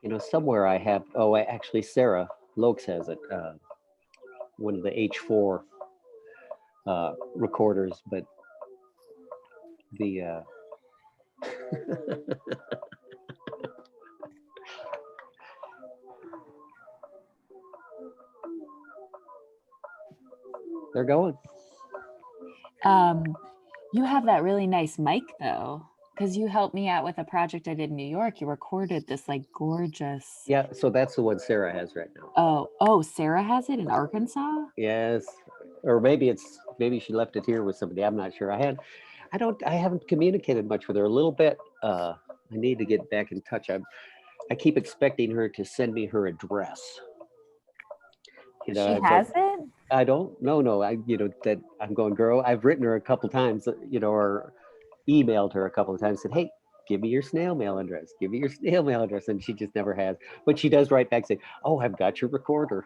You know, somewhere I have, actually Sarah Lokes has it, one of the H4 recorders, but the they're going. You have that really nice mic though, because you helped me out with a project I did in New York. You recorded this like gorgeous. Yeah, so that's the one Sarah has right now. Oh, Sarah has it in Arkansas? Yes, or maybe she left it here with somebody. I'm not sure. I haven't communicated much with her. A little bit. I need to get back in touch. I keep expecting her to send me her address. She has it? I don't. No. That I'm going, girl. I've written her a couple times. Or emailed her a couple of times. Said, hey, give me your snail mail address. Give me your snail mail address, and she just never has. But she does write back saying, oh, I've got your recorder.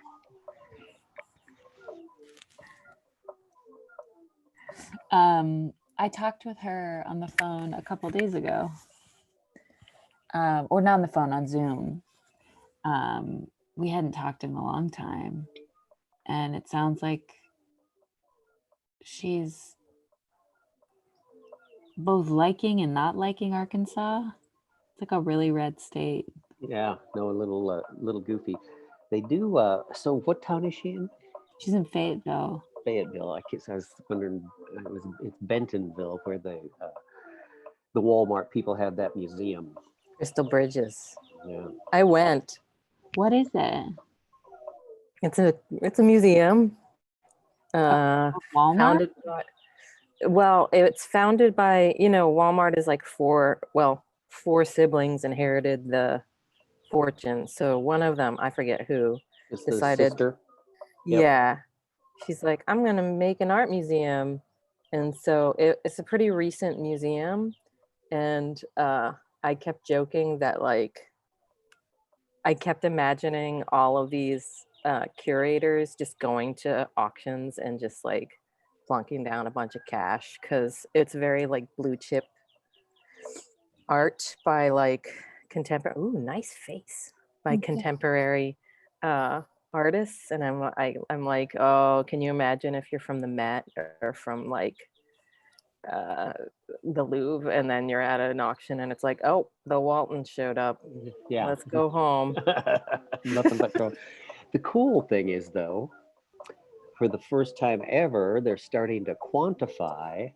I talked with her on the phone a couple days ago, or not on the phone, on Zoom. We hadn't talked in a long time, and it sounds like she's both liking and not liking Arkansas. It's like a really red state. Yeah, no, a little goofy. They do. So, what town is she in? She's in Fayetteville. Fayetteville. I was wondering. It's Bentonville, where the Walmart people have that museum. Crystal Bridges. Yeah. I went. What is it? It's a museum. Walmart? Founded by, well, it's founded by, Walmart is like four siblings inherited the fortune. So one of them, I forget who, It's decided, the sister. Yep. yeah, she's like, I'm going to make an art museum. And so it's a pretty recent museum. And I kept joking that I kept imagining all of these curators just going to auctions and just plunking down a bunch of cash, because it's very blue chip art by contemporary. Ooh, nice face by contemporary artists. And I'm like, oh, can you imagine if you're from the Met or from the Louvre, and then you're at an auction and it's like, oh, the Waltons showed up. Yeah, let's go home. Nothing but trouble. The cool thing is, though, for the first time ever, they're starting to quantify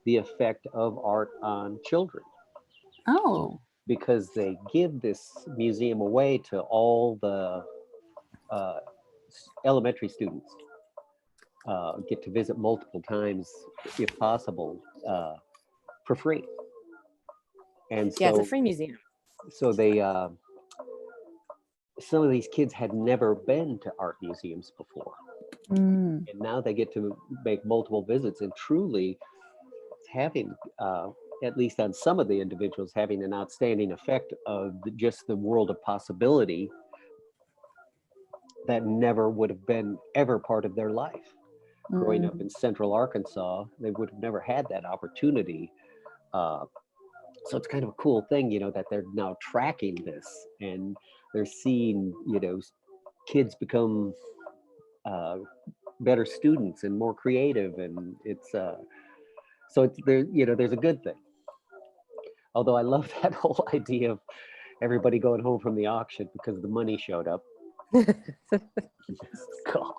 the effect of art on children. Oh. Because they give this museum away to all the elementary students. Get to visit multiple times, if possible, for free. And so, yeah, it's a free museum. So they, some of these kids had never been to art museums before. And now they get to make multiple visits, and truly it's having, at least on some of the individuals, having an outstanding effect of just the world of possibility that never would have been ever part of their life. Growing up in central Arkansas, they would have never had that opportunity. So it's kind of a cool thing, that they're now tracking this, and they're seeing, kids become better students and more creative, and it's so it's there. There's a good thing. Although I love that whole idea of everybody going home from the auction because the money showed up. God.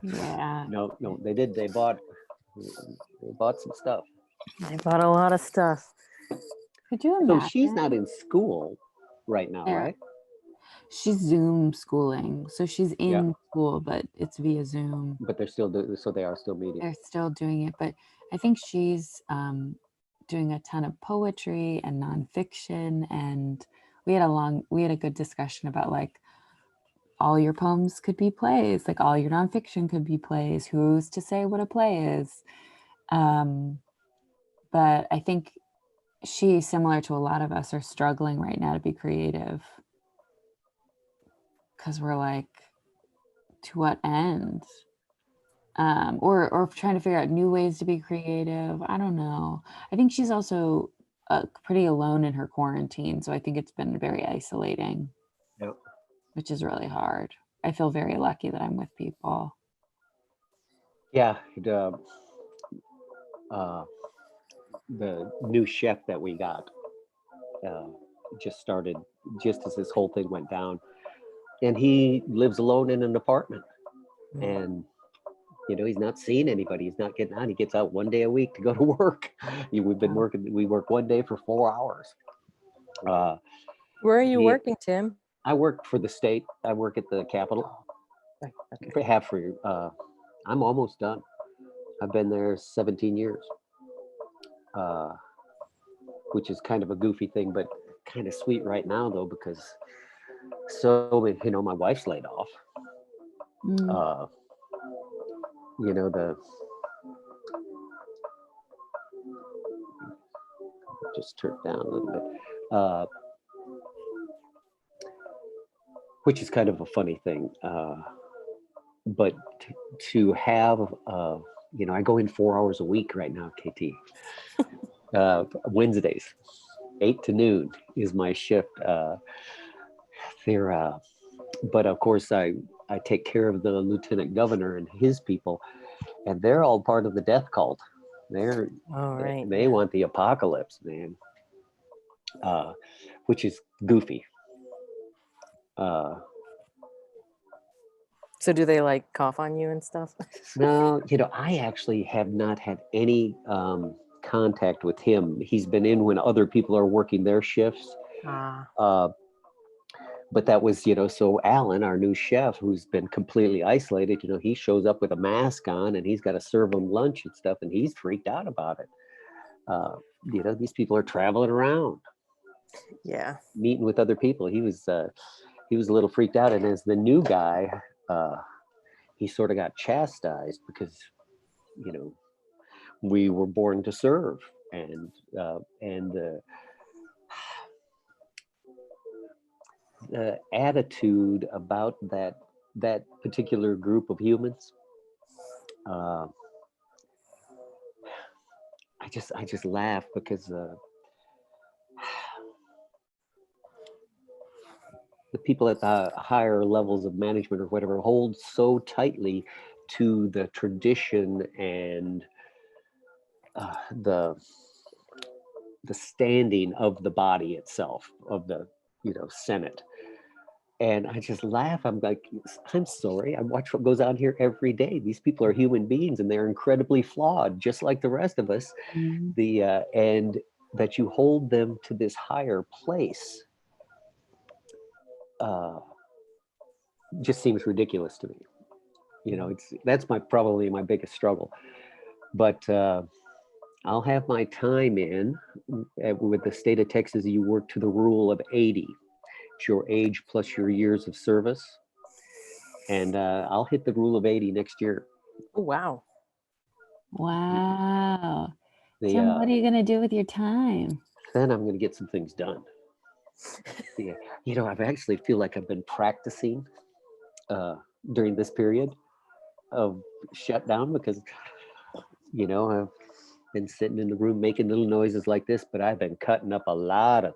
Yeah. No, they did. They bought some stuff. I bought a lot of stuff. Could you So imagine? she's not in school right now, Yeah. right? She's Zoom schooling. So she's in school, but it's via Zoom. But they're still so they are still meeting. They're still doing it. But I think she's doing a ton of poetry and nonfiction. And we had a good discussion about all your poems could be plays, all your nonfiction could be plays. Who's to say what a play is? But I think she, similar to a lot of us, are struggling right now to be creative. Because we're to what end? Or trying to figure out new ways to be creative. I don't know. I think she's also pretty alone in her quarantine, so I think it's been very isolating. Yep. Which is really hard. I feel very lucky that I'm with people. Yeah, the new chef that we got just started just as this whole thing went down, and he lives alone in an apartment, and he's not seeing anybody. He's not getting out. He gets out one day a week to go to work. We've been working. We work one day for 4 hours. Where are you working, Tim? I work for the state. I work at the Capitol. I'm almost done. I've been there 17 years, which is kind of a goofy thing, but kind of sweet right now though, because my wife's laid off. Just turn it down a little bit, which is kind of a funny thing. But to have, I go in 4 hours a week right now, KT. Wednesdays, 8 to noon is my shift. But of course, I take care of the lieutenant governor and his people, and they're all part of the death cult. They want the apocalypse, man, which is goofy. So do they like cough on you and stuff? No, I actually have not had any contact with him. He's been in when other people are working their shifts. But that was, so Alan, our new chef, who's been completely isolated, he shows up with a mask on and he's got to serve them lunch and stuff, and he's freaked out about it. These people are traveling around. Yeah. Meeting with other people. He was a little freaked out, and as the new guy, he sort of got chastised because, we were born to serve, and the attitude about that particular group of humans, I just laugh because the people at the higher levels of management or whatever hold so tightly to the tradition and the standing of the body itself, of the Senate. And I just laugh. I'm like, I'm sorry. I watch what goes on here every day. These people are human beings and they're incredibly flawed, just like the rest of us. And that you hold them to this higher place just seems ridiculous to me. That's probably my biggest struggle. But I'll have my time in. With the state of Texas, you work to the rule of 80. It's your age plus your years of service. And I'll hit the rule of 80 next year. Oh, wow. Wow. Tim, what are you going to do with your time? Then I'm going to get some things done. I actually feel like I've been practicing during this period of shutdown because, I've been sitting in the room making little noises like this, but I've been cutting up a lot of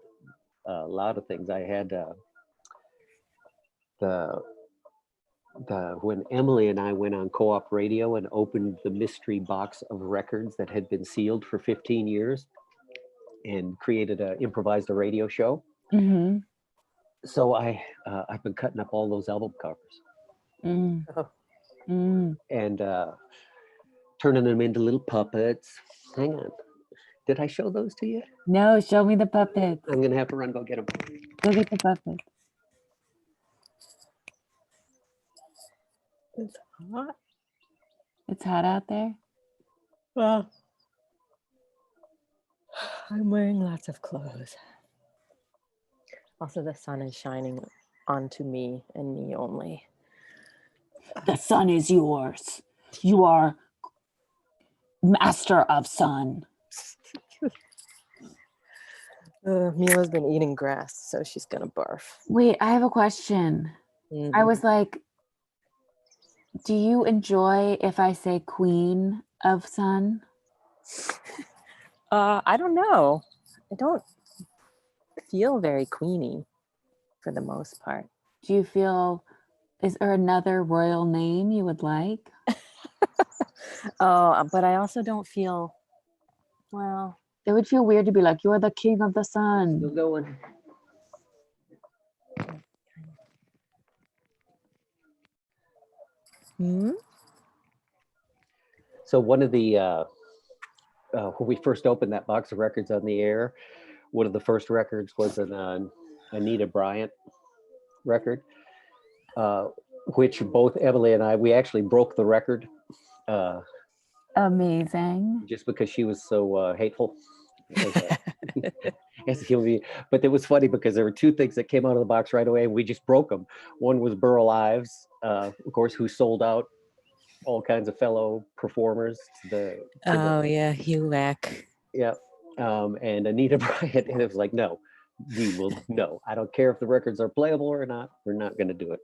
things. I had when Emily and I went on Co-op Radio and opened the mystery box of records that had been sealed for 15 years and improvised a radio show. Mm-hmm. So I've been cutting up all those album covers and turning them into little puppets. Hang on. Did I show those to you? No, show me the puppets. I'm going to have to go get them. Go get the puppets. It's hot. It's hot out there? Well, I'm wearing lots of clothes. Also, the sun is shining onto me and me only. The sun is yours. You are master of sun. Mila's been eating grass, so she's gonna barf. Wait, I have a question. I was like, Do you enjoy if I say Queen of Sun? I don't know. I don't feel very queeny for the most part. Do you feel, is there another royal name you would like? Oh, but I also don't feel, well, It would feel weird to be like, you're the king of the sun. Still going. hmm? So one of the when we first opened that box of records on the air, one of the first records was an Anita Bryant record, which both Emily and I, we actually broke the record Amazing. just because she was so hateful as a human being. But it was funny because there were two things that came out of the box right away and we just broke them. One was Burl Ives, of course, who sold out all kinds of fellow performers to the Oh, yeah, HUAC. yeah. And Anita Bryant, and it was like, no, no. I don't care if the records are playable or not. We're not going to do it.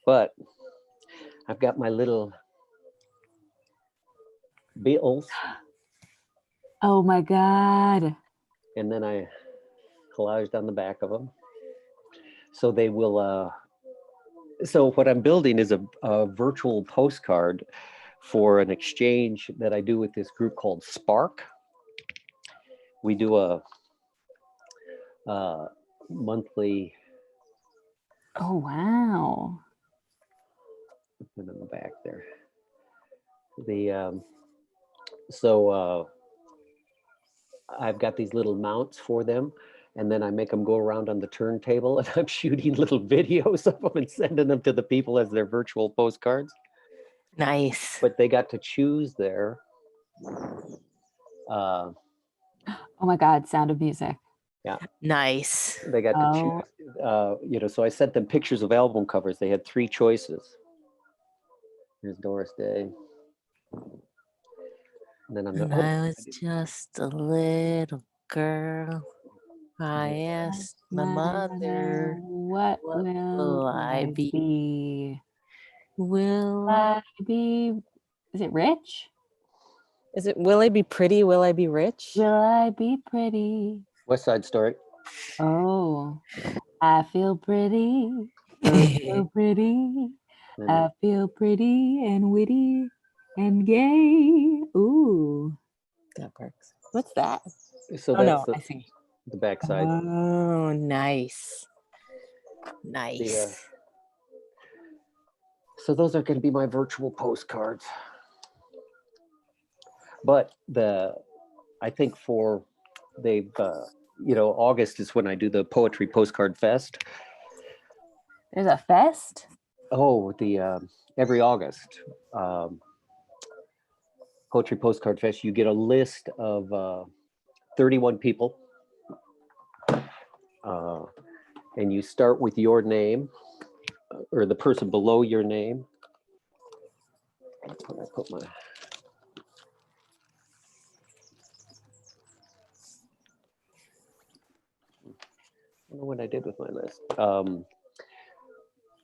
But I've got my little Beatles, Oh my God. and then I collaged on the back of them. So they will. So what I'm building is a virtual postcard for an exchange that I do with this group called Spark. We do a monthly. Oh, wow. And on the back there. So I've got these little mounts for them, and then I make them go around on the turntable, and I'm shooting little videos of them and sending them to the people as their virtual postcards. Nice. But they got to choose their. Oh my God, Sound of Music. Yeah. Nice. They got to choose. So I sent them pictures of album covers. They had 3 choices. Here's Doris Day. And then When I was just a little girl, I asked my mother, what will I be? Will Will I be? Is it Rich? Is it Will I Be Pretty? Will I Be Rich? Will I be pretty? West Side Story. Oh, I feel pretty. I feel pretty. I feel pretty and witty and gay. Ooh. That works. What's that? So Oh, that's no, I see. the backside. Oh, nice. Nice. So those are going to be my virtual postcards. But I think August is when I do the Poetry Postcard Fest. There's a fest? Oh, every August. Poetry Postcard Fest, you get a list of 31 people. And you start with your name or the person below your name. I put my. I don't know what I did with my list.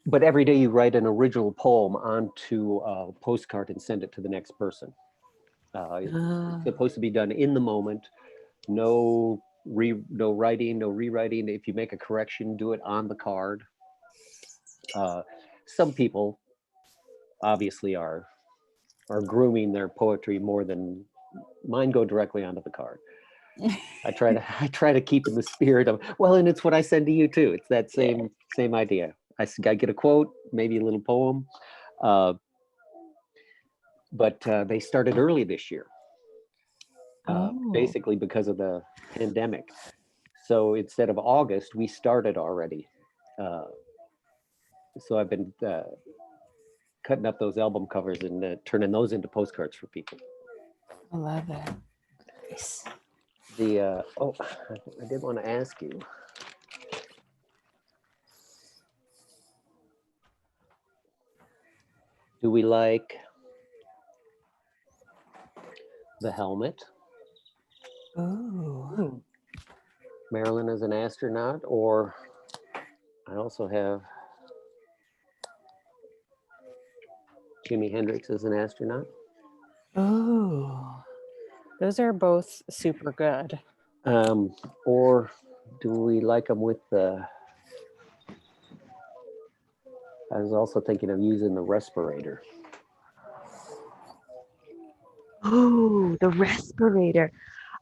But every day you write an original poem onto a postcard and send it to the next person. It's supposed to be done in the moment. No writing, no rewriting. If you make a correction, do it on the card. Some people obviously are grooming their poetry more than mine. Go directly onto the card. I try to keep in the spirit of, well, and it's what I send to you too. It's that same idea. I get a quote, maybe a little poem, but they started early this year, basically because of the pandemic. So instead of August, we started already. So I've been cutting up those album covers and turning those into postcards for people. I love it. Nice. I did want to ask you. Do we like the helmet? Oh. Marilyn as an astronaut, or I also have Jimi Hendrix is an astronaut. Oh, those are both super good. Or do we like them with the? I was also thinking of using the respirator. Oh, the respirator.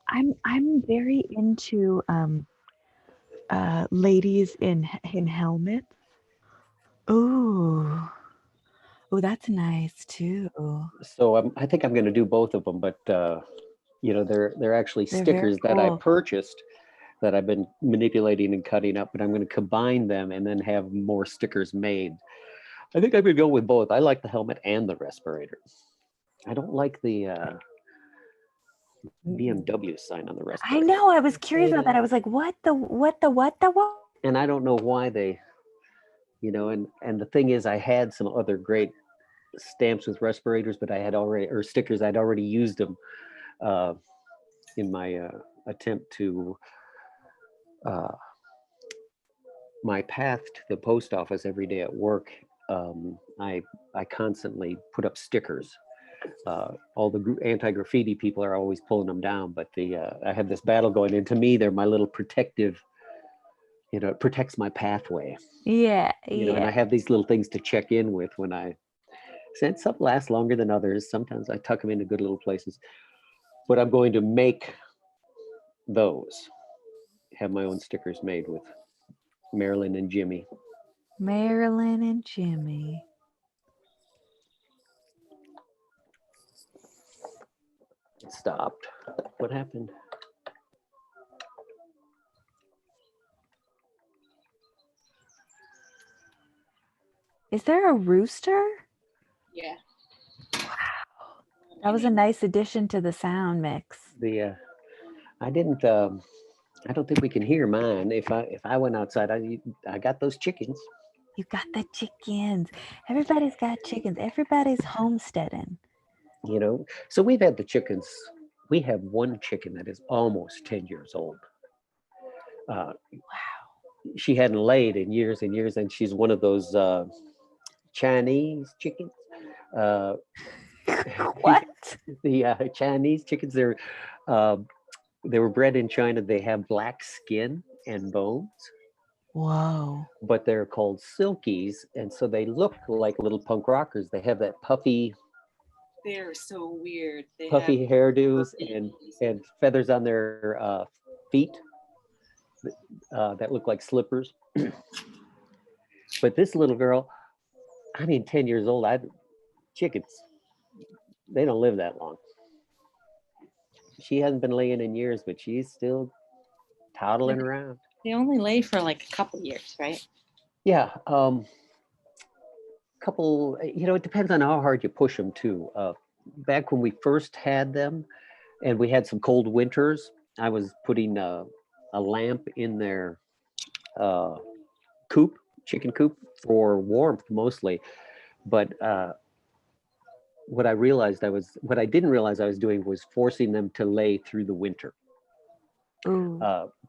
I'm very into ladies in helmets. Oh, that's nice too. So I think I'm going to do both of them, but they're actually They're very stickers that I cool. purchased that I've been manipulating and cutting up, but I'm going to combine them and then have more stickers made. I think I'm going to go with both. I like the helmet and the respirator. I don't like the BMW sign on the I respirator. know. I was curious about that. I was like, what? And I don't know why they, and the thing is, I had some other great stamps with respirators, but or stickers, I'd already used them in my attempt to my path to the post office every day at work. I constantly put up stickers. All the anti-graffiti people are always pulling them down, but I have this battle going, and to me, they're my little protective. It protects my pathway. Yeah, And I have these little things to check in with when I said some last longer than others. Sometimes I tuck them into good little places, but I'm going to make those. Have my own stickers made with Marilyn and Jimmy. Marilyn and Jimmy. It stopped. What happened? Is there a rooster? Yeah. That was a nice addition to the sound mix. I didn't. I don't think we can hear mine. If I went outside, I got those chickens. You got the chickens. Everybody's got chickens. Everybody's homesteading. So we've had the chickens. We have one chicken that is almost 10 years old. Wow. She hadn't laid in years and years, and she's one of those Chinese chickens. What? The Chinese chickens, they were bred in China. They have black skin and bones. Whoa. But they're called silkies, and so they look like little punk rockers. They have that puffy They're so weird. They puffy have hairdos and feathers on their feet that look like slippers. But this little girl, 10 years old, chickens, they don't live that long. She hasn't been laying in years, but she's still toddling around. They only lay for like a couple years, right? Yeah, couple, it depends on how hard you push them too. Back when we first had them and we had some cold winters, I was putting a lamp in their chicken coop for warmth mostly. But what I didn't realize I was doing was forcing them to lay through the winter.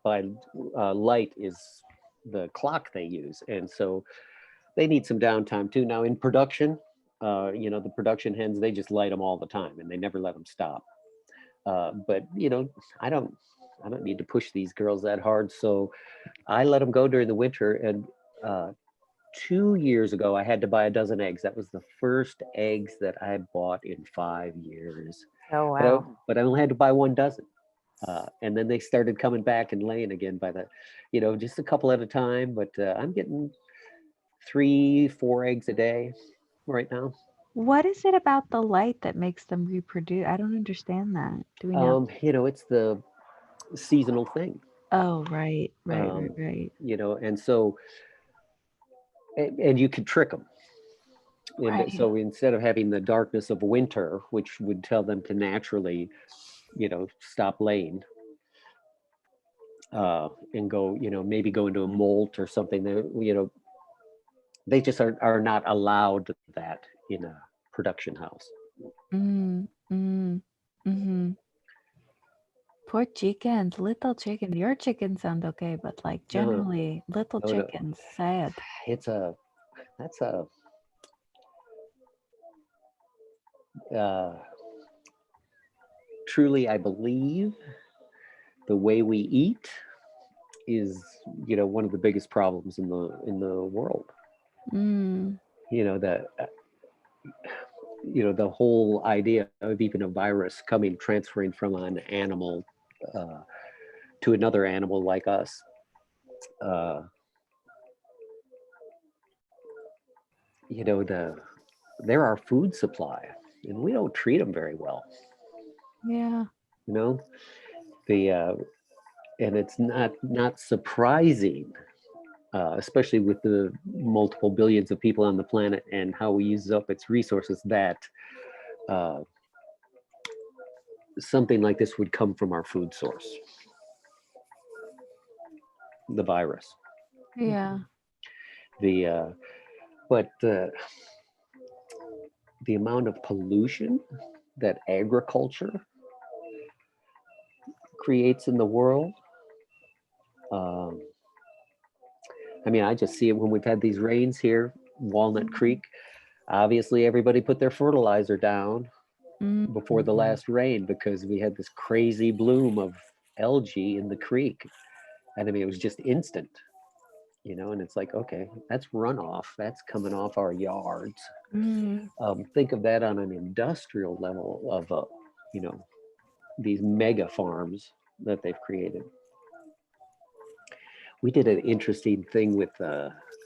By light is the clock they use. And so they need some downtime too. Now in production, the production hens, they just light them all the time and they never let them stop. But I don't need to push these girls that hard. So I let them go during the winter. And 2 years ago, I had to buy a dozen eggs. That was the first eggs that I bought in 5 years. Oh, wow. But I only had to buy 1 dozen. And then they started coming back and laying again by just a couple at a time. But I'm getting 3-4 eggs a day right now. What is it about the light that makes them reproduce? I don't understand that. Do we know? It's the seasonal thing. Oh, right. And so, and you can trick them. Right. So instead of having the darkness of winter, which would tell them to naturally, stop laying and go, maybe go into a molt or something, they just are not allowed that in a production house. Poor chickens, little chickens. Your chickens sound okay, but like generally, little No. chickens, sad. That's a truly, I believe the way we eat is, one of the biggest problems in the world. Mm. The whole idea of even a virus transferring from an animal to another animal like us. They're our food supply, and we don't treat them very well. Yeah. And it's not surprising, especially with the multiple billions of people on the planet and how we use up its resources, that something like this would come from our food source, the virus. Yeah. But the amount of pollution that agriculture creates in the world. I just see it when we've had these rains here, Walnut Creek. Obviously, everybody put their fertilizer down before the last rain because we had this crazy bloom of algae in the creek. And it was just instant, and it's like, okay, that's runoff. That's coming off our yards. Think of that on an industrial level of, these mega farms that they've created. We did an interesting thing with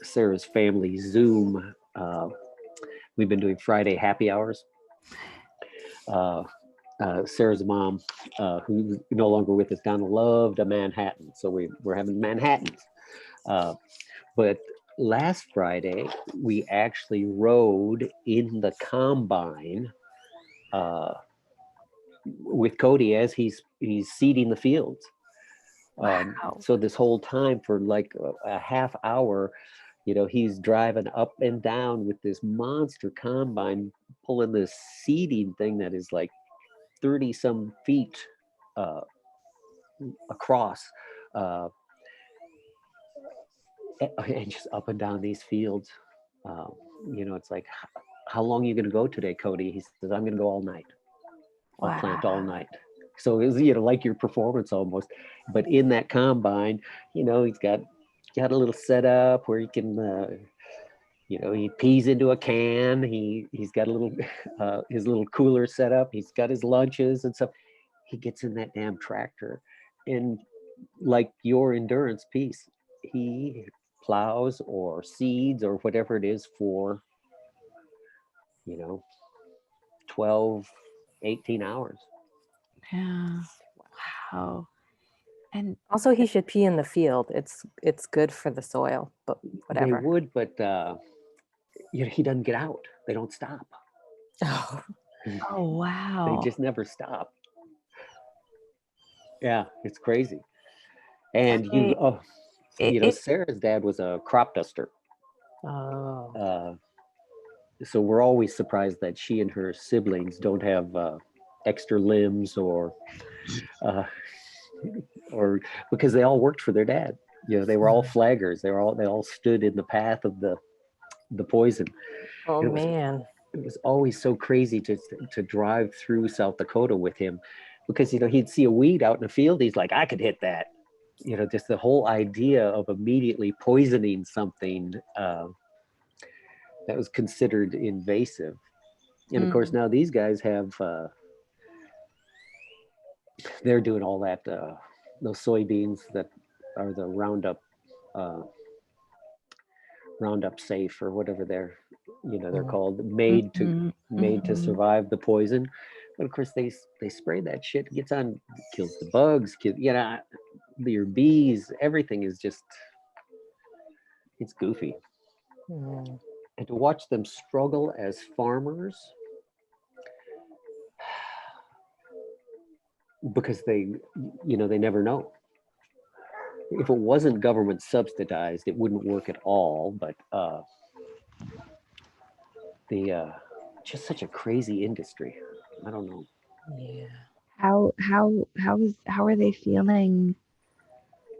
Sarah's family Zoom. We've been doing Friday happy hours. Sarah's mom, who's no longer with us, Donna, loved a Manhattan. So we're having Manhattans. But last Friday, we actually rode in the combine with Cody as he's seeding the fields. So this whole time for like a half hour, he's driving up and down with this monster combine, pulling this seeding thing that is like 30 some feet across, and just up and down these fields. It's like, how long are you going to go today, Cody? He says, I'm going to go all night. I'll plant all night. So it was, like your performance almost. But in that combine, he's got a little setup where he can, he pees into a can. He's got a little, his little cooler set up. He's got his lunches and stuff. He gets in that damn tractor, and like your endurance piece, he plows or seeds or whatever it is for, 12, 18 hours. Yeah. Wow. And also, he should pee in the field. It's good for the soil, but whatever. They would, but he doesn't get out. They don't stop. Oh, wow. They just never stop. Yeah, it's crazy. And Sarah's dad was a crop duster. Oh. So we're always surprised that she and her siblings don't have extra limbs or because they all worked for their dad. They were all flaggers. They all stood in the path of the poison. Oh, man. It was always so crazy to drive through South Dakota with him, because he'd see a weed out in the field. He's like, I could hit that. Just the whole idea of immediately poisoning something that was considered invasive. And of course, now these guys have, they're doing all that, those soybeans that are the Roundup safe or whatever they're called, made to survive the poison. But of course, they spray that shit, it gets on, kills the bugs, your bees, everything is just, it's goofy. And to watch them struggle as farmers, because they never know. If it wasn't government subsidized, it wouldn't work at all. But just such a crazy industry. I don't know. Yeah. How are they feeling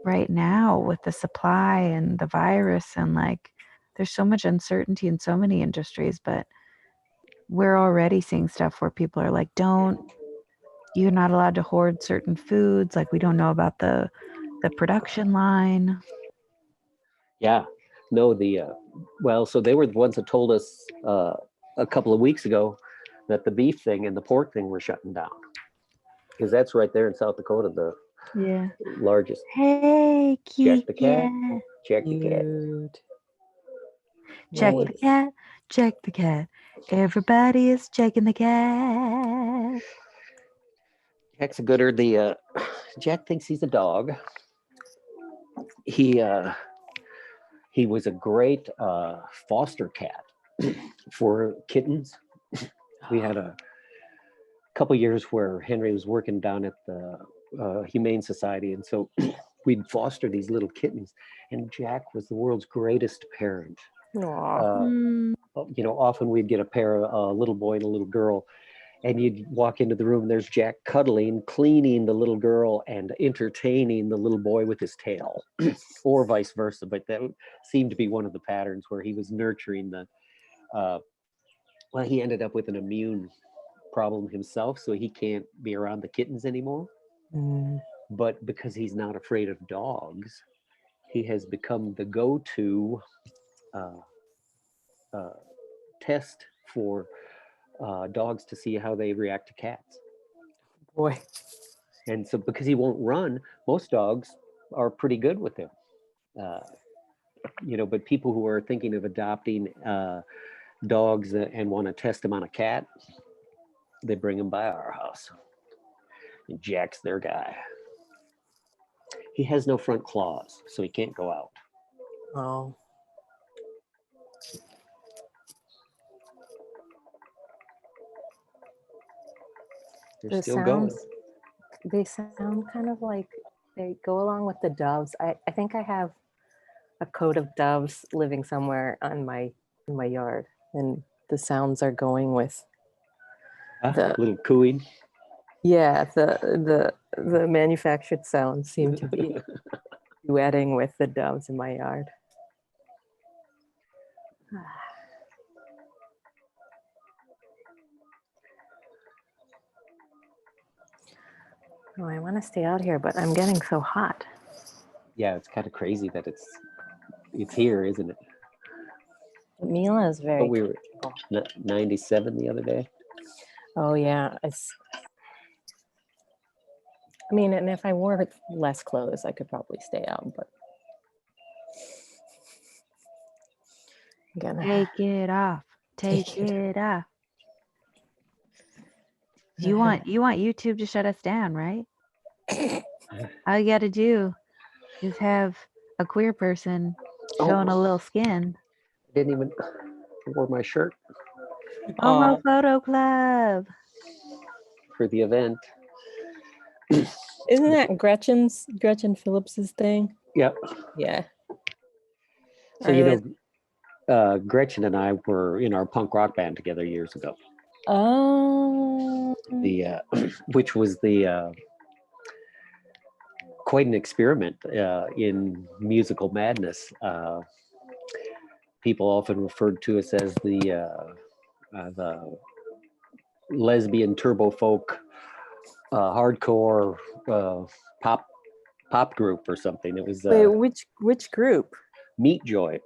right now with the supply and the virus, and like there's so much uncertainty in so many industries, but we're already seeing stuff where people are like, you're not allowed to hoard certain foods. Like, we don't know about the production line. Yeah, no, well, so they were the ones that told us a couple of weeks ago that the beef thing and the pork thing were shutting down. Because that's right there in South Dakota, the largest. Hey, Check cute the cat. cat. Check the cat. Check the cat. Check the cat. Everybody is checking the cat. Jack's a gooder. Jack thinks he's a dog. He was a great foster cat for kittens. We had a couple years where Henry was working down at the Humane Society, and so we'd foster these little kittens, and Jack was the world's greatest parent. Often we'd get a pair of a little boy and a little girl, and you'd walk into the room, there's Jack cuddling, cleaning the little girl and entertaining the little boy with his tail, or vice versa. But that seemed to be one of the patterns where he was nurturing he ended up with an immune problem himself, so he can't be around the kittens anymore. But because he's not afraid of dogs, he has become the go-to test for dogs to see how they react to cats. Boy. And so because he won't run, most dogs are pretty good with him. But people who are thinking of adopting dogs and want to test them on a cat, they bring them by our house. And Jack's their guy. He has no front claws, so he can't go out. Oh. They're still going. They sound kind of like they go along with the doves. I think I have a coat of doves living somewhere in my yard, and the sounds are going with the little cooing. Yeah, the manufactured sounds seem to be duetting with the doves in my yard. Oh, I want to stay out here, but I'm getting so hot. Yeah, it's kind of crazy that it's here, isn't it? Mila is very. But we were 97 the other day. Oh yeah, and if I wore less clothes, I could probably stay out. But take it off. Take it off. You want YouTube to shut us down, right? All you got to do is have a queer person showing a little skin. I didn't even wear my shirt. Homo Photo Club for the event. Isn't that Gretchen Phillips's thing? Yep. Yeah. So Gretchen and I were in our punk rock band together years ago. Oh. Which was quite an experiment in musical madness. People often referred to us as the lesbian turbo folk hardcore pop group or something. It was wait, which group? Meat Joy.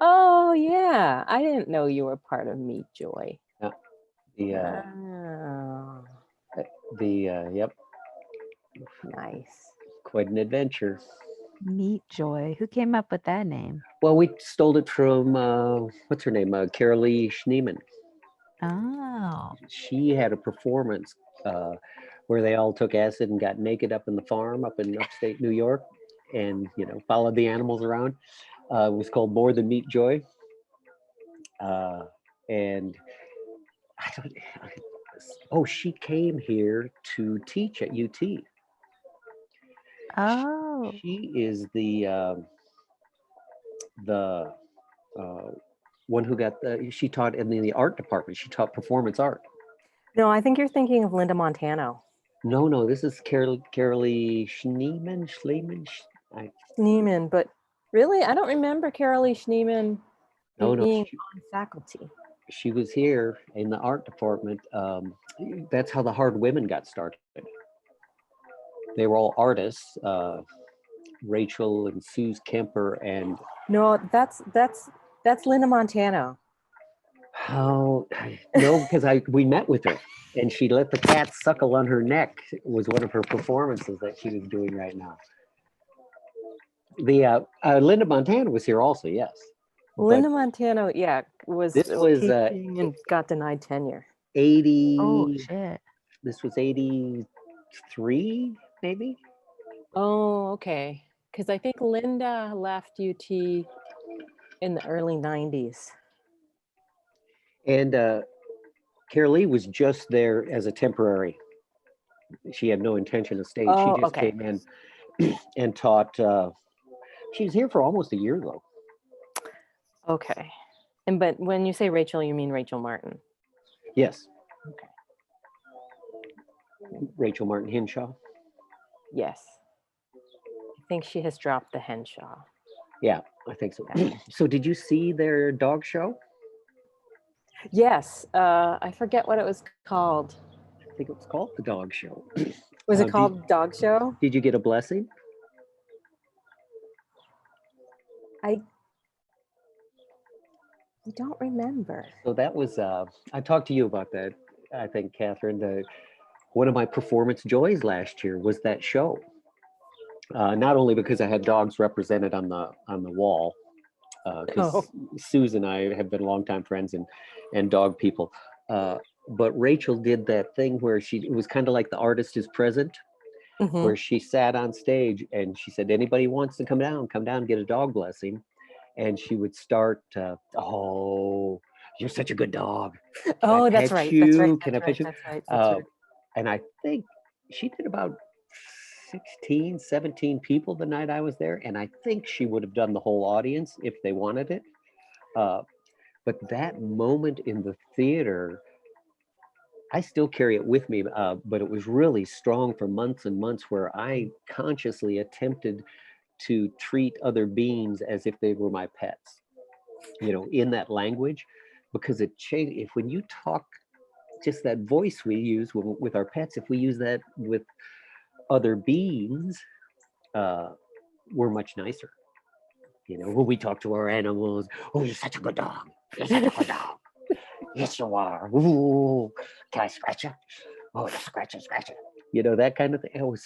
Oh yeah, I didn't know you were part of Meat Joy. Yeah. Yep. Nice. Quite an adventure. Meat Joy. Who came up with that name? Well, we stole it from what's her name? Carolee Schneemann. Oh. She had a performance where they all took acid and got naked up in the farm up in upstate New York, and followed the animals around. It was called More Than Meat Joy, and she came here to teach at UT. Oh. She is the one who got she taught in the art department. She taught performance art. No, I think you're thinking of Linda Montano. No, this is Carolee Schneemann. Schneemann, but really, I don't remember Carolee Schneemann being on faculty. she was here in the art department. That's how the Hard Women got started. They were all artists, Rachel and Suze Kemper, and No, that's Linda Montano. how no, because we met with her, and she let the cat suckle on her neck. Was one of her performances that she was doing right now. The Linda Montana was here also, yes. Linda Montano, yeah, was This was teaching and got denied tenure. 80. Oh shit. This was 83, maybe. Oh, okay. Because I think Linda left UT in the early 90s. And Carol Lee was just there as a temporary. She had no intention of staying. Oh, She just okay. came in and taught. She was here for almost a year, though. Okay. And but when you say Rachel, you mean Rachel Martin? Yes. Okay. Rachel Martin Henshaw. Yes. I think she has dropped the Henshaw. Yeah, I think so. So did you see their dog show? Yes. I forget what it was called. I think it was called the dog show. Was it Did- called Dog Show? Did you get a blessing? I don't remember. So that was, I talked to you about that, I think, Catherine. One of my performance joys last year was that show. Not only because I had dogs represented on the wall, because Suze and I have been longtime friends and dog people, but Rachel did that thing where it was kind of like the artist is present, where she sat on stage and she said, anybody wants to come down, get a dog blessing. And she would start, oh, you're such a good dog. Can Oh, I that's pet right. you? That's right. Can I That's pet right. you? That's right. That's right. And I think she did about 16, 17 people the night I was there. And I think she would have done the whole audience if they wanted it. But that moment in the theater, I still carry it with me, but it was really strong for months and months where I consciously attempted to treat other beings as if they were my pets, in that language, because it changed. If when you talk, just that voice we use with our pets, if we use that with other beings, we're much nicer. When we talk to our animals, oh, you're such a good dog. You're such a good dog. Yes, you are. Ooh, can I scratch you? Oh, just scratch it. That kind of thing.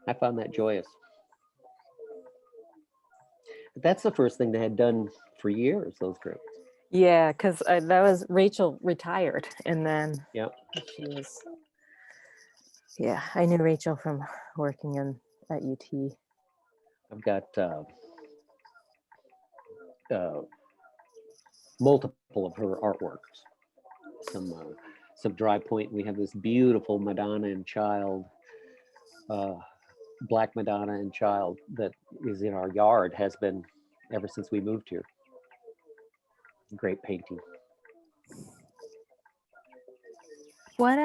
I found that joyous. But that's the first thing they had done for years, those groups. Yeah, because that was Rachel retired, and then Yep. she was. Yeah, I knew Rachel from working at UT. I've got multiple of her artworks. Some dry point. We have this beautiful Madonna and Child, Black Madonna and Child that is in our yard, has been ever since we moved here. Great painting. What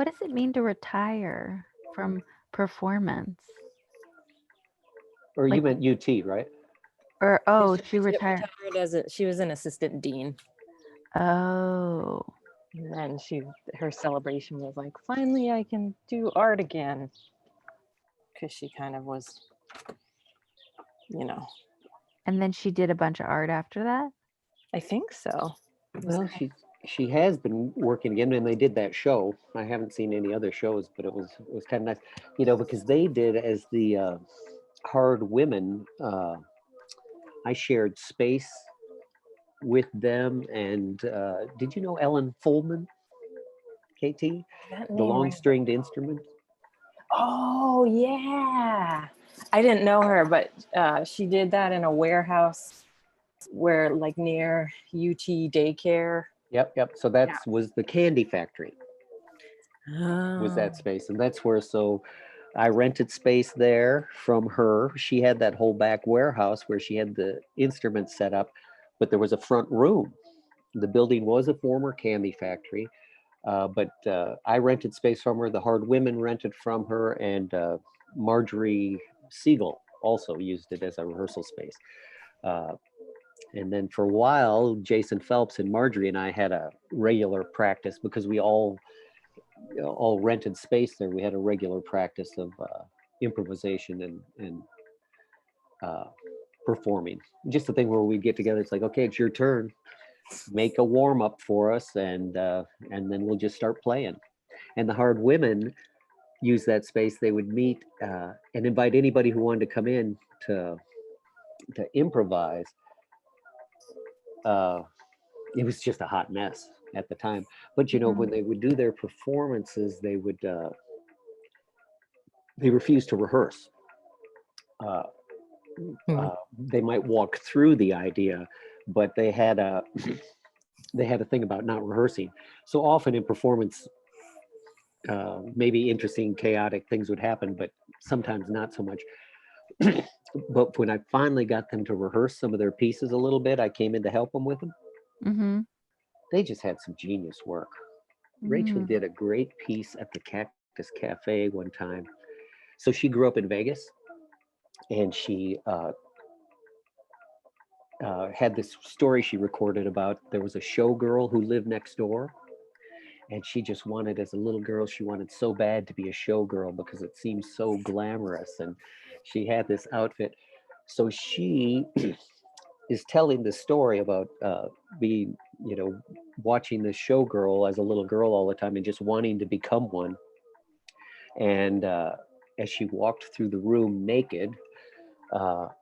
does it mean to retire from performance? Or you Like- meant UT, right? Or she retired. She was an assistant dean. Oh. And then her celebration was like, finally I can do art again. Because she kind of was, And then she did a bunch of art after that? I think so. Well, she has been working again, and they did that show. I haven't seen any other shows, but it was kind of nice, because they did as the Hard Women. I shared space with them, and did you know Ellen Fullman, KT, the long-stringed instrument? Oh, yeah. I didn't know her, but she did that in a warehouse where, like, near UT daycare. Yep. So was the Candy Factory. Was that space, and that's where. So I rented space there from her. She had that whole back warehouse where she had the instruments set up, but there was a front room. The building was a former Candy Factory, but I rented space from her. The Hard Women rented from her, and Marjorie Siegel also used it as a rehearsal space. And then for a while, Jason Phelps and Marjorie and I had a regular practice because we all rented space there. We had a regular practice of improvisation and performing. Just the thing where we'd get together. It's like, okay, it's your turn. Make a warm up for us, and then we'll just start playing. And the Hard Women use that space. They would meet and invite anybody who wanted to come in to improvise. It was just a hot mess at the time. But you know, when they would do their performances, they would they refused to rehearse. They might walk through the idea, but they had a thing about not rehearsing. So often in performance, maybe interesting, chaotic things would happen, but sometimes not so much. But when I finally got them to rehearse some of their pieces a little bit, I came in to help them with them. Mm-hmm. They just had some genius work. Rachel did a great piece at the Cactus Cafe one time. So she grew up in Vegas, and she had this story she recorded about there was a showgirl who lived next door, and she just wanted, as a little girl, she wanted so bad to be a showgirl because it seemed so glamorous, and she had this outfit. So she is telling the story about being, you know, watching this showgirl as a little girl all the time and just wanting to become one. And as she walked through the room naked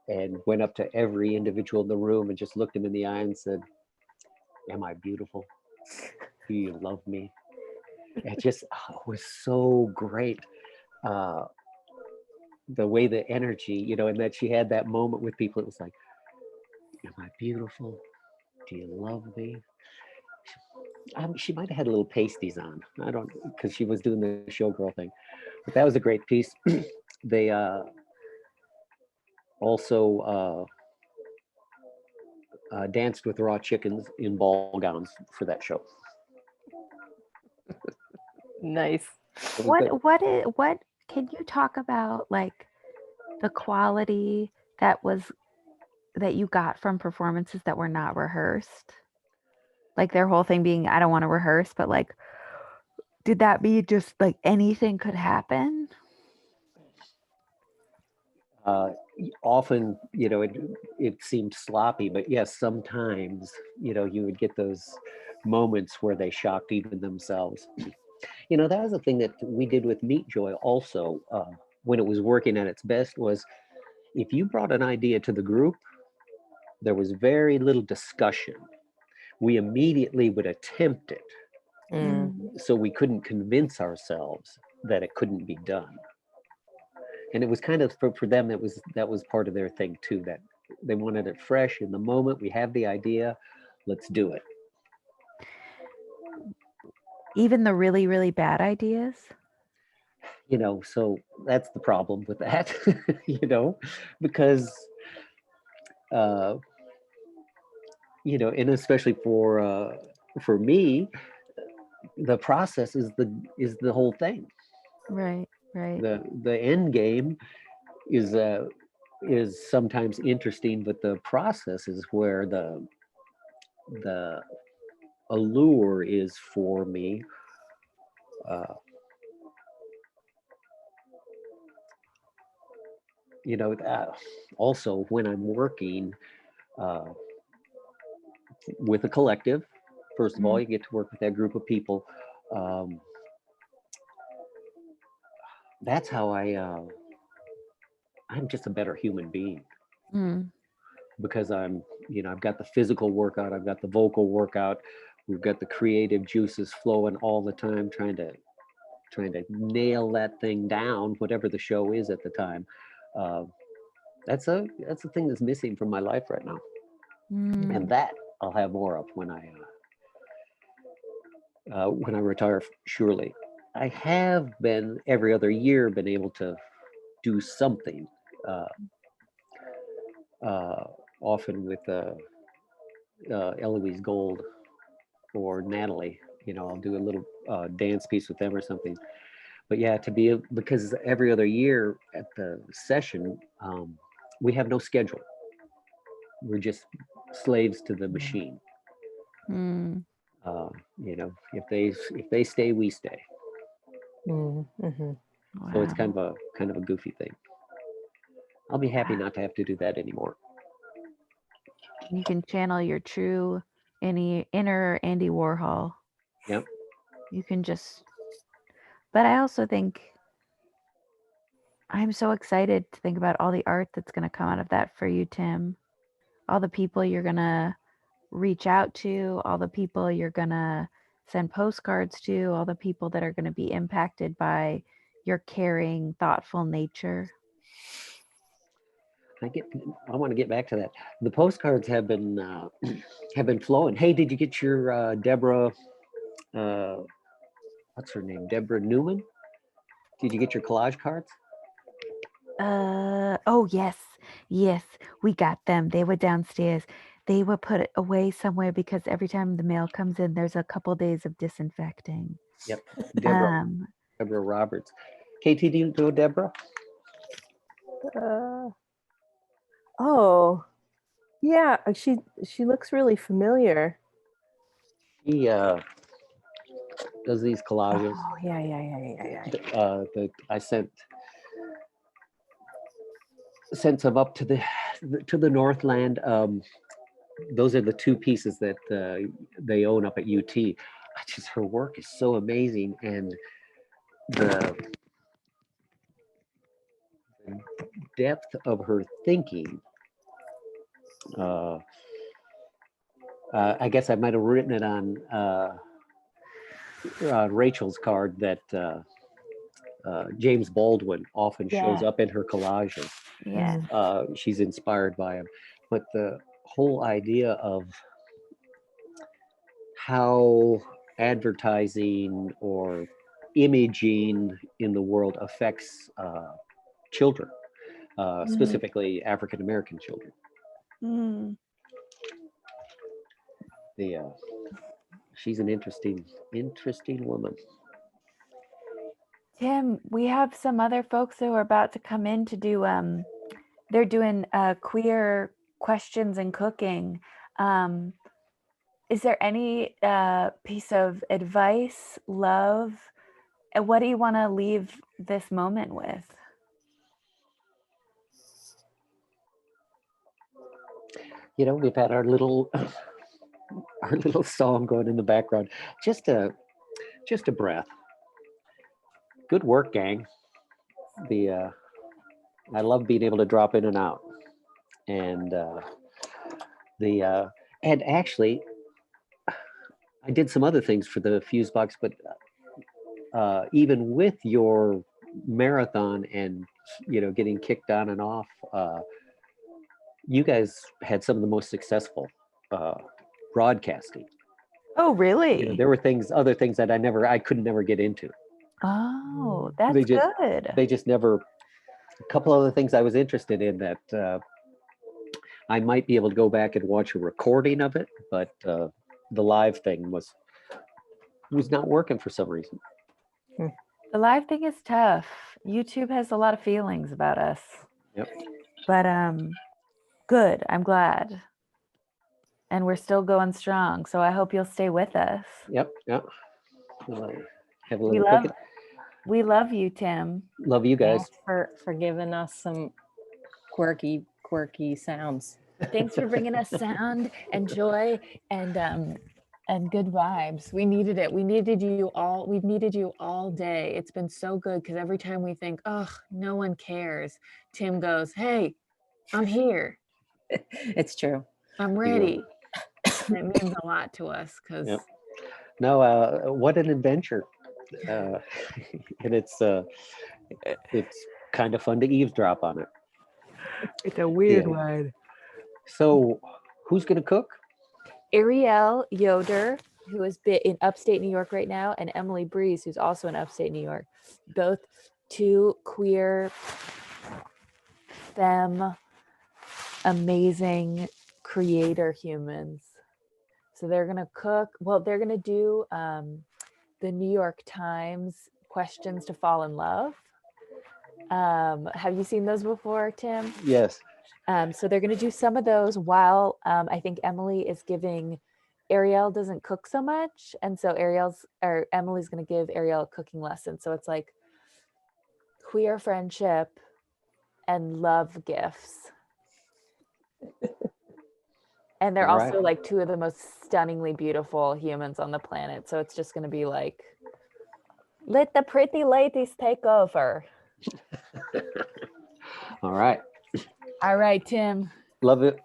and went up to every individual in the room and just looked him in the eye and said, "Am I beautiful? Do you love me?" It just was so great. The way the energy, you know, and that she had that moment with people, it was like, "Am I beautiful? Do you love me?" She might have had little pasties on. I don't, because she was doing the showgirl thing. But that was a great piece. They also danced with raw chickens in ball gowns for that show. Nice. What can you talk about, like the quality that you got from performances that were not rehearsed? Like their whole thing being, I don't want to rehearse, but like, did that be just like anything could happen? Often, you know, it seemed sloppy, but yes, sometimes, you know, you would get those moments where they shocked even themselves. You know, that was the thing that we did with Meat Joy also, when it was working at its best, was if you brought an idea to the group, there was very little discussion. We immediately would attempt it. So we couldn't convince ourselves that it couldn't be done. And it was kind of, for them, that was part of their thing too, that they wanted it fresh in the moment. We have the idea, let's do it. Even the really, really bad ideas? You know, so that's the problem with that, you know, because, you know, and especially for me, the process is the whole thing. Right. The end game is sometimes interesting, but the process is where the allure is for me. You know, also when I'm working with a collective, first of all, you get to work with that group of people. That's how I'm just a better human being. Because I'm, you know, I've got the physical workout, I've got the vocal workout, we've got the creative juices flowing all the time, trying to nail that thing down, whatever the show is at the time. That's a thing that's missing from my life right now. And that I'll have more of when I retire, surely. I have been every other year been able to do something, often with Eloise Gold or Natalie. You know, I'll do a little dance piece with them or something. But yeah, because every other year at the session, we have no schedule. We're just slaves to the machine. Mm. You know, if they stay, we stay. Mm-hmm. So it's kind of a goofy thing. I'll be happy not to have to do that anymore. You can channel your true inner Andy Warhol. Yep. You can just, but I also think I'm so excited to think about all the art that's going to come out of that for you, Tim. All the people you're going to reach out to, all the people you're going to send postcards to, all the people that are going to be impacted by your caring, thoughtful nature. I want to get back to that. The postcards have been flowing. Hey, did you get your Deborah? What's her name? Deborah Newman. Did you get your collage cards? Oh yes, we got them. They were downstairs. They were put away somewhere because every time the mail comes in, there's a couple days of disinfecting. Yep. Deborah Roberts. KT, do you know Deborah? Oh, yeah. She looks really familiar. He does these collages. Oh, yeah. That I sent some up to the Northland. Those are the two pieces that they own up at UT. Her work is so amazing, and the depth of her thinking. I guess I might have written it on Rachel's card that James Baldwin often shows up in her collages. Yeah. She's inspired by him. But the whole idea of how advertising or imaging in the world affects children, specifically African American children. She's an interesting woman. Tim, we have some other folks who are about to come in to do they're doing queer questions and cooking. Is there any piece of advice, love, and what do you want to leave this moment with? You know, we've had our little song going in the background. Just a breath. Good work, gang. I love being able to drop in and out, and and actually, I did some other things for the Fuse Box, but even with your marathon and getting kicked on and off, you guys had some of the most successful broadcasting. Oh, really? There were other things that I could never get into. Oh, that's good. They just never. A couple other things I was interested in that I might be able to go back and watch a recording of it, but the live thing was not working for some reason. The live thing is tough. YouTube has a lot of feelings about us. Yep. But good. I'm glad. And we're still going strong. So I hope you'll stay with us. Yep. Have a little cooking. We love you, Tim. Love you guys. Thanks for giving us some quirky sounds. Thanks for bringing us sound and joy and good vibes. We needed it. We needed you all. We've needed you all day. It's been so good because every time we think, oh, no one cares, Tim goes, hey, I'm here. It's true. I'm ready. And it means a lot to us because. Yep. No, what an adventure. And it's kind of fun to eavesdrop on it. It's a weird one. So who's going to cook? Ariel Yoder, who is in upstate New York right now, and Emily Breeze, who's also in upstate New York. Both two queer, femme, amazing creator humans. So they're going to cook. Well, they're going to do the New York Times questions to fall in love. Have you seen those before, Tim? Yes. So they're going to do some of those while I think Emily is giving. Ariel doesn't cook so much, and so Emily's going to give Ariel a cooking lesson. So it's like queer friendship and love gifts. And they're All right. also like two of the most stunningly beautiful humans on the planet. So it's just going to be like, let the pretty ladies take over. All right. All right, Tim. Love it.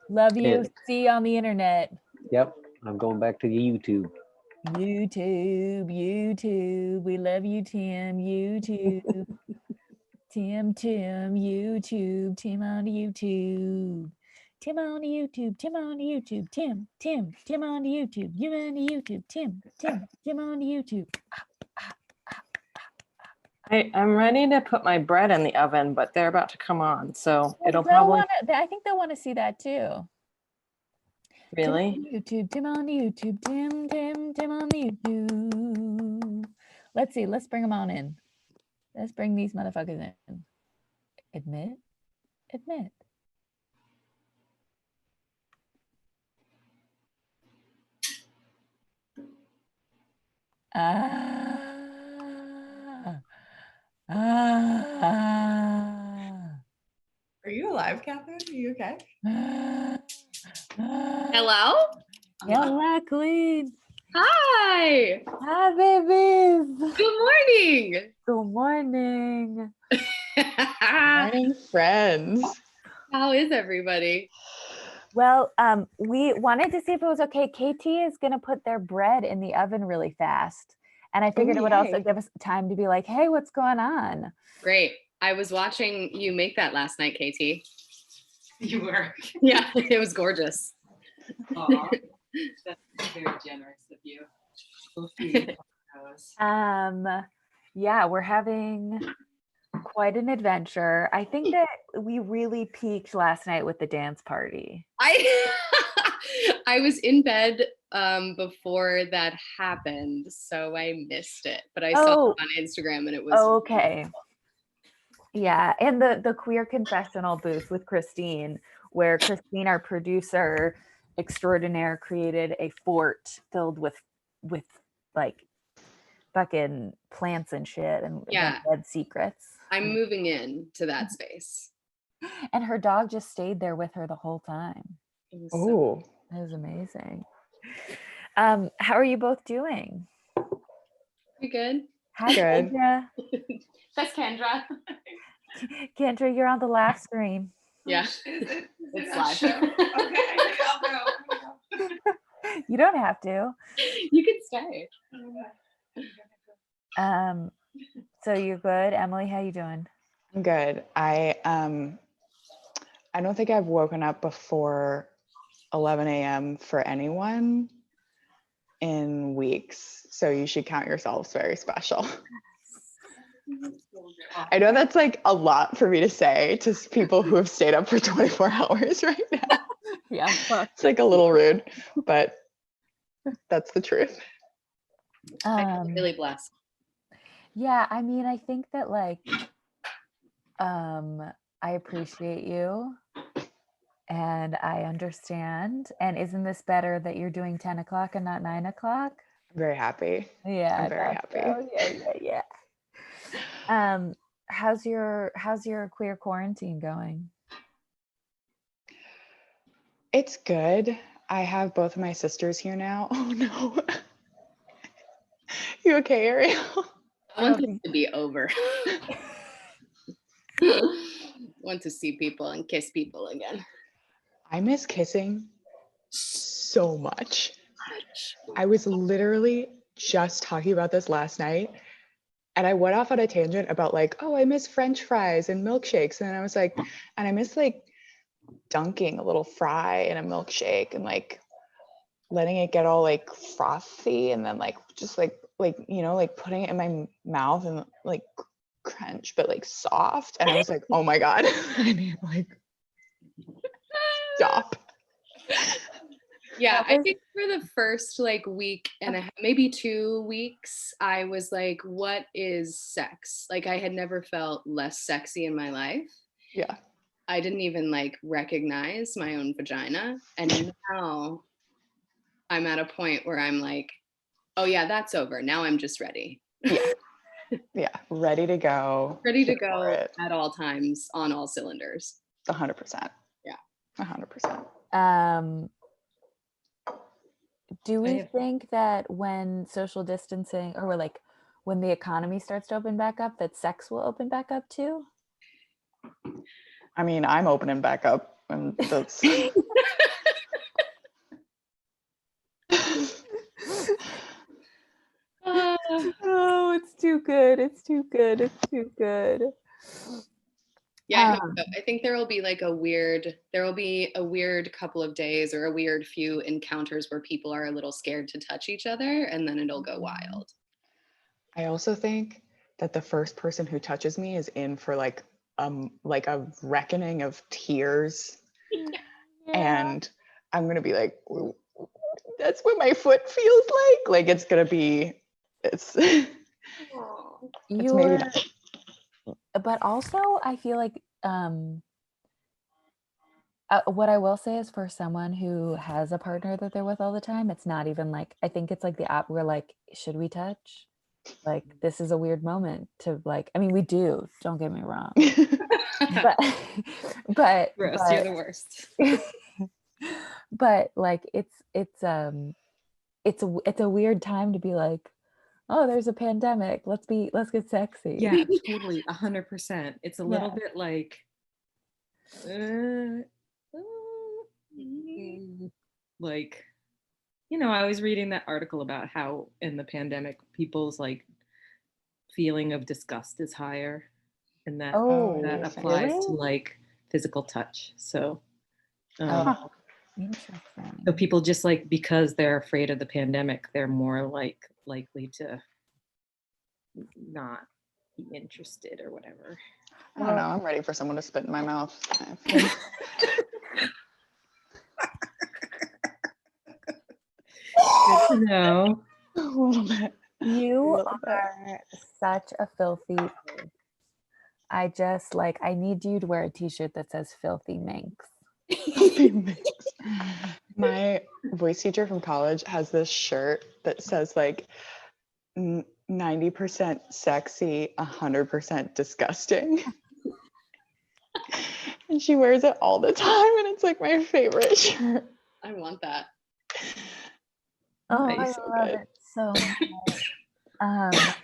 Love you. And- See you on the internet. Yep. I'm going back to the YouTube. YouTube. We love you, Tim. YouTube. Tim, YouTube. Tim on YouTube. Tim on YouTube. Tim on YouTube. Tim on YouTube. You on YouTube. Tim on YouTube. I'm ready to put my bread in the oven, but they're about to come on, so it'll They'll probably I think they'll want to see that too. really. Tim on YouTube. Tim on YouTube. Let's see. Let's bring them on in. Let's bring these motherfuckers in. Admit. Are you alive, Catherine? Are you okay? Hello? Hello, Queen. Hi. Hi, babies. Good morning. Good morning. Morning, friends. How is everybody? Well, we wanted to see if it was okay. KT is going to put their bread in the oven really fast. And I figured it would also yay. give us time to be like, hey, what's going on? Great. I was watching you make that last night, KT. You were? Yeah, it was gorgeous. Aw, that's very generous of you. Yeah, we're having quite an adventure. I think that we really peaked last night with the dance party. I was in bed before that happened, so I missed it. But I saw it on Instagram, and it was okay. Yeah, and the queer confessional booth with Christine, where Christine, our producer extraordinaire, created a fort filled with like fucking plants and shit and Yeah. dead secrets. I'm moving in to that space. And her dog just stayed there with her the whole time. Oh, It was amazing. How are you both doing? you good? Hi, Good. Kendra. That's Kendra. Kendra, you're on the live stream. Yeah, it's live. You don't have to. You can stay. So you're good. Emily, how you doing? I'm good. I don't think I've woken up before 11 a.m. for anyone in weeks. So you should count yourselves very special. I know that's like a lot for me to say to people who have stayed up for 24 hours right now. Yeah. It's like a little rude, but that's the truth. I'm really blessed. Yeah, I mean, I think that like I appreciate you and I understand. And isn't this better that you're doing 10 o'clock and not 9 o'clock? I'm very happy. Yeah. I'm very I thought happy. so. Yeah. How's your queer quarantine going? It's good. I have both of my sisters here now. Oh no. You okay, Ariel? I want this to be over. Want to see people and kiss people again. I miss kissing so much. I was literally just talking about this last night and I went off on a tangent about like, oh, I miss French fries and milkshakes. And then I was like, and I miss like dunking a little fry in a milkshake and like letting it get all like frothy and then like just like you know, like putting it in my mouth and like crunch but like soft. And I was like, oh my God, I need like stop. Yeah, I think for the first like week and maybe 2 weeks, I was like, what is sex? Like I had never felt less sexy in my life. Yeah. I didn't even like recognize my own vagina. And now I'm at a point where I'm like, oh yeah, that's over. Now I'm just ready. Yeah, ready to go. Ready to Here for go it. at all times on all cylinders. 100%. Yeah. 100%. Do we have- think that when social distancing or like when the economy starts to open back up, that sex will open back up too? I mean, I'm opening back up, and that's. Oh, it's too good. It's too good. It's too good. Yeah, I think there will be a weird couple of days or a weird few encounters where people are a little scared to touch each other, and then it'll go wild. I also think that the first person who touches me is in for like a reckoning of tears. And I'm gonna be like, that's what my foot feels like. Like it's gonna be it's maybe not. But also I feel like what I will say is for someone who has a partner that they're with all the time, it's not even like, I think it's like the app we're like, should we touch? Like, this is a weird moment to like, I mean, we do, don't get me wrong. but Gross, you're the worst. but like it's a weird time to be like, oh, there's a pandemic, let's get sexy. Yeah, totally, 100%. It's a little bit like, like, you know, I was reading that article about how in the pandemic people's like feeling of disgust is higher, and that that applies to really? like physical touch. So Interesting. so people just like, because they're afraid of the pandemic, they're more like likely to not be interested or whatever. I don't know. I'm ready for someone to spit in my mouth. Good to know. A little bit. You are such a filthy pig. I just like, I need you to wear a t-shirt that says filthy minx. My voice teacher from college has this shirt that says like 90% sexy, 100% disgusting. And she wears it all the time, and it's like my favorite shirt. I want that. Oh, Nice. I love it so much.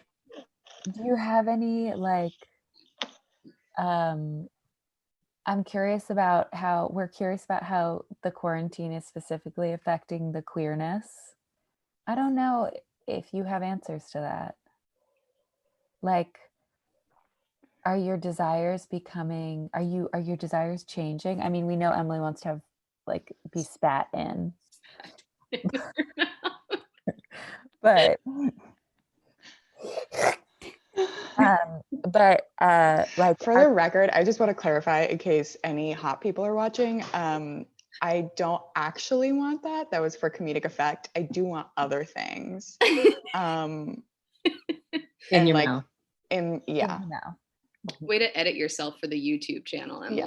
Do you have any like, we're curious about how the quarantine is specifically affecting the queerness. I don't know if you have answers to that. Like, are your desires changing? I mean, we know Emily wants to have like be spat in. But like for the record, I just want to clarify in case any hot people are watching. I don't actually want that. That was for comedic effect. I do want other things. In your mouth. Way to edit yourself for the YouTube channel, Emily.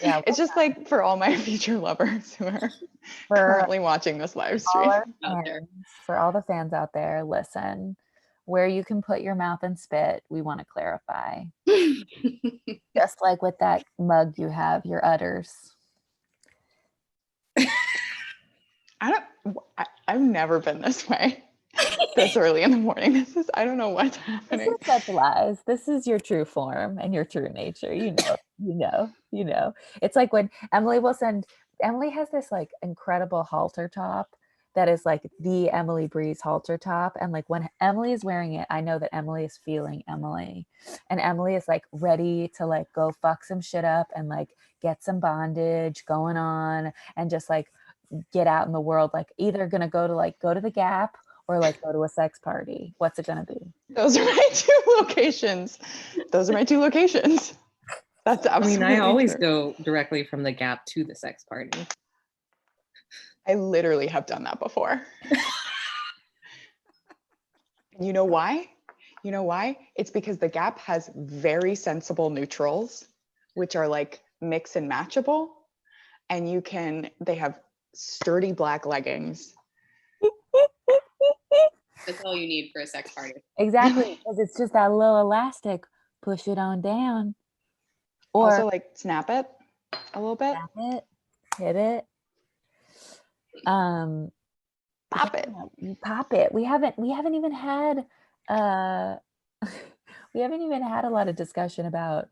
Yeah. It's just like for all my future lovers who are currently watching this live stream. For all the fans out there, listen, where you can put your mouth and spit, we want to clarify. Just like with that mug you have, your udders. I've never been this way this early in the morning. I don't know what's happening. This is such lies. This is your true form and your true nature. You know. It's like when Emily has this like incredible halter top that is like the Emily Breeze halter top. And like when Emily is wearing it, I know that Emily is feeling Emily. And Emily is like ready to like go fuck some shit up and like get some bondage going on and just like get out in the world, like either gonna go to the Gap or like go to a sex party. What's it gonna be? Those are my two locations. That's absolutely I always true. go directly from the Gap to the sex party. I literally have done that before. You know why? It's because the Gap has very sensible neutrals, which are like mix and matchable, and they have sturdy black leggings. That's all you need for a sex party. Exactly, because it's just that little elastic. Push it on down. Or Also, like, snap it a little bit. snap it, hit it. Pop it. Pop it. We haven't even had we haven't even had a lot of discussion about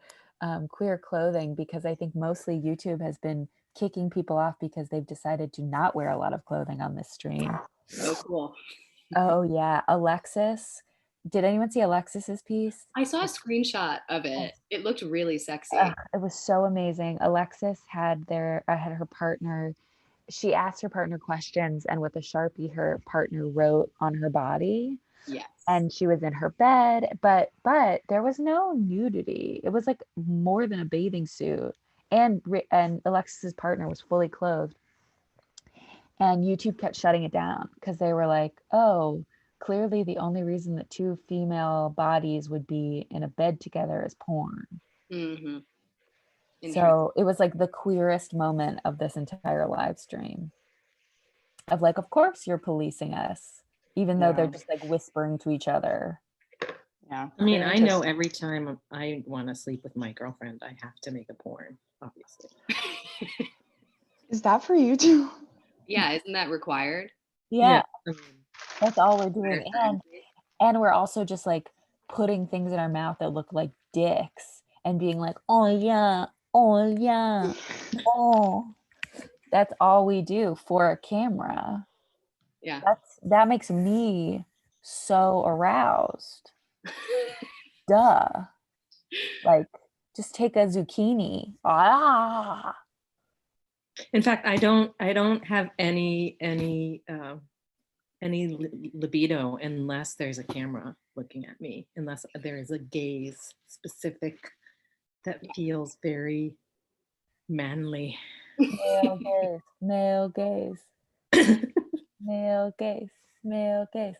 queer clothing, because I think mostly YouTube has been kicking people off because they've decided to not wear a lot of clothing on this stream. Oh, cool. Oh yeah, Alexis. Did anyone see Alexis's piece? I saw a screenshot of it. It looked really sexy. It was so amazing. Alexis had had her partner. She asked her partner questions, and with a Sharpie, her partner wrote on her body. Yes. And she was in her bed, but there was no nudity. It was like more than a bathing suit, and Alexis's partner was fully clothed. And YouTube kept shutting it down because they were like, oh, clearly the only reason that two female bodies would be in a bed together is porn. Mm-hmm. So it was like the queerest moment of this entire live stream. Of like, of course you're policing us, even though they're just like whispering to each other. Yeah. I mean, I know every time I want to sleep with my girlfriend, I have to make a porn, obviously. Is that for you too? Yeah, isn't that required? Yeah. That's all we're doing. And we're also just like putting things in our mouth that look like dicks and being like, oh yeah, oh. That's all we do for a camera. Yeah. That makes me so aroused. Duh. Like, just take a zucchini. Ah. In fact, I don't have any libido unless there's a camera looking at me, unless there is a gaze specific that feels very manly. Male gaze, male gaze, male gaze, male gaze.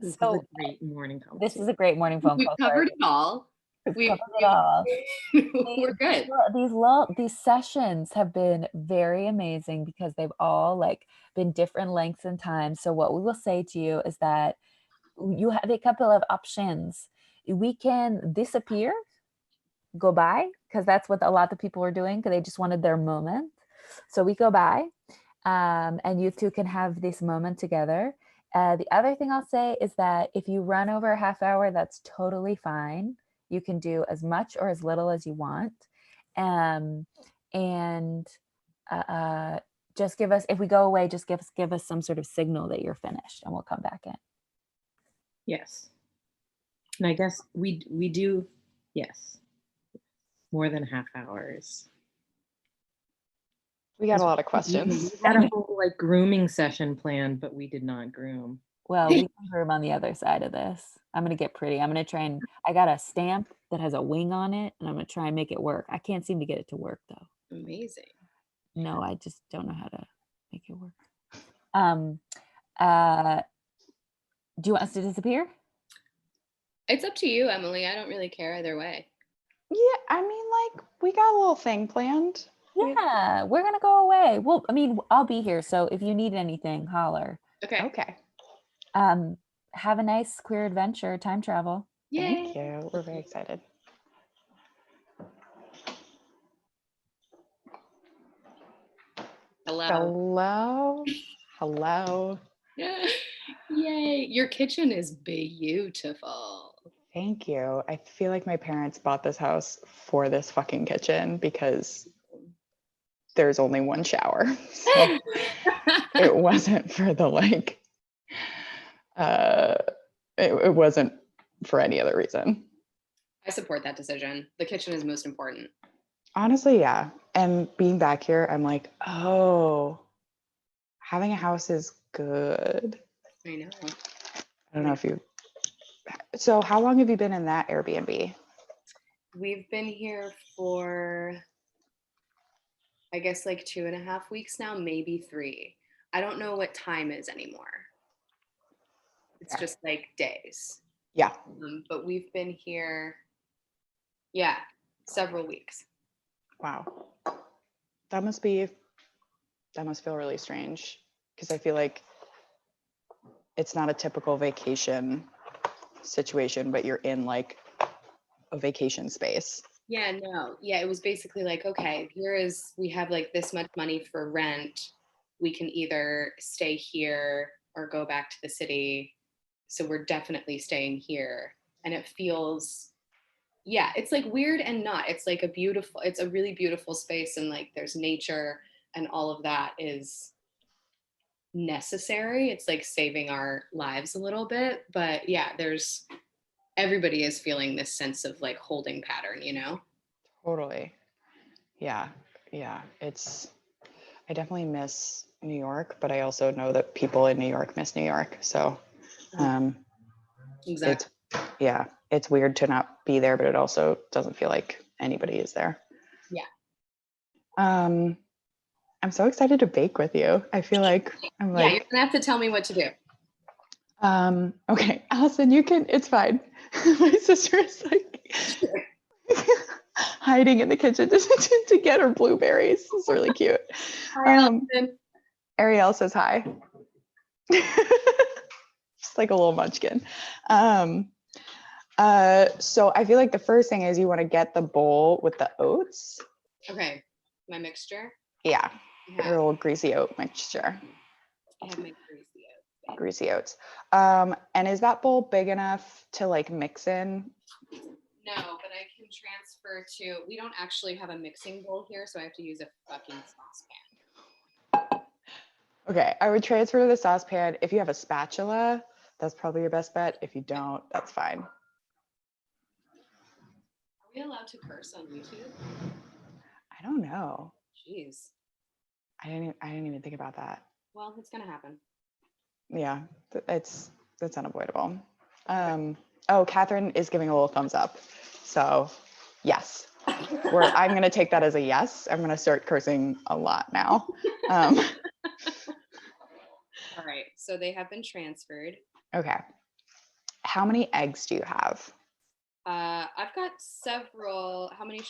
This So is a great morning conversation. this is a great morning phone We've call. covered it all. We've covered it all. We're good. These sessions have been very amazing because they've all like been different lengths and time. So what we will say to you is that you have a couple of options. We can disappear, go by, because that's what a lot of people were doing because they just wanted their moment. So we go by, and you two can have this moment together. The other thing I'll say is that if you run over a half hour, that's totally fine. You can do as much or as little as you want. Just give us, if we go away, just give us some sort of signal that you're finished and we'll come back in. Yes. And I guess we do, yes, more than half hours. We got a lot of questions. We had a whole like grooming session planned, but we did not groom. Well, we can groom on the other side of this. I'm going to get pretty. I'm going to try and, I got a stamp that has a wing on it and I'm going to try and make it work. I can't seem to get it to work though. Amazing. No, I just don't know how to make it work. Do you want us to disappear? It's up to you, Emily. I don't really care either way. Yeah, I mean, like, we got a little thing planned. Yeah, we're going to go away. Well, I mean, I'll be here. So if you need anything, holler. Okay. Okay. Have a nice queer adventure, time travel. Thank you. We're very excited. Hello. Hello. Yay. Your kitchen is beautiful. Thank you. I feel like my parents bought this house for this fucking kitchen because there's only one shower. So it wasn't for the like, it wasn't for any other reason. I support that decision. The kitchen is most important. Honestly, yeah. And being back here, I'm like, oh, having a house is good. I know. I don't know if you. So how long have you been in that Airbnb? We've been here for, I guess, like 2.5 weeks now, maybe 3. I don't know what time is anymore. It's just like days. Yeah. But we've been here, yeah, several weeks. Wow. That must feel really strange because I feel like it's not a typical vacation situation, but you're in like a vacation space. Yeah, no. Yeah, it was basically like, okay, we have like this much money for rent. We can either stay here or go back to the city. So we're definitely staying here. And it feels, yeah, it's like weird and not. It's like it's a really beautiful space, and like there's nature and all of that is necessary. It's like saving our lives a little bit. But yeah, everybody is feeling this sense of like holding pattern, you know? Totally. Yeah. I definitely miss New York, but I also know that people in New York miss New York. So Exactly. It's weird to not be there, but it also doesn't feel like anybody is there. Yeah. I'm so excited to bake with you. I feel like I'm Yeah, you're like, gonna have to tell me what to do. okay, Allison, it's fine. My sister is like hiding in the kitchen to get her blueberries. It's really cute. Hi, Allison. Ariel says hi. Just like a little munchkin. So I feel like the first thing is you want to get the bowl with the oats. Okay, my mixture. Yeah, your little greasy oat mixture. I have my Greasy oats. And is that bowl big enough to like mix in? No, but I can transfer to, we don't actually have a mixing bowl here, so I have to use a fucking saucepan. Okay, I would transfer to the saucepan. If you have a spatula, that's probably your best bet. If you don't, that's fine. Are we allowed to curse on YouTube? I don't know. Jeez. I didn't even think about that. Well, it's gonna happen. Yeah, that's unavoidable. Oh, Catherine is giving a little thumbs up. So yes, I'm gonna take that as a yes. I'm gonna start cursing a lot now. All right, so they have been transferred. Okay. How many eggs do you have? I've got several. How many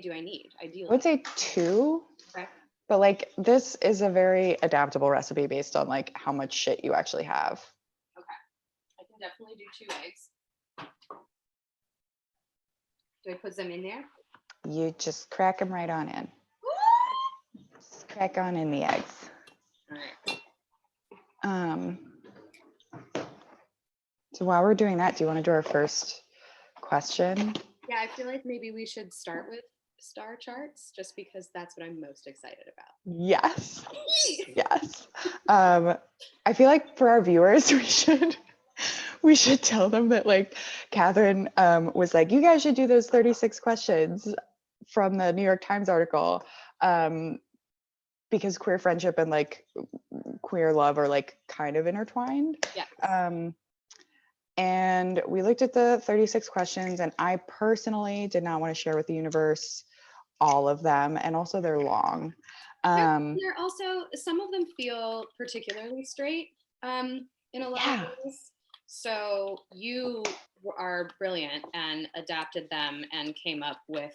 do I need? Ideally, I would say 2. Okay. But like this is a very adaptable recipe based on like how much shit you actually have. Okay. I can definitely do 2 eggs. Do I put them in there? You just crack them right on in. Just crack on in the eggs. All right. So while we're doing that, do you want to do our first question? Yeah, I feel like maybe we should start with star charts just because that's what I'm most excited about. Yes. Yes. I feel like for our viewers, we should tell them that like Catherine was like, you guys should do those 36 questions from the New York Times article because queer friendship and like queer love are like kind of intertwined. Yeah. And we looked at the 36 questions, and I personally did not want to share with the universe all of them, and also they're long. They're also, some of them feel particularly straight in a lot of ways. So you are brilliant and adapted them and came up with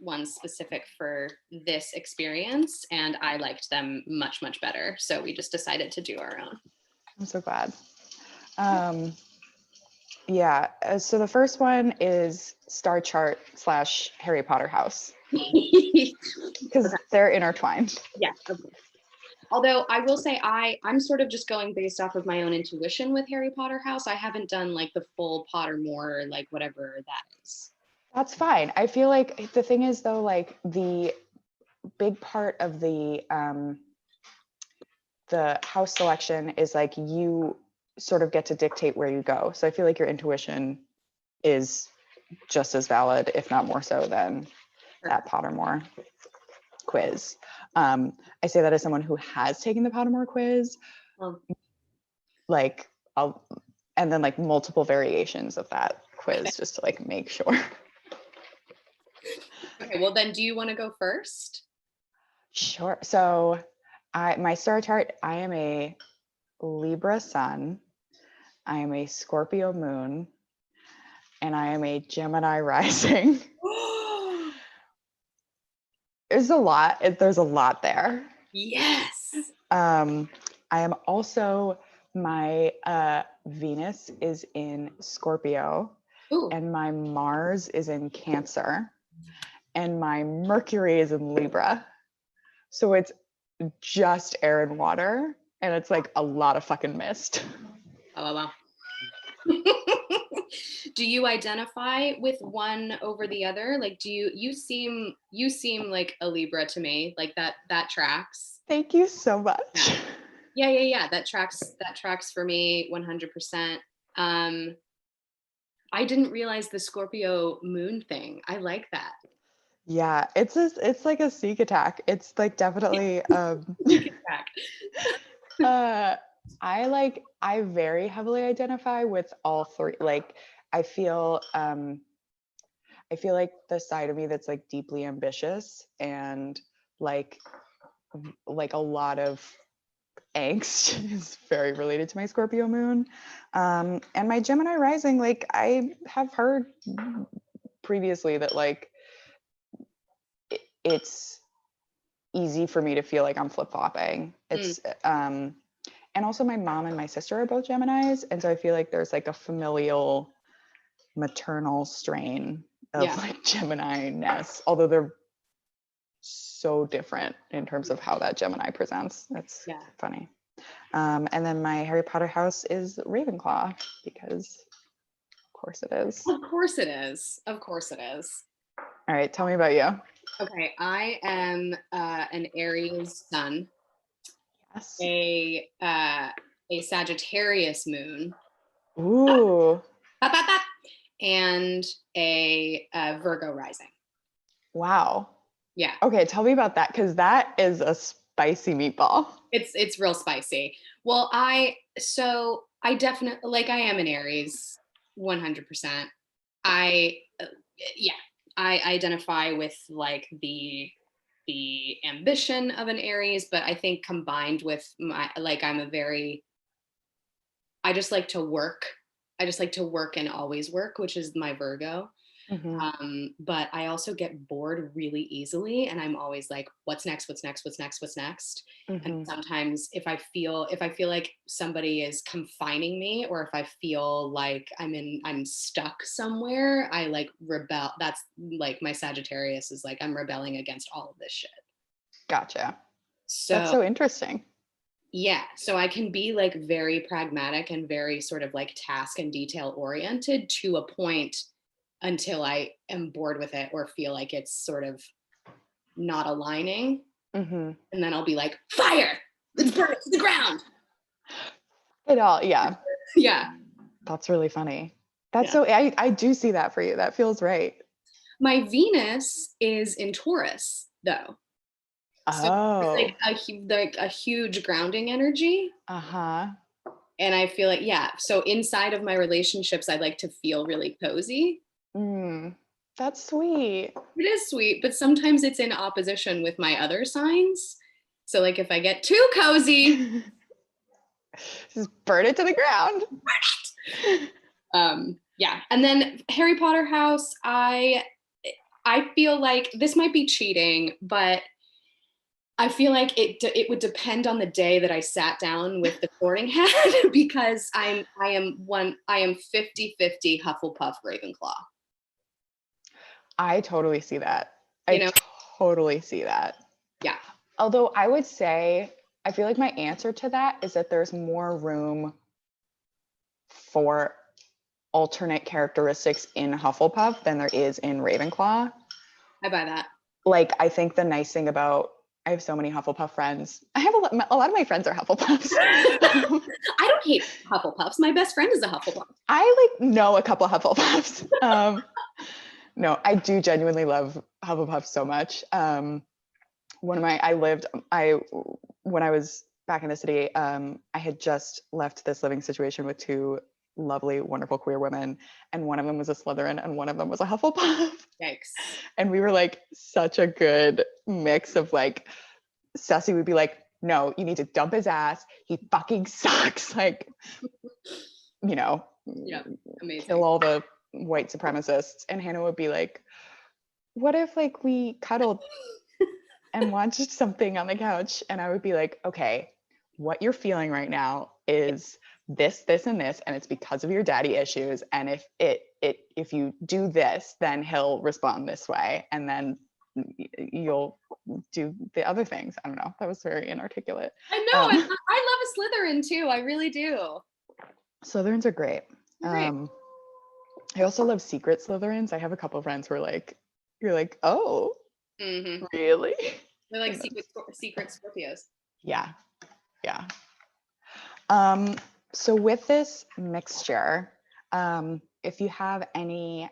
one specific for this experience, and I liked them much, much better. So we just decided to do our own. I'm so glad. Yeah, so the first one is Star Chart / Harry Potter house because they're intertwined. Yeah. Okay. Although I will say I'm sort of just going based off of my own intuition with Harry Potter house. I haven't done like the full Pottermore, like whatever that is. That's fine. I feel like the thing is though, like the big part of the house selection is like you sort of get to dictate where you go. So I feel like your intuition is just as valid, if not more so, than that Pottermore quiz. I say that as someone who has taken the Pottermore quiz, like and then like multiple variations of that quiz just to like make sure. Okay, well then do you want to go first? Sure. So my star chart, I am a Libra sun. I am a Scorpio moon. and I am a Gemini rising. There's a lot there. Yes. I am also, my Venus is in Scorpio, and my Mars is in Cancer, and my Mercury is in Libra. So it's just air and water, and it's like a lot of fucking mist. Oh, wow. Do you identify with one over the other? Like, do you seem like a Libra to me, like that tracks. Thank you so much. Yeah. That tracks for me 100%. I didn't realize the Scorpio moon thing. I like that. Yeah, it's like a sneak attack. It's like definitely Sneak attack. I very heavily identify with all three. Like I feel like the side of me that's like deeply ambitious and like a lot of angst is very related to my Scorpio moon. And my Gemini rising, like I have heard previously that like it's easy for me to feel like I'm flip-flopping. It's and also my mom and my sister are both Geminis, and so I feel like there's like a familial maternal strain of like Gemini-ness, although they're so different in terms of how that Gemini presents. That's funny. And then my Harry Potter house is Ravenclaw, because of course it is. Of course it is. All right, tell me about you. Okay, I am an Aries sun. Yes. A Sagittarius moon. Ooh. And a Virgo rising. Wow. Yeah. Okay, tell me about that, because that is a spicy meatball. It's real spicy. Well, I definitely, like, I am an Aries, 100%. I identify with like the ambition of an Aries, but I think combined with my, like, I just like to work. I just like to work and always work, which is my Virgo. But I also get bored really easily, and I'm always like, what's next? And sometimes if I feel like somebody is confining me, or if I feel like I'm stuck somewhere, I like rebel. That's like my Sagittarius is like, I'm rebelling against all of this shit. Gotcha. So that's so interesting. Yeah. So I can be like very pragmatic and very sort of like task and detail oriented to a point, until I am bored with it or feel like it's sort of not aligning. And then I'll be like, fire, let's burn it to the ground. Yeah. Yeah. That's really funny. That's so, I do see that for you. That feels right. My Venus is in Taurus though. So it's like a huge grounding energy. And I feel like, so inside of my relationships, I like to feel really cozy. That's sweet. It is sweet, but sometimes it's in opposition with my other signs. So like if I get too cozy, just burn it to the ground. And then Harry Potter house, I feel like this might be cheating, but I feel like it would depend on the day that I sat down with the sorting hat, because I am 50-50 Hufflepuff Ravenclaw. I totally see that. Totally see that. Yeah. Although I would say, I feel like my answer to that is that there's more room for alternate characteristics in Hufflepuff than there is in Ravenclaw. I buy that. Like, I think the nice thing about, I have so many Hufflepuff friends. I have a lot of my friends are Hufflepuffs. I don't hate Hufflepuffs. My best friend is a Hufflepuff. I like know a couple Hufflepuffs. No, I do genuinely love Hufflepuff so much. When I was back in the city, I had just left this living situation with two lovely, wonderful queer women, and one of them was a Slytherin and one of them was a Hufflepuff. Yikes. And we were like such a good mix of like, Ceci would be like, no, you need to dump his ass. He fucking sucks. Like, Yeah, amazing. Kill all the white supremacists, and Hannah would be like, what if like we cuddled and watched something on the couch? And I would be like, okay, what you're feeling right now is this, this, and this, and it's because of your daddy issues. And if you do this, then he'll respond this way, and then you'll do the other things. I don't know. That was very inarticulate. I know. I love a Slytherin too. I really do. Slytherins are great. Great. I also love secret Slytherins. I have a couple of friends who are like, you're like, oh, really? They're like secret Scorpios. Yeah. Yeah. So with this mixture, if you have any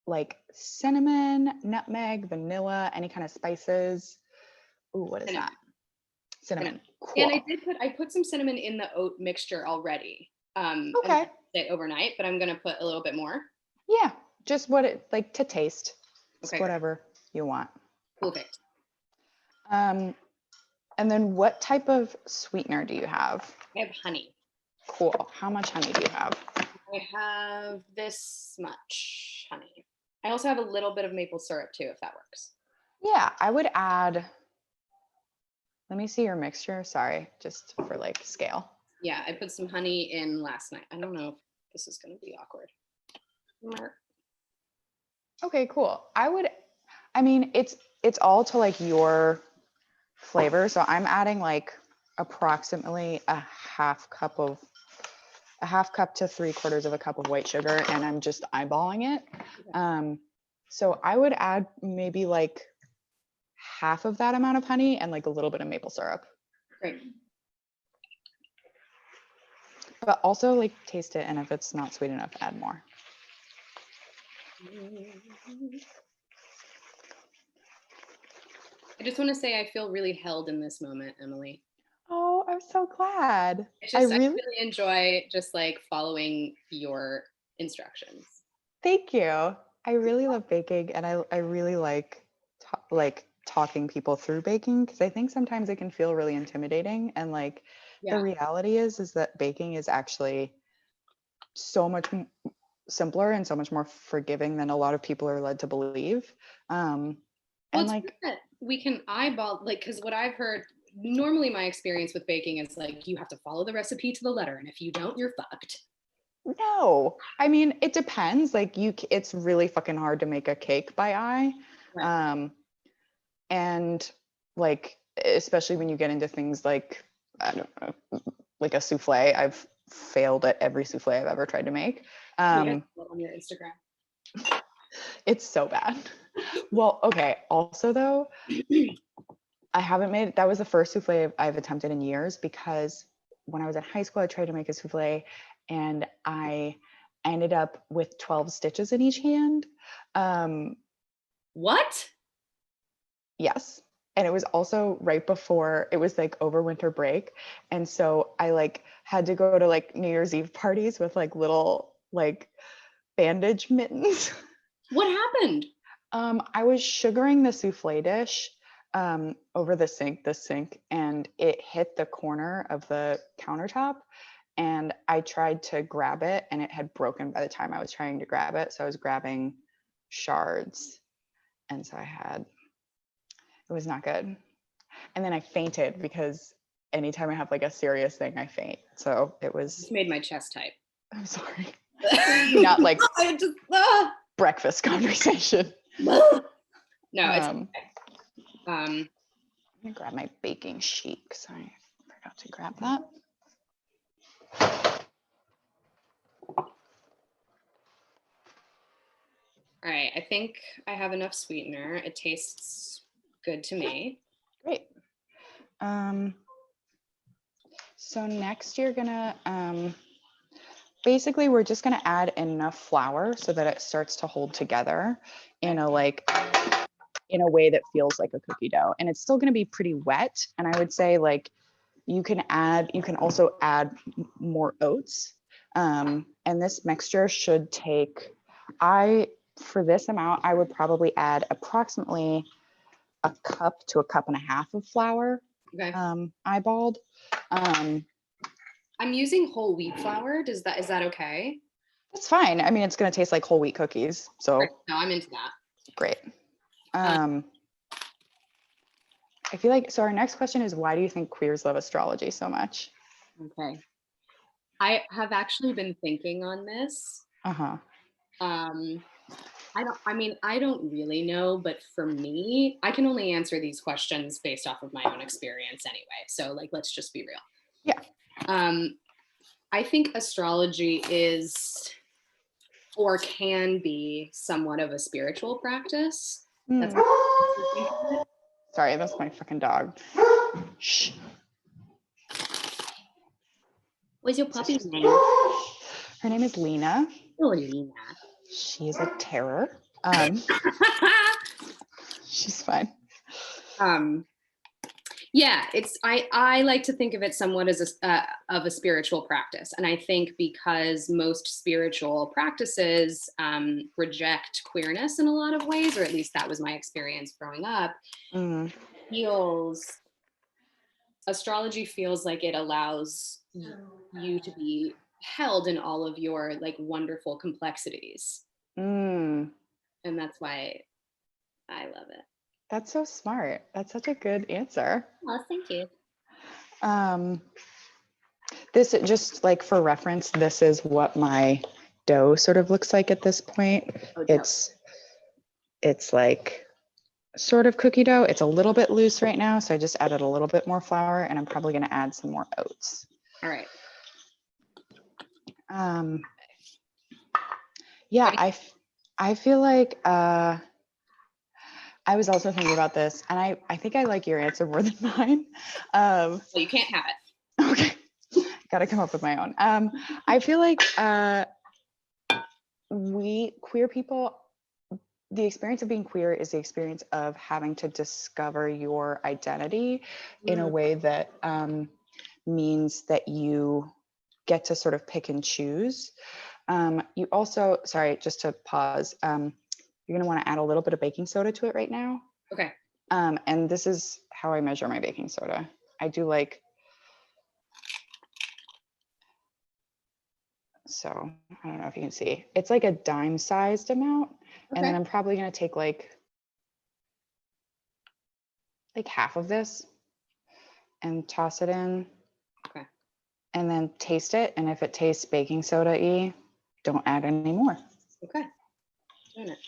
like cinnamon, nutmeg, vanilla, any kind of spices. Ooh, what is that? Cinnamon. Cool. And I put some cinnamon in the oat mixture already. Okay. It overnight, but I'm gonna put a little bit more. Yeah, just what it like to taste. Just Okay. whatever you want. Perfect. And then what type of sweetener do you have? I have honey. Cool. How much honey do you have? I have this much honey. I also have a little bit of maple syrup too, if that works. Yeah, I would add, let me see your mixture. Sorry, just for like scale. Yeah, I put some honey in last night. I don't know if this is gonna be awkward. Okay, cool. I mean, it's all to like your flavor. So I'm adding like approximately a half cup to 3/4 of a cup of white sugar, and I'm just eyeballing it. So I would add maybe like half of that amount of honey and like a little bit of maple syrup. Great. But also like taste it, and if it's not sweet enough, add more. I just want to say I feel really held in this moment, Emily. Oh, I'm so glad. I really enjoy just like following your instructions. Thank you. I really love baking, and I really like talking people through baking, because I think sometimes it can feel really intimidating, and like Yeah. the reality is that baking is actually so much simpler and so much more forgiving than a lot of people are led to believe. Well, And it's like good that we can eyeball, like, because what I've heard, normally my experience with baking is like you have to follow the recipe to the letter, and if you don't, you're fucked. no, I mean, it depends. Like it's really fucking hard to make a cake by eye. Right. And like, especially when you get into things like, I don't know, like a souffle. I've failed at every souffle I've ever tried to make. On your Instagram. It's so bad. Well, okay. Also though, I haven't made, that was the first souffle I've attempted in years, because when I was in high school, I tried to make a souffle and I ended up with 12 stitches in each hand. What? Yes. And it was also right before, it was like over winter break. And so I like had to go to like New Year's Eve parties with like little like bandage mittens. What happened? I was sugaring the souffle dish over the sink, and it hit the corner of the countertop, and I tried to grab it, and it had broken by the time I was trying to grab it. So I was grabbing shards, and so it was not good. And then I fainted, because anytime I have like a serious thing, I faint. So it was. Just made my chest tight. I'm sorry. Not like I just breakfast conversation. No, it's I'm gonna grab my baking sheet because I forgot to grab that. all right. I think I have enough sweetener. It tastes good to me. Great. So next you're gonna basically we're just gonna add enough flour so that it starts to hold together in a way that feels like a cookie dough, and it's still gonna be pretty wet. And I would say like you can also add more oats. And this mixture should take, for this amount, I would probably add approximately a cup to a cup and a half of flour. Okay. Eyeballed. I'm using whole wheat flour. Is that okay? That's fine. I mean, it's going to taste like whole wheat cookies. So No, I'm into that. great. I feel like, so our next question is, why do you think queers love astrology so much? Okay. I have actually been thinking on this. Uh-huh. I don't really know, but for me, I can only answer these questions based off of my own experience anyway. So like, let's just be real. Yeah. I think astrology is, or can be, somewhat of a spiritual practice. That's how I think of it. Sorry, that's my freaking dog. Shh. What's your puppy's name? Her name is Lena. Oh, Lena. She's a terror. She's fine. Yeah, I like to think of it somewhat as a spiritual practice, and I think because most spiritual practices reject queerness in a lot of ways, or at least that was my experience growing up. Astrology feels like it allows you to be held in all of your like wonderful complexities, and that's why I love it. That's so smart. That's such a good answer. Well, thank you. This, just like for reference, this is what my dough sort of looks like at this point. It's like sort of cookie dough. It's a little bit loose right now, so I just added a little bit more flour, and I'm probably going to add some more oats. All right. Yeah, I feel like I was also thinking about this, and I think I like your answer more than mine. Well, you can't have it. Okay, got to come up with my own. I feel like we queer people, the experience of being queer is the experience of having to discover your identity in a way that means that you get to sort of pick and choose. You also, sorry, just to pause, you're going to want to add a little bit of baking soda to it right now. Okay. And this is how I measure my baking soda. I do like, so I don't know if you can see, it's like a dime sized amount. And then I'm probably going to take like half of this and toss it in. Okay. And then taste it. And if it tastes baking soda-y, don't add any more. Okay. Doing it.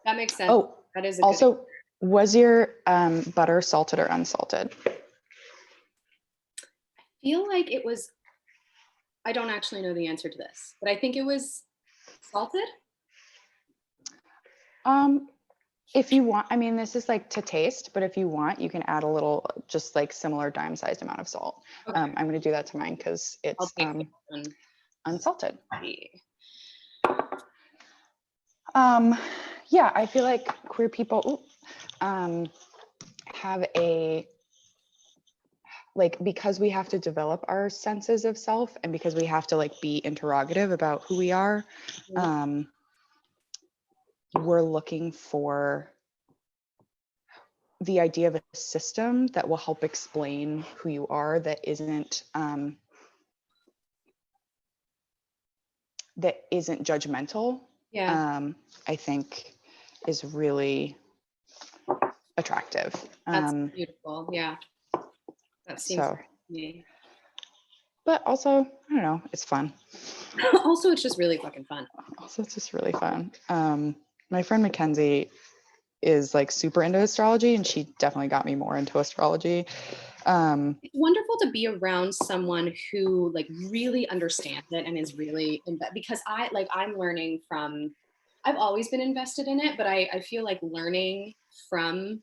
That makes sense. Oh, that is also, was your butter salted or unsalted? I feel like it was, I don't actually know the answer to this, but I think it was salted. If you want, I mean, this is like to taste, but if you want, you can add a little, just like similar dime-sized amount of salt. Okay. I'm going to do that to mine because it's unsalted. Yeah, I feel like queer people have a, like, because we have to develop our senses of self and because we have to like be interrogative about who we are, we're looking for the idea of a system that will help explain who you are, that isn't judgmental. Yeah. I think is really attractive. That's beautiful. Yeah. That seems So, right to me. but also, I don't know, it's fun. Also, it's just really fucking fun. Also, it's just really fun. My friend Mackenzie is like super into astrology, and she definitely got me more into astrology. It's wonderful to be around someone who like really understands it and is really because I'm learning from, I've always been invested in it, but I feel like learning from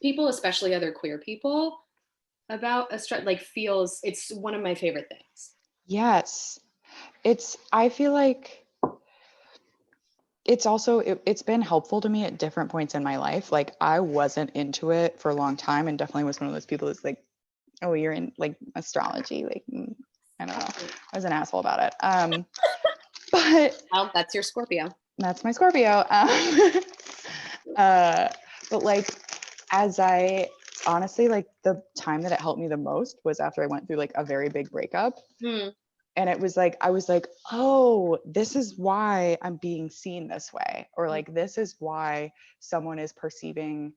people, especially other queer people, about feels, it's one of my favorite things. Yes, I feel like it's also, it's been helpful to me at different points in my life. Like I wasn't into it for a long time, and definitely was one of those people who's like, oh, you're in like astrology. Like, I don't know. I was an asshole about it. But well, that's your Scorpio. That's my Scorpio. But like, as I honestly, like the time that it helped me the most was after I went through like a very big breakup. And it was like, I was like, oh, this is why I'm being seen this way. Or like, this is why someone is perceiving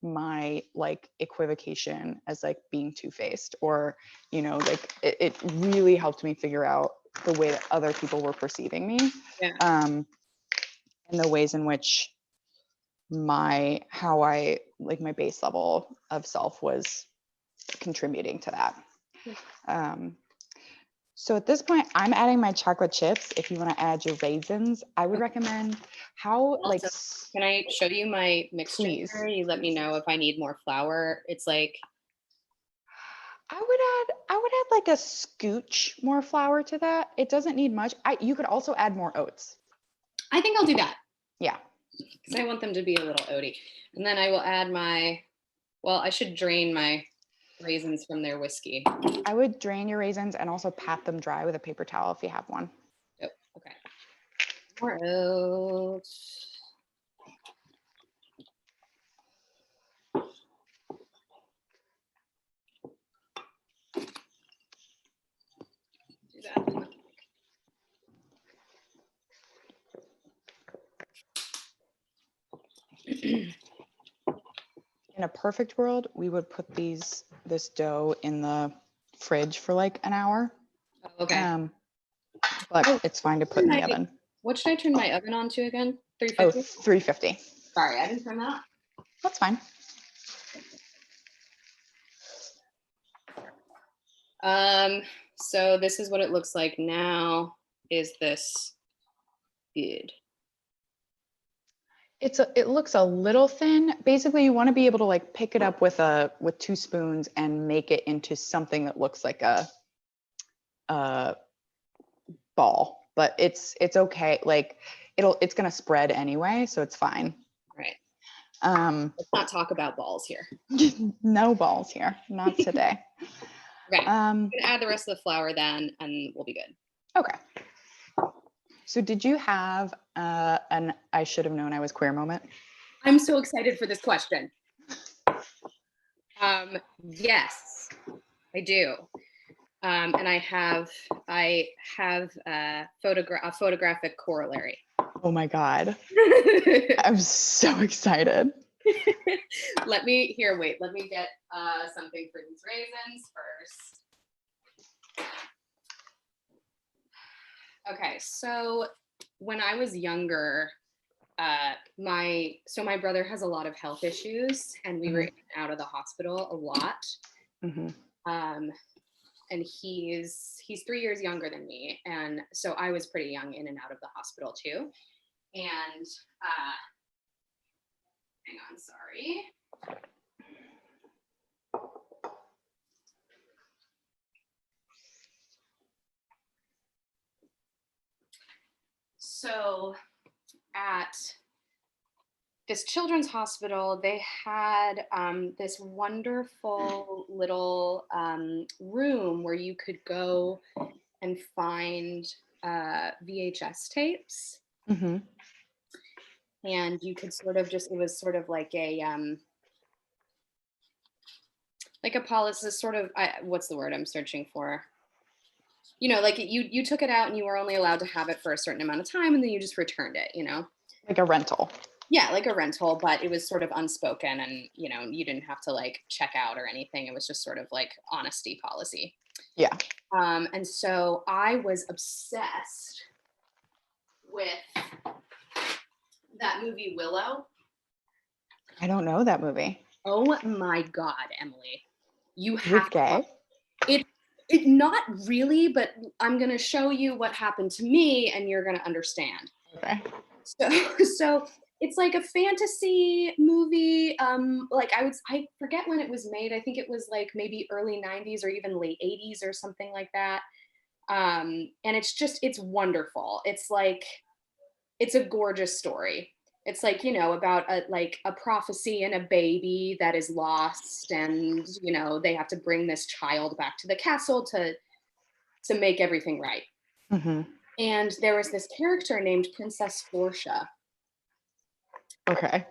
my like equivocation as like being two-faced. Or, you know, like it really helped me figure out the way that other people were perceiving me. Yeah. And the ways in which my base level of self was contributing to that. So at this point, I'm adding my chocolate chips. If you want to add your raisins, I would recommend Also, can I show you my mixture? Please. You let me know if I need more flour. It's like, I would add like a scooch more flour to that. It doesn't need much. You could also add more oats. I think I'll do that. Yeah. Because I want them to be a little oaty. And then I will add I should drain my raisins from their whiskey. I would drain your raisins and also pat them dry with a paper towel if you have one. Oh, okay. More oats. Do that. In a perfect world, we would put this dough in the fridge for like an hour. Okay. But it's fine to put in the oven. What should I turn my oven on to again? 350? Oh, 350. Sorry, I didn't turn that. That's fine. So this is what it looks like now. Is this good? It looks a little thin. Basically, you want to be able to like pick it up with 2 spoons and make it into something that looks like a ball. But it's okay. Like it's gonna spread anyway, so it's fine. Right. Let's not talk about balls here. No balls here, not today. Okay. I'm gonna add the rest of the flour then, and we'll be good. Okay. So did you have an I should have known I was queer moment? I'm so excited for this question. Yes, I do. And I have a photographic corollary. Oh my God. I'm so excited. Let me get something for these raisins first. Okay, so when I was younger, my brother has a lot of health issues, and we were in and out of the hospital a lot. And he's 3 years younger than me, and so I was pretty young in and out of the hospital too. And hang on, sorry. So at this children's hospital, they had this wonderful little room where you could go and find VHS tapes. And you could sort of it was sort of like a policy, sort of, what's the word I'm searching for? You know, like you took it out and you were only allowed to have it for a certain amount of time, and then you just returned it, you know? Like a rental. Yeah, like a rental, but it was sort of unspoken, and, you know, you didn't have to like check out or anything. It was just sort of like honesty policy. Yeah. And so I was obsessed with that movie Willow. I don't know that movie. Oh my God, Emily. You have With gay? It not really, but I'm gonna show you what happened to me and you're gonna understand. Okay. So it's like a fantasy movie. Like I forget when it was made. I think it was like maybe early 90s or even late 80s or something like that. And it's wonderful. It's a gorgeous story. It's like, you know, about a prophecy and a baby that is lost, and, you know, they have to bring this child back to the castle to make everything right. And there was this character named Princess Portia. Okay.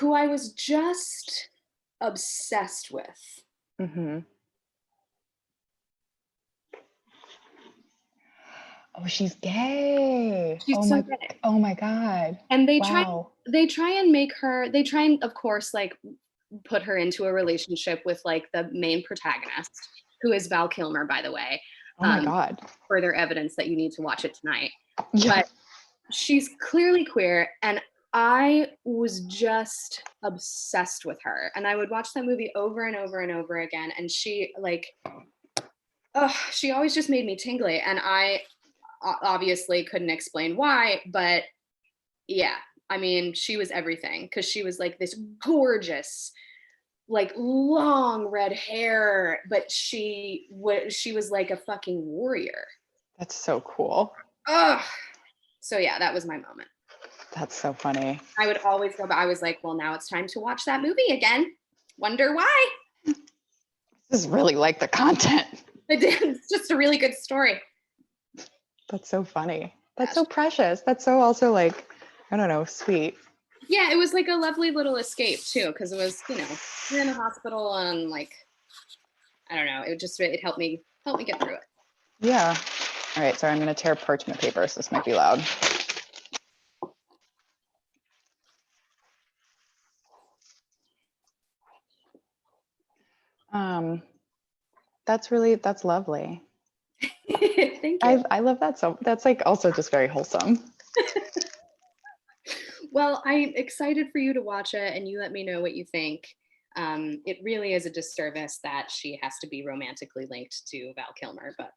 Who I was just obsessed with. Mm-hmm. Oh, she's gay. She's oh so my gay. oh my God. And they Wow. try and make her, they try and of course like put her into a relationship with like the main protagonist, who is Val Kilmer, by the way. Oh my God. Further evidence that you need to watch it tonight. Yeah. But she's clearly queer, and I was just obsessed with her. And I would watch that movie over and over and over again. And she like, she always just made me tingly. And I obviously couldn't explain why, but yeah, I mean, she was everything, because she was like this gorgeous, like long red hair, but she was like a fucking warrior. That's so cool. Ugh. So yeah, that was my moment. That's so funny. I would always go back. I was like, well, now it's time to watch that movie again. Wonder why? This is really like the content. It's just a really good story. That's so funny. That's so precious. That's so also like, I don't know, sweet. Yeah, it was like a lovely little escape too, because it was, you know, you're in the hospital and like, I don't know, it helped me get through it. Yeah. All right, sorry, I'm gonna tear parchment paper, so this might be loud. That's lovely. Thank you. I love that. So that's like also just very wholesome. Well, I'm excited for you to watch it, and you let me know what you think. It really is a disservice that she has to be romantically linked to Val Kilmer, but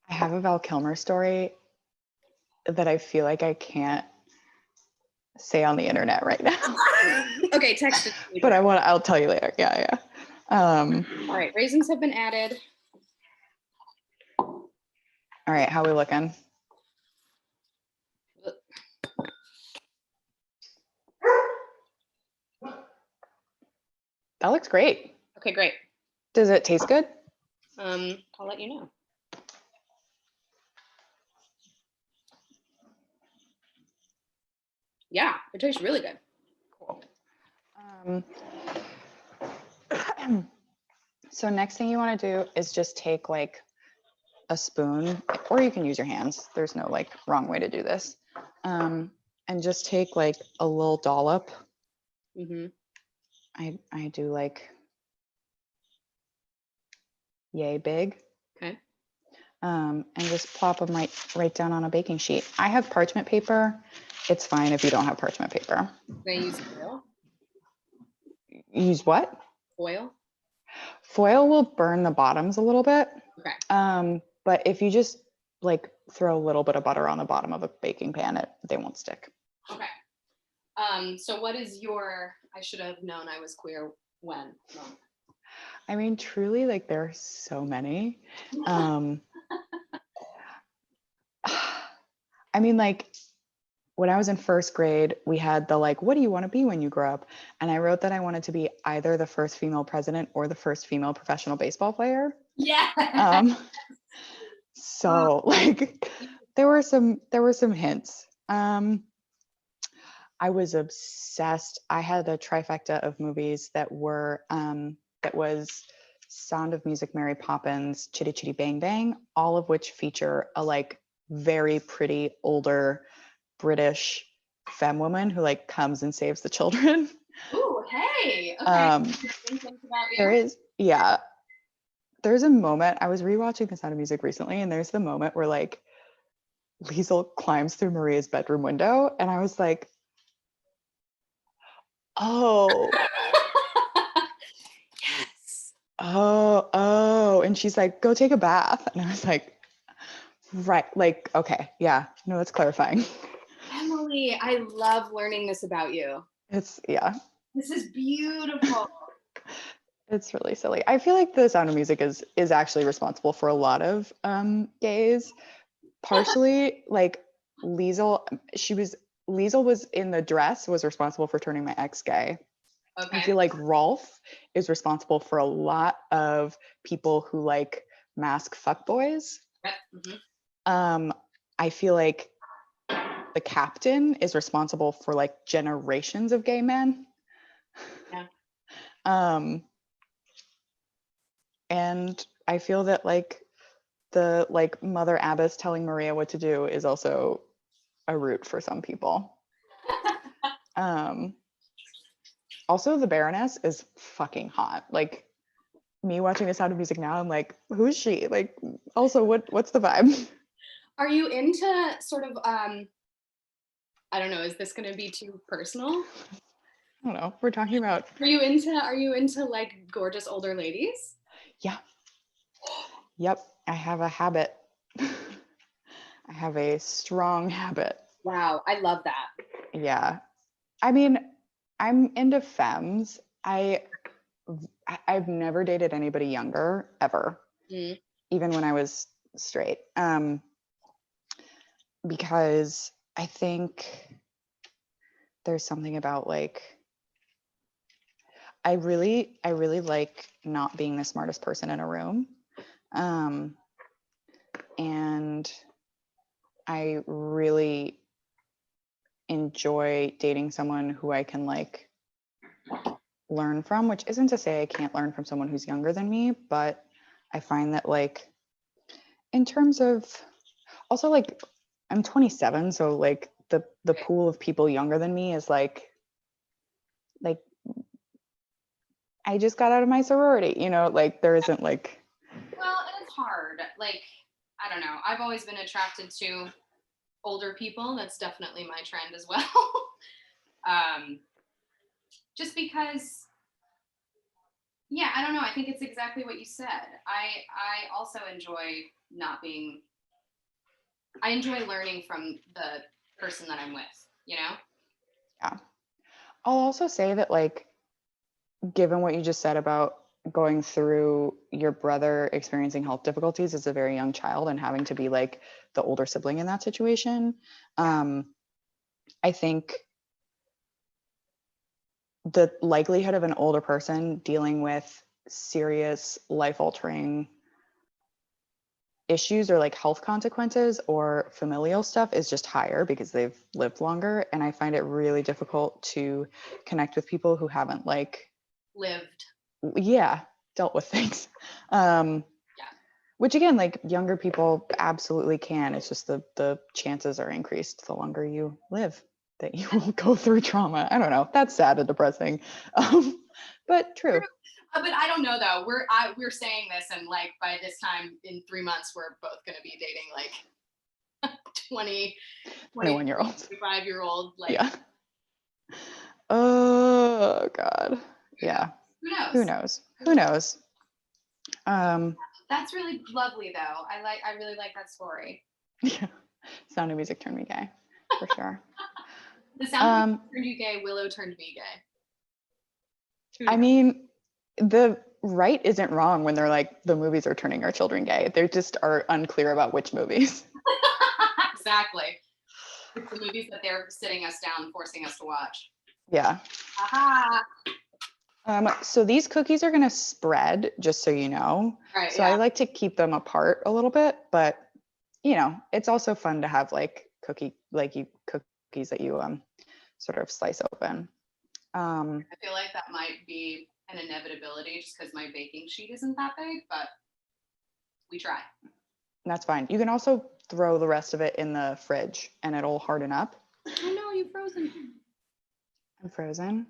I have a Val Kilmer story that I feel like I can't say on the internet right now. Okay, text it to me. But I'll tell you later. Yeah. All right, raisins have been added. All right, how we looking? That looks great. Okay, great. Does it taste good? I'll let you know. Yeah, it tastes really good. Cool. So next thing you want to do is just take like a spoon, or you can use your hands. There's no like wrong way to do this. And just take like a little dollop. Mm-hmm. I do like yay big. Okay. And just plop them right down on a baking sheet. I have parchment paper. It's fine if you don't have parchment paper. Can I use foil? Use what? Foil? Foil will burn the bottoms a little bit. Okay. But if you just like throw a little bit of butter on the bottom of a baking pan, they won't stick. Okay. So what is your, I should have known I was queer when? moment? I mean, truly, like there are so many. I mean, like when I was in first grade, we had the like, what do you want to be when you grow up? And I wrote that I wanted to be either the first female president or the first female professional baseball player. Yeah. So like there were some hints. I was obsessed. I had a trifecta of movies that were that was Sound of Music, Mary Poppins, Chitty Chitty Bang Bang, all of which feature a like very pretty older British femme woman who like comes and saves the children. Ooh, hey. Okay. There's a moment, I was rewatching The Sound of Music recently, and there's the moment where like Liesl climbs through Maria's bedroom window, and I was like, oh. Yes. Oh, and she's like, go take a bath. And I was like, right, like, okay, yeah, no, it's clarifying. Emily, I love learning this about you. Yeah. This is beautiful. It's really silly. I feel like The Sound of Music is actually responsible for a lot of gays. Partially, like Liesl was in the dress, was responsible for turning my ex gay. Okay. I feel like Rolf is responsible for a lot of people who like mask fuckboys. Yep. Mm-hmm. I feel like the captain is responsible for like generations of gay men. Yeah. And I feel that like the like Mother Abbess telling Maria what to do is also a route for some people. Also, the Baroness is fucking hot. Like me watching The Sound of Music now, I'm like, who's she? Like, also, what's the vibe? Are you into sort of I don't know, is this gonna be too personal? I don't know. We're talking about. Are you into like gorgeous older ladies? Yeah. Yep. I have a habit. I have a strong habit. Wow, I love that. Yeah. I mean, I'm into femmes. I've never dated anybody younger ever, even when I was straight. Because I think there's something about like I really like not being the smartest person in a room. And I really enjoy dating someone who I can like learn from, which isn't to say I can't learn from someone who's younger than me, but I find that like in terms of also like I'm 27, so like the pool of people younger than me is like I just got out of my sorority, you know, like there isn't like. Well, it's hard. Like, I don't know. I've always been attracted to older people. That's definitely my trend as well. Just because, yeah, I don't know. I think it's exactly what you said. I also enjoy not being, I enjoy learning from the person that I'm with, you know? Yeah. I'll also say that like, given what you just said about going through your brother experiencing health difficulties as a very young child and having to be like the older sibling in that situation, I think the likelihood of an older person dealing with serious life-altering issues or like health consequences or familial stuff is just higher because they've lived longer. And I find it really difficult to connect with people who haven't like lived. Yeah, dealt with things. Which again, like younger people absolutely can. It's just the chances are increased the longer you live that you will go through trauma. I don't know. That's sad and depressing, but true. But I don't know though. We're saying this, and like by this time in 3 months, we're both going to be dating like 21-year-olds, 25-year-old. Like, yeah. Oh God. Yeah. Who knows? Who knows? That's really lovely though. I really like that story. Yeah. Sound of Music turned me gay, for sure. The Sound of Music turned you gay. Willow turned me gay. I mean, the right isn't wrong when they're like, the movies are turning our children gay. They just are unclear about which movies. Exactly. It's the movies that they're sitting us down, forcing us to watch. Yeah. Aha. So these cookies are gonna spread, just so you know. Right, so yeah. I like to keep them apart a little bit, but you know, it's also fun to have like cookies that you sort of slice open. I feel like that might be an inevitability just because my baking sheet isn't that big, but we try. That's fine. You can also throw the rest of it in the fridge and it'll harden up. Oh no, you frozen. I'm frozen.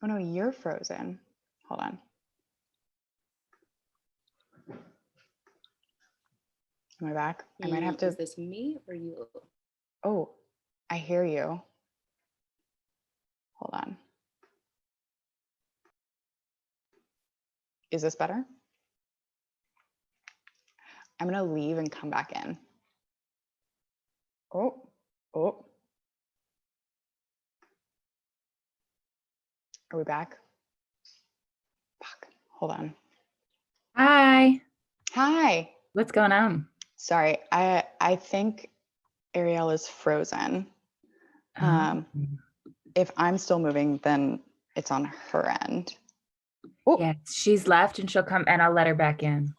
Oh no, you're frozen. Hold on. Am I back? I might have to. Is this me or you? Oh, I hear you. Hold on. Is this better? I'm gonna leave and come back in. Oh. Are we back? Fuck. Hold on. Hi. Hi. What's going on? Sorry, I think Ariel is frozen. If I'm still moving, then it's on her end. Yeah, she's left and she'll come and I'll let her back in.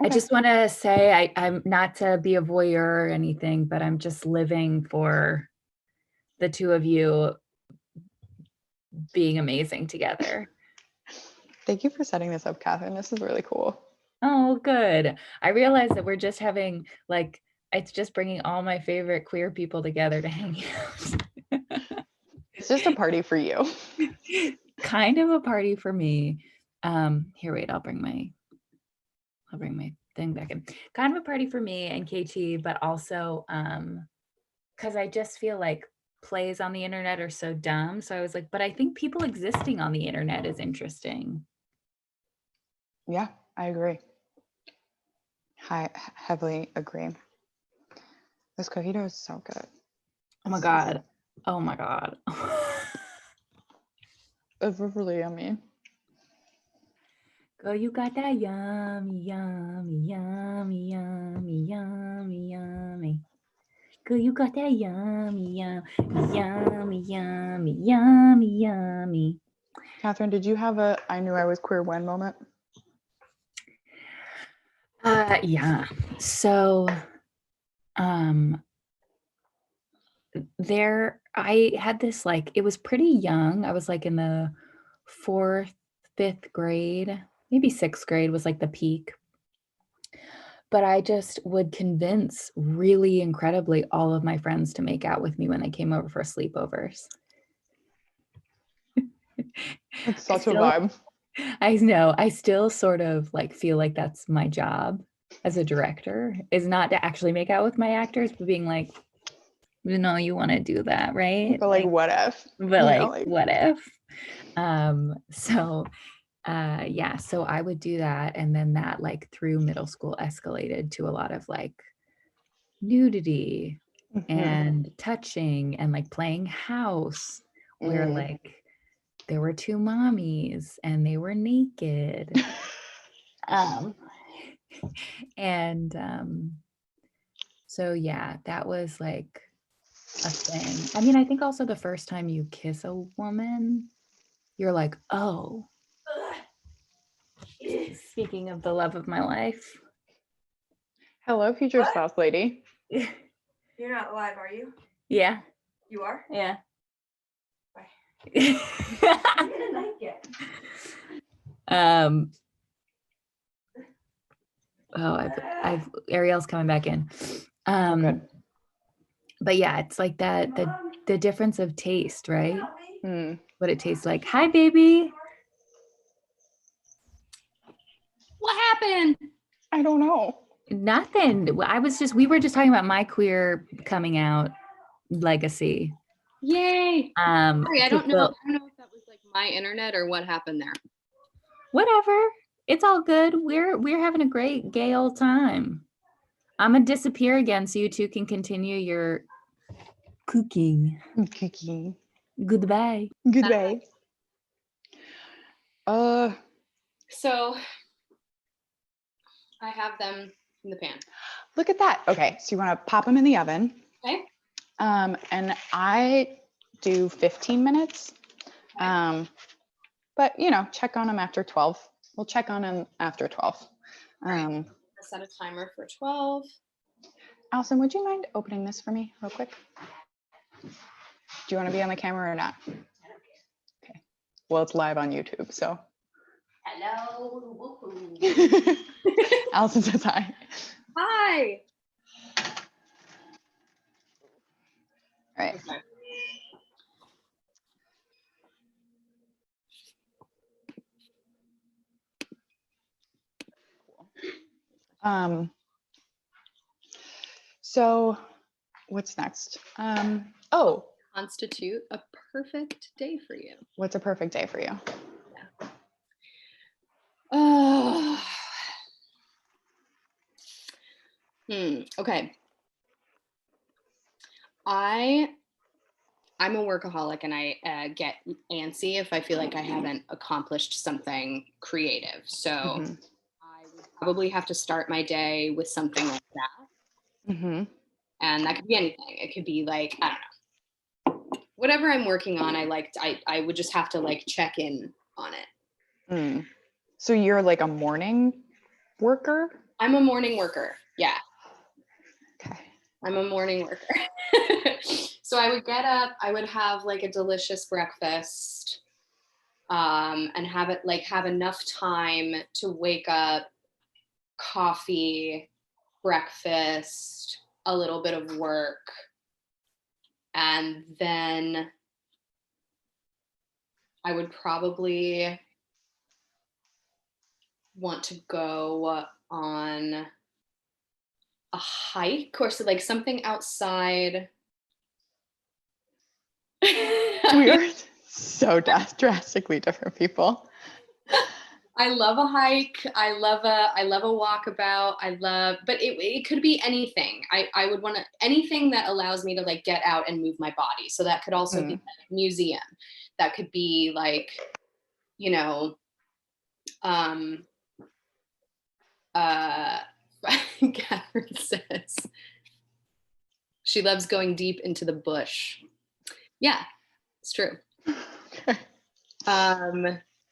I just want to say I'm not to be a voyeur or anything, but I'm just living for the two of you being amazing together. Thank you for setting this up, Catherine. This is really cool. Oh, good. I realize that we're just having like, it's just bringing all my favorite queer people together to hang out. It's just a party for you. Kind of a party for me. Here, wait, I'll bring my thing back in. Kind of a party for me and KT, but also because I just feel like plays on the internet are so dumb. So I was like, but I think people existing on the internet is interesting. Yeah, I agree. I heavily agree. This cookie dough is so good. Oh my God. Oh my God. It's really yummy. Girl, you got that yummy, yummy, yummy, yummy, yummy, yummy. Girl, you got that yummy, yummy, yummy, yummy, yummy, yummy. Catherine, did you have a I knew I was queer when moment? Yeah. So, I had this like, it was pretty young. I was like in the 4th, 5th grade, maybe 6th grade was like the peak. But I just would convince really incredibly all of my friends to make out with me when they came over for sleepovers. It's such a vibe. I know. I still sort of like feel like that's my job as a director, is not to actually make out with my actors, but being like, you know, you want to do that, right? But like, what if? But like, what if? Yeah, so I would do that. And then that like through middle school escalated to a lot of like nudity and touching and like playing house where like there were 2 mommies and they were naked. So yeah, that was like a thing. I mean, I think also the first time you kiss a woman, you're like, oh. Speaking of the love of my life. Hello, future spouse lady. You're not live, are you? Yeah. You are? Yeah. Bye. I'm gonna like it. I've Ariel's coming back in. But yeah, it's like that the difference of taste, right? What it tastes like. Hi, baby. What happened? I don't know. Nothing. We were just talking about my queer coming out legacy. Yay. Sorry, I to don't know. Phil. I don't know if that was like my internet or what happened there. Whatever. It's all good. We're having a great gay old time. I'm gonna disappear again so you two can continue your cooking. Cooking. Goodbye. Goodbye. So I have them in the pan. Look at that. Okay, so you want to pop them in the oven. Okay. And I do 15 minutes. But you know, check on them after 12. We'll check on them after 12. I'll set a timer for 12. Allison, would you mind opening this for me real quick? Do you want to be on the camera or not? Okay. Well, it's live on YouTube, so. Hello. Allison says hi. Hi. All right. Okay. So what's next? Oh. Constitute a perfect day for you. What's a perfect day for you? Oh. Okay. I'm a workaholic and I get antsy if I feel like I haven't accomplished something creative. So I would probably have to start my day with something like that. And that could be anything. It could be like, I don't know, whatever I'm working on. I would just have to like check in on it. So you're like a morning worker? I'm a morning worker. Yeah. Okay. I'm a morning worker. So I would get up, I would have like a delicious breakfast. and have enough time to wake up, coffee, breakfast, a little bit of work, and then I would probably want to go on a hike or so, like something outside. We are so drastically different people. I love a hike. I love a walkabout. But it could be anything. I would want to, anything that allows me to like get out and move my body. So that could also be like a museum. That could be like, you know, Catherine says she loves going deep into the bush. Yeah, it's true.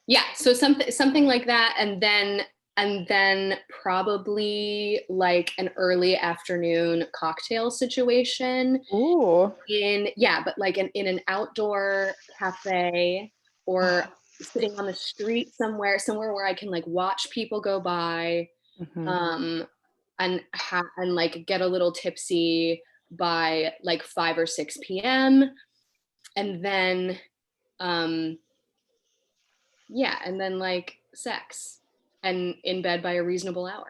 Yeah, so something like that, and then probably like an early afternoon cocktail situation. Ooh. But like in an outdoor cafe or sitting on the street somewhere where I can like watch people go by, and like get a little tipsy by like 5 or 6 p.m. and then and then like sex and in bed by a reasonable hour.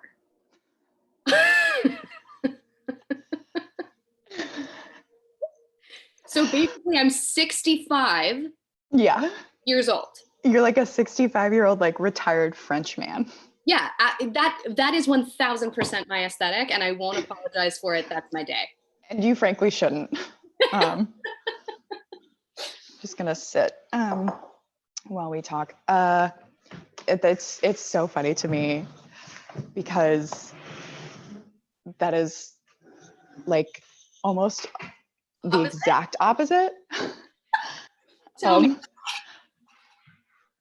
So basically I'm 65 years old. You're like a 65-year-old like retired French man. Yeah, that is 1000% my aesthetic, and I won't apologize for it. That's my day. And you frankly shouldn't. Just gonna sit while we talk. It's so funny to me because that is like almost the exact opposite.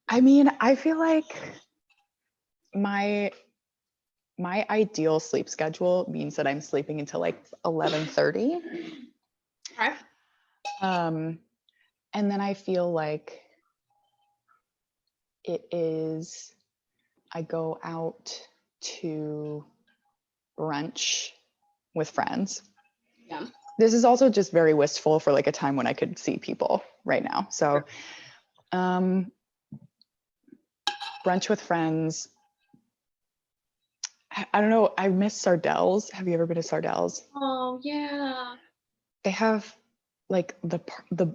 I mean, I feel like my ideal sleep schedule means that I'm sleeping until like 11:30. Okay. And then I feel like I go out to brunch with friends. Yeah. This is also just very wistful for like a time when I could see people right now. So, brunch with friends. I don't know. I miss Sardell's. Have you ever been to Sardell's? Oh yeah. They have like the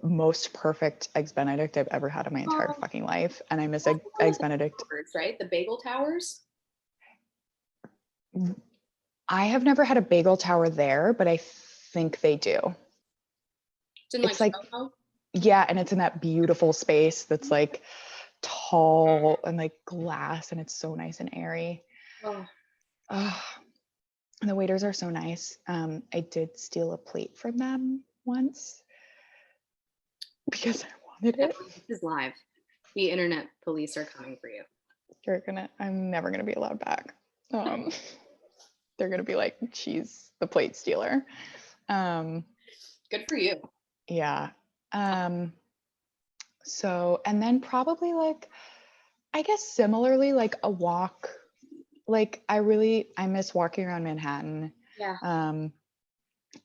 most perfect eggs Benedict I've ever had in my entire fucking life, and I miss eggs Benedict. Right, the bagel towers. I have never had a bagel tower there, but I think they do. It's like Soho? Yeah, and it's in that beautiful space that's like tall and like glass, and it's so nice and airy. Oh. And the waiters are so nice. I did steal a plate from them once because I wanted it. This is live. The internet police are coming for you. I'm never gonna be allowed back. They're gonna be like, she's the plate stealer. Good for you. Yeah. So, and then probably like, I guess similarly, like a walk. Like I miss walking around Manhattan. Yeah.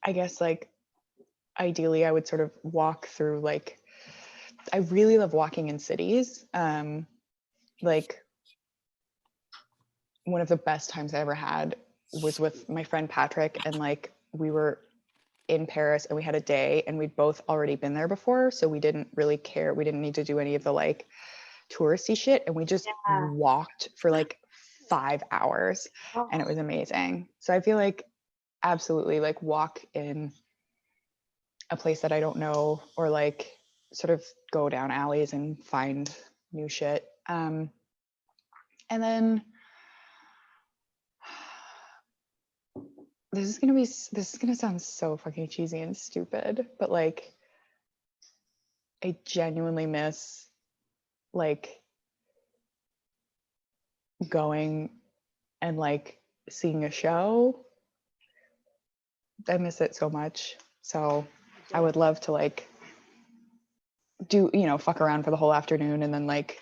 I guess like ideally I would sort of walk through like, I really love walking in cities. Like one of the best times I ever had was with my friend Patrick, and like we were in Paris and we had a day and we'd both already been there before. So we didn't really care. We didn't need to do any of the like touristy shit. And we just walked for like 5 hours and it was amazing. So I feel like absolutely like walk in a place that I don't know, or like sort of go down alleys and find new shit. And then this is gonna sound so fucking cheesy and stupid, but like I genuinely miss like going and like seeing a show. I miss it so much. So I would love to like do, fuck around for the whole afternoon and then like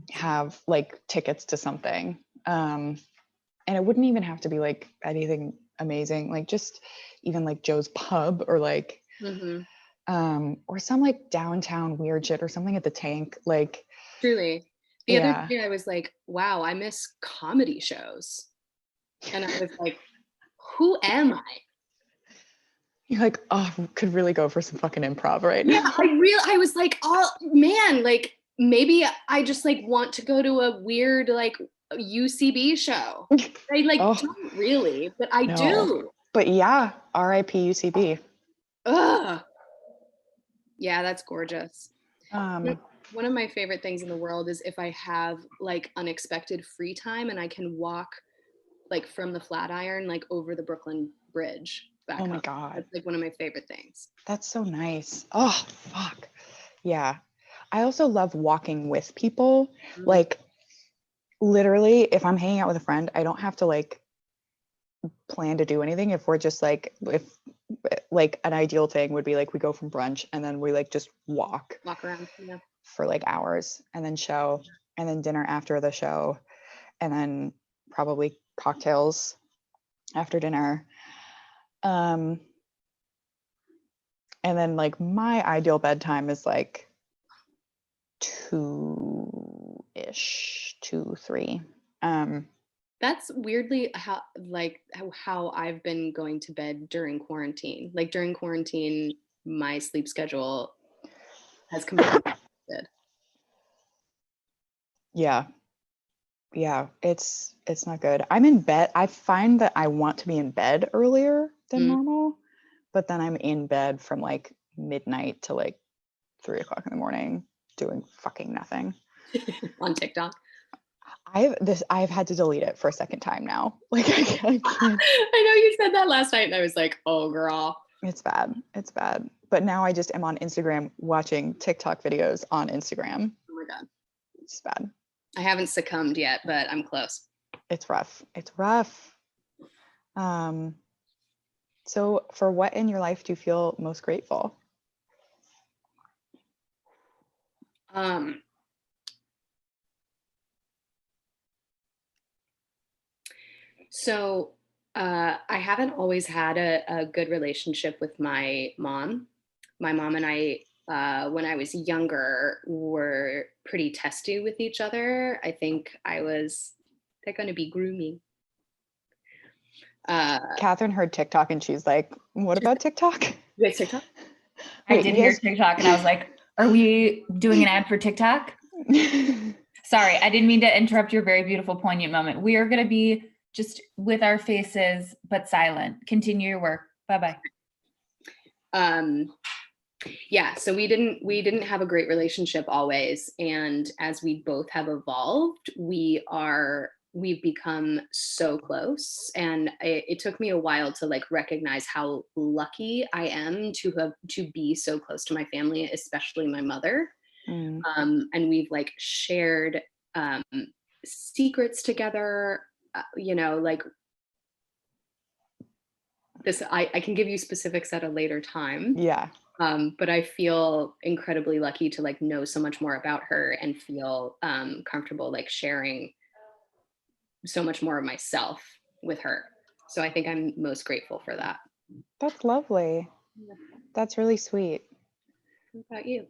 have like tickets to something. And it wouldn't even have to be like anything amazing, like just even like Joe's Pub or like or some like downtown weird shit or something at the Tank. Like Truly. The yeah. other day I was like, wow, I miss comedy shows. And I was like, who am I? You're like, oh, could really go for some fucking improv right now. Yeah, I was like, oh man, like maybe I just like want to go to a weird like UCB show. I like don't really, but I do. But yeah, RIP UCB. Ugh. Yeah, that's gorgeous. Um, One of my favorite things in the world is if I have like unexpected free time and I can walk like from the Flatiron like over the Brooklyn Bridge back Oh my home. God. That's like one of my favorite things. That's so nice. Oh, fuck. Yeah. I also love walking with people. Like literally, if I'm hanging out with a friend, I don't have to like plan to do anything. If we're just like, if like an ideal thing would be like we go from brunch and then we like just walk around, yeah, for like hours and then show and then dinner after the show and then probably cocktails after dinner. And then like my ideal bedtime is like 2-ish, 2-3. That's weirdly how I've been going to bed during quarantine. Like during quarantine, my sleep schedule has completely shifted. Yeah, it's not good. I'm in bed. I find that I want to be in bed earlier than normal, but then I'm in bed from like midnight to like 3 o'clock in the morning doing fucking nothing on TikTok. I've had to delete it for a second time now. Like I can't. I know you said that last night and I was like, oh girl. It's bad. But now I just am on Instagram watching TikTok videos on Instagram. Oh my God. It's bad. I haven't succumbed yet, but I'm close. It's rough. So for what in your life do you feel most grateful? So I haven't always had a good relationship with my mom. My mom and I, when I was younger, were pretty testy with each other. I think they're going to be grooming. Catherine heard TikTok and she's like, what about TikTok? You guys TikTok? I did hear TikTok and I was like, are we doing an ad for TikTok? Sorry, I didn't mean to interrupt your very beautiful, poignant moment. We are going to be just with our faces, but silent. Continue your work. Bye-bye. Yeah, so we didn't have a great relationship always. And as we both have evolved, we've become so close. And it took me a while to like recognize how lucky I am to be so close to my family, especially my mother. And we've like shared secrets together, like this, I can give you specifics at a later time. Yeah. But I feel incredibly lucky to like know so much more about her and feel comfortable like sharing so much more of myself with her. So I think I'm most grateful for that. That's lovely. That's really sweet. What about you?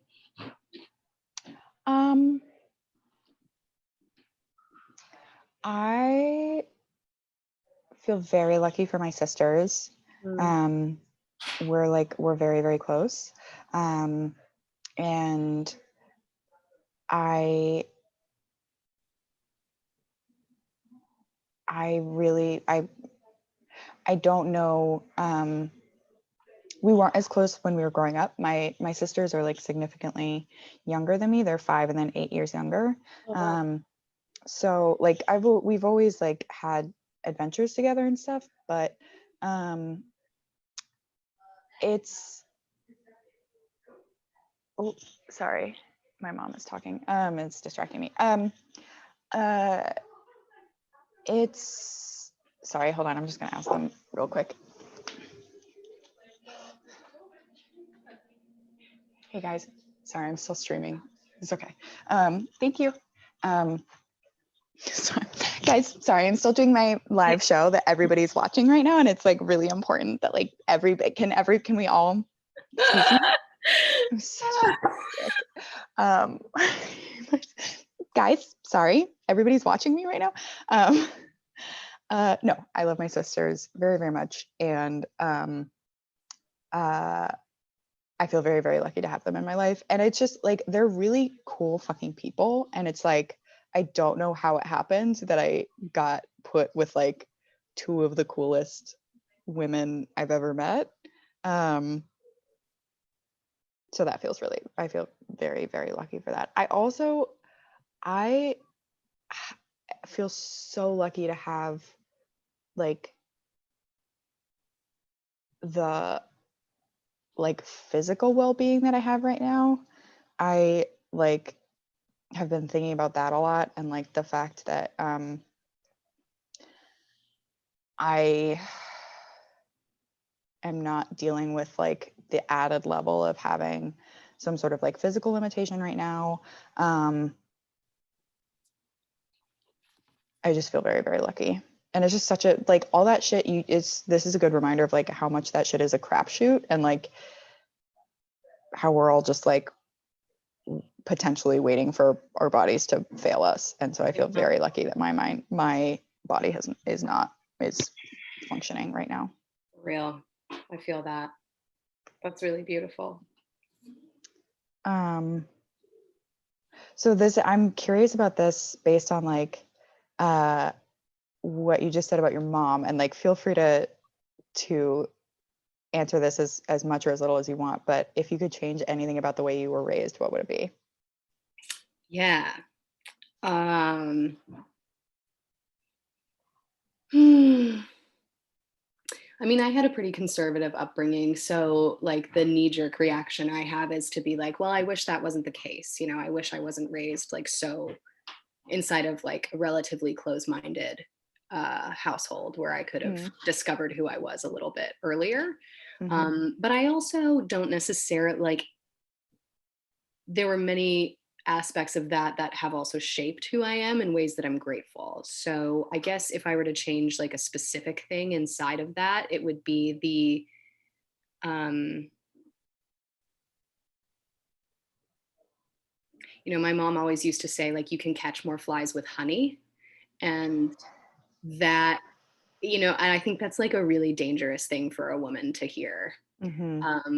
I feel very lucky for my sisters. We're very, very close. And I don't know, we weren't as close when we were growing up. My sisters are like significantly younger than me. They're 5 and then 8 years younger. Oh, wow. So like we've always like had adventures together and stuff, but it's, oh, sorry, my mom is talking. It's distracting me. It's, sorry, hold on, I'm just gonna ask them real quick. Hey guys, sorry, I'm still streaming. It's okay. Thank you. So- guys, sorry, I'm still doing my live show that everybody's watching right now, and it's like really important that like can we all excuse me? I'm such a dick. Guys, sorry, everybody's watching me right now. No, I love my sisters very, very much, and I feel very, very lucky to have them in my life. And it's just like they're really cool fucking people, and it's like I don't know how it happened that I got put with like two of the coolest women I've ever met. So that feels really, I feel very, very lucky for that. I feel so lucky to have like the like physical well-being that I have right now. I like have been thinking about that a lot, and like the fact that I am not dealing with like the added level of having some sort of like physical limitation right now. I just feel very, very lucky. And it's just such a like all that shit this is a good reminder of like how much that shit is a crapshoot, and like how we're all just like potentially waiting for our bodies to fail us. And so I feel very lucky that my body is functioning right now. Real. I feel that. That's really beautiful. So I'm curious about this based on like what you just said about your mom, and like feel free to answer this as much or as little as you want, but if you could change anything about the way you were raised, what would it be? Yeah. I mean, I had a pretty conservative upbringing, so like the knee-jerk reaction I have is to be like, well, I wish that wasn't the case. You know, I wish I wasn't raised like so inside of like a relatively closed-minded household where I could have discovered who I was a little bit earlier. But I also don't necessarily like, there were many aspects of that have also shaped who I am in ways that I'm grateful. So I guess if I were to change like a specific thing inside of that, it would be the you know, my mom always used to say like you can catch more flies with honey, and that, you know, and I think that's like a really dangerous thing for a woman to hear.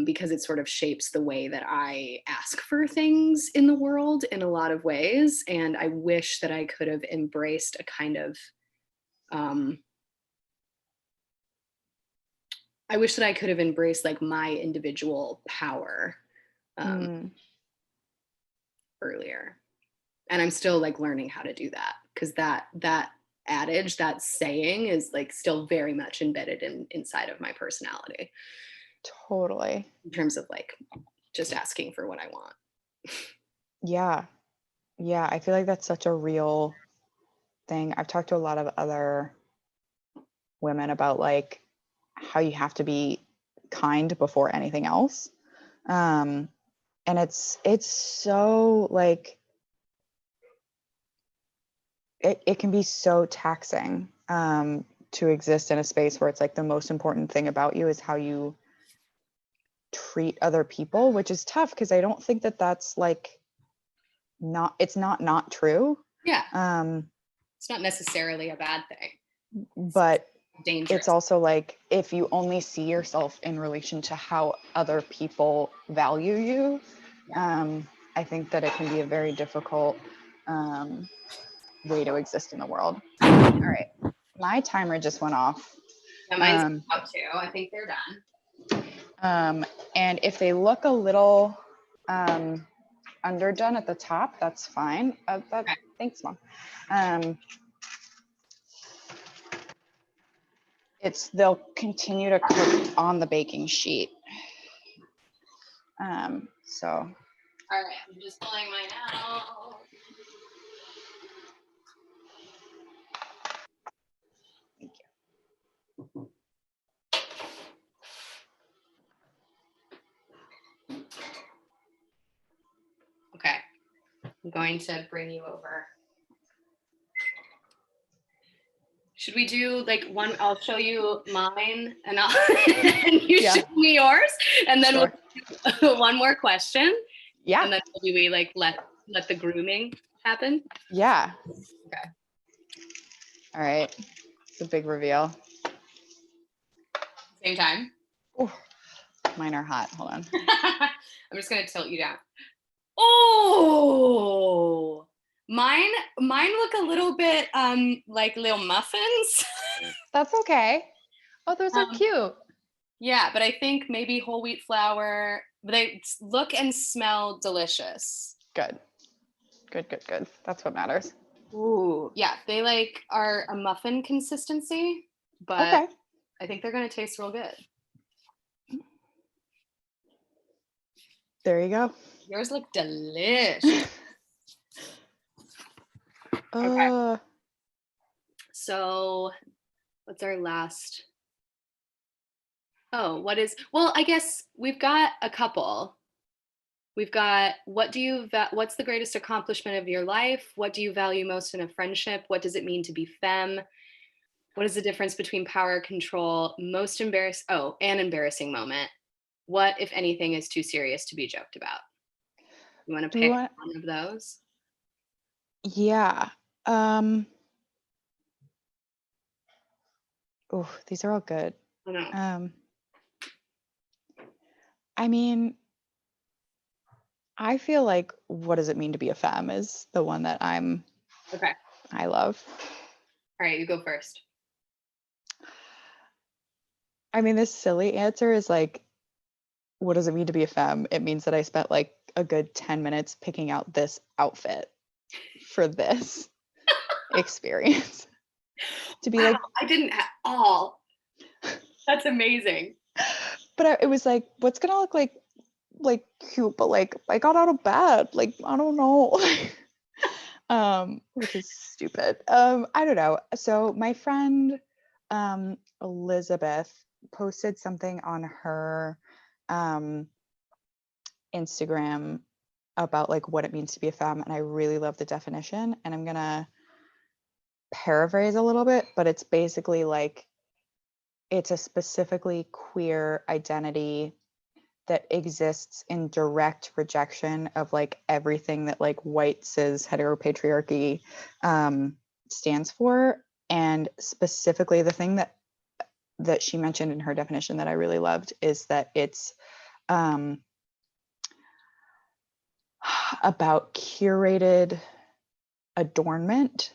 Because it sort of shapes the way that I ask for things in the world in a lot of ways. And I wish that I could have embraced a kind of, I wish that I could have embraced like my individual power earlier. And I'm still like learning how to do that, because that adage, that saying is like still very much embedded inside of my personality. Totally. In terms of like just asking for what I want. Yeah. I feel like that's such a real thing. I've talked to a lot of other women about like how you have to be kind before anything else. And it's so like it can be so taxing to exist in a space where it's like the most important thing about you is how you treat other people, which is tough because I don't think that's like it's not true. Yeah. It's not necessarily a bad thing. But dangerous. It's also like if you only see yourself in relation to how other people value you, I think that it can be a very difficult way to exist in the world. All right. My timer just went off. Yeah, mine's up too. I think they're done. And if they look a little underdone at the top, that's fine. Thanks, Mom. They'll continue to cook on the baking sheet. So. All right, I'm just pulling mine out. Thank you. Okay, I'm going to bring you over Should we do like one? I'll show you mine, and and you show me yours, and then we'll do one more question. Yeah. And then maybe we like let the grooming happen. Yeah. Okay. All right. It's a big reveal. Same time. Ooh, mine are hot. Hold on. I'm just gonna tilt you down. Oh, mine look a little bit like little muffins. That's okay. Oh, those are cute. Yeah, but I think maybe whole wheat flour. But they look and smell delicious. Good. Good, good, good. That's what matters. Ooh, yeah, they like are a muffin consistency, but Okay. I think they're gonna taste real good. There you go. Yours look delicious. Okay. So what's our last? Oh, well, I guess we've got a couple. We've got what's the greatest accomplishment of your life? What do you value most in a friendship? What does it mean to be femme? What is the difference between power, control, an embarrassing moment? What, if anything, is too serious to be joked about? You want to pick one of those? Yeah. Oh, these are all good. I know. I mean, I feel like what does it mean to be a femme is the one that I love. All right, you go first. I mean, this silly answer is like, what does it mean to be a femme? It means that I spent like a good 10 minutes picking out this outfit for this experience. To be like, I didn't at all. That's amazing. But it was like, what's gonna look like cute, but like I got out of bed, like I don't know. Which is stupid. I don't know. So my friend Elizabeth posted something on her Instagram about like what it means to be a femme, and I really love the definition, and I'm gonna paraphrase a little bit, but it's basically like it's a specifically queer identity that exists in direct rejection of like everything that like white cis heteropatriarchy stands for. And specifically the thing that she mentioned in her definition that I really loved is that it's about curated adornment.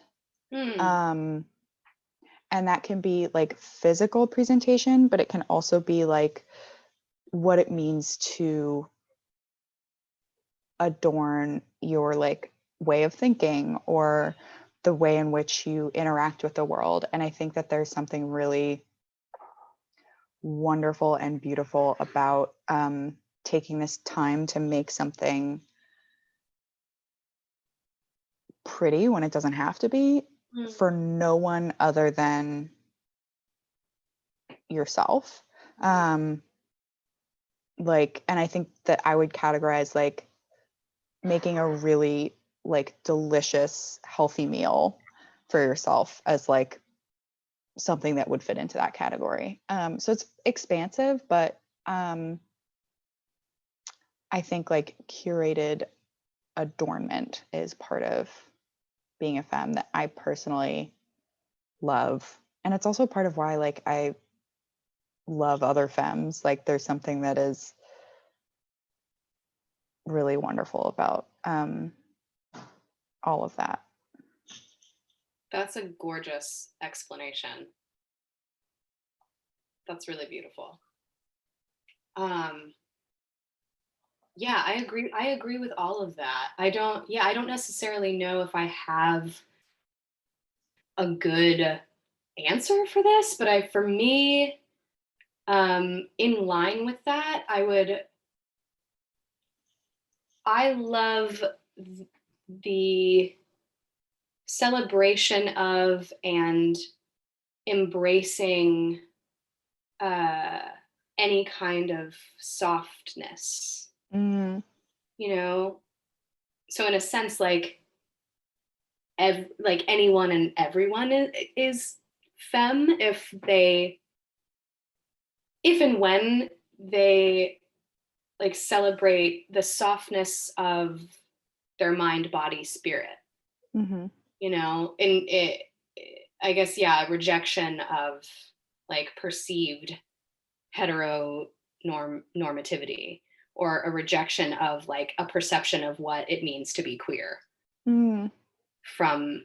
And that can be like physical presentation, but it can also be like what it means to adorn your like way of thinking or the way in which you interact with the world. And I think that there's something really wonderful and beautiful about taking this time to make something pretty when it doesn't have to be for no one other than yourself. Like, and I think that I would categorize like making a really like delicious, healthy meal for yourself as like something that would fit into that category. So it's expansive, but I think like curated adornment is part of being a femme that I personally love. And it's also part of why like I love other femmes. Like there's something that is really wonderful about all of that. That's a gorgeous explanation. That's really beautiful. Yeah, I agree with all of that. I don't necessarily know if I have a good answer for this, but for me, in line with that, I love the celebration of and embracing any kind of softness. You know, so in a sense, like anyone and everyone is femme if and when they like celebrate the softness of their mind, body, spirit, you know, and I guess, yeah, rejection of like perceived heteronormativity, or a rejection of like a perception of what it means to be queer from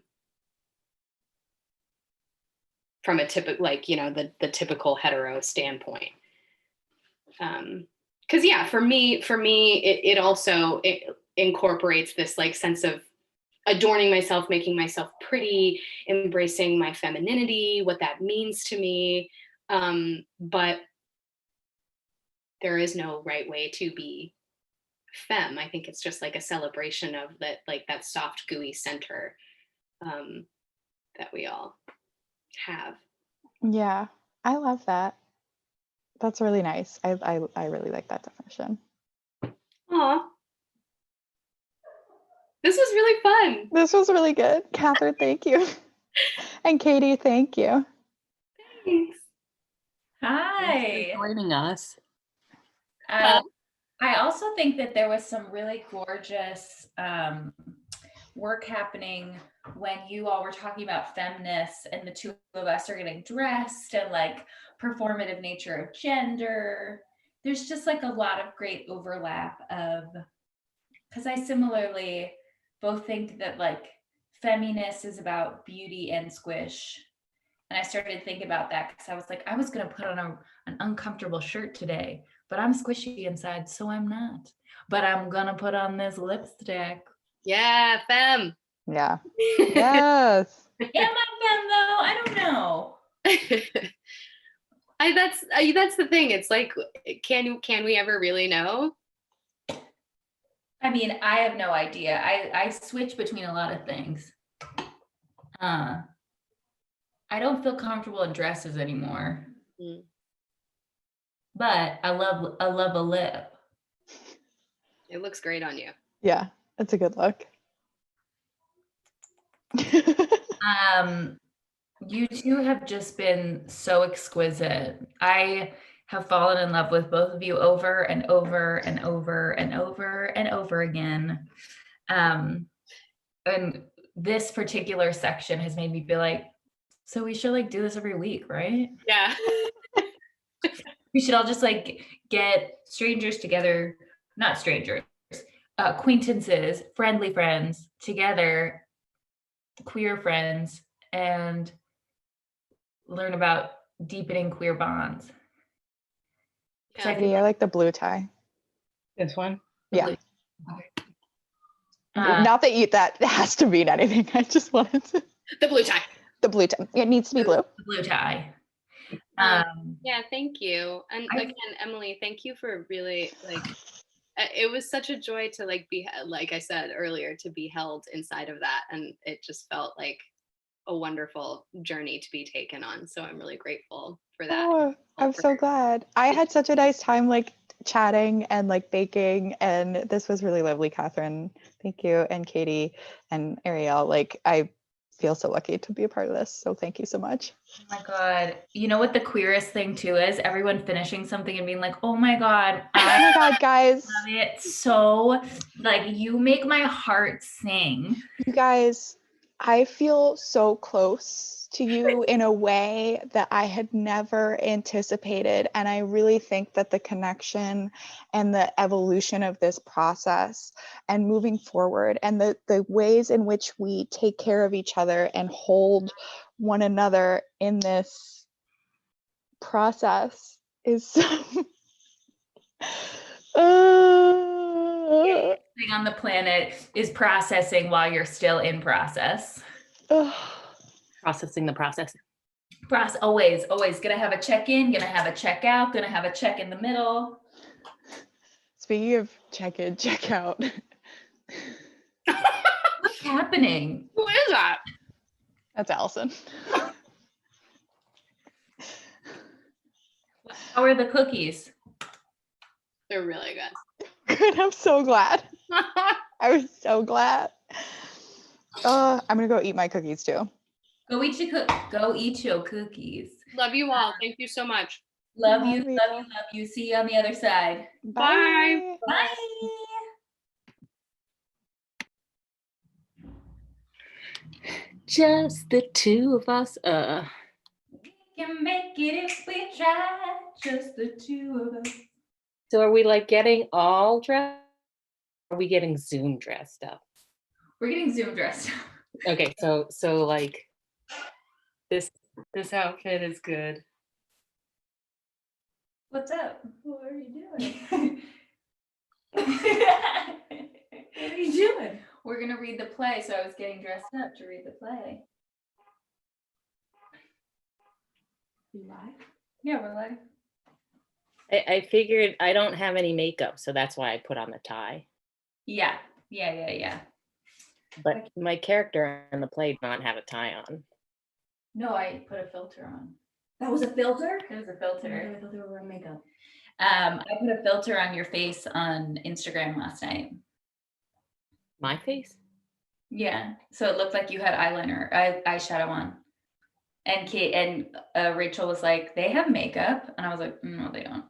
a typical, like, you know, the typical hetero standpoint. Because yeah, for me, it also incorporates this like sense of adorning myself, making myself pretty, embracing my femininity, what that means to me. But there is no right way to be femme. I think it's just like a celebration of that, like that soft, gooey center that we all have. Yeah, I love that. That's really nice. I really like that definition. Aw. This was really fun. This was really good. Catherine, thank you. And Katie, thank you. Thanks. Hi. Joining us. I also think that there was some really gorgeous work happening when you all were talking about feminist, and the two of us are getting dressed, and like performative nature of gender. There's just like a lot of great overlap of, because I similarly both think that like feminist is about beauty and squish. And I started thinking about that because I was like, I was going to put on an uncomfortable shirt today, but I'm squishy inside, so I'm not. But I'm going to put on this lipstick. Yeah, femme. Yeah. Yes. Am I femme though? I don't know. That's the thing. It's like, can we ever really know? I mean, I have no idea. I switch between a lot of things. I don't feel comfortable in dresses anymore. But I love a lip. It looks great on you. Yeah, that's a good look. You two have just been so exquisite. I have fallen in love with both of you over and over and over and over and over again. And this particular section has made me be like, so we should like do this every week, right? Yeah. We should all just like get strangers together, not strangers, acquaintances, friendly friends together, queer friends, and learn about deepening queer bonds. I like the blue tie. This one? Yeah. Not that has to mean anything. I just wanted to. The blue tie. The blue tie. It needs to be blue. The blue tie. Yeah, thank you. And again, Emily, thank you for really like, it was such a joy to like be, like I said earlier, to be held inside of that. And it just felt like a wonderful journey to be taken on. So I'm really grateful for that. Oh, I'm so glad. I had such a nice time like chatting and like baking, and this was really lovely, Catherine. Thank you. And Katie and Ariel. Like, I feel so lucky to be a part of this. So thank you so much. Oh my God. You know what the queerest thing too is? Everyone finishing something and being like, oh my God. Oh my God, guys. Love it so, like, you make my heart sing. You guys, I feel so close to you in a way that I had never anticipated. And I really think that the connection and the evolution of this process and moving forward and the ways in which we take care of each other and hold one another in this process is so Thing on the planet is processing while you're still in process. Processing the process. Always gonna have a check-in, gonna have a check-out, gonna have a check in the middle. Speaking of check-in, check-out. What's happening? Who is that? That's Allison. How are the cookies? They're really good. Good, I'm so glad. I was so glad. I'm gonna go eat my cookies too. Go eat your cookies. Love you all. Thank you so much. Love you, love you, love you. See you on the other side. Bye. Bye. Just the two of us. Can make it if we try. Just the two of us. So are we like getting all dressed? Are we getting Zoom dressed up? We're getting Zoom dressed. Okay, so like this outfit is good. What's up? What are you doing? What are you doing? We're gonna read the play, so I was getting dressed up to read the play. You live? Yeah, we're live. I figured I don't have any makeup, so that's why I put on the tie. Yeah. But my character in the play did not have a tie on. No, I put a filter on. That was a filter? It was a filter. I thought they were wearing makeup. I put a filter on your face on Instagram last night. My face? Yeah. So it looked like you had eyeshadow on. And Kate and Rachel was like, they have makeup. And I was like, no, they don't.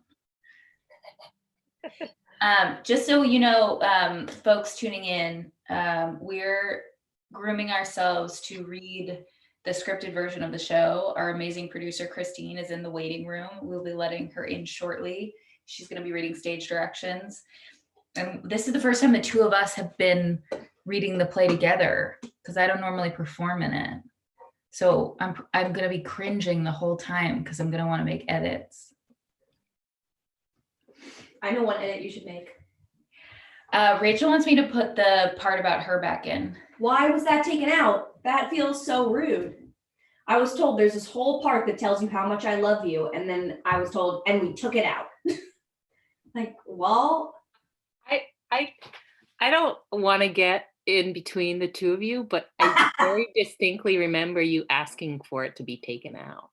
Just so you know, folks tuning in, we're grooming ourselves to read the scripted version of the show. Our amazing producer, Christine, is in the waiting room. We'll be letting her in shortly. She's going to be reading stage directions. And this is the first time the two of us have been reading the play together because I don't normally perform in it. So I'm going to be cringing the whole time because I'm going to want to make edits. I know one edit you should make. Rachel wants me to put the part about her back in. Why was that taken out? That feels so rude. I was told there's this whole part that tells you how much I love you, and then I was told, and we took it out. Like, well, I don't want to get in between the two of you, but I very distinctly remember you asking for it to be taken out.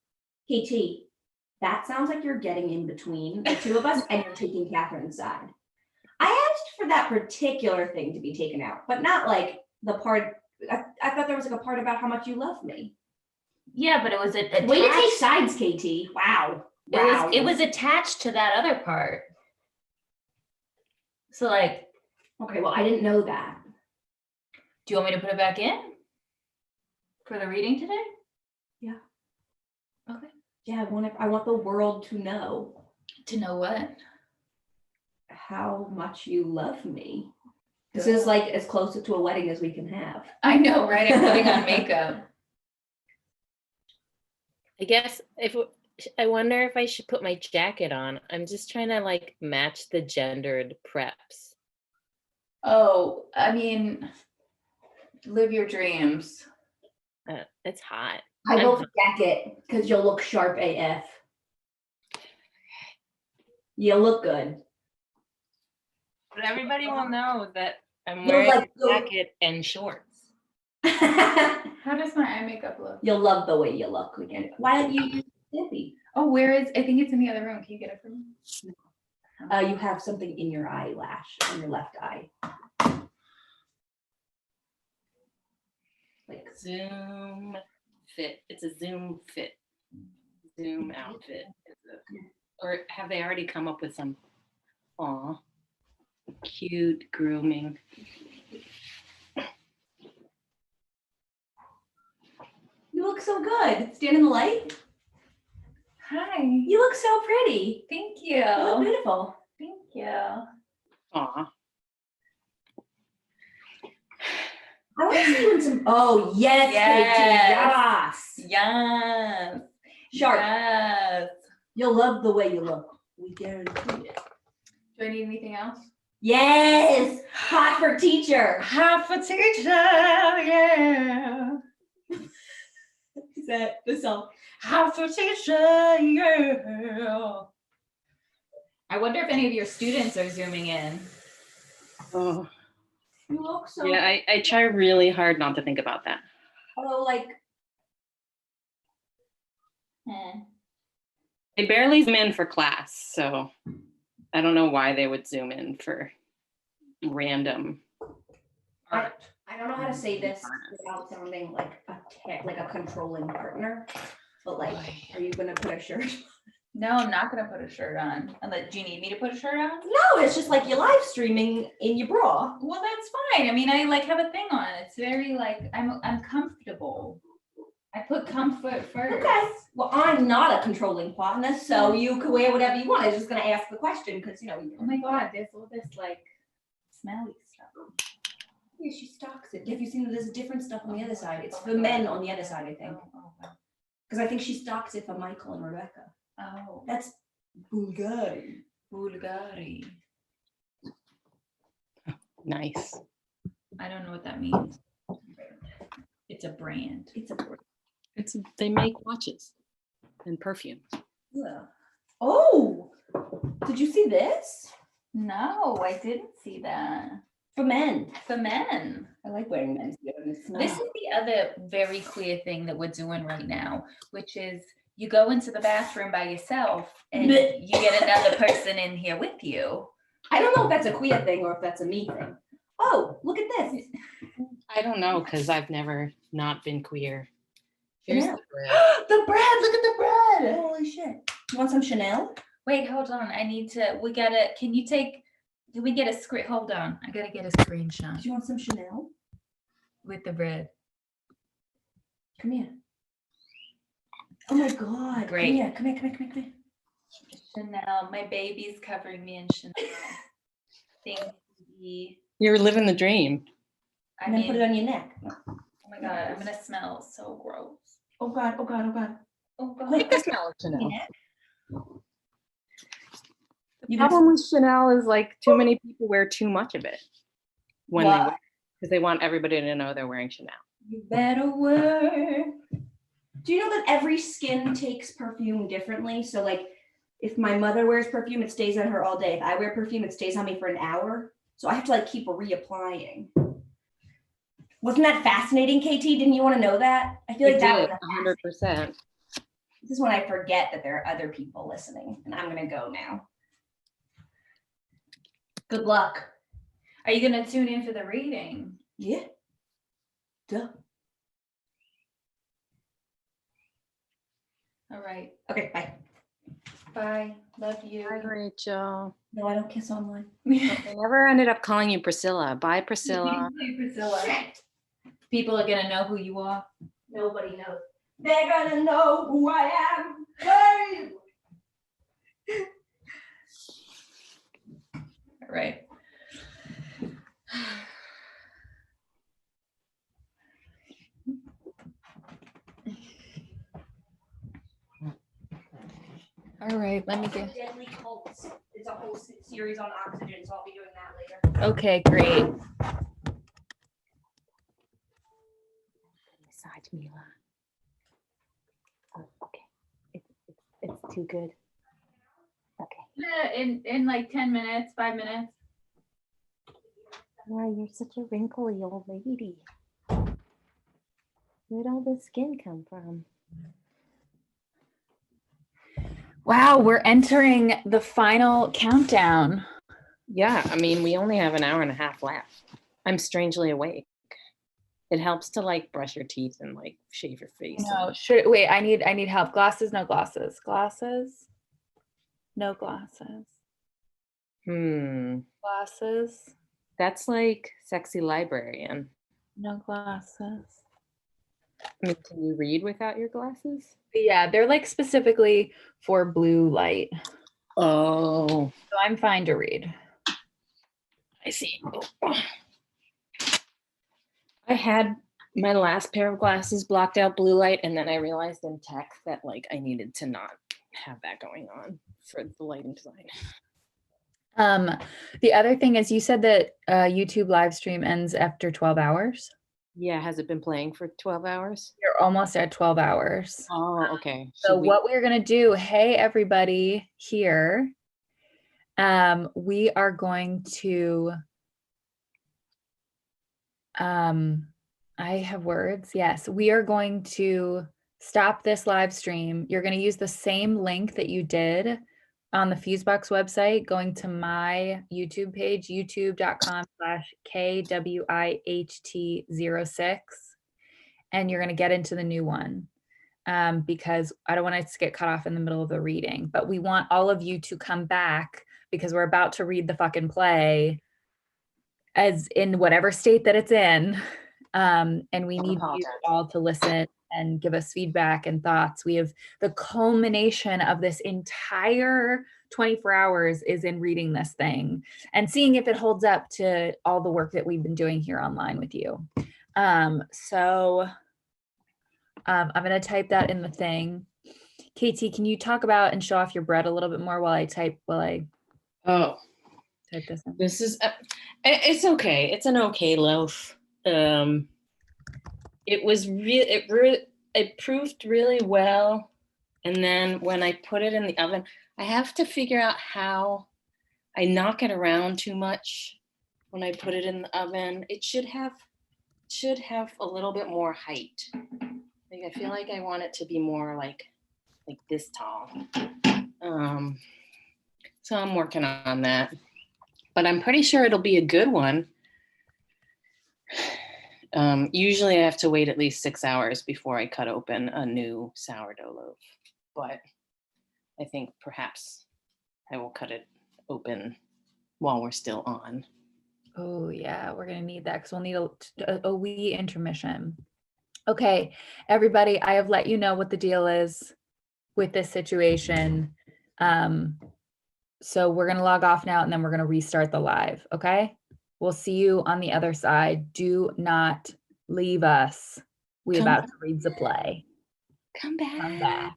KT, that sounds like you're getting in between the two of us and you're taking Catherine's side. I asked for that particular thing to be taken out, but not like the part, I thought there was like a part about how much you love me. Yeah, but it was attached. Way to take sides, KT. Wow. It was attached to that other part. So like, okay, well, I didn't know that. Do you want me to put it back in for the reading today? Yeah. Okay. Yeah, I want the world to know. To know what? How much you love me. This is like as close to a wedding as we can have. I know, right? I'm putting on makeup. I guess I wonder if I should put my jacket on. I'm just trying to like match the gendered preps. Oh, I mean, live your dreams. It's hot. I will jacket because you'll look sharp AF. You look good. But everybody will know that I'm You'll wearing like- a jacket and shorts. How does my eye makeup look? You'll love the way you look again. Why don't you use Dippy? Oh, where is? I think it's in the other room. Can you get it for me? You have something in your eyelash, on your left eye. Like Zoom fit. It's a Zoom fit. Zoom outfit. Or have they already come up with some cute grooming? You look so good. Stand in the light. Hi. You look so pretty. Thank you. You look beautiful. Thank you. Aw. I want to see you in some. Oh yes, KT, yes, Yes. sharp. Yes. You'll love the way you look. We guarantee it. Do I need anything else? Yes, hot for teacher. Hot for teacher, yeah. Is that the song? Hot for teacher, yeah. I wonder if any of your students are zooming in. Oh. You look so. Yeah, I try really hard not to think about that. Oh, like. They barely zoom in for class, so I don't know why they would zoom in for random art. I don't know how to say this without sounding like a controlling partner, but like, are you gonna put a shirt? No, I'm not gonna put a shirt on. Do you need me to put a shirt on? No, it's just like you're live streaming in your bra. Well, that's fine. I mean, I like have a thing on. It's very like I'm comfortable. I put comfort first. Okay. Well, I'm not a controlling partner, so you can wear whatever you want. I was just gonna ask the question because Oh my god, there's all this like smelly stuff. Yeah, she stocks it. Have you seen that there's different stuff on the other side? It's for men on the other side, I think. Because I think she stocks it for Michael and Rebecca. Oh. That's Bulgari. Bulgari. Nice. I don't know what that means. It's a brand. It's a brand. They make watches and perfumes. Yeah. Oh, did you see this? No, I didn't see that. For men. For men. I like wearing men's deodorant. This is the other very queer thing that we're doing right now, which is you go into the bathroom by yourself and you get another person in here with you. I don't know if that's a queer thing or if that's a me thing. Oh, look at this. I don't know because I've never not been queer. Here's Yeah. the bread. The bread, look at the bread. Holy shit. You want some Chanel? Wait, hold on. Can we get a screen? Hold on. I gotta get a screenshot Do you want some Chanel? with the bread. Come here. Oh my God. Great. Come here. Chanel. My baby's covering me in Chanel. Thank you. You're living the dream. And then put it on your neck. Oh my God, I'm gonna smell so gross. Oh God. Oh God. Take the smell of Chanel. The You problem with Chanel is like too many people wear too much of it when they Why? wear because they want everybody to know they're wearing Chanel. You better work. Do you know that every skin takes perfume differently? So like if my mother wears perfume, it stays on her all day. If I wear perfume, it stays on me for an hour. So I have to like keep reapplying. Wasn't that fascinating, KT? Didn't you want to know that? I feel like that was 100%. This is when I forget that there are other people listening, and I'm gonna go now. Good luck. Are you gonna tune in for the reading? Yeah. Duh. All right. Okay, bye. Bye. Love you. Hi, Rachel. No, I don't kiss online. I never ended up calling you Priscilla. Bye, Priscilla. Hey, Priscilla. People are gonna know who you are. Nobody knows. They're gonna know who I am. Hey! All right. All right, let me get. Deadly Cults. It's a whole series on oxygen, so I'll be doing that later. Okay, great. Massage Mila. Oh, okay. It's too good. Okay. In like 10 minutes, 5 minutes. Laura, you're such a wrinkly old lady. Where'd all the skin come from? Wow, we're entering the final countdown. Yeah, I mean, we only have an hour and a half left. I'm strangely awake. It helps to like brush your teeth and like shave your face. No, wait, I need help. Glasses, no glasses. Glasses. No glasses. Glasses. That's like sexy librarian. No glasses. I mean, can you read without your glasses? Yeah, they're like specifically for blue light. Oh. So I'm fine to read. I see. I had my last pair of glasses blocked out blue light, and then I realized in tech that like I needed to not have that going on for the lighting design. The other thing is you said that YouTube live stream ends after 12 hours. Yeah, has it been playing for 12 hours? You're almost at 12 hours. Oh, okay. So what we're gonna do, hey everybody here, we are going to, I have words, yes. We are going to stop this live stream. You're gonna use the same link that you did on the Fusebox website, going to my YouTube page, youtube.com/KWIHT06, and you're going to get into the new one. Because I don't want it to get cut off in the middle of the reading, but we want all of you to come back because we're about to read the fucking play as in whatever state that it's in. And we need you all to listen and give us feedback and thoughts. We have the culmination of this entire 24 hours is in reading this thing and seeing if it holds up to all the work that we've been doing here online with you. I'm going to type that in the thing. Katie, can you talk about and show off your bread a little bit more while I type Oh, type this in? this is, it's okay. It's an okay loaf. It was it proved really well. And then when I put it in the oven, I have to figure out how I knock it around too much when I put it in the oven. It should have a little bit more height. Like, I feel like I want it to be more like this tall. So I'm working on that, but I'm pretty sure it'll be a good one. Usually I have to wait at least 6 hours before I cut open a new sourdough loaf, but I think perhaps I will cut it open while we're still on. Oh yeah, we're gonna need that because we'll need a wee intermission. Okay, everybody, I have let you know what the deal is with this situation. So we're gonna log off now and then we're gonna restart the live, okay? We'll see you on the other side. Do not leave us. We're about to read the play. Come back. Come back.